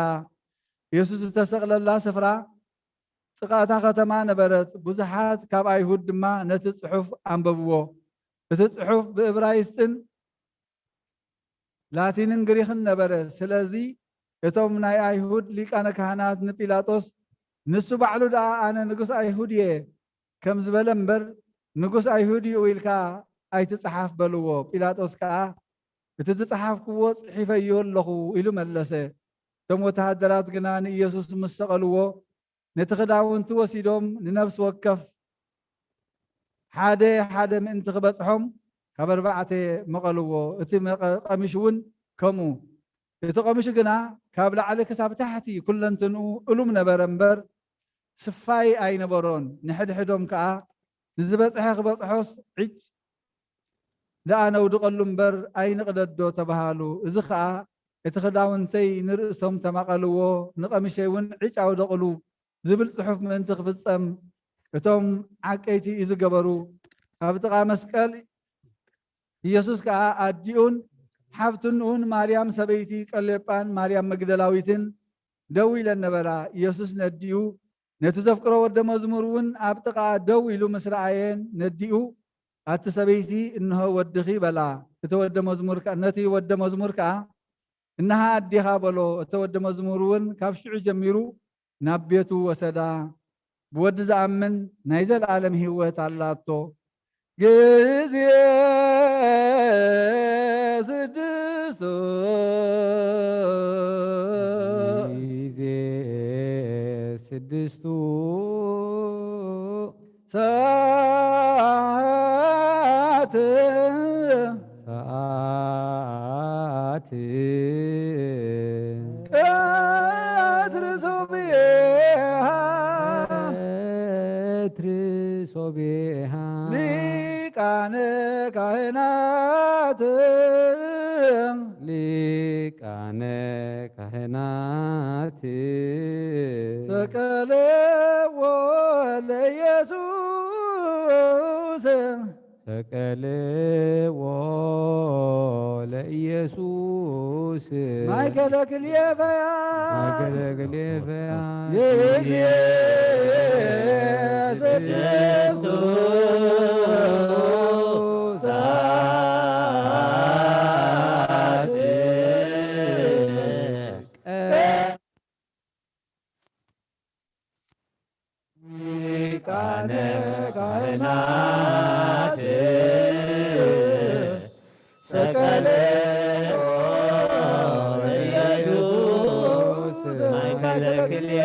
ኢየሱስ ዝተሰቕለላ ስፍራ ጥቃታ ከተማ ነበረት። ብዙሓት ካብ ኣይሁድ ድማ ነቲ ጽሑፍ አንበብዎ። እቲ ጽሑፍ ብዕብራይስጥን ላቲንን ግሪክን ነበረ። ስለዚ እቶም ናይ ኣይሁድ ሊቃነ ካህናት ንጲላጦስ ንሱ ባዕሉ ደኣ ኣነ ንጉስ ኣይሁድ እየ ከም ዝበለ እምበር ንጉስ ኣይሁድ እዩ ኢልካ ኣይትፅሓፍ በልዎ። ጲላጦስ ከዓ እቲ ዝፀሓፍክዎ ፅሒፈዮ ኣለኹ ኢሉ መለሰ። እቶም ወተሃደራት ግና ንኢየሱስ ምስ ሰቐልዎ ነቲ ክዳውንቲ ወሲዶም ንነብሲ ወከፍ ሓደ ሓደ ምእንቲ ክበፅሖም ካብ 4 መቐልዎ። እቲ ቀሚሽ እውን ከምኡ። እቲ ቀሚሽ ግና ካብ ላዕሊ ክሳብ ታሕቲ ኩለንትንኡ እሉም ነበረ እምበር ስፋይ ኣይነበሮን። ንሕድሕዶም ከዓ ንዝበፅሐ ክበፅሖስ ዒጭ ደኣ ነውድቐሉ እምበር ኣይንቕደዶ ተባሃሉ። እዚ ከዓ እቲ ክዳውንተይ ንርእሶም ተማቐልዎ ንቐሚሸይ እውን ዒጭ ኣውደቕሉ ዝብል ጽሑፍ ምእንቲ ክፍጸም እቶም ዓቀይቲ እዩ ዝገበሩ። ኣብ ጥቓ መስቀል ኢየሱስ ከዓ ኣዲኡን ሓብትንኡን ማርያም ሰበይቲ ቀሌጳን ማርያም መግደላዊትን ደው ኢለን ነበራ። ኢየሱስ ነዲኡ ነቲ ዘፍቅሮ ወደ መዝሙር እውን ኣብ ጥቓ ደው ኢሉ ምስ ረኣየን ነዲኡ ኣቲ ሰበይቲ እንሆ ወድኺ በላ። እቲ ወደ መዝሙር ነቲ ወደ መዝሙር ከዓ እንሃ ኣዲኻ በሎ። እቲ ወደ መዝሙር እውን ካብ ሽዑ ጀሚሩ ናብ ቤቱ ወሰዳ። ብወዲ ዝኣምን ናይ ዘለዓለም ህይወት ኣላቶ። ጊዜ ስድስቱ ጊዜ ስድስቱ ሰዓት ሰዓት ቀትር ሶብየሃ ቀትር ሶብየሃ ሊቃነ ካህናት ሊቃነ ካህናት ሰቀልዎ ለኢየሱስ ሰቀልዎ ለኢየሱስ ማእከለ ክልኤ ፈያት ማእከለ ክልኤ ፈያት ኢየሱስ ሊቃነ ካህናት ሰቀልዎ ለኢየሱስ ማእከለ ክልኤ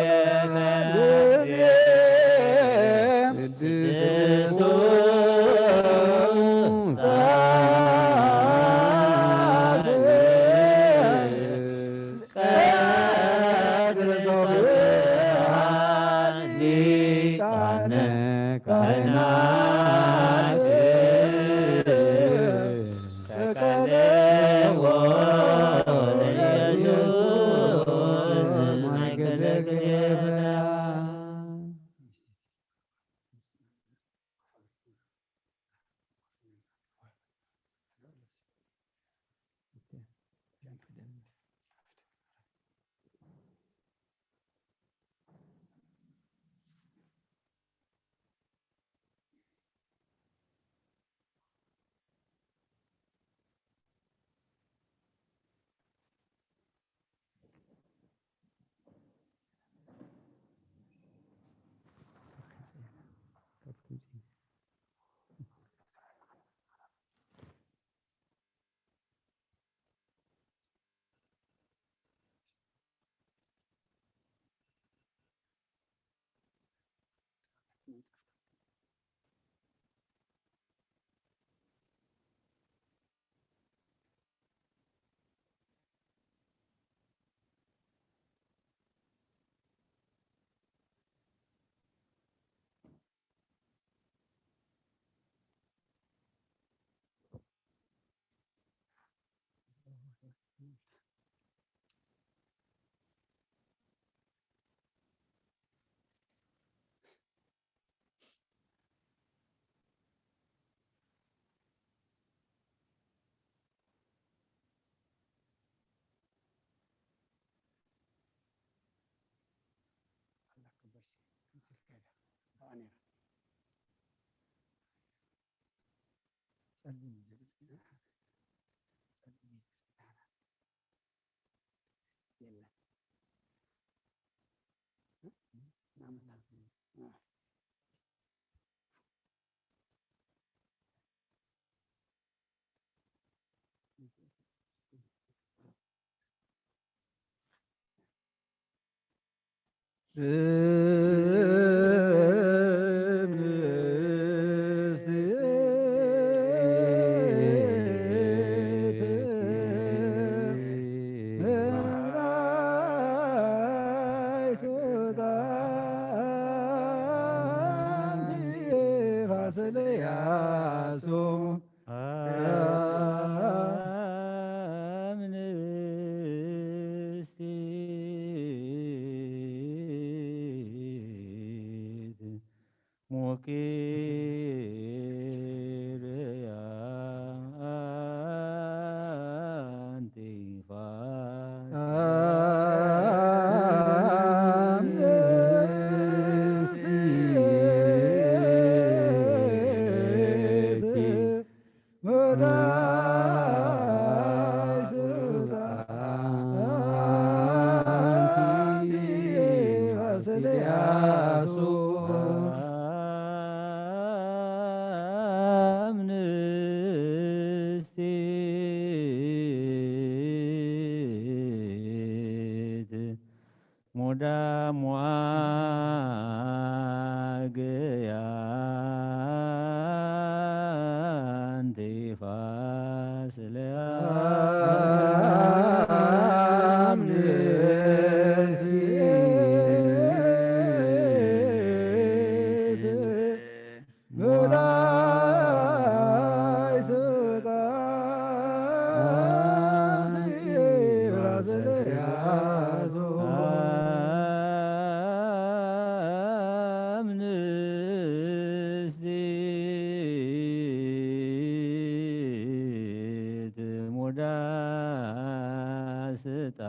ስጣ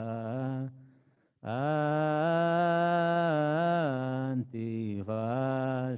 አንቲ ፋስለያሱ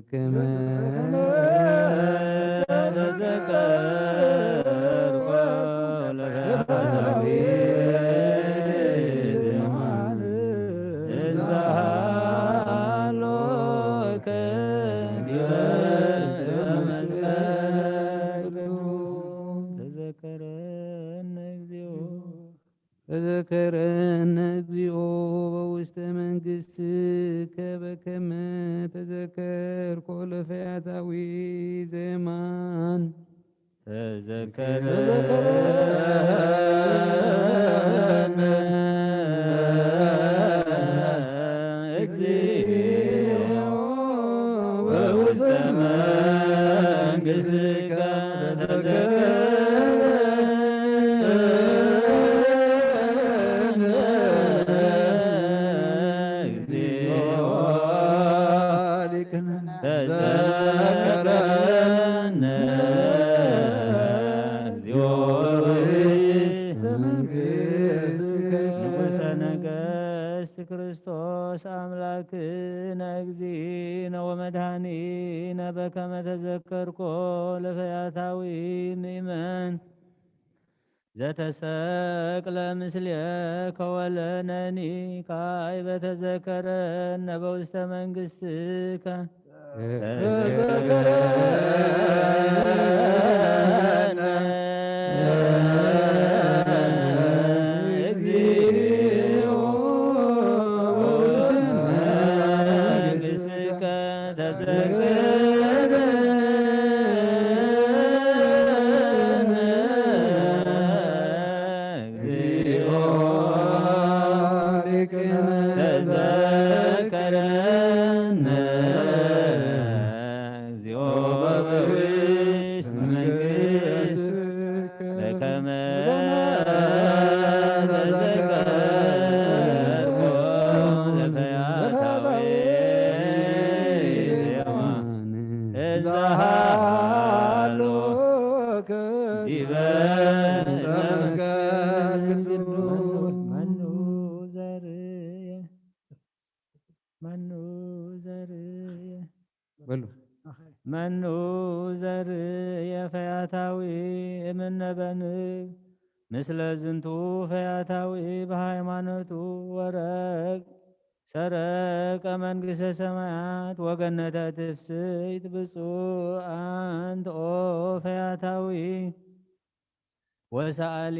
በከመ ተዘከረነ እግዚኦ በውስተ መንግሥትከ በከመ ተዘከርኮ ለፈያታዊ ዘየማን ተዘከረነ እግዚኦ በውስተ መንግሥትከ ተዘከረነ እግዚኦ በውስተ መንግሥትከ ንጉሠ ነገሥት ክርስቶስ አምላክነ እግዚእነ ወመድኃኒነ በከመ ተዘከርኮ ለፈያታዊ ምእመን ዘተሰቅለ ምስሌከ ወለነኒ ካዕበ ተዘከረነ በውስተ መንግሥትከ ተዘከረነ እግዚኦ በውስተ መንግሥትከ ተዘከረነ እግዚኦ በውስተ መንግሥትከ በከመ ተዘከርኮ ለፈያታዊ ዘየማን እዘሃሎከ ዲበ መኑ ዘርየ ፈያታዊ እምነ በንብ ምስለ ዝንቱ ፈያታዊ በሃይማኖቱ ወረቅ ሰረቀ መንግሥተ ሰማያት ወገነተ ትፍስሕት ብፁዕ አንተ ኦ ፈያታዊ ወሰአሊ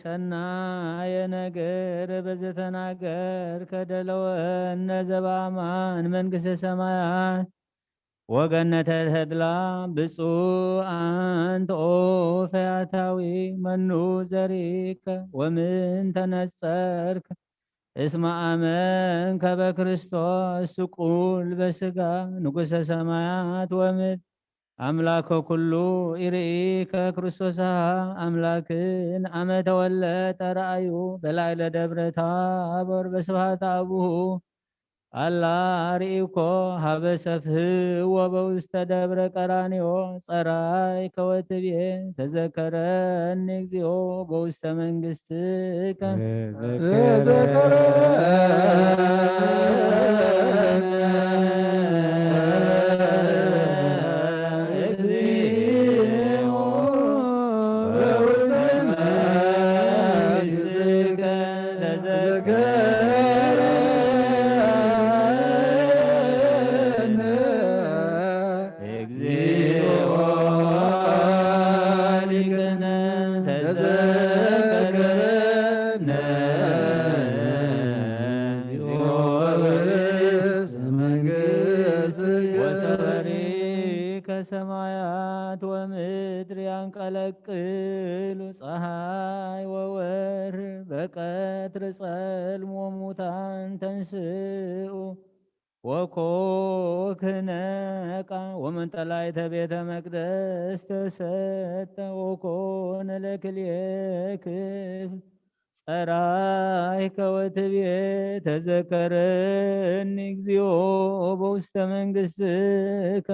ሰናየ ነገር በዘተናገር ከደለወነ ዘበአማን መንግሥተ ሰማያት ወገነተ ተድላ ብፁዕ አንተ ኦ ፈያታዊ መኑ ዘሪከ ወምን ተነጸርከ እስመ አመንከ በክርስቶስ ስቁል በሥጋ ንጉሠ ሰማያት ወምድር አምላከ ኩሉ ኢርኢከ ክርስቶስ አምላክን አመ ተወለጠ ረአዩ በላዕለ ደብረ ታቦር በስብሐተ አቡሁ አላ ርኢኮ ሀበ ሰፍሕዎ በውስተ ደብረ ቀራንዮ ጸራይ ከወትቤ ተዘከረኒ እግዚኦ በውስተ መንግሥትከ ሰማያት ወምድር ያንቀለቅሉ ፀሐይ ወወር በቀትር ጸልሞ ሙታን ተንስኡ ወኮክነቃ ወመንጠላይተ ቤተ መቅደስ ተሰጠ ወኮነ ለክልኤ ክፍል ጸራይ ከወትቤ ተዘከረኒ እግዚኦ በውስተ መንግሥትከ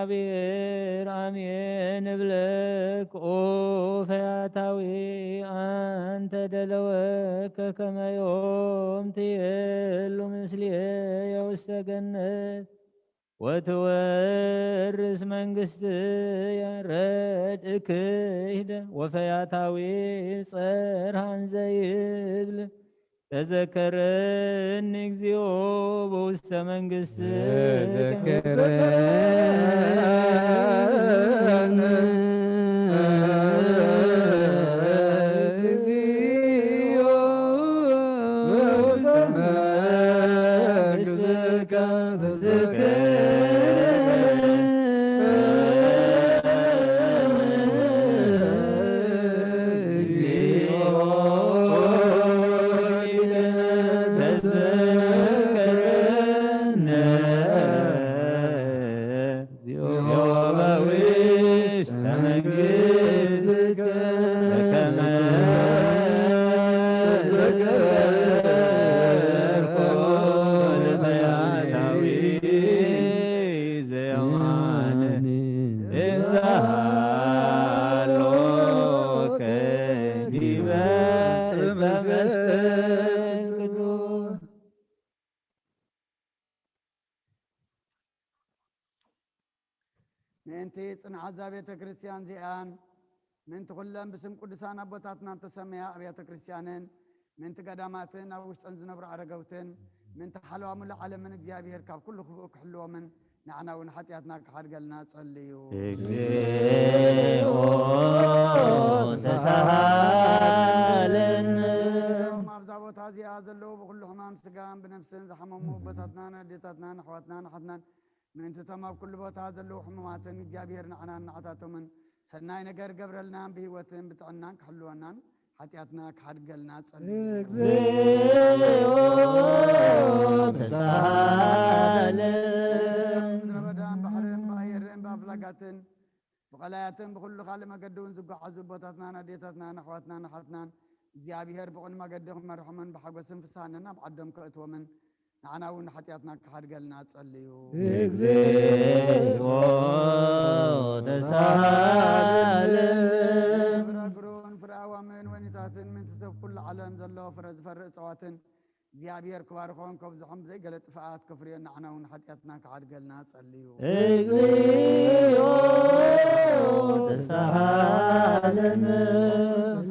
እግዚአብሔር አሜን እብለክ ኦ ፈያታዊ አንተ ደለወከ ከመ ዮም ትየሉ ምስሌየ ውስተ ገነት ወትወርስ መንግሥትየ ረድእ ክህደ ወፈያታዊ ጸርሃን ዘይብል ተዘከረኒ እግዚኦ በውስተ መንግሥትከ ምእንቲ ጽንዓዛ ቤተ ክርስቲያን ዚኣን ምእንቲ ኩለን ብስም ቅዱሳን ኣቦታትና ተሰመያ ኣብያተ ክርስቲያንን ምእንቲ ገዳማትን ኣብ ውሽጠን ዝነብሩ ኣረገውትን ምእንቲ ሓለዋ ሙሉእ ዓለምን እግዚኣብሔር ካብ ኩሉ ክፉእ ክሕልዎምን ንዓና እውን ሓጢኣትና ክሓድገልና ጸልዩ። እግዚኦ ተሳሃለነ ኣብዛ ቦታ እዚኣ ዘለዉ ብኩሉ ሕማም ስጋን ብነፍስን ዝሓመሙ ቦታትናን ኣዴታትናን ኣሕዋትናን ሓትናን ምእንትቶም ኣብ ኩሉ ቦታ ዘለዉ ሕሙማትን እግዚኣብሔር ንዓናን ንዓታቶምን ሰናይ ነገር ገብረልናን ብሂወትን ብጥዕናን ክሕልወናን ሓጢኣትና ክሓድገልና ጸልዩ። እግዚኦ ተሳሃለነ ምድረ በዳን ባሕርን ብኣየርን ብኣፍላጋትን ብቐላያትን ብኩሉ ካልእ መገዲ እውን ዝጓዓዙ ቦታትናን ኣዴታትናን ኣሕዋትናን ሓትናን እግዚኣብሔር ብቕን መገዲ ክመርሖምን ብሓጎስን ፍሳንን ኣብ ዓዶም ከእትዎምን ንዓና እውን ሓጢኣትና ክሓድገልና ጸልዩ። እግዚኦ ተሳሃለነ ፍረ እግሩን ፍረ ኣዋምን ወኒታትን ምእንቲ ሰብ ኩሉ ዓለም ዘለዎ ፍረ ዝፈርእ እፅዋትን እግዚኣብሔር ክባርኾም ከብዝሖም ዘይገለ ጥፍኣት ከፍርዮ ንዓና እውን ሓጢኣትና ክሓድገልና ጸልዩ። እግዚኦ ተሳሃለነ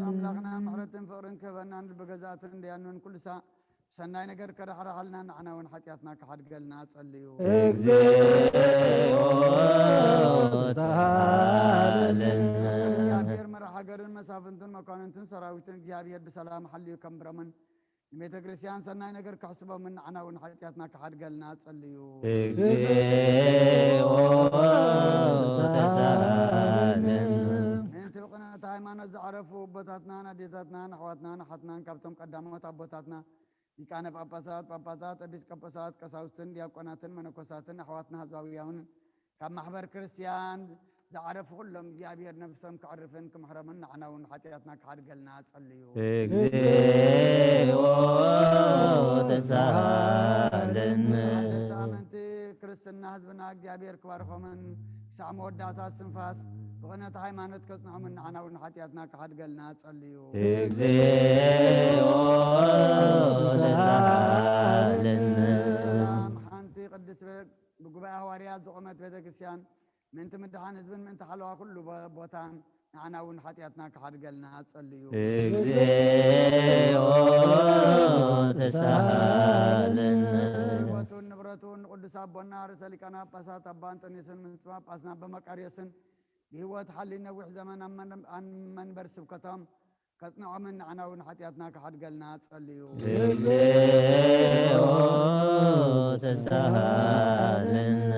ኣምላኽና ምሕረትን ፍቕርን ክህበናን ብገዛእትን ድያንን ኩሉሳ ሰናይ ነገር ከረሓረሓልና ንዓና እውን ሓጢኣትና ክሓድገልና ጸልዩ። እግዚኦ ተሳሃለነ እግዚአብሔር መራሒ ሃገርን መሳፍንትን መኳንንትን ሰራዊትን እግዚአብሔር ብሰላም ሓልዩ ከምብሮምን ንቤተ ክርስቲያን ሰናይ ነገር ክሕስቦምን ንዓና እውን ሓጢኣትና ክሓድገልና ጸልዩ። እግዚኦ ተሳሃለነ ምእንቲ ብቕንዕቲ ሃይማኖት ዝዓረፉ ኣቦታትናን ኣዴታትናን ኣሕዋትናን ሓትናን ካብቶም ቀዳሞት ኣቦታትና ሊቃነ ጳጳሳት ጳጳሳት ኤጲስቆጶሳት ቀሳውስትን ዲያቆናትን መነኮሳትን ኣሕዋትና ህዝባውያንን ካብ ማሕበር ክርስቲያን ዝዓረፉ ኩሎም እግዚኣብሔር ነፍሶም ክዕርፍን ክምሕሮምን ንዓና እውን ሓጢኣትና ክሓድገልና ጸልዩ። እግዚኦ ተሳሃለነ ደስ ኣመንቲ ክርስትና ህዝብና እግዚኣብሔር ክባርኾምን ክሳዕ መወዳእታ ስንፋስ ብቕንዕቲ ሃይማኖት ከጽንዖምን ንዓና እውን ሓጢኣትና ክሓድገልና ጸልዩ። እግዚኦ ተሳሃለነ ሰላም ሓንቲ ቅድስት ብጉባኤ ሃዋርያት ዝቆመት ቤተ ክርስቲያን ምእንቲ ምድሓን ህዝብን ምእንቲ ሓለዋ ኩሉ ቦታን ንዓና እውን ሓጢኣትና ክሓድገልና ጸልዩ። እግዚኦ ተሳሃለነ ህይወቱን ንብረቱን ንቅዱስ ኣቦና ርእሰ ሊቃነ ጳጳሳት ኣባ አንጦኒዮስን ምስ ጳጳስና ኣባ መቃርዮስን ብህይወት ሓልዩ ነዊሕ ዘመን ኣብ መንበር ስብከቶም ከጽንዖምን ንዓና እውን ሓጢኣትና ክሓድገልና ጸልዩ። እግዚኦ ተሳሃለነ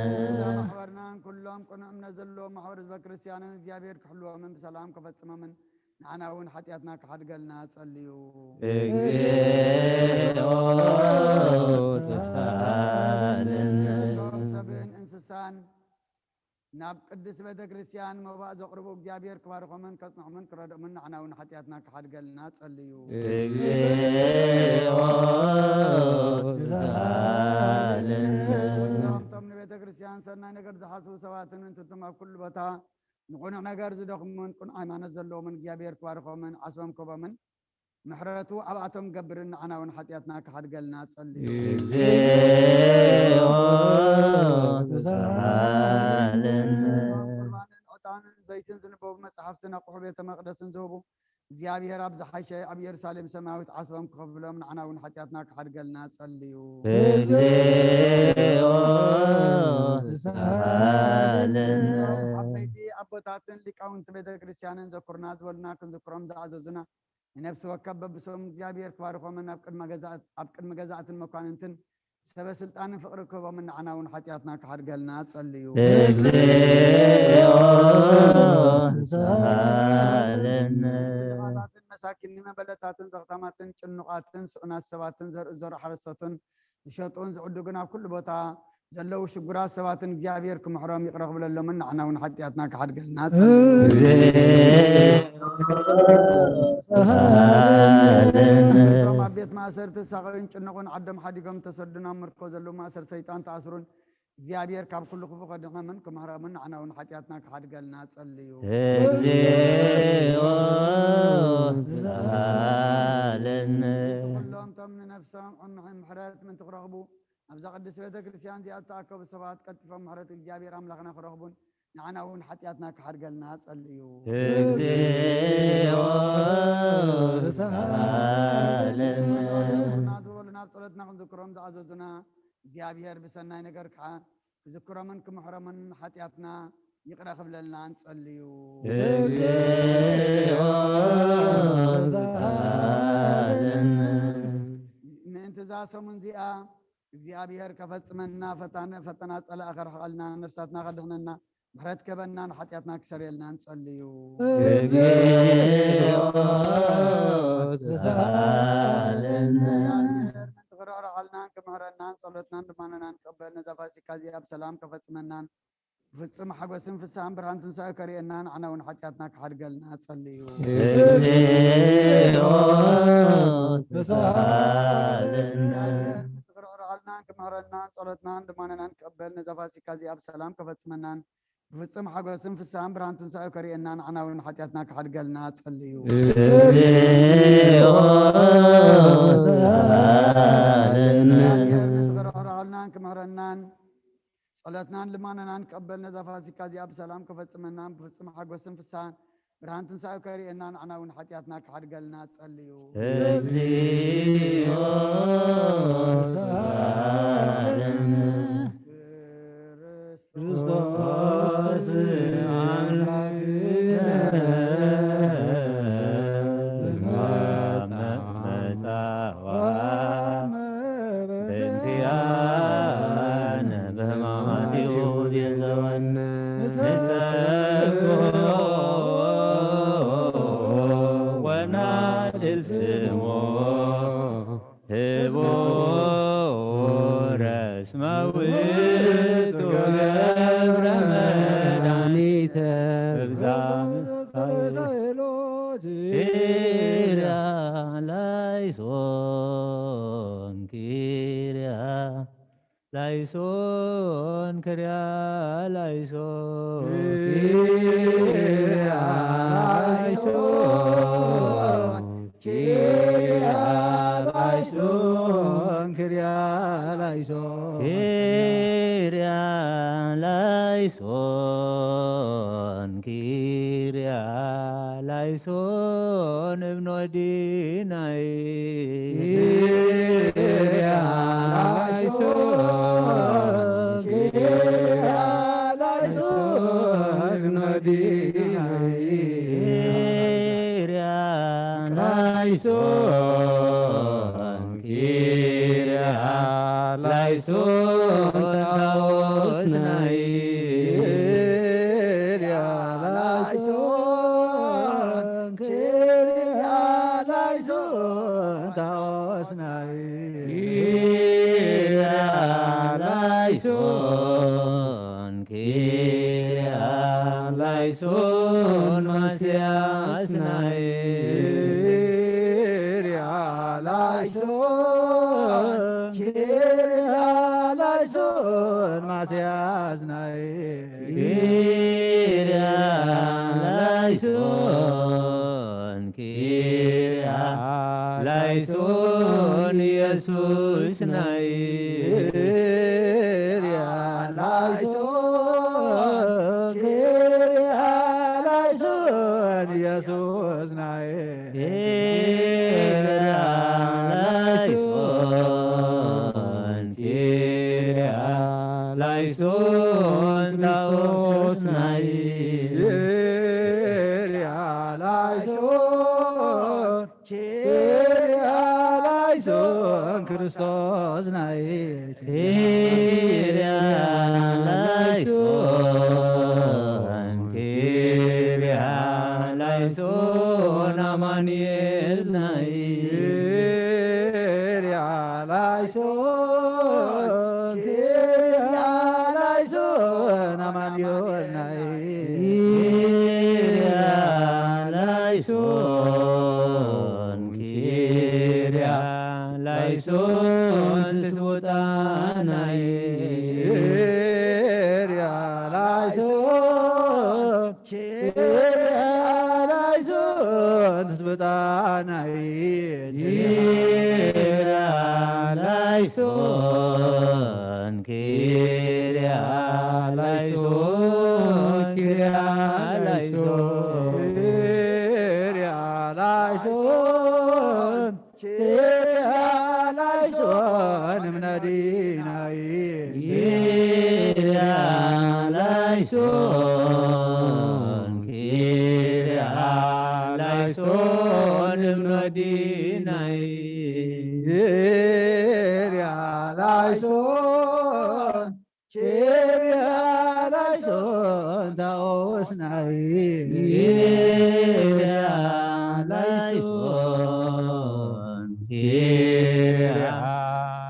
ማሕበርናን ኩሎም ቅኑዕ እምነት ዘለዎም ማሕበር ህዝበ ክርስቲያንን እግዚኣብሔር ክሕልዎምን ብሰላም ክፈጽሞምን ንዓና እውን ሓጢኣትና ክሓድገልና ጸልዩ። እግዚኦ ተሳሃለነ ሰብን እንስሳን ናብ ቅዱስ ቤተ ክርስቲያን መባእ ዘቕርቡ እግዚኣብሔር ክባርኾምን ከጽንዖምን ክረድኦምን ንዓና እውን ሓጢኣትና ክሓድገልና ጸልዩ። እግዚኦ ተሳሃለነ ቶም ንቤተ ክርስቲያን ሰናይ ነገር ዝሓስቡ ሰባትን እንትትማ ኩሉ ቦታ ንቁኑዕ ነገር ዝደኽሙን ቁኑዕ ሃይማኖት ዘለዎምን እግዚኣብሔር ክባርኾምን ዓስቦም ከቦምን ምሕረቱ ኣብኣቶም ገብርን ንዓና እውን ሓጢኣትና ክሓድገልና ጸልዩ ዕጣንን ዘይትን ዝንበቡ መፅሓፍትን ኣቑሑ ቤተ መቕደስን ዝህቡ እግዚኣብሔር ኣብ ዝሓሸ ኣብ ኢየሩሳሌም ሰማያዊት ዓስቦም ክኸፍሎም ንዓና እውን ሓጢኣትና ክሓድገልና ጸልዩ ዓበይቲ ኣቦታትን ሊቃውንቲ ቤተ ክርስቲያንን ዘኩርና ዝበሉና ክንዝክሮም ዝኣዘዙና ንነፍሲ ወከፍ በብሶም እግዚኣብሔር ክባርኾምን ኣብ ቅድሚ ገዛእትን መኳንንትን ሰበስልጣንን ፍቅሪ ክህቦምን ንዓና እውን ሓጢኣትና ክሓድገልና ጸልዩ መሳኪን መበለታትን ዘኽታማትን ጭኑቃትን ስኡናት ሰባትን ዘርኢ ሓረስቶትን ዝሸጡን ዝዕድጉን ኣብ ኩሉ ቦታ ዘለው ሽጉራት ሰባትን እግዚአብሔር ክምሕሮም ይቅረ ክብለሎምን ንዓና እውን ሓጢኣትና ክሓድገልና ኣብ ቤት ማእሰርቲ ሳቕዩን ጭንቁን ዓዶም ሓዲጎም ተሰዱና ምርኮ ዘለው ማእሰር ሰይጣን ተኣስሩን እግዚአብሔር ካብ ኩሉ ክፉ ከድሕኖምን ክምሕሮምን ንዓና እውን ሓጢኣትና ክሓድገልና ጸልዩ ኩሎም ቶም ንነፍሶም ምሕረት ምን ትኽረኽቡ ኣብዛ ቅድስት ቤተ ክርስቲያን እዚኣ ዝተኣከቡ ሰባት ቀልጢፎም ምሕረት እግዚአብሔር ኣምላኽና ክረኽቡን ንዓና እውን ሓጢኣትና ክሓድገልና ጸልዩ ዝበሉና ኣብ ጸሎትና ክንዝክሮም ዝኣዘዙና እግዚአብሔር ብሰናይ ነገር ከዓ ክዝክሮምን ክምሕሮምን ሓጢኣትና ይቅረ ክብለልና ንጸልዩ ምእንቲ እዛ ሰሙን እዚኣ እግዚአብሔር ከፈጽመና ፈተና ጸላእ ከርሕቐልና ነፍሳትና ከድኽነና ምሕረት ከበና ንሓጢኣትና ክሰርየልና ንጸልዩ ትኽረቕረቓልናን ክምሕረናን ጸሎትናን ድማንና ንቀበል ነዛ ፋሲካ እዚኣ ብሰላም ከፈጽመናን ፍጹም ሓጎስን ፍስሓን ብርሃን ትንሳኤ ከርእየና ንዓና እውን ሓጢኣትና ክሓድገልና ጸልዩ ትኽረቕረቓልናን ክምሕረናን ጸሎትናን ድማንና ንቀበል ነዛ ፋሲካ እዚኣ ብሰላም ከፈጽመናን ፍጹም ሓጎስን ፍስሓን ብርሃን ትንሳኤ ከርእየና ንዓና እውን ሓጢኣትና ክሓድገልና ጸልዩ ትኽረቕረቓልናን ክምሕረናን ጸሎትናን ልማንናን ንቀበል ነዛ ፋሲካ እዚኣ ብሰላም ከፈጽመናን ብፍጹም ሓጎስን ፍስሓን ብርሃን ትንሳኤ ከርእየና ንዓና እውን ሓጢኣትና ክሓድገልና ጸልዩ ክርስቶስ Laison Kriya Laison Kriya Laison Kriya Laison Kriya Laison Kriya Laison Ibn Adinai Kriya Laison Kyria Laison Taosnai Kyria Laison Kyria Laison Taosnai Kyria Laison Kyria Laison Masiasnai Laison كيريا لايسون كيريا لايسون يسوس ناي كيريا لايسون كيريا لايسون يسوس ناي كيريا لايسون كيريا لايسون تاوس ناي كيريا لايسون كيريا لايسون كريستوس ناي كيريا لايسون كيريا لايسون أمانيل ناي كيريا لايسون كيريا لايسون أمانيل ناي كيريا لايسون كيريا لايسون تسوتاناي كيريا لايسون كيريا لايسون تسبتاناي كيريا لايسون كيريا لايسون كيريا لايسون كيريا لايسون كيريا لايسون مناديناي كيريا لايسون كيريا لايسون مناديناي كيريا لايسون كيريا لايسون تاوسناي كيريا لايسون كيريا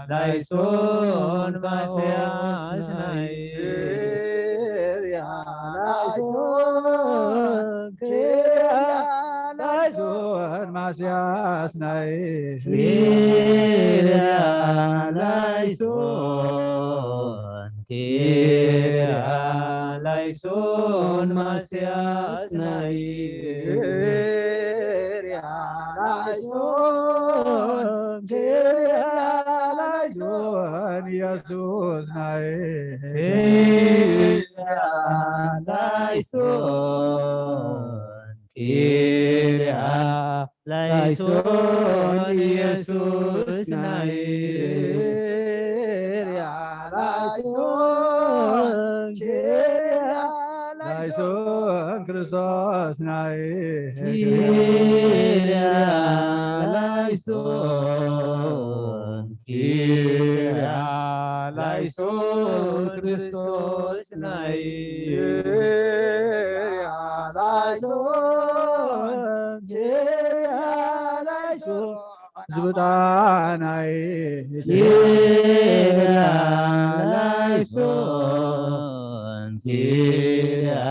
لايسون مسياسناي كيريا لايسون كيريا لايسون مسياسناي كيريا لايسون كيريا لايسون مسياسناي كيريا لايسون كيريا لايسون يسوس ناي كيريا لايسون كيريا لايسون يسوس ناي كيريا لايسون كيريا لايسون كريستوس ناي كيريا لايسون كيريا لايسون كريستوس ناي كيريا لايسون كيريا لايسون زبطاناي كيريا لايسون كيريا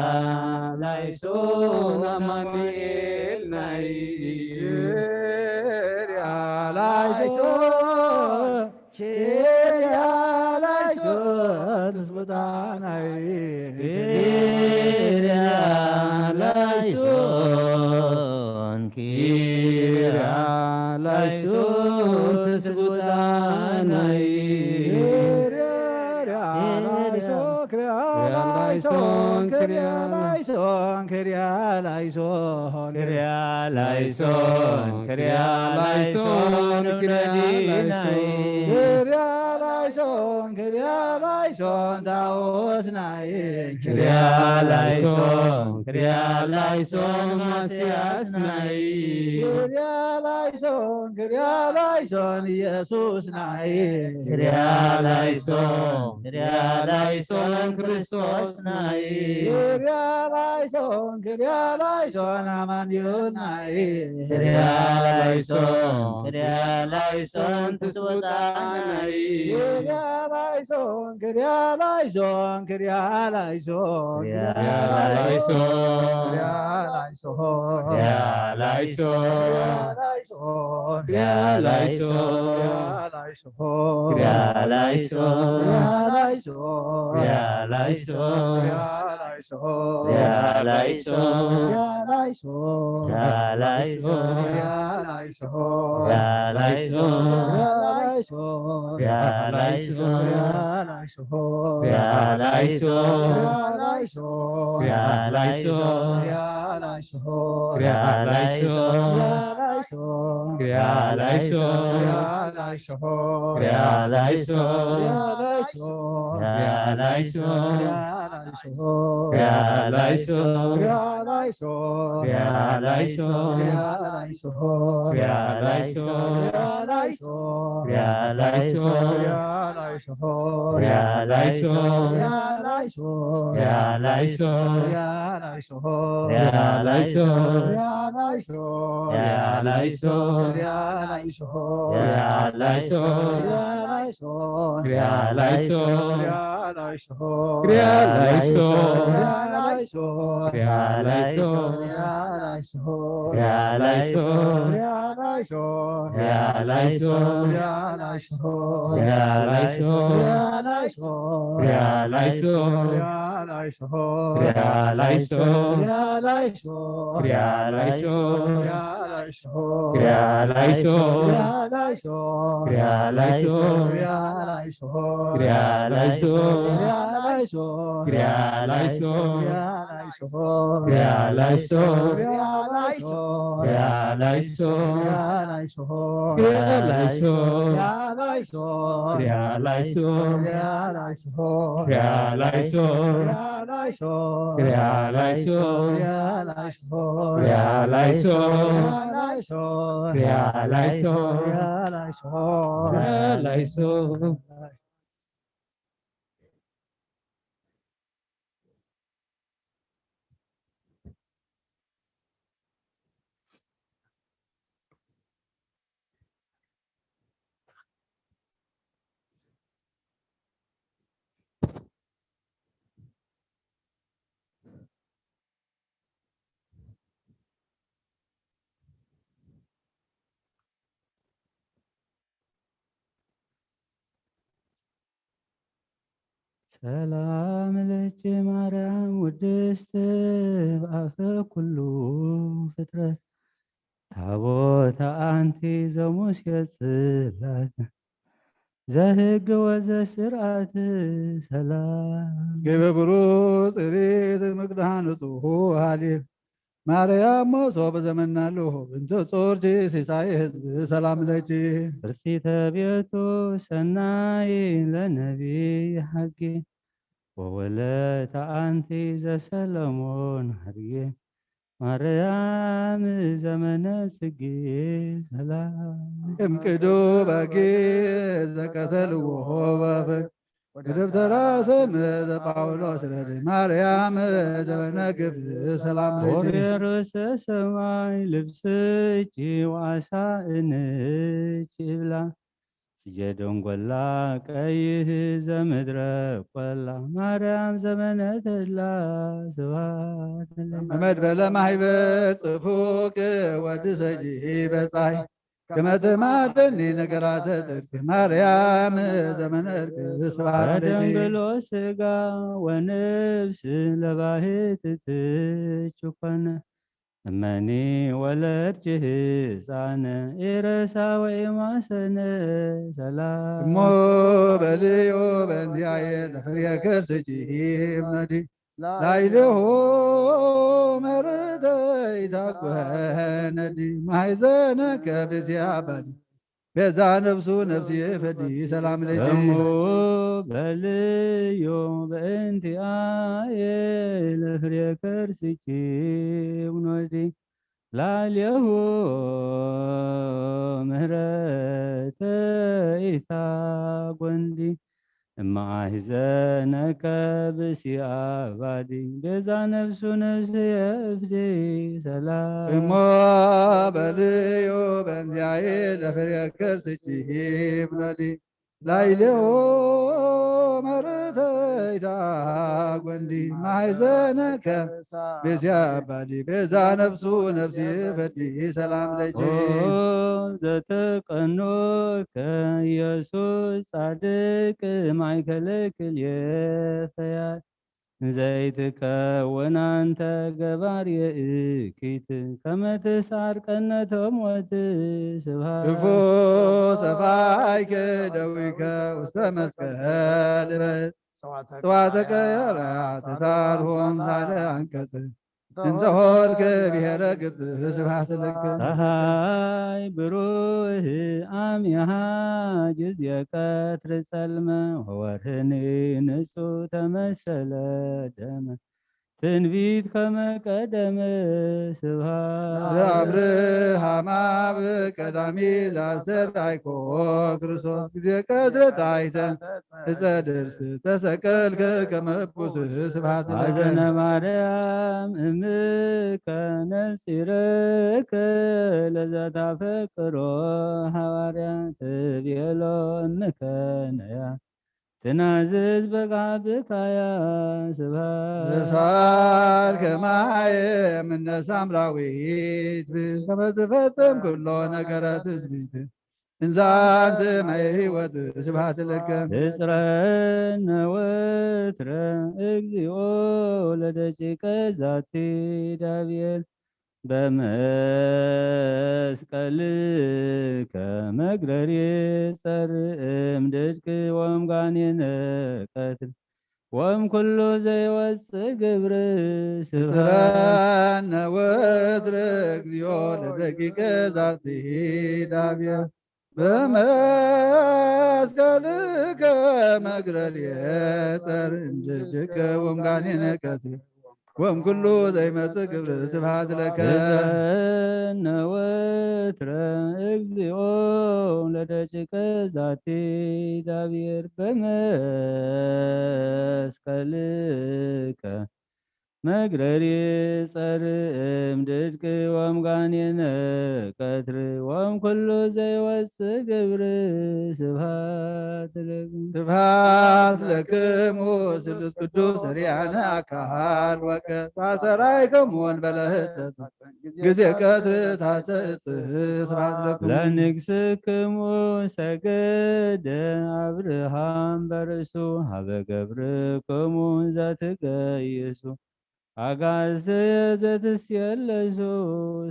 لايسون أمانيل ناي كيريا لايسون كيريا لايسون زبطاناي كيريا لايسون كيريا لايسون تسوتاناي كيريا لايسون كيريا لايسون كيريا لايسون كيريا لايسون كيريا لايسون مناديناي كيريا لايسون كيريا لايسون تاوسناي كيريا لايسون مسياسناي كيريا لايسون يسوس ناي كيريا لايسون كريستوس ناي كيريا لايسون أمانيون ناي كيريا لايسون تسوتاناي كيريا ላይሶን ክሪያ ላይሶን ክሪያ ላይሶን ክሪያ ላይሶን ክሪያ ላይሶን ክሪያ ላይሶን ክሪያ ላይሶን ክሪያ ላይሶን ሰላም ለኪ ማርያም ውድስት በአፈ ኩሉ ፍጥረት ታቦተ አንቲ ዘሙሴ ጽላት ዘህግ ወዘስርዓት ሰላም ግብሩ ጽሬት ምቅዳን ጽሁ ሃሌል ማርያም መሶበ ዘመናለሁ እንተ ጾርቺ ሲሳይ ህዝብ ሰላም ለኪ ርሲተ ቤቱ ሰናይ ለነቢይ ሐጌ ወወለተ አንቲ ዘሰለሞን ሀድጌ ማርያም ዘመነ ጽጌ ሰላም እምቅዶ በጌ ዘቀተልዎ በፍቅ ወደብተራ ስም ዘጳውሎስ ረድ ማርያም ዘመነ ግብ ሰላም ለኪ ርዕሰ ሰማይ ልብስኪ ወአሳእንኪ ብላ ስየደንጎላ ቀይህ ዘምድረ ቆላ ማርያም ዘመነ ተድላ ስብሐት መድበለ ማህበር ጽፉቅ ወድ ሰጂ በፀሐይ ከመትማደኒ ነገራተ ጽድቅ ማርያም ዘመነ እርቅ ስብሐት ለኪ በደንግሎ ስጋ ወነፍስ ለባህትት ችኮነ እመኒ ወለድኪ ሕፃነ ኢረሳ ወኢማሰነ ሰላም እሞ በልዮ በእንቲአየ ለፍሬ ከርስኪ እምነዲ ላይሌሆ መርተ ይታጓነዲ ማይዘነ ከብዚያ ባዲ ቤዛ ነፍሱ ነፍሲ ፈዲ ሰላም ለኪ እሞ በልዮ በእንቲአየ ለፍሬ ከርስኪ እምነዲ ላሌሁ ምህረተ ኢታጎንዲ እማሕዘነከ ብእሲአ ባዲ ቤዛ ነፍሱ ነፍሲ የፍዲ ሰላም እሞ በልዮ በእንቲአየ ለፍሬ ከርስኪ እምነዲ ላይሌሆ መርተይታ ጐንዲ ማሕዘነከ ቤዝያ ባዲ ቤዛ ነፍሱ ነፍሲ በዲ ሰላም ለኪ ዘተቀኖከ ኢየሱስ ጻድቅ ማእከለ ክልኤ ፈያት ዘይትከውን አንተ ገባርየ እኪት ከመ ትስዓር ቀነተ ሞት ስብሐት ክፉ ሰፋይከ ደዊከ ውስተ መስቀል ጽዋተከ የርአተ ታርሆም ሳለ አንቀጽ እንዘሆልከ ብሔረ ግብፅ ስብሐት ለከ ፀሐይ ብሩህ አምያሃ ጊዜ ቀትር ጸልመ ወወርህኒ ንጹሕ ተመሰለ ደመ ትንቢት ከመ ቀደመ ስብሐት ዘአብርሃም አብ ቀዳሚ ዘአስተርአይኮ ክርስቶስ ጊዜ ቀትረ ታሕተ ዕፀ ድርስ ተሰቀልከ ከመ እኩስ ስብሐት ለከ ሐዘነ ማርያም እምከ ነጺረከ ለዘታፈቅሮ ሐዋርያ ትቤሎ እምከ ነያ ትናዝዝ በቃብካያ ስብሐት እሳት ከማየ እምነ ሳምራዊት ከመ ትፈጽም ኩሎ ነገረ ትስብእት እንዘ አንተ ማየ ሕይወት ስብሐት ለከ እጽረነ ወትረ እግዚኦ ለደቂቀ ዛቲ ዳብየል በመስቀልከ መግረሪ ጸርእም ድድቅ ወምጋኔነ ቀትል ወእምኩሉ ዘይወፅእ ግብር ስብሐት እጽረነ ወትረ እግዚኦ ለደቂቀ ዛቲ ዳብየል በመስቀልከ መግረርየ ጸርእም ድድቅ ወምጋኔነ ቀትል ወእምኩሉ ዘይመጽእ ግብር ስብሐት ለከ እጽረነ ወትረ እግዚኦ ለደቂቀ ዛቲ ዳብየል በመስቀልከ መግረሪ ጸርእም ድድቅ ወምጋኔነ ቀትር ወእምኩሉ ዘይወፅእ ግብር ስብሐት ለክሙ ስብሐት ለክሙ ስሉስ ቅዱስ ሪያነ አካል ወቀት ባሰራይከሙ ወንበለ ህጸጽ ጊዜ ቀትር ታሕተ ዕፅ ስብሐት ለክሙ ለንግሥክሙ ሰገደ አብርሃም በርእሱ ሀበ ገብርክሙ ዘትገይሱ አጋዕዝተ ዘትስየለሱ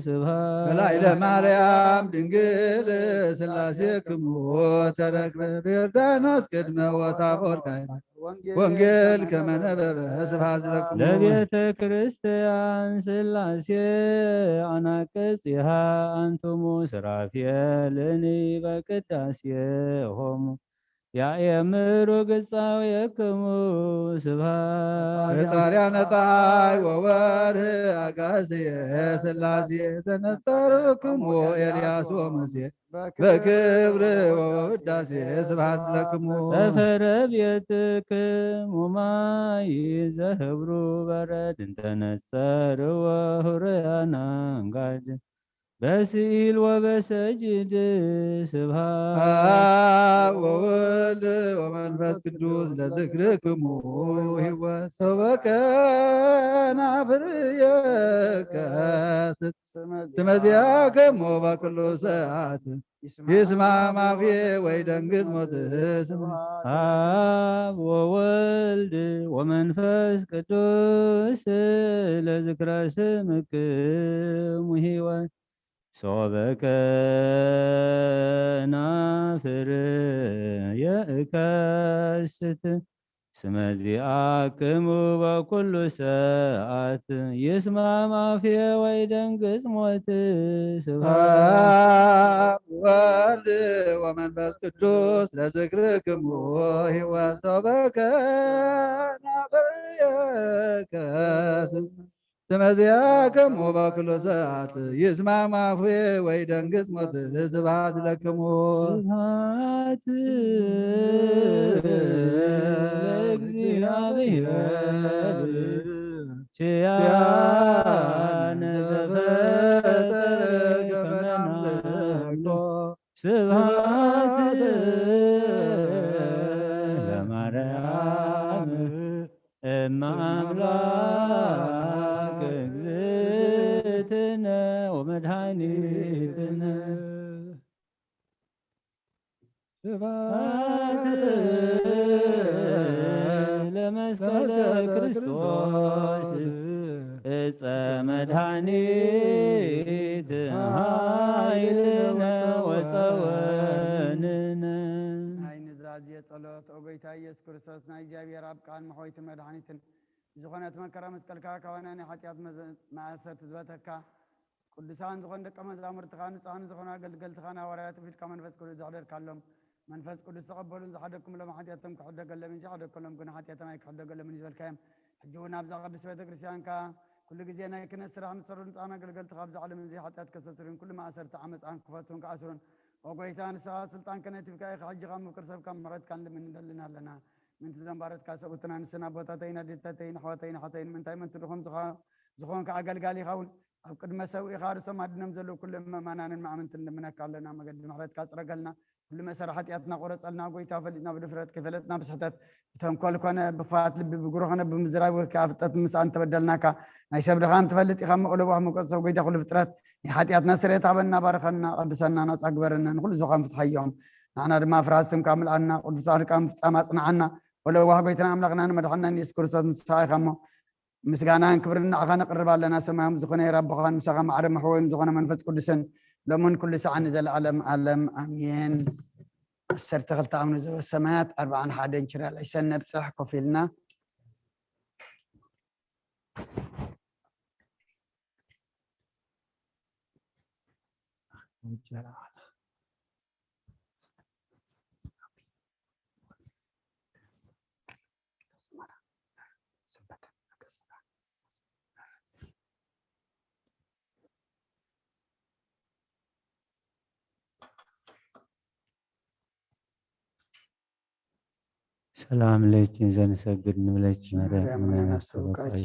ስብሐት በላዕለ ማርያም ድንግል ሥላሴ ክሙ ተረክበ በዮርዳኖስ ቅድመ ወታቦር ካይበ ወንጌል ከመ ነበበ ስብሐት ለክሙ ለቤተ ክርስቲያን ሥላሴ አናቅጽሃ አንትሙ ሱራፌልኒ በቅዳሴሆሙ ያእምሩ ገጻዌክሙ ስብሐት ፈጣሪያነ ፀሐይ ወወርኅ አጋዕዝየ ሥላሴ ተነጸርክሙ ኤልያስ ወሙሴ በክብር ወውዳሴ ስብሐት ለክሙ ጠፈረ ቤትክሙ ማይ ዘህብሩ በረድ እንተነጸርወ ኅሩያነ አንጋድ በስዕል ወበሰጅድ ስብሐት አብ ወወልድ ወመንፈስ ቅዱስ ለዝክርክሙ ሕይወት ሰበከናፍርየከ ስመ ዚአክሙ በኩሉ ሰዓት ይስማ ማፍዬ ወይደንግጽ ሞትህ አብ ወወልድ ወመንፈስ ቅዱስ ለዝክረ ስምክሙ ሕይወት ሶበከናፍርየከ ስመ ዚአክሙ በኩሉ ሰዓት ይስማ ማፍዬ ወይደንግጽ ሞትህ ስብሐት ወወልድ ወመንፈስ ቅዱስ ለዝክርክሙ ሕይወት ሰበከናፍርየከ ስመ ዚአክሙ በኩሉ ሰዓት ይስማ ማፍዬ ወይደንግጽ ሞትህ ስብሐት ለክሙ ስብሐት ለእግዚአብሔር ችያነ ዘፈጠረ ከመ ናምልኮ ስብሐት እግዝእትነ ወመድኃኒትነ ስብሐት ለመስቀለ ክርስቶስ እፀ መድኃኒት ኃይልነ ወፀወንነ ዓይኒ ዝራዝየ ጸሎት ኦ ጎይታ ኢየሱስ ክርስቶስ ናይ እግዚአብሔር ኣብ ቃል መሖይቲ መድኃኒትን ዝኾነት መከራ መስቀልካ ካባና ናይ ሓጢኣት ማእሰርቲ ዝበተካ ቅዱሳን ዝኾኑ ደቀ መዛሙርትኻ ንጹሓን ዝኾኑ ኣገልገልትኻ ሐዋርያት ፊድካ መንፈስ ቅዱስ ዘሕደርካሎም መንፈስ ቅዱስ ተቐበሉን ዝሓደግኩምሎም ሓጢኣቶም ክሕደገሎምን ዘይሓደግኩሎም ግን ሓጢኣቶም ኣይክሕደገሎምን ዝበልካዮም ሕጂ እውን ኣብዛ ቅዱስ ቤተ ክርስቲያንካ ኩሉ ግዜ ናይ ክህነት ስራሕ ንሰሩ ንጹሓን ኣገልገልትኻ ኣብዚ ዓለም እዚ ሓጢኣት ከሰትሩን ኩሉ ማእሰርቲ ዓመፃን ክፈቱን ክኣስሩን ኦ ጎይታ ንስኻ ስልጣን ክህነት ሂብካ ኢኻ ሕጂ ካብ ምክር ሰብካ ምሕረትካ ንልምን ንደልና ኣለና ምንቲ ዘንባረትካ ሰብኡትና ንስና ቦታተይን ኣዴታተይን ኣሕዋተይን ሓተይን ምንታይ ምንቲ ድኹም ዝኾንካ ኣገልጋሊ ኢኻ እውን ኣብ ቅድመ ሰብ ኢኻ ርእሶም ኣድኖም ዘለዉ ኩሉ ምእመናንን ማእምንትን ንልምነካ ኣለና መገዲ ምሕረትካ ፅረገልና ኩሉ መሰረ ሓጢኣትና ቆረፀልና ጎይታ ፈሊጥና ብድፍረት ከይፈለጥና ብስሕተት ብተንኮል ኮነ ብክፋት ልቢ ብጉሩ ኮነ ብምዝራብ ወይ ከዓ ፍጠት ምስኣን ተበደልናካ ናይ ሰብ ድኻም ትፈልጥ ኢኻ መቕለቡ መቆፅ ሰብ ጎይታ ኩሉ ፍጥረት ንሓጢኣትና ስርየት ሃበና ባረኸና ቀድሰና ናፃ ግበረና ንኩሉ ዝኾን ፍትሓዮም ንዓና ድማ ፍርሃት ስምካ ምልኣና ቅዱሳንካ ፍፃም ኣፅንዓና ወለዋህ ጎይትና ኣምላኽና ንመድሓና ኢየሱስ ክርስቶስ ንስኻ ኢኻ እሞ ምስጋናን ክብርን ንዓኻ ነቕርብ ኣለና ሰማያዊ ዝኾነ ረብኻን ምሳኻ ማዕረ መሕወይም ዝኾነ መንፈስ ቅዱስን ሎምን ኩሉ ሰዓት ንዘለዓለም ዓለም ኣሜን 12 ኣምኑ ዘበ ሰማያት 41 ችራላይ ሰነብፅሕ ኮፍ ኢልና ሰላም ለኪን ዘንሰግድ ንብለች ማርያም ናስተውቃች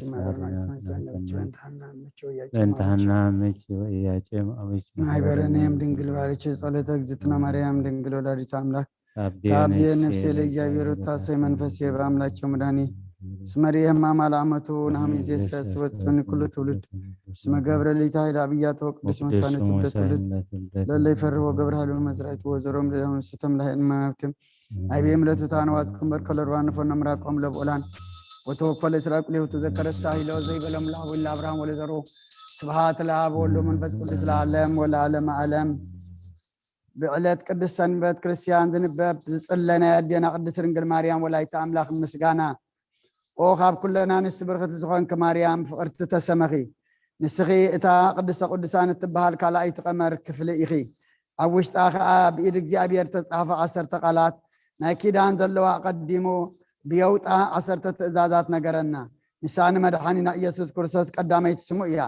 በእንተሃና መች ወእያጨም አበች ማህበረኔም ድንግል ባረች ጸሎተ እግዝእትነ ማርያም ድንግል ወላዲተ አምላክ ታብየ ነፍሴ ለእግዚአብሔር ወታሰይ መንፈሴ በአምላቸው መድኃኒ እስመ ርየማ ለዓመቱ ናህሚዜ ሰስወፅን ኩሉ ትውልድ እስመ ገብረ ሊታ ኃይለ አብያተ ወቅዱስ መሳነት ትውልድ ለለ ይፈርህ ወገብረ ኃይሉ መዝራዕት ወዘሮም ለሆንስተም ለሃይል መናብትም አይቤም ለቱታን ዋዝኩም በርከለርዋን ፎን ምራቆም ለቦላን ወተወፈለ ስራቅ ሊሁ ተዘከረ ሳይሎ ዘይበለም ለአብ ለአብርሃም ወለዘሩ ስብሐት ለአብ ወወልድ ወመንፈስ ቅዱስ ለዓለም ወለዓለመ ዓለም ብዕለት ቅዱስ ሰንበት ክርስቲያን ዝንበብ ዝጽለና ያደና ቅድስት ድንግል ማርያም ወላዲተ አምላክ ምስጋና ኦ ካብ ኩለና ንስ ብርክት ዝኾንክ ማርያም ፍቅርቲ ተሰመኺ ንስኺ እታ ቅድስተ ቅዱሳን እትበሃል ካልኣይቲ ቀመር ክፍሊ ኢኺ ኣብ ውሽጣ ከዓ ብኢድ እግዚኣብሔር ተጻሕፈ 10 ቃላት ናይ ኪዳን ዘለዋ ቀዲሙ ብየውጣ 10 ትእዛዛት ነገረና ንሳኒ መድሓኒና ኢየሱስ ክርስቶስ ቀዳመይቲ ስሙ እያ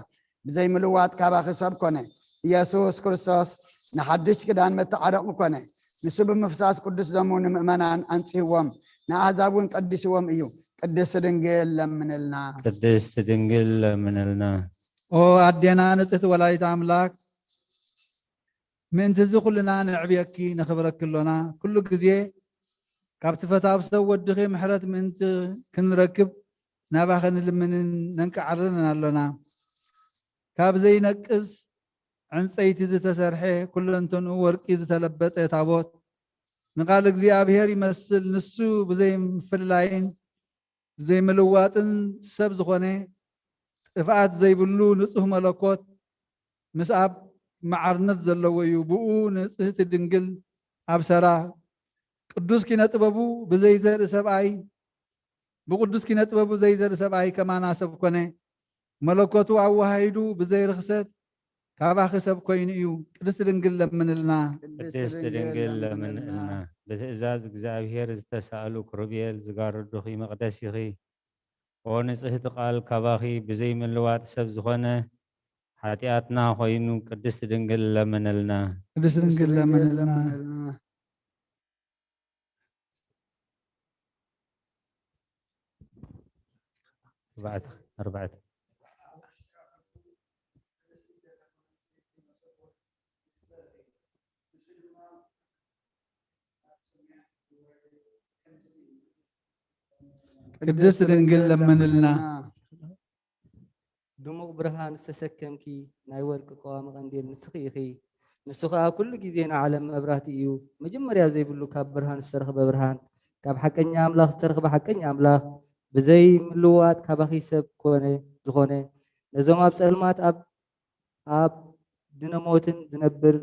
ብዘይ ምልዋጥ ካባኺ ሰብ ኮነ ኢየሱስ ክርስቶስ ንሓድሽ ኪዳን መተዓደቑ ኮነ ንሱ ብምፍሳስ ቅዱስ ደሙ ንምእመናን አንጽህዎም ንኣሕዛብ እውን ቀዲስዎም እዩ ቅድስት ድንግል ለምንልና ቅድስት ድንግል ለምንልና ኦ ኣዴና ንጽሕቲ ወላዲተ ኣምላክ ምእንቲ እዚ ኩልና ንዕብየኪ ነኽብረኪ ኣሎና ኩሉ ግዜ ካብቲ ፈታዊ ሰብ ወድኺ ምሕረት ምእንቲ ክንረክብ ናባኸ ንልምንን ነንቀዓርንን ኣሎና ካብ ዘይነቅዝ ዕንፀይቲ ዝተሰርሐ ኩለንተንኡ ወርቂ ዝተለበጠ ታቦት ንቃል እግዚኣብሔር ይመስል ንሱ ብዘይ ምፍልላይን ብዘይ ምልዋጥን ሰብ ዝኾነ ጥፍኣት ዘይብሉ ንጹህ መለኮት ምስ ኣብ ማዓርነት ዘለዎ እዩ ብኡ ንጽህቲ ድንግል ኣብሰራ ቅዱስ ኪነ ጥበቡ ብዘይ ዘርኢ ሰብኣይ ብቅዱስ ኪነ ጥበቡ ዘይዘርኢ ሰብኣይ ከማና ሰብ ኮነ መለኮቱ ኣዋሃይዱ ብዘይ ርክሰት ካባኺ ሰብ ኮይኑ እዩ ቅድስት ድንግል ለምንልና ቅድስት ድንግል ለምንልና ብትእዛዝ እግዚኣብሔር ዝተሳእሉ ክሩቤል ዝጋርዱኺ መቕደስ ኢኺ ኦ ንጽህቲ ቃል ካባኺ ብዘይ ምልዋጥ ሰብ ዝኾነ ሓጢኣትና ኮይኑ ቅድስት ድንግል ለምንልና ቅድስት ድንግል ለምንልና أربعة ቅድስት ድንግል ለምንልና ድሙቕ ብርሃን ዝተሰከምኪ ናይ ወርቂ ቀዋሚ ቀንዲል ንስኺ ኢኺ ንሱ ከዓ ኩሉ ግዜ ንዓለም መብራህቲ እዩ መጀመርያ ዘይብሉ ካብ ብርሃን ዝተረኸበ ብርሃን ካብ ሓቀኛ ኣምላኽ ዝተረኸበ ሓቀኛ ኣምላኽ ብዘይ ምልውዋጥ ካባኺ ሰብ ኮነ ዝኾነ ነዞም ኣብ ፀልማት ኣብ ድነሞትን ዝነብር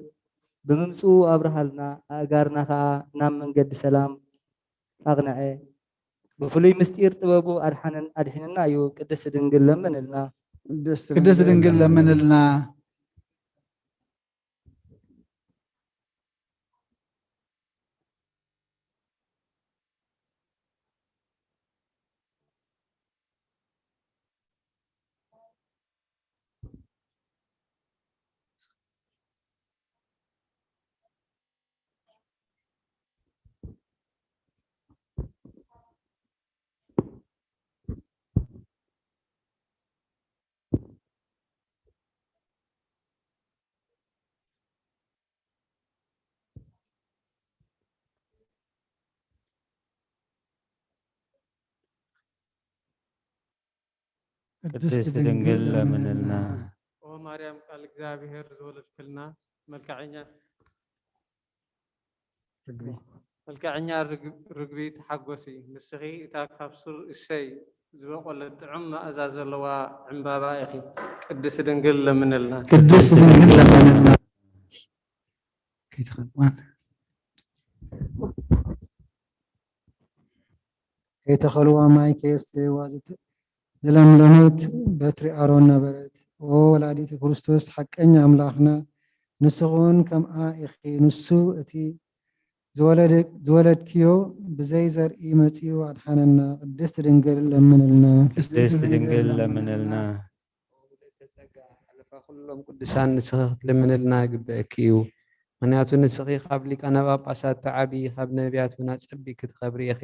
ብምምፅኡ ኣብርሃልና ኣእጋርና ከዓ ናብ መንገዲ ሰላም ኣቕንዐ بفلوي مستير تبابو أدحننا أيو قدس دنجل لمن لنا ቅድስት ድንግል ለምንልና። ቅድስት ድንግል ለምንልና። ኦ ማርያም ቃል እግዚአብሔር ዝወለድክልና መልክዐኛ ርግቢ ተሓጎሲ ንስኺ እታ ካብ ሱር እሰይ ዝበቆለት ጥዑም መኣዛ ዘለዋ ዕምባባ ኢኺ ቅድስት ድንግል ለምንልና። ቅድስት ድንግል ለምንልና። ከይተኸልዋ ማይ ከየስተይዋ ዝለምለመት በትሪ ኣሮን ነበረት። ኦ ወላዲት ክርስቶስ ሓቀኛ ኣምላኽና ንስኹን ከምኣ ኢኺ ንሱ እቲ ዝወለድክዮ ብዘይ ዘርኢ መፂኡ ኣድሓነና። ቅድስት ድንግል ለምንልና። ቅድስት ድንግል ለምንልና። ሓለፋ ኩሎም ቅዱሳን ንስኺ ክትልምንልና ግበአኪ እዩ። ምክንያቱ ንስኺ ካብ ሊቃነ ጳጳሳት ተዓቢ ካብ ነቢያት እውን ኣፀቢ ክትኸብሪ ኢኺ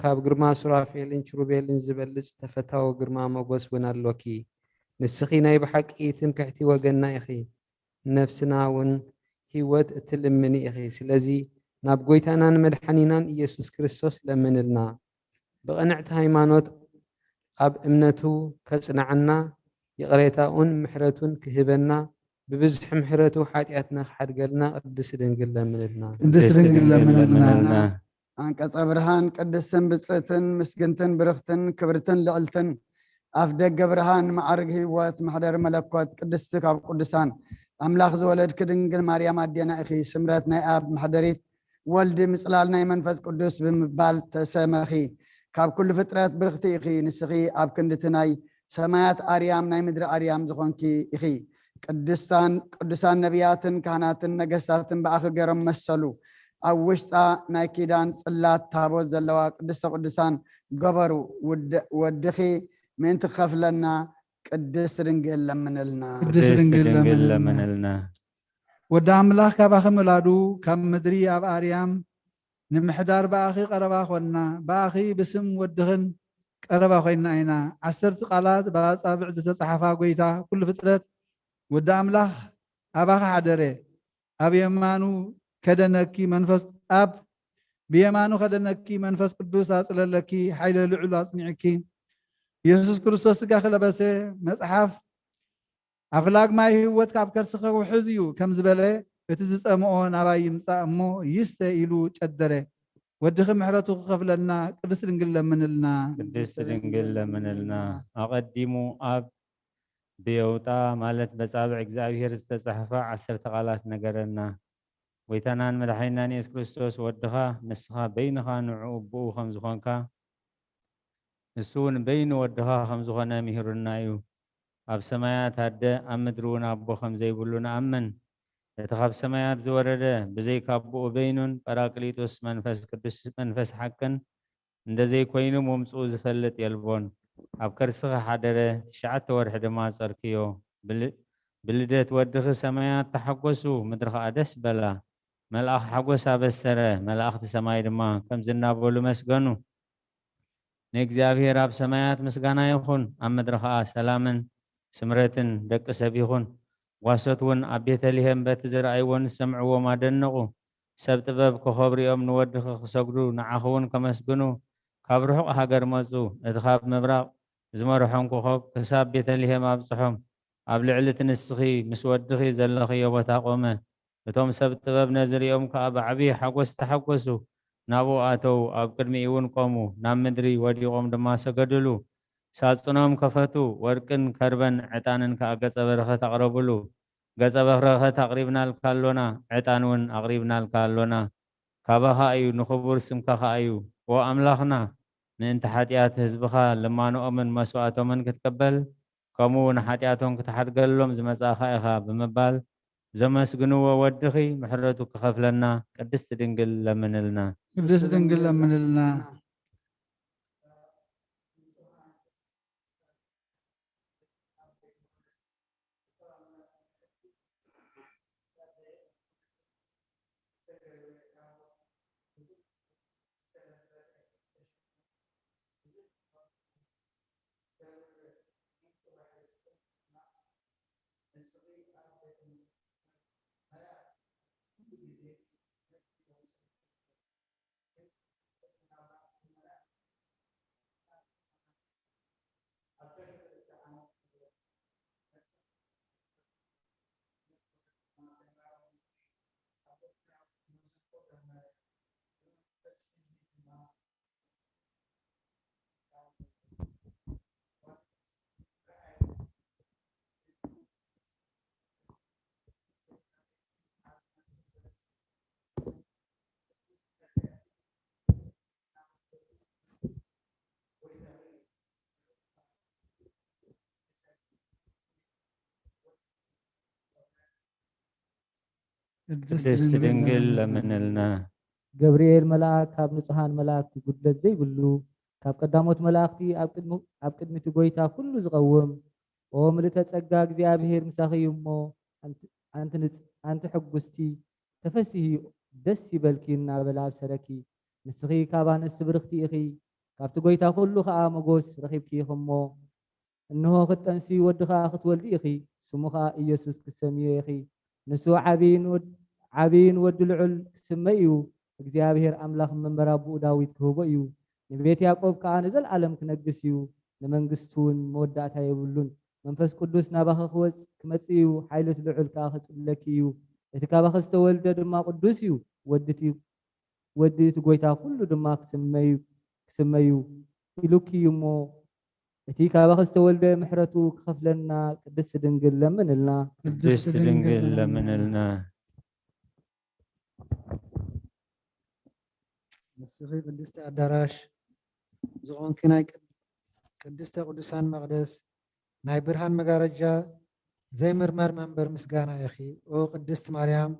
ካብ ግርማ ሱራፌልን ኪሩቤልን ዝበልፅ ተፈታዊ ግርማ ሞገስ እውን ኣሎኪ። ንስኺ ናይ ብሓቂ ትምክሕቲ ወገንና ኢኺ ነፍስና እውን ሂወት እትልምኒ ኢኺ። ስለዚ ናብ ጎይታናን መድሓኒናን ኢየሱስ ክርስቶስ ለምንልና። ብቕንዕቲ ሃይማኖት ኣብ እምነቱ ከጽናዓና ይቕሬታኡን ምሕረቱን ክህበና ብብዝሒ ምሕረቱ ሓጢኣትና ክሓድገልና ቅድስት ድንግል ለምንልና። ቅድስት ድንግል ለምንልና። አንቀጸ ብርሃን ቅድስትን ብፅዕትን ምስግንትን ብርኽትን ክብርትን ልዕልትን ኣፍ ደገ ብርሃን ማዕርግ ህይወት ማሕደር መለኮት ቅድስቲ ካብ ቅዱሳን ኣምላኽ ዝወለድክ ድንግል ማርያም ኣዴና ኢኺ ስምረት ናይ ኣብ ማሕደሪት ወልዲ ምፅላል ናይ መንፈስ ቅዱስ ብምባል ተሰመኺ ካብ ኩሉ ፍጥረት ብርኽቲ ኢኺ ንስኺ ኣብ ክንድቲ ናይ ሰማያት ኣርያም ናይ ምድሪ ኣርያም ዝኾንኪ ኢኺ ቅዱሳን ነቢያትን ካህናትን ነገስታትን ብኣኺ ገይሮም መሰሉ ኣብ ውሽጣ ናይ ኪዳን ጽላት ታቦት ዘለዋ ቅድስተ ቅዱሳን ገበሩ ወድኺ ምእንቲ ክኸፍለና ቅድስት ድንግል ለምንልና። ቅድስት ድንግል ለምንልና። ወዲ ኣምላኽ ካባኺ ምውላዱ ካብ ምድሪ ኣብ ኣርያም ንምሕዳር ብኣኺ ቀረባ ኮንና ብኣኺ ብስም ወድኽን ቀረባ ኮይና ኢና። 10 ቃላት ብኣጻብዕ ዝተፃሓፋ ጎይታ ኩሉ ፍጥረት ወዲ ኣምላኽ ኣባኺ ሓደረ ኣብ የማኑ ከደነኪ መንፈስ ኣብ ብየማኑ ከደነኪ መንፈስ ቅዱስ ኣጽለለኪ ሓይለ ልዑል ኣጽኒዕኪ ኢየሱስ ክርስቶስ ስጋ ክለበሰ መጽሓፍ ኣፍላግ ማይ ህይወት ካብ ከርስኸ ውሕዝ እዩ ከም ዝበለ እቲ ዝፀምኦ ናባይ ይምፃእ እሞ ይስተ ኢሉ ጨደረ። ወድኺ ምሕረቱ ክኸፍለና ቅድስት ድንግል ለምንልና። ቅድስት ድንግል ለምንልና። ኣቐዲሙ ኣብ ብየውጣ ማለት በጻብዕ እግዚአብሔር ዝተጻሕፈ 10 ቃላት ነገረና። ጎይታናን መድሓኒናን ኢየሱስ ክርስቶስ ወድኻ ንስኻ በይንኻ ንዕኡ ብኡ ከም ዝኾንካ ንሱ እውን በይኑ ወድኻ ከም ዝኾነ ምሂሩና እዩ። ኣብ ሰማያት ኣደ ኣብ ምድሪ እውን ኣቦ ከም ዘይብሉ ንኣምን። እቲ ካብ ሰማያት ዝወረደ ብዘይ ካብ ብኡ በይኑን ጰራቅሊጦስ መንፈስ ቅዱስ መንፈስ ሓቅን እንደዘይኮይኑ ምምፅኡ ዝፈልጥ የልቦን። ኣብ ከርስኻ ሓደረ 9 ወርሒ ድማ ጸርክዮ። ብልደት ወድኺ ሰማያት ተሓጐሱ ምድሪ ከዓ ደስ በላ። መልኣኽ ሓጎስ ኣበሰረ መላእኽቲ ሰማይ ድማ ከም ዝናበሉ መስገኑ። ንእግዚአብሔር ኣብ ሰማያት ምስጋና ይኹን ኣብ ምድሪ ከዓ ሰላምን ስምረትን ደቂ ሰብ ይኹን። ጓሶት እውን ኣብ ቤተልሔም በቲ ዝረኣይዎን ዝሰምዕዎም ኣደነቑ። ሰብ ጥበብ ከኸብሪኦም ንወድኺ ክሰግዱ ንዓኹ እውን ከመስግኑ ካብ ርሑቕ ሃገር መፁ። እቲ ካብ ምብራቕ ዝመርሖም ኮኸብ ክሳብ ቤተልሔም ኣብፅሖም ኣብ ልዕሊ ትንስኺ ምስ ወድኺ ዘለኽዮ ቦታ ቆመ እቶም ሰብ ጥበብ ነዝሪኦም ከዓ ብዓብዪ ሓጐስ ተሓጐሱ ናብኡ ኣተው ኣብ ቅድሚኡ እውን ቆሙ ናብ ምድሪ ወዲቖም ድማ ሰገድሉ ሳጹኖም ከፈቱ ወርቅን ከርበን ዕጣንን ከዓ ገጸ በረኸት ኣቕረቡሉ ገጸ በረኸት ኣቕሪብናልካ ኣሎና ዕጣን እውን ኣቕሪብናልካ ኣሎና ካባኻ እዩ ንኽቡር ስምካ ኸ እዩ ኦ ኣምላኽና ምእንቲ ሓጢኣት ህዝብኻ ልማኖኦምን መስዋዕቶምን ክትቀበል ከምኡ ንሓጢኣቶም ክትሓድገሎም ዝመጻእኻ ኢኻ ብምባል ዘመስግንዎ ወድኺ ምሕረቱ ክኸፍለና ቅድስቲ ድንግል ለምንልና ቅድስት ድንግል ለምንልና ቅድስት ድንግል ለምንልና ገብርኤል መልአክ ካብ ንጹሃን መላእክቲ ጉድለት ዘይብሉ ካብ ቀዳሞት መላእክቲ ኣብ ቅድሚቲ ጎይታ ኩሉ ዝቐውም ኦ ምልዕተ ጸጋ እግዚኣብሔር ምሳኺ እሞ ኣንቲ ሕጉስቲ ተፈሲሒ ደስ ይበልኪ እናበላ ኣብሰረኪ ንስኺ ካብ ኣንስቲ ብርኽቲ ኢኺ ካብቲ ጎይታ ኩሉ ከዓ መጎስ ረኺብኪ ኢኺ እሞ እንሆ ክትጠንሲ ወዲ ከዓ ክትወልዲ ኢኺ ስሙ ከዓ ኢየሱስ ክሰምዮ ኢኺ ንሱ ዓብይን ወዲ ልዑል ክስመይ እዩ እግዚኣብሔር ኣምላኽ መንበራ ኣቡኡ ዳዊት ክህቦ እዩ ንቤት ያዕቆብ ከዓ ንዘለዓለም ክነግስ እዩ ንመንግስቱ እውን መወዳእታ የብሉን መንፈስ ቅዱስ ናባኸ ክመጽእ እዩ ሓይለት ልዑል ከዓ ክጽለኪ እዩ እቲ ካባኸ ዝተወልደ ድማ ቅዱስ እዩ ወዲ እቲ ጎይታ ኩሉ ድማ ክስመዩ ኢሉኪ እዩ እሞ እቲ ካባኸ ዝተወልደ ምሕረቱ ክኸፍለና ቅድስቲ ድንግል ለምንልና ቅድስት ድንግል ለምንልና ንስኺ ቅድስቲ ኣዳራሽ ዝኾንኪ ናይ ቅድስተ ቅዱሳን መቕደስ ናይ ብርሃን መጋረጃ ዘይምርመር መንበር ምስጋና ኢኺ ኦ ቅድስቲ ማርያም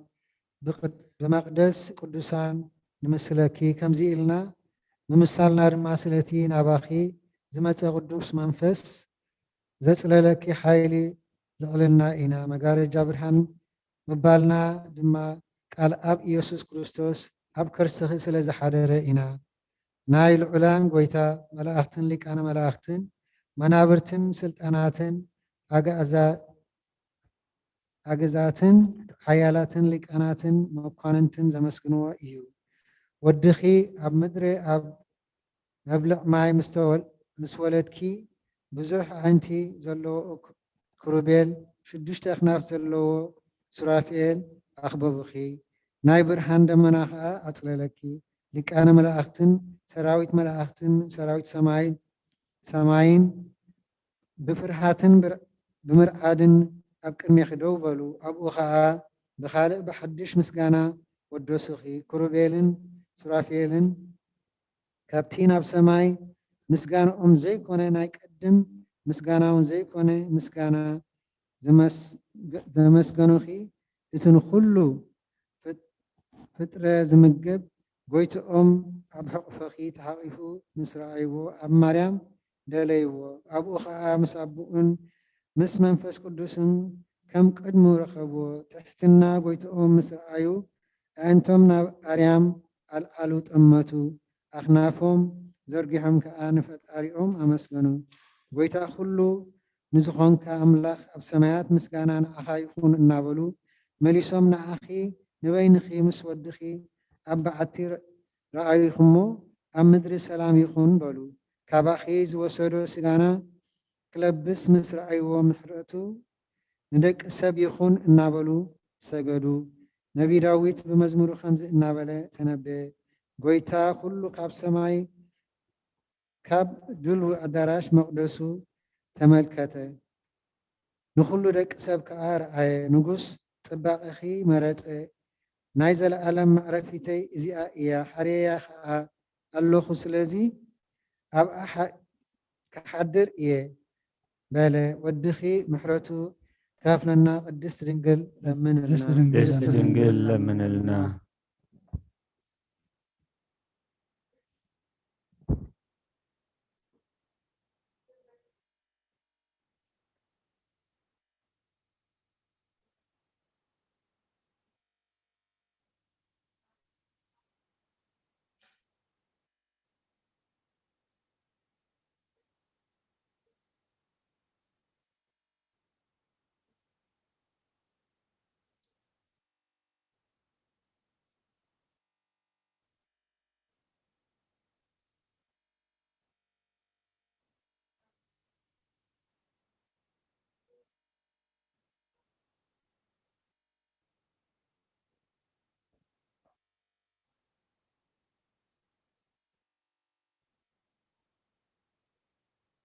ብመቕደስ ቅዱሳን ንምስለኪ ከምዚ ኢልና ምምሳልና ድማ ስለቲ ናባኺ ዝመፀ ቅዱስ መንፈስ ዘጽለለኪ ሓይሊ ልዕልና ኢና መጋረጃ ብርሃን ምባልና ድማ ቃል ኣብ ኢየሱስ ክርስቶስ ኣብ ከርስኺ ስለ ዝሓደረ ኢና ናይ ልዑላን ጎይታ መላእኽትን ሊቃነ መላእኽትን መናብርትን ስልጣናትን ኣገዛትን ሓያላትን ሊቃናትን መኳንንትን ዘመስግንዎ እዩ ወድኺ ኣብ ምድሪ ኣብ መብልዕ ማይ ምስ ወለድኪ ብዙሕ ዓይንቲ ዘለዎ ክሩቤል 6 ኣኽናፍ ዘለዎ ሱራፌል ኣኽበቡኺ ናይ ብርሃን ደመና ከዓ ኣጽለለኪ ሊቃነ መላእኽትን ሰራዊት መላእኽትን ሰራዊት ሰማይን ብፍርሃትን ብምርዓድን ኣብ ቅድሚኺ ደው በሉ ኣብኡ ከዓ ብኻልእ ብሓድሽ ምስጋና ወደሱኺ ክሩቤልን ሱራፌልን ካብቲ ናብ ሰማይ ምስጋናኦም ዘይኮነ ናይ ቅድም ምስጋናውን ዘይኮነ ምስጋና ዘመስገኑኺ እቲ ንኩሉ ፍጥረ ዝምገብ ጎይትኦም ኣብ ሕቑፈኺ ተሓቂፉ ምስ ረኣይዎ ኣብ ማርያም ደለይዎ ኣብኡ ከዓ ምስ ኣቦኡን ምስ መንፈስ ቅዱስን ከም ቅድሙ ረኸብዎ ትሕትና ጎይትኦም ምስ ረኣዩ ኣንቶም ናብ ኣርያም ኣልዓሉ ጠመቱ ኣኽናፎም ዘርጊሖም ከዓ ንፈጣሪኦም ኣመስገኑ ጎይታ ኩሉ ንዝኾንካ ኣምላኽ ኣብ ሰማያት ምስጋና ንዓኻ ይኹን እናበሉ መሊሶም ንዓኺ ንበይንኺ ምስ ወድኺ ኣብ በዓቲ ረኣይኹሞ ኣብ ምድሪ ሰላም ይኹን በሉ ካባኺ ዝወሰዶ ስጋና ክለብስ ምስ ረኣይዎ ምሕረቱ ንደቂ ሰብ ይኹን እናበሉ ሰገዱ። ነቢ ዳዊት ብመዝሙሩ ከምዚ እናበለ ተነበየ። ጎይታ ኩሉ ካብ ሰማይ ካብ ድልው ኣዳራሽ መቕደሱ ተመልከተ። ንኩሉ ደቂ ሰብ ከዓ ረኣየ። ንጉስ ጽባቐኺ መረፀ። ናይ ዘለኣለም ማዕረፊተይ እዚኣ እያ፣ ሓርያ ከዓ ኣለኹ። ስለዚ ኣብኣ ክሓድር እየ በለ። ወድኺ ምሕረቱ ካፍለና ቅድስት ድንግል ለምንልና። ቅድስት ድንግል ለምንልና።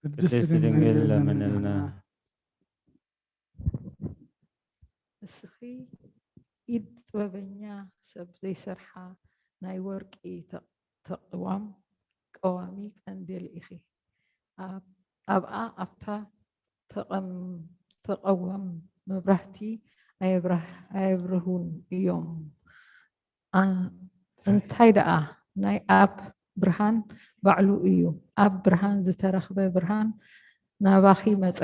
ቅድስት ድንግል ለምንልና። እስኺ ኢድ ጥበበኛ ሰብ ዘይሰርሓ ናይ ወርቂ ተቕዋም ቀዋሚ ቀንዴል ኢኺ። ኣብኣ ኣብታ ተቐወም መብራህቲ ኣየብርሁን እዮም። እንታይ ደኣ ናይ ኣብ ብርሃን ባዕሉ እዩ። ኣብ ብርሃን ዝተረኽበ ብርሃን ናባኺ መፀ፣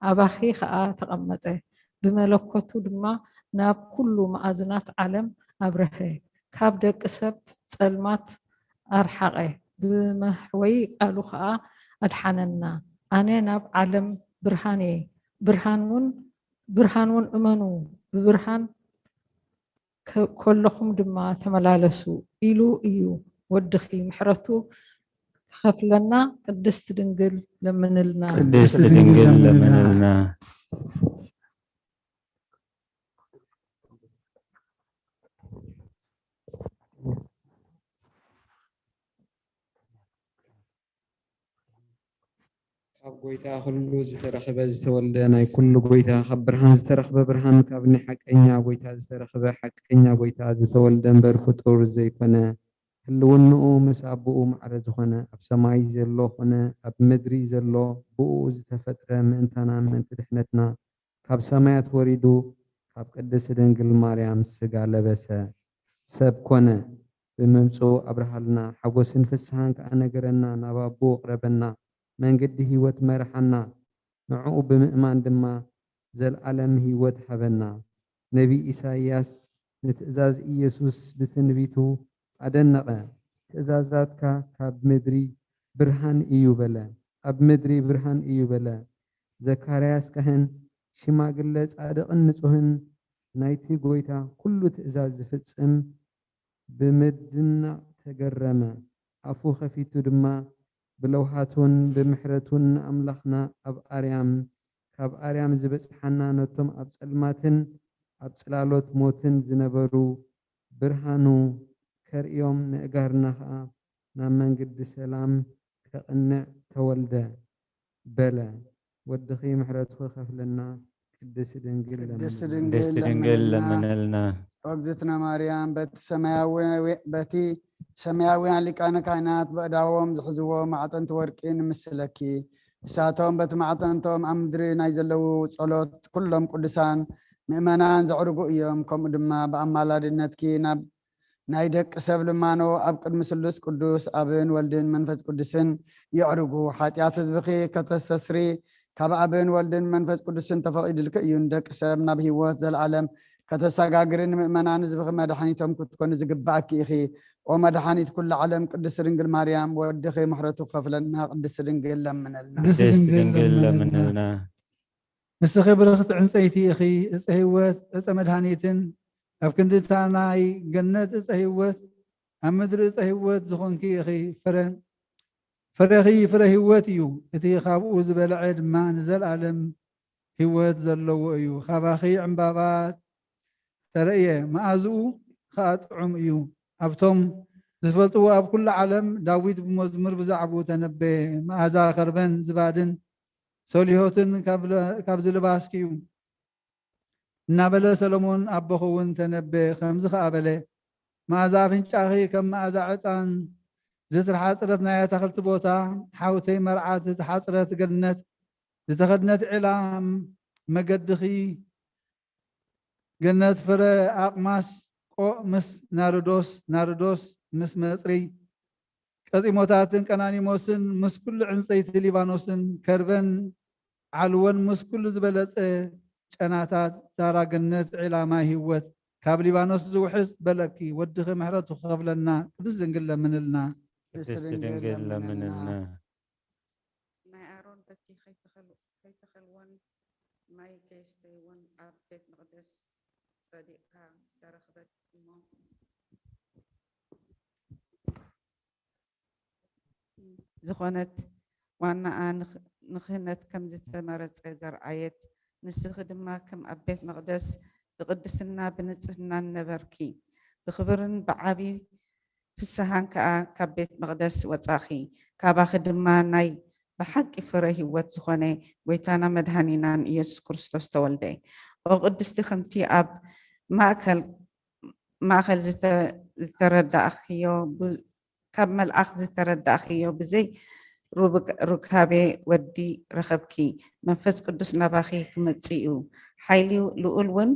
ኣባኺ ከዓ ተቐመጠ። ብመለኮቱ ድማ ናብ ኩሉ ማእዝናት ዓለም ኣብረኸ። ካብ ደቂ ሰብ ጸልማት ኣርሓቐ፣ ብመሕወይ ቃሉ ከዓ ኣድሓነና። ኣነ ናብ ዓለም ብርሃን እየ፣ ብርሃን እውን እመኑ፣ ብብርሃን ከለኹም ድማ ተመላለሱ ኢሉ እዩ። ወድኺ ምሕረቱ ከፍለና ቅድስት ድንግል ለምንልና። ቅድስት ድንግል ለምንልና። ካብ ጎይታ ኩሉ ዝተረኸበ ዝተወልደ ናይ ኩሉ ጎይታ ካብ ብርሃን ዝተረኸበ ብርሃን ካብ ናይ ሓቀኛ ጎይታ ዝተረኸበ ሓቀኛ ጎይታ ዝተወልደ እምበር ፍጡር ዘይኮነ ህልውንኡ ምስ ኣቦኡ ማዕረ ዝኾነ ኣብ ሰማይ ዘሎ ኮነ ኣብ ምድሪ ዘሎ ብኡ ዝተፈጥረ ምእንታና ምእንቲ ድሕነትና ካብ ሰማያት ወሪዱ ካብ ቅድስት ድንግል ማርያም ስጋ ለበሰ ሰብ ኮነ። ብምምፅኡ ኣብርሃልና ሓጎስን ፍስሓን ከዓ ነገረና፣ ናብ ኣቦኡ ቅረበና፣ መንገዲ ህይወት መርሓና፣ ንዕኡ ብምእማን ድማ ዘለዓለም ህይወት ሃበና። ነቢ ኢሳይያስ ንትእዛዝ ኢየሱስ ብትንቢቱ ኣደነቐ። ትእዛዛትካ ካብ ምድሪ ብርሃን እዩ በለ፣ ኣብ ምድሪ ብርሃን እዩ በለ። ዘካርያስ ካህን ሽማግለ ጻድቕን ንጹህን ናይቲ ጎይታ ኩሉ ትእዛዝ ዝፍጽም ብምድናቕ ተገረመ። ኣፉ ከፊቱ ድማ ብለውሃቱን ብምሕረቱን ኣምላኽና ኣብ ኣርያም ካብ ኣርያም ዝበፅሓና ነቶም ኣብ ጸልማትን ኣብ ጽላሎት ሞትን ዝነበሩ ብርሃኑ ከርእዮም ንእጋርና ከዓ ናብ መንገዲ ሰላም ከቕንዕ ተወልደ በለ። ወድኺ ምሕረቱ ከፍለና ቅድስት ድንግል ለምንልና። እግዝእትነ ማርያም በቲ ሰማያውያን ሊቃነ ካህናት በእዳዎም ዝሕዝዎ ማዕጠንቲ ወርቂ ንምስለኪ ንሳቶም በቲ ማዕጠንቶም ኣብ ምድሪ ናይ ዘለው ጸሎት ኩሎም ቅዱሳን ምእመናን ዘዕርጉ እዮም። ከምኡ ድማ ብኣማላድነትኪ ናብ ናይ ደቂ ሰብ ልማኖ ኣብ ቅድሚ ስሉስ ቅዱስ ኣብን ወልድን መንፈስ ቅዱስን ይዕርጉ። ሓጢኣት ህዝብኺ ከተስተስሪ ካብ ኣብን ወልድን መንፈስ ቅዱስን ተፈቒድልክ እዩ። ንደቂ ሰብ ናብ ህይወት ዘለዓለም ከተሰጋግርን ምእመናን ህዝብኺ መድሓኒቶም ክትኮኑ ዝግባእኪ ኢኺ። ኦ መድሓኒት ኩሉ ዓለም ቅድስት ድንግል ማርያም ወድኺ ምሕረቱ ከፍለና ቅድስት ድንግል ለምንልና። ንስኺ ብርኽቲ ዕንፀይቲ ኢኺ ዕፀ ህይወት ዕፀ መድሓኒትን ኣብ ክንድታ ናይ ገነት ዕፀ ህይወት ኣብ ምድሪ ዕፀ ህይወት ዝኾንኪ ኢኺ። ፍረ ፍረኺ ፍረ ህይወት እዩ እቲ ካብኡ ዝበልዐ ድማ ንዘለኣለም ህይወት ዘለዎ እዩ ካባኺ ዕምባባ ተረእየ መኣዝኡ ከዓ ጥዑም እዩ ኣብቶም ዝፈልጥዎ ኣብ ኩሉ ዓለም ዳዊት ብመዝሙር ብዛዕባኡ ተነበየ መኣዛ ከርበን ዝባድን ሰሊሆትን ካብ ዝልባስኪ እዩ እናበለ ሰሎሞን ኣቦኹ እውን ተነበየ ከምዚ ከዓ በለ መኣዛ ኣፍንጫኺ ከም መኣዛ ዕጣን ዝተሓፅረት ናይ ኣታኽልቲ ቦታ ሓውተይ መርዓት ዝተሓፅረት ገነት ዝተኸድነት ዒላ መገድኺ ገነት ፍረ ኣቕማስ ቆእ ምስ ናርዶስ ምስ መፅሪ ቀፂሞታትን ቀናኒሞስን ምስ ኩሉ ዕንፀይቲ ሊባኖስን ከርበን ዓልወን ምስ ኩሉ ዝበለፀ ጨናታት ዛራ ገነት ዒላማ ህይወት ካብ ሊባኖስ ዝውሕዝ በለኪ ወድኺ ምሕረቱ ክኸፍለና ቅድስ ድንግል ለምንልና ቅድስት ድንግል ለምንልና ናይ ኣሮን በቲ ከይተኸልወን ማይ ገይስተይውን ኣብ ቤት መቕደስ ጸዲቕካ ዝተረኽበት እሞ ዝኾነት ዋናኣ ንክህነት ከም ዝተመረፀ ዘርኣየት ንስኺ ድማ ከም ኣብ ቤት መቕደስ ብቅድስና ብንጽህና ነበርኪ ብክብርን ብዓብይ ፍስሓን ከዓ ካብ ቤት መቕደስ ወፃኺ ካባኺ ድማ ናይ ብሓቂ ፍረ ህይወት ዝኾነ ጎይታና መድሃኒናን ኢየሱስ ክርስቶስ ተወልደ ኦ ቅድስቲ ከምቲ ኣብ ማእከል ዝተረዳእኽዮ ካብ መልኣኽ ዝተረዳእኽዮ ብዘይ ሩካቤ ወዲ ረኸብኪ መንፈስ ቅዱስ ናባኺ ክመፅእ እዩ ሓይሊ ልኡል እውን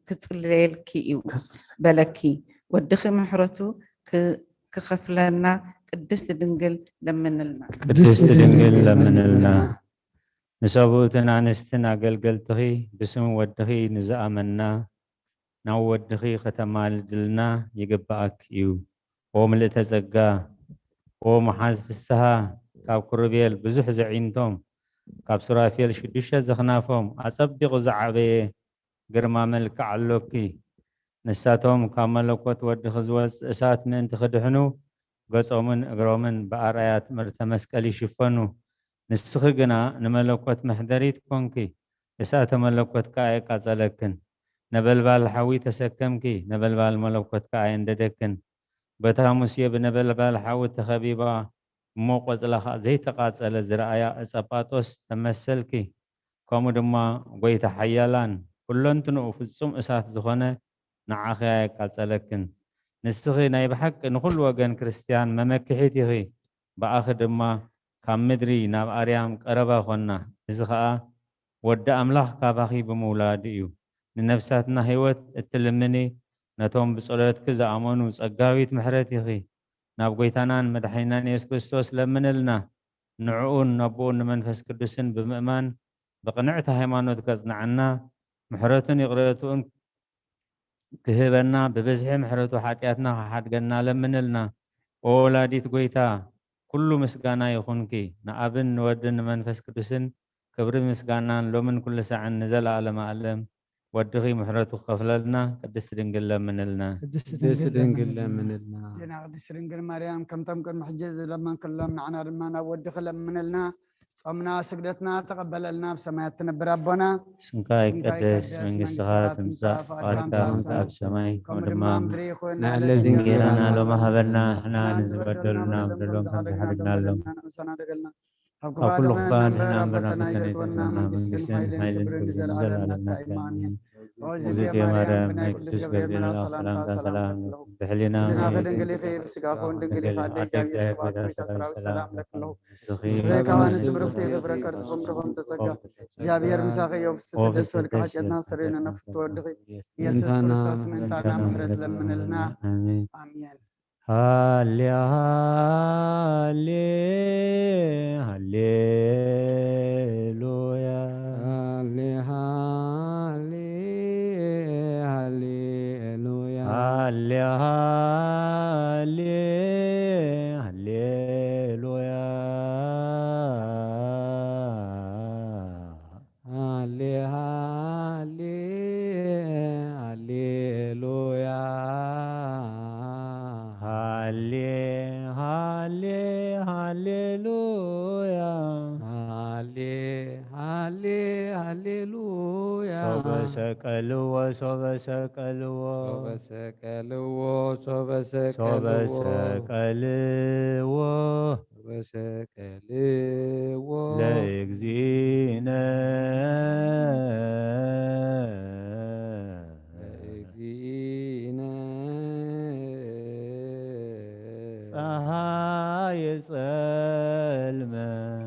ክፅልየልኪ እዩ በለኪ ወድኺ ምሕረቱ ክኸፍለና ቅድስት ድንግል ለምንልና ቅድስት ድንግል ለምንልና ንሰብኡትን ኣንስትን ኣገልገልትኺ ብስም ወድኺ ንዝኣመና ናብ ወድኺ ከተማልድልና ይግባኣክ እዩ ኦ ምልእተ ጸጋ ኦ መሓዝ ፍስሓ ካብ ኩርቤል ብዙሕ ዘዒንቶም ካብ ሱራፌል 6 ዘኽናፎም ኣጸቢቑ ዝዓበየ ግርማ መልክዕ ኣሎኪ ንሳቶም ካብ መለኮት ወድኺ ዝወፅእ እሳት ምእንቲ ክድሕኑ ገጾምን እግሮምን ብኣርኣያ ትምህርተ መስቀል ይሽፈኑ ንስኺ ግና ንመለኮት መሕደሪት ኮንኪ እሳተ መለኮት ከዓ የቃጸለክን ነበልባል ሓዊ ተሰከምኪ ነበልባል መለኮት ከዓ የንደደክን በታ ሙሴ ብነበልባል ሓዊ ተኸቢባ እሞ ቆፅላ ከዓ ዘይተቃጸለ ዝረኣያ ዕፀጳጦስ ተመሰልኪ ከምኡ ድማ ጎይታ ሓያላን ኩለንትንኡ ፍጹም እሳት ዝኾነ ንዓኸያ የቃጸለክን ንስኺ ናይ ብሓቂ ንኩሉ ወገን ክርስቲያን መመክሒት ኢኺ ብኣኺ ድማ ካብ ምድሪ ናብ ኣርያም ቀረባ ኾና እዚ ከዓ ወዲ ኣምላኽ ካባኺ ብምውላድ እዩ ንነፍሳትና ህይወት እትልምኒ ነቶም ብጸሎትኪ ዝኣመኑ ጸጋዊት ምሕረት ኢኺ ናብ ጎይታናን መድሓኒናን ኢየሱስ ክርስቶስ ለምንልና ንዕኡን ነቦኡን ንመንፈስ ቅዱስን ብምእማን ብቕንዕቲ ሃይማኖት ከጽንዓና ምሕረቱን ይቕረቱን ክህበና ብበዝሒ ምሕረቱ ሓጢኣትና ክሓድገና ለምንልና ኦ ወላዲት ጎይታ ኩሉ ምስጋና ይኹንኪ ንኣብን ንወድን ንመንፈስ ቅዱስን ክብሪ ምስጋናን ሎምን ኩሉ ሰዓን ንዘለኣለመ ዓለም ወድኺ ምሕረቱ ክኸፍለልና ቅድስት ድንግል ለምንልና ቅድስት ድንግል ለምንልና ዜና ቅድስት ድንግል ማርያም ከምቶም ቅድሚ ሕጂ ዝለመንክሎም ንዓና ድማ ናብ ወድኺ ለምንልና ጾምና ስግደትና ተቀበለልና ብሰማያት ትነብር ኣቦና ስምካ ይቀደስ መንግስትኻ ትምጻእ ፈቃድካ ኣብ ሰማይ ከምኡ ድማ ምድሪ ይኹን ንዕለት እንጀራና ሎሚ ሃበና ንሕና ንዝበደሉና በደሎም ከም ዝሓድግናሎም ኣብ ኩሉ እኳ ንሕና እምበረና ፈተና መንግስትን ሓይልን ክብርን ዘለኣለምና ኣሜን እግዝእትየ ማርያም ናይ ቅዱስ ገብርኤል ሰላምታ ሰላም ብሕሊና ድንግል ኢኺ ብስጋኹን ድንግል ኢኻ ኣደ እግዚአብሔር ቤተ ሰራዊት ሰላም ለክለዉ ስኻዋን ስምርክቲ ክብረከ ርስኹም ድኹም ተጸጋ እግዚአብሔር ምሳኺ እዮም ስትደስ በልካ ሓጭትና ሰሪና ነፍስ ትወድኺ ኢየሱስ ክርስቶስ ምእንታና ምሕረት ለምንልና ኣሜን ሃሌሉያ ሃሌ ሃሌሉያ ሶበ ሰቀልዎ ሶበ ሰቀልዎ ሰቀልዎ ሶበ ሰቀልዎ ሰቀልዎ ሰቀልዎ ለእግዚእነ ለእግዚእነ ፀሐይ ጸልመ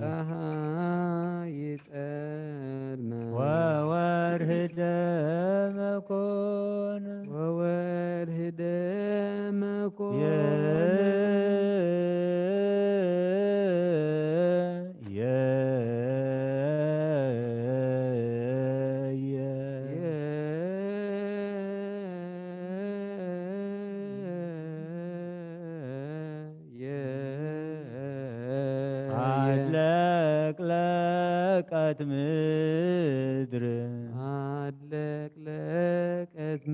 ፀሐይ ጸልመ ወወርህ ደመ ኮነ ወወርህ ደመ ኮነ አለቅለቀት ምድር አለቅለቀት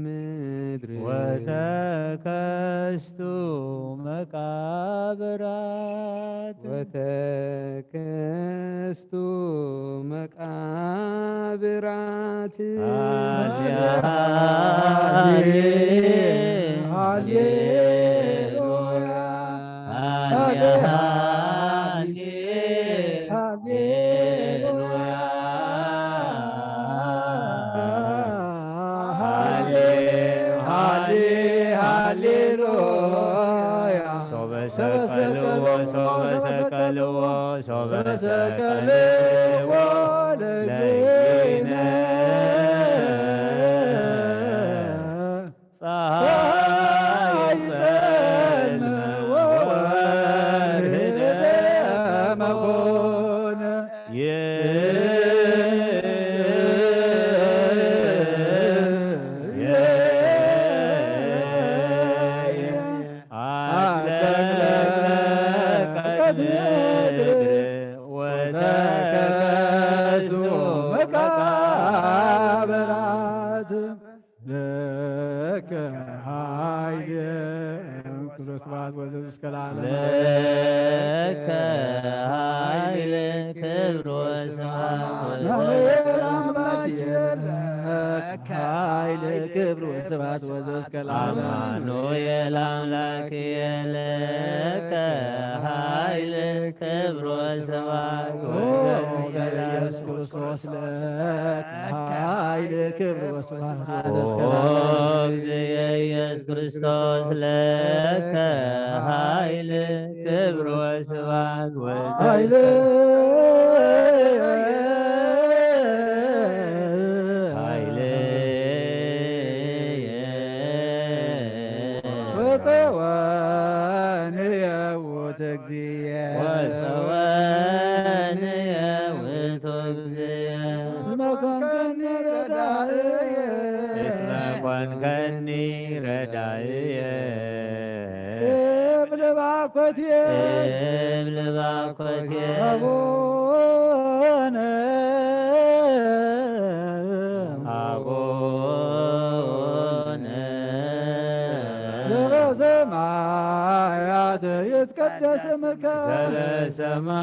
ምድር ወተከስቱ መቃብራት ወተከስቱ መቃብራት ሃሌሉያ ሶበ ሰቀልዎ ሶበ ሰቀልዎ ሶበ ሰቀልዎ ለእግዚእነ ፀሐይ ጸልመ ወወርህ ደመ ኮነ መቃብራት ለከ ኃይል ክርስቶስ ወዘዝ ከላለም ለከ ኃይል ክብር ወስብሐት ኃይል ክብር ወስብሐት ወዘዝ ከላለም አማኑኤል አምላክየ ለከ ኃይል ክብር ወስብሐት ወዘዝ ኢየሱስ ክርስቶስ ለከ ኃይል ክብር ወስብሐት ወዘዝ ኦ እግዚእ ኢየሱስ ክርስቶስ ለከ ኃይል ክብር ወስብሐት ወዘዝ ወፀወንየ ውእቱ እግዚእ ወፀወንየ ውእቱ እግዚእ መኮንከኒ ረዳእየ እስመ ኮንከኒ ረዳእየ እብል ባኮትየ እብል ባኮትየ አቡነ አቡነ ዘበሰማያት ይትቀደስ ስምከ ዘበሰማያት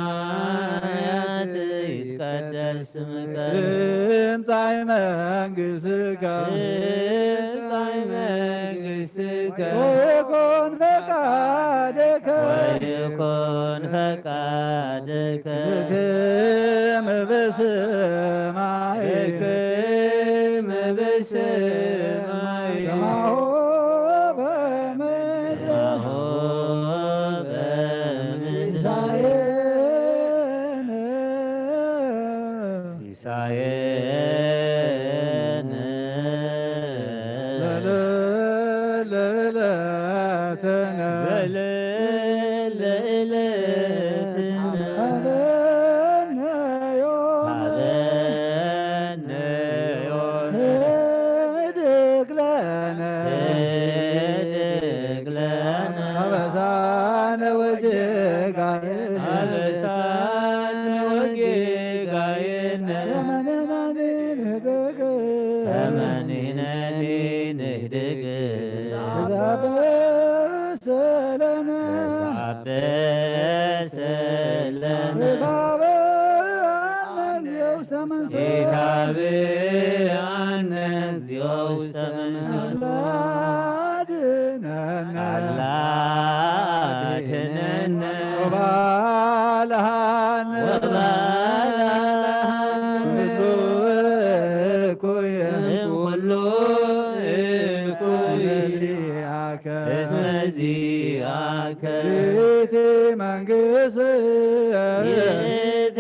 ይትቀደስ ስምከ ትምጻእ መንግሥትከ ትምጻእ መንግሥትከ ወይኩን ፈቃድከ ወይኩን ፈቃድከ በከመ በሰማይ በከመ በሰማይ ከማሁ በምድር ሲሳየነ ለዕለትነ ዘለለ ዕለትነ ሀበነ ዮም ሀበነ ዮም ህድግ ለነ ህድግ ለነ አበሳነ ወጌጋየነ አበሳነ ወጌጋየነ የመነናኒ ንህድግ ተመኒነኒ ንህድግ ዛበሰለነ ዛበሰለነ ባበነ ውስተ መንሱት ኢታብአነ እግዚኦ ውስተ መንሱት አድኅነነ አድኅነነ ወባልሐነ ኩሉ እኩይ እምኩሉ እኩይ ዚአከ እስመ ዚአከ ይእቲ መንግሥት ይእቲ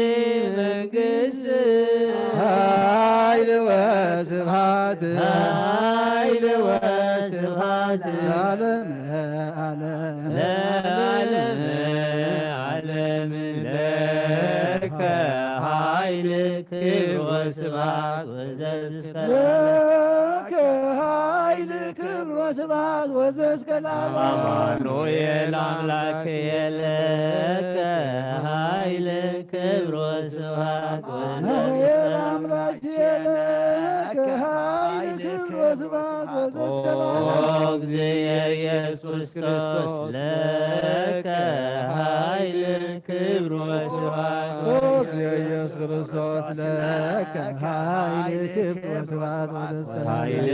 መንግሥት ኃይል ወስብሐት ኃይል ወስብሐት ለዓለመ ዓለም ለዓለመ ዓለም ለከ ኃይል ክብር ወስብሐት ወዘእስከ ለከ ኃይል ክብር ወስብሐት ወዘእስከ ለዓለም አማኑኤል አምላክየ ለከ ኃይል ክብር ወስብሐት ወዘእስከ አምላክየ ለከ ኃይል ክብር ወስብሐት ወዘእስከ ኦ እግዚእየ ኢየሱስ ክርስቶስ ለከ ኃይል ክብር ወስብሐት ኢየሱስ ክርስቶስ ለከ ኃይል ክብር ወስብሐት ወዘእስከ ኃይል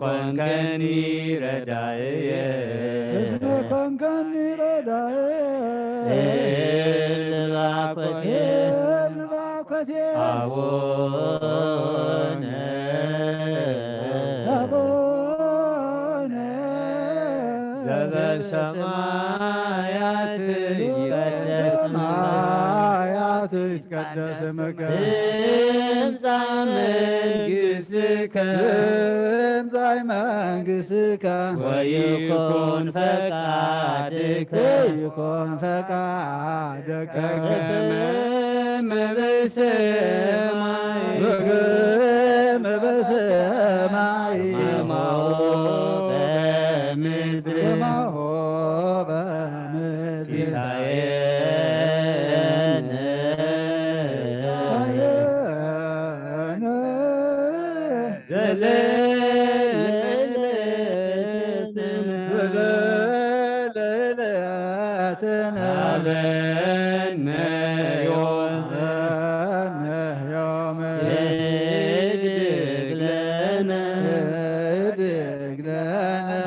ኮንከኒ ረዳእየ እስመ ኮንከኒ ረዳእየ ልባኮቴ አቡነ ዘበሰማያት ይትቀደስ ስምከ ትምጻእ መንግሥትከ ትምጻእ መንግሥትከ ወይኩን ፈቃድከ ወይኩን ፈቃድከ በከመ በሰማይ በከመ በሰማይ ከማሁ በምድር ከማሁ በምድር ሲሳየነ ዘለለዕለትነ ሀበነ ዮም ህድግ ለነ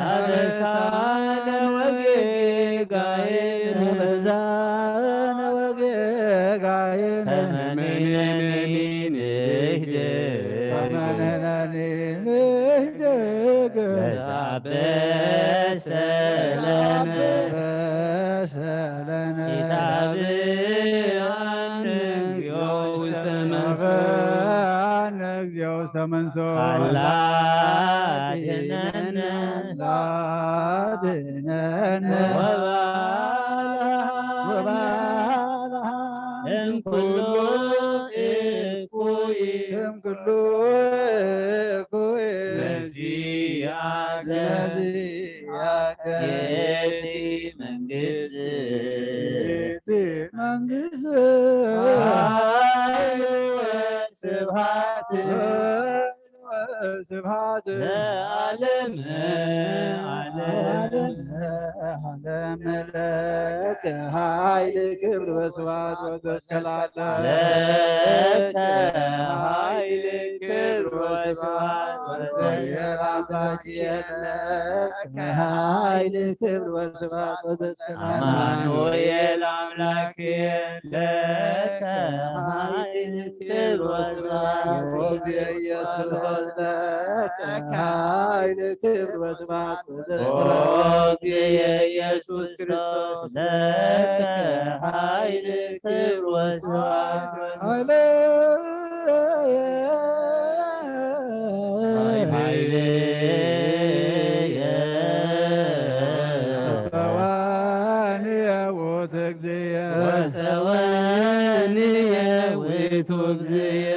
አበሳነ ወጌጋየነ አበሳነ ወጌጋየነ ከመ ንሕነኒ ንህድግ በዛበሰለነ ኢታብአነ እግዚኦ ውስተ መንሱት አላ አድኅነነ ወባልሐ እምኩሉ እኩይ እምኩሉ እኩይ በዚአከ ይእቲ መንግሥት ኃይል ወስብሐት ስብሐት ለዓለመ ዓለም ዓለም ለከ ኃይል ክብር ወስብሐት ወዘእስከ ለዓለም ለከ ኃይል ክብር ወስብሐት ወዘእስከ ኃይል ክብር ወስብሐት ወዘእስከ አማኑኤል አምላክየ ለከ ኃይል ክብር ወስብሐት ኢየሱስ ለከ ኃይል ክብር ወስብሐት ወዘእስከ ኢየሱስ ክርስቶስ ለከ ኃይል ክብር ወስብሐት ወፀወንየ ውእቱ እግዚእየ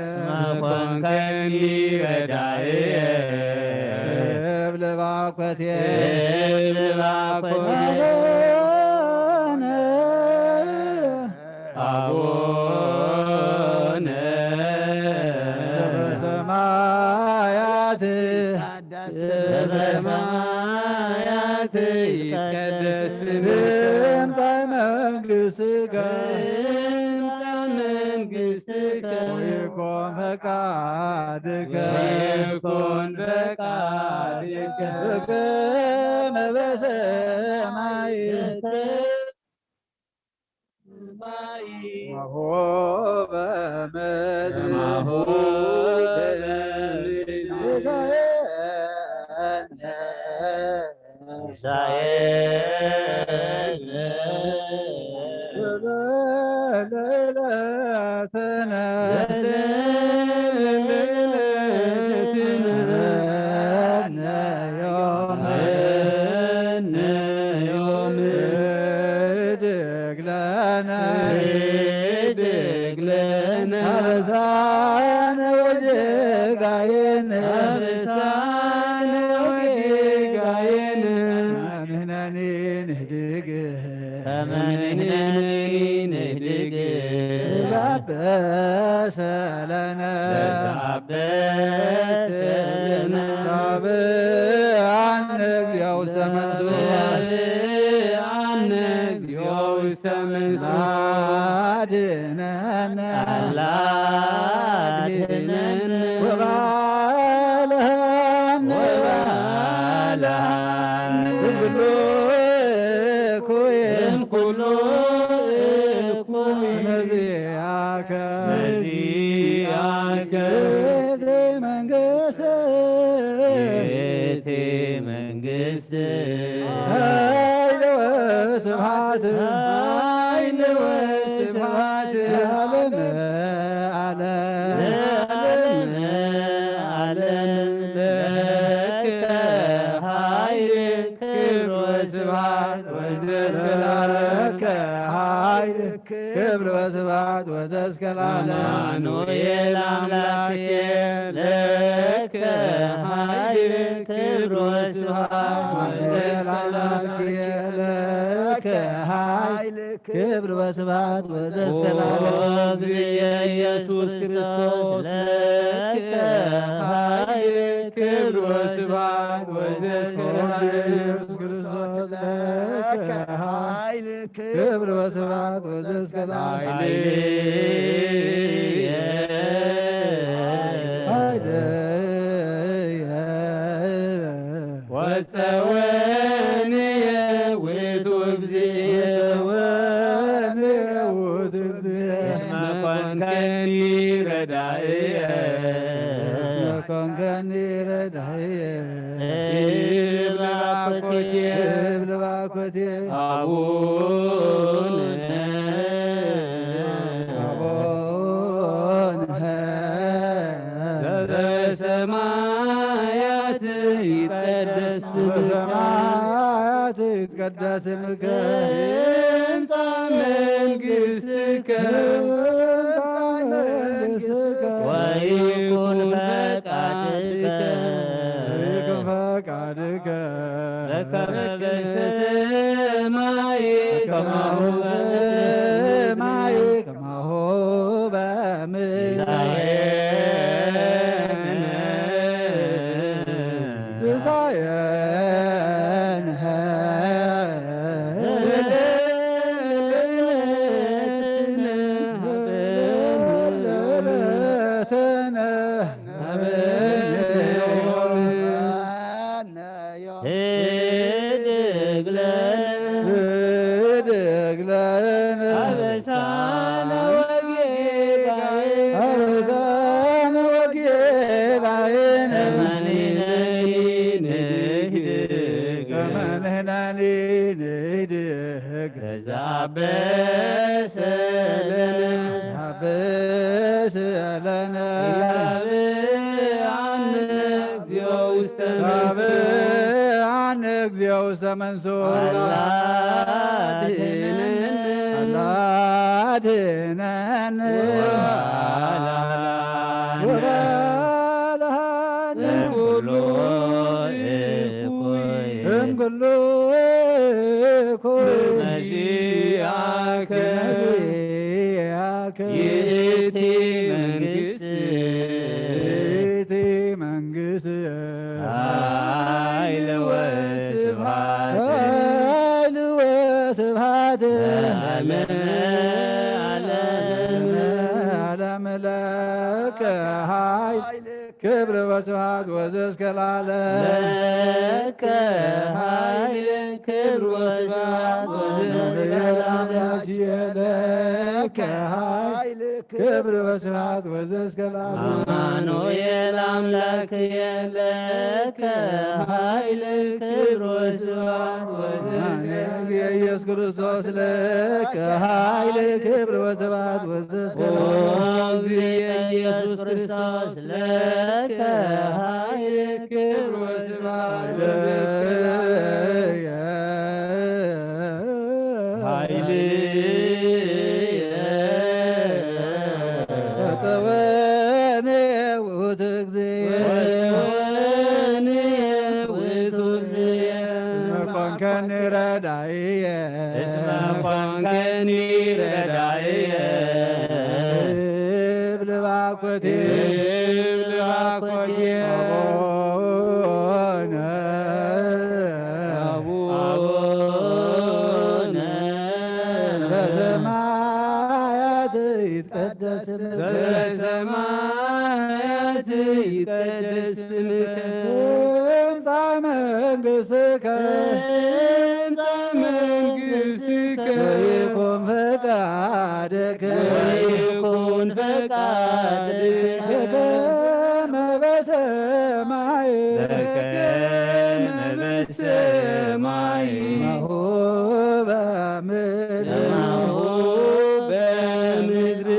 እስመ ኮንከኒ ረዳእየ ለባኮቴ አቡነ አቡነ በሰማያት በሰማያት ይትቀደስ ትምጻእ መንግሥትከ መንግሥትከ ወይኩን ፈቃድከ ወይኩን ፈቃድከ በከመ በሰማይ ወሆ በምድር ከማሁ በሰለነ ክብር ወስብሐት ወዘእስከ ለዓለም አምላኬ ለከ ኃይል ክብር ወስብሐት ለከ ኃይል ክብር ወስብሐት ወዘእስከ ለዓለም ኢየሱስ ክርስቶስ ለከ ኃይል ክብር ወስብሐት ወዘእስከ ለዓለም ክብር ወስብሐት ወዘእስከ ወፀወንየ ውእቱ እግዚእ እስመ ኮንከኒ ረዳእየ ኮንከኒ ረዳእየ ባኮቴ አቡነ በሰማያት ይትቀደስ ስምከ ትምጻእ መንግሥትከ ወይኩን ፈቃድከ በከመ በሰማይ ከማሁ በምድር አበሰለነ አነ እግዚኦ ውስተ መንሱር አላድነን እምኩሉ እኩይ አምላክ ይእቲ መንግስት ይእቲ መንግስት ኃይል ወስብሐት ኃይል ወስብሐት ዓለም ለከ ኃይል ክብር ወስብሐት ወዘእስከ ለዓለም ለከ ኃይል ክብር ወስብሐት ወዘእስከ ለዓለም ለከ ኃይል ክብር ወስብሐት ወዘእስከ ለዓለም አማኑኤል አምላክየ ለከ ኃይል ክብር ወስብሐት ወዘእስከ ኢየሱስ ክርስቶስ ለከ ኃይል ክብር ወስብሐት ወዘእስከ ለዓለም ኢየሱስ ክርስቶስ ለከ ኃይል ክብር ወስብሐት ወጽወኒ ውእቱ እግዚእ ኮንከኒ ረዳኢየ እስመ ኮንከኒ ረዳኢየ ብልባኮቴ አቡነ በሰማያት ይትቀደስ በሰማያት ይትቀደስ ስምከ ትምጻእ መንግሥትከ ወይኩን ፈቃድከ በከመ በሰማይ ናሁ በምድር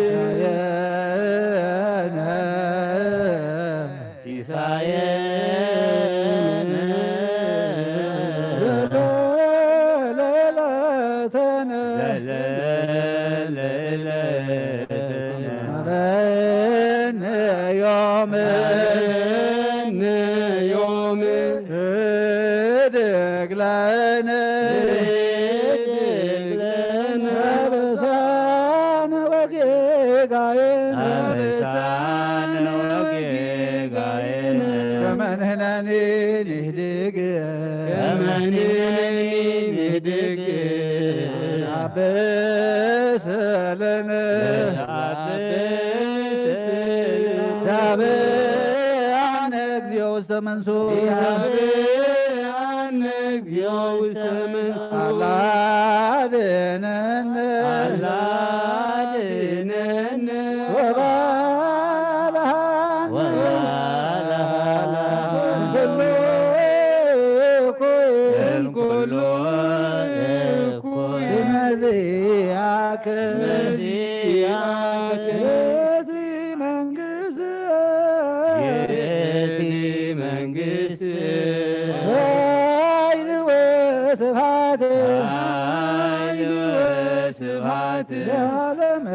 ሲሳየነ ዘለለዕለትነ ሀበነ ዮም ህድግ ለነ አበሳነ ወጌጋየነ ከመ ንሕነኒ ንህድግ አበሰለነ ያብአነ እግዚኦ ውስተ መንሱት አላድነነ እምኩሉ እኩይ ስመዚአከ ይእቲ መንግሥት ኃይል ወስብሐት ለዓለመ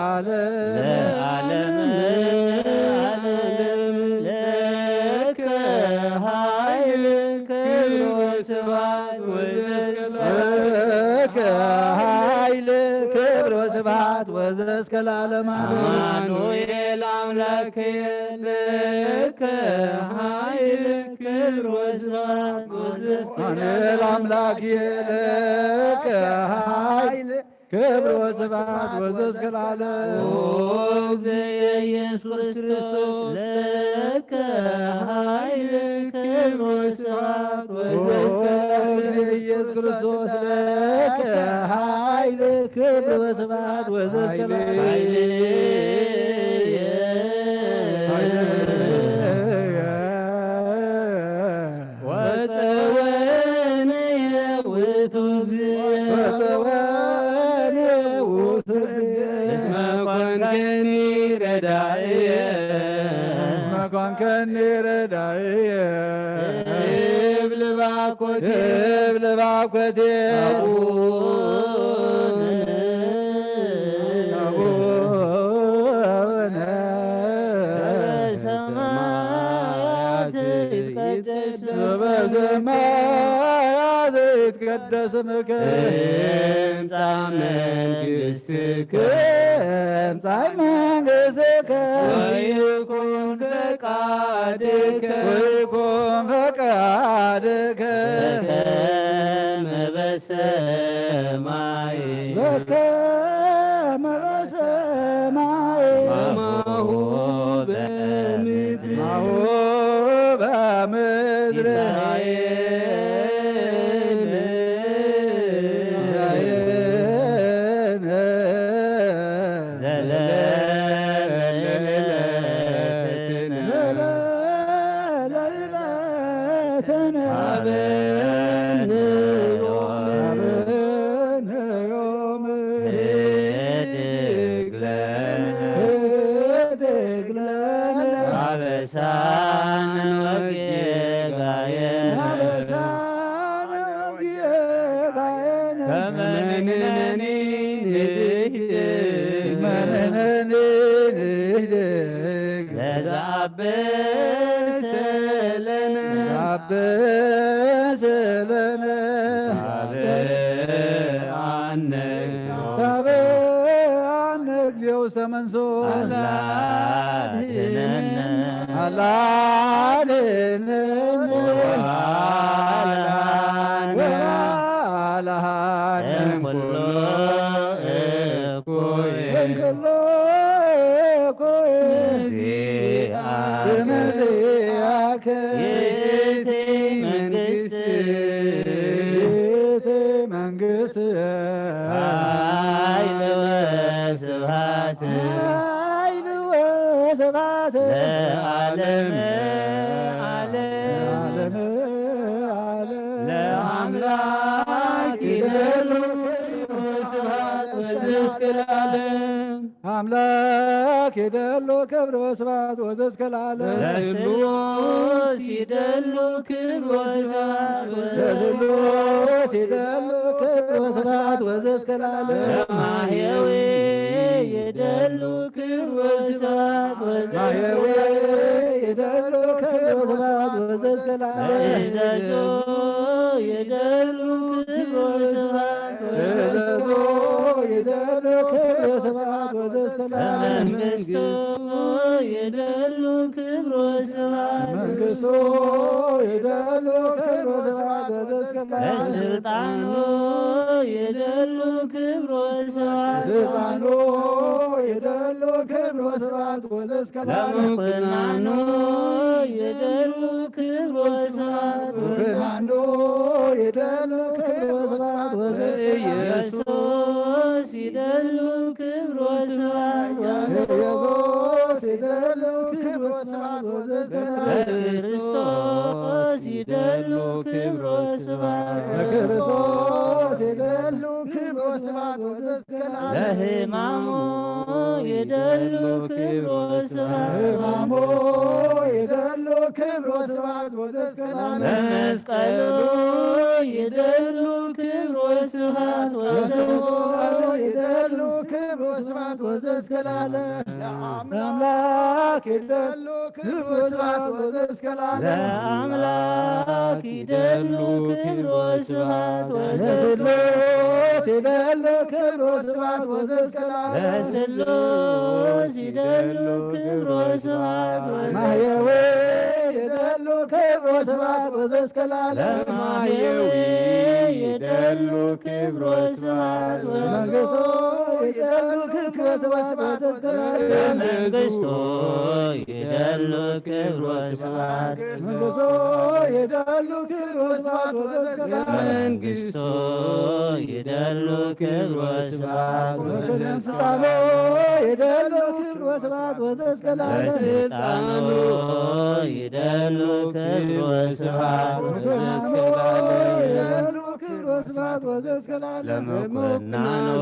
ዓለም ለከ ኃይል ክብር ወስብሐት ለከ ኃይል ክብር ወስብሐት ወዘእስከ ለዓለመ አማኑኤል አምላክየ ለከ ኃይል ክብር ወስብሐት ወዘእስከ አማኑኤል አምላክየ ለከ ኃይል ክብር ወስብሐት ወዘእስከ ለዓለም እግዚእ ኢየሱስ ክርስቶስ ለከ ኃይል ክብር ወስብሐት ወዘእስከ ኢየሱስ ክርስቶስ ለከ ኃይል ክብር ወስብሐት ወዘእስከ ወጸወንየ ውእቱ እስመ ኮንከኒ ረዳኢየ ኮንከኒ ረዳኢየ እብል ባኮቴ አቡነ በሰማያት ይትቀደስ በሰማያት ይትቀደስ ስምከ ትምጻእ መንግሥትከ تمጻይ መንግሥትከ ويكن فقادك ويكن فقادك بكم بسماء بكم بسماء ومعه بمدر معه بمدر አምላክ የደሎ ክብር ወስብሐት ወዘእስከ ለዓለም ለስሉስ ይደሉ ክብር ወስብሐት ለስሉስ ይደሉ ክብር ወስብሐት ወዘእስከ ለዓለም ለማሕየዊ ይደሉ ክብር ወስብሐት ማሕየዊ ይደሉ ክብር ወስብሐት ወዘእስከ ለዓለም ለእዘዞ ይደሉ ክብር ወስብሐት ለእዘዞ ይደሉ ክብር ወስብሐት ወዘእስከ ለዓለም መንግሥቱ ይደሉ ክብር ወስብሐት መንግሥቱ ይደሉ ክብር ወስብሐት ወዘእስከ ለዓለም ለስልጣኑ ይደሉ ክብር ወስብሐት ስልጣኑ ይደሉ ክብር ወስብሐት ወዘእስከ ለዓለም ለምኩናኑ ይደሉ ክብር ወስብሐት ምኩናኑ ይደሉ ክብር ወስብሐት ወዘእስከ ኢየሱስ ይደሉ ክብር ወስብሐት ኢየሱስ ይደሉ ክብር ወስብሐት ወዘእስከ ለክርስቶስ ይደሉ ክብር ወስብሐት ለክርስቶስ ይደሉ ክብር ወስብሐት ወዘእስከ ለዓለም ለሕማሙ ይደሉ ክብር ወስብሐት ሕማሙ ይደሉ ክብር ወስብሐት ወዘእስከ ለዓለም ለመስቀሉ ይደሉ ክብር ወስብሐት ይደሉ ክብር ወስብሐት ወዘእስከ ለዓለም ለአምላክ ይደሉ ክብር ወስብሐት ወዘእስከ ለዓለም ለአምላክ ይደሉ ክብር ወስብሐት ለስሉስ ይደሉ ክብር ወስብሐት ወዘእስከ ለዓለም ለስሉስ ይደሉ ክብር ወስብሐት ማሕየዊ ይደሉ ክብር ወስብሐት ወዘእስከ ለዓለም ለማሕየዊ ይደሉ ክብር ወስብሐት መንግሥቱ ይደሉ ክብር ወስብሐት ወዘእስከ ለዓለም መንግሥቱ ይደሉ ክብር ወስብሐት መንግሥቱ ይደሉ ክብር ወስብሐት ወዘእስከ ለዓለም መንግሥቱ ይደሉ ክብር ወስብሐት ስልጣኑ ይደሉ ክብር ወስብሐት ወዘእስከ ለዓለም ለስልጣኑ ይደሉ ክብር ወስብሐት ወዘእስከ ይደሉ ክብር ወስብሐት ወዘእስከ ለዓለም ለምኩናኑ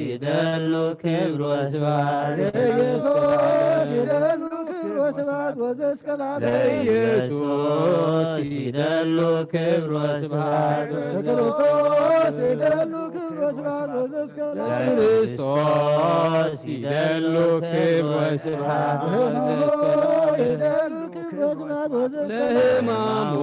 ይደሉ ክብር ወስብሐት ኢየሱስ ይደሉ ክብር ወስብሐት ወዘእስከ ለዓለም ለኢየሱስ ይደሉ ክብር ወስብሐት ለክርስቶስ ይደሉ ክብር ወስብሐት ወዘእስከ ለዓለም ለክርስቶስ ይደሉ ክብር ወስብሐት ወዘእስከ ይደሉ ክብር ወስብሐት ወዘእስከ ለሕማሙ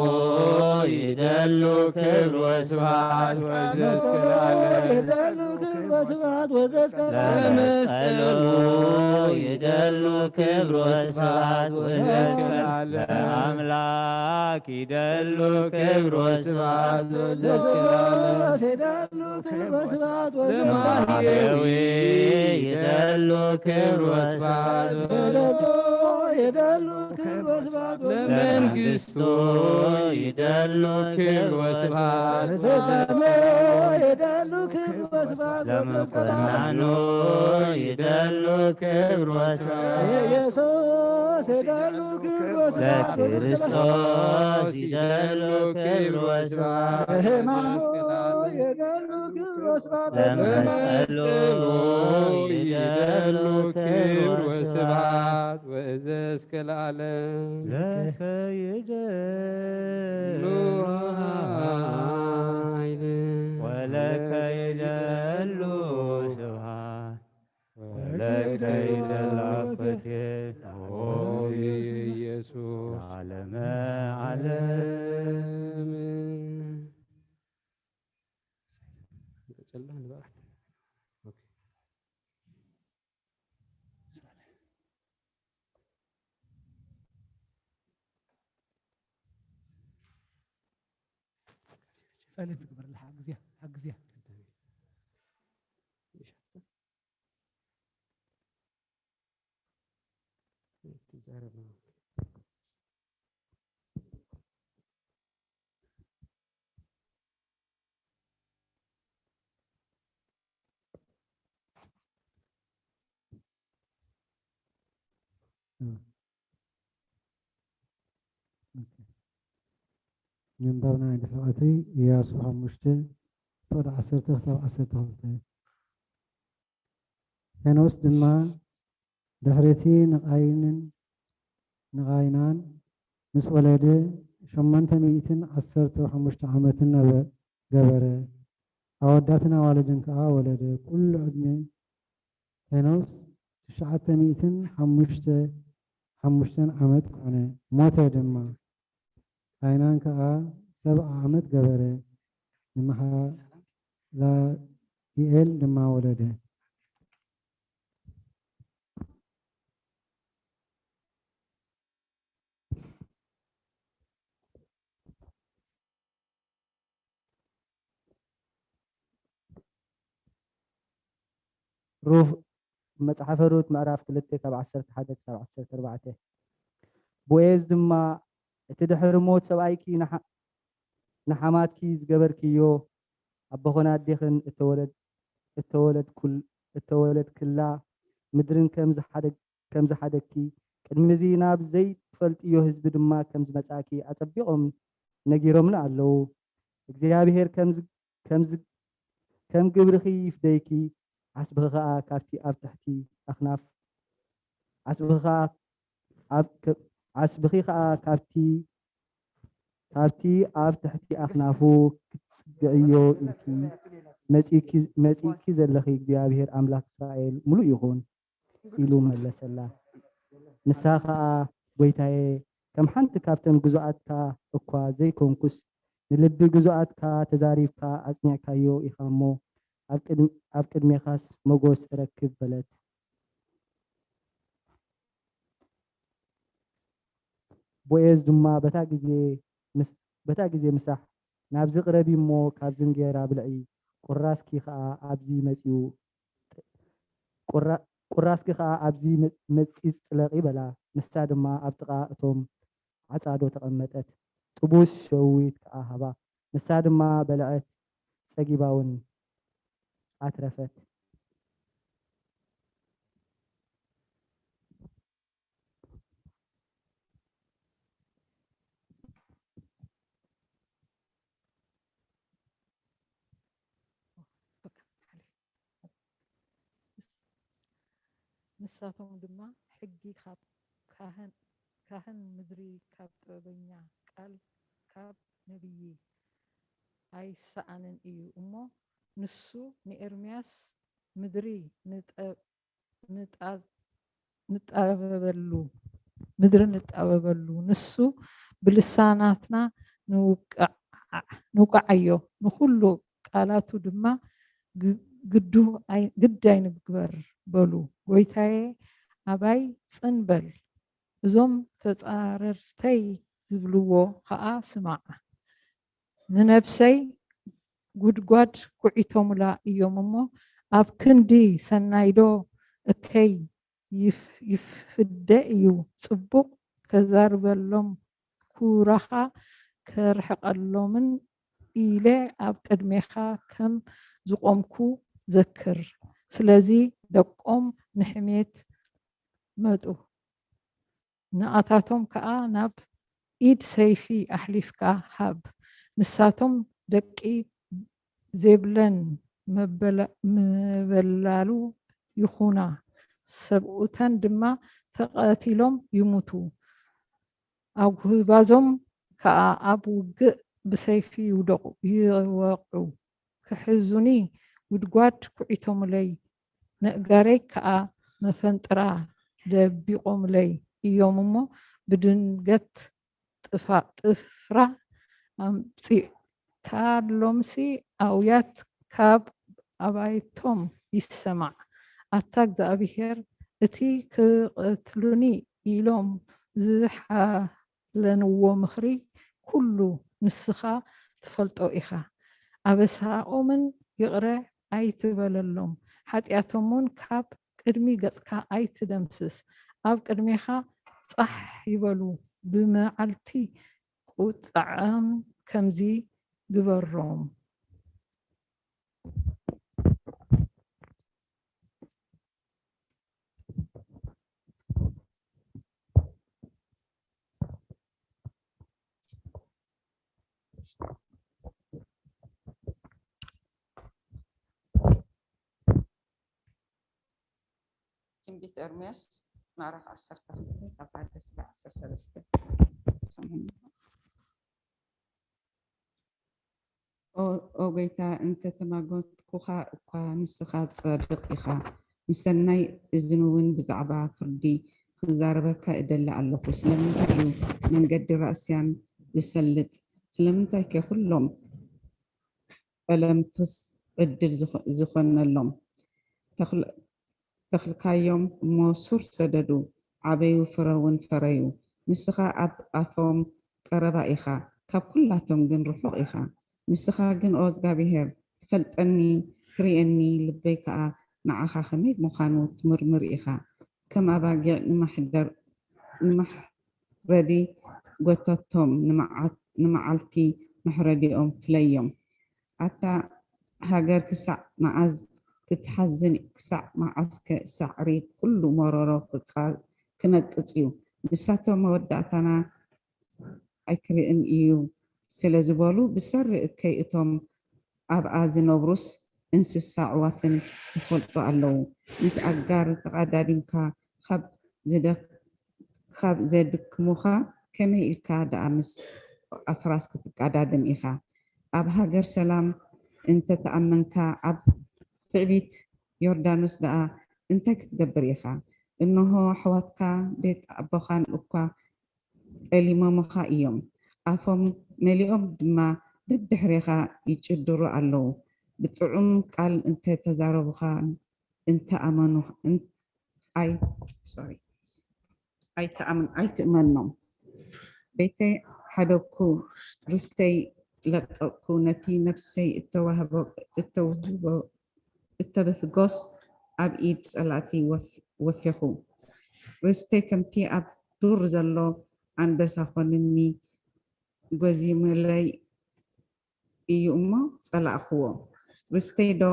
ይደሉ ክብር ወስብሐት ወዘእስከ ለዓለም ይደሉ ክብር وسبحات وزسكلالة ለመስቀሉ ይደሉ ክብር ወስብሐት ወዘእስከ ለአምላክ ይደሉ ክብር ወስብሐት ይደሉ ክብር ወስብሐት ለማህየዊ ይደሉ ክብር ወስብሐት ይደሉ ክብር ወስብሐት ለመንግሥቱ ይደሉ ክብር ወስብሐት ይደሉ ክብር ወስብሐት ለመኮንኑ ይደሉ ክብር ወስብሐት ኢየሱስ ይደሉ ክብር ወስብሐት ለክርስቶስ ይደሉ ክብር ወስብሐት ይደሉ ክብር ወስብሐት ለመስቀሉ ይደሉ ክብር ወስብሐት ወእዘእስከ ለዓለም ለከ ይደሉ ኃይል ወለከ ይደሉ ስብሐት ወለከ ይደሉ አኮቴት ኢየሱስ ዓለመ ዓለም فعلا تكبر الحق حق زيها منبرنا عند حلقتي يا صبح مشتى طول عصرته صار عصرته هلته أنا وسط ما دهرتي نغاينان مس ولده شمنت ميتين عصرته وحمشت عامتنا وجبره أوداتنا والدن كا ولده كل عدمي أنا وسط شعت ميتين حمشتن عامت أنا موت دما عينان كا 7 ዓመት ገበረ ንመሓ ላ ይኤል ድማ ወለደ ሩፍ መጽሓፈ ሩት ምዕራፍ 2 ካብ 11 ክሳብ 14 ቦዔዝ ድማ እቲ ድሕሪ ሞት ሰብኣይኪ ንሓማትኪ ዝገበርክዮ ኣቦኾን ኣዴኽን እተወለድ ክላ ምድርን ከም ዝሓደግኪ ቅድሚዚ ናብ ዘይትፈልጥዮ ህዝቢ ድማ ከም ዝመጻእኪ ኣጸቢቖም ነጊሮምና ኣለዉ እግዚኣብሔር ከም ግብርኺ ይፍደይኪ ዓስብኺ ከዓ ካብቲ ኣብ ትሕቲ ኣኽናፍ ዓስብኺ ከዓ ካብቲ ኣብ ትሕቲ ኣኽናፉ ክትጽግዕዮ ኢልኪ መጺእኪ ዘለኺ እግዚኣብሔር ኣምላክ እስራኤል ሙሉእ ይኹን ኢሉ መለሰላ ንሳ ከዓ ጎይታዬ ከም ሓንቲ ካብተን ግዙኣትካ እኳ ዘይኮንኩስ ንልቢ ግዙኣትካ ተዛሪብካ ኣጽኒዕካዮ ኢኻ እሞ ኣብ ቅድሜኻስ መጎስ ረክብ በለት ቦዔዝ ድማ በታ ጊዜ ምሳሕ ናብዚ ቅረቢ እሞ ካብዚ እንጌራ ብልዒ ቁራስኪ ከዓ ኣብዚ መጺፅ ጥለቕ ይበላ ንሳ ድማ ኣብ ጥቓ እቶም ዓጻዶ ተቐመጠት ጥቡስ ሸዊት ከዓ ሃባ ንሳ ድማ በልዐት ጸጊባውን ኣትረፈት ንሳቶም ድማ ሕጊ ካብ ካህን ምድሪ ካብ ጥበበኛ ቃል ካብ ነቢይ ኣይሰኣንን እዩ እሞ ንሱ ንኤርምያስ ምድሪ ንጣበበሉ ንሱ ብልሳናትና ንውቃዓዮ ንኩሉ ቃላቱ ድማ ግዳይ ንግበር በሉ ጎይታዬ ኣባይ ፅንበል እዞም ተፃረርተይ ዝብልዎ ከዓ ስማዕ ንነብሰይ ጉድጓድ ኩዒቶሙላ እዮም እሞ ኣብ ክንዲ ሰናይዶ እከይ ይፍደ እዩ ፅቡቅ ከዛርበሎም ኩራኻ ከርሕቀሎምን ኢለ ኣብ ቅድሜኻ ከም ዝቆምኩ ዘክር ስለዚ ደቆም ንሕሜት መጡ ንኣታቶም ከዓ ናብ ኢድ ሰይፊ ኣሕሊፍካ ሃብ ንሳቶም ደቂ ዘይብለን መበላሉ ይኹና ሰብኡተን ድማ ተቐቲሎም ይሙቱ ኣጉባዞም ከዓ ኣብ ውግእ ብሰይፊ ይወቅዑ ክሕዙኒ ጉድጓድ ኩዒቶሙለይ ነእጋረይ ከዓ መፈንጥራ ደቢቆሙለይ እዮም እሞ ብድንገት ጥፍራ ኣምፂካሎምሲ ኣውያት ካብ ኣባይቶም ይሰማዕ ኣታ እግዚኣብሔር እቲ ክቅትሉኒ ኢሎም ዝሓለንዎ ምኽሪ ኩሉ ንስኻ ትፈልጦ ኢኻ ኣበሳኦምን ይቕረ ኣይትበለሎም ሓጢኣቶምን ካብ ቅድሚ ገጽካ ኣይትደምስስ ኣብ ቅድሜኻ ጻሕ ይበሉ ብመዓልቲ ቁጣዖም ከምዚ ግበሮም ትንቢት ኤርምያስ ምዕራፍ 12 ካብ 1-13 ኦ ጎይታ እንተተማጎትኩኻ እኳ ንስኻ ጸድቕ ኢኻ ምሰናይ እዝን እውን ብዛዕባ ፍርዲ ክዛረበካ እደሊ ኣለኹ ስለምንታይ እዩ መንገዲ ራእስያን ዝሰልጥ ስለምንታይ ከ ኩሎም ቀለምትስ ዕድል ዝኾነሎም ተኽልካዮም እሞ ሱር ሰደዱ ዓበዩ ፍረውን ፈረዩ ንስኻ ኣብ ኣፎም ቀረባ ኢኻ ካብ ኩላቶም ግን ርሑቕ ኢኻ ንስኻ ግን ኦ እግዚኣብሔር ትፈልጠኒ ትርእየኒ ልበይ ከዓ ንዓኻ ከመይ ምዃኑ ትምርምር ኢኻ ከም ኣባጊዕ ንማሕረዲ ጎተቶም ንመዓልቲ መሕረዲኦም ፍለዮም ኣታ ሃገር ክሳዕ መዓዝ ክትሓዝን ክሳዕ መዓዝ ሳዕሪ ኩሉ መሮሮ ክነቅፅ እዩ ንሳቶም መወዳእታና ኣይክርእን እዩ ስለዝበሉ ብሰሪ እከይ እቶም ኣብኣ ዝነብሩስ እንስሳ ዕዋፍን ይፈልጡ ኣለዉ ምስ ኣጋር ተቐዳዲምካ ካብ ዘድክሙኻ ከመይ ኢልካ ደኣ ምስ ኣፍራስ ክትቀዳድም ኢኻ ኣብ ሃገር ሰላም እንተተኣመንካ ኣብ ትዕቢት ዮርዳኖስ ደኣ እንታይ ክትገብር ኢኻ እንሆ ኣሕዋትካ ቤት ኣቦኻን እኳ ጠሊሞምኻ እዮም ኣፎም መሊኦም ድማ ደድሕሪኻ ይጭድሩ ኣለዉ ብጥዑም ቃል እንተተዛረቡኻ እንተኣመኑ ኣይትእመኖም ቤተይ ሓደኩ ርስተይ ለቀቅኩ ነቲ ነፍሰይ እተብህጎስ ኣብ ኢድ ጸላእቲ ወፊኹ ርስተይ ከምቲ ኣብ ዱር ዘሎ ኣንበሳ ኮንኒ ጎዚመለይ እዩ እሞ ጸላእኽዎ ርስተይ ዶ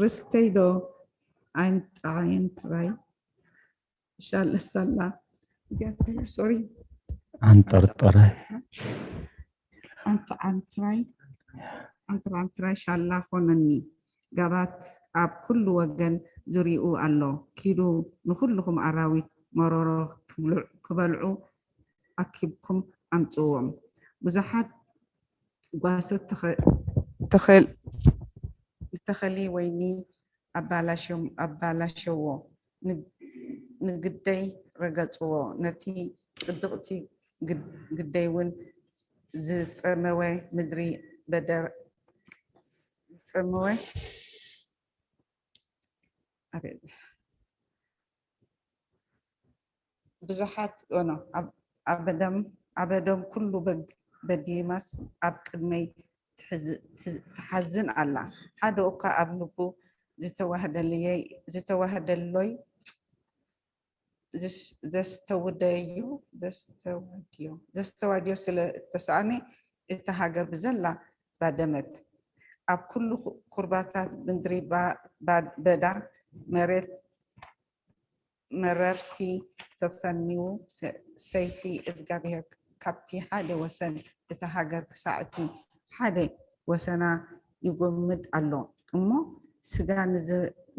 ርስተይ ዶ ዓይንጥራይ ሻለሳላ ሶሪ አንጠርጠራይ አንትራይ ሻላ ኾነኒ ጋባት ኣብ ኩሉ ወገን ዝሪኡ ኣሎ ኪዱ ንኩልኩም ኣራዊት መሮሮ ክበልዑ ኣኪብኩም ኣምፅዎም ብዙሓት ጓሶት ተኸሊ ወይኒ ኣባላሸዎ ንግደይ ረገፅዎ ነቲ ጽብቕቲ ግደይ እውን ዝፀመወ ምድሪ በደር ዝፀመወ ብዙሓት ኣበዶም ኩሉ በዲማስ ኣብ ቅድመይ ትሓዝን ኣላ ሓደ እኳ ኣብ ልቡ ዝተዋህደሎይ ዘስተዋድዮ ስለ እተሰኣነ እታ ሃገር ብዘላ ባደመት ኣብ ኩሉ ኩርባታት ምድሪ በዳ መረርቲ ተፈኒው ሰይፊ እግዚኣብሔር ካብቲ ሓደ ወሰን እታ ሃገር ክሳዕ እቲ ሓደ ወሰና ይጎምድ ኣሎ እሞ ስጋ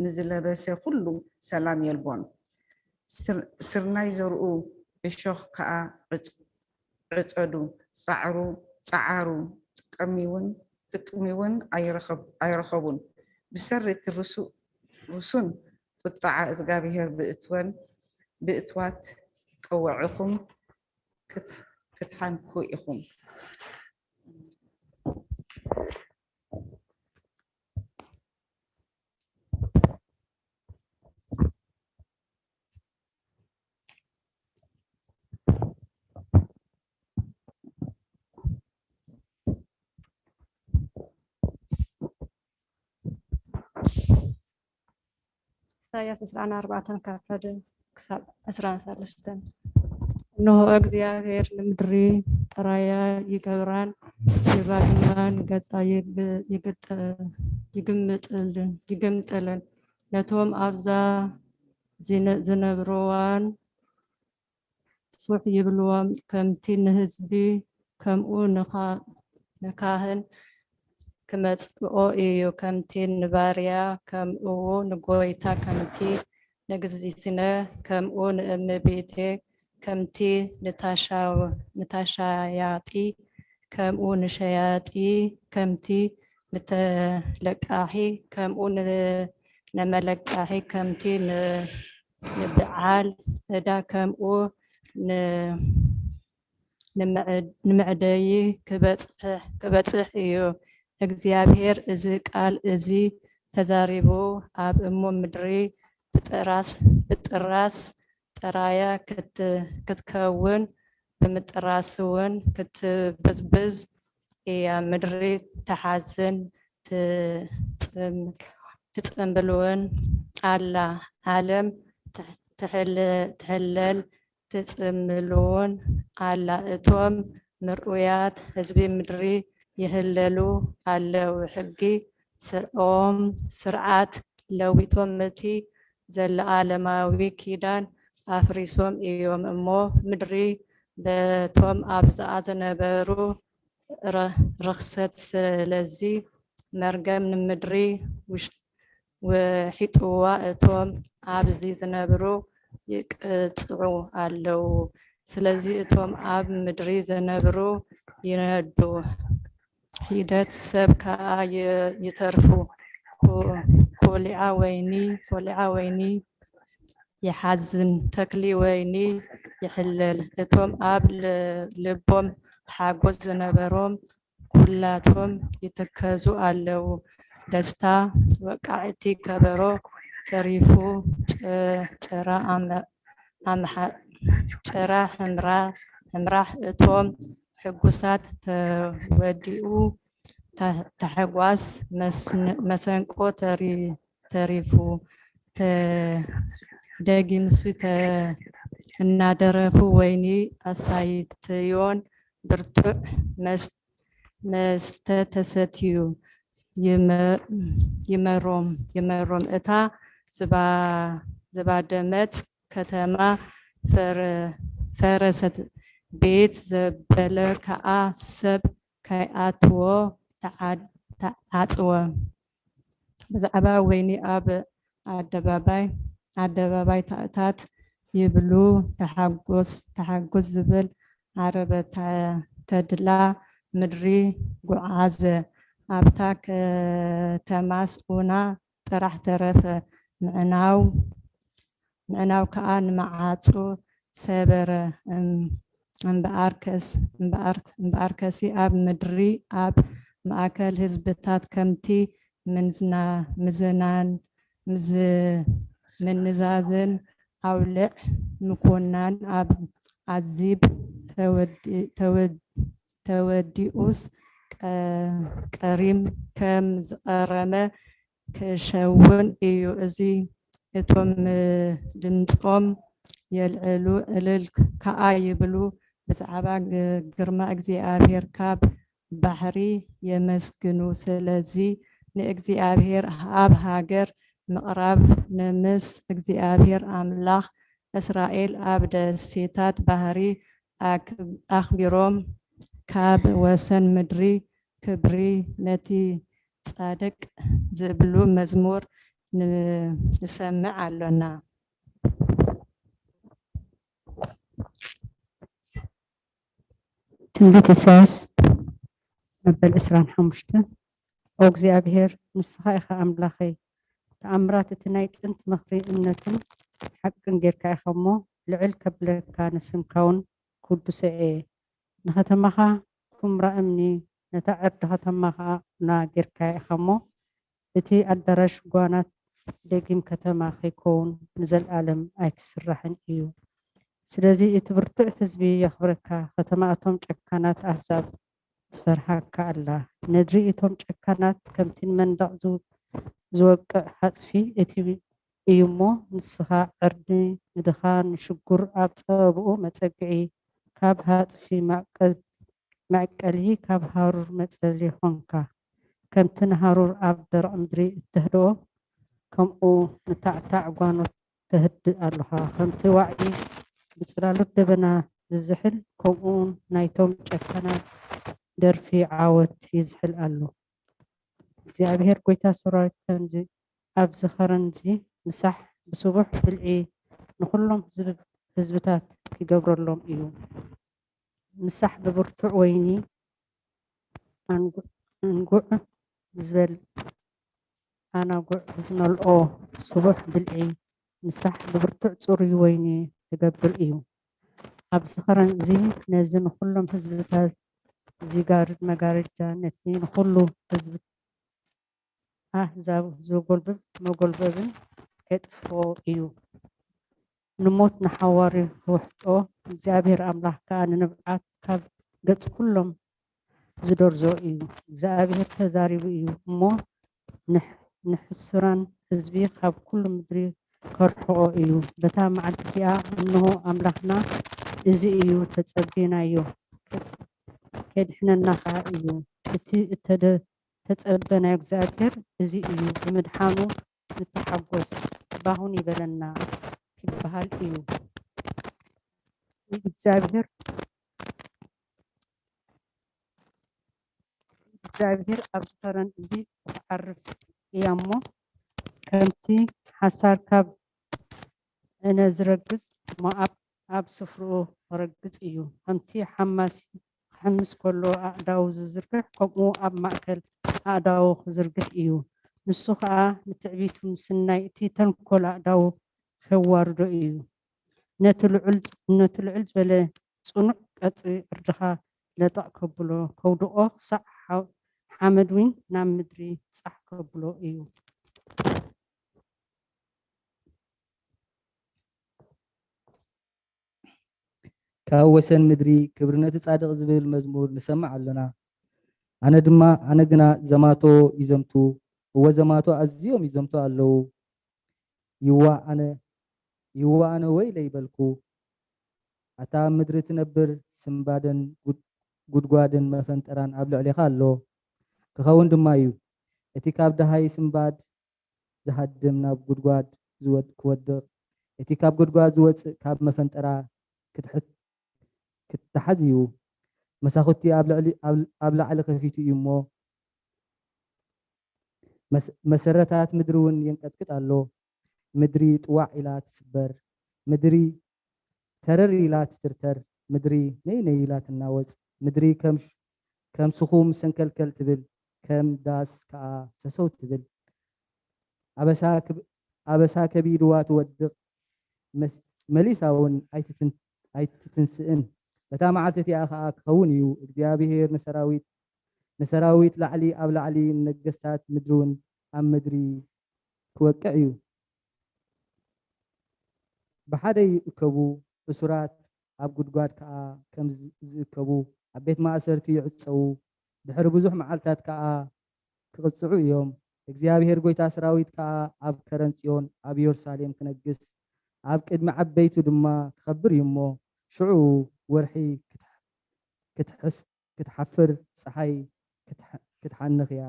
ንዝለበሰ ኩሉ ሰላም የልቦን ስርናይ ዘርኡ እሾኽ ከዓ ዕፀዱ ፃዓሩ ጥቅሚውን ኣይረኸቡን ብሰሪ እቲ ርሱን ቁጣዓ እግዚኣብሔር ብእትዋት ቀወዕኹም ክትሓንኩ ኢኹም ኢሳያስ 24 ካብ 1 ክሳብ 13 እነሆ እግዚአብሔር ንምድሪ ጥራያ ይገብራን ይባድማን ገጻ ይግምጥልን ነቶም ኣብዛ ዝነብርዋን ፉሕ ይብልዎም ከምቲ ንህዝቢ ከምኡ ንካህን ክመጽኦ እዩ ከምቲ ንባርያ ከምኡ ንጎይታ ከምቲ ንግዝእትነ ከምኡ ንእመቤቴ ከምቲ ንታሻያጢ ከምኡ ንሸያጢ ከምቲ ንተለቃሒ ከምኡ ንመለቃሒ ከምቲ ንበዓል ዕዳ ከምኡ ንመዕደይ ክበጽሕ እዩ። እግዚአብሔር እዚ ቃል እዚ ተዛሪቡ ኣብ እሞ ምድሪ ብጥራስ ጥራያ ክትከውን ብምጥራስ እውን ክትብዝብዝ እያ ምድሪ ተሓዝን ትጽምብልውን ኣላ ዓለም ትሕለል ትጽምልውን ኣላ እቶም ምርኡያት ህዝቢ ምድሪ ይህለሉ ኣለው ሕጊ ስርኦም ስርዓት ለዊጦም እቲ ዘለዓለማዊ ኪዳን ኣፍሪሶም እዮም እሞ ምድሪ በቶም ኣብዝኣ ዝነበሩ ርክሰት ስለዚ መርገም ንምድሪ ውሒጥዋ እቶም ኣብዚ ዝነብሩ ይቅፅዑ ኣለው ስለዚ እቶም ኣብ ምድሪ ዝነብሩ ይነዱ ሂደት ሰብ ከዓ ይተርፉ ኮሊዓ ወይኒ ይሓዝን ተክሊ ወይኒ ይሕለል እቶም ኣብ ልቦም ሓጎስ ዝነበሮም ኩላቶም ይትከዙ ኣለው ደስታ ወቃዕቲ ከበሮ ተሪፉ ጭራ ሕምራህ እቶም ሕጉሳት ተወዲኡ ተሐጓስ መሰንቆ ተሪፉ ደጊምሱ እናደረፉ ወይኒ ኣሳይትዮን ብርቱዕ መስተ ተሰትዩ ይመሮም እታ ዝባደመት ከተማ ፈረሰት ቤት ዘበለ ከዓ ሰብ ከይኣትዎ ተዓፅወ ብዛዕባ ወይኒ ኣብ ኣደባባይ ታእታት ይብሉ ተሓጎስ ዝብል ዓረበ ተድላ ምድሪ ጉዓዘ ኣብታ ከተማስ ኡና ጥራሕ ተረፈ ምዕናው ከዓ ንመዓፁ ሰበረ እምበኣርከሲ ኣብ ምድሪ ኣብ ማእከል ህዝብታት ከምቲ ምንዛዝን ኣውልዕ ምኮናን ኣብ ዓዚብ ተወዲኡስ ቀሪም ከም ዝቐረመ ክሸውን እዩ። እዚ እቶም ድምፆም የልዕሉ እልል ከዓ ይብሉ ብዛዕባ ግርማ እግዚአብሔር ካብ ባሕሪ የመስግኑ። ስለዚ ንእግዚአብሔር ኣብ ሃገር ምቕራብ ንምስ እግዚአብሔር ኣምላኽ እስራኤል ኣብ ደሴታት ባሕሪ ኣኽቢሮም ካብ ወሰን ምድሪ ክብሪ ነቲ ጻድቅ ዝብሉ መዝሙር ንሰምዕ ኣለና። ትንቢት ኢሳያስ መበል 25 ኦ እግዚአብሔር ንስኻ ኢኻ ኣምላኸይ ተኣምራት እቲ ናይ ጥንቲ ምኽሪ እምነትን ሓቅን ጌርካ ኢኻ እሞ ልዕል ከብለካ ንስምካ እውን ቅዱስ እየ። ንከተማኻ ኩምራ እምኒ ነታ ዕርዲ ከተማ ከዓ ና ጌርካ ኢኻ እሞ እቲ ኣዳራሽ ጓናት ደጊም ከተማ ከይከውን ንዘለኣለም ኣይክስራሕን እዩ። ስለዚ እቲ ብርቱዕ ህዝቢ የኽብረካ ከተማእቶም ጨካናት ኣሕዛብ ትፈርሃካ ኣላ። ነድሪ እቶም ጨካናት ከምቲ መንደቕ ዝወቅዕ ሓፅፊ እቲ እዩ እሞ ንስኻ ዕርዲ ንድኻ ንሽጉር ኣብ ፀበብኡ መፀግዒ ካብ ሓፅፊ መዕቀሊ ካብ ሃሩር መፅለሊ ኾንካ። ከምቲ ንሃሩር ኣብ ደረቕ ምድሪ እትህድኦ ከምኡ ንታዕታዕ ጓኖት ተህድእ ኣለኻ። ከምቲ ዋዕይ ብፅላሎት ደበና ዝዝሕል ከምኡ ናይቶም ጨካናት ደርፊ ዓወት ይዝሕል ኣሎ። እግዚአብሔር ጎይታ ሰራዊት ከምዚ ኣብ ዝኸረንዚ ምሳሕ ብስቡሕ ብልዒ ንኩሎም ህዝብታት ክገብረሎም እዩ። ምሳሕ ብብርቱዕ ወይኒ አንጉዕ ዝበል ኣናጉዕ ብዝመልኦ ስቡሕ ብልዒ ምሳሕ ብብርቱዕ ፅሩይ ወይኒ ዝገብር እዩ። ኣብ ዝኸረን እዚ ነዚ ንኩሎም ህዝብታት ዚጋርድ መጋረጃ ነቲ ንኩሉ ህዝቢ ኣህዛብ ዘጎልብብ መጎልበብን ከጥፍኦ እዩ። ንሞት ንሓዋሪ ውሕጦ እግዚአብሔር ኣምላኽ ከዓ ንንብዓት ካብ ገጽ ኩሎም ዝደርዞ እዩ። እግዚአብሔር ተዛሪቡ እዩ እሞ ንሕስራን ህዝቢ ካብ ኩሉ ምድሪ ከርሕቆ እዩ። በታ መዓልቲ እቲኣ እንሆ ኣምላኽና እዚ እዩ ተጸቢናዮ ከድሕነና ከዓ እዩ። እቲ ተጸበናዮ እግዚአብሔር እዚ እዩ ብምድሓኑ ንተሓጎስ ባሁን ይበለና ክበሃል እዩ። እግዚአብሔር ኣብ ዝኸረን እዚ ትዓርፍ እያ እሞ ከምቲ ሓሳር ካብ ዕነ ዝረግፅ ሞዓብ ኣብ ስፍርኡ ክረግፅ እዩ። ከምቲ ሓማሲ ክሕምስ ከሎ ኣእዳው ዝዝርግሕ ከምኡ ኣብ ማእከል ኣእዳው ክዝርግሕ እዩ። ንሱ ከዓ ንትዕቢቱ ምስናይ እቲ ተንኮል ኣእዳው ከዋርዶ እዩ። ነቲ ልዑል ዝበለ ፅኑዕ ቀፅሪ ዕርድኻ ለጠቕ ከብሎ ከውድቆ ክሳዕ ሓመድ እውን ናብ ምድሪ ፃሕ ከብሎ እዩ። ካብ ወሰን ምድሪ ክብሪ ነቲ ጻድቕ ዝብል መዝሙር ንሰምዕ ኣለና። ኣነ ግና ዘማቶ ይዘምቱ እወ ዘማቶ ኣዝዮም ይዘምቱ ኣለዉ። ይዋ ኣነ ወይ ለይበልኩ ኣታ ምድሪ ትነብር ስምባደን ጉድጓድን መፈንጠራን ኣብ ልዕሊኻ ኣሎ ክኸውን ድማ እዩ። እቲ ካብ ደሃይ ስምባድ ዝሃድም ናብ ጉድጓድ ክወድቕ እቲ ካብ ጉድጓድ ዝወፅእ ካብ መፈንጠራ ክትሓዝ እዩ። መሳኹቲ ኣብ ላዕሊ ከፊቱ እዩ እሞ መሰረታት ምድሪ እውን የንቀጥቅጥ ኣሎ። ምድሪ ጥዋዕ ኢላ ትስበር፣ ምድሪ ተረር ኢላ ትትርተር፣ ምድሪ ነይ ነይ ኢላ ትናወፅ፣ ምድሪ ከም ስኹም ሰንከልከል ትብል፣ ከም ዳስ ከዓ ሰሰው ትብል፣ ኣበሳ ከቢድዋ ትወድቕ፣ መሊሳ እውን ኣይትትንስእን፣ በታ መዓልቲ እቲኣ ከዓ ክኸውን እዩ እግዚኣብሔር ንሰራዊት ላዕሊ ኣብ ላዕሊ ነገስታት ምድሪ እውን ኣብ ምድሪ ክወቅዕ እዩ ብሓደ ይእከቡ እሱራት ኣብ ጉድጓድ ከዓ ከም ዝእከቡ ኣብ ቤት ማእሰርቲ ይዕፀው ድሕሪ ብዙሕ መዓልትታት ከዓ ክቕፅዑ እዮም እግዚኣብሔር ጎይታ ሰራዊት ከዓ ኣብ ከረን ጽዮን ኣብ ኢየሩሳሌም ክነግስ ኣብ ቅድሚ ዓበይቱ ድማ ክኸብር እዩ እሞ ሽዑ ወርሒ ክትሓፍር ፀሓይ ክትሓንኽ እያ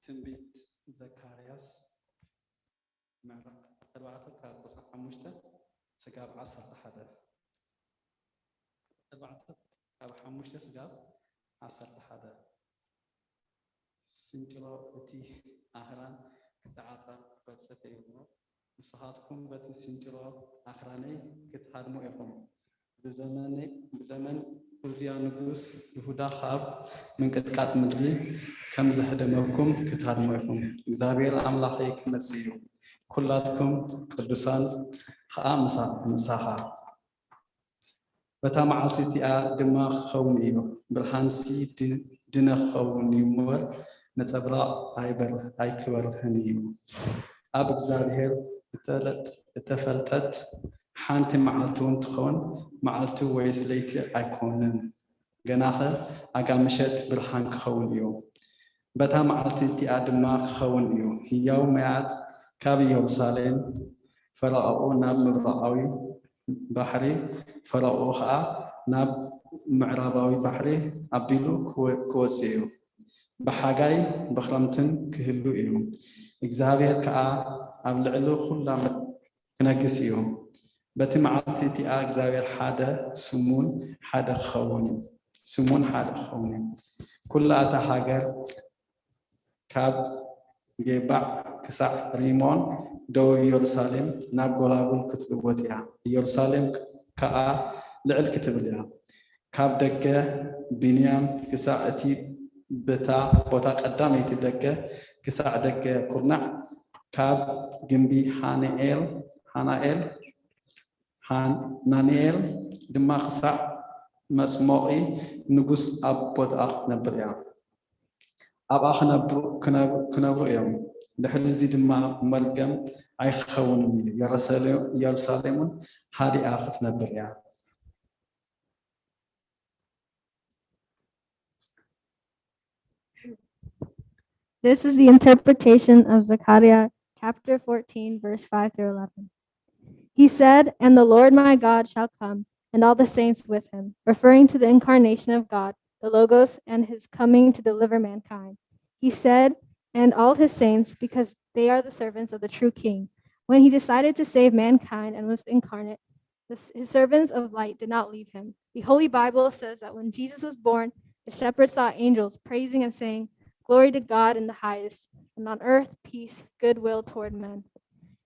ትንቢት ዘካርያስ ምዕራፍ 4 ካብ ቁፅሪ 5 ስጋብ 11 4 ካብ 5 ስጋብ 11 ስንጭሮ እቲ ኣኽራን ክተዓፀር ክበፅሕ እዩ ንስኻትኩም በቲ ስንጭሮ ኣኽራነይ ክትሃድሙ ኢኹም ብዘመን ኡዝያ ንጉስ ይሁዳ ካብ ምንቅጥቃጥ ምድሪ ከም ዘህደመኩም ክትሃድሙ ኢኹም እግዚኣብሔር ኣምላኸይ ክመጽእ እዩ ኩላትኩም ቅዱሳን ከዓ ምሳኻ በታ መዓልቲ እቲኣ ድማ ክኸውን እዩ ብርሃንሲ ድነ ክኸውን እዩ እምበር ነፀብራቕ ኣይክበርህን እዩ ኣብ እግዚኣብሔር እተፈልጠት ሓንቲ መዓልቲ እውን ትኸውን መዓልቲ ወይስ ለይቲ ኣይኮንን ገናኸ ኣጋምሸት ብርሃን ክኸውን እዩ በታ መዓልቲ እቲኣ ድማ ክኸውን እዩ ህያው መያት ካብ ኢየሩሳሌም ፈረቐኡ ናብ ምብራቃዊ ባሕሪ ፈረቐኡ ከዓ ናብ ምዕራባዊ ባሕሪ ኣቢሉ ክወፅእ እዩ ብሓጋይ ብክረምትን ክህሉ እዩ እግዚኣብሔር ከዓ ኣብ ልዕሊ ኩላ ክነግስ እዩ በቲ መዓልቲ እቲኣ እግዚኣብሔር ሓደ ስሙን ሓደ ክኸውን እዩ ኩላ እታ ሃገር ካብ ጌባዕ ክሳዕ ሪሞን ደቡብ ኢየሩሳሌም ናብ ጎላጉል ክትልወጥ እያ ኢየሩሳሌም ከዓ ልዕል ክትብል እያ ካብ ደገ ቢንያም ክሳዕ እቲ ቦታ ቀዳመይቲ ደገ ክሳዕ ደገ ኩርናዕ ካብ ግንቢ ናንኤል ድማ ክሳዕ መፅሞቒ ንጉስ ኣብ ቦትኣ ክትነብር እያ ኣብኣ ክነብሩ እዮም ድሕሪ እዚ ድማ መርገም ኣይክኸውንም እዩ ኢየሩሳሌምን ሃዲኣ ክትነብር እያ This is the interpretation of Zechariah chapter 14, verse 5 through 11. He said, "And the Lord my God shall come, and all the saints with him," referring to the incarnation of God, the Logos, and his coming to deliver mankind. He said, "And all his saints, because they are the servants of the true King." When he decided to save mankind and was incarnate, his servants of light did not leave him. The Holy Bible says that when Jesus was born, the shepherds saw angels praising and saying, Glory to God in the highest, and on earth peace, goodwill toward men.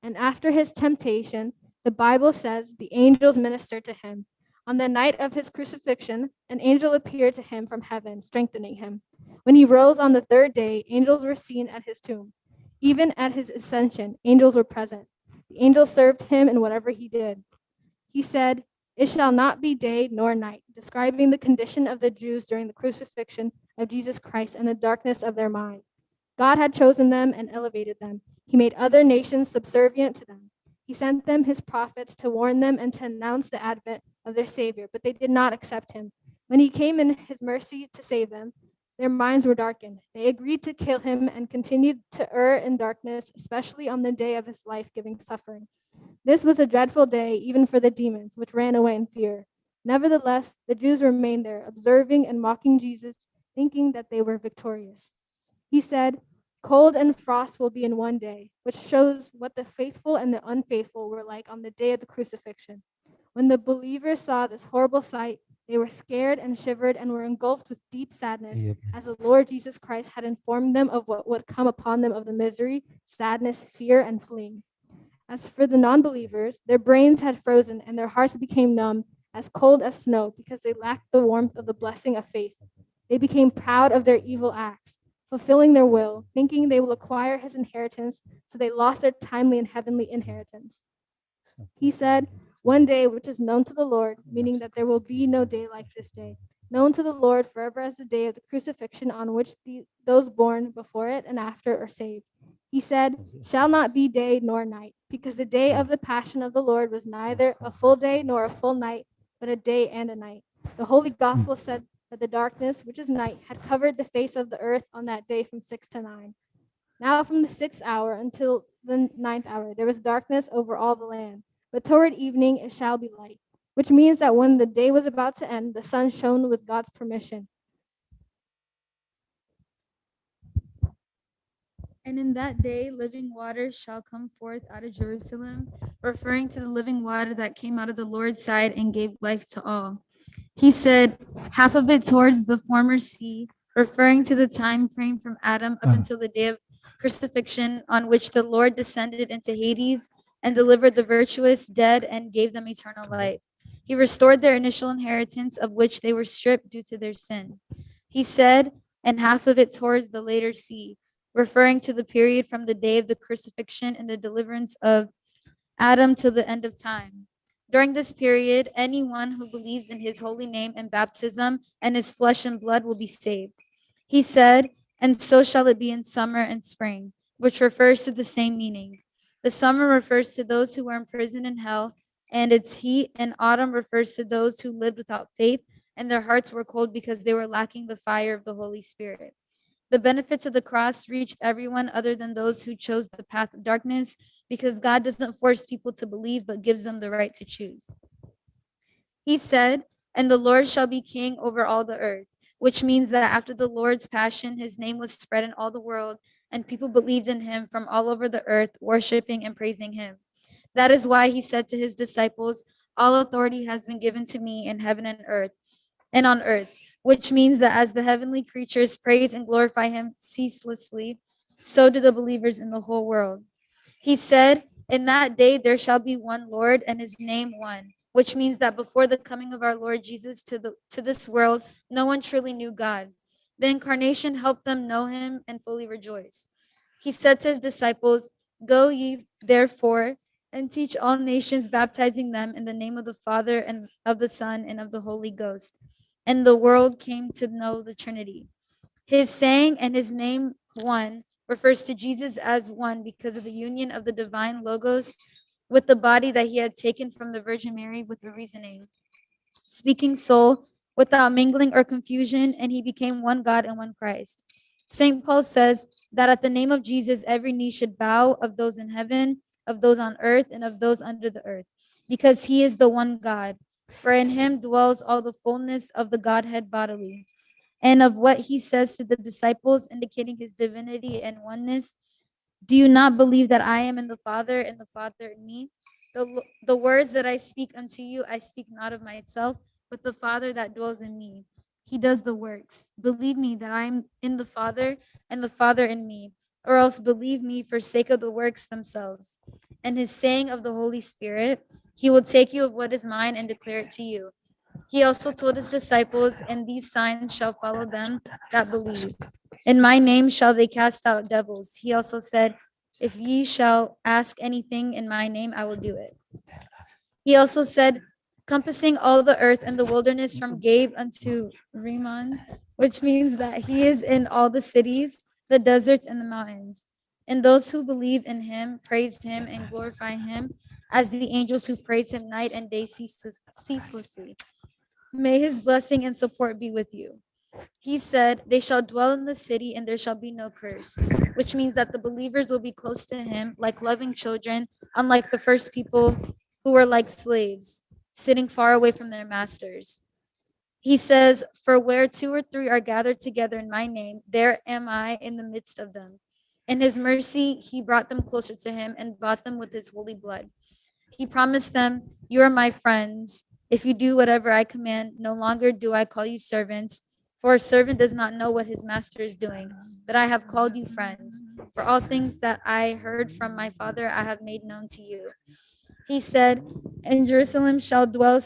And after his temptation, the Bible says the angels ministered to him. On the night of his crucifixion, an angel appeared to him from heaven, strengthening him. When he rose on the third day, angels were seen at his tomb. Even at his ascension, angels were present. The angels served him in whatever he did. He said, "It shall not be day nor night," describing the condition of the Jews during the crucifixion of Jesus Christ and the darkness of their mind. God had chosen them and elevated them. He made other nations subservient to them. He sent them his prophets to warn them and to announce the advent of their Savior, but they did not accept him. When he came in his mercy to save them, their minds were darkened. They agreed to kill him and continued to err in darkness, especially on the day of his life-giving suffering. This was a dreadful day even for the demons, which ran away in fear. Nevertheless, the Jews remained there, observing and mocking Jesus, thinking that they were victorious. He said, "Cold and frost will be in one day," which shows what the faithful and the unfaithful were like on the day of the crucifixion. When the believers saw this horrible sight, they were scared and shivered and were engulfed with deep sadness, as the Lord Jesus Christ had informed them of what would come upon them of the misery, sadness, fear, and fleeing. As for the non-believers, their brains had frozen and their hearts became numb, as cold as snow, because they lacked the warmth of the blessing of faith. They became proud of their evil acts, fulfilling their will, thinking they will acquire his inheritance, so they lost their timely and heavenly inheritance. He said, "One day which is known to the Lord," meaning that there will be no day like this day, known to the Lord forever as the day of the crucifixion on which those born before it and after are saved. He said, "Shall not be day nor night," because the day of the passion of the Lord was neither a full day nor a full night, but a day and a night. The Holy Gospel said that the darkness, which is night, had covered the face of the earth on that day from 6 to 9. Now from the 6th hour until the 9th hour, there was darkness over all the land. But toward evening it shall be light, which means that when the day was about to end, the sun shone with God's permission. And in that day, living water shall come forth out of Jerusalem, referring to the living water that came out of the Lord's side and gave life to all. He said, half of it towards the former sea, referring to the time frame from Adam up until the day of crucifixion, on which the Lord descended into Hades and delivered the virtuous dead and gave them eternal life. He restored their initial inheritance, of which they were stripped due to their sin. He said, and half of it towards the later sea, referring to the period from the day of the crucifixion and the deliverance of Adam till the end of time. During this period, anyone who believes in his holy name and baptism and his flesh and blood will be saved. He said, and so shall it be in summer and spring, which refers to the same meaning. The summer refers to those who were imprisoned in hell, and its heat, and autumn refers to those who lived without faith, and their hearts were cold because they were lacking the fire of the Holy Spirit. The benefits of the cross reached everyone other than those who chose the path of darkness, because God doesn't force people to believe, but gives them the right to choose. He said, and the Lord shall be king over all the earth, which means that after the Lord's passion, his name was spread in all the world, and people believed in him from all over the earth, worshiping and praising him. That is why he said to his disciples, all authority has been given to me in heaven and earth, and on earth, which means that as the heavenly creatures praise and glorify him ceaselessly, so do the believers in the whole world. He said, in that day there shall be one Lord and his name one, which means that before the coming of our Lord Jesus to this world, no one truly knew God. The incarnation helped them know him and fully rejoice. He said to his disciples, go ye therefore and teach all nations, baptizing them in the name of the Father and of the Son and of the Holy Ghost. And the world came to know the Trinity. His saying and his name one refers to Jesus as one because of the union of the divine Logos with the body that he had taken from the Virgin Mary with the reasoning, speaking soul without mingling or confusion, and he became one God and one Christ. St. Paul says that at the name of Jesus, every knee should bow, of those in heaven, of those on earth, and of those under the earth, because he is the one God. For in him dwells all the fullness of the Godhead bodily. And of what he says to the disciples, indicating his divinity and oneness, do you not believe that I am in the Father and the Father in me? The words that I speak unto you, I speak not of myself, but the Father that dwells in me. he does the works. Believe me that I am in the Father and the Father in me, or else believe me for sake of the works themselves. And his saying of the Holy Spirit, he will take you of what is mine and declare it to you. He also told his disciples, and these signs shall follow them that believe. In my name shall they cast out devils. He also said, if ye shall ask anything in my name, I will do it. He also said, compassing all the earth and the wilderness from Gabe unto Rimmon, which means that he is in all the cities, the deserts, and the mountains. And those who believe in him praised him and glorify him as the angels who praise him night and day ceaselessly. May his blessing and support be with you. He said, they shall dwell in the city and there shall be no curse, which means that the believers will be close to him like loving children, unlike the first people who were like slaves, sitting far away from their masters. He says, for where 2 or 3 are gathered together in my name, there am I in the midst of them. In his mercy, he brought them closer to him and bought them with his holy blood. He promised them, you are my friends. If you do whatever I command, no longer do I call you servants, for a servant does not know what his master is doing, but I have called you friends. For all things that I heard from my Father, I have made known to you. He said, and Jerusalem shall dwell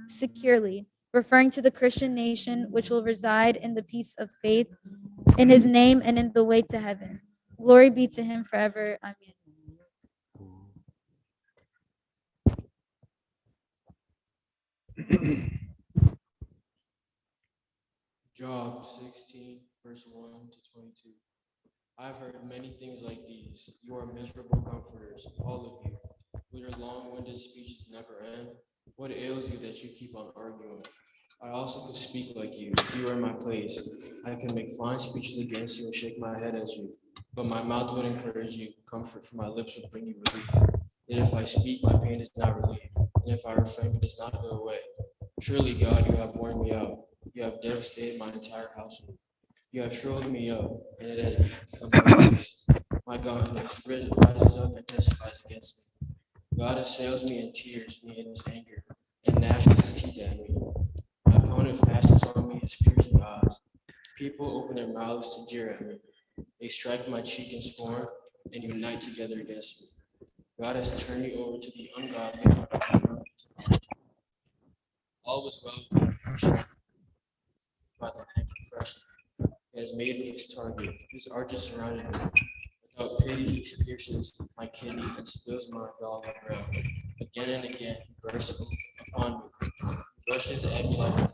securely, referring to the Christian nation, which will reside in the peace of faith, in his name and in the way to heaven. Glory be to him forever. Amen. Job 16, verse 1 to 22. I've heard many things like these. You are miserable comforters, all of you. Will your long-winded speeches never end? What ails you that you keep on arguing? I also could speak like you. If you were in my place, I can make fine speeches against you and shake my head at you. But my mouth would encourage you. Comfort from my lips would bring you relief. Yet if I speak, my pain is not relieved. And if I refrain, it does not go away. Surely, God, you have worn me out. You have devastated my entire household. You have shriveled me up, and it has become a weakness. My godliness rises up and testifies against me. God assails me and tears me in his anger, and gnashes his teeth at me. My opponent fastens on me his piercing eyes. People open their mouths to jeer at me. They strike my cheek in scorn and unite together against me. God has turned me over to the ungodly. All was well by the hand of oppression. He has made me his target. His arches surrounded me. Without pity, he pierces my kidneys and spills my gall on the ground. Again and again, he bursts upon me. He rushes at me like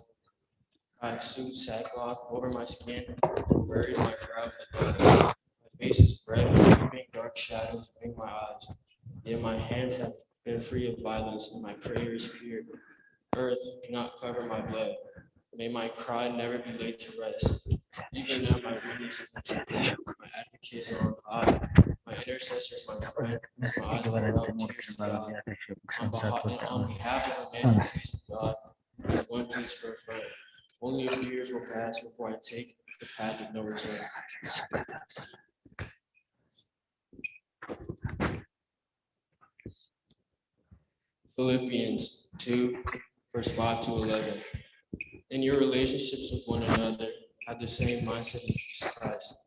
I have sewed sackcloth over my skin and buried my brow with blood. My face is red with weeping, dark shadows ring my eyes. Yet my hands have been free of violence, and my prayer is pure. Earth, do not cover my blood. May my cry never be laid to rest. Even now, my witness is my advocates are on high. My intercessor is my friend. As my eyes pour out tears to God. On behalf of a man who pleads with God, one pleads for a friend. Only a few years will pass before I take the path of no return. Philippians 2, verse 5 to 11. In your relationships with one another, have the same mindset as Jesus Christ.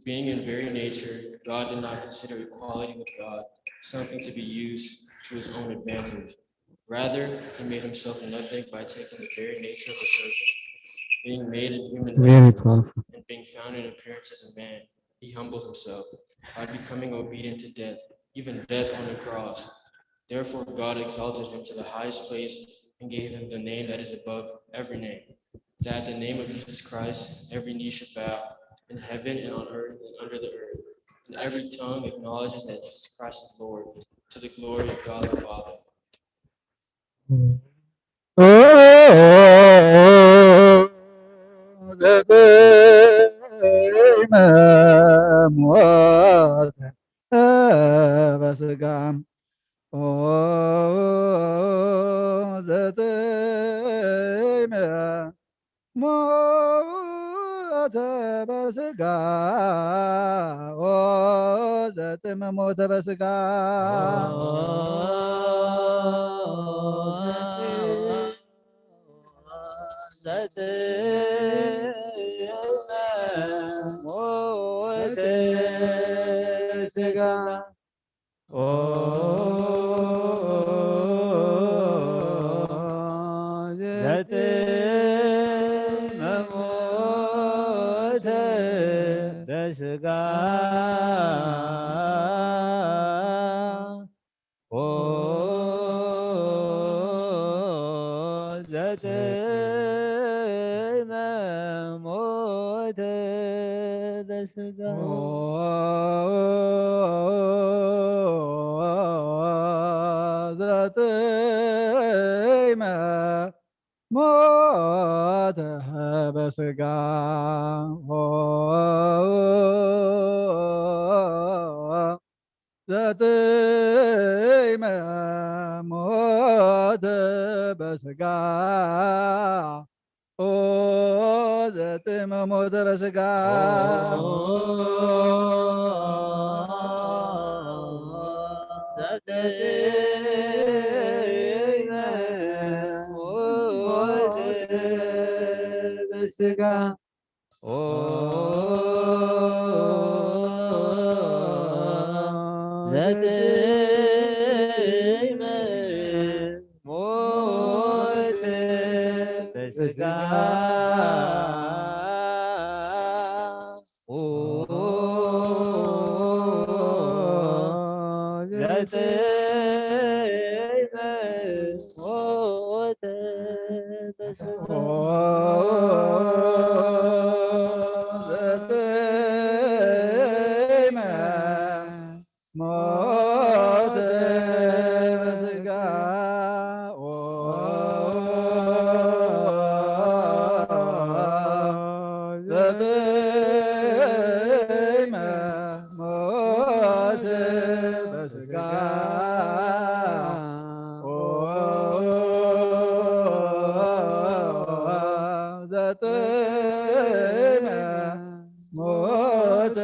Being in very nature, God did not consider equality with God something to be used to his own advantage. Rather, he made himself nothing by taking the very nature of a servant. Being made in human likeness and being found in appearance as a man, he humbled himself by becoming obedient to death, even death on the cross. Therefore, God exalted him to the highest place and gave him the name that is above every name, that at the name of Jesus Christ, every knee should bow in heaven and on earth and under the earth, and every tongue acknowledges that Jesus Christ is Lord, to the glory of God the Father. ሞተ በስጋ ዘጥም ሞተ በስጋ ሞተ ስጋ ዘጥመሞተ በስጋ ዘጥመሞተ በስጋ ዘጥመ ሞተ በስጋ ዘጥመ ሞተ በስጋ ዘጥመ ሞተ በስጋ ስጋ ዘጥመ ሞተ በስጋ ዘጥመ ሞተ በስጋ ዘጥመ ሞተ በስጋ ዘጥመ ሞተ በስጋ ዘጥመ ሞተ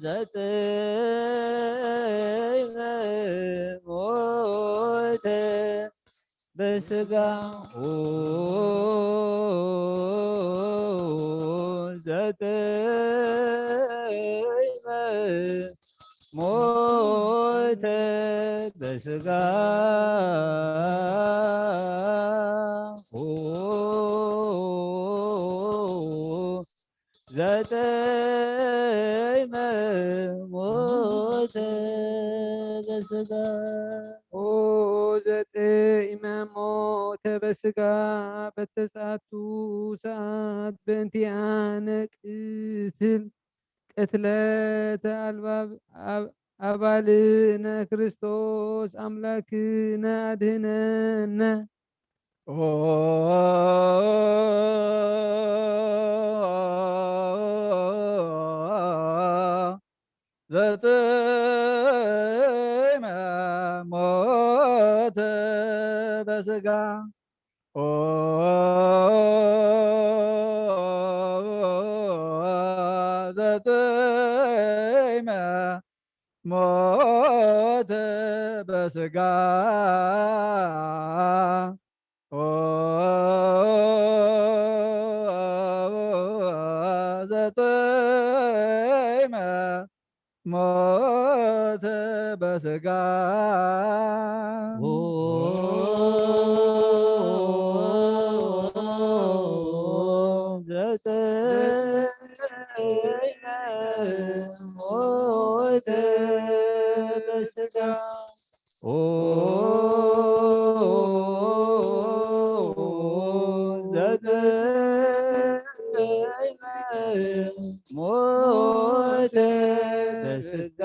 በስጋ ዘጥመ ሞተ በስጋ ዘጥመ ሞተ በስጋ ዘጥመ ሞተ በስጋ ዘጥመ ሞተ በስጋ በተስዓቱ ሰዓት በእንቲአነ ቅትለተ አልባብ አባልነ ክርስቶስ አምላክነ አድኅነነ ዘጥመ ሞተ በስጋ ዘጥመ ሞተ በስጋ ዘጥመ ሞተ በስጋ ዘጥመ ሞተ በስጋ ዘጥመ ሞተ በስጋ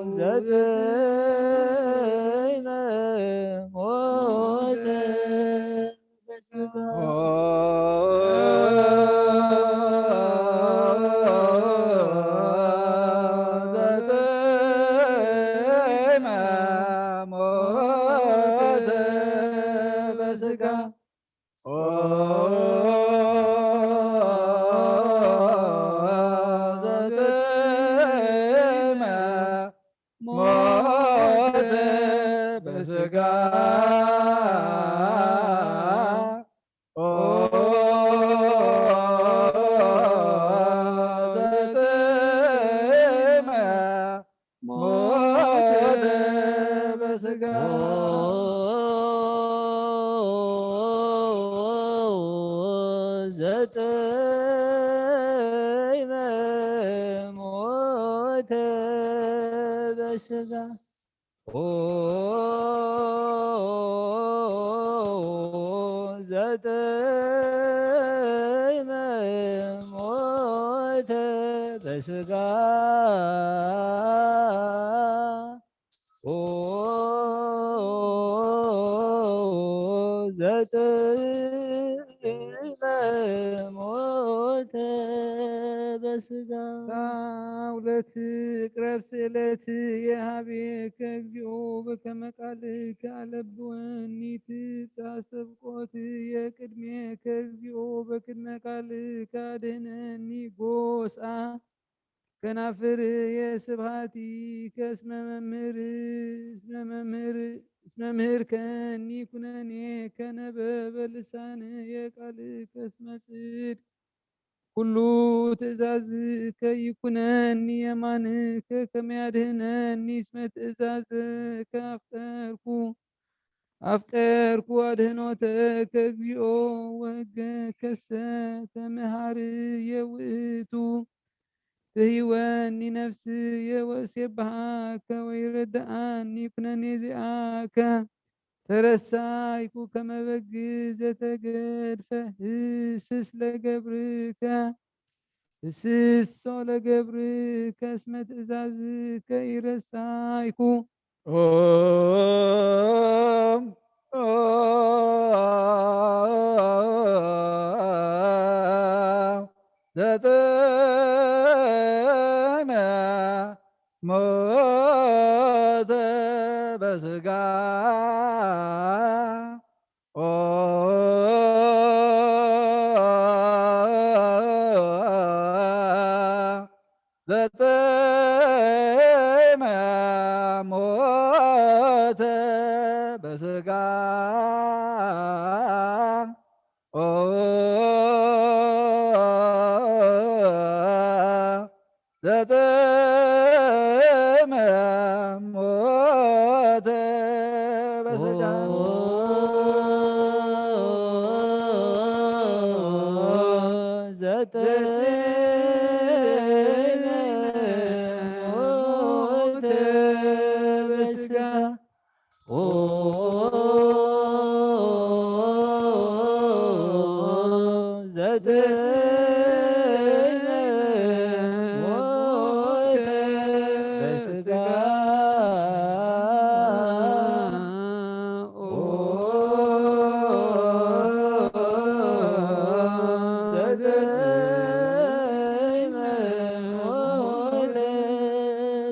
ዘጥመ ሞተ በስጋ ዘጥመ ሞተ በስጋ ዘጠይመ ሞተ በስጋ ዘጠይመ ሞተ በስጋ ዘጠይመ ሞተ በስጋ ሁለት ቅረብ ስእለት የሃቤ ከግዚኦ በከመ ቃልከ አለብወኒ ትጻሰብቆት የቅድሜ ከግዚኦ በቅድመ ቃልከ አድኅነኒ ጎስአ ከናፍር የስብሐቲከ እስመ መምህር ከኒ ኩነኔ ከነበበ ልሳን የቃልከ እስመ ጽድቅ ኩሉ ትእዛዝከ ይኩነኒ የማንከ ከመ ያድኅነኒ እስመ ትእዛዘከ አፍቀርኩ አድኅኖተከ እግዚኦ ወሕገከሰ ተመሃርየ ውእቱ ትሂወኒ ነፍስየ ወእሴብሐከ ወይረድአኒ ኩነኔ ዚአከ ተረሳይኩ ከመ በግዕ ዘተገድፈ ህስስ ለገብርከ እስመ ትእዛዝከ ይረሳይኩ ዘጠይመ ሞተ በስጋ ዘጠይመ ሞተ በስጋ ዘጠይመ ሞተ በስጋ ዘጠይመ ሞተ በስጋ ዘጠይመ ሞተ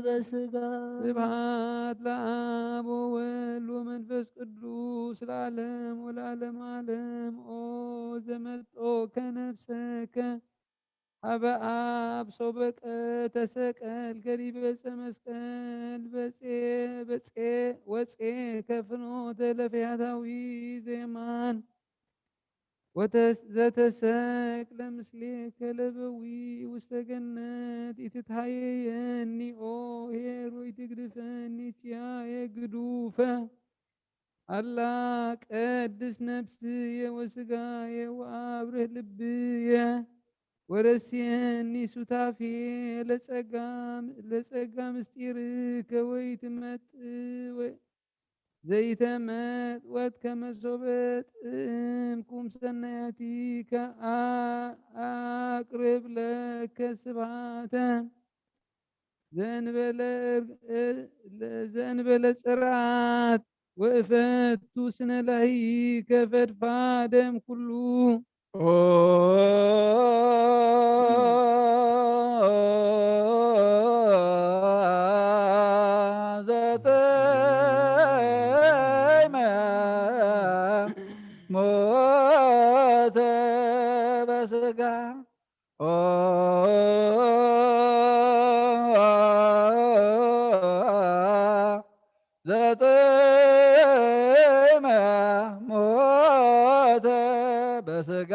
በስጋ ስብሐት ለአብ ወወልድ ወመንፈስ ቅዱስ ለዓለም ወለዓለመ ዓለም። ኦ ዘመጦ ከነፍሰከ ሀበ አብ ሶበቀ ተሰቀል ከዲበ ዕፀ መስቀል ወፄ ከፍኖተ ለፈያታዊ ዜማን ዘተሰቅለ ምስሌከ ለበዊ ውስተ ገነት ኢትትሃየየኒ ኦ ኄር ወኢትግድፈኒ ኪያየ ግዱፈ አላ ቀድስ ነፍስየ ወሥጋየ ወአብርህ ልብየ ወረስየኒ ሱታፌ ለጸጋ ምስጢርከ ዘይተመጥወት ከመ ሶበ ጥዕምኩም ሰናያቲከ አቅርብ ለከ ስብሐተ ዘእንበለ ጽርዓት ወእፈቱ ስነ ላሂከ ፈድፋደም ኩሉ ዘጠይመ ሞተ በስጋ ዘጠይመ ሞተ በስጋ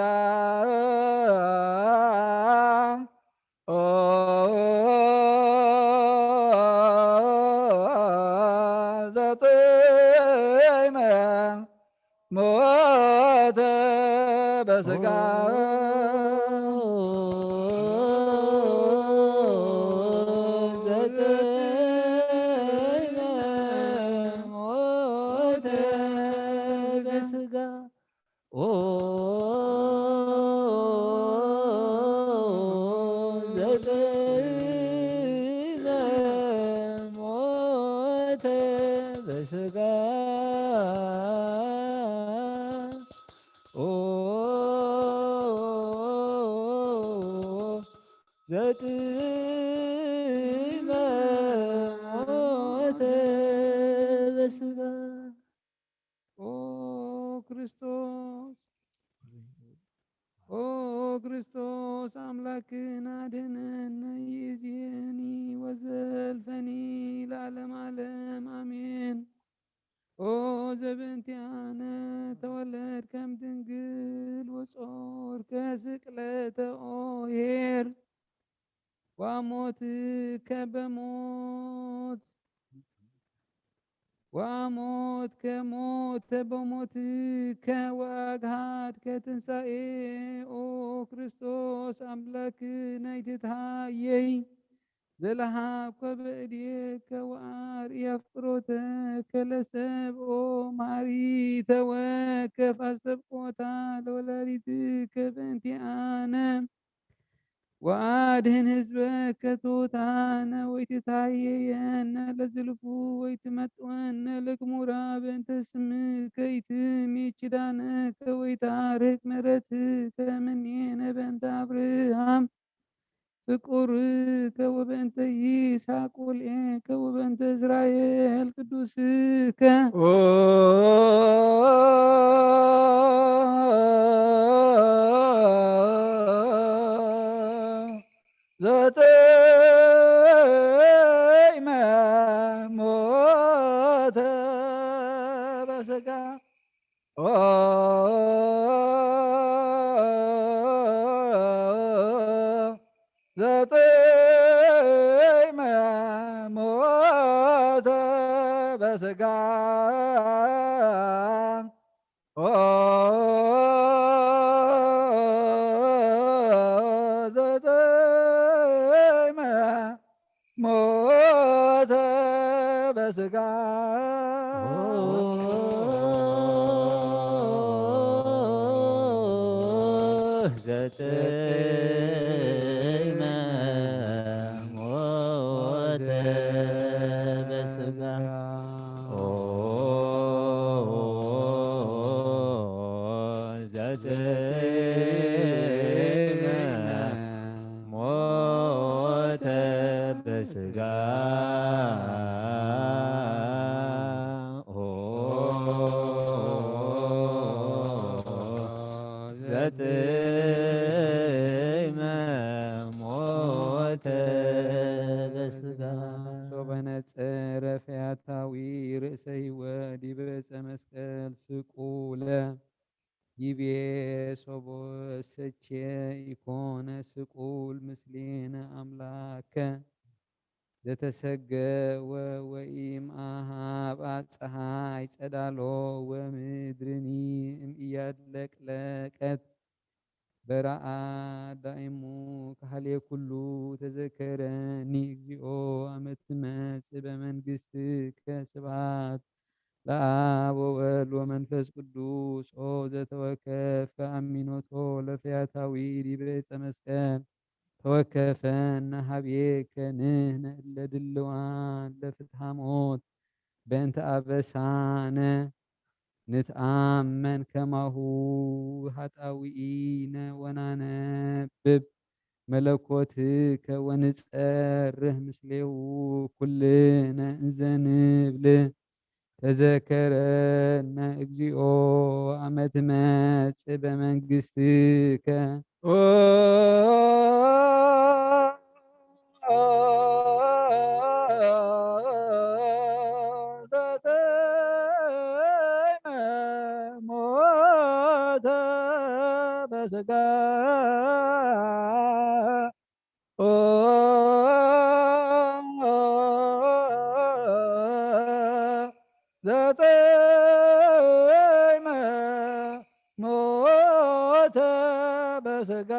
ዘጠይመ ሞተ በስጋ ሞተ በስጋ ሞተ በስጋ ሞተ በስጋ ክርስቶስ አምላክን አድነን ይእዜኒ ወዘልፈኒ ለዓለመ ዓለም አሜን። ኦ ዘበንቲአነ ተወለድከ እምድንግል ወጾርከ ስቅለተ ኄር ወሞትከ በሞት ወሞትከ ሞተ በሞትከ ወአግሃድከ ትንሣኤ ኦ ክርስቶስ አምላክነ ይትሃየይ ዘለሃብከ በእዴከ ወአርአያ ፍቅሮተከ ለሰብእ ኦ መሐሪተ ወከፍ አሰብቆታ ለወላዲትከ በእንቲአነ ወአድህን ህዝበከ ትሑታነ ወይትታየየነ ለዝልፉ ወይትመጥወነ ለግሙራ በእንተ ስምከ ይትሜ ኪዳነከ ወይታርቅ ምሕረትከ እምኔነ በእንተ አብርሃም ፍቁርከ ወበእንተ ይስሐቅ ወልኤከ ወበእንተ እስራኤል ቅዱስከ ዘጠይመ ሞተ በስጋ ዘጠይመ ሞተ በስጋ ዘጠይመ ሞተ በስጋ ዘጠይመ ሞተ በስጋ ዘጠይመ ሞተ በስጋ ዘጠይመ ሞተ በስጋ ሶበነጸረ ፈያታዊ ርእሰ ሕይወት ዲበ ዕፀ መስቀል ስቁለ ይቤ ሶቦሰቼ ኢኮነ ስቁል ምስሌነ አምላከ ዘተሰገወ ወኢምአሃብ ፀሐይ ጸዳሎ ወምድርኒ እምኢያድለቅለቀት በረአድ ዳይሙ ካህሌ ኩሉ ተዘከረኒ እግዚኦ አመ ትመጽእ በመንግሥትከ ስብሐት ለአብ ወወልድ ወመንፈስ ቅዱስ ኦ ዘተወከፍከ አሚኖቶ ለፈያታዊ ዲበ ዕፀ መስቀል ተወከፈነ ሀቤከ ንሕነ እለ ድልዋን ለፍትሐ ሞት በእንተ አበሳነ ንትአመን ከማሁ ኃጣውኢነ ወናነብብ መለኮትከ ወንጸርህ ምስሌሁ ኩልነ እንዘ ንብል ተዘከረነ እግዚኦ አመ ትመጽእ በመንግሥትከ ዘጠይመ ሞተ በስጋ ዘጠይመ ሞተ ሞተ በስጋ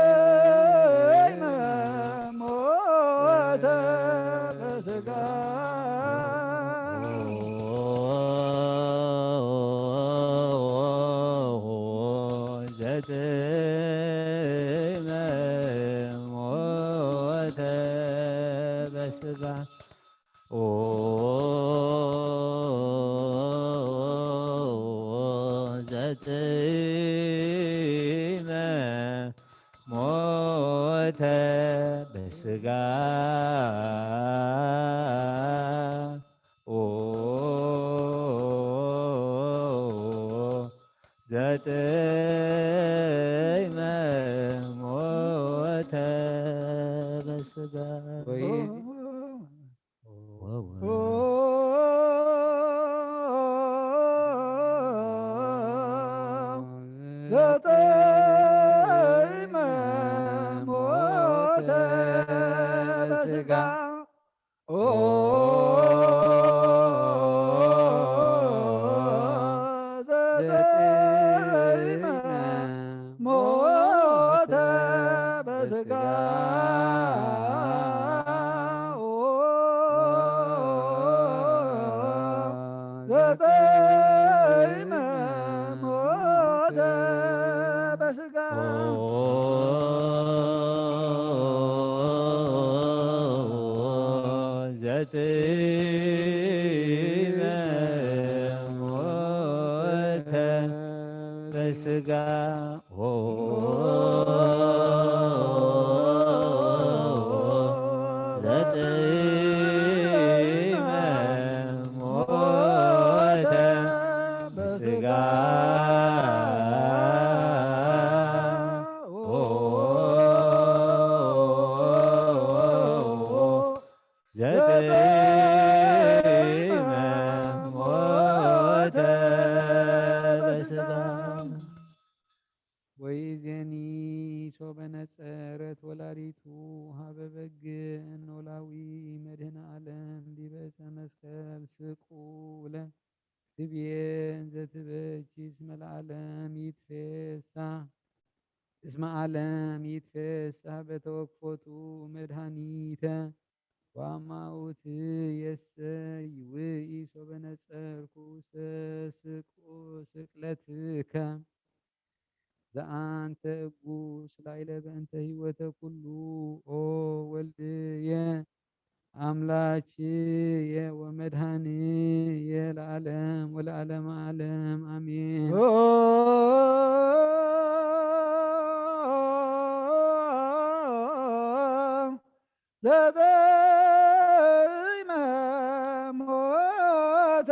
ዘጠኝ ሞተ በስጋ ሞተ በስጋ ዘጠኝ ሞተ በስጋ ዘጠኝ ሞተ በስጋ ዘጠኝ ሞተ በስጋ ዘጠኝ ሞተ በስጋ ዘጠኝ ሞተ በስጋ ዘጠኝ ሞተ በስጋ ወይዜኒ ሶበነጸረት ወላዲቱ ሀበ በግ ኖላዊ መድህነ ዓለም ዲበፀ መስቀል ስቁለ ትቤን ዘትበጅ እስመ ለዓለም ይትፌሳህ እስመ ዓለም ይትፌሳህ በተወክፎቱ መድኃኒተ ዋማውት የሰይ ውኢ ሶበነጸርኩ ውስተ ስቅለትከ ዘአንተ እጉስ ላዕለ በእንተ ሕይወተ ኩሉ ኦ ወልድየ አምላችየ ወመድኃኒየ ለዓለም ወለዓለመ ዓለም አሜን። ዘጠኝ ሞተ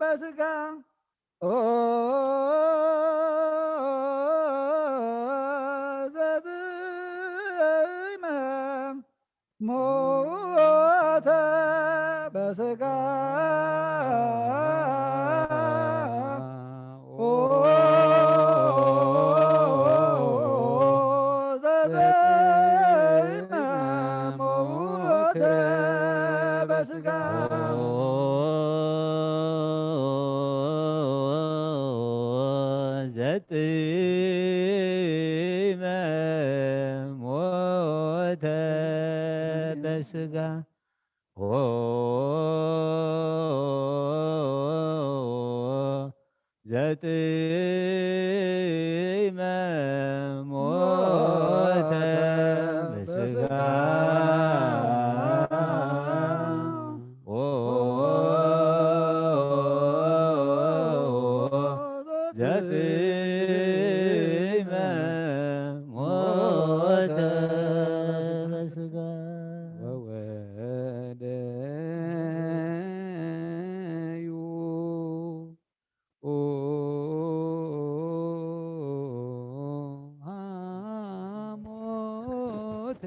በስጋ ዘጠኝ ሞተ በስጋ ዘጠኝ ሞተ በስጋ ዘጠኝ ሞተ በስጋ ዘጠኝ ሞተ በስጋ ወወደዩ ሐሞተ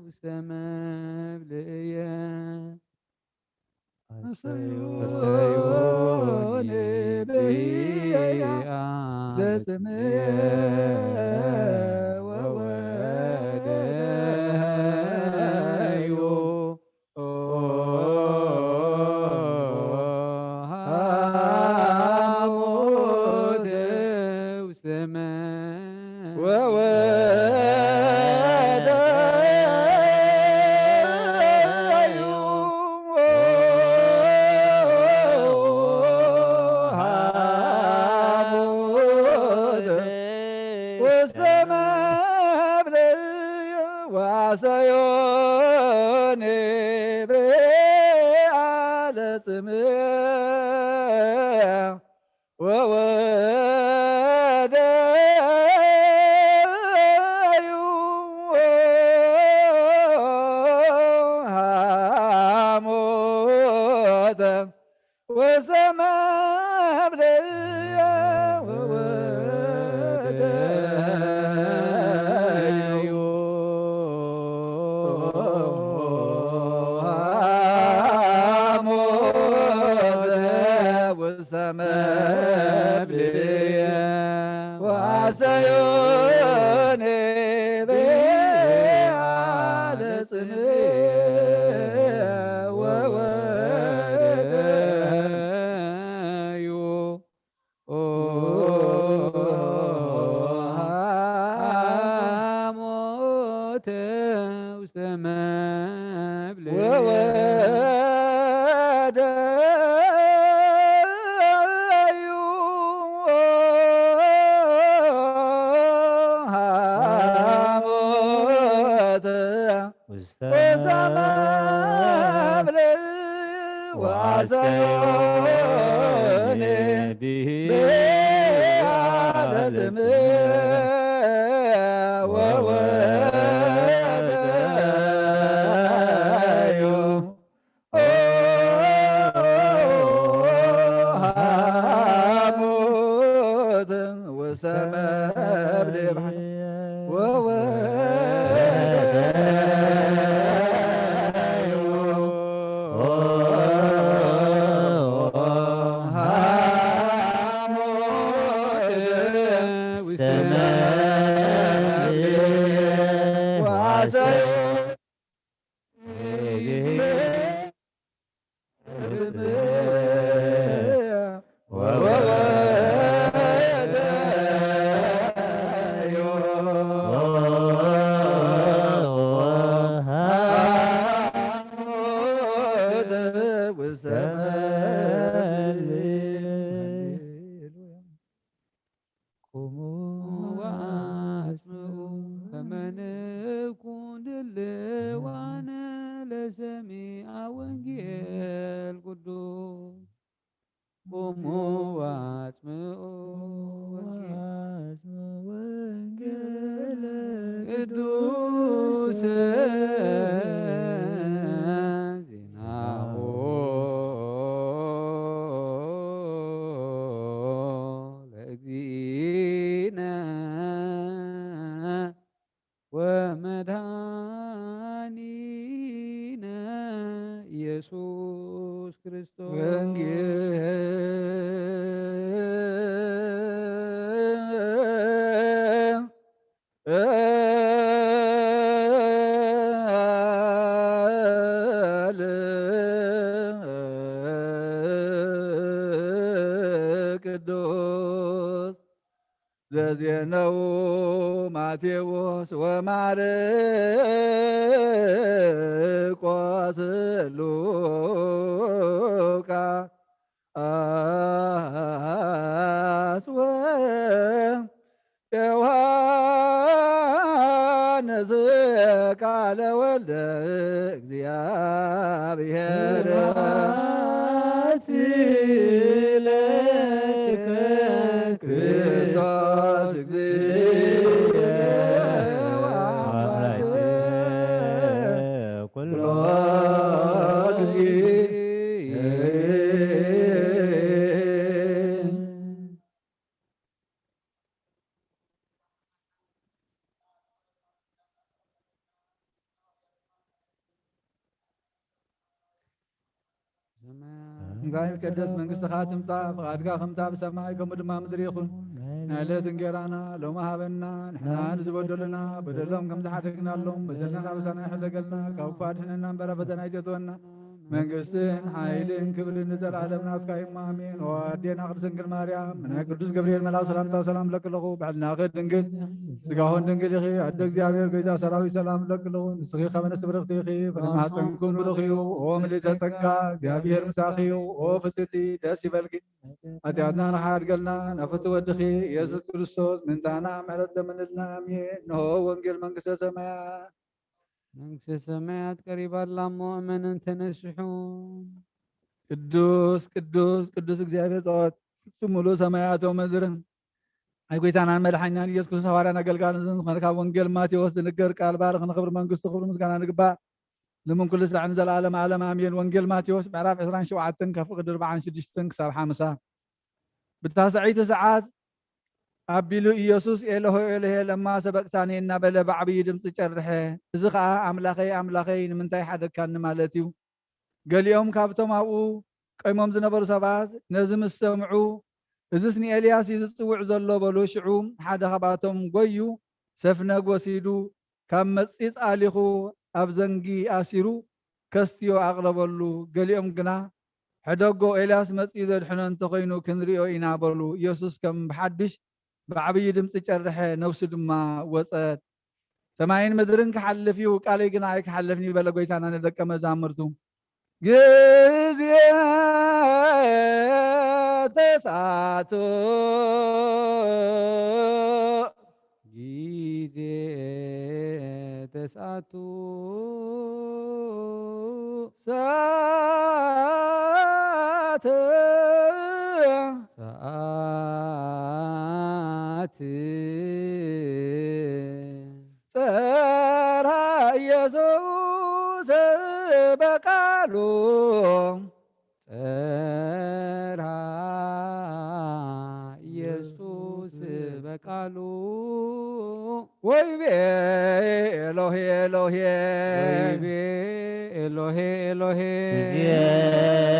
ውስተ መብልየ አስተዮኒ ብያ ለጽምየ ወወደዩ لسمع وودايو هاموتا وسمع بليا وودايو هاموتا وسمع بليا وعسيوني على سمع وودايو موت وسما وعسيوني به على سمع وودايو هاموت وسما بلبح ومدانينا ኢየሱስ ክርስቶስ ቅዱስ ዘዜነው ማቴዎስ ወማርቆስ ሉቃስ ወዮሐንስ ቃለ ወልደ እግዚአብሔር ክርስቶስ ኩሎ እንጋይ ቀደስ መንግሥትኻ ትምጻእ ፈቃድካ ከምታ ብሰማይ ከምኡ ድማ ምድሪ ይኹን ናይ ዕለት እንጀራና ሎሚ ሃበና ንሕና ንዝበደሉና በደሎም ከም ዝሓደግናሎም በደልና በሳና ይሕለገልና ካብ እኳ ድሕነና እምበረ ፈተና ይቴትወና መንግስትን ሓይልን ክብርን ንዘለዓለም ናትካ እዩ አሜን። ወአዴና ቅድስት ድንግል ማርያም ናይ ቅዱስ ገብርኤል መልአክ ሰላምታ ሰላም ለክለኹ ባዕልናኸ ድንግል ስጋሁን ድንግል ኢኺ ኣደ እግዚአብሔር ገዛ ሰራዊት ሰላም ለክለኹ ንስኺ ከመነስ ብርኽቲ ኢኺ ፍልማሕፀንኩም ብሩኽ እዩ ኦ ምልዕተ ጸጋ እግዚአብሔር ምሳኺ እዩ ኦ ፍጽቲ ደስ ይበልኪ ኃጢአትና ንሓድገልና ናፍቲ ወድኺ ኢየሱስ ክርስቶስ ምንታና ምሕረት ለምንልና አሜን። ንሆ ወንጌል መንግስተ ሰማያት መንግሥተ ሰማያት ቀሪባላ እሞ እመንን ተነስሑ ቅዱስ ቅዱስ ቅዱስ እግዚአብሔር ጸወት ሙሉ ሰማያት ወምድርን አይ ጎይታናን መድኃኒናን ኢየሱስ ክርስቶስ ሐዋርያን አገልጋሎትን ዝኾነ ካብ ወንጌል ማቴዎስ ዝንገር ቃል ባርኽ ንኽብሪ መንግስቱ ክብሪ ምስጋና ንግባእ لمن كل سلام نزل العالم عالم امين وانجيل ماتيوس معراف 27 كف قدر 46 كساب 5 بالتاسعيت ساعات ابيلو ኢየሱስ ኤሎሄ ኤሎሄ ለማ ሰበቅታኒና በለ ባዕብይ ድምጽ ጨርሐ እዚ ከዓ አምላኸይ ንምንታይ ሓደካኒ ማለት እዩ ገሊኦም ካብቶም ኣብኡ ቀይሞም ዝነበሩ ሰባት ነዚ ምስ ሰምዑ እዚስ ንኤልያስ ዝፅውዕ ዘሎ በሉ ሽዑ ሓደ ከባቶም ጎዩ ሰፍነግ ወሲዱ ካብ መፂፅ ኣሊኹ ኣብ ዘንጊ ኣሲሩ ከስትዮ ኣቕረበሉ ገሊኦም ግና ሕደጎ ኤልያስ መፂኡ ዘድሕኖ እንተኮይኑ ክንሪኦ ኢና በሉ ኢየሱስ ከም ብሓድሽ بعبي دمت جرح نفس دما وصت سماين مدرن كحلف يو قال يغنا كحلفني بلا غيتانا ندك مزامرتو غزيا تساتو غزيا تساتو ساتو سرى يسوس بقالو سرى يسوس بقالو ويبي إلهي إلهي ويبي إلهي إلهي زيادة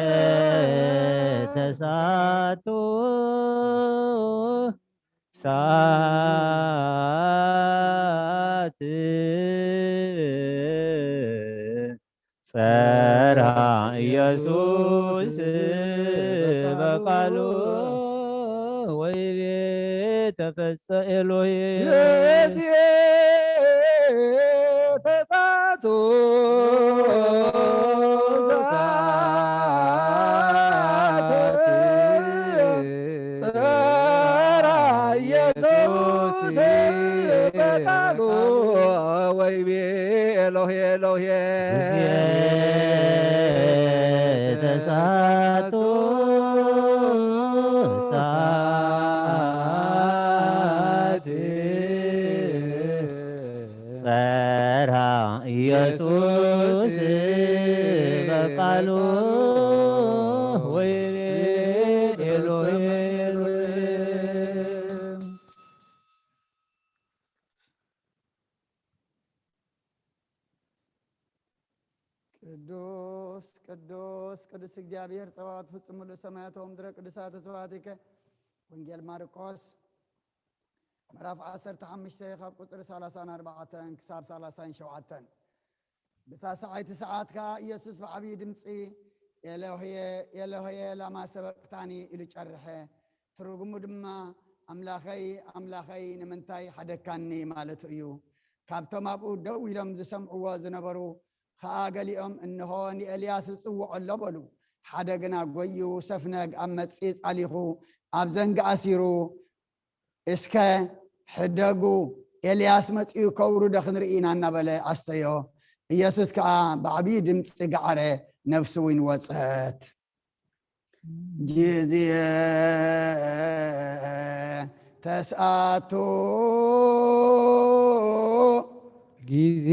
ساتو سات سرى يسوس بقالو ويبي تفسى إلهي تفاتو Elohe Elohe Satu Sati Sara Yesus Bakalu Elohe ቅዱስ ቅዱስ እግዚአብሔር ጸዋት ፍጹም ሙሉ ሰማያት ወምድረ ቅዱሳት ተስዋቲከ ወንጌል ማርቆስ ምዕራፍ 15 ካብ ቁጥር 34 ክሳብ 37 በታሰዓይቲ ሰዓት ካ ኢየሱስ ብዓብይ ድምፂ ኤሎሄ ኤሎሄ ለማ ሰበቅታኒ ኢሉ ጨርሐ ትርጉሙ ድማ ኣምላኸይ ኣምላኸይ ንምንታይ ሓደካኒ ማለት እዩ ካብቶም ኣብኡ ደው ኢሎም ዝሰምዕዎ ዝነበሩ خاغليهم انه الياس صوع لبلو حدغنا غيو سفنق امصيص عليخو ابزنق اسيرو اسك حدغو الياس مصيو كورو دخنرينا نبله استيو يسوس كا بعبي دمص غعره نفسو وين وصت جزيه تساتو ጊዜ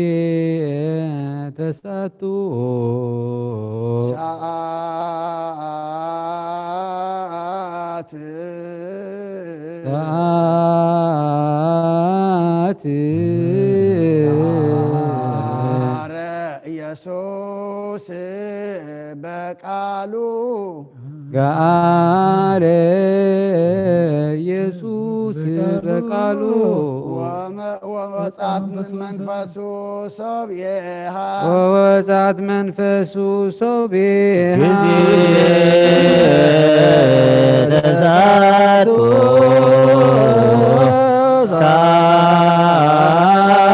ተሳቱ ሰዓት ጋረ ኢየሱስ በቃሉ ጋረ ኢየሱስ በቃሉ ووسعت منفسه صبيها ووسعت منفسه صبيها تزاتو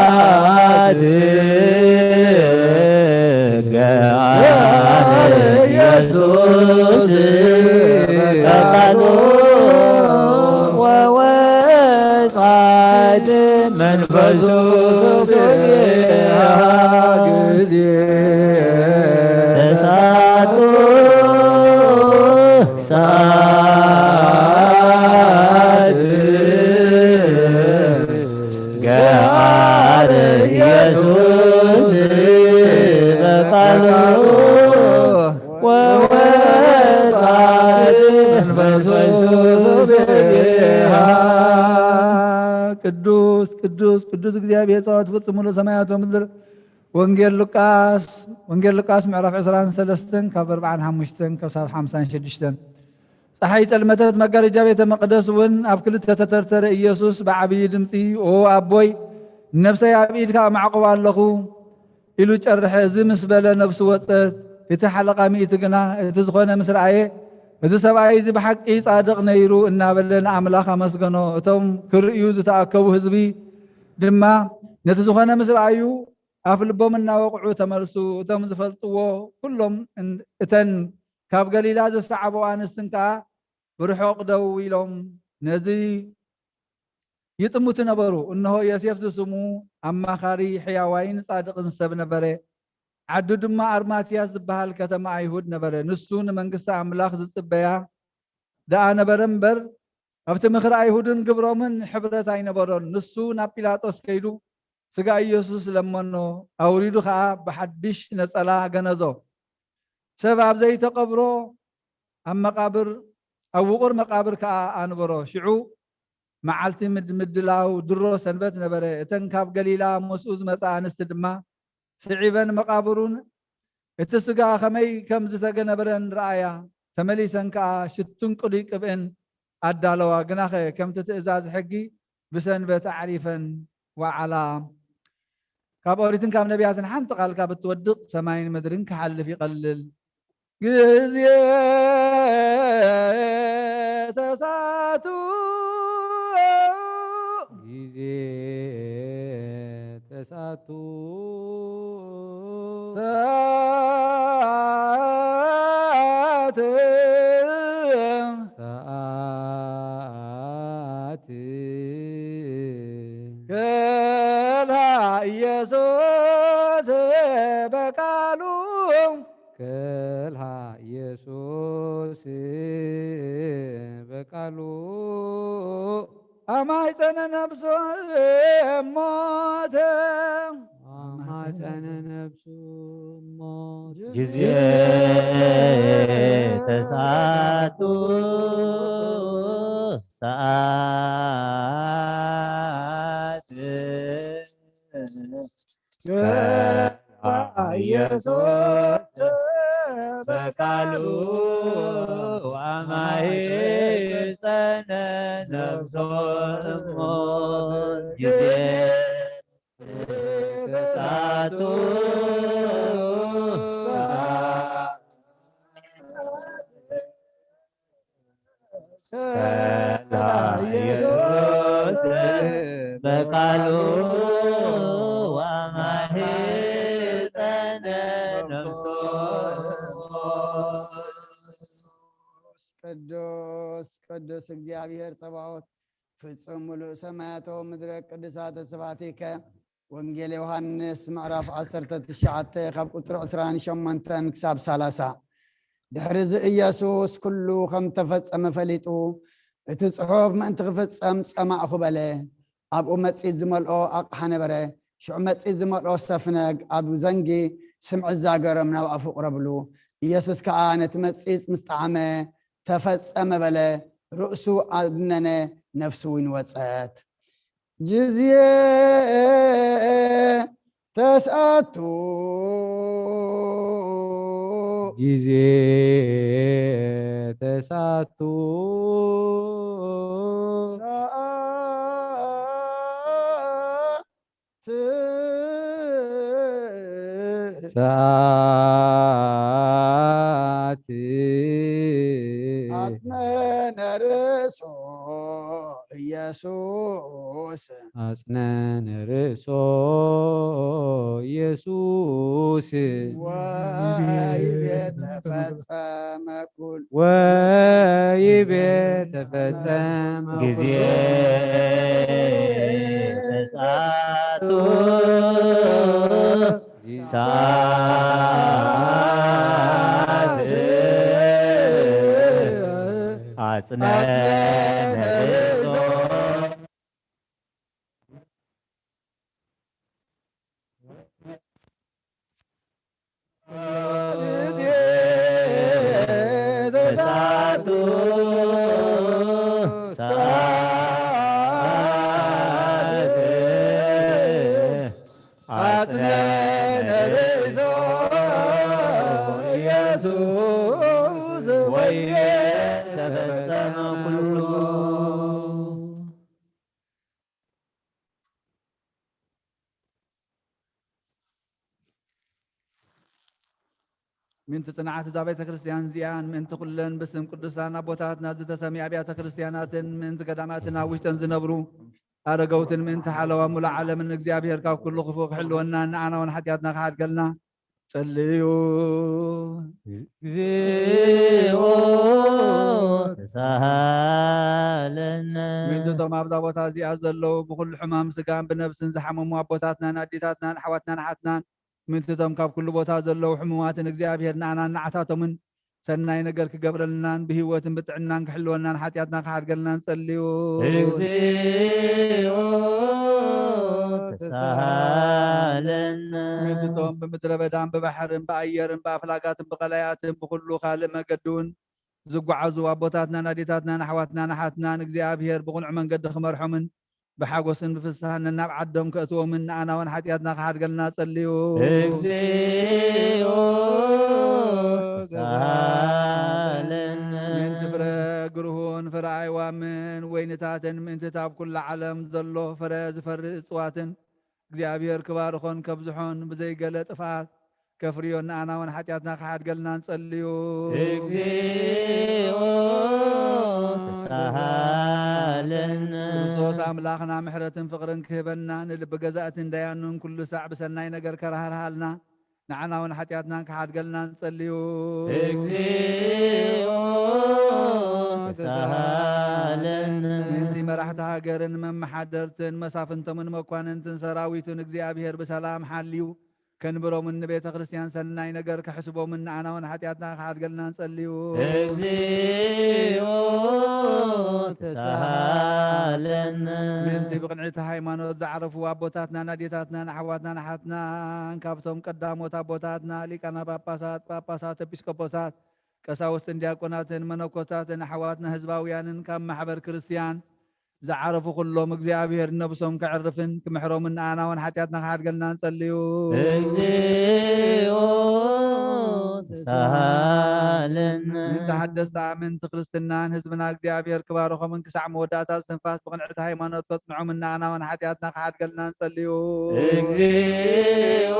سعد يسوس قالوا ووسعت منفسه صبيها تزاتو ሰዓት ገአር ኢየሱስ በቃሉ ወወጣት መንፈሱ ቅዱስ ቅዱስ ቅዱስ እግዚአብሔር ጸሎት ፍጹም ሙሉ ሰማያት ወምድር ወንጌል ሉቃስ ምዕራፍ 23 ካብ 45 ካብ 56 ፀሓይ ጸልመተት መጋረጃ ቤተ መቅደስ እውን ኣብ ክልተ ተተርተረ ኢየሱስ ብዓብይ ድምፂ ኦ ኣቦይ ነፍሰይ ኣብ ኢድካ ማዕቆብ ኣለኹ ኢሉ ጨርሐ እዚ ምስ በለ ነፍሱ ወፀት እቲ ሓለቓ ሚእቲ ግና እቲ ዝኾነ ምስ ረኣየ እዚ ሰብኣይ እዚ ብሓቂ ጻድቕ ነይሩ እናበለ ንኣምላኽ ኣመስገኖ እቶም ክርእዩ ዝተኣከቡ ህዝቢ ድማ ነቲ ዝኾነ ምስ ረኣዩ ኣፍ ልቦም እናወቕዑ ተመልሱ እቶም ዝፈልጥዎ ኩሎም እተን ካብ ገሊላ ዘሰዓበዋ ኣንስትን ከዓ ብርሑቕ ደው ኢሎም ነዚ ይጥሙት ነበሩ እነሆ ዮሴፍ ዝስሙ ኣማኻሪ ሕያዋይን ጻድቕን ሰብ ነበረ ዓዱ ድማ ኣርማትያስ ዝበሃል ከተማ ኣይሁድ ነበረ ንሱ ንመንግስቲ ኣምላኽ ዝፅበያ ደኣ ነበረ እምበር ኣብቲ ምኽሪ ኣይሁድን ግብሮምን ሕብረት ኣይነበሮን ንሱ ናብ ጲላጦስ ከይዱ ስጋ ኢየሱስ ለመኖ ኣውሪዱ ከዓ ብሓድሽ ነፀላ ገነዞ ሰብ ኣብ ዘይተቀብሮ ኣብ ውቁር መቃብር ከዓ ኣንበሮ ሽዑ መዓልቲ ምድላው ድሮ ሰንበት ነበረ እተን ካብ ገሊላ መስኡ ዝመፃ ኣንስቲ ድማ ስዒበን መቃብሩን እቲ ስጋ ከመይ ከም ዝተገነበረን ረኣያ ተመሊሰን ከዓ ሽቱን ቅሉይ ቅብእን ኣዳለዋ ግናኸ ከምቲ ትእዛዝ ሕጊ ብሰንበት ኣዕሪፈን ወዓላ ካብ ኦሪትን ካብ ነቢያትን ሓንቲ ቃል ካብ እትወድቕ ሰማይን ምድርን ክሓልፍ ይቐልል ግዜ ተሳቱ ጊዜ ተሳቱ ሰዓት ከልሃ ኢየሱስ በቃሉ ከልሃ ኢየሱስ በቃሉ አማይፀነ ነብሶ ሞተ አማይፀነ ነብሱ ሞት ጊዜ ተሳቱ ሰዓት ኢየሱስ በቃሉ አማይፀነ ነብሶ ሞት ጊዜ ተሳቱ ኢየሱስ በቃሉ ወማኅፀነ ነፍሶ ቅዱስ ቅዱስ እግዚአብሔር ጸባኦት ፍጹም ሙሉእ ሰማያቶ ምድረ ቅዱሳተ ስብሐቲከ ወንጌል ዮሐንስ ምዕራፍ 19 ካብ ቁጥሪ 28 ክሳብ 30 ድሕሪ እዚ ኢየሱስ ኩሉ ከም ተፈጸመ ፈሊጡ እቲ ጽሑፍ ምእንቲ ክፍጸም ጸማዕኹ በለ ኣብኡ መጺት ዝመልኦ ኣቕሓ ነበረ ሽዑ መጺት ዝመልኦ ሰፍነግ ኣብ ዘንጊ ስምዒት ዛገሮም ናብ ኣፉ ቅረብሉ ኢየሱስ ከዓ ነቲ መጺት ምስ ጣዕመ ተፈጸመ በለ ርእሱ ኣድነነ ነፍሱ እውን ወፀት ጊዜ ተስኣቱ ጊዜ ተሳቱ ሰዓት አጽነነ ርእሶ ኢየሱስ አጽነነ ርእሶ ኢየሱስ ወይቤ ተፈጸመ ኩሉ ወይቤ ተፈጸመ ጊዜ ተሳቱ ሰዓት عسنان رزق تسعته سعاده عسنان رزق يسوس ويتبسم كله من تصنعات ذا بيت كريستيان زيان من تقولن باسم قدسان أبوتاتنا زتسمي أبيات كريستيانات من تقدماتنا وشتن زنبرو أرجوتن من تحلوا ملا علم من እግዚአብሔር ካብ كل خفوق حلونا أنا ونحتياتنا خاد قلنا صليوا እግዚኦ ተሳሃለና من تتوم أبدا بوتا زي أزلوا بكل حمام سقام بنفس زحموا أبوتاتنا ناديتاتنا حواتنا نحتنا من تتوم كاب كل بوتا زلوا حموات እግዚአብሔር أنا نعتاتهم سناي نقر كقبرلنا بهوة بتعنا كحلونا حتياتنا خاد قلنا نصليوا እግዚኦ ተሳሃለና من تتوم بمدرة بدان ببحر بأير بأفلاقات بقلايات بكل خالق مقدون زقعزوا أبوتاتنا ناديتاتنا نحواتنا نحاتنا እግዚአብሔር بقنع من قد خمرحمن بحاقوسن بفسهن نبعدهم كأتوا من أنا ونحتياتنا خاد قلنا صليوا እግዚኦ ተሳሃለና من تفرق رهون فرعي ومن وينتاتن من تتاب كل عالم ظلوا فرز فرز صواتن እግዚአብሔር كبارخون كبزحون بزي قلت فات كفريون أنا ونحتياتنا خاد قلنا نصليوا እግዚኦ ተሳሃለና ክርስቶስ አምላኽና ምሕረትን ፍቅርን ክህበና ንልቢ ገዛእትን ዳያኑን ኩሉ ሳዕ ብሰናይ ነገር ከረሃርሃልና ንዓና እውን ሓጢኣትና ክሓድገልና ንጸልዩ እግዚኦ ተሳሃለና ነቲ መራሕቲ ሃገርን መመሓደርትን መሳፍንቶምን መኳንንትን ሰራዊትን እግዚአብሔር ብሰላም ሓልዩ ከንብሮምን ንቤተ ክርስቲያን ሰናይ ነገር ክሕስቦምን ንዓና እውን ሓጢኣትና ክሓድገልና ንጸልዩ እግዚኦ ተሳሃለና ምንቲ ብቅንዕቲ ሃይማኖት ዝዓረፉ ኣቦታትናን ኣዴታትናን ኣሕዋትናን ኣሓትናን ካብቶም ቀዳሞት ኣቦታትና ሊቃና ጳጳሳት ኤጲስቆጶሳት ቀሳውስትን ዲያቆናትን መነኮሳትን ኣሕዋትና ህዝባውያንን ካብ ማሕበር ክርስቲያን ዝዓረፉ ኩሎም እግዚአብሔር ነብሶም ክዕርፍን ክምሕሮምን ኣና እውን ሓጢኣትና ክሓድገልና ንጸልዩ እግዚኦ ተሳሃለና ንተሓደስቲ ኣመንቲ ክርስትናን ህዝብና እግዚአብሔር ክባርኾምን ክሳዕ መወዳእታ እስትንፋስ ብቅንዕቲ ሃይማኖት ከጽንዖምን ኣና እውን ሓጢኣትና ክሓድገልና ንጸልዩ እግዚኦ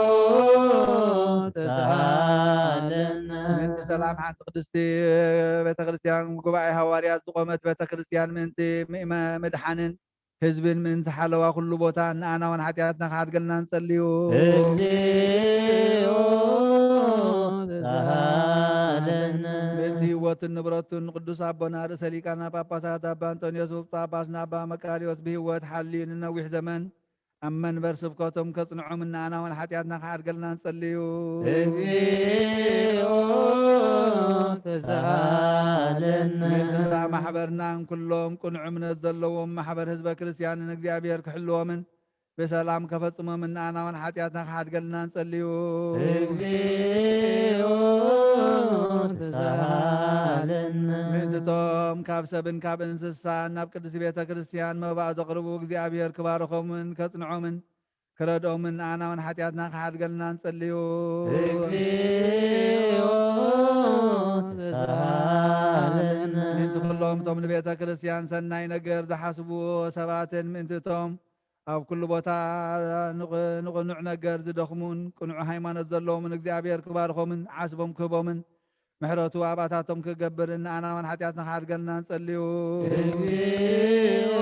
ተሳሃለና ምንቲ ሰላም ሓንቲ ቅድስቲ ቤተ ክርስቲያን ጉባኤ ሃዋርያት ዝቆመት ቤተ ክርስቲያን ምንቲ ምድሓንን ህዝብን ምንቲ ሓለዋ ኩሉ ቦታ ንኣና እውን ሓጢኣትና ክሓድገልና ንጸልዩ እግዚኦ ተሳሃለና ምንቲ ህይወትን ንብረቱን ቅዱስ ኣቦና ርእሰ ሊቃና ጳጳሳት ኣባ አንጦንዮስ ጳጳስና ኣባ መቃርዮስ ብህይወት ሓልዩ ንነዊሕ ዘመን ኣብ መንበር ስብከቶም ከጽንዖም ንኣና እውን ሓጢኣትና ክሓድገልና ንጸልዩ እግዚኦ ተሳሃለና ምንትዛ ማሕበርናን ኩሎም ቁኑዕ እምነት ዘለዎም ማሕበር ህዝበ ክርስቲያንን እግዚአብሔር ክሕልዎምን ብሰላም ከፈጽሞምን ንኣና እውን ሓጢኣትና ክሓድገልና ንጸልዩ እግዚኦ ተሳሃለና ምንትቶም ካብ ሰብን ካብ እንስሳን ናብ ቅድስቲ ቤተ ክርስቲያን መባእ ዘቕርቡ እግዚአብሔር ክባርኾምን ከጽንዖምን ክረድኦምን ንኣና እውን ሓጢኣትና ክሓድገልና ንጸልዩ እግዚኦ ተሳሃለና ምንቲ ኩሎም እቶም ንቤተ ክርስቲያን ሰናይ ነገር ዝሓስቡ ሰባትን ምእንትቶም ኣብ ኩሉ ቦታ ንቕኑዕ ነገር ዝደኽሙን ቁኑዕ ሃይማኖት ዘለዎምን እግዚአብሔር ክባርኾምን ዓስቦም ክህቦምን ምሕረቱ ኣባታቶም ክገብርን ንኣና እውን ሓጢኣትና ክሓድገልና ንጸልዩ እግዚኦ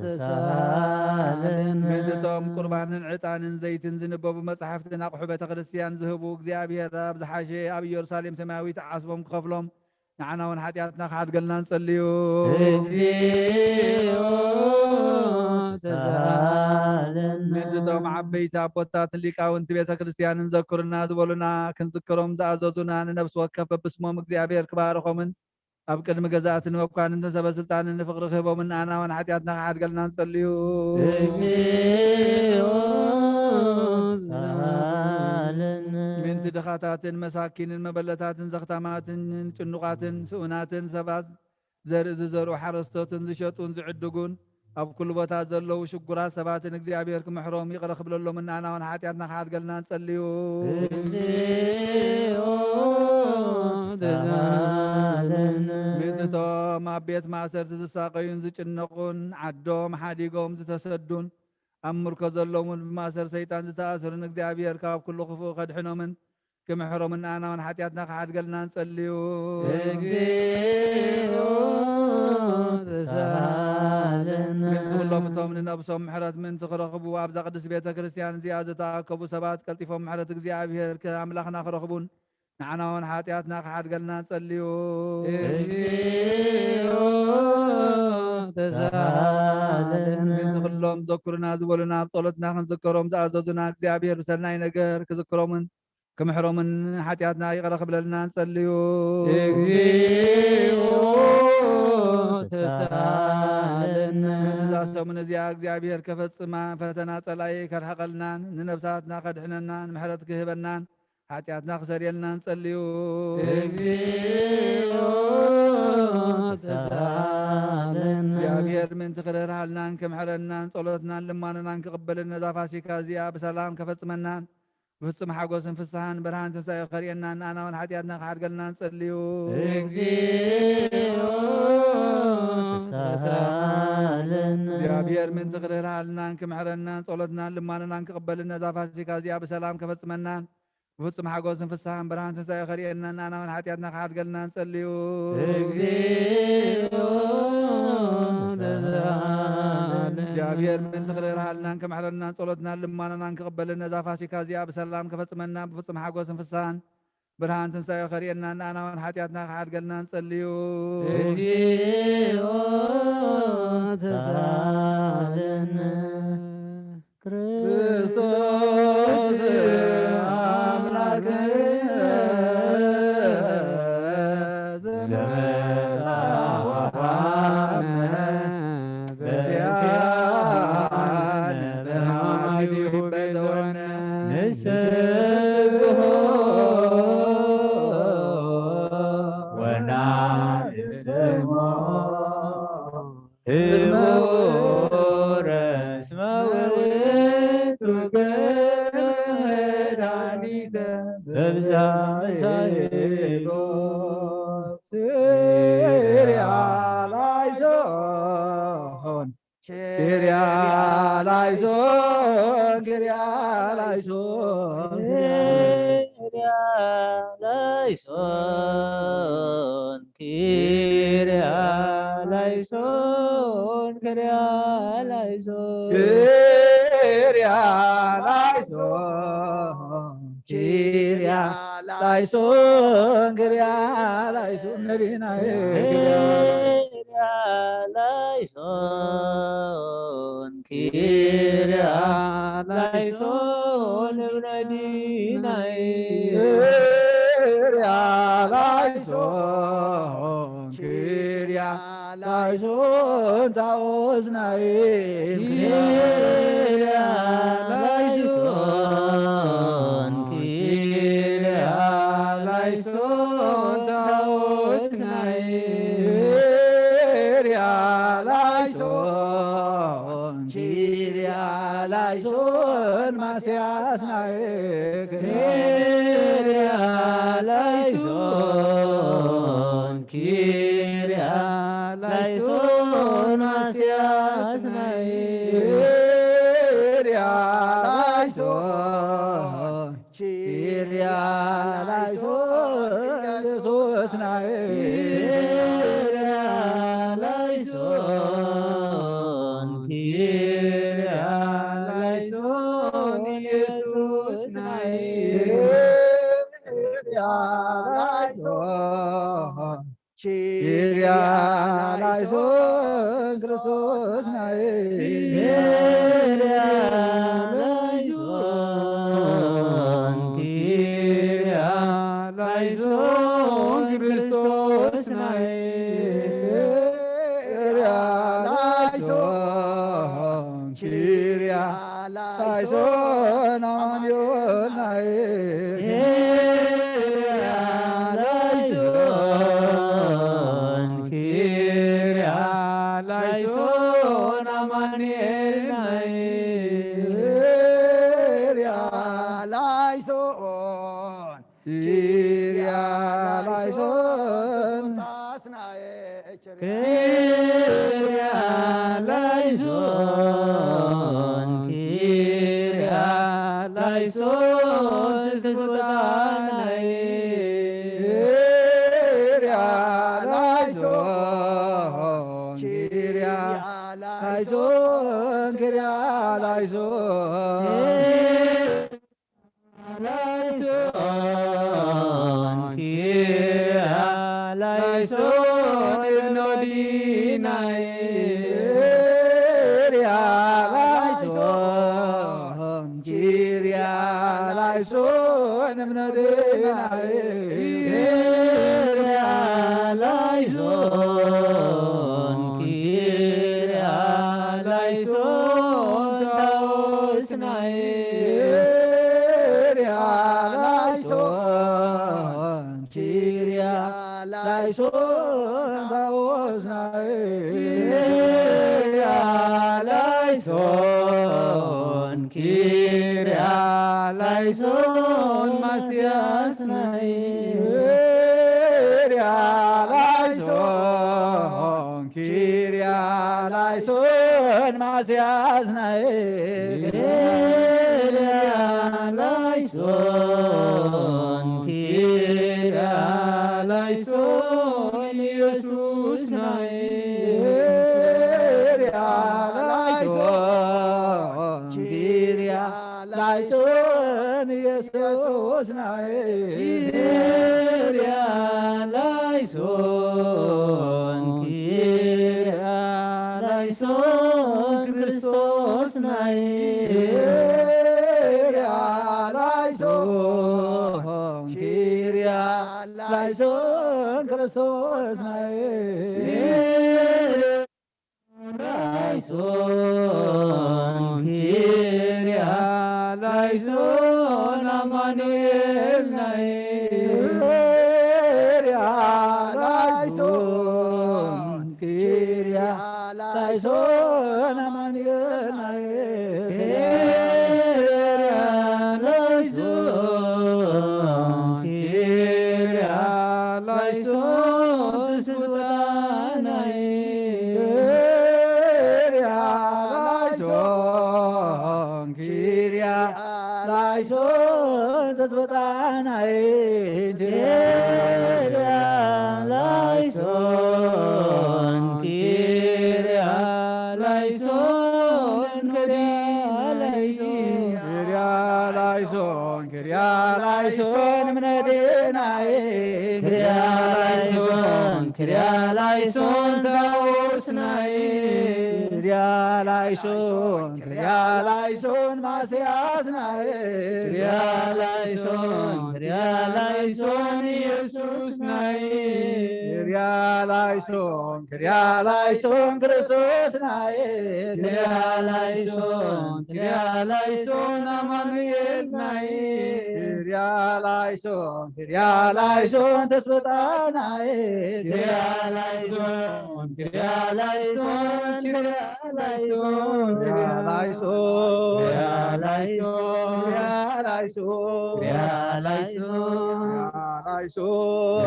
ተሳሃለና ምእንትቶም ቁርባንን ዕጣንን ዘይትን ዝንበቡ መጻሕፍትን ኣቑሑ ቤተ ክርስቲያን ዝህቡ እግዚአብሔር ኣብ ዝሓሸ ኣብ ኢየሩሳሌም ሰማያዊት ዓስቦም ክኸፍሎም ንዓና እውን ሓጢኣትና ክሓድገልና ንጸልዩ እግዚኦ ተሳሃለና ምእንትቶም ዓበይቲ ኣቦታትን ሊቃውንቲ ቤተ ክርስቲያንን ዘክሩና ዝበሉና ክንዝክሮም ዝኣዘዙና ንነብሲ ወከፍ በብስሞም እግዚአብሔር ክባርኾምን ኣብ ቅድሚ ገዛእትን መኳንንትን ሰበስልጣንን ንፍቅሪ ክህቦምን ኣና ውን ሓጢኣትና ክሓድ ገልና ንጸልዩ ምንቲ ድኻታትን መሳኪንን መበለታትን ዘኽታማትን ጭኑቃትን ስኡናትን ሰባት ዘርኢ ዝዘርኡ ሓረስቶትን ዝሸጡን ዝዕድጉን ኣብ ኩሉ ቦታ ዘለዉ ሽጉራት ሰባትን እግዚኣብሔር ክምሕሮም ይቕረ ክብለሎምን ኣና ውን ሓጢኣትና ክሓድ ገልና ንጸልዩ ምንትቶም ኣብ ቤት ማእሰርቲ ዝሳቀዩን ዝጭነቁን ዓዶም ሓዲጎም ዝተሰዱን ኣብ ምርኮ ዘለውን ብማእሰር ሰይጣን ዝተኣሰሩን እግዚኣብሔር ካብ ኩሉ ክፉእ ከድሕኖምን ክምሕሮምን ኣና ውን ሓጢኣትና ክሓድ ገልና ንጸልዩ ምንቲ ኩሎም እቶም ንነብሶም ምሕረት ምንቲ ክረኽቡ ኣብዛ ቅዱስ ቤተ ክርስቲያን እዚኣ ዝተኣከቡ ሰባት ቀልጢፎም ምሕረት እግዚኣብሔር ኣምላኽና ክረኽቡን ንዓና ውን ሓጢኣትና ክሓድ ገልና ንጸልዩ ምንቲ ኩሎም ዘኩርና ዝበሉና ኣብ ጸሎትና ክንዝከሮም ዝኣዘዙና እግዚኣብሔር ብሰናይ ነገር ክዝክሮምን ክምሕሮምን ሓጢኣትና ይቕረ ክብለልና ንጸልዩ ምንትዛሰሙን እዚኣ እግዚኣብሔር ከፈጽማ ፈተና ጸላይ ከርሐቐልናን ንነብሳትና ከድሕነናን ምሕረት ክህበናን ሓጢኣትና ክሰርየልና ንጸልዩ እግዚኣብሔር ምንቲ ክርህርሃልናን ክምሕረናን ጸሎትናን ልማንናን ክቕበልን ነዛ ፋሲካ እዚኣ ብሰላም ከፈጽመናን ብፍጹም ሓጎስን ፍስሓን ብርሃን ትንሣኤ ኸርእየናን ኣና ውን ሓጢኣትና ክሓድ ገልና ንጸልዩ እግዚኣብሔር ምንቲ ክርህርሃልናን ክምሕረናን ጸሎትናን ልማንናን ክቕበልን ነዛ ፋሲካ እዚኣ ብሰላም ከፈጽመናን ብፍጹም ሓጎስን ፍስሓን ብርሃን ትንሣኤ ኸርእየናን ኣና ውን ሓጢኣትና ክሓድ ገልና ንጸልዩ እግዚአብሔር ምንቲ ክርህርሃልናን ክምሕረናን ጸሎትናን ልማንናን ክቕበልን ነዛ ፋሲካ እዚኣ ብሰላም ከፈጽመና ብፍጹም ሓጎስን ፍስሓን ብርሃን ትንሣኤ ኸርእየናን ኣና ውን ሓጢኣትና ክሓድ ገልና ንጸልዩ ክርስቶስ አምላክ ክርስቶስ ናይ ኪርያ ላይሶን አማኑኤል ናይ ኪርያ ላይሶን አማኑኤል ናይ ኪርያ ላይሶን ኪርያ ላይሶን ኪርያ ላይሶን ተስወጣናይ ኪርያ ላይሶን ኪርያ ላይሶን ኪርያ ላይሶን ኪርያ ላይሶን እብኖዲናይ ኪርያ ላይሶን ኪርያ ላይሶን እብኖዲናይ ኪርያ ላይሶን ኪርያ ላይሶን ታወስናይ ላይሶን ታወስናይ ኪርያ ላይሶን ኪርያ ላይሶን ማስያስናይ ኪርያ ላይሶን ኪርያ ላይሶን ማስያስናይ ኪርያ ላይሶን ኪርያ ላይሶን ኢየሱስ ናይ ኪርያ ላይሶን ኪርያ ላይሶን ኢየሱስ ናይ ኪርያ ላይሶን ኪርያ ላይሶን ክርስቶስ ናይ ኪርያ ላይሶን ኪርያ ላይሶን ክርስቶስ ናይ ላይሶን ኪርያ ላይሶን አማኑኤል ናይ ኪርያ ላይሶን ኪርያ ላይሶን አማኑኤል ናይ ኪርያ ላይሶን ኪርያ ላይሶን ስልጣናይ ኪርያ ላይሶን ኪርያ ላይሶን ተስበጣናይ ኪርያ ላይሶን ኪርያ ላይሶን ኪርያ ላይሶን ኪርያ ላይሶን እምነቴናይ ኪርያ ላይሶን ኪርያ ላይሶን ታወስናይ ኪርያ ላይሶን ኪርያ ላይሶን ማስያስናይ ኪርያ ላይሶን ኢየሱስ ናይ ኪርያ ላይሶን ኪርያ ላይሶን ክርስቶስ ናይ ኪርያ ላይሶን አማኑኤል ናይ ኪርያ ላይሶን ኪርያ ላይሶን ተስበጣናይ ኪርያ ላይሶን ኪርያ ላይሶን ኪርያ ላይሶን ኪርያ ላይሶን ኪርያ ላይሶን ኪርያ ላይሶን ላይሶን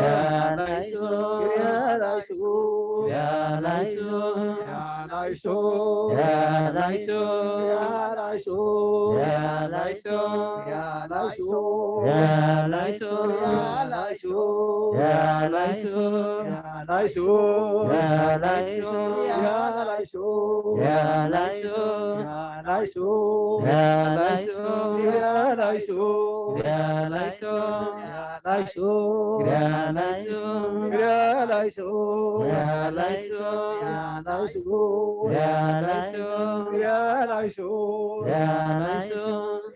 ኪርያ ላይሶን ኪርያ ላይሶን ላይሶን ላይሶን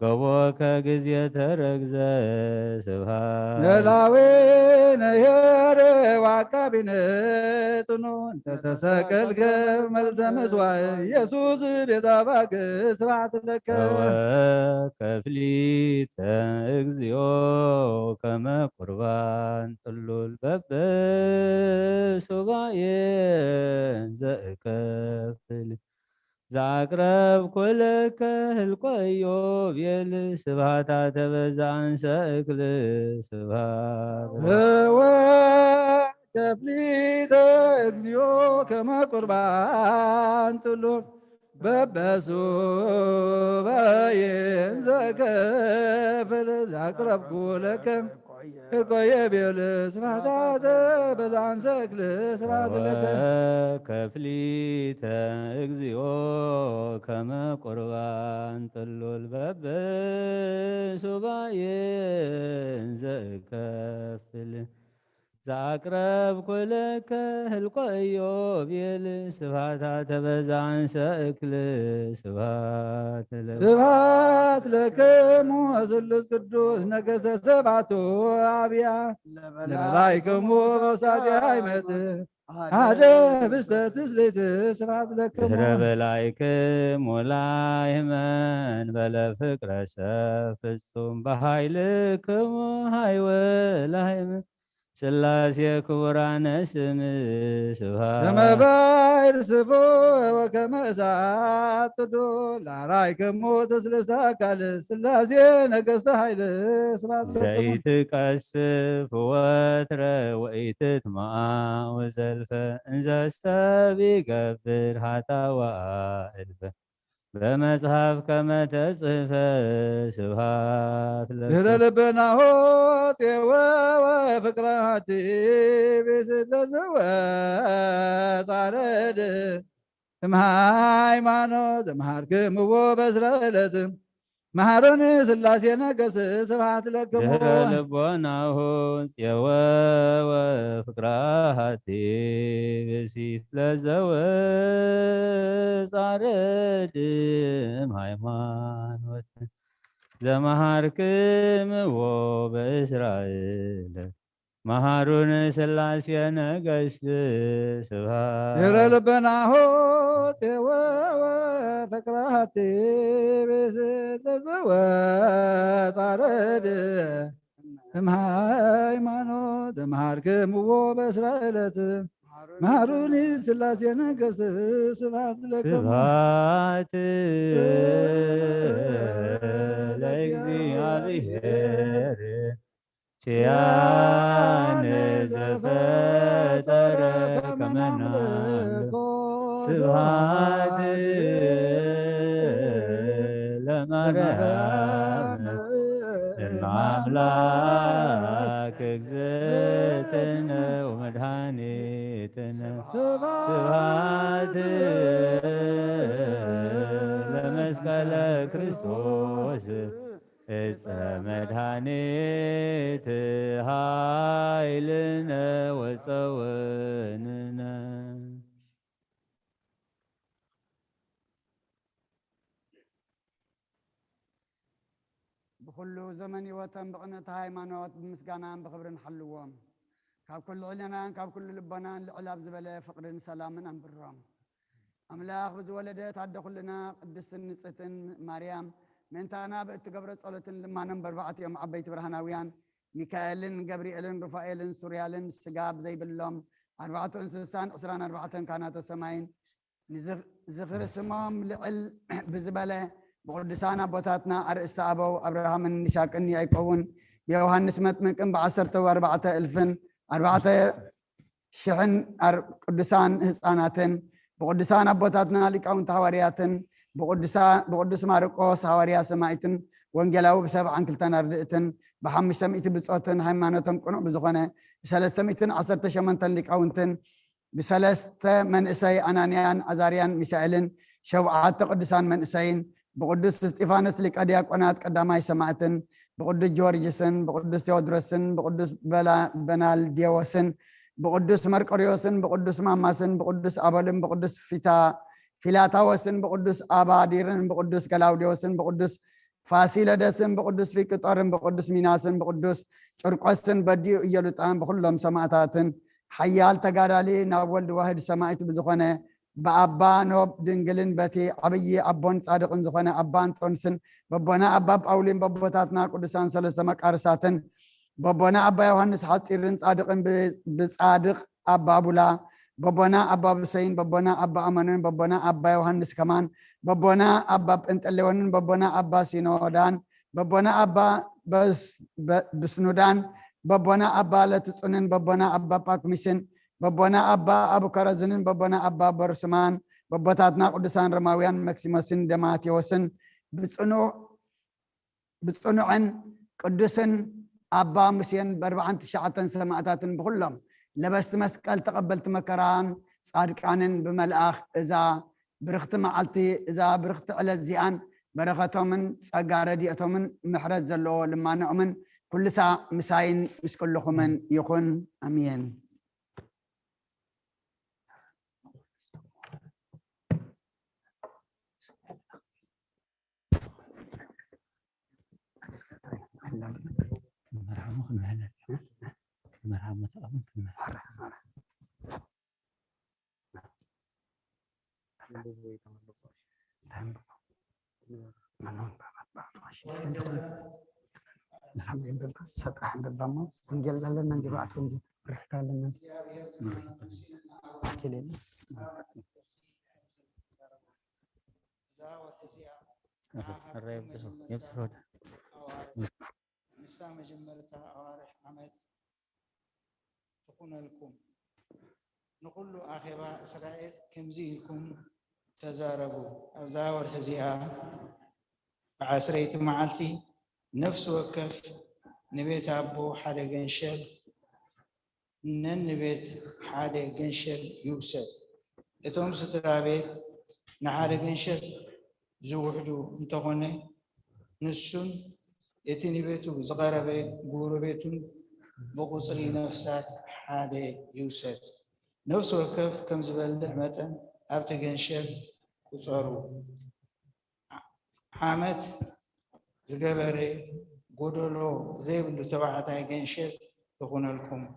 ገቦከ ጊዜ ተረግዘ ስብሃት ነላዌ ነየረ ዋቃቢነቱኑ እንተተሰቀልከ መልተ መስዋዕ ኢየሱስ ቤዛ ባግ ስብሐት ለከ ከፍሊተ እግዚኦ ከመ ቁርባን ጥሉል በበሱባኤ ዘእከፍል ዛቅረብ ኩለከ ህልቆዮ ቤል ስብሃታተ በዛንሰ እክል ስብሃት ከፍሊተ እግዚኦ ከመ ቁርባን ጥሉል በበሱባኤ ዘእከፍል ዛቅረብኩ ለከ ህልቆየ ቤል ስብሃታተ በዛንሰ እክል ስብሃት ለከ ከፍሊተ እግዚኦ ከመ ቁርባን ጥሉል በበሱባኤ ዘእከፍል ዛቅረብ ኩለከ ህልቆዮ ቤል ስብሃታተ በዛንሰ እክል ስብሃት ስብሐት ለክሙ ስሉስ ቅዱስ ነገሥተ ሰብዓቱ አብያ ለመላእክሙ በውሳጤ ሃይመት አደ ህብስተ ትስብእት ስብሐት ለክሙ ድኅረ በላይክሙ ላይመን በለ ፍቅረ ሰብ ፍጹም በኃይልክሙ ሃይወ ላይመን ሥላሴ ክቡራነ ስም ስብሐት ከመ ባሕር ስፎ ወከመ እሳት ጽዱል ለአርአይክሙ ተስለስተ አካል ሥላሴ ነገሥተ ኃይል ስብሐት ለክሙ ዘይትቀስፍ ወትረ ወኢትትመዓ ወዘልፈ እንዘ ሰብ ይገብር ኃጣውአ እልፈ በመጽሐፍ ከመ ተጽሕፈ ስብሐት ድኅረ ለከ ልብናሆ ፄወ ወፍቅራቲ ብእሲተ ዘወፃረድ እምሃይማኖት ዘመሃርክምዎ በዕስረ ዕለት መሃሮን ሥላሴ ነገሥት ስብሐት ለክሙ ድኅረ ልቦናሁ ፄወ ወፍቅራቲ ብእሲተ ዘወፃረድ እምሃይማኖት ዘመሃርክምዎ በእስራኤል መሃሩን ሥላሴ ነገሥት ስብሐት ድኅረ ልብናሆ ፄወ ወፍቅራቲ ብእሲተ ዘወፃረድ እምሃይማኖት ዘመሃርክምዎ በዕስረ ዕለት መሃሩን ሥላሴ ነገሥት ስብሐት ለክሙ ስብሐት ለእግዚአብሔር ኪያነ ዘፈጠረ ከመ ናምልኮ ስብሐት ለማርያም እምአምላክ እግዝእትነ ወመድኃኒትነ ስብሐት ለመስቀለ ክርስቶስ ዕፀ መድኃኒት ኃይልነ ወፀወንነ بكل زمن وتم بقنة هايمانوت بمسكانان بخبرن حلوهم كاب كل علنا كاب كل لبنان لعلاب زبلة فقرن سلامنا انبرام أملاك بزولدت عد كلنا قدس نصتن مريم من تانا بتقبر صلاة لما نمبر بعت يوم عبيت برهناويان ميكائيلن جبريلن رفائيلن سوريالن سجاب زي باللوم 4 انسان أسران 4 كانت السماين زخر سمام لعل بزبلة بقدسانا بوتاتنا أرئيس أبو أبراهام النشاكن يكون يوحنس متمكن ب10 و4 ألفن 4 شحن قدسان هساناتن بقدسانا بوتاتنا لكون حوارياتن بقدس مارقوس حواريا سمايتن وانجلاو ب7 كلتن أردئتن بحمش سميت بصوتن هيمانتم كنو بزخنة بثلاث سميتن 10 شمنتن لكونتن بثلاث من إساي أنانيان أزاريان ميسائيلن شوعات قدسان من إساين بقدس استيفانوس لقدياك قنات قداماي سماعتن بقدس جورجسن بقدس تيودروسن بقدس بنال ديوسن بقدس مرقريوسن بقدس ماماسن بقدس أبلن بقدس فيلاتاوسن بقدس أباديرن بقدس كلاوديوسن بقدس ፋሲለደስን ብቅዱስ ፊቅጦርን ብቅዱስ ሚናስን ብቅዱስ ጭርቆስን በዲኡ እየሉጣን ብኩሎም ሰማዕታትን ሓያል ተጋዳሊ ናብ ወልዲ ዋህድ ሰማዕት ብዝኾነ በአባ ኖብ ድንግልን በቲ ዓብይ አቦን ጻድቅን ዝኾነ አባ አንጦንስን በቦና አባ ጳውሊን በቦታትና ቅዱሳን ሰለስተ መቃርሳትን በቦና አባ ዮሐንስ ሐፂርን ጻድቅን ብጻድቅ አባ ቡላ በቦና አባ ብሰይን በቦና አባ አመንን በቦና አባ ዮሐንስ ከማን በቦና አባ ጴንጠሌዎንን በቦና አባ ሲኖዳን በቦና አባ ብስኑዳን በቦና አባ ለትጹንን በቦና አባ ጳኩሚስን በቦና አባ አቡከረዝንን በቦና አባ በርስማን በቦታትና ቅዱሳን ረማውያን መክሲሞስን ደማቴዎስን ብጽኑዕን ቅዱስን አባ ሙሴን በ49 ሰማዕታትን ብኩሎም ለበስ መስቀል ተቀበልቲ መከራን ጻድቃንን ብመልአኽ እዛ ብርኽቲ መዓልቲ እዛ ብርኽቲ ዕለት እዚኣን በረኸቶምን ጸጋ ረድኤቶምን ምሕረት ዘለዎ ልማኖኦምን ኩልሳ ምሳይን ምስ ኩልኹምን ይኹን አሜን። نسا مجمرتا أوارح عمد تكون لكم نقول آخبا إسرائيل كمزيكم تزاربوا أزاور حزيها بعسريت معلتي نفس وكف نبيت أبو حدا جنشل نبيت حدا جنشل يوسف اتوم سترابيت نحدا جنشل زوحدو انتغني نسون يتني بيتو زغربي غوربيتو بقصري نفسات حادي يوسف نفس وكف كم زبل متن ابتغنشل وصارو حامت زغبري غودلو زيبلو تبعتا يغنشل يكون لكم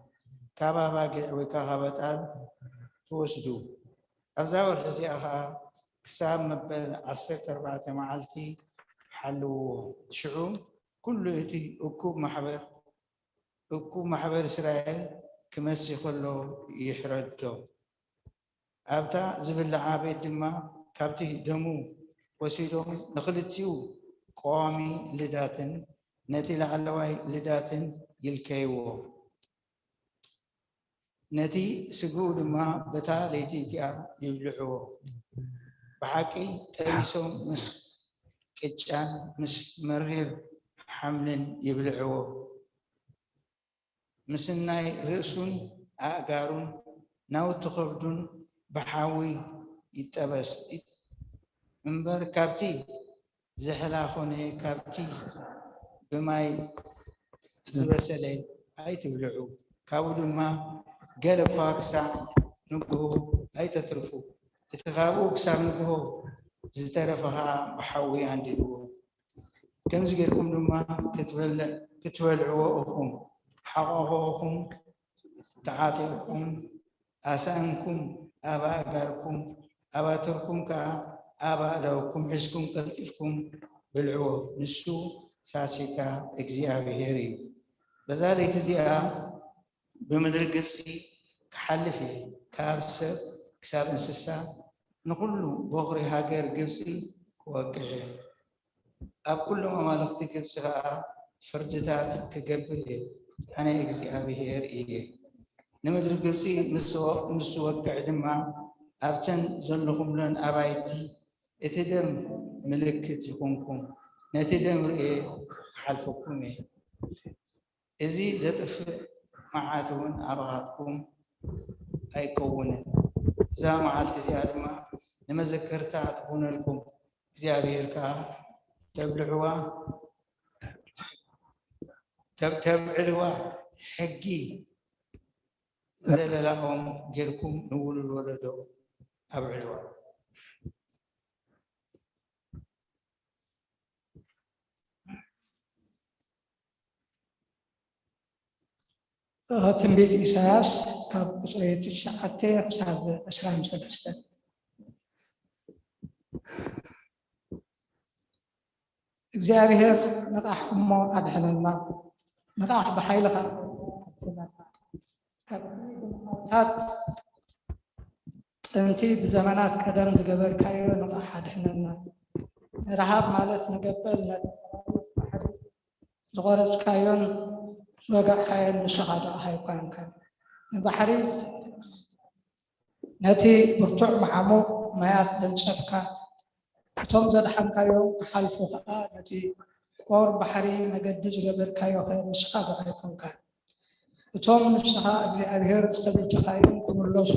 كابابا وكهبتال توسدو ابزاور حزيها كساب مبل 14 معلتي حلو شعوب كل يتي أكوب محبر إسرائيل كمسي خلو يحردو أبتا زبل عابد دما كابتي دمو وسيدهم نخلتيو قوامي لداتن نتي لعلواي لداتن يلكيو نتي سقود ما بتا ليتي تيا يبلعو بحكي تبيسو مس كتشان مس مرير حمل يبلعو مسناي رأسون أقارون ناو تخبدون بحاوي يتبس منبر كابتي زحلا خوني كابتي بماي زبسلي أي تبلعو كاودو ما قالوا باكسا نقهو أي تترفو تتغابو كسا نقهو زترفها بحاوي عندي الو كم زغيركم لما كتولعوكم حقوقكم تعاطيكم أسانكم أباءكم أباتركم كأباءكم حسكم كلتفكم بالعو نسو فاسكا إكزيابيهري بذلك تزيا بمدر قبسي كحلفي كابسب كساب انسسا نقول بغري هاجر قبسي وقعي أب كل ما مالختي كبسها فردتات كقبل أنا إكزيابيهر إيه نمدر قبسي نسو وقع دما أبتن زلهم لن أبايتي اتدم ملكت يكونكم نتدم رئي حلفكم إزي زتف معاتون أبغاتكم أي كون زا معالتي زيادة ما نمذكرتا تكون لكم زيابيركا تبلعوا تبعلوا حقي زللهم غيركم نقول الولدو أبعلوا ትንቢት ኢሳያስ ካብ ቁፅሪ 9 ክሳብ 23 እግዚአብሔር ንቃሕ እሞ ኣድሕነና ንቃሕ ብሓይልኻ ካብ ጥንቲ ብዘመናት ቀደም ዝገበርካዮ ንቃሕ ኣድሕነና ረሃብ ማለት ንገበል ዝቆረፅካዮን ዝወጋዕካዮን ንስኻ ዶ ኣይኮንካ ንባሕሪ ነቲ ብርቱዕ መዓሙቕ ማያት ዘንጨፍካ እቶም ዘድሓንካዮም ክሓልፉ ከዓ ነቲ ቆር ባሕሪ መገዲ ዝገበርካዮ ኸ ንስኻ ዶ ኣይኮንካ እቶም ንስኻ እግዚኣብሔር ዝተበጀኻዮም ክምለሱ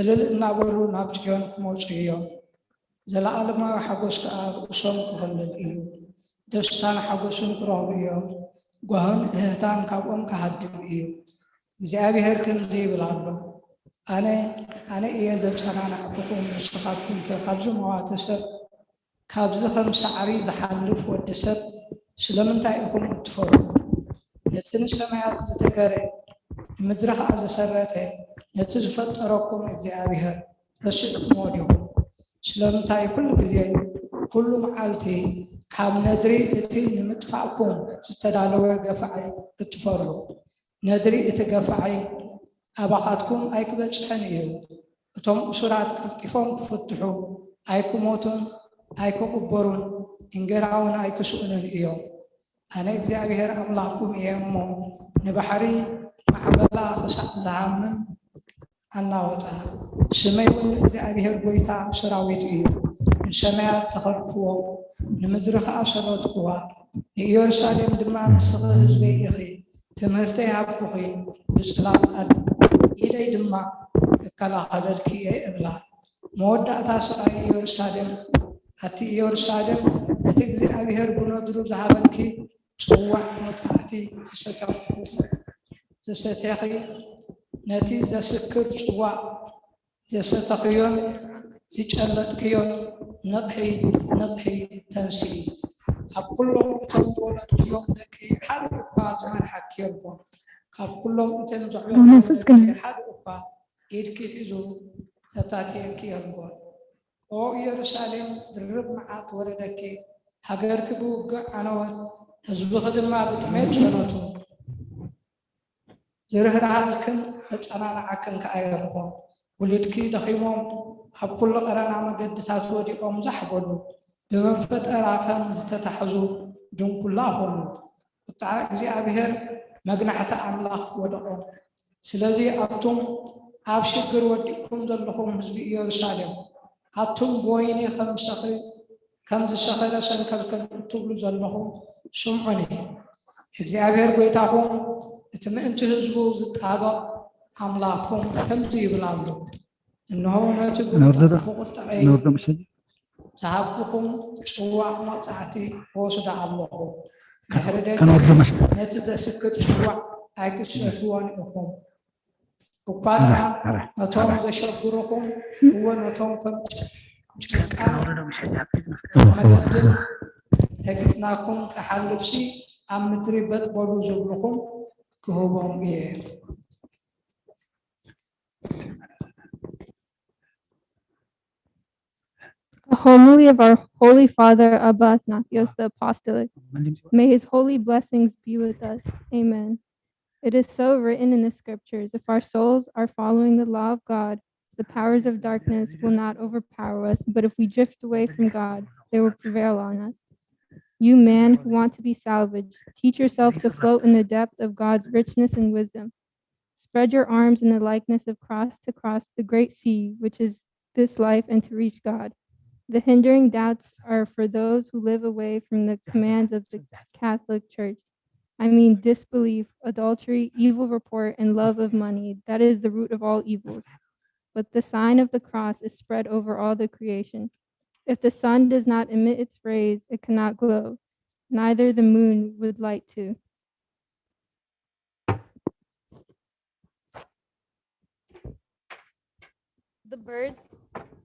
እልል እናበሉ ናብ ጽዮን ክመፁ እዮም ዘለኣለማዊ ሓጎስ ከዓ ርእሶም ክህልል እዩ ደስታን ሓጎስን ክረኽቡ እዮም ጓህን እህታን ካብኦም ክሃድም እዩ እግዚኣብሔር ከምዚ ይብል ኣሎ ኣነ እየ ዘጸናንዕኩኹም ንስኻትኩም ከ ካብዚ መዋተ ሰብ ካብዚ ከም ሳዕሪ ዝሓልፍ ወዲ ሰብ ስለምንታይ ኢኹም እትፈርሁ ነቲ ንሰማያት ዝተገረ ንምድሪ ከዓ ዝሰረተ ነቲ ዝፈጠረኩም እግዚኣብሔር ረሲዕኩሞ ዲኹም ስለምንታይ ኩሉ ግዜ ኩሉ መዓልቲ ካብ ነድሪ እቲ ንምጥፋዕኩም ዝተዳለወ ገፋዓይ እትፈርሁ ነድሪ እቲ ገፋዓይ ኣባኻትኩም ኣይክበፅሐን እዩ እቶም እሱራት ቀልጢፎም ክፍትሑ ኣይክሞቱን ኣይክቕበሩን እንጌራውን ኣይክስኡንን እዮም ኣነ እግዚኣብሔር ኣምላኽኩም እየ እሞ ንባሕሪ ማዕበላ ክሳዕ ዝሃምም ኣናወጣ ስመይ እውን እግዚኣብሔር ጎይታ ሰራዊት እዩ ንሰማያት ተኸልክዎ ንምድሪ ከዓ ሰለትኩዋ ንኢየሩሳሌም ድማ ምስኺ ህዝበይ ኢኺ ትምህርተይ ሃብኩኺ ብፅላል ኢደይ ድማ ክከላኸለልኪ እየ እብላ መወዳእታ ስቃይ ኢየሩሳሌም ኣቲ ኢየሩሳሌም እቲ እግዚኣብሔር ብነድሩ ዝሃበኪ ጽዋዕ መጥዓዕቲ ዝሰተኺ ነቲ ዘስክር ጽዋዕ ዘሰተኽዮን ዝጨለጥክዮን ነቕሒ ተንስኢ ካብ ኩሎም እቶም ዝወለድክዮም ደቂ ሓደ እኳ ዝመንሓኪ የልቦን ካብ ኩሎም እቶም ዘዕበዮም ደቂ ሓደ እኳ ኢድኪ ሒዙ ተታትየኪ የልቦን ኦ ኢየሩሳሌም ድርብ መዓት ወረደኪ ሃገርኪ ብውግዕ ዓነወት ህዝብኺ ድማ ብጥሜት ጸነቱ ዝርህራሃልክን ተጸናንዓክን ከዓ የርቦን ውልድኪ ደኺሞም ኣብ ኩሉ ቀረና መገድታት ወዲቖም ዛሕበሉ ብመንፈጠራ ከም ዝተታሕዙ ድንኩላ ኾኑ ቁጣዕ እግዚኣብሔር መግናሕቲ ኣምላኽ ወደቖም ስለዚ ኣብቱም ኣብ ሽግር ወዲቕኩም ዘለኹም ህዝቢ ኢየሩሳሌም ኣቱም ብወይኒ ከም ዝሰኸረ ሰንከልከል እትብሉ ዘለኹም ስምዑኒ እግዚኣብሔር ጎይታኹም እቲ ምእንቲ ህዝቡ ዝጣበቕ ኣምላኽኩም ከምዚ ይብል ኣሎ እነሆ ነቲ ብቁርጣዐይ ዝሃብኩኹም ጽዋዕ መቕጻዕቲ ወስዳ ኣለኹ ድሕሪ ደቂ ነቲ ዘስክር ጽዋዕ ኣይክሰትዎን ኢኹም እኳ ድኣ ነቶም ዘሸግሩኹም እውን ነቶም ከም ጭቃን መገድን ረጊጥናኩም ክሓልፍሲ ኣብ ምድሪ በጥበሉ ዝብልኹም ክህቦም እየ A homily of our Holy Father Abba Athanasios the Apostolic. May his holy blessings be with us. Amen. It is so written in the scriptures, if our souls are following the law of God, the powers of darkness will not overpower us, but if we drift away from God, they will prevail on us. You man who want to be salvaged, teach yourself to float in the depth of God's richness and wisdom. Spread your arms in the likeness of cross to cross the great sea, which is this life, and to reach God. The hindering doubts are for those who live away from the commands of the Catholic Church. I mean disbelief, adultery, evil report, and love of money. That is the root of all evils. But the sign of the cross is spread over all the creation. If the sun does not emit its rays, it cannot glow. Neither the moon would light too.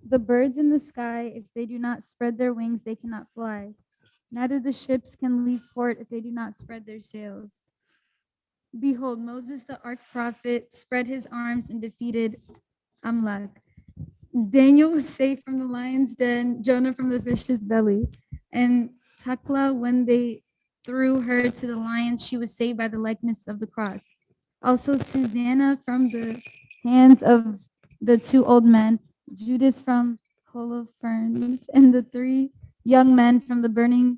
The birds in the sky, if they do not spread their wings, they cannot fly. Neither the ships can leave port if they do not spread their sails. Behold, Moses, the arch prophet, spread his arms and defeated Amalek. Daniel was saved from the lion's den, Jonah from the fish's belly, and Tekla, when they threw her to the lions, she was saved by the likeness of the cross. Also Susanna from the hands of the two old men, Judas from Holofernes, and the three young men from the burning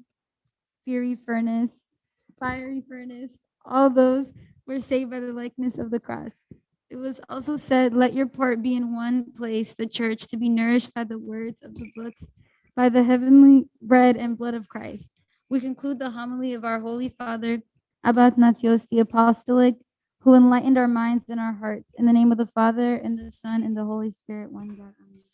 fiery furnace. All those were saved by the likeness of the cross. It was also said, let your part be in one place, the church, to be nourished by the words of the books, by the heavenly bread and blood of Christ. We conclude the homily of our Holy Father, Abba Ignatius, the Apostolic, who enlightened our minds and our hearts. In the name of the Father, and the Son, and the Holy Spirit, one God. Amen.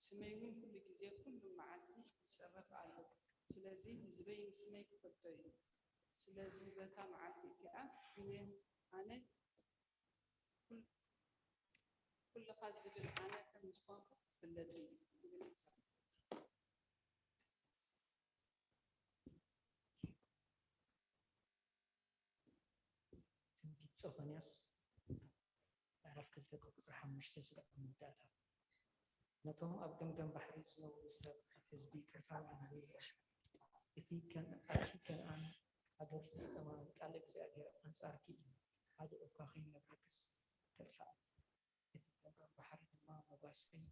سميون كل جزء كل معدي يصرف عليه سلازي زبين سمي كبرتين سلازي بتا معدي تاع أنا كل خاز بالعانة كمسكون في اللجنة صوفانياس عرف كل تكوك صح مش تسرق من داتا نتوم أبدم جنب حريص لو سب حزبي كرتان عن إتي كان أنا هذا في استماع قالك زاجر أنصار كي هذا أكاخين نبركس تدفع إتي جنب بحر ما مباسين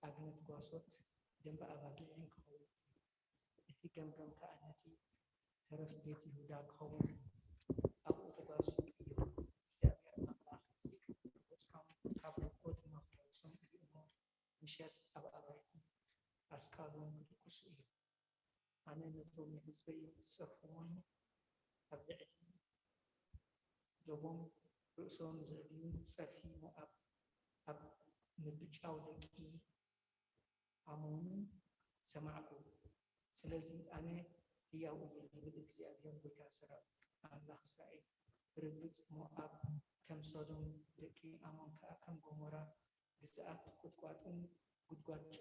أجنب قاسوت جنب أباقي عين خو إتي جنب كأنتي ترف بيتي هدا خو أبو تقاسوت مشات أبعادي أسكالون كسوي أنا نتوم حزبي سخون أبعدي دوم رؤسون زبين سفي مؤب أب نبتشاو دكي أمون سمعوا سلزي أنا هي أولي بالإكسي أبيهم بكاسرة الله سعي ربط مؤب كم صدم دكي أمون كأكم غمرة بساعات قد قاتن قد قات